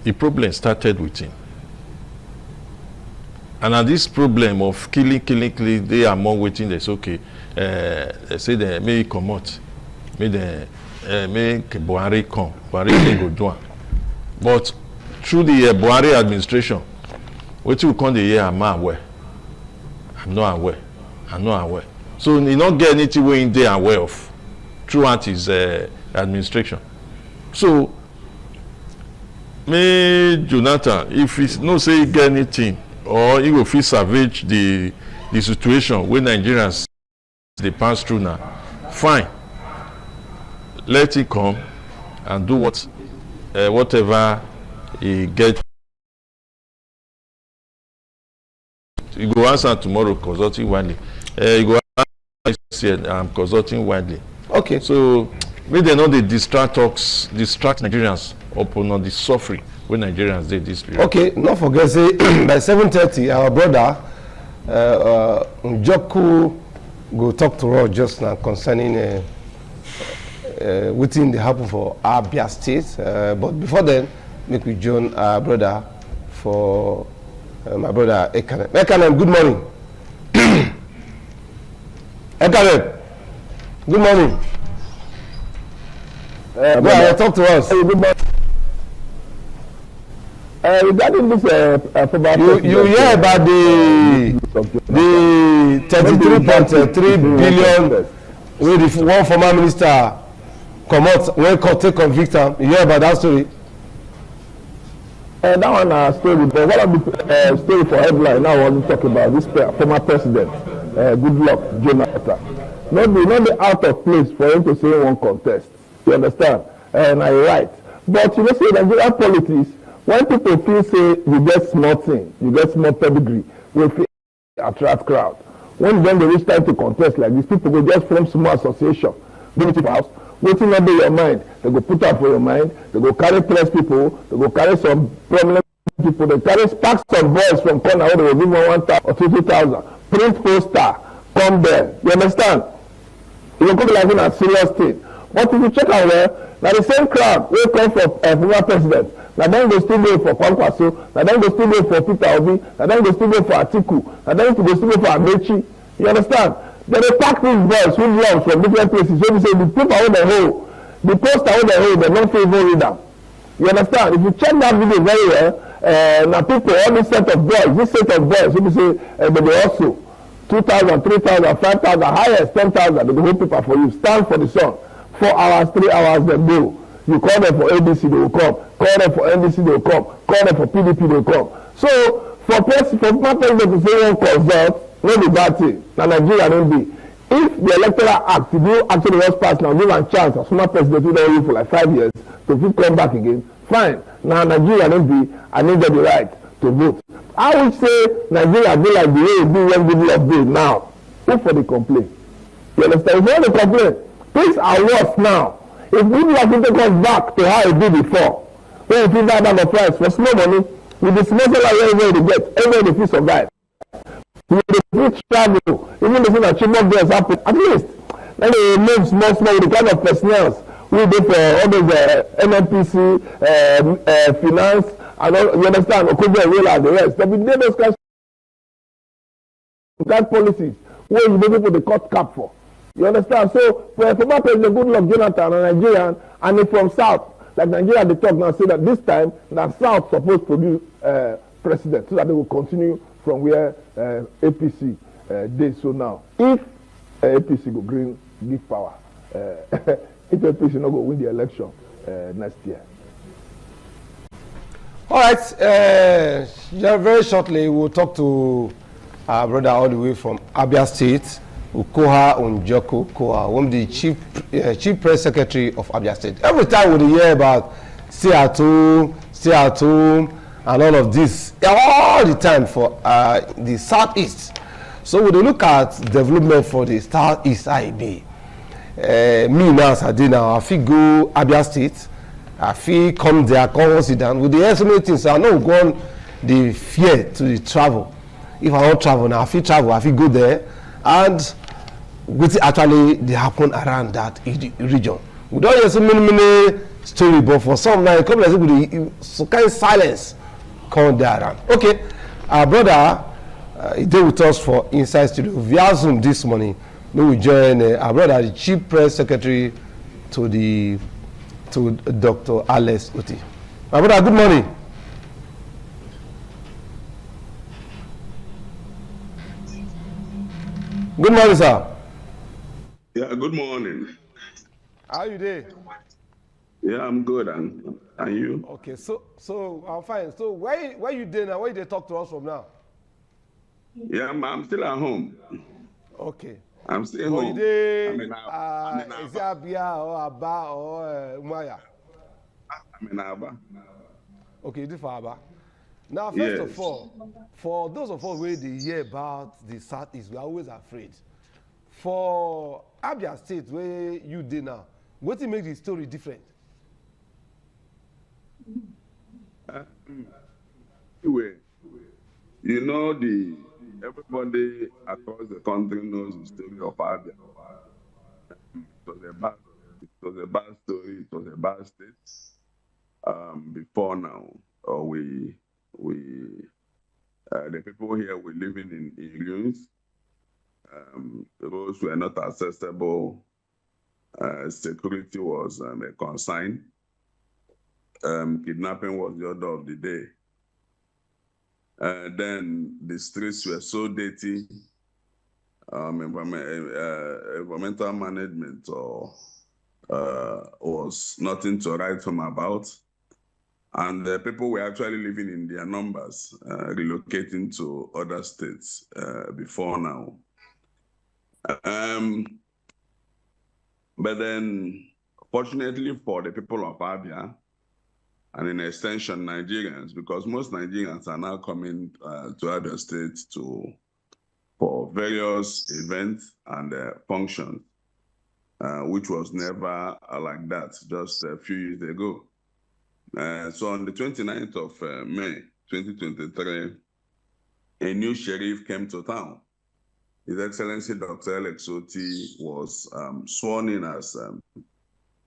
The problem started with him. And at this problem of killing, they are more waiting. They say, okay, they say they may come out. Make Buhari come. Buhari go do it. But through the Buhari administration, what you come the year, I'm not aware. I'm not aware. So he not get anything we in there aware of throughout his administration. So me Jonathan, if he no say he get anything or he will feel savage the situation where Nigerians they pass through now, fine. Let it come and do whatever he get. You go answer tomorrow consulting widely. You go answer I'm consulting widely. Okay. So maybe they know the distract Nigerians upon the suffering when Nigerians did this period. Okay, not forget say by 7:30 our brother Njoku go talk to us just now concerning waiting the happen for Abia State, but before then, make we join our brother for my brother Ekanem. Ekanem, good morning. Ekanem, good morning. Go ahead, talk to us. Good morning. Regarding this, you hear about the 33.3 billion with the one former minister come out when court take convict him. You hear about that story? That one story, but one of the story for headline now I want to talk about this former president, Goodluck Jonathan. Not the out of place for him to say one contest. You understand? And I'm right. But you know, say Nigerian politics, when people feel say you get small thing, you get small pedigree, we feel attract crowd. When they reach time to contest like this, people go just form small association, go to the house. Waiting under your mind, they go put up for your mind, they go carry press people, they go carry some prominent people, they carry packs of boys from corner where they will give 1,000 or 2,000, print poster, come there. You understand? You will come like in a serious thing. But if you check out there, now the same crowd will come for former president. Now then go still go for Kwankwaso, now then go still go for Peter Obi, now then go still go for Atiku, now then go still go for Amechi. You understand? They pack these boys who belong from different places. So we say the paper on the whole, the poster on the whole, they don't favor read them. You understand? If you check that video very well, now people, all this set of boys, so we say they also 2,000, 3,000, 5,000, highest 10,000, they hold paper for you. Stand for the sun. 4 hours, 3 hours, they go. You call them for ABC, they will come. Call them for NDC, they will come. Call them for PDP, they will come. So for my president to say one consult, no be bad thing. Now Nigeria don't be. If the electoral act, if you actually just pass now, give a chance as former president who don't for like 5 years to come back again, fine. Now Nigeria don't be, I need the right to vote. I would say Nigeria be like the way it do when Goodluck do now. Who for the complaint? You understand? If you want to complain, things are worse now. If Goodluck goes back to how it did before, when you feel that the price for small money, with the small salary everybody get, everybody feel survive. You will travel, even the thing that Chibok does happen, at least. Then they move small with the kind of personnel we do for all those NNPC, finance, and all, you understand, Okobo, Real and the rest. But we did those kinds of policies where you make people the cut cap for. You understand? So, for a former president, Goodluck Jonathan, a Nigerian, and if from South, like Nigeria, they talk now, say that this time, that South supposed to produce president, so that they will continue from where APC did so now. If APC go green, give power. If APC not go win the election next year. All right. Very shortly, we'll talk to our brother all the way from Abia State, Ukoha Njoku Koha, one of the chief press secretary of Abia State. Every time we hear about stay at home, and all of this, all the time for the Southeast. So when you look at development for the Southeast IB, me now as I did now, I feel go Abia State, I feel come there, come sit down. With the so many things, I know go on the fear to the travel. If I don't travel now, I feel travel, I feel go there. And what actually they happen around that region. We don't hear so many stories, but for some now, come like with so kind of silence come there around. Okay, our brother, he did with us for Inside Studio via Zoom this morning. We join our brother, the Chief Press Secretary to Dr. Alex Otti. My brother, good morning. Good morning, sir. Yeah, good morning. How are you doing? Yeah, I'm good, and you? Okay, so I'm fine. So where you there now? Where they talk to us from now? Yeah, I'm still at home. Okay. I'm still home. I'm in Abia or Aba or Umaya? I'm in Aba. Okay, this for Aba. Now, first of all, for those of us where they hear about the Southeast, we're always afraid. For Abia State, where you did now, what make the story different? Anyway, you know, everybody across the country knows the story of Abia. It was a bad story. It was a bad state. Before now, the people here were living in ruins. The roads were not accessible. Security was a concern. Kidnapping was the order of the day. Then the streets were so dirty. Environmental management was nothing to write home about. And people were actually living in their numbers, relocating to other states before now. But then, fortunately for the people of Abia, and in extension Nigerians, because most Nigerians are now coming to Abia State for various events and functions, which was never like that just a few years ago. So on the 29th of May, 2023, a new sheriff came to town. His Excellency Dr. Alex Otti was sworn in as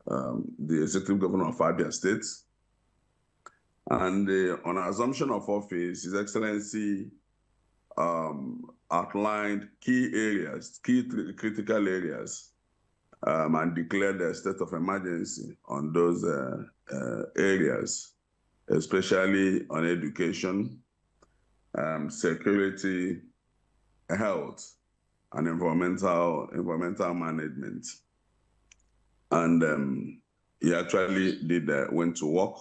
the Executive Governor of Abia State. And on assumption of office, His Excellency outlined key areas, critical areas, and declared a state of emergency on those areas, especially on education, security, health, and environmental management. And he actually went to work.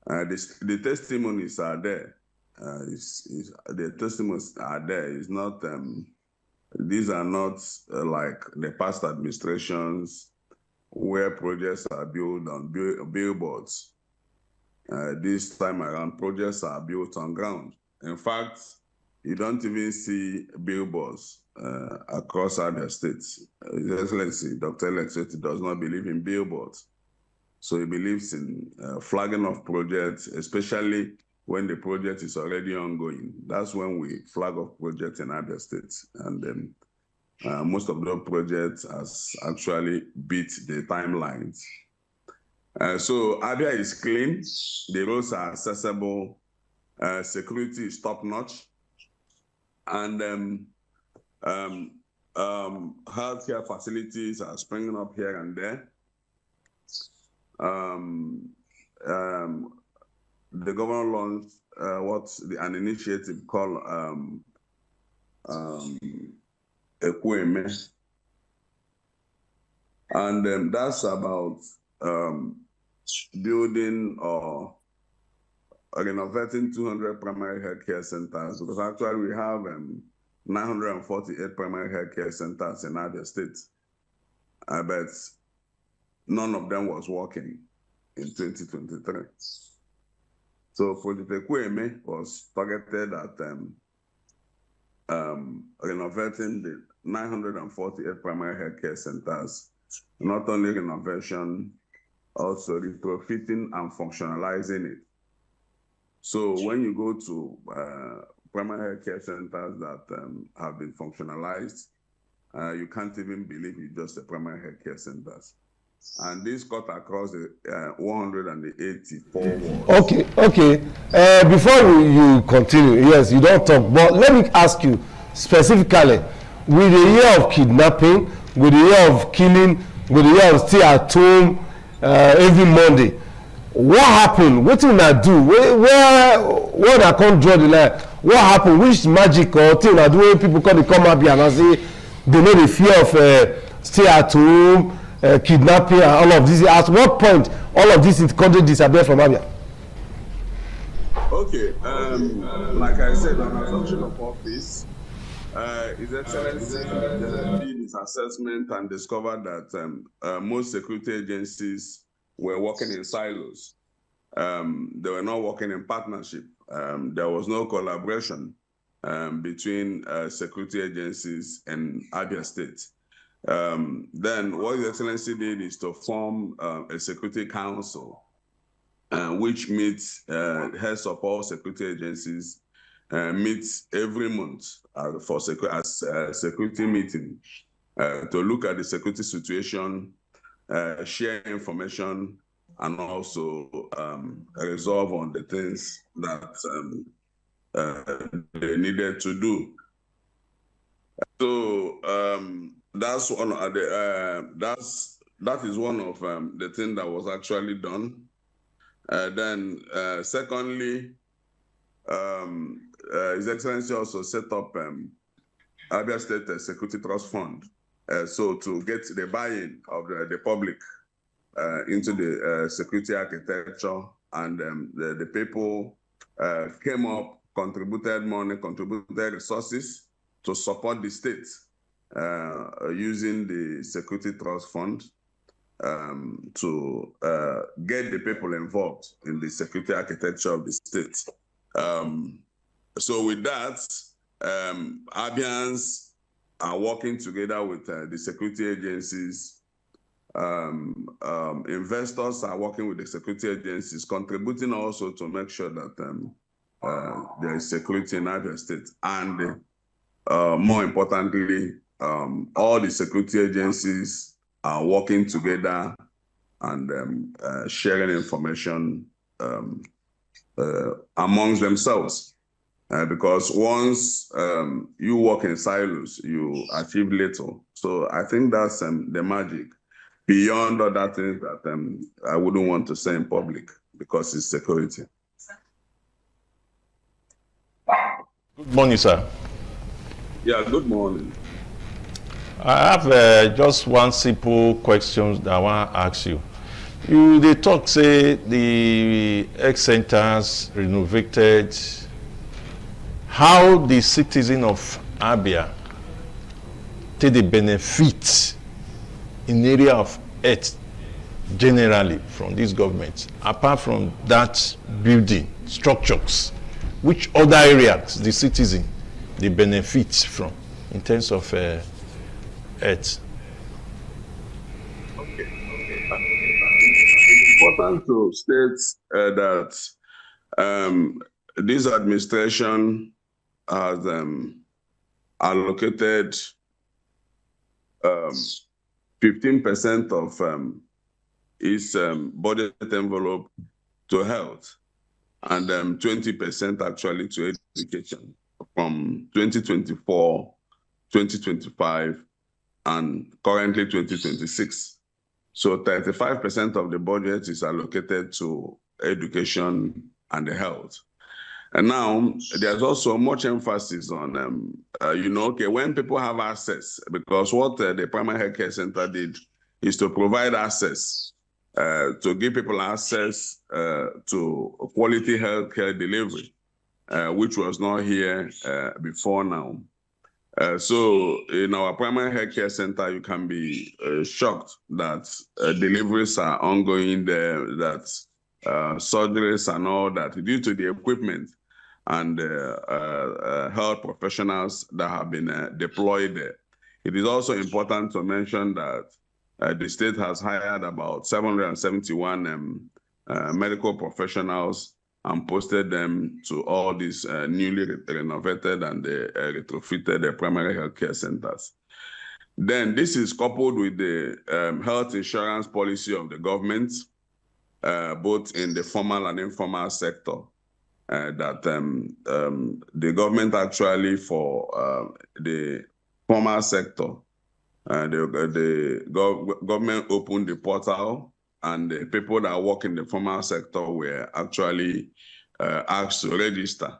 The testimonies are there. The testimonies are there. It's not. These are not like the past administrations where projects are built on billboards. This time around, projects are built on ground. In fact, you don't even see billboards across other states. His Excellency, Dr. Alex Otti does not believe in billboards. So he believes in flagging of projects, especially when the project is already ongoing. That's when we flag off projects in Abia State. And then most of those projects has actually beat the timelines. So Abia is clean, the roads are accessible, security is top-notch, and healthcare facilities are springing up here and there. The governor launched an initiative called Ekweme, and that's about building or renovating 200 primary healthcare centers, because actually we have 948 primary healthcare centers in Abia State, but none of them was working in 2023. So Project Ekweme was targeted at renovating the 948 primary health care centers, not only renovation, also retrofitting and functionalizing it. So when you go to primary health care centers that have been functionalized, you can't even believe it's just the primary health care centers. And this cut across the 184 wards. Okay. Before you continue, yes, you don't talk, but let me ask you specifically, with the year of kidnapping, with the year of killing, with the year of stay at home every Monday, what happened? What did I do? Where I can't draw the line? What happened? Which magic or thing I do when people come up here and say they know the fear of stay at home, kidnapping and all of this? At what point all of this in the country disappear from Abia? Okay, like I said, on assumption of office, His Excellency did his assessment and discovered that most security agencies were working in silos. They were not working in partnership. There was no collaboration between security agencies and Abia State. Then what His Excellency did is to form a security council, which meets heads of all security agencies, meets every month for security meeting to look at the security situation, share information, and also resolve on the things that they needed to do. So that's one of that is one of the things that was actually done. Then secondly, His Excellency also set up Abia State Security Trust Fund, so to get the buy-in of the public into the security architecture, and the people came up, contributed money, contributed resources to support the state using the Security Trust Fund to get the people involved in the security architecture of the state. So with that, Abians are working together with the security agencies. Investors are working with the security agencies, contributing also to make sure that there is security in Abia State. And more importantly, all the security agencies are working together and sharing information amongst themselves. Because once you work in silos, you achieve little. So I think that's the magic, beyond other things that I wouldn't want to say in public, because it's security. Good morning, sir. Yeah, good morning. I have just one simple question that I want to ask you. They talk, say, the health centers renovated. How the citizen of Abia take the benefit in area of health generally from this government, apart from that building structures? Which other areas the citizen they benefit from in terms of health? It's important to state that this administration has allocated 15% of its budget envelope to health, and 20% actually to education from 2024, 2025, and currently 2026. So 35% of the budget is allocated to education and the health. And now there's also much emphasis on, okay, when people have access, because what the primary health care center did is to provide access, to give people access to quality healthcare delivery, which was not here before now. So in our primary health care center, you can be shocked that deliveries are ongoing there, that surgeries and all that, due to the equipment and health professionals that have been deployed there. It is also important to mention that the state has hired about 771 medical professionals and posted them to all these newly renovated and retrofitted primary health care centers. Then this is coupled with the health insurance policy of the government, both in the formal and informal sector, that the government actually for the formal sector, the government opened the portal, and the people that work in the formal sector were actually asked to register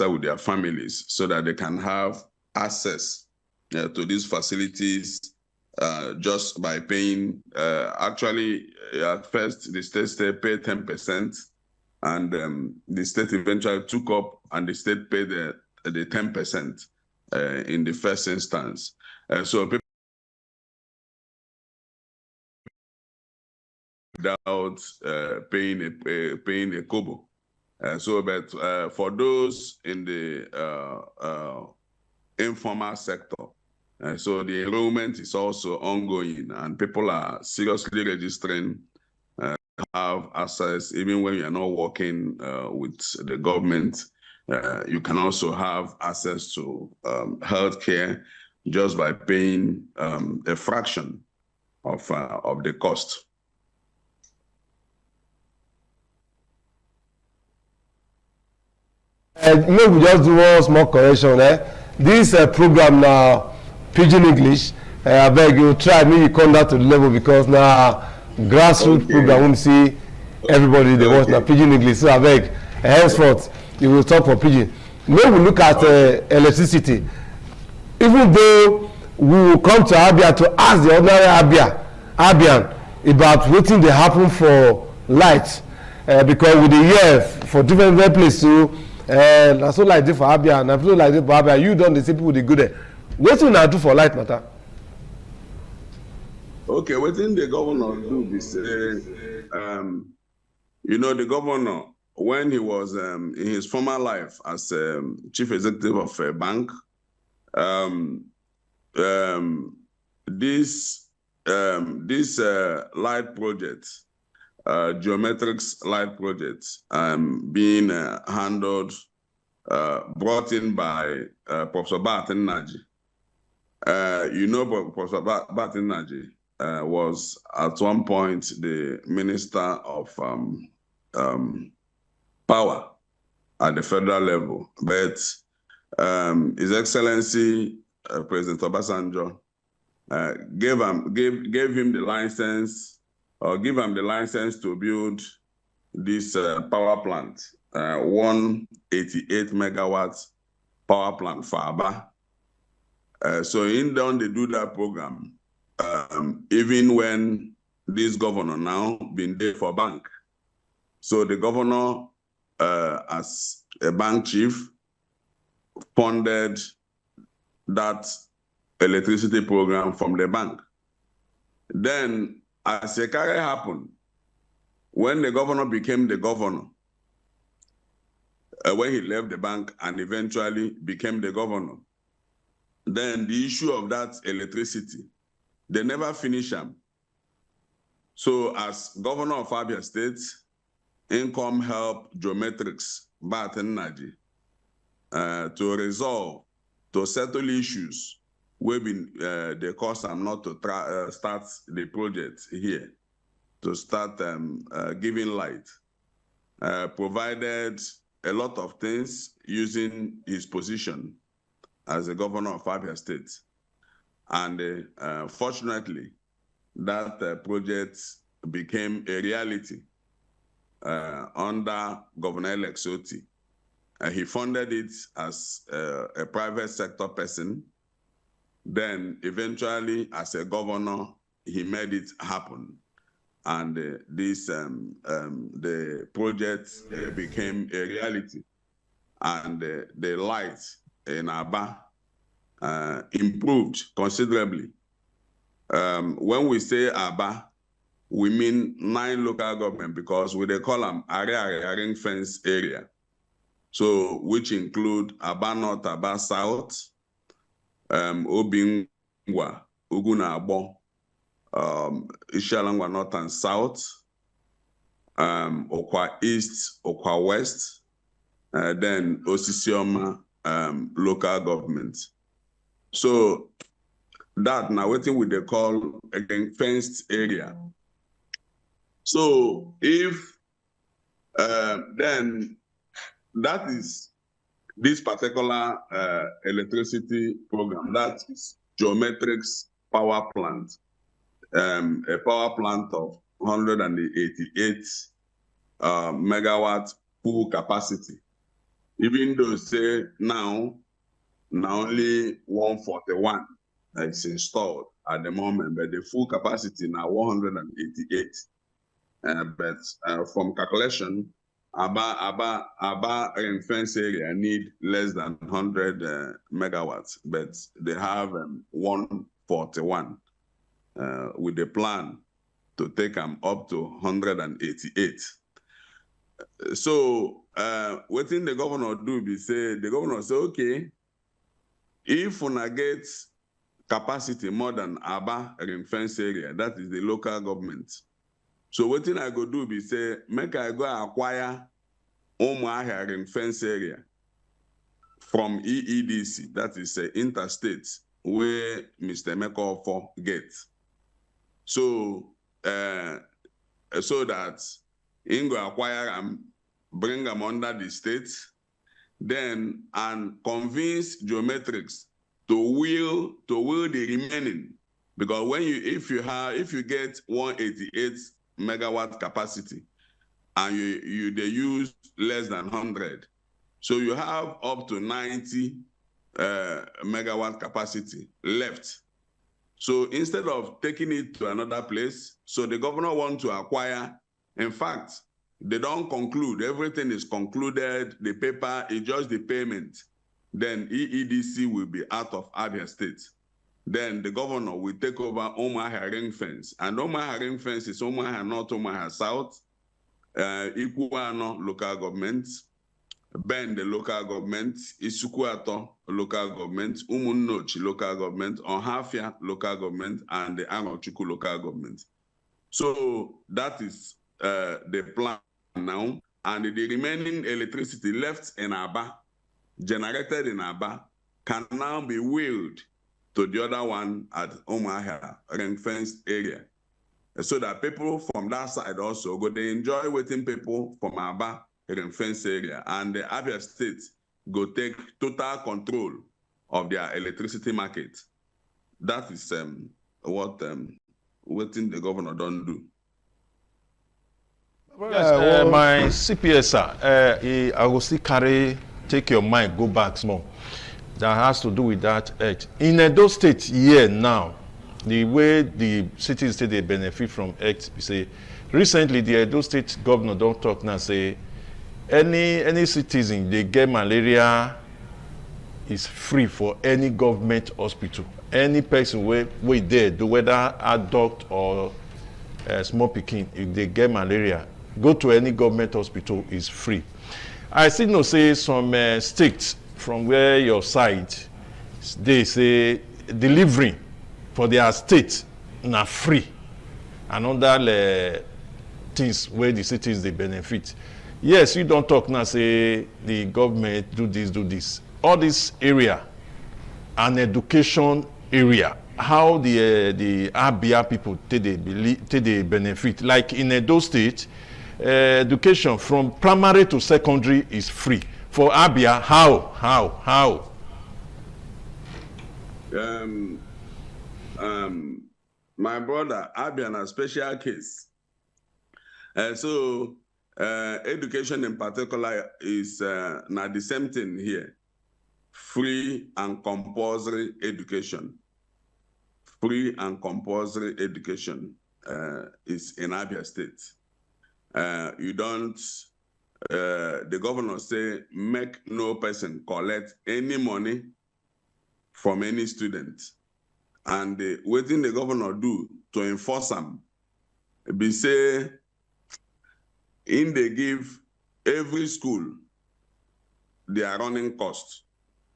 with their families so that they can have access to these facilities just by paying. Actually, at first, the state paid 10%, and the state eventually took up, and the state paid the 10% in the first instance. So people without paying a kobo. But for those in the informal sector, so the enrollment is also ongoing, and people are seriously registering, have access, even when you are not working with the government. You can also have access to healthcare just by paying a fraction of the cost. Maybe we just do one small correction. This program now, Pidgin English, I beg you try, maybe come down to the level, because now grassroots program won't see everybody they watch now Pidgin English. So I beg, henceforth you will talk for Pidgin. Maybe we look at electricity. Even though we will come to Abia to ask the ordinary Abian about what thing they happen for light, because with the year for different places too. That's so like this for Abia, and I feel like this for Abia. You don't see people they go there. What do you do for light matter? Okay, what in the governor do is, you know, the governor, when he was in his former life as chief executive of a bank, this light project, geometrics light project, being handled, brought in by Professor Barton Naji. You know, Professor Barton Naji was at one point the Minister of Power at the federal level, but His Excellency President Obasanjo gave him the license, or give him the license to build this power plant, 188 megawatts power plant for Aba. So in down they do that program, even when this governor now been there for bank. So the governor, as a bank chief, funded that electricity program from the bank. Then, as a carry happened, when the governor became the governor, when he left the bank and eventually became the governor, then the issue of that electricity, they never finished them. So as governor of Abia State, Income help Geometrics, Barton Naji, to resolve, to settle issues where they cause them not to start the project here, to start giving light. Provided a lot of things using his position as the governor of Abia State. And fortunately, that project became a reality under Governor-elect Soti. He funded it as a private sector person. Then eventually, as a governor, he made it happen. And the project became a reality. And the light in Aba improved considerably. When we say Aba, we mean 9 local government, because we they call them ring fence area. So, which include Aba North, Aba South, Obingwa, Ugunabo, Ishialangwa North and South, Okwa East, Okwa West, then Osisioma local government. So that now what we they call again fenced area. So if then that is this particular electricity program, that is Geometrics power plant, a power plant of 188 megawatt full capacity. Even though say now only 141 is installed at the moment, but the full capacity now 188. But from calculation, Aba ring-fence area need less than 100 megawatts, but they have 141 with the plan to take them up to 188. So what the governor do be say, the governor say, okay, if we get capacity more than Aba ring-fence area, that is the local government. So what I go do be say, make I go acquire Umuahia ring-fence area from EEDC, that is interstate, where Mr. Mekofo gets. So, so that Ingo acquire them, bring them under the state, then and convince Geometrics to will the remaining, because when if you get 188 megawatt capacity and they use less than 100, so you have up to 90 megawatt capacity left. So instead of taking it to another place, so the governor wants to acquire. In fact, they don't conclude. Everything is concluded. The paper is just the payment. Then EEDC will be out of Abia State. Then the governor will take over Umuahia ring-fence. And Umuahia ring-fence is Umuahia North, Umuahia South, Ikuano local government, Ben the local government, Isukuato local government, Umunnochi local government, Ohafia local government, and the Anochuku local government. So that is the plan now. And the remaining electricity left in Aba, generated in Aba, can now be wheeled to the other one at Umuahia ring-fenced area. So that people from that side also go, they enjoy waiting people from Aba ring-fenced area, and the Abia State go take total control of their electricity market. That is what the governor don't do. Yes, my CPS, I will still take your mind, go back small. That has to do with that X. In Edo State here now, the way the cities say they benefit from X, we say, recently the Edo State governor don't talk now, say, any citizen, they get malaria is free for any government hospital. Any person where there, whether adult or small pikin, if they get malaria, go to any government hospital is free. I still know say some states from where your side, they say delivering for their state na free, and other things where the cities they benefit. Yes, you don't talk now say the government do this. All this area, an education area, how the Abia people take they benefit. Like in Edo State, education from primary to secondary is free. For Abia, how? My brother, Abia na special case. So education in particular is not the same thing here. Free and compulsory education. Free and compulsory education is in Abia State. You don't, the governor say, make no person collect any money from any student. And what the governor do to enforce them, be say, they give every school their running costs,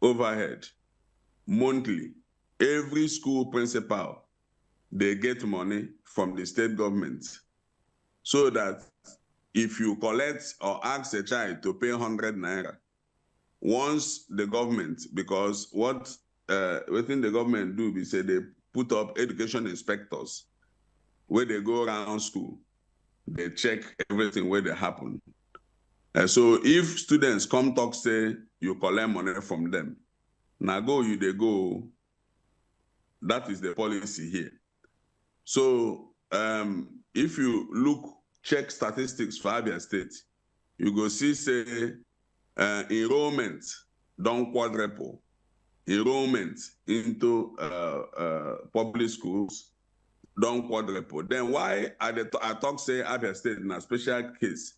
overhead, monthly. Every school principal, they get money from the state government, so that if you collect or ask a child to pay 100 naira, once the government, because what within the government do, we say they put up education inspectors where they go around school, they check everything where they happen. So if students come talk, say you collect money from them, now go you they go, that is the policy here. So if you look, check statistics for Abia State, you go see say enrollment don't quadruple. Enrollment into public schools don't quadruple. Then why I talk say Abia State in a special case?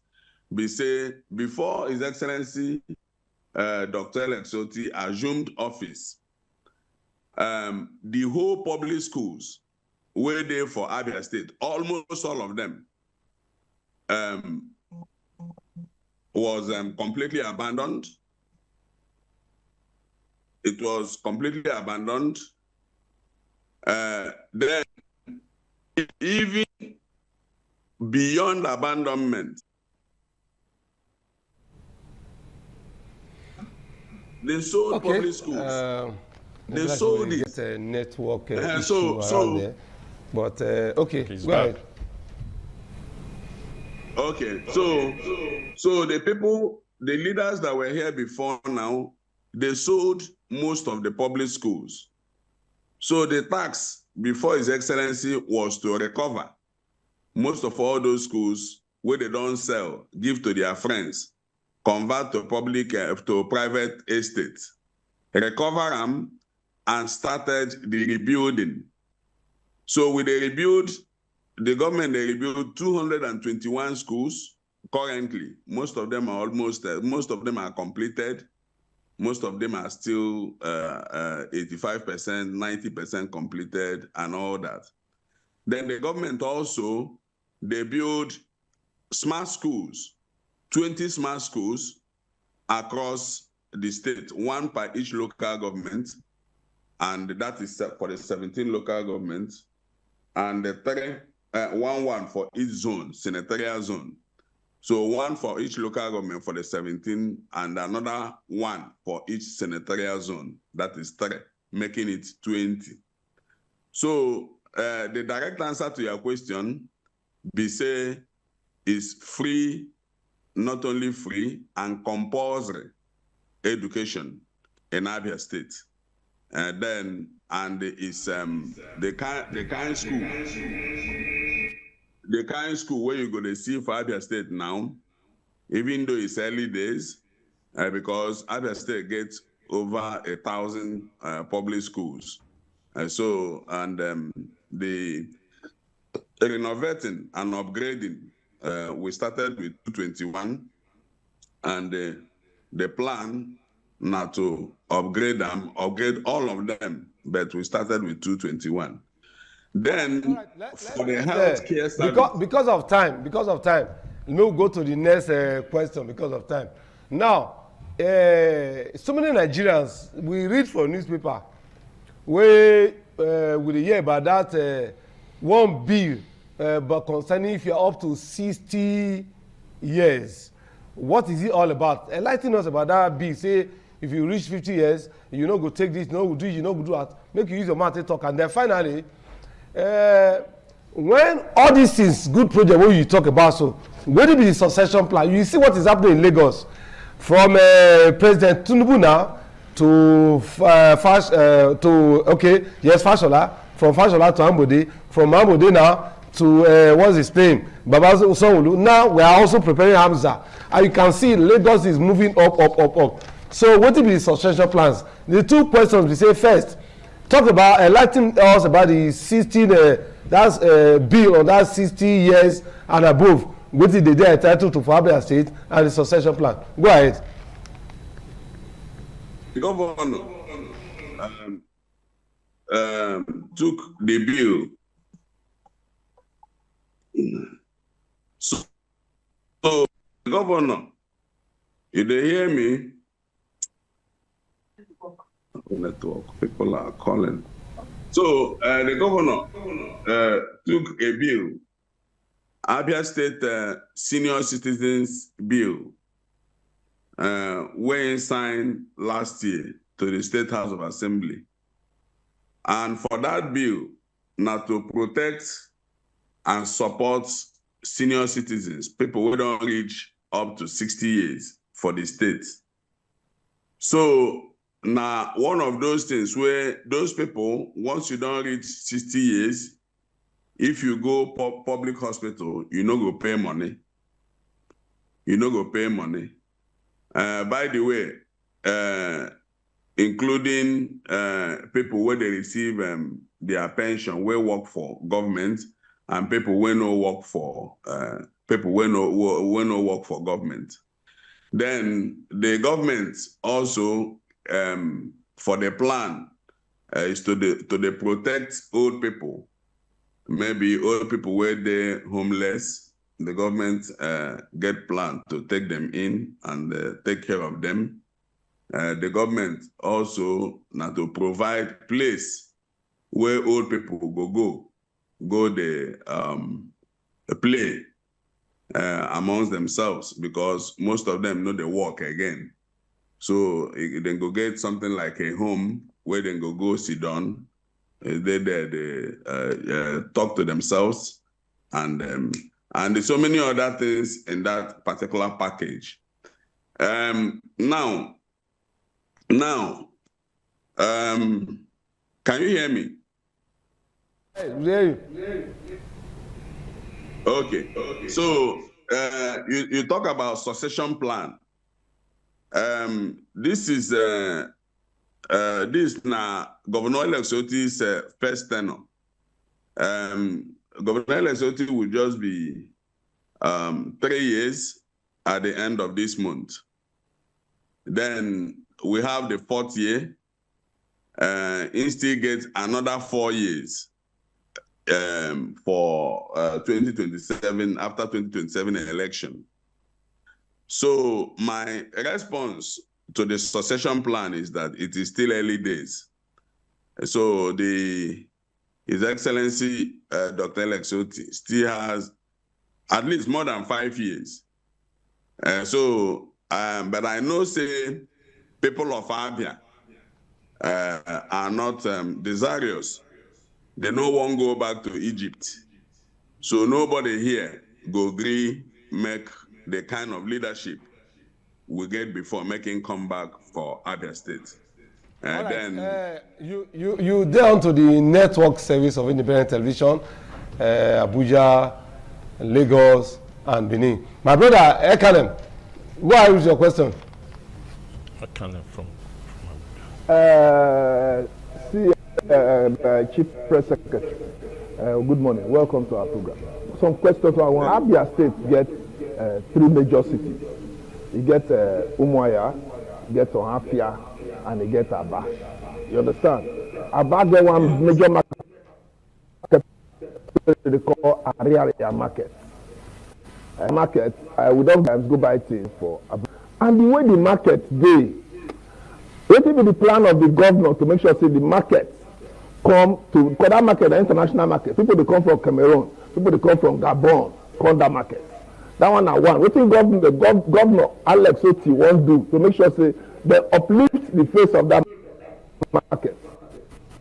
We say before His Excellency Dr. Alex Otti assumed office, the whole public schools were there for Abia State, almost all of them, was completely abandoned. It was completely abandoned. Then, even beyond abandonment, they sold public schools. They sold it. Get a network issue so around there. But okay, go ahead. Okay, so the people, the leaders that were here before now, they sold most of the public schools. So the tax before His Excellency was to recover most of all those schools where they don't sell, give to their friends, convert to public to private estates, recover them, and started the rebuilding. So with the rebuild, the government, they rebuilt 221 schools currently. Most of them are most of them are completed. Most of them are still 85%, 90% completed and all that. Then the government also, they build smart schools, 20 smart schools across the state, one per each local government, and that is for the 17 local governments, and the one for each zone, senatorial zone. So one for each local government for the 17, and another one for each senatorial zone. That is 3, making it 20. So the direct answer to your question, BC is free, not only free, and compulsory education in Abia State. And it's the kind school where you're going to see for Abia State now, even though it's early days, because Abia State gets over 1,000 public schools. The renovating and upgrading, we started with 221, and the plan now to upgrade all of them, but we started with 221. Then for the healthcare service, because of time, we'll go to the next question because of time. Now, so many Nigerians, we read from newspaper where we hear about that one bill, but concerning if you're up to 60 years, what is it all about? Enlighten us about that bill. Say if you reach 50 years, you know go take this, you know go do, you know go do that. Make you use your mouth to talk, and then finally. When all these things, good project, what you talk about, so where will be the succession plan? You see what is happening in Lagos, from President Tinubu now to Fashola, from Fashola to Ambode, from Ambode now to what's his name, Baba Sanwo-Olu. Now we are also preparing Hamza, and you can see Lagos is moving up. So what will be the succession plans? The two questions we say first. Talk about enlightening us about the 16 that's bill on that 60 years and above, what did they entitled to for Abia State and the succession plan. Go ahead. The governor took the bill. So the governor, if they hear me, network. People are calling. So the governor took a bill, Abia State Senior Citizens Bill, were signed last year to the State House of Assembly. And for that bill, now to protect and support senior citizens, people who don't reach up to 60 years for the state. So now one of those things where those people, once you don't reach 60 years, if you go public hospital, you no go pay money. You no go pay money. By the way, including people where they receive their pension, where work for government, and people where no work for people where no work for government. Then the government also for the plan is to protect old people. Maybe old people where they're homeless, the government get plan to take them in and take care of them. The government also now to provide place where old people go the play amongst themselves, because most of them know they work again. So they go get something like a home where they go sit down. They talk to themselves, and there's so many other things in that particular package. Now, can you hear me? Okay. So you talk about succession plan. This is now Governor Elexoti's first tenure. Governor Elexoti will just be 3 years at the end of this month. Then we have the 4th year. He still gets another 4 years for 2027, after 2027 election. So my response to the succession plan is that it is still early days. So His Excellency Dr. Elexoti still has at least more than 5 years. But I know say people of Abia are not desirous. They no one go back to Egypt. So nobody here go agree make the kind of leadership we get before making comeback for Abia State. And then you down to the network service of independent television, Abuja, Lagos, and Benin. My brother Ekanem, go ahead with your question. Ekanem from Chief Press Secretary. Good morning. Welcome to our program. Some questions I want. Abia State get 3 major cities. You get Umuahia, you get Ohafia, and you get Aba. You understand? Aba get one major market they call area market. We don't go buy things for Aba. And the way the market dey, what will be the plan of the governor to make sure say the market come to, because that market, the international market, people they come from Cameroon, people they come from Gabon, come that market. That one are one. What think Governor Alex Oti won't do to make sure say they uplift the face of that market.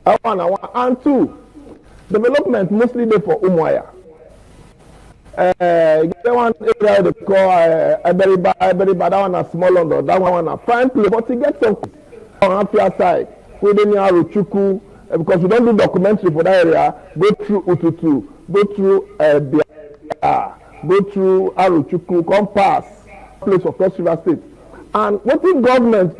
That one are one. And 2, development mostly there for Umuahia. That one area they call Eberiba, that one are small London, that one are fine place, but you get some on Afia side, where they near Ruchuku, because we don't do documentary for that area, go through Ututu, go through Bia, go through Aruchuku, come pass place for Cross River State. And what the government,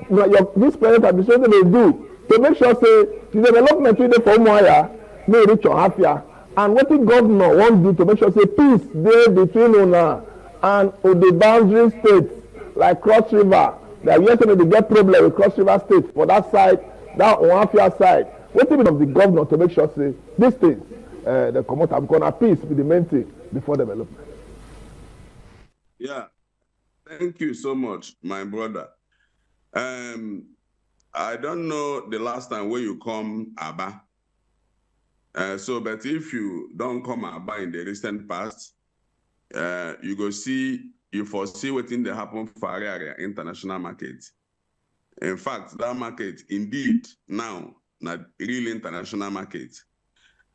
this present administration they do to make sure say the development we do for Umuahia may reach on Afia. And what the governor won't do to make sure say peace there between Una and the boundary states like Cross River. That yesterday they get problem with Cross River State for that side, that Ohafia side. What the of the governor to make sure say these things they come out and gonna peace with the main thing before development. Yeah, thank you so much, my brother. I don't know the last time when you come Aba. But if you don't come Aba in the recent past, you go see, you foresee what in the happen for area international market. In fact, that market indeed now not real international market.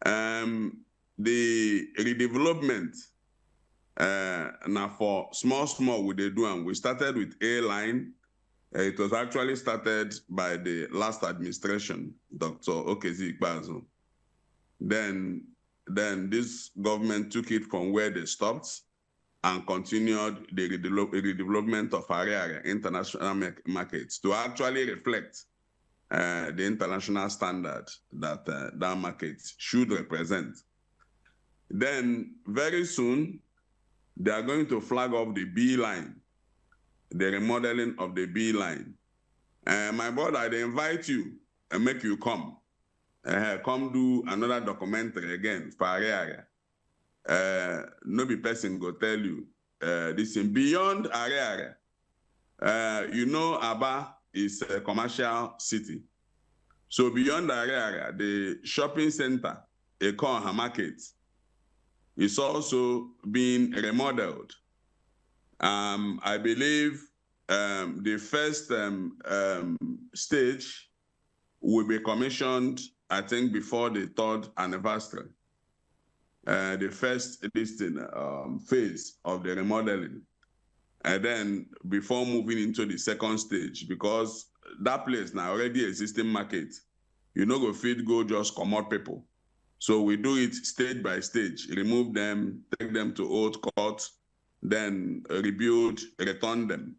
The redevelopment now for small we they do, and we started with airline. It was actually started by the last administration, Dr. Okezi Ikpeazu. Then this government took it from where they stopped and continued the redevelopment of area international markets to actually reflect the international standard that that market should represent. Then very soon, they are going to flag off the B line, the remodeling of the B line. My brother, I invite you and make you come. Come do another documentary again for area. No be person go tell you this is beyond area. You know, Aba is a commercial city. So beyond area, the shopping center, Ekon Market, is also being remodeled. I believe the first stage will be commissioned, I think, before the 3rd anniversary. The first phase of the remodeling. And then before moving into the second stage, because that place now already existing market, you know, go feed, go just come out people. So we do it stage by stage, remove them, take them to old court, then rebuild, return them.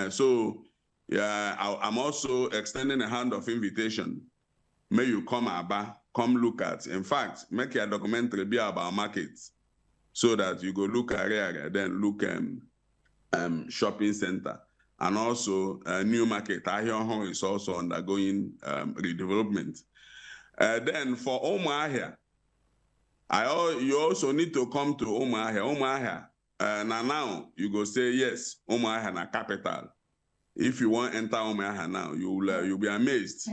So yeah, I'm also extending a hand of invitation. May you come Aba, come look at. In fact, make your documentary be about markets, so that you go look at area, then look shopping center, and also a new market. Ahia is also undergoing redevelopment. Then for Umuahia, you also need to come to Umuahia. Umuahia, now you go say yes, Umuahia na capital. If you want to enter Umuahia now, you'll be amazed.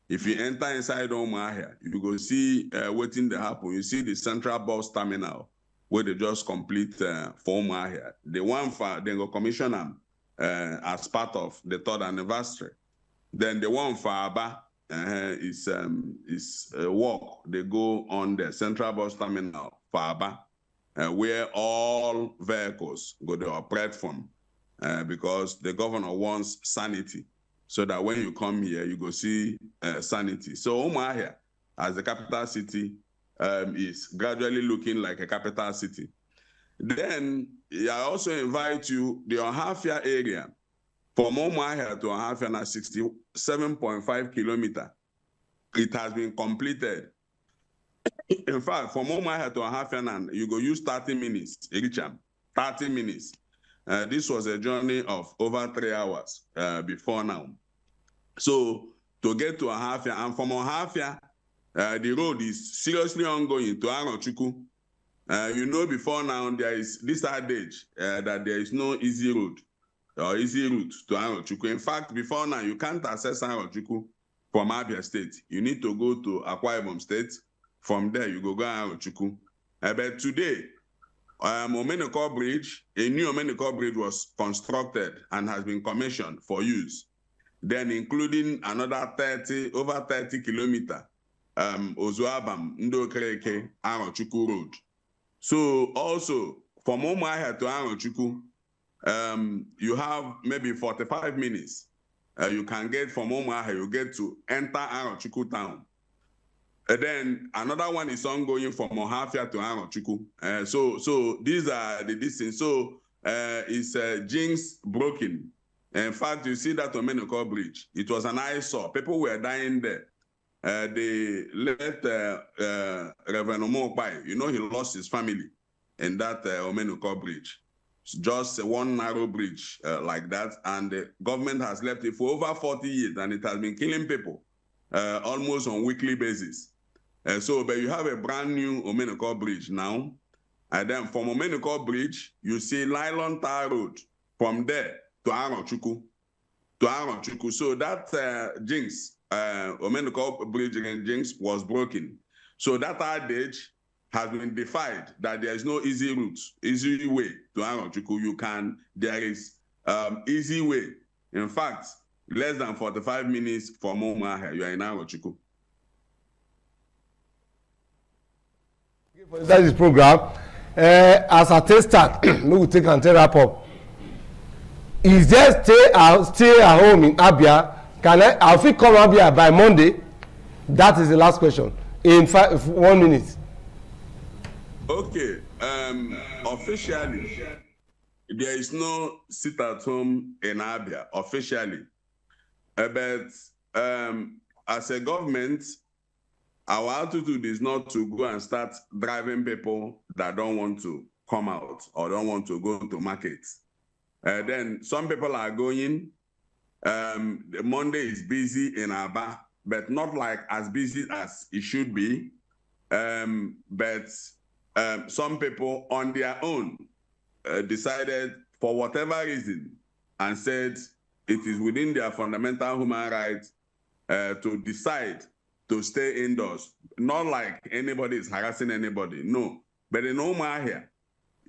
If you enter inside Umuahia, you go see waiting to happen. You see the central bus terminal where they just complete for Umuahia. The one for they go commission them as part of the 3rd anniversary. Then the one for Aba is walk. They go on the central bus terminal for Aba, where all vehicles go to operate from, because the governor wants sanity. So that when you come here, you go see sanity. So Umuahia, as the capital city, is gradually looking like a capital city. Then I also invite you, the Ohafia area, from Umuahia to Ohafia, na 67.5 kilometers. It has been completed. In fact, from Umuahia to Ohafia, you go use 30 minutes, 30 minutes. This was a journey of over 3 hours before now. So to get to Ohafia, and from Ohafia, the road is seriously ongoing to Arochukwu. You know, before now, there is this adage that there is no easy road or easy route to Arochukwu. In fact, before now, you can't access Arochukwu from Abia State. You need to go to Akwa Ibom State. From there, you go Arochukwu. But today, Omeniko Bridge, a new Omeniko Bridge was constructed and has been commissioned for use. Then including another over 30 kilometers, Ozuabam, Ndokereke, Arochukwu Road. So also, from Umuahia to Arochukwu, you have maybe 45 minutes. You can get from Umuahia, you get to enter Arochukwu town. And then another one is ongoing from Ohafia to Arochukwu. So these are the distance. So it's jinx broken. In fact, you see that Omeniko Bridge. It was an eyesore. People were dying there. They let Reverend Omopai, you know, he lost his family in that Omeniko Bridge. It's just one narrow bridge like that. And the government has left it for over 40 years, and it has been killing people almost on a weekly basis. But you have a brand new Omeniko Bridge now. And then from Omeniko Bridge, you see Nylon Tar Road from there to Arochukwu. to Aronchuku. So that jinx, Omeniko Bridge against jinx was broken. So that adage has been defied, that there is no easy route, easy way to Aronchuku. There is easy way. In fact, less than 45 minutes from Umuahia, you are in Aronchuku. For this program, as a tester, we will take and wrap up. Is there stay at home in Abia? I'll come Abia by Monday? That is the last question. In 1 minute. Okay. Officially, there is no sit at home in Abia officially. But as a government, our attitude is not to go and start driving people that don't want to come out or don't want to go to markets. Then some people are going. Monday is busy in Aba, but not like as busy as it should be. But some people on their own decided for whatever reason and said it is within their fundamental human rights to decide to stay indoors. Not like anybody is harassing anybody, no. But in Umuahia,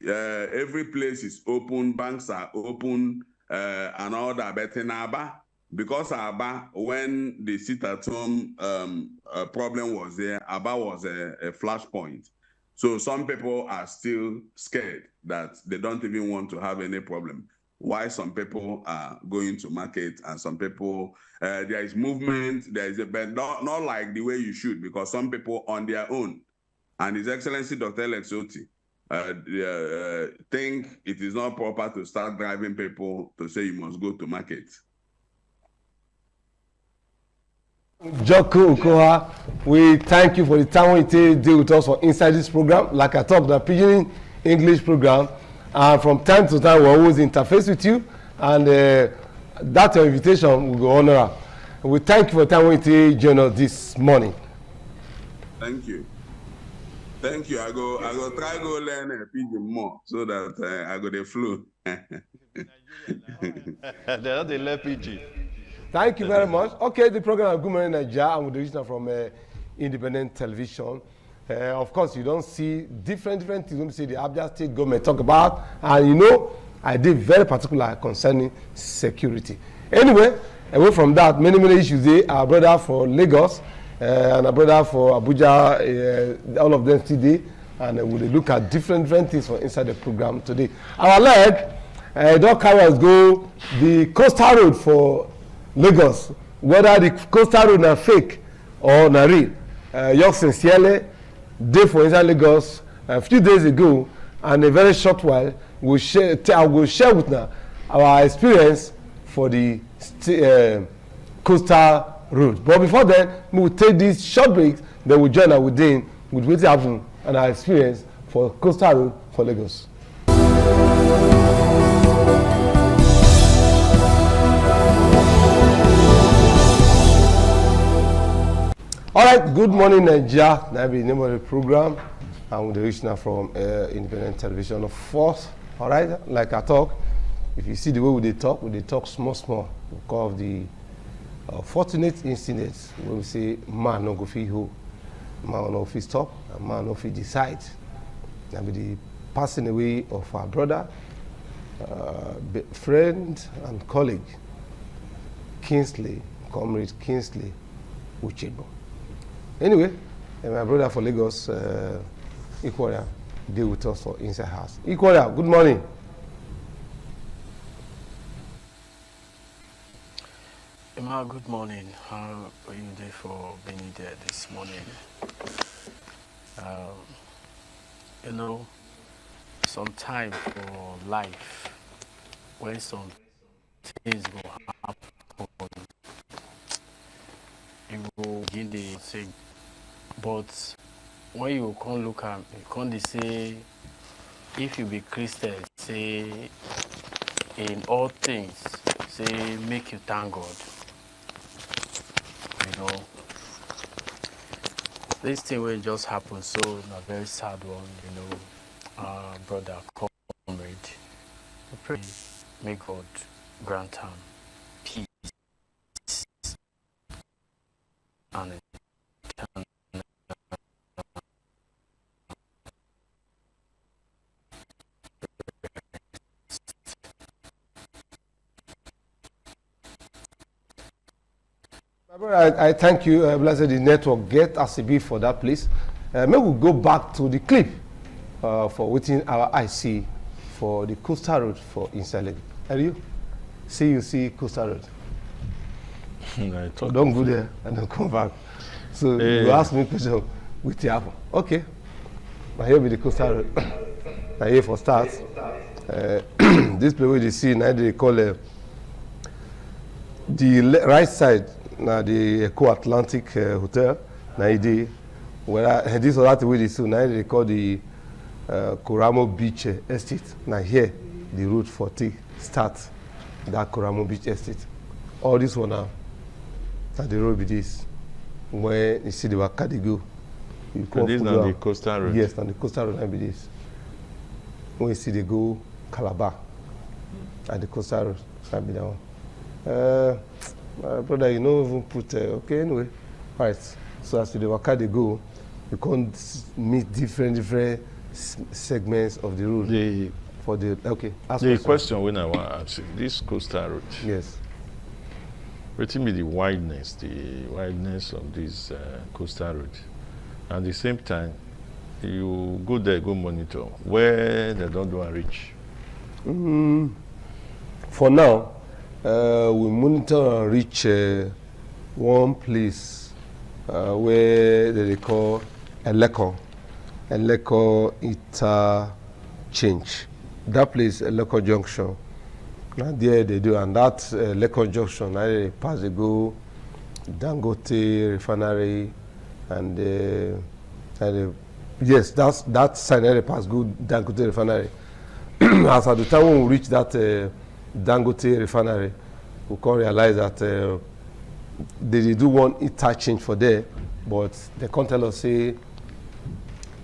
every place is open, banks are open, and all that. But in Aba, because Aba, when the sit-at-home problem was there, Aba was a flashpoint. So some people are still scared that they don't even want to have any problem. Why some people are going to market and some people, there is movement, but not like the way you should, because some people on their own, and His Excellency Dr. Alex Otti, think it is not proper to start driving people to say you must go to market. Joko Okoha, we thank you for the time you take deal with us for inside this program. Like I talked, the Pidgin English program. From time to time, we always interface with you, and that your invitation will go honor. We thank you for the time you join us this morning. Thank you. Thank you. I go try go learn a Pidgin more so that I go the flow. They're not the learn Pidgin. Thank you very much. Okay, the program of Good Morning Nigeria, and with the original from Independent Television. Of course, you don't see different things. You don't see the Abia State government talk about, and you know, I did very particular concerning security. Anyway, away from that, many issues there. Our brother for Lagos and our brother for Abuja, all of them today, and we'll look at different things for inside the program today. Our leg, don't carry us go the coastal road for Lagos, whether the coastal road are fake or not real. York sincerely, day for inside Lagos a few days ago, and a very short while, I will share with now our experience for the coastal road. But before then, we will take these short breaks, then we'll join our within with what happened and our experience for coastal road for Lagos. All right, good morning, Nigeria. That be the name of the program. I'm with the original from Independent Television, of course. All right, like I talk, if you see the way they talk small, because of the fortunate incidents when we say man no go fit hold, man no fit stop, and man no fit decide. That be the passing away of our brother, friend and colleague, Comrade Kingsley Uchebo. Anyway, my brother for Lagos, Ikworia, deal with us for Inside House. Ikworia, good morning. Emma, good morning. How are you there for being there this morning? You know, some time for life, when some things will happen, you will begin to say, but when you can't look at you can't say, if you be Christian, say, in all things, say, make you thank God. You know, this thing will just happen, so a very sad one, you know, brother, comrade. I pray, may God grant him peace and I thank you, Blessed the network get ACB for that place. Maybe we'll go back to the clip for waiting our IC for the Coastal Road for inside. Are you? See Coastal Road. Don't go there and then come back. So you ask me a question with the apple. Okay. Now here be the Coastal Road. Now here for start. This place where you see now they call the right side. Now the Eco Atlantic Hotel, now where this or that way they so now they call the Koramo Beach Estate. Now here the route 40 starts that Koramo Beach Estate. All this one now, that the road be this. Where you see the Wakadi go. And this now the Coastal Road. Yes, and the Coastal Road now be this. When you see they go Calabar, and the Coastal Road, that be that one. Brother, you know, even put okay anyway. All right. So as to the Waka they go, you can't meet different segments of the road. For the okay. The question when I want to ask you, this Coastal Road. Yes. What will be the wideness of this Coastal Road? At the same time, you go there, go monitor where they don't want to reach. For now. We monitor and reach one place where they call Eleko Interchange. That place, Eleko Junction. Now there they do, and that Eleko Junction, now they pass, they go Dangote Refinery, and yes, that side they pass, go Dangote Refinery. As at the time when we reach that Dangote Refinery, we can realize that they do one interchange for there, but they can't tell us say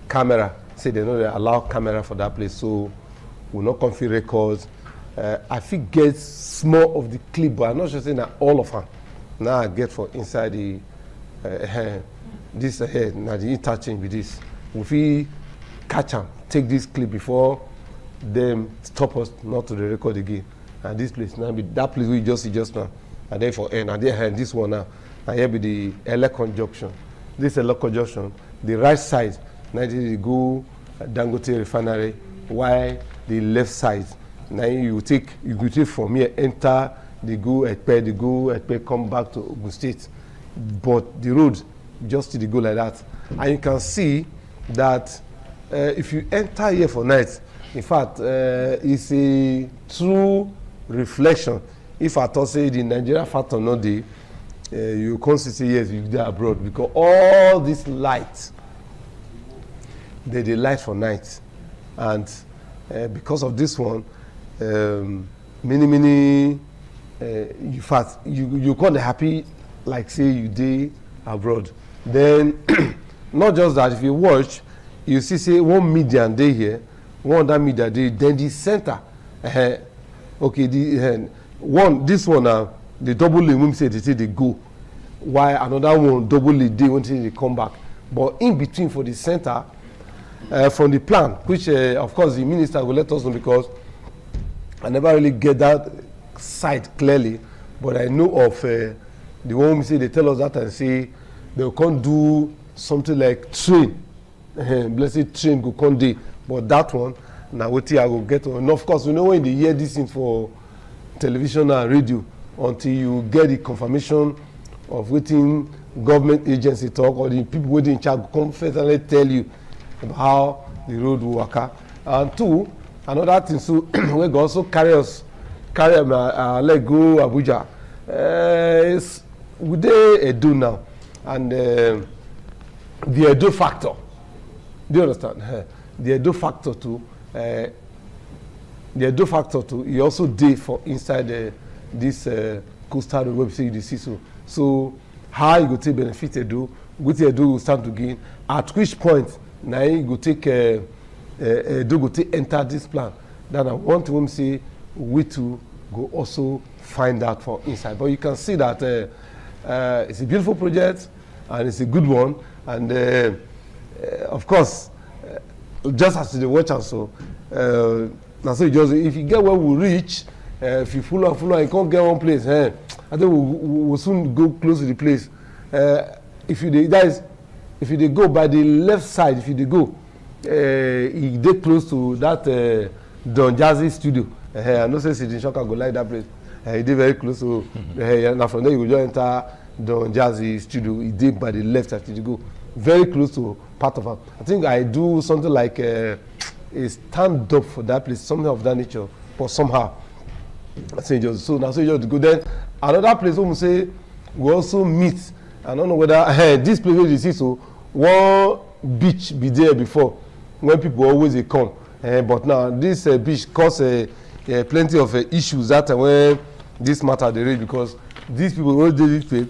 camera. Say they know they allow camera for that place, so we'll not configure records. I think get small of the clip, but I'm not sure saying that all of them. Now I get for inside the this ahead. Now the interchange with this. If we catch them, take this clip before them stop us not to the record again. And this place now be that place we just see just now, and then for end, and then this one now, and here be the Eleko Junction. This Eleko Junction, the right side, now they go Dangote Refinery, while the left side, now you take from here, enter, they go Ekpe, come back to Ogun State. But the road just they go like that, and you can see that if you enter here for night, in fact, it's a true reflection. If I thought say the Nigeria factor not the, you constantly yes you there abroad, because all these lights, they light for night, and because of this one, many in fact you can't happy like say you day abroad. Then not just that, if you watch, you see say one median day here, one other media day, then the center. Okay, this one the double lane when say they go, while another one double lane they want to come back. But in between for the center, from the plan, which of course the minister will let us know, because I never really get that side clearly, but I know of the one we say they tell us that and say they can't do something like train, blessed train go come day, but that one. Now what I will get on. And of course, you know when they hear this thing for television and radio, until you get the confirmation of waiting government agency talk, or the people waiting in charge come first and let tell you about how the road will work out. And two, another thing, so we go also carry let go Abuja. We dey Edo now, and the Edo factor. Do you understand? The Edo factor too. The Edo factor too. He also did for inside this coastal website you see so how you go take benefit Edo, with Edo will start to gain. At which point now you go take Edo go take enter this plan. Then I want to say we too go also find out for inside. But you can see that it's a beautiful project, and it's a good one. And of course, just as the watch and so, now so just if you get where we reach, if you follow, you can't get one place. I think we'll soon go close to the place. If you go by the left side, if you go, you get close to that Don Jazzy studio. I know say Sidney Shoka go like that place. He did very close to. Now from there you go just enter Don Jazzy studio. He did by the left side. You go very close to part of it. I think I do something like a stand up for that place, something of that nature. But somehow, I say just so now so you just go there. Another place we say we also meet. I don't know whether this place where you see so one beach be there before when people always they come. But now this beach cause plenty of issues that when this matter they raise because these people always do this place.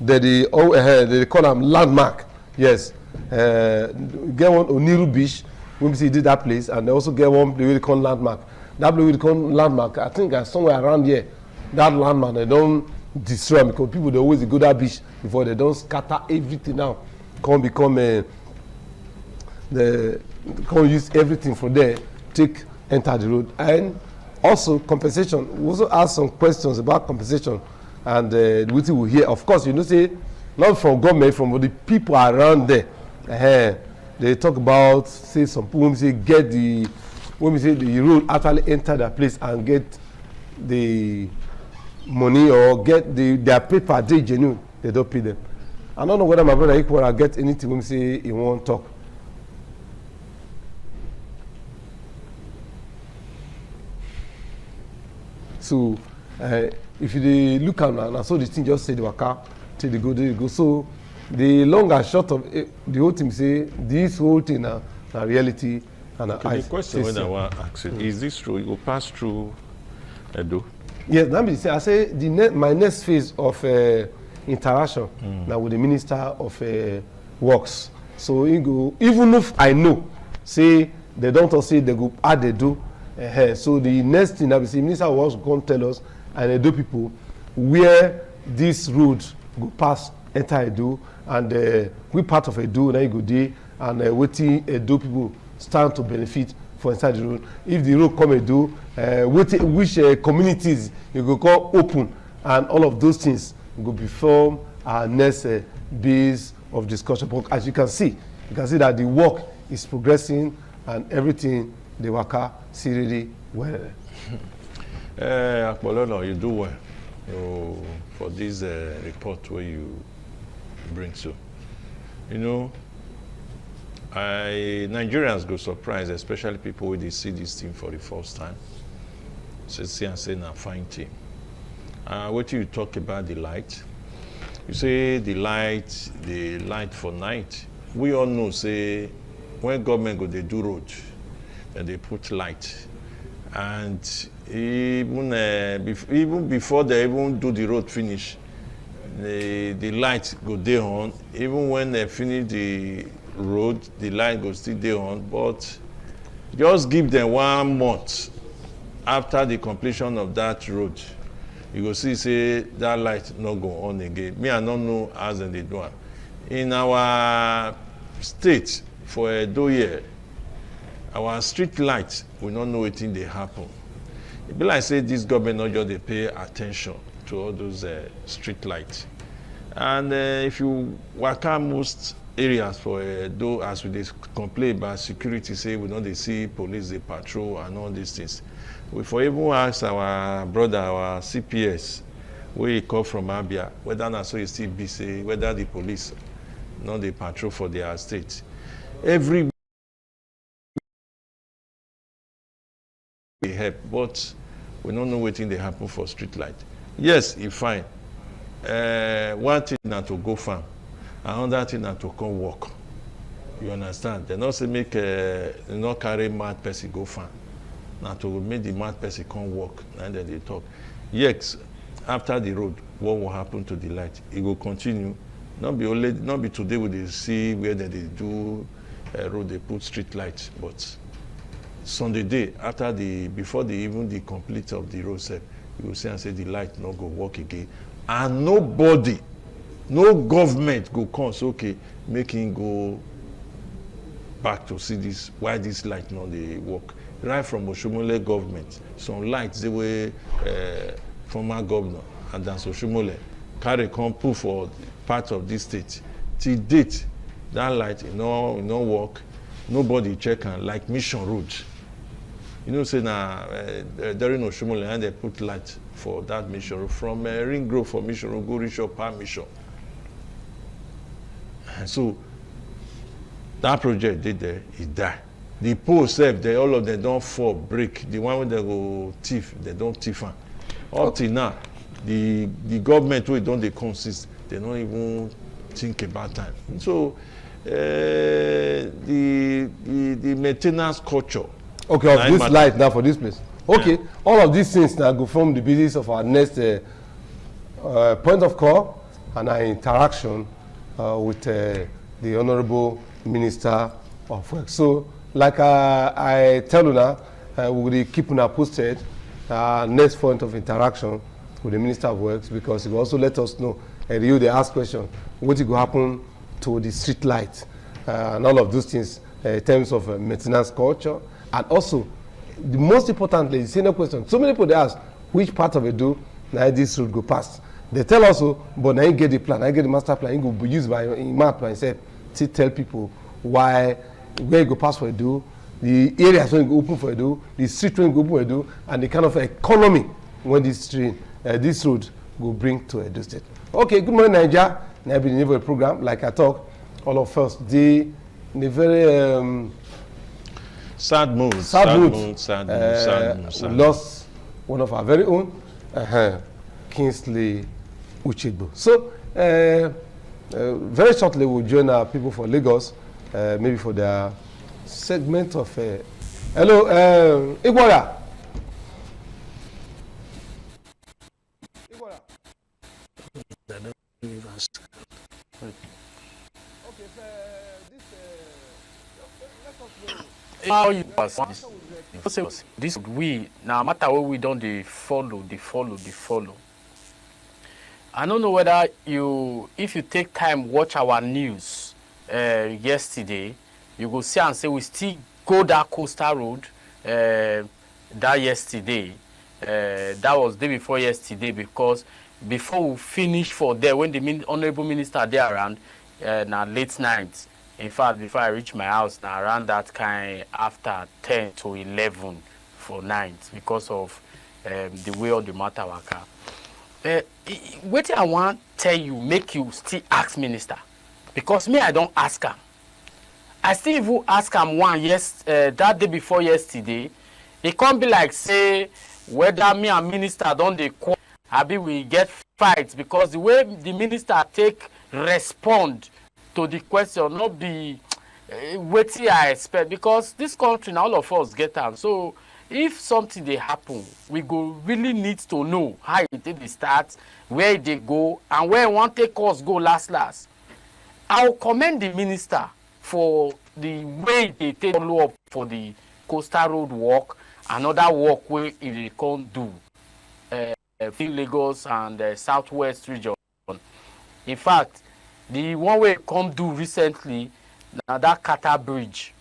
They call them landmark. Yes, get one Oniru Beach when we see did that place, and they also get one they will call landmark. That place will call landmark. I think somewhere around here, that landmark they don't destroy because people they always go that beach before they don't scatter everything now. Can't become they can't use everything from there. Take enter the road and also compensation. We also ask some questions about compensation and we will hear. Of course, you know say. Not from government, from the people around there. They talk about, say, some people, when we say get the, when we say the road actually enter that place and get the money or get their paper, they genuine, they don't pay them. I don't know whether my brother Equal get anything when we say he won't talk. So, if you look at now, so the thing just say the waka. Till they go. So the long and short of the whole thing say this whole thing now reality and the question when I want to ask it, is this true? You will pass through Edo? Yes, let me say. I say my next phase of interaction now with the Minister of Works. So you go, even if I know, say they don't say they go add they do. So the next thing I will say, Minister of Works going to tell us and Edo people where this road go pass enter Edo and we part of Edo now you go there and waiting Edo people stand to benefit for inside the road. If the road come Edo, which communities you go call open and all of those things go become our next base of discussion. But as you can see that the work is progressing and everything they work see really well. Akpolono, you do well. For this report where you bring so. You know, Nigerians go surprised, especially people when they see this thing for the first time. So see and say na fine thing. What you talk about the light? You say the light for night. We all know say when government go they do road, then they put light. And even before they even do the road finish, the light go there on. Even when they finish the road, the light go still there on. But just give them 1 month after the completion of that road, you go see say that light not go on again. Me I don't know as they do it. In our state for Edo here, our street lights we don't know anything they happen. It be like say this government not just they pay attention to all those street lights. And if you walk out most areas for Edo, as we complain about security, say we don't they see police, they patrol and all these things. We for even ask our brother, our CPS, where he come from Abia, whether not so you still be say whether the police not they patrol for their state. Every we help, but we don't know what thing they happen for street light. Yes, it's fine. One thing not to go farm, another thing not to come work. You understand? They not say make not carry mad person go farm. Now to make the mad person come work, and then they talk. Yes, after the road, what will happen to the light? It will continue. Not be today we they see where they do road they put street lights, but Sunday day after before even the complete of the road set, you will see and say the light not go work again, and nobody No government go come say okay make him go back to see this why this light no dey work. Right from Oshomole government, some lights they were former governor and then Oshomole carry come put for part of this state. Till date, that light no work. Nobody check am like Mission Road. You know, say now during Oshomole and they put light for that Mission Road from Ring Grove for Mission Road go reach up per Mission. And so that project did there, it died. The post self, they all of them don't fall, break. The one where they go thief, they don't thief am. Up till now, the government wey don dey consist, they don't even think about time. So the maintenance culture. Okay, of this light now for this place. Okay, yeah. All of these things now go form the basis of our next point of call and our interaction with the Honorable Minister of Work. So, like I tell you now, we will keep on posted next point of interaction with the Minister of Works, because he will also let us know, and you they ask question, what will happen to the street light and all of those things in terms of maintenance culture, and also the most importantly, the senior question. So many people they ask which part of it do now this road go past. They tell us, but I get the plan, I get the master plan, it will be used by map by himself to tell people why where you go pass for do, the areas when you go open for do, the street when you go open for do, and the kind of economy when this road will bring to Edo State. Okay, good morning, Nigeria. Now be the name of the program. Like I talk, all of us, the very sad mood. We lost one of our very own, Kingsley Uchigbo. So very shortly we'll join our people for Lagos, maybe for their segment of hello, Igboya. How you pass this we now matter what we don't they follow. I don't know whether if you take time watch our news yesterday, you go see and say we still go that coastal road that yesterday. That was day before yesterday, because before we finish for there, when the Honorable Minister there around, now late night. In fact, before I reach my house, now around that kind after 10 to 11 for night, because of the way of the matter waka. What I want tell you, make you still ask minister, because me I don't ask him. I still even ask him one that day before yesterday. It can't be like say whether me and minister don't they call, maybe we get fights, because the way the minister take respond to the question not be what I expect, because this country now all of us get them. So if something they happen, we go really need to know how it did start, where they go, and where one take us go last. I'll commend the minister for the way they take follow up for the coastal road walk, another walk where they can't do Lagos and the southwest region. In fact, the one way come do recently, now that Kata Bridge.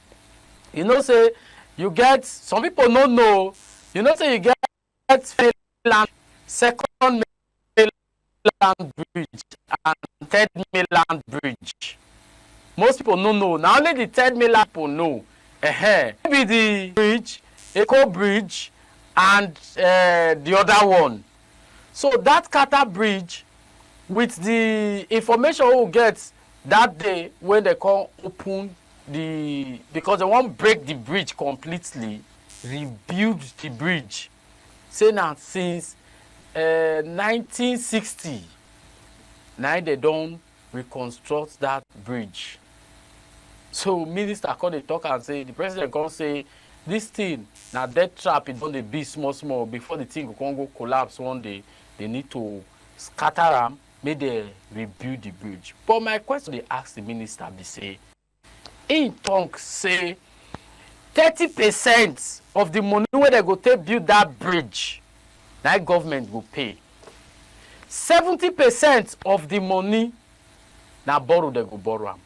You know, say you get some people don't know. You know, say you get second mainland bridge and third mainland bridge. Most people don't know. Now only the third mainland people know. Maybe the bridge, Echo Bridge, and the other one. So that Kata Bridge, with the information we'll get that day when they come open because they won't break the bridge completely, rebuild the bridge. Say now since 1960, now they don't reconstruct that bridge. So minister come they talk and say, the president come say, this thing, now that trap is going to be small before the thing can go collapse one day. They need to scatter them. May they rebuild the bridge. But my question they ask the minister be say, in talk say 30% of the money where they go to build that bridge, that government will pay. 70% of the money Now borrow, they go borrow am.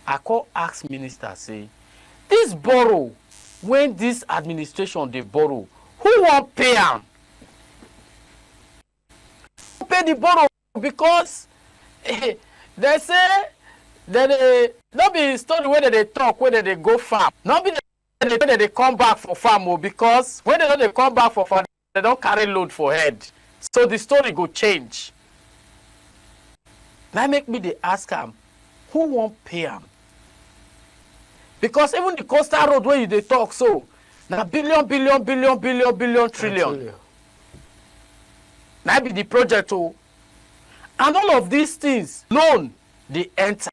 I call ask minister, say, this borrow, when this administration they borrow, who won't pay am? Who pay the borrow? Because they say that they not be story whether they talk, whether they go farm. Not be whether they come back for farm, because when they come back for farm, they don't carry load for head. So the story go change. Now make me they ask him, who won't pay him? Because even the coastal road where you they talk so, now billion, trillion. Now be the project too. And all of these things, loan, they enter.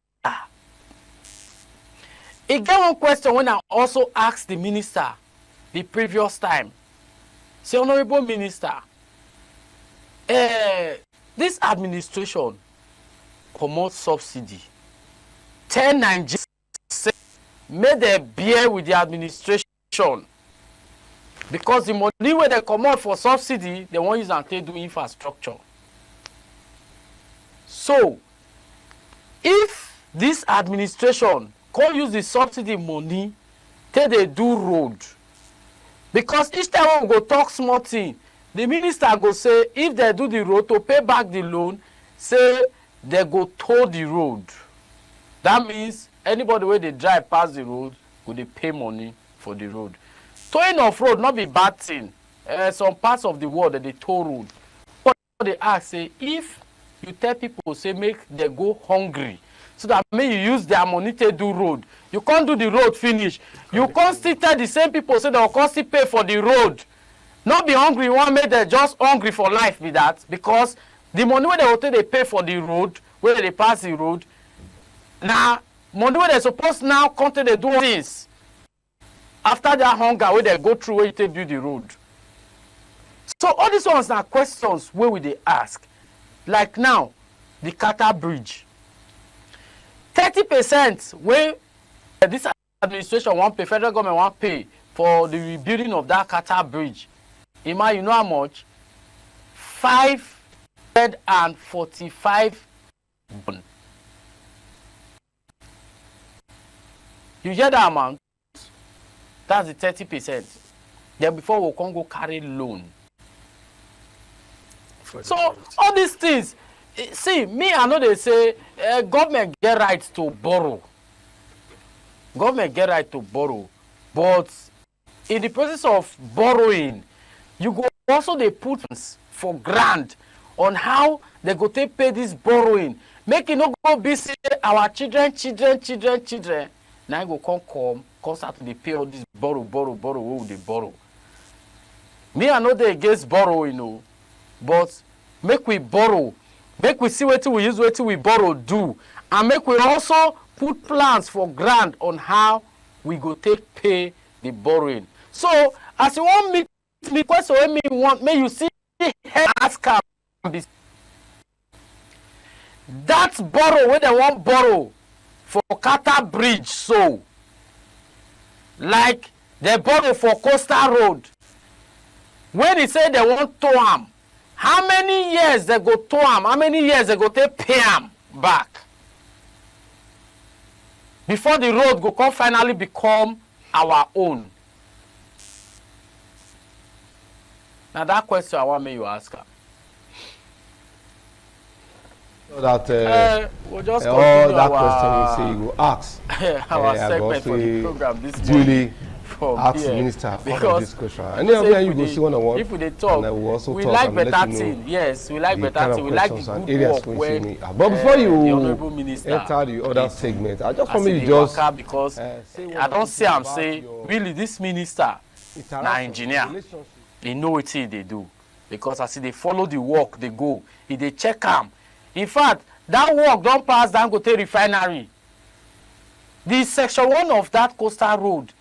Again, one question when I also asked the minister the previous time. Say, Honorable Minister, this administration promotes subsidy. 10 Nigerians made a bear with the administration because the money where they come out for subsidy, they won't use and take do infrastructure. So, if this administration can't use the subsidy money, till they do road, because each time we go talk small thing, the minister go say, if they do the road to pay back the loan, say they go tow the road. That means anybody where they drive past the road, go they pay money for the road. Towing of road not be bad thing. Some parts of the world that they tow road. But they ask, say, if you tell people, say, make they go hungry, so that means you use their money to do road. You can't do the road finish. You can't still tell the same people, say they'll can't still pay for the road. Not be hungry, you want make them just hungry for life with that, because the money where they will take, they pay for the road, where they pass the road. Now, money where they supposed now come to they do things. After their hunger, where they go through, where you take do the road. So all these ones are questions where we they ask. Like now, the Qatar Bridge. 30% where this administration won't pay, federal government won't pay for the rebuilding of that Qatar Bridge. Ima, you know how much? 545 billion. You hear that amount? That's the 30%. Then before we can go carry loan. So all these things, see, me I know they say government get right to borrow. Government get right to borrow. But in the process of borrowing, you go also they put for grant on how they go to pay this borrowing. Make it not go be say our children. Now you go come start to pay all this borrow, where would they borrow? Me I know they against borrowing, you know, but make we borrow, make we see what we use, what we borrow do, and make we also put plans for grant on how we go take pay the borrowing. So as you want me question when me want, may you see ask that borrow where they want borrow for Qatar Bridge, so like they borrow for Coastal Road. When they say they want to am, how many years they go to am? How many years they go take pay am back before the road go come finally become our own? Now that question I want me you ask her. So that we'll just all that question you say you will ask. Our segment for the program this duly morning. Ask Minister all of this question. And then you go see one-on-one. If we talk, and we'll also we talk like and better let thing. Yes, we like better thing. We like the good work when but before you the Honorable Minister enter the other segment, I just want me to just because I don't say I'm saying really this minister na engineer. They know what they do. Because as they follow the work, they go. If they check them. In fact, that work don't pass Dangote refinery. The section 1 of that coastal road,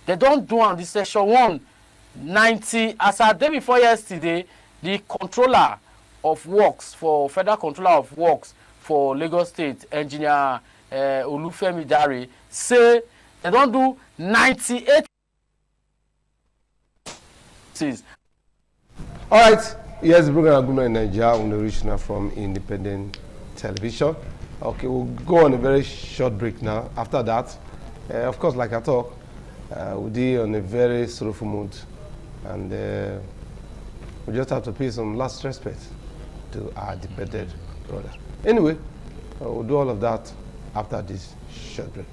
they don't do on the section 1 90. As I did before yesterday, the controller of works for federal controller of works for Lagos State, engineer Olufemi Dare, say they don't do 98. All right. Yes, the program Aguna in Nigeria on the original from Independent Television. Okay, we'll go on a very short break now. After that, of course, like I talk, we'll be on a very sorrowful mood, and we just have to pay some last respect to our departed brother. Anyway, we'll do all of that after this short break.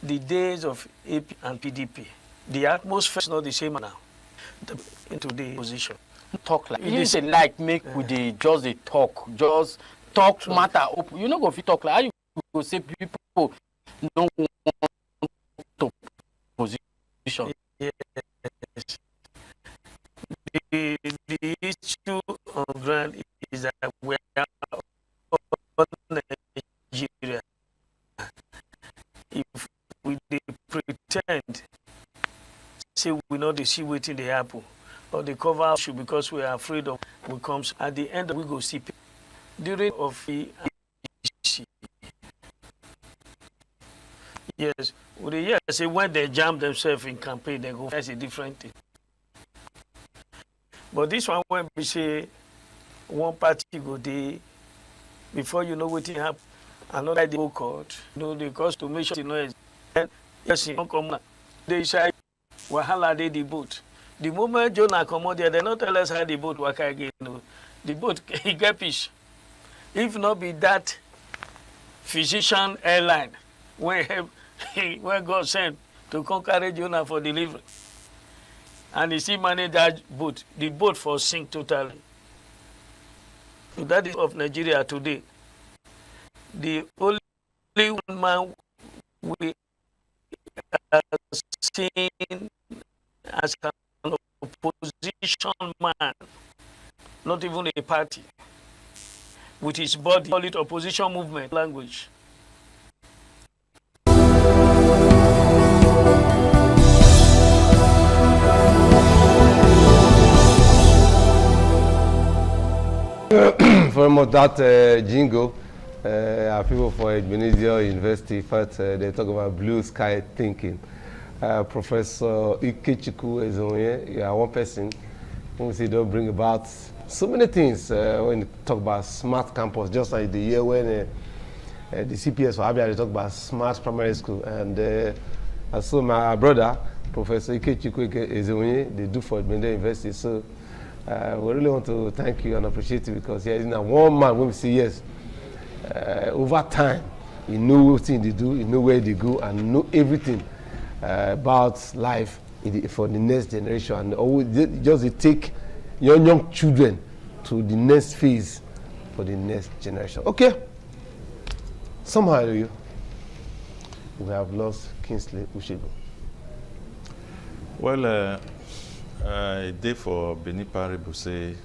The days of AP and PDP, the atmosphere is not the same now. Into the position. Talk like you say like make with the just the talk matter open. You know go fit talk like how you go say people no want to position. Yes. The issue on ground is that we are all Nigeria. If we pretend say we know the see waiting the apple or the cover issue because we are afraid of what comes at the end we go see the rate of the yes, well, yes, say when they jam themselves in campaign they go that's a different thing. But this one when we say one party go there before you know what happen, another they go court, you know the cost to make sure you know yes, you don't come now. They say wahala dey the boat. The moment Jonah come out there, they not tell us how the boat work again. No. The boat he get fish. If not be that physician airline when God sent to come carry Jonah for delivery. And he still manage that boat. The boat for sink totally. So that is of Nigeria today. The only one man we are seen as an opposition man, not even a party, with his body, call it opposition movement language. Very much that jingle, our people for Ebenezer University, first they talk about blue sky thinking. Professor Ikechukwu Ezonye, you are one person who say don't bring about so many things when you talk about smart campus, just like the year when the CPS for Abia, they talk about smart primary school. And so my brother, Professor Ikechukwu Ezonye, they do for Ebenezer University. So we really want to thank you and appreciate you because he is one man when we say yes. Over time, he knew what thing they do, he knew where they go, and know everything about life for the next generation. And always just take young children to the next phase for the next generation. Okay. Somehow we have lost Kingsley Ushigo. Well, a day for Beni Paribu say,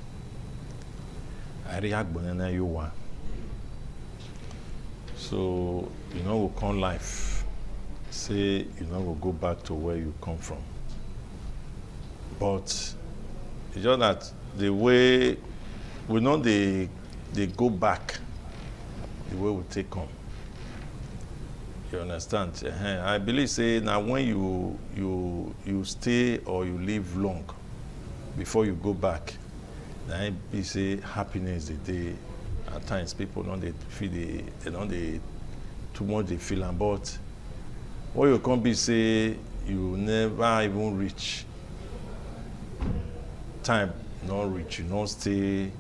I react when you want. So, you know, we'll come life. Say, you know, we'll go back to where you come from. But it's just that the way we know they go back, the way we take on. You understand? I believe say now when you stay or you live long before you go back, then be say happiness the day. At times people don't they feel they don't they too much they feel about. What you can't be say you never even reach time, not reach, you not stay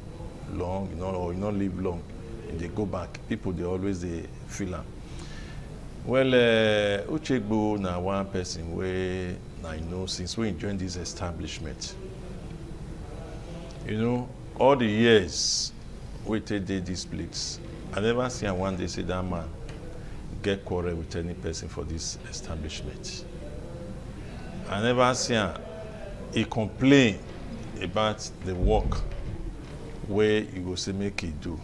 long, you know, or you not live long, and they go back. People they always they feel them. Well, Uchegbo na one person where I know since we joined this establishment. You know, all the years we take this place, I never see one day say that man get quarrel with any person for this establishment. I never see he complain about the work where you go say make it do.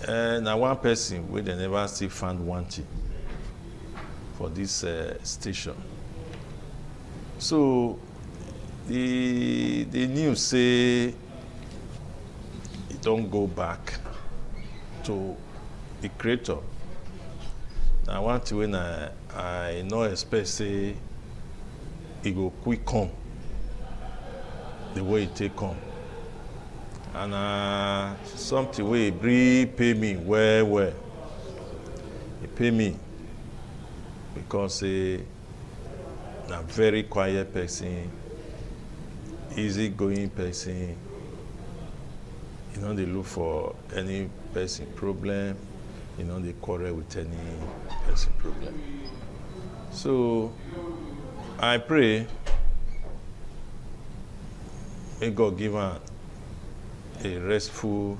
Now one person where they never still found wanting for this station. So the news say it don't go back to the creator. I want to when I no expect say it go quick come the way it take come. And something wey Bree pay me well. He pay me because a very quiet person, easy-going person. You know, they look for any person problem. You know, they quarrel with any person problem. So I pray, may God give her a restful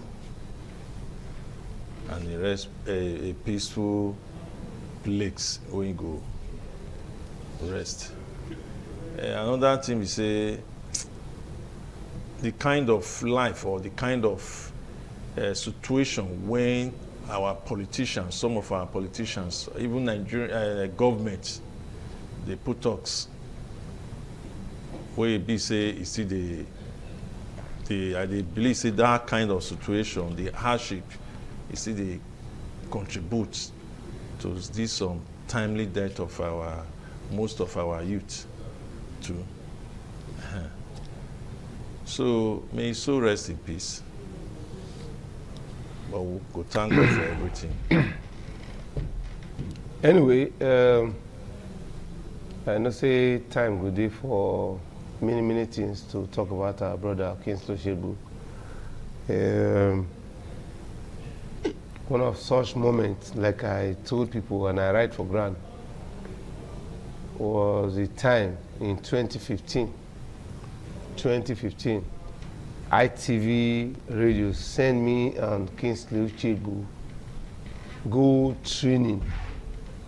and a peaceful place where you go rest. Another thing we say, the kind of life or the kind of situation when our politicians, some of our politicians, even Nigerian government, they put talks where it be say, you see they believe say that kind of situation, the hardship, you see they contribute to this timely death of most of our youth too. So may his soul rest in peace. But we'll go thank God for everything. Anyway, I know say time good day for many things to talk about our brother Kingsley Shegbu. One of such moments, like I told people and I write for Grant, was the time in 2015. ITV Radio sent me and Kingsley Shegbu go training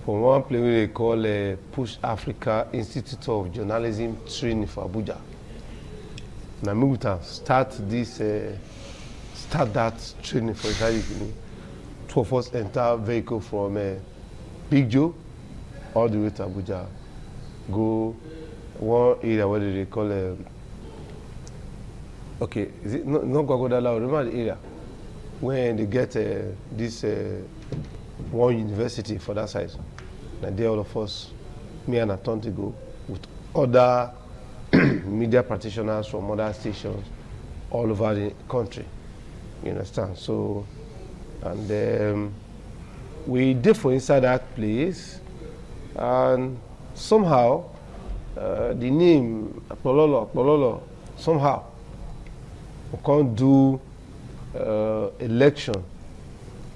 for one place they call Push Africa Institute of Journalism Training for Abuja. Now we will start that training for Italy. Two of us enter vehicle from Big Joe all the way to Abuja. Go one area where they call okay, is it not Gwagodala? Remember the area when they get this one university for that side. And there all of us, me and Atonti go with other media practitioners from other stations all over the country. You understand? So, and we did for inside that place, and somehow the name Pololo, somehow we can't do election.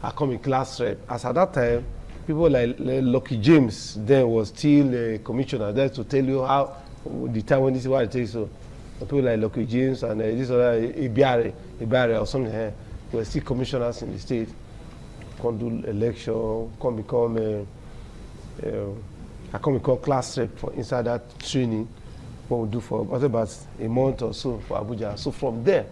I come in class rep. As at that time, people like Lucky James then was still a commissioner there to tell you how the time when this is what I tell you so. People like Lucky James and this other Ibari or something were still commissioners in the state. Can't do election, can't become I can't become class rep for inside that training. What we do for about a month or so for Abuja. So from there,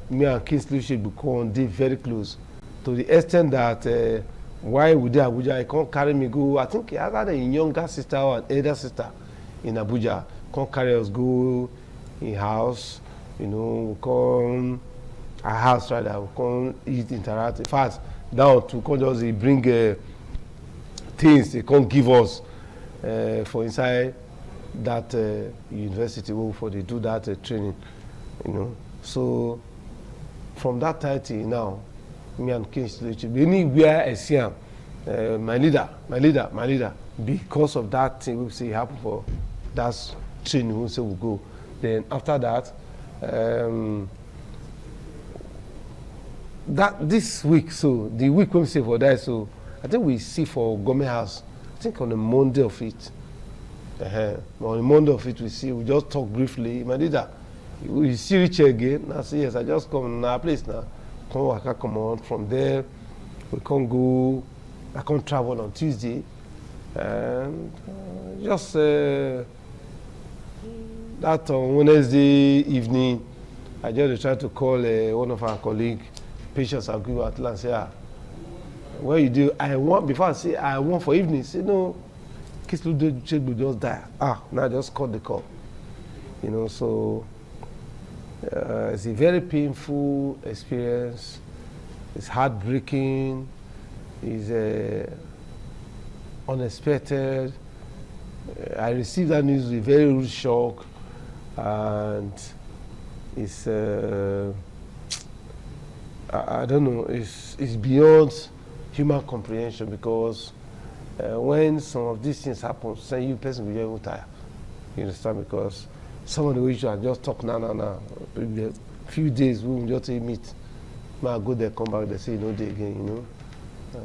me and Kingsley Shegbu become very close to the extent that why we did Abuja, he can't carry me go. I think he had a younger sister or an elder sister in Abuja. Can't carry us go in house, you know, come a house rather, we come eat, interact. In fact, down to come just bring things they can't give us for inside that university for they do that training, you know. So from that time till now, me and Kingsley, anywhere I see him, my leader, because of that thing we say happen for that training, we say we go. Then after that, this week, so the week when we say for that, so I think we see for Government House, I think on the Monday of it. On the Monday of it, we just talk briefly. My leader, we see Richard again. I say yes, I just come to our place now. Come on. From there, we can't go. I can't travel on Tuesday, and just that on Wednesday evening, I just tried to call one of our colleagues, Patience Agu at last. Say, what you do? I want before I say I want for evening. Say no, Kingsley Shegbu just die. Now I just cut the call. You know, so. It's a very painful experience. It's heartbreaking. It's unexpected. I received that news with very rude shock, and it's I don't know, it's beyond human comprehension, because when some of these things happen, say you person will be able to tire. You understand? Because some of the ways you are just talk now. Maybe a few days we will just meet. Now go there, come back, they say no day again, you know.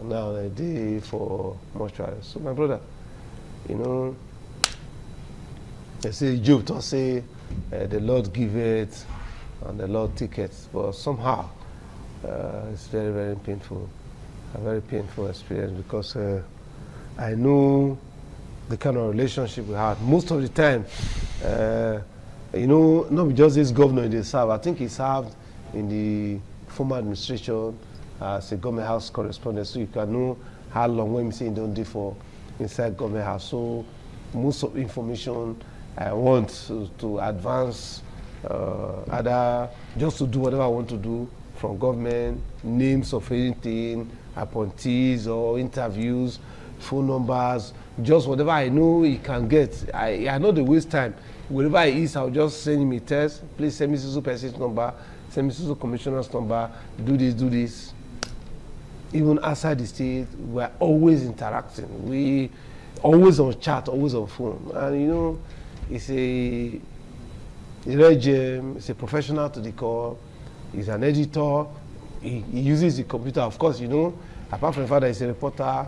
Now a day for mortuary. So my brother, you know, they say Job to say the Lord give it and the Lord take it, but somehow it's very, very painful, a very painful experience, because I know the kind of relationship we had. Most of the time, you know, not just this governor they serve. I think he served in the former administration as a government house correspondent, so you can know how long when we say don't do for inside government house. So most of the information I want to advance, either just to do whatever I want to do from government, names of anything, appointees or interviews, phone numbers, just whatever I know he can get. I know the waste time. Wherever he is, I'll just send him a text. Please send me Susu person's number, send me Susu commissioner's number, do this, do this. Even outside the state, we're always interacting. We always on chat, always on phone. And you know, it's a regime, it's a professional to the core, he's an editor, he uses the computer, of course, you know, apart from the fact that he's a reporter,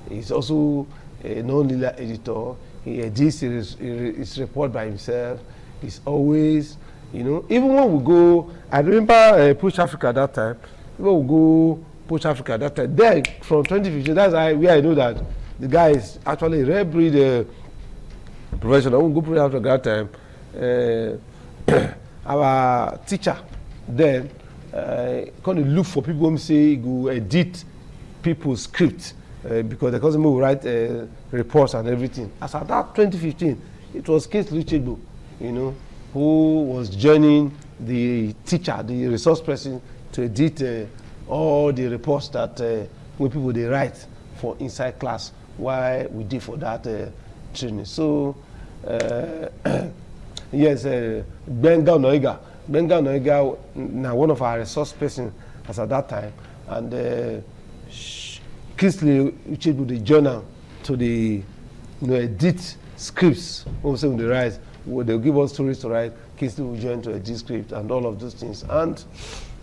he's also a non-leader editor. He edits his report by himself. He's always, you know, even when we go, I remember Push Africa at that time, when we go Push Africa at that time, there from 2015, that's where I know that the guy is actually a rare breed professional. When we go Push Africa at that time, our teacher then kind of look for people who say go edit people's script. Because the customer will write reports and everything. As at that 2015, it was Kingsley Uchegbu, you know, who was joining the teacher, the resource person, to edit all the reports that when people they write for inside class, why we did for that training. So yes, Benga Noiga, now one of our resource person as at that time, and Kingsley Uchegbu, the journal, to the, you know, edit scripts. When we say when they write, they'll give us stories to write. Kingsley will join to edit script and all of those things. And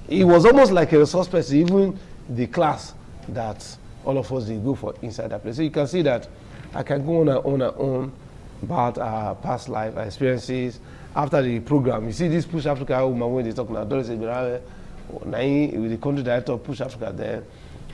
it was almost like a resource person, even the class that all of us did go for inside that place. So you can see that I can go on and on about our past life, our experiences. After the program, you see this Push Africa woman when they talk now, Doris Ebirawe, with the country director of Push Africa there,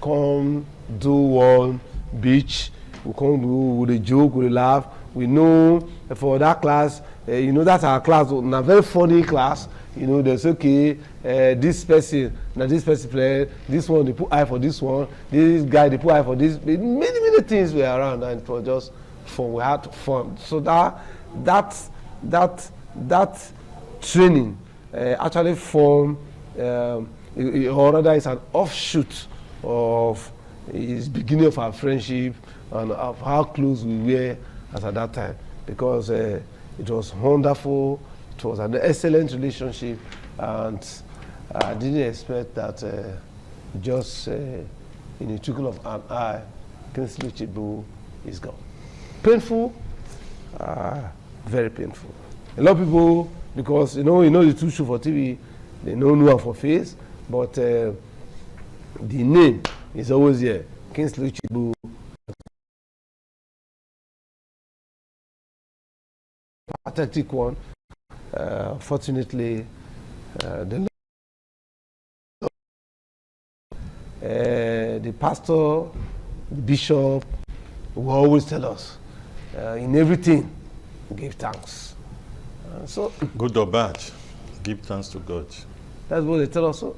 come do one beach, we come do with a joke, with a laugh. We know for that class, you know, that's our class, a very funny class. You know, there's okay, this person, now this person played, this one they put eye for this one, this guy they put eye for this. Many things were around, and it was just fun. We had fun. So that training actually formed, or rather, it's an offshoot of his beginning of our friendship and of how close we were as at that time, because it was wonderful. It was an excellent relationship, and I didn't expect that just in a twinkle of an eye, Kingsley Uchegbu is gone. Painful, very painful. A lot of people, because you know the two show for TV, they know one for face, but the name is always here. Kingsley Uchegbu. Pathetic one. Fortunately, the pastor, the bishop will always tell us, in everything, give thanks. So good or bad, give thanks to God. That's what they tell us. So,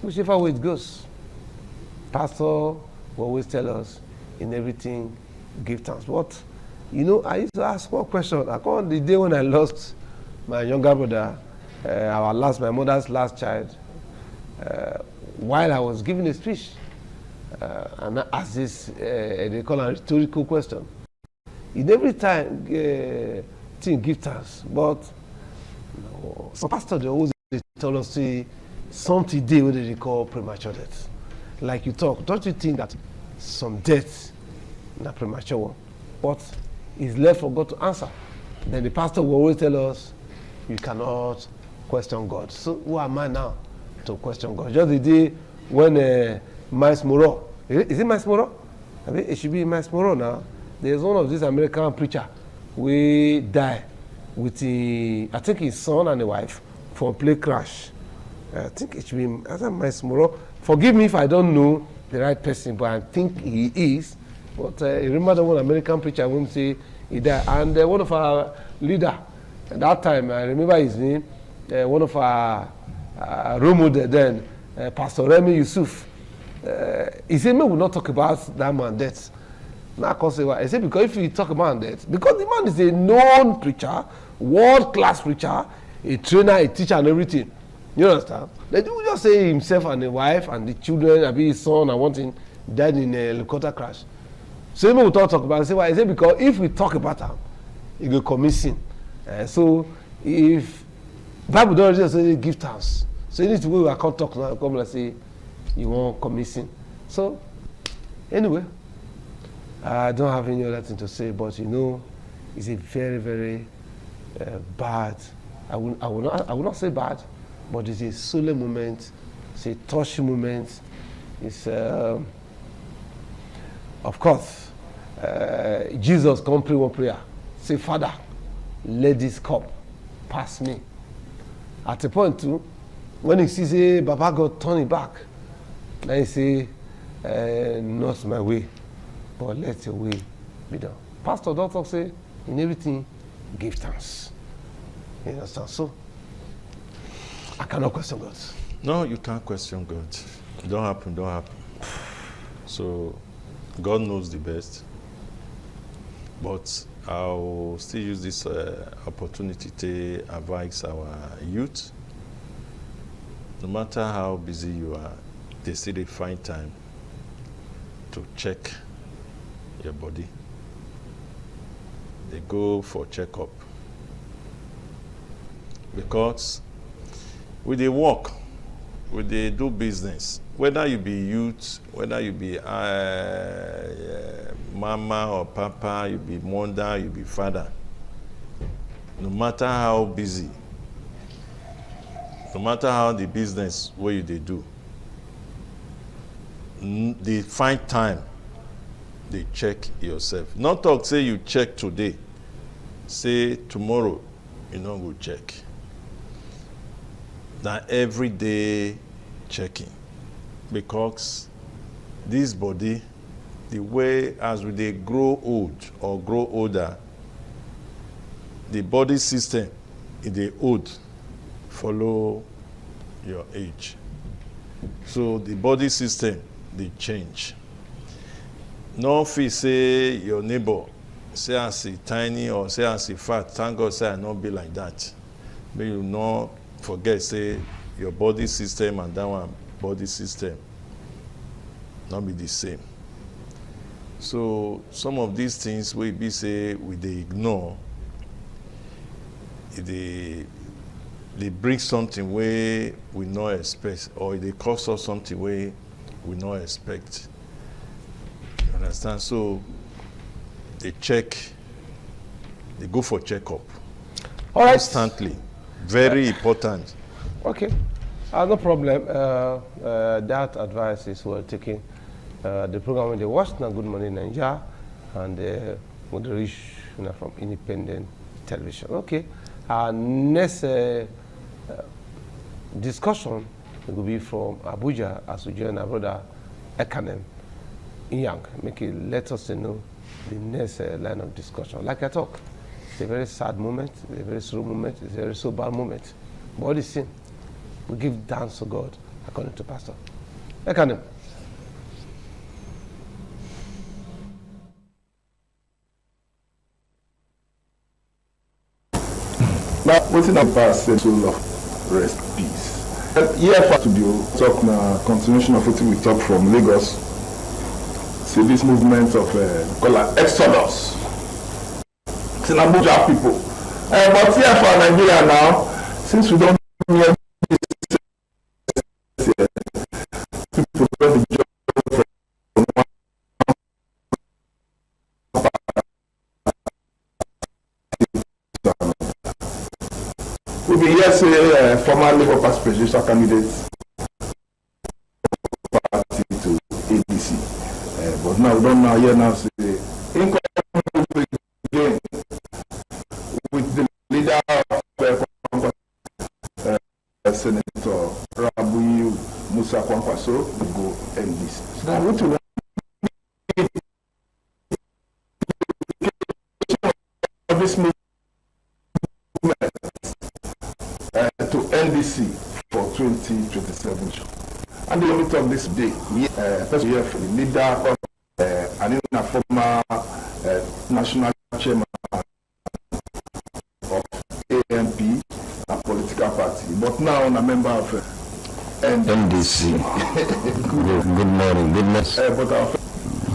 whichever way it goes, pastor will always tell us, in everything, give thanks. But you know, I used to ask one question. I call the day when I lost my younger brother, my mother's last child, while I was giving a speech. and ask this, they call a rhetorical question. In every time, thing give thanks, but some pastors, they always tell us, say, something day what they call premature death. Like you talk, don't you think that some death not premature one, but it's left for God to answer? Then the pastor will always tell us, you cannot question God. So who am I now to question God? Just the day when Miles Moreau, is it Miles Moreau? I mean, it should be Miles Moreau now. There's one of these American preacher we die with I think his son and the wife from a plane crash. I think it should be Miles Moreau. Forgive me if I don't know the right person, but I think he is. But I remember one American preacher when say he died, and one of our leader at that time, I remember his name, one of our role model then, Pastor Remy Yusuf. He said, "Me will not talk about that man death." Now, I said, because if you talk about death, because the man is a known preacher, world-class preacher, a trainer, a teacher, and everything. You understand? They do just say himself and the wife and the children, maybe his son and one thing, died in a helicopter crash. So even we talk about it. I say, why? I say, because if we talk about him, he will commit sin. So if Bible don't just say give thanks, so you need to go, I can't talk now, come and say you won't commit sin. So anyway, I don't have any other thing to say, but you know, it's a very, very bad, I will not say bad, but it's a solemn moment, it's a touching moment. It's, of course, Jesus come pray one prayer. Say, Father, let this cup pass me. At a point too, when he sees a Baba God turn it back, then he say, not my way, but let your way be done. Pastor Doctor say, in everything, give thanks. You understand? So, I cannot question God. No, you can't question God. Don't happen, don't happen. So, God knows the best. But I'll still use this opportunity to advise our youth. No matter how busy you are, they still find time to check your body. They go for checkup. Because with the work, with the do business, whether you be youth, whether you be mama or papa, you be mother, you be father, no matter how busy, no matter how the business where you they do, they find time, they check yourself. Not talk say you check today, say tomorrow you don't go check. Now everyday checking, because this body, the way as they grow old or grow older, the body system in the old follow your age. So the body system they change. No feel say your neighbor say as he tiny or say as he fat. Thank God say I not be like that. But you not forget say your body system and that one body system not be the same. So some of these things we be say we they ignore. They bring something where we not expect, or they cost us something where we not expect. You understand? So they check, they go for checkup. All right. Constantly. Very important. Okay. No problem. That advice is well taken. The program when they watch now Good Morning Nigeria and when they reach from independent television. Okay. Our next discussion will be from Abuja as we join our brother Ekanem Young. Make it let us know the next line of discussion. Like I talk, it's a very sad moment, it's a very slow moment, it's a very sober moment. But all this sin, we give thanks to God according to Pastor Ekanem. Now, waiting up past the soul of rest, peace. Here for studio talk now continuation of what we talk from Lagos. see this movement of exodus. It's an Abuja people. But here for Nigeria now, since we don't hear this, people don't be we will hear say former Labour Party presidential candidates party to ADC, but now we don't now hear now say incoming again with the leader of Senator Rabuyi Musa Kwankwaso will go NDC. So now what we want this movement to NDC for 2027. And the limit of this day, first we have the leader of and a former national chairman of AMP, a political party, but now a member of NDC. Good morning, goodness. But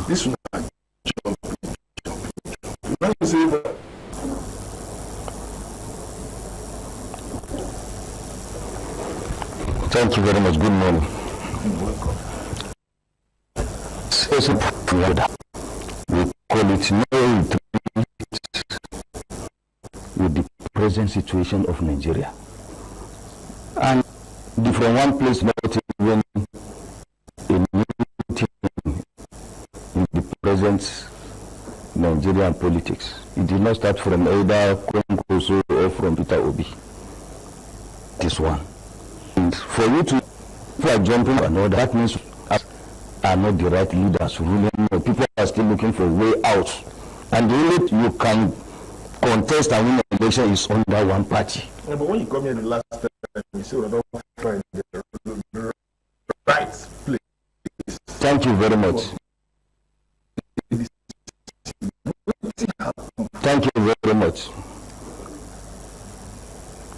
this one, let me say that. Thank you very much. Good morning. We call it no retreat with the present situation of Nigeria. And from one place, not even a new thing in the present Nigerian politics. It did not start from either Kwankwaso or from Peter Obi. This one. And for you to jump in another, that means are not the right leaders ruling. People are still looking for a way out. And the only you can contest and win an election is under one party. Yeah, but when you come here the last time, you say we don't find the right place. Thank you very much. Thank you very much.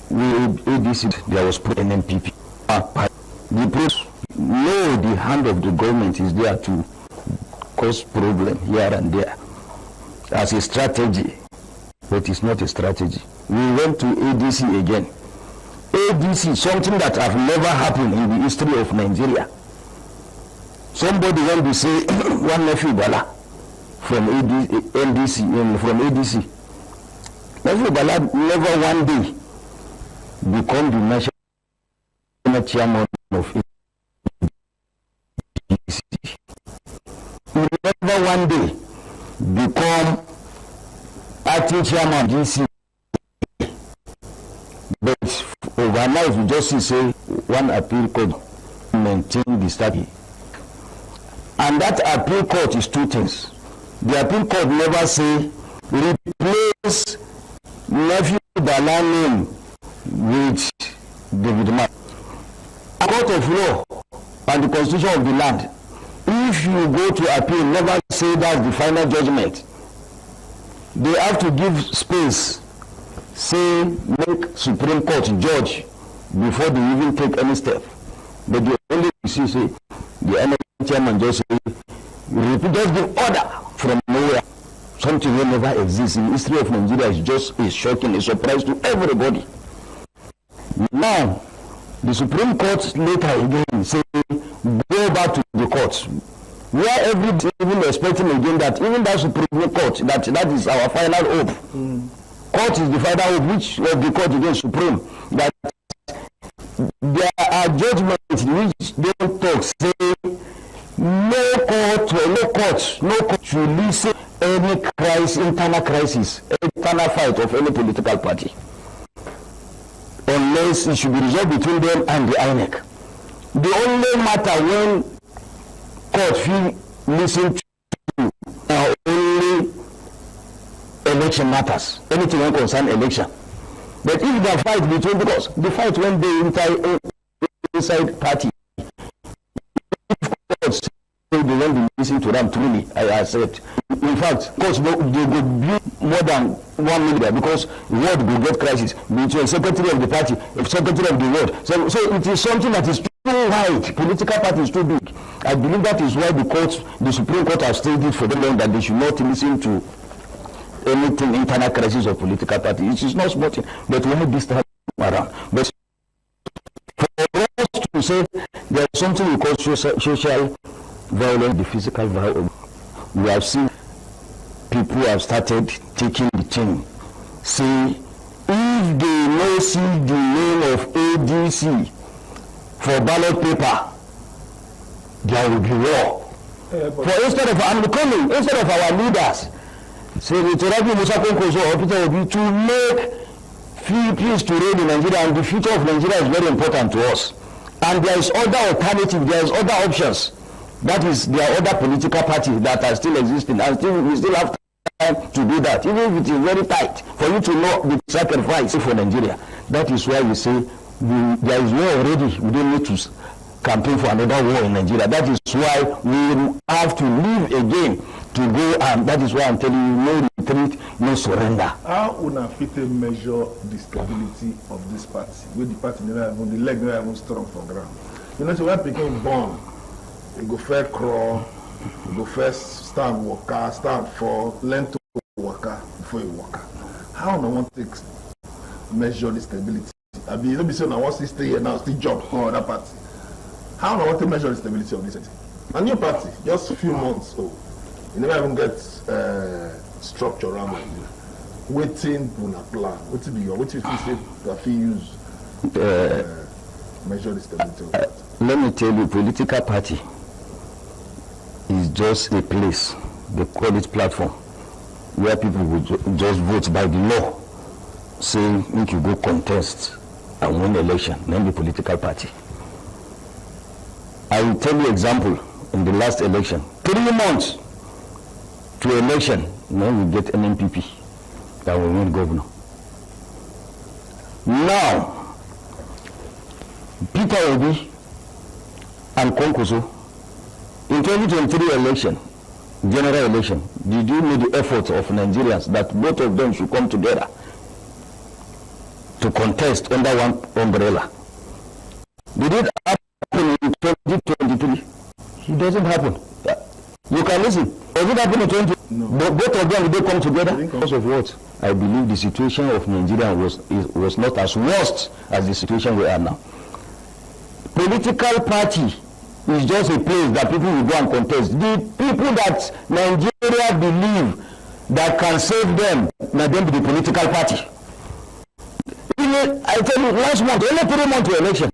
ADC, there was NNPP. The press know the hand of the government is there to cause problem here and there as a strategy, but it's not a strategy. We went to ADC again. ADC, something that have never happened in the history of Nigeria. Somebody went to say one nephew Bala from NDC, from ADC. Nephew Bala never one day become the national chairman of ADC. He never one day become acting chairman of DC. But overnight, we just say one appeal court maintain the study. And that appeal court is two things. The appeal court never say replace nephew Bala name with David Mark. A court of law and the constitution of the land, if you go to appeal, never say that's the final judgment. They have to give space, say make Supreme Court judge before they even take any step. But the only issue say the NLC chairman just say just give order from nowhere. Something will never exist in the history of Nigeria. Is just a shocking, a surprise to everybody. Now, the Supreme Court later again say go back to the courts, where everybody even expecting again that even that Supreme Court that is our final hope. Court is the final hope, which of the court again Supreme, that there are judgments which don't talk, say no court should listen any crisis, internal fight of any political party, unless it should be resolved between them and the INEC. The only matter when court feel listen to only election matters, anything that concern election. But if the fight between, because the fight when they inside party, if courts say they won't be listening to them truly, I accept. In fact, courts they go build more than 1 million because word will get crisis between secretary of the party, secretary of the ward. So it is something that is too wide. Political party is too big. I believe that is why the Supreme Court has stated for them that they should not listen to anything internal crisis of political party. It is not small thing, but why this time around? But for us to say there is something we call social violence, the physical violence, we have seen people have started taking the thing. Say, if they no see the name of ADC for ballot paper, there will be war. For instead of our leaders, say Rabi Musa Konkoso or Peter Obi, to make free peace to reign in Nigeria, and the future of Nigeria is very important to us. And there is other alternative, there is other options. That is, there are other political parties that are still existing, and we still have time to do that, even if it is very tight, for you to know the sacrifice for Nigeria. That is why we say there is war already. We don't need to campaign for another war in Nigeria. That is why we have to live again to go, and that is why I'm telling you, no retreat, no surrender. How una fit measure the stability of this party? With the party never even, the leg never even strong for ground. You know, so when people born, you go first crawl, you go first stand walker, stand for, learn to walker before you walk. How no one takes measure the stability? I mean, you don't be saying I want to stay here now, still jump for other party. How no one to measure the stability of this party? A new party, just a few months old. You never even get structure around Nigeria. Waiting on a plan. What to be your? What you say that you use measure the stability of that? Let me tell you, political party is just a place, they call it platform, where people will just vote by the law, saying if you go contest and win election, then the political party. I will tell you example, in the last election, 3 months to election, now we get an MPP that will win governor. Now, Peter Obi and Konkoso, in 2023 election, general election, did you know the effort of Nigerians that both of them should come together to contest under one umbrella? Did it happen in 2023? It doesn't happen. You can listen. Does it happen in 2023? No. Both of them, they come together? Because of what? I believe the situation of Nigeria was not as worst as the situation we are now. Political party is just a place that people will go and contest. The people that Nigeria believe that can save them, now them be the political party. Even, I tell you, last month, only 3 months to election,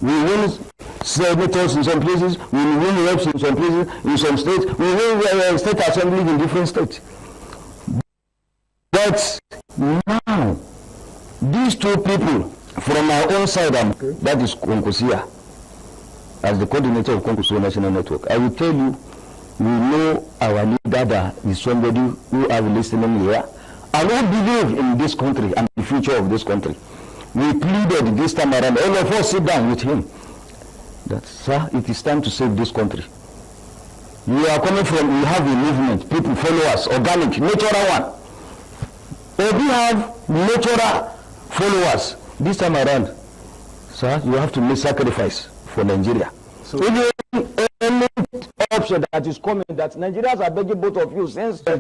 we win senators in some places, we win reps in some places, in some states, we win state assemblies in different states. But now, these two people from our own side, that is Konkosia, as the coordinator of Konkoso National Network, I will tell you, we know our leader that is somebody who have listening here and who believe in this country and the future of this country. We pleaded this time around, all of us sit down with him, that, sir, it is time to save this country. We are coming from, we have a movement, people follow us, organic, natural one. If we have natural followers, this time around, sir, you have to make sacrifice for Nigeria. So even any option that is coming, that Nigerians are begging both of you since I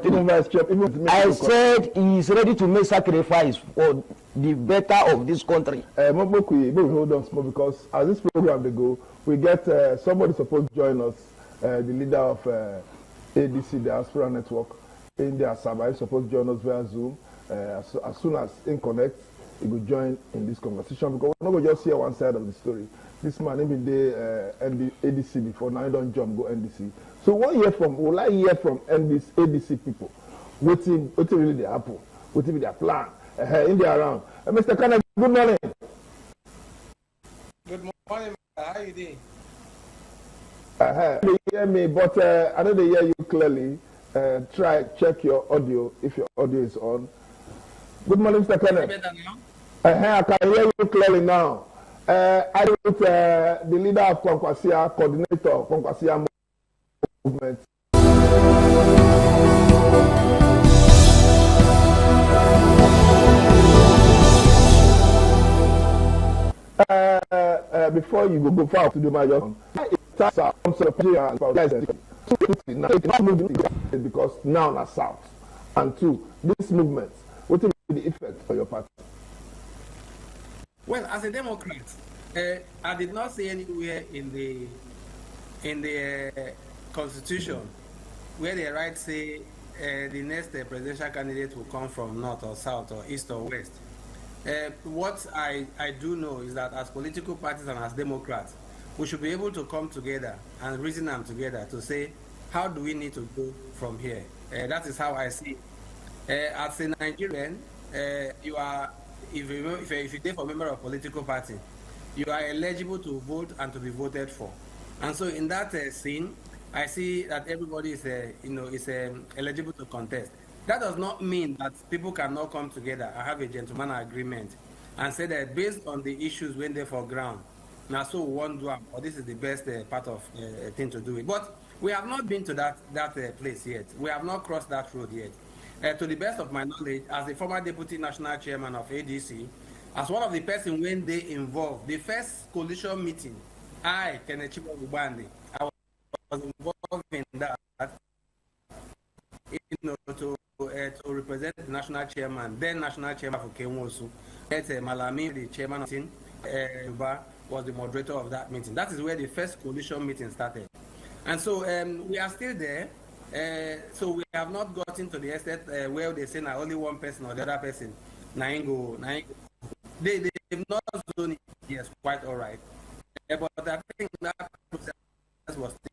said he is ready to make sacrifice for the better of this country. Hold on small, because as this program they go, we get somebody supposed to join us, the leader of ADC Diaspora Network, India Sabah, is supposed to join us via Zoom. As soon as in connect, he will join in this conversation, because we're not going to just hear one side of the story. This man even did ADC before, now he don't jump, go NDC. So what you hear from, will I hear from ADC people? What really they happen? What will be their plan? In their around. Mr. Kenneth, good morning. Good morning, how are you doing? You hear me, but I don't hear you clearly. Check your audio, if your audio is on. Good morning, Mr. Kenneth. I can hear you clearly now. I with the leader of Kwankwasia, coordinator of Kwankwasia movement. Before you go far to do my job, because now na south. And two, this movement, what will be the effect for your party? Well, as a Democrat, I did not see anywhere in the Constitution where the right say the next presidential candidate will come from north or south or east or west. What I do know is that as political parties and as Democrats, we should be able to come together and reason them together to say, how do we need to go from here? That is how I see it. As a Nigerian, you are, if you take for a member of a political party, you are eligible to vote and to be voted for. And so in that scene, I see that everybody is, eligible to contest. That does not mean that people cannot come together and have a gentleman's agreement and say that based on the issues when they're for ground, now so one do or this is the best part of thing to do it. But we have not been to that place yet. We have not crossed that road yet. To the best of my knowledge, as the former deputy national chairman of ADC, as one of the persons when they involved, the first coalition meeting, I, Kenneth Chibok-Ubandi, I was involved in that, to represent the national chairman, then national chairman for Kenwosu. Malami, the chairman of the was the moderator of that meeting. That is where the first coalition meeting started. And so we are still there. So we have not gotten to the extent where they say now only one person or the other person. They've not done it. Yes, quite all right. But I think that process was still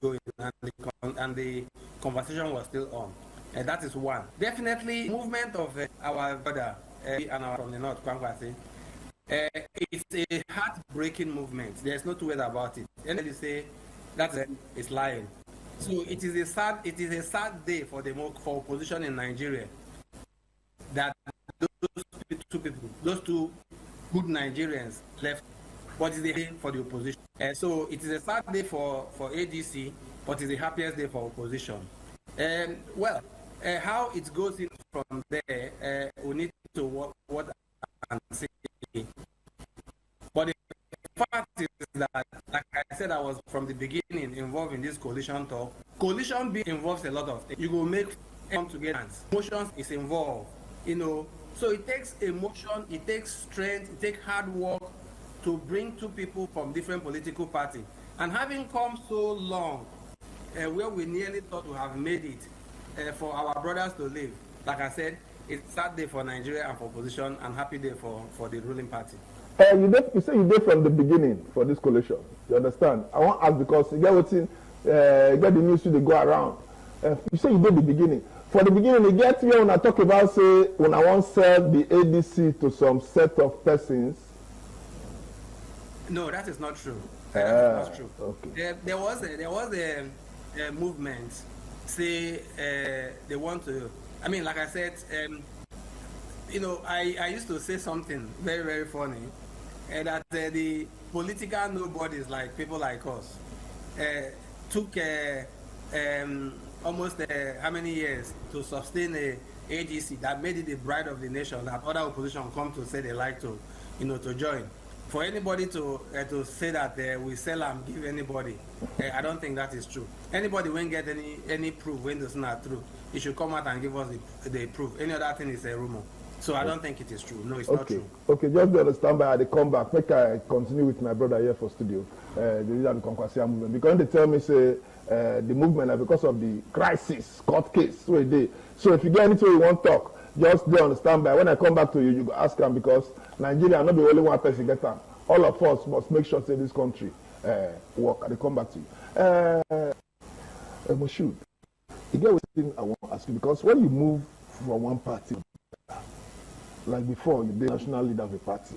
going and the conversation was still on. That is one. Definitely, movement of our brother and our from the north, Kwangwase, it's a heartbreaking movement. There's no two ways about it. And they say that is lying. So it is a sad day for for opposition in Nigeria that those two good Nigerians left. What is the day for the opposition? So it is a sad day for ADC, but it's the happiest day for opposition. How it goes in from there, we need to what and see. But the fact is that, like I said, I was from the beginning involved in this coalition talk. Coalition involves a lot of things. You will make come together. Emotions is involved, So it takes emotion, it takes strength, it takes hard work to bring two people from different political parties. And having come so long, where we nearly thought we have made it for our brothers to live, like I said, it's a sad day for Nigeria and for opposition, and happy day for the ruling party. You say you did from the beginning for this coalition. You understand? I want to ask because you get the news to go around. You say you did the beginning. For the beginning, you get here when I talk about say when I want to sell the ADC to some set of persons. No, that is not true. That is not true. Okay. There was a movement. Say they want to. I mean, like I said, I used to say something very, very funny, that the political nobodies, like people like us, took almost how many years to sustain a ADC that made it the bride of the nation that other opposition come to say they like to, to join. For anybody to say that we sell and give anybody, I don't think that is true. Anybody won't get any proof when it's not true. It should come out and give us the proof. Any other thing is a rumor. So I don't think it is true. No, it's not true. Okay, just to understand by the comeback, make I continue with my brother here for studio. The Konkwase movement. Because they tell me say the movement because of the crisis, court case, so it did. So if you get anything you want to talk, just there on the standby. When I come back to you, you go ask them because Nigeria not be only one person get them. All of us must make sure say this country work. I come back to you. Moshood, you get one thing I want to ask you because when you move from one party, like before, you're the national leader of a party,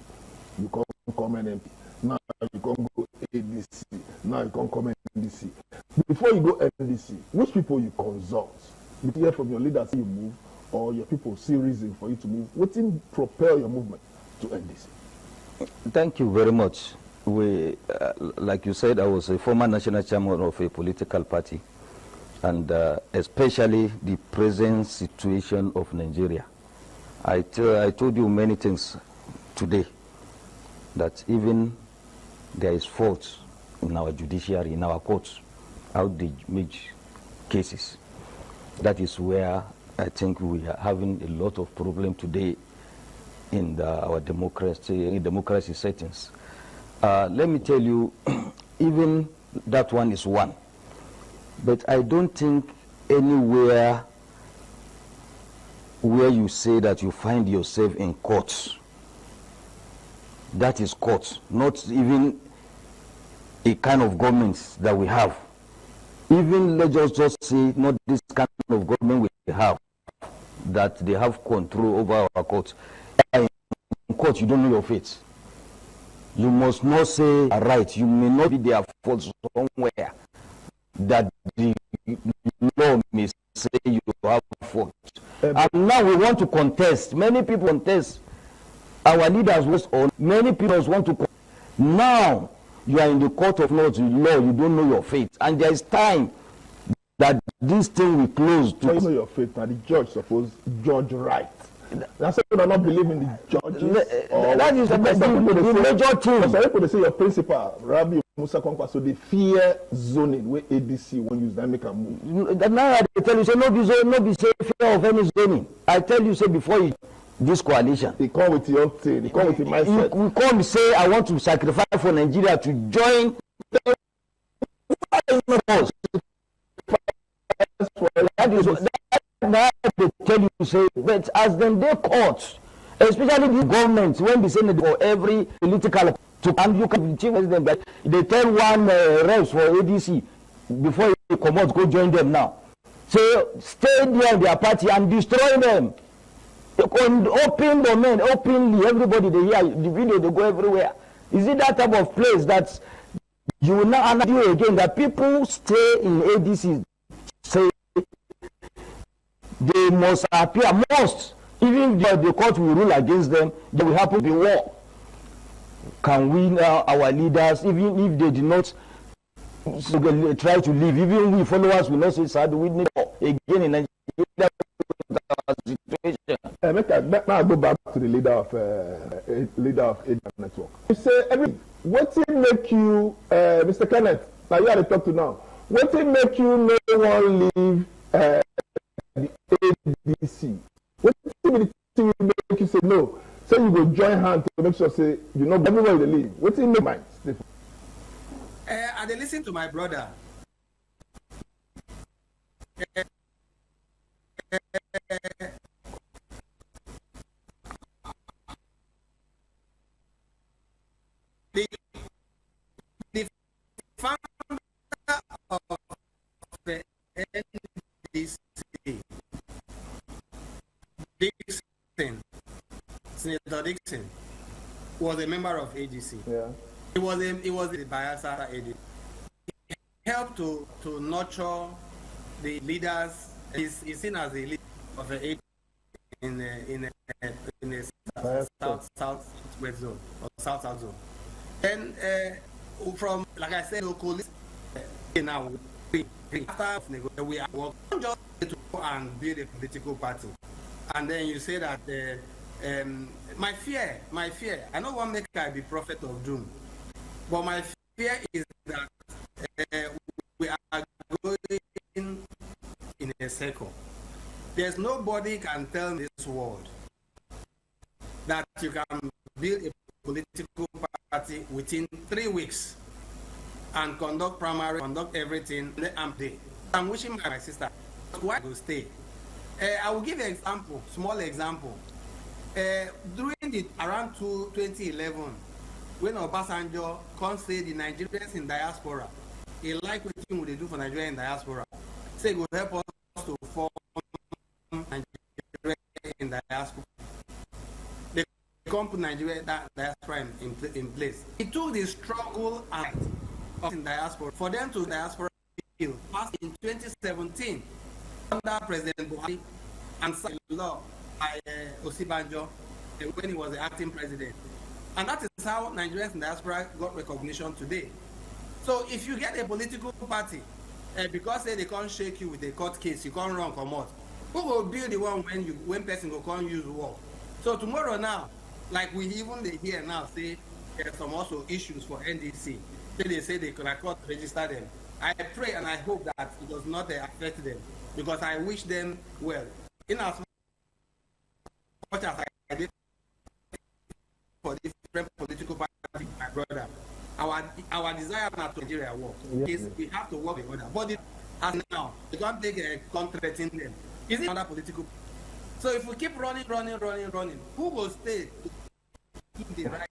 you can't come MP. Now you can't go ADC. Now you can't come NDC. Before you go NDC, which people you consult? You hear from your leaders you move, or your people see reason for you to move. What thing propel your movement to NDC? Thank you very much. Like you said, I was a former national chairman of a political party, and especially the present situation of Nigeria. I told you many things today, that even there is fault in our judiciary, in our courts, how they make cases. That is where I think we are having a lot of problem today in our democracy settings. Let me tell you, even that one is one. But I don't think anywhere where you say that you find yourself in courts, that is court, not even a kind of government that we have. Even let's just say not this kind of government we have, that they have control over our courts. In court, you don't know your fate. You must not say right. You may not be their fault somewhere that the law may say you have fault. And now we want to contest. Many people contest. Our leaders was on. Many people want to contest. Now you are in the court of law. You don't know your fate, and there is time that this thing will close. To you know your fate, and the judge suppose judge right. That's why you do not believe in the judges. That is the major thing. Some people they say your principal, Rabbi Musa Kwankwa, so they fear zoning where ADC won't use that make a move. Now I tell you, say no be say fear of any zoning. I tell you, say before this coalition. They come with your thing. They come with your mindset. You come say I want to sacrifice for Nigeria to join. That is that they tell you say, but as them they court, especially the government, when they send it for every political and you can chief president, but they tell one reps for ADC before you come out, go join them now. So stay there in their party and destroy them. Open domain, openly, everybody they hear the video, they go everywhere. Is it that type of place that you will not do again, that people stay in ADC say they must appear, even if the court will rule against them, there will happen to be war. Can we now, our leaders, even if they did not try to leave, even we followers will not say sad, we need again in Nigeria situation. Now I go back to the leader of ADC Network. You say, what will make you, Mr. Kenneth, now you are to talk to now, what will make you no one leave the ADC? What will be the thing will make you say no? Say you go join hands to make sure say you know everybody they leave. What will make mind? I dey listen to my brother. The founder of the NDC, Dixon, Senator Dixon, was a member of ADC. Yeah. He was the Bayelsa ADC. He helped to nurture the leaders. He's seen as the leader of the ADC in the south-west zone or south-south zone. And from, like I said, locally, now after we are working just to go and build a political party, and then you say that my fear, I don't want to make I be prophet of doom, but my fear is that we are going in a circle. There's nobody can tell this world that you can build a political party within 3 weeks and conduct primary, conduct everything, I'm wishing my sister why go stay. I will give an example, small example. During around 2011, when Obasanjo can say the Nigerians in diaspora, he like what they do for Nigeria in diaspora, say it will help us to form Nigeria in diaspora. They come to Nigeria that diaspora in place. It took the struggle of in diaspora for them to diaspora bill passed in 2017 under President Buhari and signed law by Osibanjo when he was the acting president. And that is how Nigerians in diaspora got recognition today. So if you get a political party, because they can't shake you with a court case, you can't run, come out. Who will build the one when person go can't use war? So tomorrow now, like we even hear now say there's some also issues for NDC. they say they could register them. I pray and I hope that it does not affect them, because I wish them well. In as much as I did for different political parties, my brother, our desire not to Nigeria work is we have to work together. But as now, we can't take a contract in them. Is it another political? So if we keep running, who will stay to keep the right?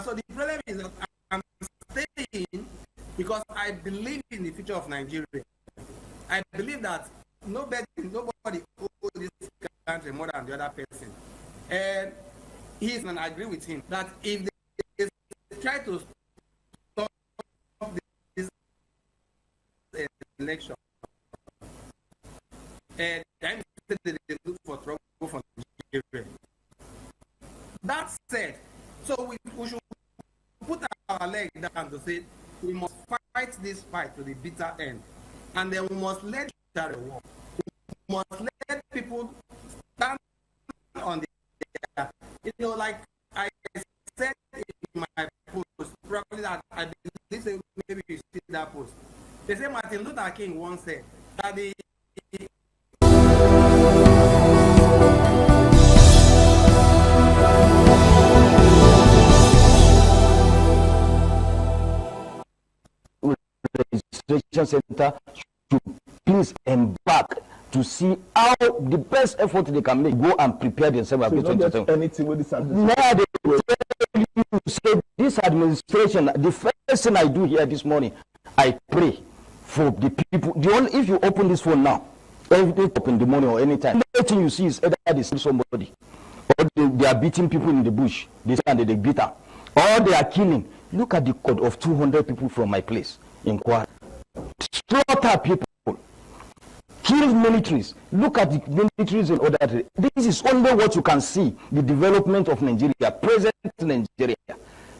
So the problem is that I'm staying because I believe in the future of Nigeria. I believe that nobody owes this country more than the other person. And and I agree with him that if they try to stop this election, and then they look for trouble for Nigeria. That said, so we should put our leg down to say we must fight this fight to the bitter end, and then we must let each work. We must let people stand on the, like I said in my post, probably that I believe maybe you see that post. They say Martin Luther King once said that the registration center should please embark to see how the best effort they can make, go and prepare themselves. So not just anything with this administration. You say this administration, the first thing I do here this morning, I pray for the people. If you open this phone now, everything up in the morning or anytime, the only thing you see is either they see somebody, or they are beating people in the bush, they stand and they beat them, or they are killing. Look at the code of 200 people from my place in Kwara. Slaughter people, kill militaries. Look at the militaries in other. This is only what you can see, the development of Nigeria, present Nigeria.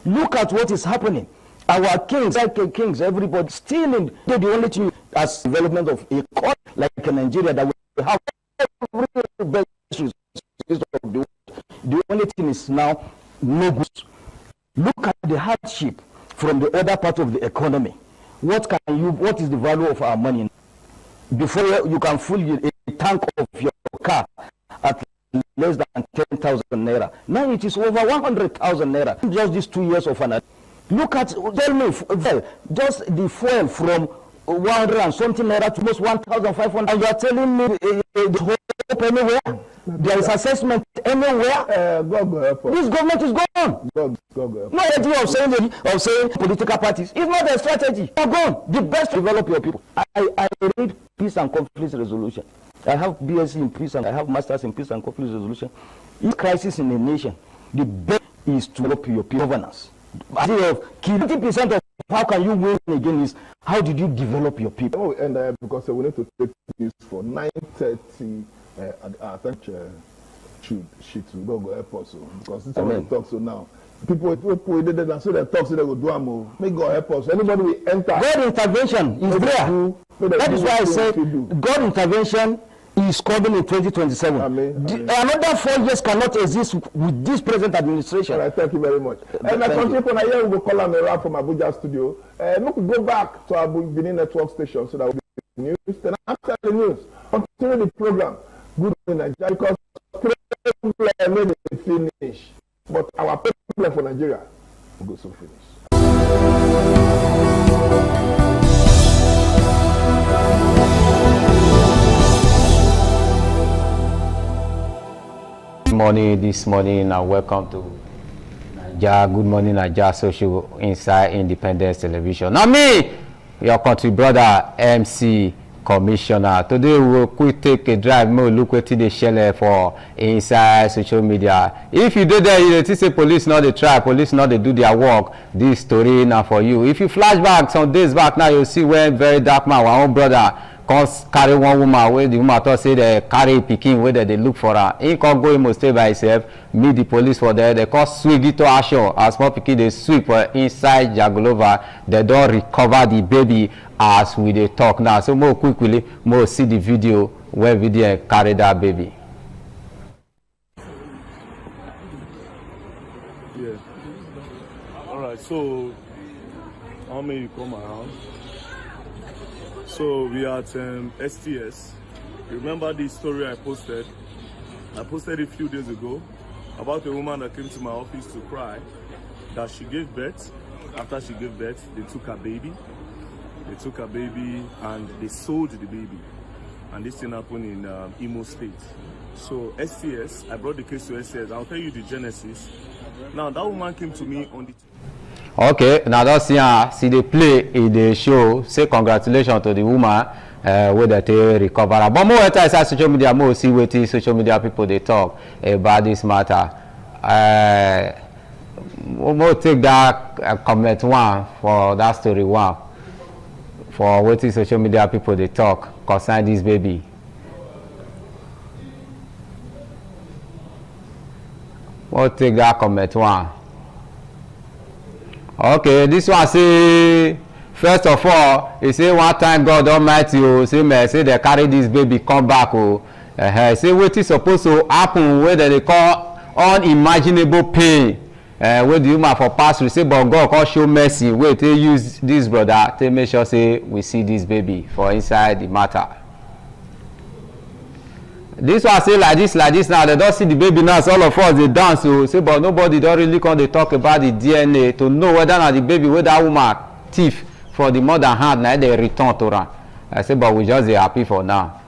Look at what is happening. Our kings, everybody stealing. The only thing as development of a country like Nigeria that we have every best resources of the world. The only thing is now no goods. Look at the hardship from the other part of the economy. What is the value of our money? Before you can fill a tank of your car at less than 10,000 naira. Now it is over 100,000 naira. Just these 2 years of an. Look at, tell me, just the fuel from 100 and something naira to almost 1,500. And you are telling me the hope anywhere? There is assessment anywhere? This government is gone. No idea of saying political parties. It's not a strategy. They are gone. The best to develop your people. I read peace and conflict resolution. I have BSc in peace and I have masters in peace and conflict resolution. Each crisis in a nation, the best is to develop your people governance. 90% of how can you win again is how did you develop your people? Oh, and because we need to take this for 9:30. I think she will go help us because this is what we talk so now. People did and so they talk so they will do a move. May God help us. Anybody will enter. God intervention is there. That is why I said God intervention is coming in 2027. Another 4 years cannot exist with this present administration. Right, thank you very much. And my country for Nigeria will call on a rap from Abuja studio. We could go back to our Benin network station so that will be news. Then after the news, continue the program. Good in Nigeria because problem may finish, but our problem for Nigeria will go so finish. Good morning this morning and welcome to Naija. Good morning, Naija Social Inside Independence Television. Now me, your country brother MC Commissioner. Today we will quick take a drive, more look what they share for inside social media. If you do there, you say police not they try, police not they do their work. This story now for you. If you flash back some days back now, you see when very dark man, our own brother, come carry one woman where the woman thought say they carry picking where they look for her. He can't go, he must stay by himself, meet the police for there. They call swig it to action. As small picking they sweep for inside Jagolova. They don't recover the baby as we they talk now. So more quickly, more see the video where video carry that baby. Yeah. All right. So, how many you come around? So we are at STS. Remember the story I posted? I posted it a few days ago about a woman that came to my office to cry that she gave birth. After she gave birth, they took her baby. They took her baby and they sold the baby. And this thing happened in Imo State. So STS, I brought the case to STS. I'll tell you the genesis. Now that woman came to me on the... Okay, now that's see the play in the show. Say congratulations to the woman where they recover. But more inside social media, more see what social media people they talk about this matter. We'll take that comment one for that story one for what social media people they talk concerning this baby. We'll take that comment one. Okay, this one say, first of all, he say one time God Almighty, say they carry this baby come back. Say what is supposed to happen where they call unimaginable pain. Where the human for pass through, say, but God can show mercy. Wait, they use this brother to make sure say we see this baby for inside the matter. This one say like this now. They don't see the baby now. So all of us they dance. So say, but nobody don't really come. They talk about the DNA to know whether or the baby, whether that woman thief for the mother hand. Now they return to her. I say, but we just happy for now.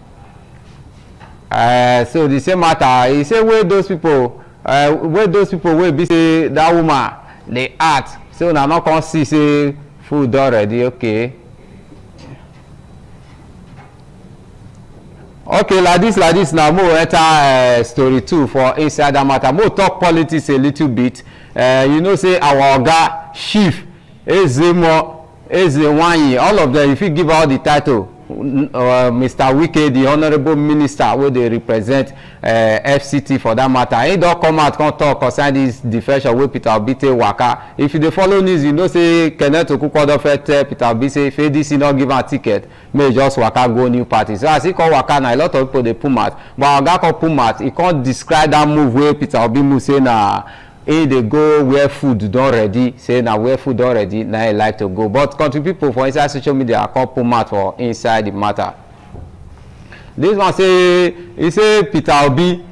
So the same matter. He say, where those people will be say that woman they act. So now not come see say food already. Okay, like this now more enter story 2 for inside that matter. More talk politics a little bit. You know, say our Oga Chief Ezewanyi, all of them, if you give out the title, Mr. Wike, the honorable minister, where they represent FCT for that matter, he don't come out come talk concerning this defection where Peter Obi take waka. If you dey follow news, you know say Kenneth Okuko don first tell Peter Obi say if ADC not give am ticket, may just waka go new party. So as he come waka now, a lot of people dey pull mouth, but Oga come pull mouth, he can't describe that move where Peter Obi move say na they go where food don ready, say now where food don ready, now he like to go. But country people for inside social media can't pull mouth for inside the matter. This one say, he say Peter Obi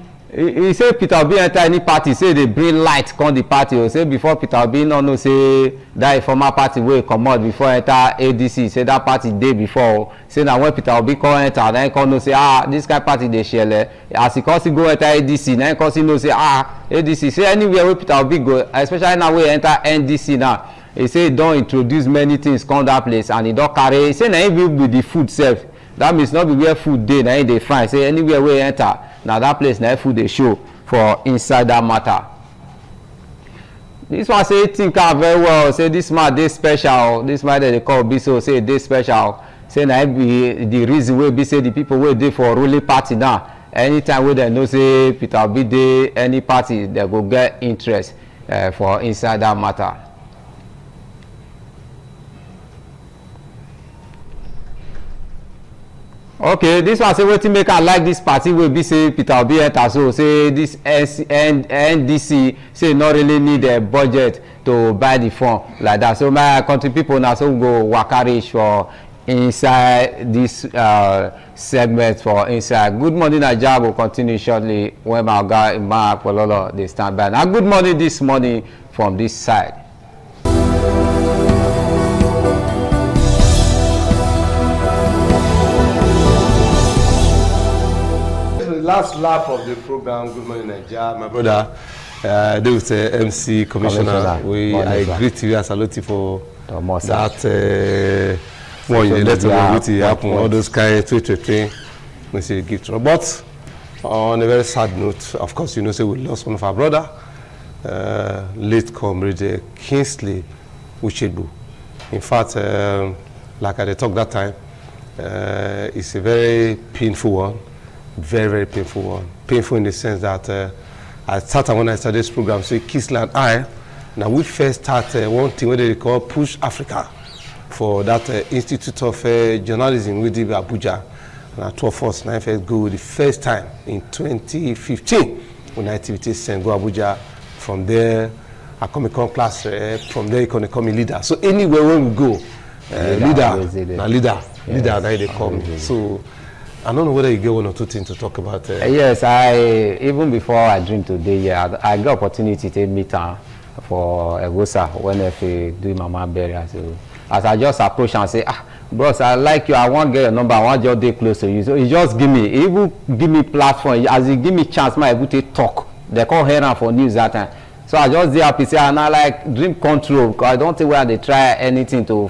enter any party, say they bring light come the party. Or say before Peter Obi no know say that former party will come out before enter ADC, say that party day before. Say now when Peter Obi come enter, then come know say this guy party they share. As he cause he go enter ADC, then cause he know say ADC. Say anywhere where Peter Obi go, especially now we enter NDC now. He say don't introduce many things come that place and he don't carry. He say now he will be the food self. That means not be where food day now they find. Say anywhere we enter, now that place now food they show for inside that matter. This one say think very well. Say this man they special. This man that they call Biso say they special. Say now be the reason where be say the people where they for ruling party now. Anytime where they know say Peter Obi dey any party, they go get interest for inside that matter. Okay, this one say wetin make I like this party wey be say Peter Obi enter, so say this NDC say not really need a budget to buy the phone like that. So my country people now so go waka reach for inside this segment for inside. Good morning, Naija will continue shortly when my guy Mark Pololo they stand by. Now good morning this morning from this side. Last lap of the program, Good Morning Naija, my brother, David MC Commissioner. I greet you and salute you for that one you let me happen, all those kind of thing, we say gift. But on a very sad note, of course, you know, say we lost one of our brother, late comrade Kingsley Uchebu. In fact, like I talked that time, it's a very painful one. Very, very painful one. Painful in the sense that I started when I started this program, so Kingsley and I, now we first started one thing what they call Push Africa for that Institute of Journalism with Abuja. And at 12 us, I first go the first time in 2015 when activities sent go Abuja. From there, I come class from there. You can call me leader. So anywhere when we go, leader, now they come. So I don't know whether you get one or two things to talk about. Yes, even before I drink today, I got opportunity to meet her for Egosa when I do my burial. So as I just approach and say, bros, I like you, I want to get your number, I want your day close to you. So he just give me platform, as he give me chance, my able to talk. They call her for news that time. So I just did happy say, and I like dream control because I don't think where they try anything to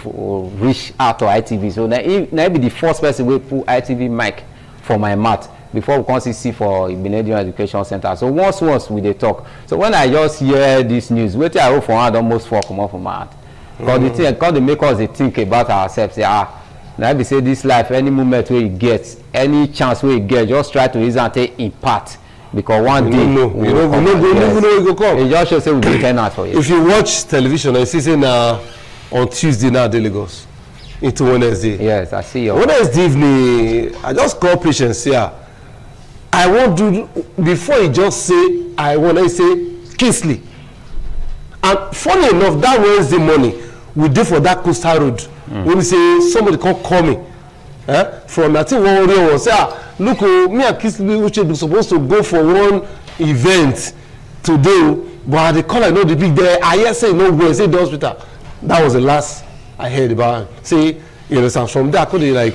reach out to ITV. So now be the first person will put ITV mic for my mouth before we come see for Benedium Education Center. So once we they talk. So when I just hear this news, wait till I hope for one almost fall come off from my heart. Because the thing, because they make us they think about ourselves. Say, now we say this life, any moment where you get, any chance where you get, just try to use and take impact. Because one day we go come. It just shows say we be turn for you. If you watch television and see say now on Tuesday now they goes into Wednesday. Yes, I see you. Wednesday evening, I just call patients here. I won't do before he just say I want to say Kingsley. And funny enough, that Wednesday morning we did for that Coastal Road. When we say somebody come call me. From I think one area was say look, me and Kingsley which is supposed to go for one event today, but they call I know the big day. I hear say no go, say the hospital. That was the last I heard about him. Say, you understand, from there I could like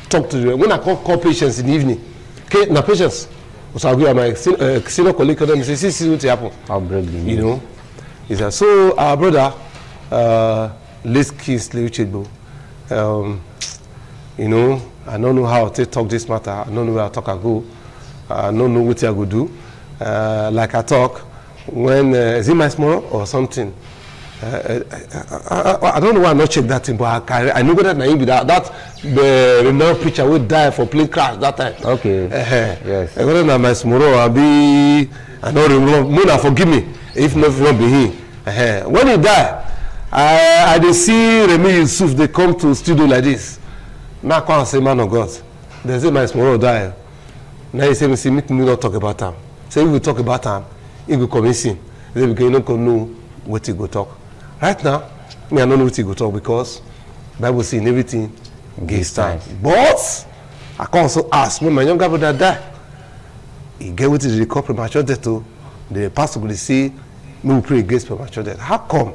talk to them. When I call patients in the evening, okay, now patients, so I go to my senior colleague and say, see what happen. I'll break the news. You know, is that so? Our brother, Les Kingsley Uchegbo, you know, I don't know how to talk this matter. I don't know where I talk I go. I don't know what I go do. Like I talk when is it my small or something? I don't know why I not check that thing, but I know that naive that the renowned preacher would die for plane crash that time. Okay. Yes. I got that my small I don't remember. Mona forgive me if not be him. When he die, I did see Remy Yusuf. They come to studio like this. Now I can't say man of God. They say my small die. Now he say me not talk about him. So if we talk about him, he will come in see. They will not know what he go talk. Right now, me I don't know what he go talk because Bible saying everything gives time. But I can also ask when my younger brother die, he get what they call premature death to the pastor will say, me will pray against premature death. How come?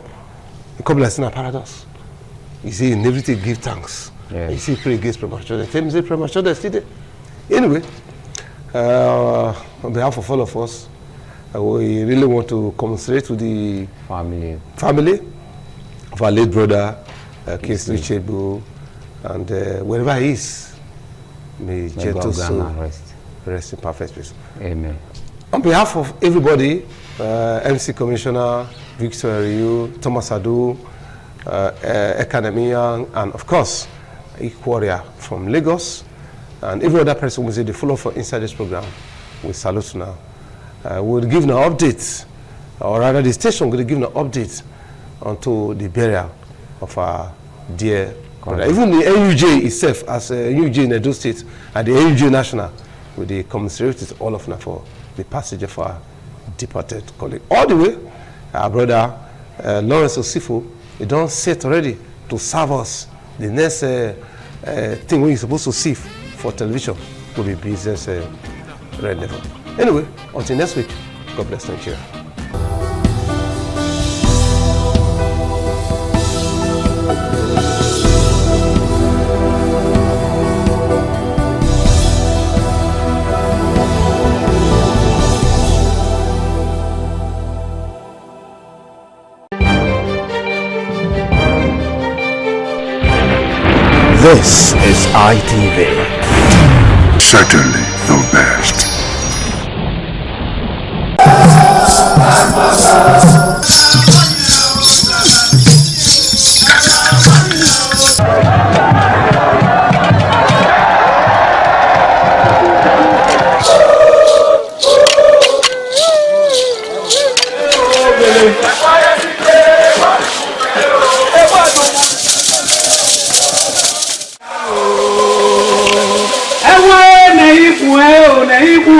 It come like sin a paradox. He say in everything give thanks. Yeah. He say pray against premature death. Tell me say premature death still there. Anyway, on behalf of all of us, we really want to commiserate to the family of our late brother, Kingsley Uchegbo, and wherever he is, may gentle soul rest in perfect peace. Amen. On behalf of everybody, MC Commissioner, Victor Ariu, Thomas Adu, Academia, and of course, Equaria from Lagos, and every other person who say they follow for inside this program, we salute now. We'll give an update, or rather the station will give an update onto the burial of our dear brother. Even the NUJ itself, as NUJ in Edo State, and the NUJ National, with the commiserated all of them for the passage of our departed colleague. All the way, our brother Lawrence Osifo, he don't set already to serve us. The next thing we're supposed to see for television will be business red level. Anyway, until next week, God bless Nigeria. This is ITV. Certainly the best. Ewa na iku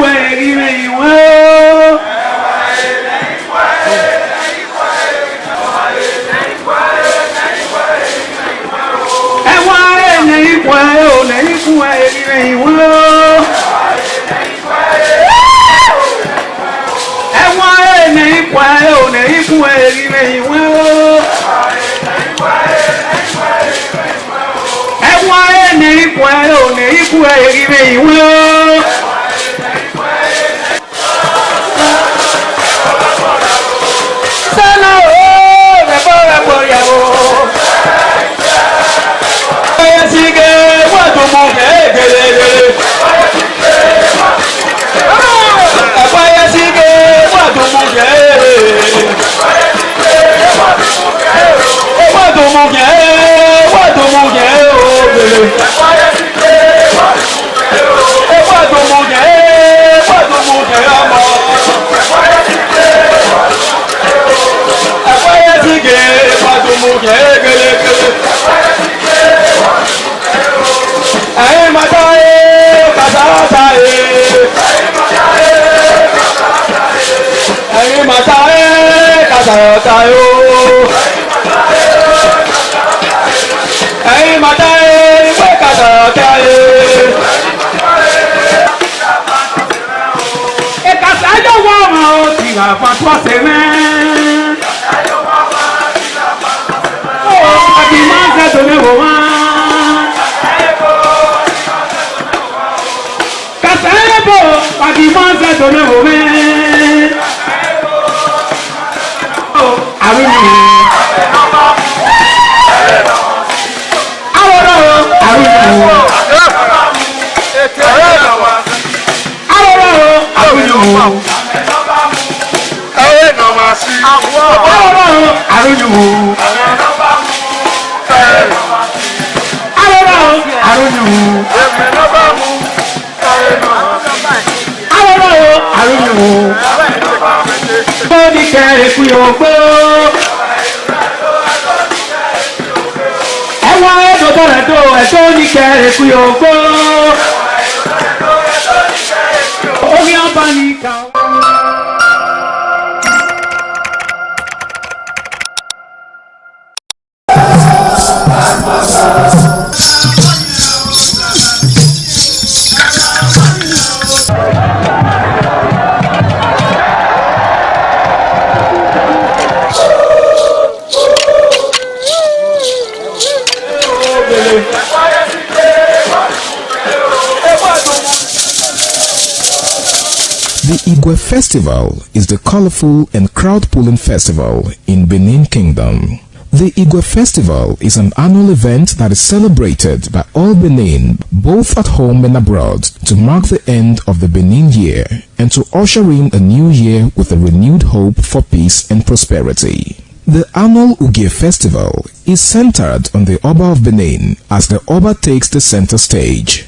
The Igwe Festival is the colorful and crowd-pulling festival in Benin Kingdom. The Igwe Festival is an annual event that is celebrated by all Benin, both at home and abroad, to mark the end of the Benin year and to usher in a new year with a renewed hope for peace and prosperity. The annual Ugie Festival is centered on the Oba of Benin as the Oba takes the center stage.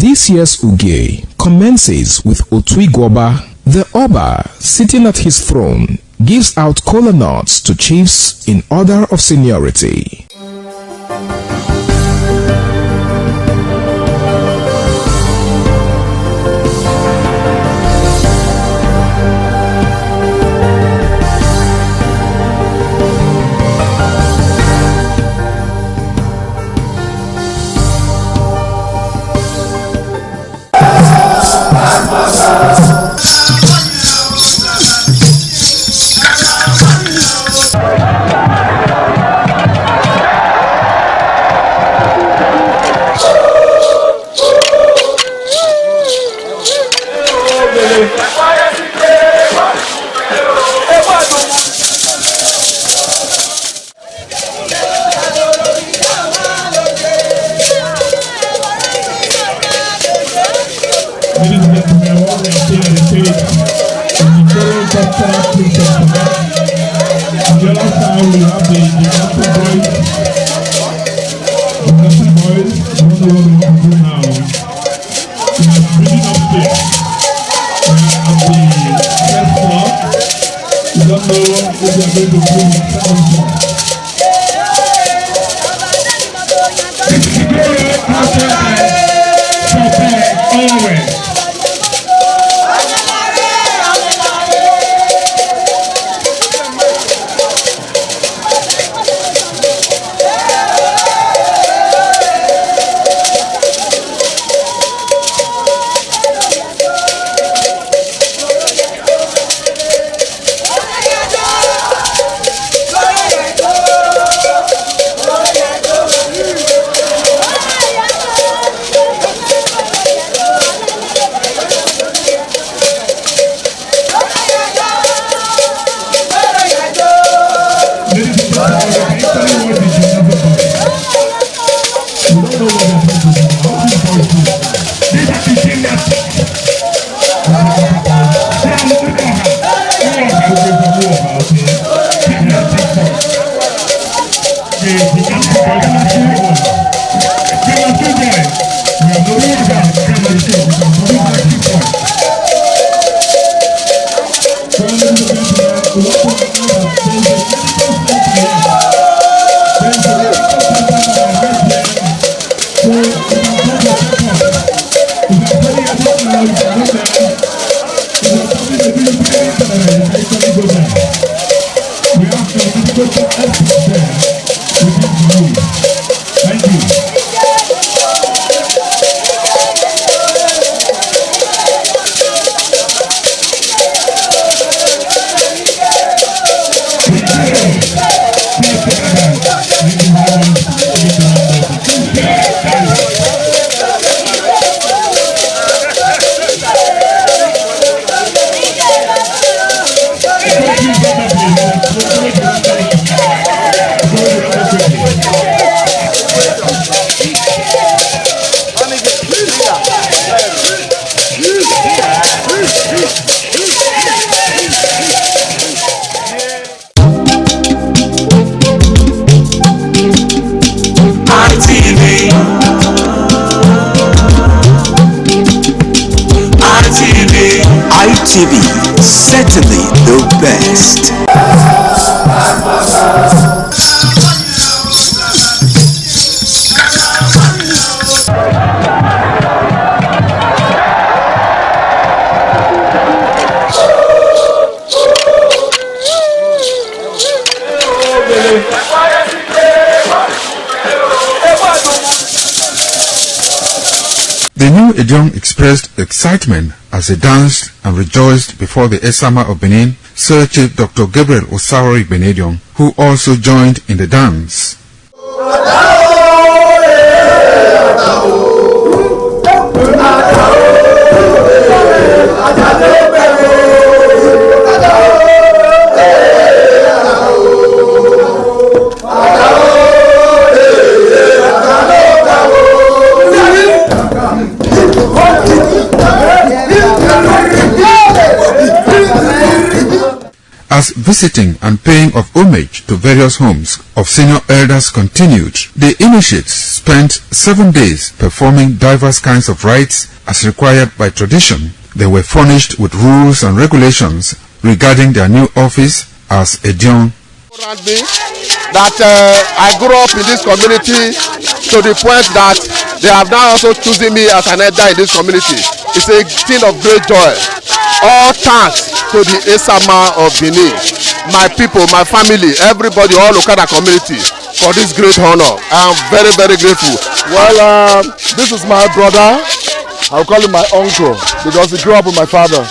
This year's Uge commences with Otuigwoba. The Oba, sitting at his throne, gives out kola nuts to chiefs in order of seniority. ITV, certainly the best. The new Idiom expressed excitement as they danced and rejoiced before the Esama of Benin, Sir Chief Dr. Gabriel Osawari Benedion, who also joined in the dance. As visiting and and paying of homage to various homes of senior elders continued. The initiates spent 7 days performing diverse kinds of rites as required by tradition. They were furnished with rules and regulations regarding their new office as Edion. That I grew up in this community to the point that they have now also chosen me as an elder in this community. It's a thing of great joy. All thanks to the Esama of Benin, my people, my family, everybody, all Okada community for this great honor. I am very, very grateful. Well, this is my brother. I'll call him my uncle because he grew up with my father.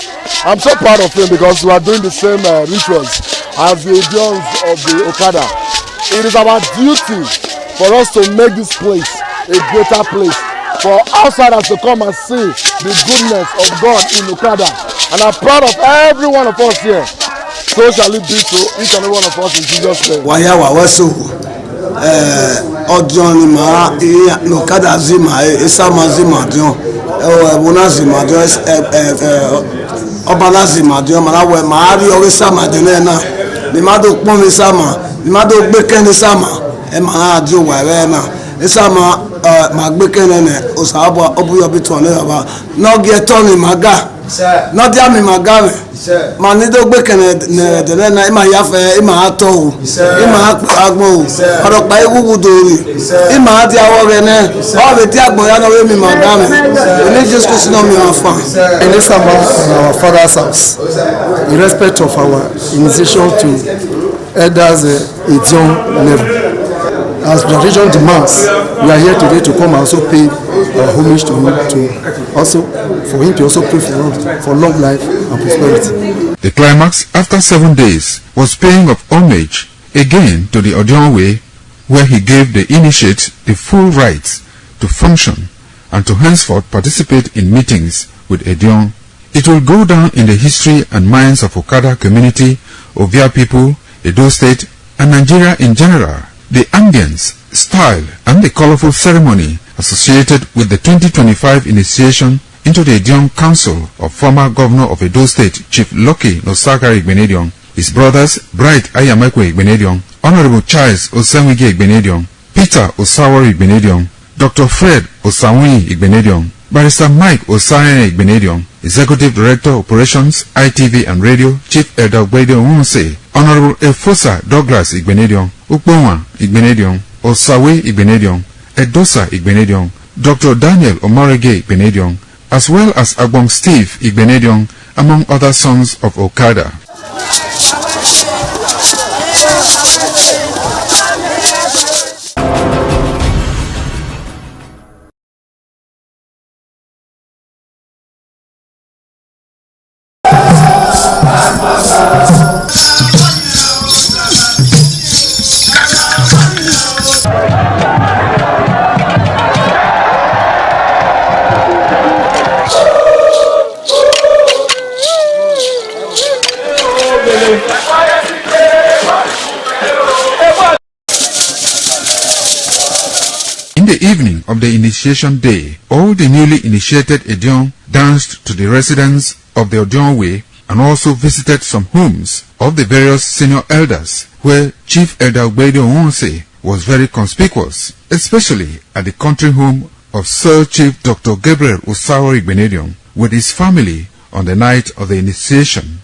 I'm so proud of him because we are doing the same rituals as the Edions of the Okada. It is our duty for us to make this place a greater place, for outsiders to come and see the goodness of God in Okada. And I'm proud of every one of us here. So shall it be to each and every one of us in Jesus' name. Ọjọ́ ni màá Okada zima Esama zima dion ẹ̀wọ̀n zima dion ọba zima dion màá rí ọwọ́ Esama dion náà bí má tó pọ́n mi Esama bí má tó gbé kẹ́ni Esama ẹ̀ màá di òwò ẹ̀rẹ́ náà Esama màá gbé kẹ́ni ẹ̀ ọ̀sàbọ̀ ọ̀bùyọ̀ bí tọ̀ ní ọba n'ọ́gì ẹ̀tọ́ ni màá gà n'ọ́dí àmì màá gà mẹ́ màá ní tó gbé kẹ́ni ẹ̀dẹ̀rẹ́ náà ẹ̀ máa yáfẹ́ ẹ̀ máa tọ̀ o ẹ̀ máa pè agbọ̀n o ọ̀rọ̀ pa ewu dòrì ẹ̀ máa di awọ rẹ̀ náà ọ̀rọ̀ tí agbọ̀n yá náà wẹ́ mi màá gà mẹ́ ẹni Jésù Kristi náà mi wà fà. In Esama, our father's house, in respect of our initiation to elders Edion level. As tradition demands, we are here today to come and also pay our homage to him, for him to also pray for long life and prosperity. The climax after 7 days was paying of homage again to the Edion way, where he gave the initiate the full rights to function and to henceforth participate in meetings with Edion. It will go down in the history and minds of Okada community, Ovia people, Edo State, and Nigeria in general. The ambience, style, and the colorful ceremony associated with the 2025 initiation into the Edion Council of former Governor of Edo State, Chief Lucky Nosagari Igbenedion, his brothers Bright Ayamekwe Igbenedion, Honorable Charles Osenwige Igbenedion, Peter Osawori Igbenedion, Dr. Fred Osanwi Igbenedion, Barrister Mike Osayene Igbenedion, Executive Director Operations, ITV and Radio, Chief Elder Ogbeide Onwunse, Honorable Efosa Douglas Igbenedion, Ukponwa Igbenedion, Osawe Igbenedion, Edosa Igbenedion, Dr. Daniel Omorege Igbenedion, as well as Agbong Steve Igbenedion, among other sons of Okada. In the evening of the initiation day, all the newly initiated Edion danced to the residents of the Edion way and also visited some homes of the various senior elders, where Chief Elder Ogbeide Onwunse was very conspicuous, especially at the country home of Sir Chief Dr. Gabriel Osawori Igbenedion with his family on the night of the initiation.